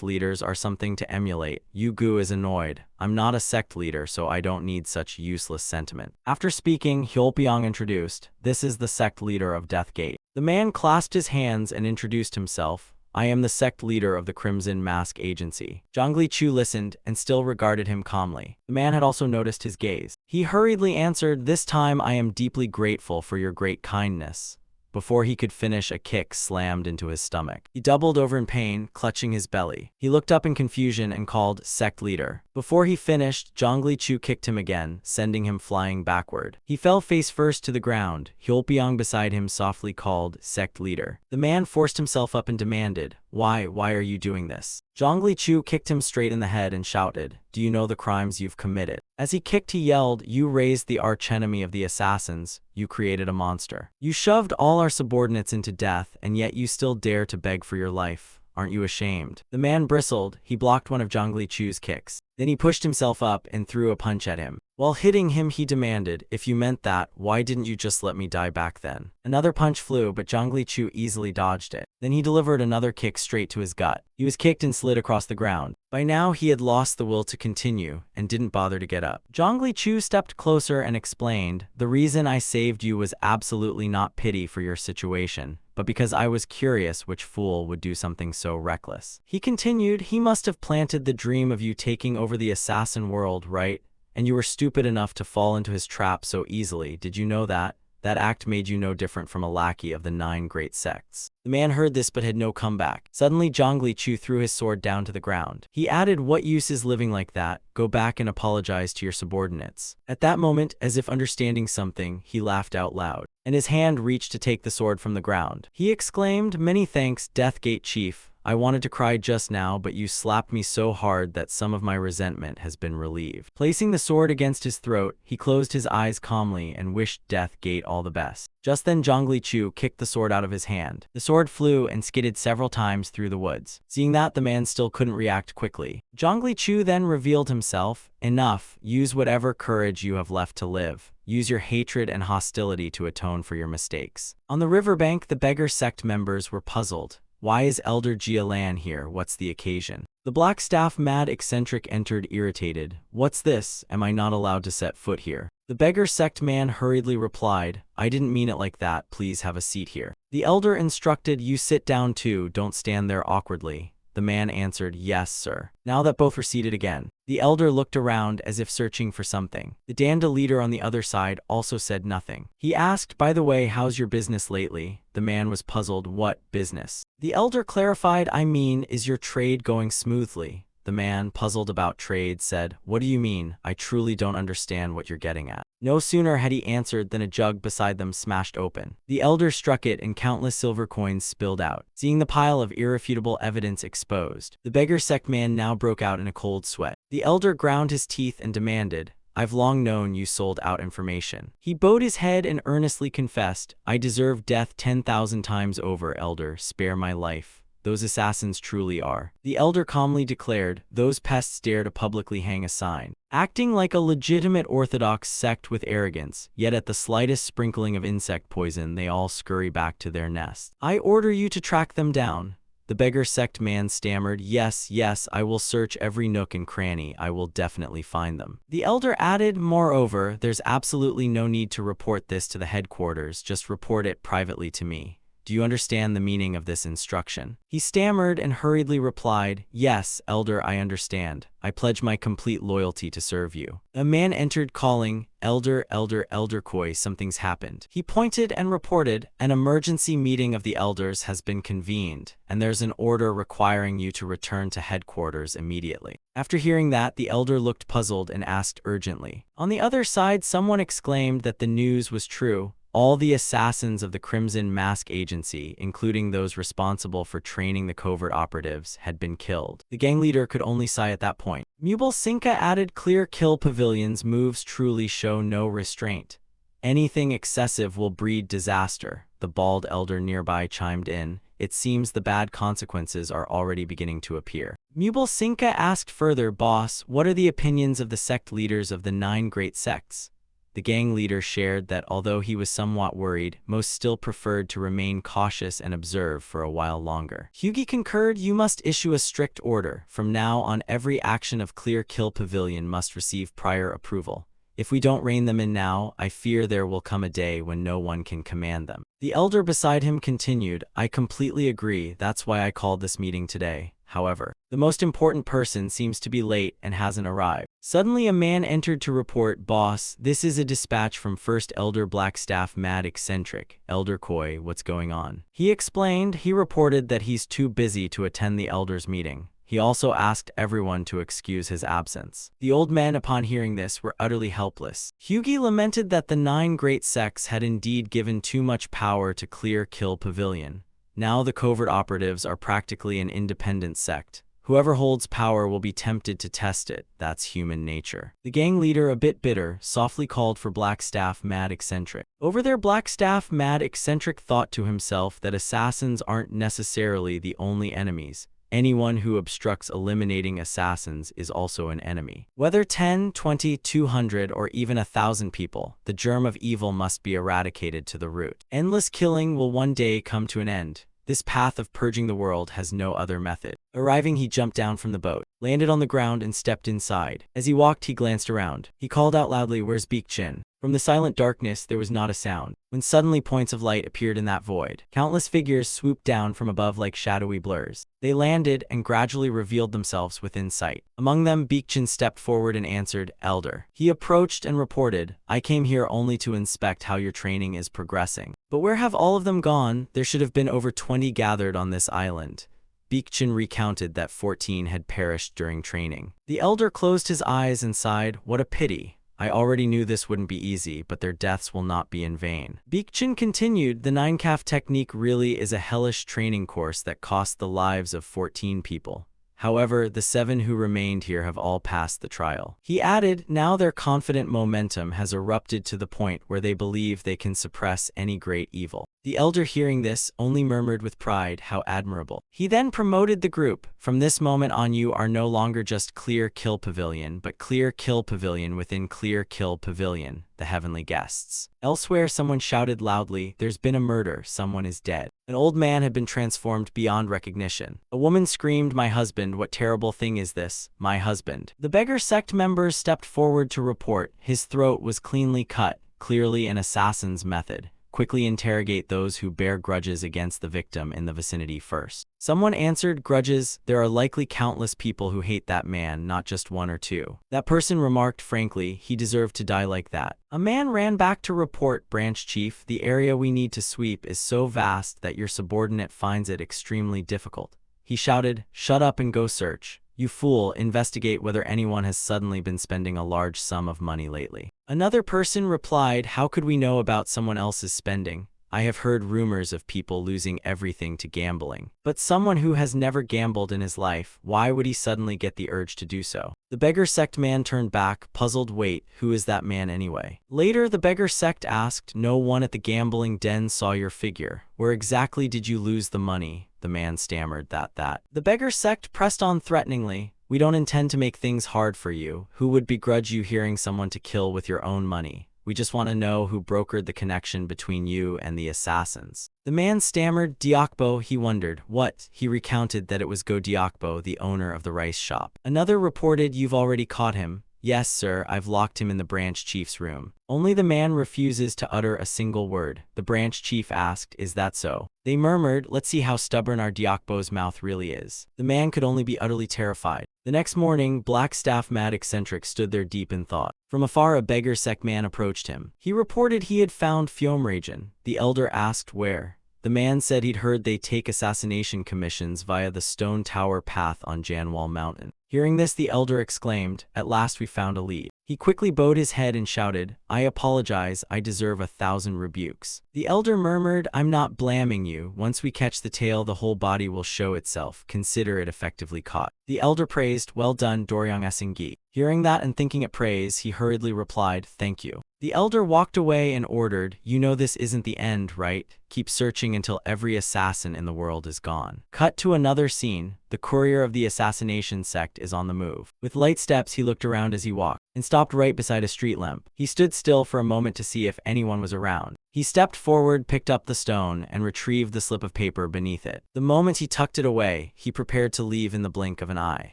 leaders are something to emulate." Yugu is annoyed. "I'm not a sect leader, so I don't need such useless sentiment." After speaking, Hyolpyong introduced, "This is the sect leader of Death Gate." The man clasped his hands and introduced himself. "I am the sect leader of the Crimson Mask Agency." Zhongli Chu listened and still regarded him calmly. The man had also noticed his gaze. He hurriedly answered, "This time I am deeply grateful for your great kindness." Before he could finish, a kick slammed into his stomach. He doubled over in pain, clutching his belly. He looked up in confusion and called, "Sect leader." Before he finished, Zhongli Chu kicked him again, sending him flying backward. He fell face first to the ground. Hyolpyong beside him softly called, "Sect leader." The man forced himself up and demanded, Why are you doing this?" Zhongli Chu kicked him straight in the head and shouted, "Do you know the crimes you've committed?" As he kicked, he yelled, "You raised the archenemy of the assassins. You created a monster. You shoved all our subordinates into death, and yet you still dare to beg for your life. Aren't you ashamed?" The man bristled. He blocked one of Zhongli Chu's kicks. Then he pushed himself up and threw a punch at him. While hitting him, he demanded, "If you meant that, why didn't you just let me die back then?" Another punch flew, but Zhongli Chu easily dodged it. Then he delivered another kick straight to his gut. He was kicked and slid across the ground. By now, he had lost the will to continue and didn't bother to get up. Zhongli Chu stepped closer and explained, "The reason I saved you was absolutely not pity for your situation, but because I was curious which fool would do something so reckless." He continued, "He must have planted the dream of you taking over the assassin world, right? And you were stupid enough to fall into his trap so easily. Did you know that? That act made you no different from a lackey of the 9 great sects." The man heard this but had no comeback. Suddenly, Zhongli Chu threw his sword down to the ground. He added, "What use is living like that? Go back and apologize to your subordinates." At that moment, as if understanding something, he laughed out loud, and his hand reached to take the sword from the ground. He exclaimed, "Many thanks, Death Gate Chief. I wanted to cry just now, but you slapped me so hard that some of my resentment has been relieved." Placing the sword against his throat, he closed his eyes calmly and wished Death Gate all the best. Just then Zhongli Chu kicked the sword out of his hand. The sword flew and skidded several times through the woods. Seeing that, the man still couldn't react quickly. Zhongli Chu then revealed himself. "Enough. Use whatever courage you have left to live. Use your hatred and hostility to atone for your mistakes." On the riverbank, the beggar sect members were puzzled. "Why is Elder Jialan here? What's the occasion?" The black staff mad eccentric entered irritated. "What's this? Am I not allowed to set foot here?" The beggar sect man hurriedly replied, "I didn't mean it like that. Please have a seat here." The elder instructed, "You sit down too. Don't stand there awkwardly." The man answered, "Yes, sir." Now that both were seated again, the elder looked around as if searching for something. The Danda leader on the other side also said nothing. He asked, "By the way, how's your business lately?" The man was puzzled. "What business?" The elder clarified, "I mean, is your trade going smoothly?" The man, puzzled about trade, said, "What do you mean? I truly don't understand what you're getting at." No sooner had he answered than a jug beside them smashed open. The elder struck it and countless silver coins spilled out. Seeing the pile of irrefutable evidence exposed, the beggar sect man now broke out in a cold sweat. The elder ground his teeth and demanded, "I've long known you sold out information." He bowed his head and earnestly confessed, "I deserve death 10,000 times over, elder. Spare my life. Those assassins truly are." The elder calmly declared, "Those pests dare to publicly hang a sign." Acting like a legitimate orthodox sect with arrogance, yet at the slightest sprinkling of insect poison they all scurry back to their nest. "I order you to track them down." The beggar sect man stammered, "Yes, yes, I will search every nook and cranny. I will definitely find them." The elder added, "Moreover, there's absolutely no need to report this to the headquarters, just report it privately to me. Do you understand the meaning of this instruction?" He stammered and hurriedly replied, "Yes, elder, I understand. I pledge my complete loyalty to serve you." A man entered calling, "Elder, elder, elder Koi, something's happened." He pointed and reported, "An emergency meeting of the elders has been convened, and there's an order requiring you to return to headquarters immediately." After hearing that, the elder looked puzzled and asked urgently. On the other side, someone exclaimed that the news was true. All the assassins of the Crimson Mask Agency, including those responsible for training the covert operatives, had been killed. The gang leader could only sigh at that point. Mubal Sinka added, "Clear Kill Pavilion's moves truly show no restraint. Anything excessive will breed disaster." The bald elder nearby chimed in, "It seems the bad consequences are already beginning to appear." Mubal Sinka asked further, "Boss, what are the opinions of the sect leaders of the 9 great sects?" The gang leader shared that although he was somewhat worried, most still preferred to remain cautious and observe for a while longer. Hugi concurred, "You must issue a strict order. From now on, every action of Clear Kill Pavilion must receive prior approval. If we don't rein them in now, I fear there will come a day when no one can command them." The elder beside him continued, "I completely agree. That's why I called this meeting today. However, the most important person seems to be late and hasn't arrived." Suddenly a man entered to report, "Boss, this is a dispatch from First Elder Blackstaff Mad Eccentric. Elder Koi, what's going on?" He explained. He reported that he's too busy to attend the elders' meeting. He also asked everyone to excuse his absence. The old men, upon hearing this, were utterly helpless. Hugi lamented that the 9 great sects had indeed given too much power to Clear Kill Pavilion. Now the covert operatives are practically an independent sect. Whoever holds power will be tempted to test it. That's human nature. The gang leader, a bit bitter, softly called for Blackstaff Mad Eccentric. Over there, Blackstaff Mad Eccentric thought to himself that assassins aren't necessarily the only enemies. Anyone who obstructs eliminating assassins is also an enemy. Whether 10, 20, 200, or even 1,000 people, the germ of evil must be eradicated to the root. Endless killing will one day come to an end. This path of purging the world has no other method. Arriving, he jumped down from the boat, landed on the ground, and stepped inside. As he walked, he glanced around. He called out loudly, "Where's Beekchin?" From the silent darkness, there was not a sound. When suddenly points of light appeared in that void, countless figures swooped down from above like shadowy blurs. They landed and gradually revealed themselves within sight. Among them, Beekchin stepped forward and answered, "Elder." He approached and reported, "I came here only to inspect how your training is progressing." "But where have all of them gone? There should have been over 20 gathered on this island." Beekchin recounted that 14 had perished during training. The elder closed his eyes and sighed, "What a pity. I already knew this wouldn't be easy, but their deaths will not be in vain." Beekchin continued, "The 9-calf technique really is a hellish training course that cost the lives of 14 people. However, the 7 who remained here have all passed the trial." He added, "Now their confident momentum has erupted to the point where they believe they can suppress any great evil." The elder, hearing this, only murmured with pride, "How admirable." He then promoted the group. "From this moment on, you are no longer just Clear Kill Pavilion, but Clear Kill Pavilion within Clear Kill Pavilion, the heavenly guests." Elsewhere, someone shouted loudly, "There's been a murder. Someone is dead." An old man had been transformed beyond recognition. A woman screamed, "My husband, what terrible thing is this? My husband." The beggar sect members stepped forward to report. His throat was cleanly cut, clearly an assassin's method. quickly interrogate those who bear grudges against the victim in the vicinity first. Someone answered, grudges, there are likely countless people who hate that man, not just one or two. That person remarked frankly, he deserved to die like that. A man ran back to report, branch chief, the area we need to sweep is so vast that your subordinate finds it extremely difficult. He shouted, shut up and go search. You fool, investigate whether anyone has suddenly been spending a large sum of money lately. Another person replied, how could we know about someone else's spending? I have heard rumors of people losing everything to gambling. But someone who has never gambled in his life, why would he suddenly get the urge to do so? The beggar sect man turned back, puzzled. Wait, who is that man anyway? Later, the beggar sect asked, no one at the gambling den saw your figure. Where exactly did you lose the money? The man stammered that. The beggar sect pressed on threateningly, we don't intend to make things hard for you. Who would begrudge you hearing someone to kill with your own money? We just want to know who brokered the connection between you and the assassins. The man stammered, Diakbo, he wondered. What? He recounted that it was Go Diakbo, the owner of the rice shop. Another reported, you've already caught him. Yes, sir, I've locked him in the branch chief's room. Only the man refuses to utter a single word. The branch chief asked, is that so? They murmured, let's see how stubborn our Diakbo's mouth really is. The man could only be utterly terrified. The next morning, Black Staff Mad Eccentric stood there deep in thought. From afar, a beggar sect man approached him. He reported he had found Fjomragen. The elder asked where. The man said he'd heard they take assassination commissions via the Stone Tower path on Janwal Mountain. Hearing this, the elder exclaimed, at last we found a lead. He quickly bowed his head and shouted, I apologize, I deserve 1,000 rebukes. The elder murmured, I'm not blaming you. Once we catch the tail, the whole body will show itself. Consider it effectively caught. The elder praised, well done, Doryang Esengi. Hearing that and thinking it praise, he hurriedly replied, thank you. The elder walked away and ordered, you know this isn't the end, right? Keep searching until every assassin in the world is gone. Cut to another scene. The courier of the assassination sect is on the move. With light steps, he looked around as he walked and stopped right beside a street lamp. He stood still for a moment to see if anyone was around. He stepped forward, picked up the stone, and retrieved the slip of paper beneath it. The moment he tucked it away, he prepared to leave in the blink of an eye.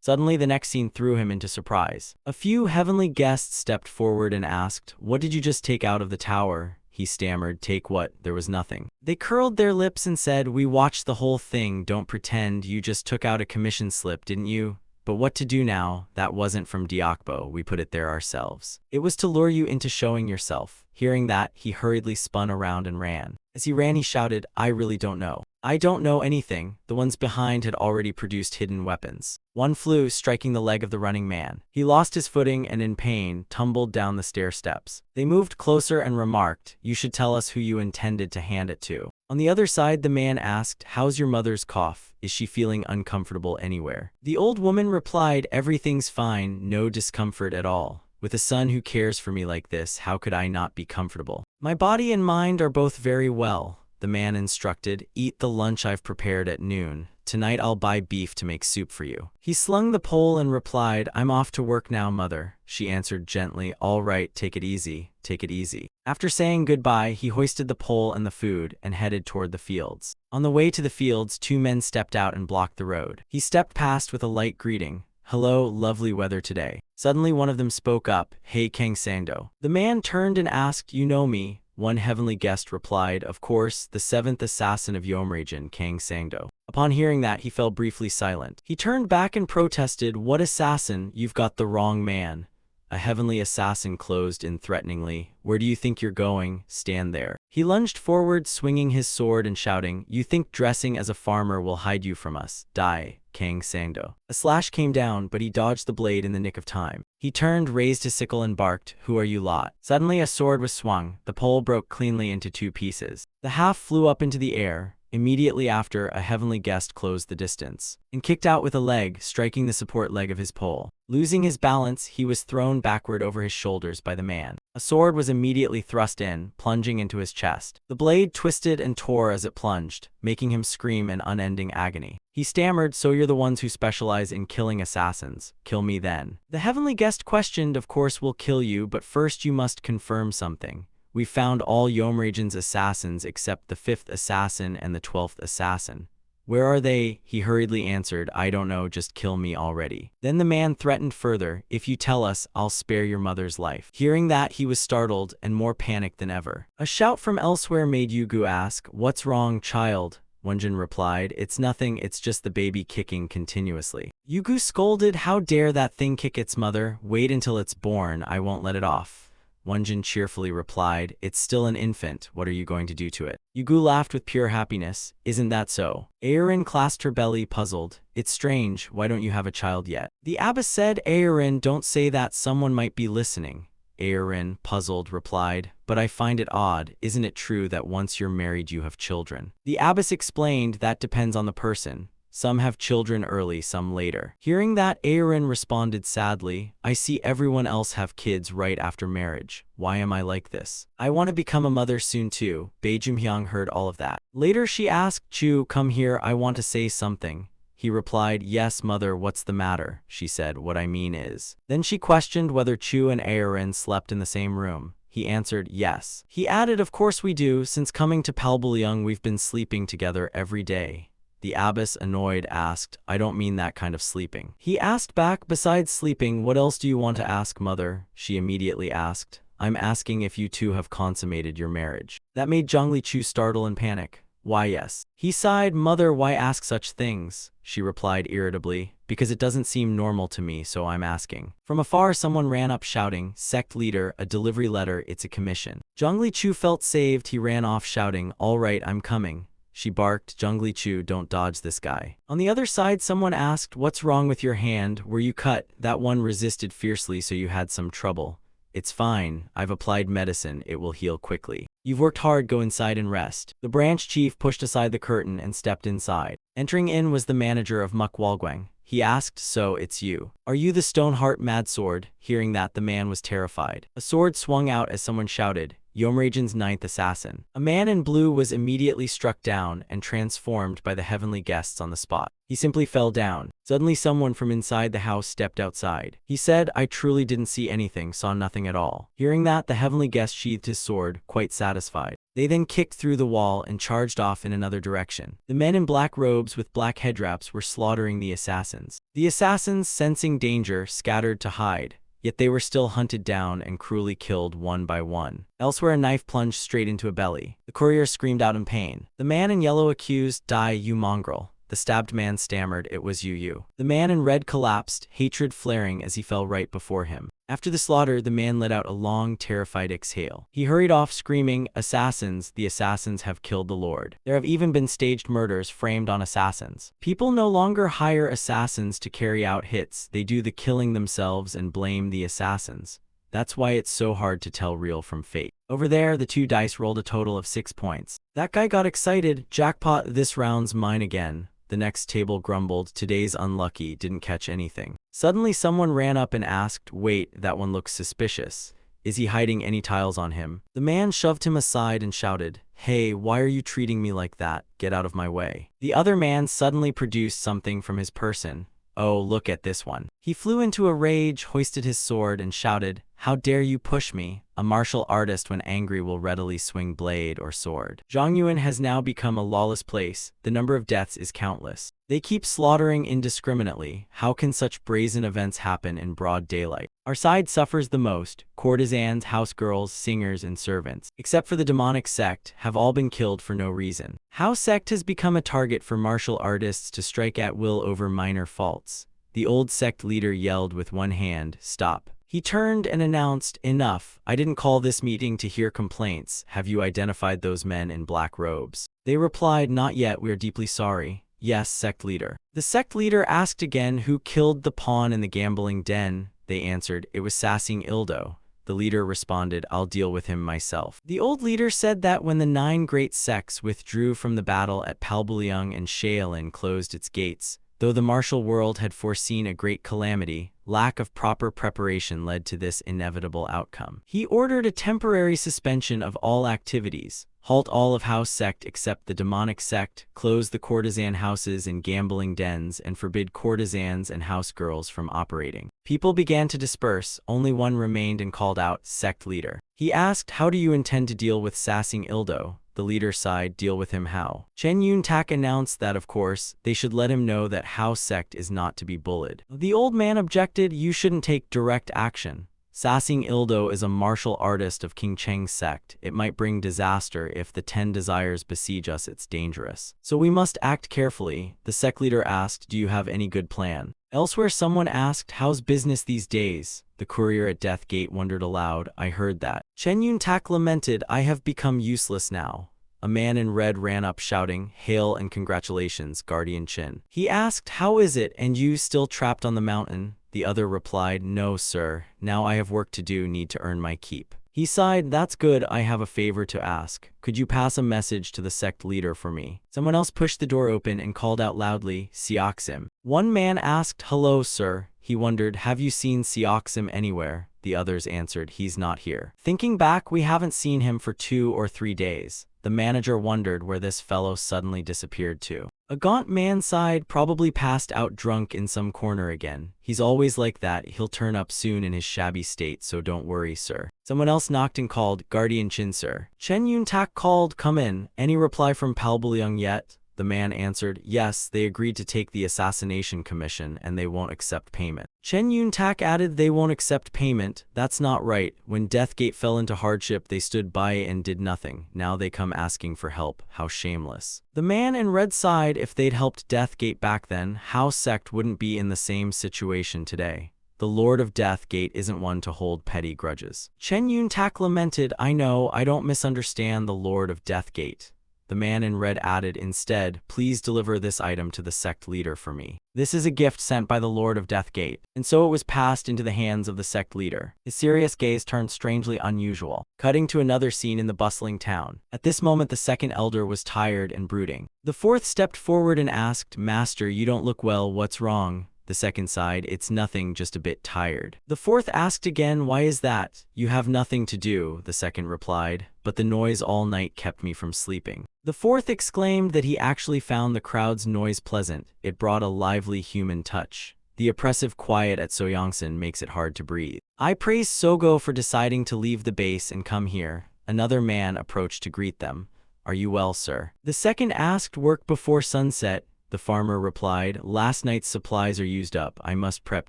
Suddenly, the next scene threw him into surprise. A few heavenly guests stepped forward and asked, what did you just take out of the tower? He stammered, take what? There was nothing. They curled their lips and said, we watched the whole thing, don't pretend, you just took out a commission slip, didn't you? But what to do now? That wasn't from Diakbo, we put it there ourselves. It was to lure you into showing yourself. Hearing that, he hurriedly spun around and ran. As he ran, he shouted, I really don't know. I don't know anything. The ones behind had already produced hidden weapons. One flew, striking the leg of the running man. He lost his footing and in pain, tumbled down the stair steps. They moved closer and remarked, you should tell us who you intended to hand it to. On the other side, the man asked, how's your mother's cough? Is she feeling uncomfortable anywhere? The old woman replied, everything's fine, no discomfort at all. With a son who cares for me like this, how could I not be comfortable? My body and mind are both very well. The man instructed, eat the lunch I've prepared at noon. Tonight I'll buy beef to make soup for you. He slung the pole and replied, I'm off to work now, mother. She answered gently, all right, take it easy, take it easy. After saying goodbye, he hoisted the pole and the food and headed toward the fields. On the way to the fields, two men stepped out and blocked the road. He stepped past with a light greeting. Hello, lovely weather today. Suddenly one of them spoke up, hey Kang Sando. The man turned and asked, you know me? One heavenly guest replied, of course, the seventh assassin of Yomragen, Kang Sangdo. Upon hearing that, he fell briefly silent. He turned back and protested, what assassin? You've got the wrong man. A heavenly assassin closed in threateningly, where do you think you're going? Stand there. He lunged forward, swinging his sword and shouting, you think dressing as a farmer will hide you from us? Die, Kang Sangdo. A slash came down, but he dodged the blade in the nick of time. He turned, raised his sickle and barked, who are you lot? Suddenly a sword was swung. The pole broke cleanly into two pieces. The half flew up into the air. Immediately after, a heavenly guest closed the distance and kicked out with a leg, striking the support leg of his pole. Losing his balance, he was thrown backward over his shoulders by the man. A sword was immediately thrust in, plunging into his chest. The blade twisted and tore as it plunged, making him scream in unending agony. He stammered, so you're the ones who specialize in killing assassins. Kill me then. The heavenly guest questioned, of course we'll kill you, but first you must confirm something. We found all Yomragen's assassins except the 5th assassin and the 12th assassin. "Where are they?" He hurriedly answered, "I don't know, just kill me already." Then the man threatened further, "If you tell us, I'll spare your mother's life." Hearing that, he was startled and more panicked than ever. A shout from elsewhere made Yugu ask, "What's wrong, child?" Wonjin replied, "It's nothing, it's just the baby kicking continuously." Yugu scolded, "How dare that thing kick its mother? Wait until it's born, I won't let it off." Wonjin cheerfully replied, "It's still an infant, what are you going to do to it?" Yugu laughed with pure happiness, "Isn't that so?" Aerin clasped her belly, puzzled. "It's strange, why don't you have a child yet?" The abbess said, "Aerin, don't say that, someone might be listening." Aerin, puzzled, replied, "But I find it odd, isn't it true that once you're married you have children?" The abbess explained, "That depends on the person. Some have children early, some later." Hearing that, Aerin responded sadly, "I see everyone else have kids right after marriage. Why am I like this? I want to become a mother soon too." Baejumhyang heard all of that. Later she asked, "Chu, come here, I want to say something." He replied, "Yes, mother, what's the matter?" She said, "What I mean is." Then she questioned whether Chu and Aerin slept in the same room. He answered, "Yes." He added, "Of course we do, since coming to Palbulyung we've been sleeping together every day." The abbess, annoyed, asked, "I don't mean that kind of sleeping." He asked back, "Besides sleeping, what else do you want to ask, mother?" She immediately asked, "I'm asking if you two have consummated your marriage." That made Zhongli Chu startle and panic. "Why, yes." He sighed, "Mother, why ask such things?" She replied irritably, "Because it doesn't seem normal to me, so I'm asking." From afar someone ran up shouting, "Sect leader, a delivery letter, it's a commission." Zhongli Chu felt saved, he ran off shouting, "All right, I'm coming." She barked, "Zhongli Chu, don't dodge this guy." On the other side someone asked, "What's wrong with your hand? Were you cut?" That one resisted fiercely, "So you had some trouble." "It's fine, I've applied medicine, it will heal quickly." "You've worked hard, go inside and rest." The branch chief pushed aside the curtain and stepped inside. Entering in was the manager of Mukwalguang. He asked, "So, it's you. Are you the Stoneheart Madsword?" Hearing that, the man was terrified. A sword swung out as someone shouted, "Yomrajan's ninth assassin." A man in blue was immediately struck down and transformed by the heavenly guests on the spot. He simply fell down. Suddenly someone from inside the house stepped outside. He said, "I truly didn't see anything, saw nothing at all." Hearing that, the heavenly guest sheathed his sword, quite satisfied. They then kicked through the wall and charged off in another direction. The men in black robes with black headwraps were slaughtering the assassins. The assassins, sensing danger, scattered to hide. Yet they were still hunted down and cruelly killed one by one. Elsewhere, a knife plunged straight into a belly. The courier screamed out in pain. The man in yellow accused, "Die, you mongrel." The stabbed man stammered, "It was you." The man in red collapsed, hatred flaring as he fell right before him. After the slaughter, the man let out a long, terrified exhale. He hurried off screaming, "Assassins, the assassins have killed the Lord." There have even been staged murders framed on assassins. People no longer hire assassins to carry out hits, they do the killing themselves and blame the assassins. That's why it's so hard to tell real from fake. Over there, the two dice rolled a total of 6 points. That guy got excited, "Jackpot, this round's mine again." The next table grumbled, "Today's unlucky, didn't catch anything." Suddenly someone ran up and asked, "Wait, that one looks suspicious. Is he hiding any tiles on him?" The man shoved him aside and shouted, "Hey, why are you treating me like that? Get out of my way." The other man suddenly produced something from his person. "Oh, look at this one." He flew into a rage, hoisted his sword, and shouted, "How dare you push me?" A martial artist when angry will readily swing blade or sword. Zhongyuan has now become a lawless place. The number of deaths is countless. They keep slaughtering indiscriminately. How can such brazen events happen in broad daylight? Our side suffers the most. Courtesans, housegirls, singers, and servants, except for the demonic sect, have all been killed for no reason. How sect has become a target for martial artists to strike at will over minor faults. The old sect leader yelled with one hand, "Stop." He turned and announced, "Enough, I didn't call this meeting to hear complaints. Have you identified those men in black robes?" They replied, "Not yet, we are deeply sorry." "Yes, sect leader." The sect leader asked again, "Who killed the pawn in the gambling den?" They answered, "It was Sassing Ildo." The leader responded, "I'll deal with him myself." The old leader said that when the 9 great sects withdrew from the battle at Palbulyung and Shaolin closed its gates, though the martial world had foreseen a great calamity, lack of proper preparation led to this inevitable outcome. He ordered a temporary suspension of all activities, halt all of house sect except the demonic sect, close the courtesan houses and gambling dens, and forbid courtesans and house girls from operating. People began to disperse, only one remained and called out, "Sect leader." He asked, "How do you intend to deal with Sassing Ildo?" The leader sighed, deal with him how? Chen Yun-tak announced that, of course, they should let him know that Hao sect is not to be bullied. The old man objected, you shouldn't take direct action. Sassing Ildo is a martial artist of King Cheng's sect. It might bring disaster if the 10 desires besiege us. It's dangerous. So we must act carefully. The sect leader asked, do you have any good plan? Elsewhere, someone asked, how's business these days? The courier at Death Gate wondered aloud, I heard that. Chen Yun-tak lamented, I have become useless now. A man in red ran up shouting, hail and congratulations, Guardian Chin. He asked, how is it, and you still trapped on the mountain? The other replied, no, sir. Now I have work to do, need to earn my keep. He sighed, that's good, I have a favor to ask. Could you pass a message to the sect leader for me? Someone else pushed the door open and called out loudly, Sioxim. One man asked, hello, sir. He wondered, have you seen Sioxim anywhere? The others answered, he's not here. Thinking back, we haven't seen him for 2 or 3 days. The manager wondered where this fellow suddenly disappeared to. A gaunt man sighed, probably passed out drunk in some corner again. He's always like that, he'll turn up soon in his shabby state, so don't worry, sir. Someone else knocked and called, Guardian Chin, sir. Chen Yun-tak called, come in. Any reply from Palbulyong yet? The man answered, yes, they agreed to take the assassination commission and they won't accept payment. Chen Yun-tak added, they won't accept payment? That's not right. When Deathgate fell into hardship, they stood by and did nothing. Now they come asking for help. How shameless. The man in red sighed, if they'd helped Deathgate back then, Hao sect wouldn't be in the same situation today. The Lord of Deathgate isn't one to hold petty grudges. Chen Yun-tak lamented, I know, I don't misunderstand the Lord of Deathgate. The man in red added, instead, please deliver this item to the sect leader for me. This is a gift sent by the Lord of Deathgate. And so it was passed into the hands of the sect leader. His serious gaze turned strangely unusual, cutting to another scene in the bustling town. At this moment, the second elder was tired and brooding. The fourth stepped forward and asked, Master, you don't look well, what's wrong? The second sighed, it's nothing, just a bit tired. The fourth asked again, why is that? You have nothing to do, the second replied, but the noise all night kept me from sleeping. The fourth exclaimed that he actually found the crowd's noise pleasant. It brought a lively human touch. The oppressive quiet at Soyangsan makes it hard to breathe. I praise Sogo for deciding to leave the base and come here. Another man approached to greet them. Are you well, sir? The second asked, work before sunset. The farmer replied, last night's supplies are used up. I must prep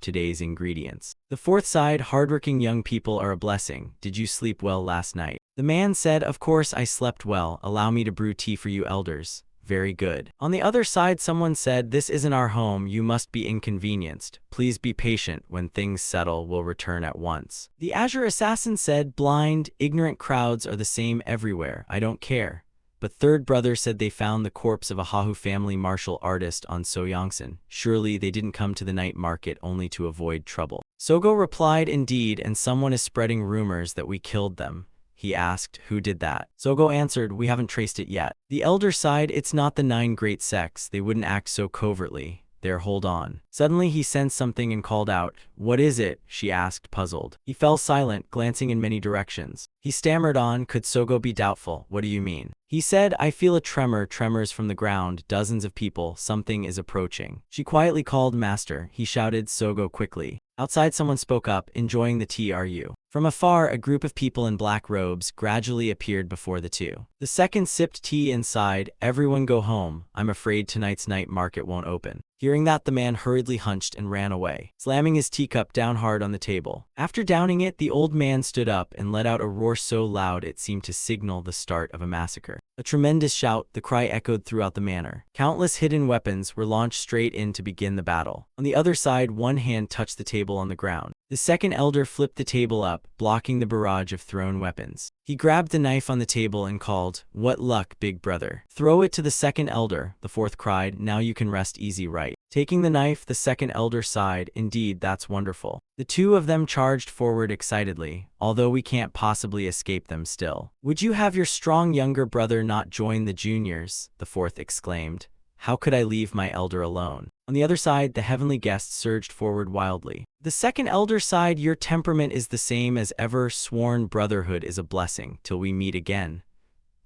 today's ingredients. The fourth sighed, hardworking young people are a blessing. Did you sleep well last night? The man said, of course I slept well. Allow me to brew tea for you elders. Very good. On the other side, someone said, this isn't our home. You must be inconvenienced. Please be patient. When things settle, we'll return at once. The Azure Assassin said, blind, ignorant crowds are the same everywhere. I don't care. But third brother said they found the corpse of a Hahu family martial artist on Soyangsan. Surely they didn't come to the night market only to avoid trouble. Sogo replied, indeed, and someone is spreading rumors that we killed them. He asked, who did that? Sogo answered, we haven't traced it yet. The elder sighed, it's not the 9 great sects. They wouldn't act so covertly. There, hold on. Suddenly he sensed something and called out, what is it? She asked, puzzled. He fell silent, glancing in many directions. He stammered on, could Sogo be doubtful? What do you mean? He said, I feel a tremors from the ground, dozens of people, something is approaching. She quietly called, Master. He shouted, Sogo quickly. Outside someone spoke up, enjoying the tea are you? From afar, a group of people in black robes gradually appeared before the two. The second sipped tea and sighed, everyone go home, I'm afraid tonight's night market won't open. Hearing that, the man hurriedly hunched and ran away, slamming his teacup down hard on the table. After downing it, the old man stood up and let out a roar so loud it seemed to signal the start of a massacre. A tremendous shout, the cry echoed throughout the manor. Countless hidden weapons were launched straight in to begin the battle. On the other side, one hand touched the table on the ground. The second elder flipped the table up, blocking the barrage of thrown weapons. He grabbed the knife on the table and called, what luck, big brother. Throw it to the second elder, the fourth cried, now you can rest easy right. Taking the knife, the second elder sighed, indeed, that's wonderful. The two of them charged forward excitedly, although we can't possibly escape them still. Would you have your strong younger brother not join the juniors? The fourth exclaimed. How could I leave my elder alone? On the other side, the heavenly guests surged forward wildly. The second elder sighed, your temperament is the same as ever, sworn brotherhood is a blessing, till we meet again.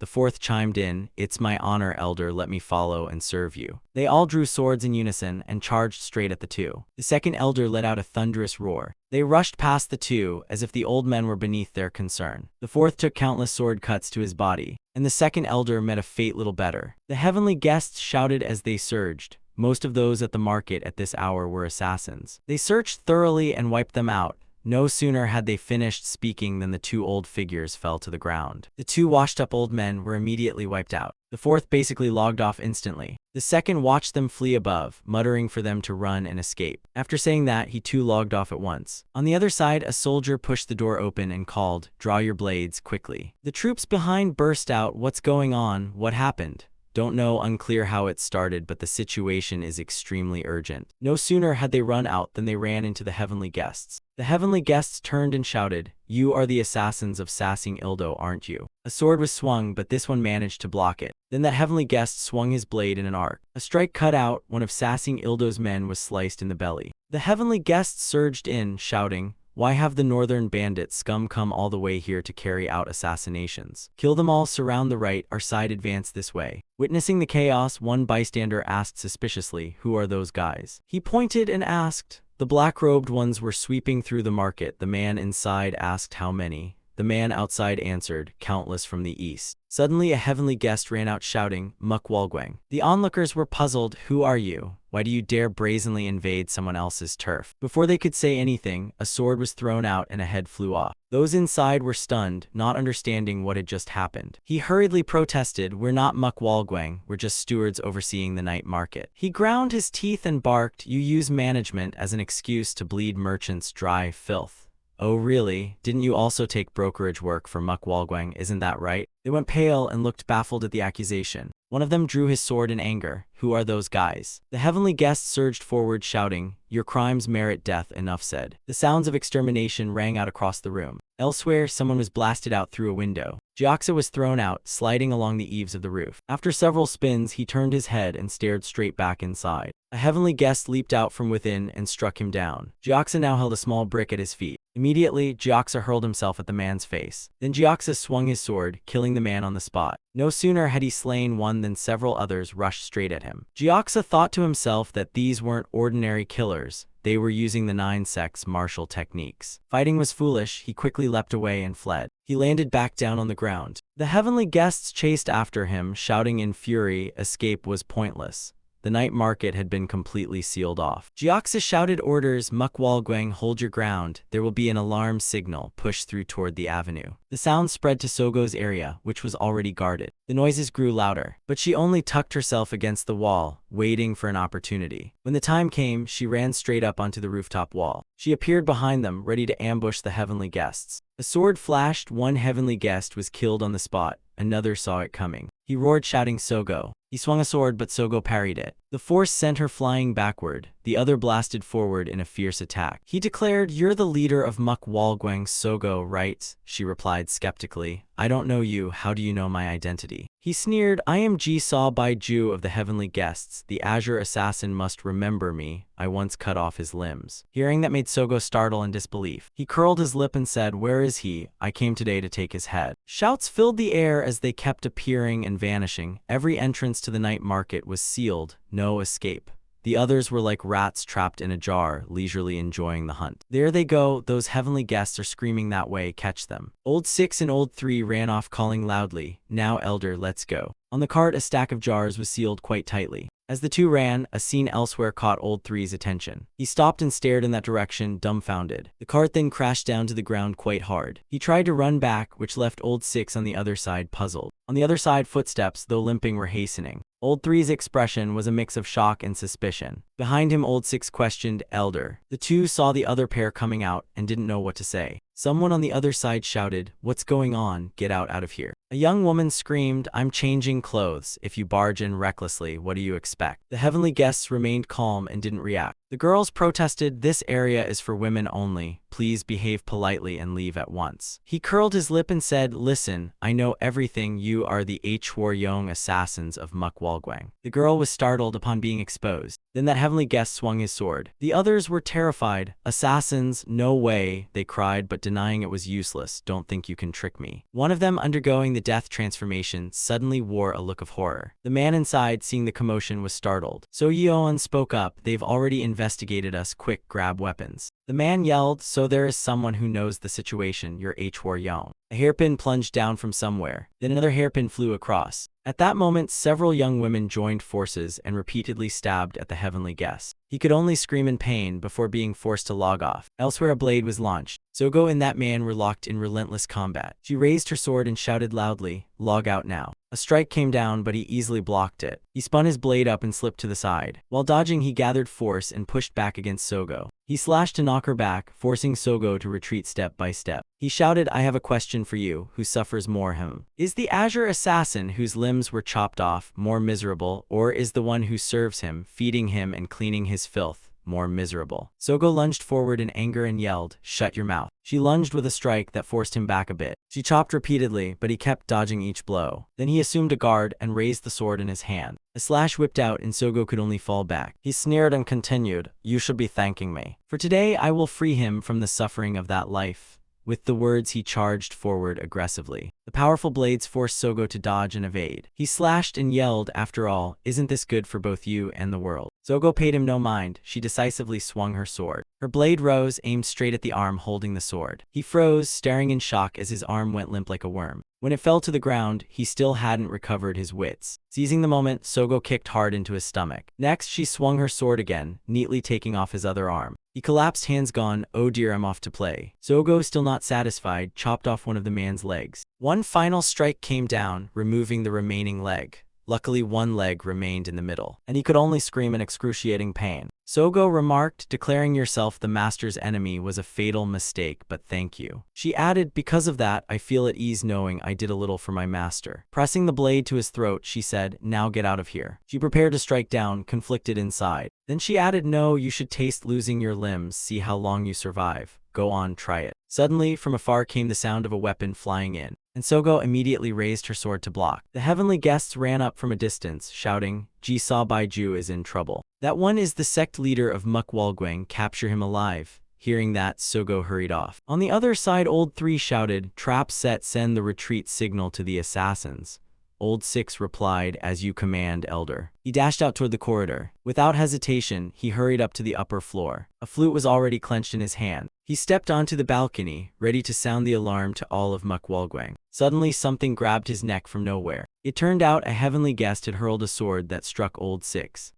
The fourth chimed in, "It's my honor, elder, let me follow and serve you." They all drew swords in unison and charged straight at the two. The second elder let out a thunderous roar. They rushed past the two as if the old men were beneath their concern. The fourth took countless sword cuts to his body, and the second elder met a fate little better. The heavenly guests shouted as they surged. Most of those at the market at this hour were assassins. They searched thoroughly and wiped them out. No sooner had they finished speaking than the two old figures fell to the ground. The two washed-up old men were immediately wiped out. The fourth basically logged off instantly. The second watched them flee above, muttering for them to run and escape. After saying that, he too logged off at once. On the other side, a soldier pushed the door open and called, "Draw your blades, quickly." The troops behind burst out, "What's going on? What happened?" "Don't know, unclear how it started, but the situation is extremely urgent." No sooner had they run out than they ran into the heavenly guests. The heavenly guests turned and shouted, "You are the assassins of Sassing Ildo, aren't you?" A sword was swung, but this one managed to block it. Then that heavenly guest swung his blade in an arc. A strike cut out, one of Sassing Ildo's men was sliced in the belly. The heavenly guests surged in, shouting, "Why have the northern bandit scum come all the way here to carry out assassinations? Kill them all, surround the right, our side, advance this way." Witnessing the chaos, one bystander asked suspiciously, "Who are those guys?" He pointed and asked. The black-robed ones were sweeping through the market. The man inside asked how many. The man outside answered, "Countless from the east." Suddenly a heavenly guest ran out shouting, "Muk Walguang." The onlookers were puzzled. "Who are you? Why do you dare brazenly invade someone else's turf?" Before they could say anything, a sword was thrown out and a head flew off. Those inside were stunned, not understanding what had just happened. He hurriedly protested, "We're not Muk Walguang, we're just stewards overseeing the night market." He ground his teeth and barked, "You use management as an excuse to bleed merchants dry, filth." "Oh really? Didn't you also take brokerage work for Muk Walguang, isn't that right?" They went pale and looked baffled at the accusation. One of them drew his sword in anger. "Who are those guys?" The heavenly guest surged forward shouting, "Your crimes merit death, enough said." The sounds of extermination rang out across the room. Elsewhere, someone was blasted out through a window. Jiaxa was thrown out, sliding along the eaves of the roof. After several spins, he turned his head and stared straight back inside. A heavenly guest leaped out from within and struck him down. Jiaxa now held a small brick at his feet. Immediately, Jiaxa hurled himself at the man's face. Then Jiaxa swung his sword, killing the man on the spot. No sooner had he slain one than several others rushed straight at him. Jiaxa thought to himself that these weren't ordinary killers. They were using the 9 sects martial techniques. Fighting was foolish. He quickly leapt away and fled. He landed back down on the ground. The heavenly guests chased after him, shouting in fury. Escape was pointless. The night market had been completely sealed off. Jiaxa shouted orders, "Muk Walguang, hold your ground. There will be an alarm signal. Push through toward the avenue." The sound spread to Sogo's area, which was already guarded. The noises grew louder, but she only tucked herself against the wall, waiting for an opportunity. When the time came, she ran straight up onto the rooftop wall. She appeared behind them, ready to ambush the heavenly guests. A sword flashed. One heavenly guest was killed on the spot. Another saw it coming. He roared, shouting, "Sogo." He swung a sword, but Sogo parried it. The force sent her flying backward. The other blasted forward in a fierce attack. He declared, "You're the leader of Muk Walguang, Sogo, right?" She replied skeptically, "I don't know you. How do you know my identity?" He sneered, "I am Ji-Saw Bai Ju of the heavenly guests. The azure assassin must remember me. I once cut off his limbs." Hearing that made Sogo startle in disbelief. He curled his lip and said, "Where is he? I came today to take his head." Shouts filled the air as they kept appearing and vanishing. Every entrance to the night market was sealed. No escape. The others were like rats trapped in a jar, leisurely enjoying the hunt. "There they go, those heavenly guests are screaming that way, catch them." Old 6 and Old 3 ran off calling loudly, "Now elder, let's go." On the cart a stack of jars was sealed quite tightly. As the two ran, a scene elsewhere caught Old 3's attention. He stopped and stared in that direction, dumbfounded. The cart then crashed down to the ground quite hard. He tried to run back, which left Old 6 on the other side puzzled. On the other side, footsteps, though limping, were hastening. Old 3's expression was a mix of shock and suspicion. Behind him, Old 6 questioned, "Elder." The two saw the other pair coming out and didn't know what to say. Someone on the other side shouted, "What's going on? Get out of here." A young woman screamed, "I'm changing clothes. If you barge in recklessly, what do you expect?" The heavenly guests remained calm and didn't react. The girls protested, "This area is for women only. Please behave politely and leave at once." He curled his lip and said, "Listen, I know everything. You are the Hwaryong assassins of Muk Walguang." The girl was startled upon being exposed. Then that heavenly heavenly guest swung his sword. The others were terrified. Assassins, no way, they cried, but denying it was useless. Don't think you can trick me. One of them, undergoing the death transformation, suddenly wore a look of horror. The man inside, seeing the commotion, was startled. So Yeon spoke up, they've already investigated us, quick, grab weapons. The man yelled, so there is someone who knows the situation, you're Hwar-young. A hairpin plunged down from somewhere. Then another hairpin flew across. At that moment, several young women joined forces and repeatedly stabbed at the heavenly guest. He could only scream in pain before being forced to log off. Elsewhere, a blade was launched. Sogo and that man were locked in relentless combat. She raised her sword and shouted loudly, "Log out now." A strike came down, but he easily blocked it. He spun his blade up and slipped to the side. While dodging, he gathered force and pushed back against Sogo. He slashed to knock her back, forcing Sogo to retreat step by step. He shouted, "I have a question for you. Who suffers more, him? Is the Azure assassin whose limbs were chopped off more miserable, or is the one who serves him, feeding him and cleaning his filth, more miserable?" Sogo lunged forward in anger and yelled, "Shut your mouth." She lunged with a strike that forced him back a bit. She chopped repeatedly, but he kept dodging each blow. Then he assumed a guard and raised the sword in his hand. A slash whipped out and Sogo could only fall back. He sneered and continued, "You should be thanking me. For today I will free him from the suffering of that life." With the words, he charged forward aggressively. The powerful blades forced Sogo to dodge and evade. He slashed and yelled, "After all, isn't this good for both you and the world?" Sogo paid him no mind. She decisively swung her sword. Her blade rose, aimed straight at the arm holding the sword. He froze, staring in shock as his arm went limp like a worm. When it fell to the ground, he still hadn't recovered his wits. Seizing the moment, Sogo kicked hard into his stomach. Next, she swung her sword again, neatly taking off his other arm. He collapsed, hands gone. "Oh dear, I'm off to play." Sogo, still not satisfied, chopped off one of the man's legs. One final strike came down, removing the remaining leg. Luckily, one leg remained in the middle, and he could only scream in excruciating pain. Sogo remarked, "Declaring yourself the master's enemy was a fatal mistake, but thank you." She added, "Because of that, I feel at ease knowing I did a little for my master." Pressing the blade to his throat, she said, "Now get out of here." She prepared to strike down, conflicted inside. Then she added, "No, you should taste losing your limbs, see how long you survive. Go on, try it." Suddenly, from afar came the sound of a weapon flying in, and Sogo immediately raised her sword to block. The heavenly guests ran up from a distance, shouting, "Ji Sabaiju is in trouble. That one is the sect leader of Mukwalgwang, capture him alive." Hearing that, Sogo hurried off. On the other side, Old 3 shouted, "Trap set, send the retreat signal to the assassins." Old 6 replied, "As you command, Elder." He dashed out toward the corridor. Without hesitation, he hurried up to the upper floor. A flute was already clenched in his hand. He stepped onto the balcony, ready to sound the alarm to all of Mukwalgwang. Suddenly, something grabbed his neck from nowhere. It turned out a heavenly guest had hurled a sword that struck Old 6.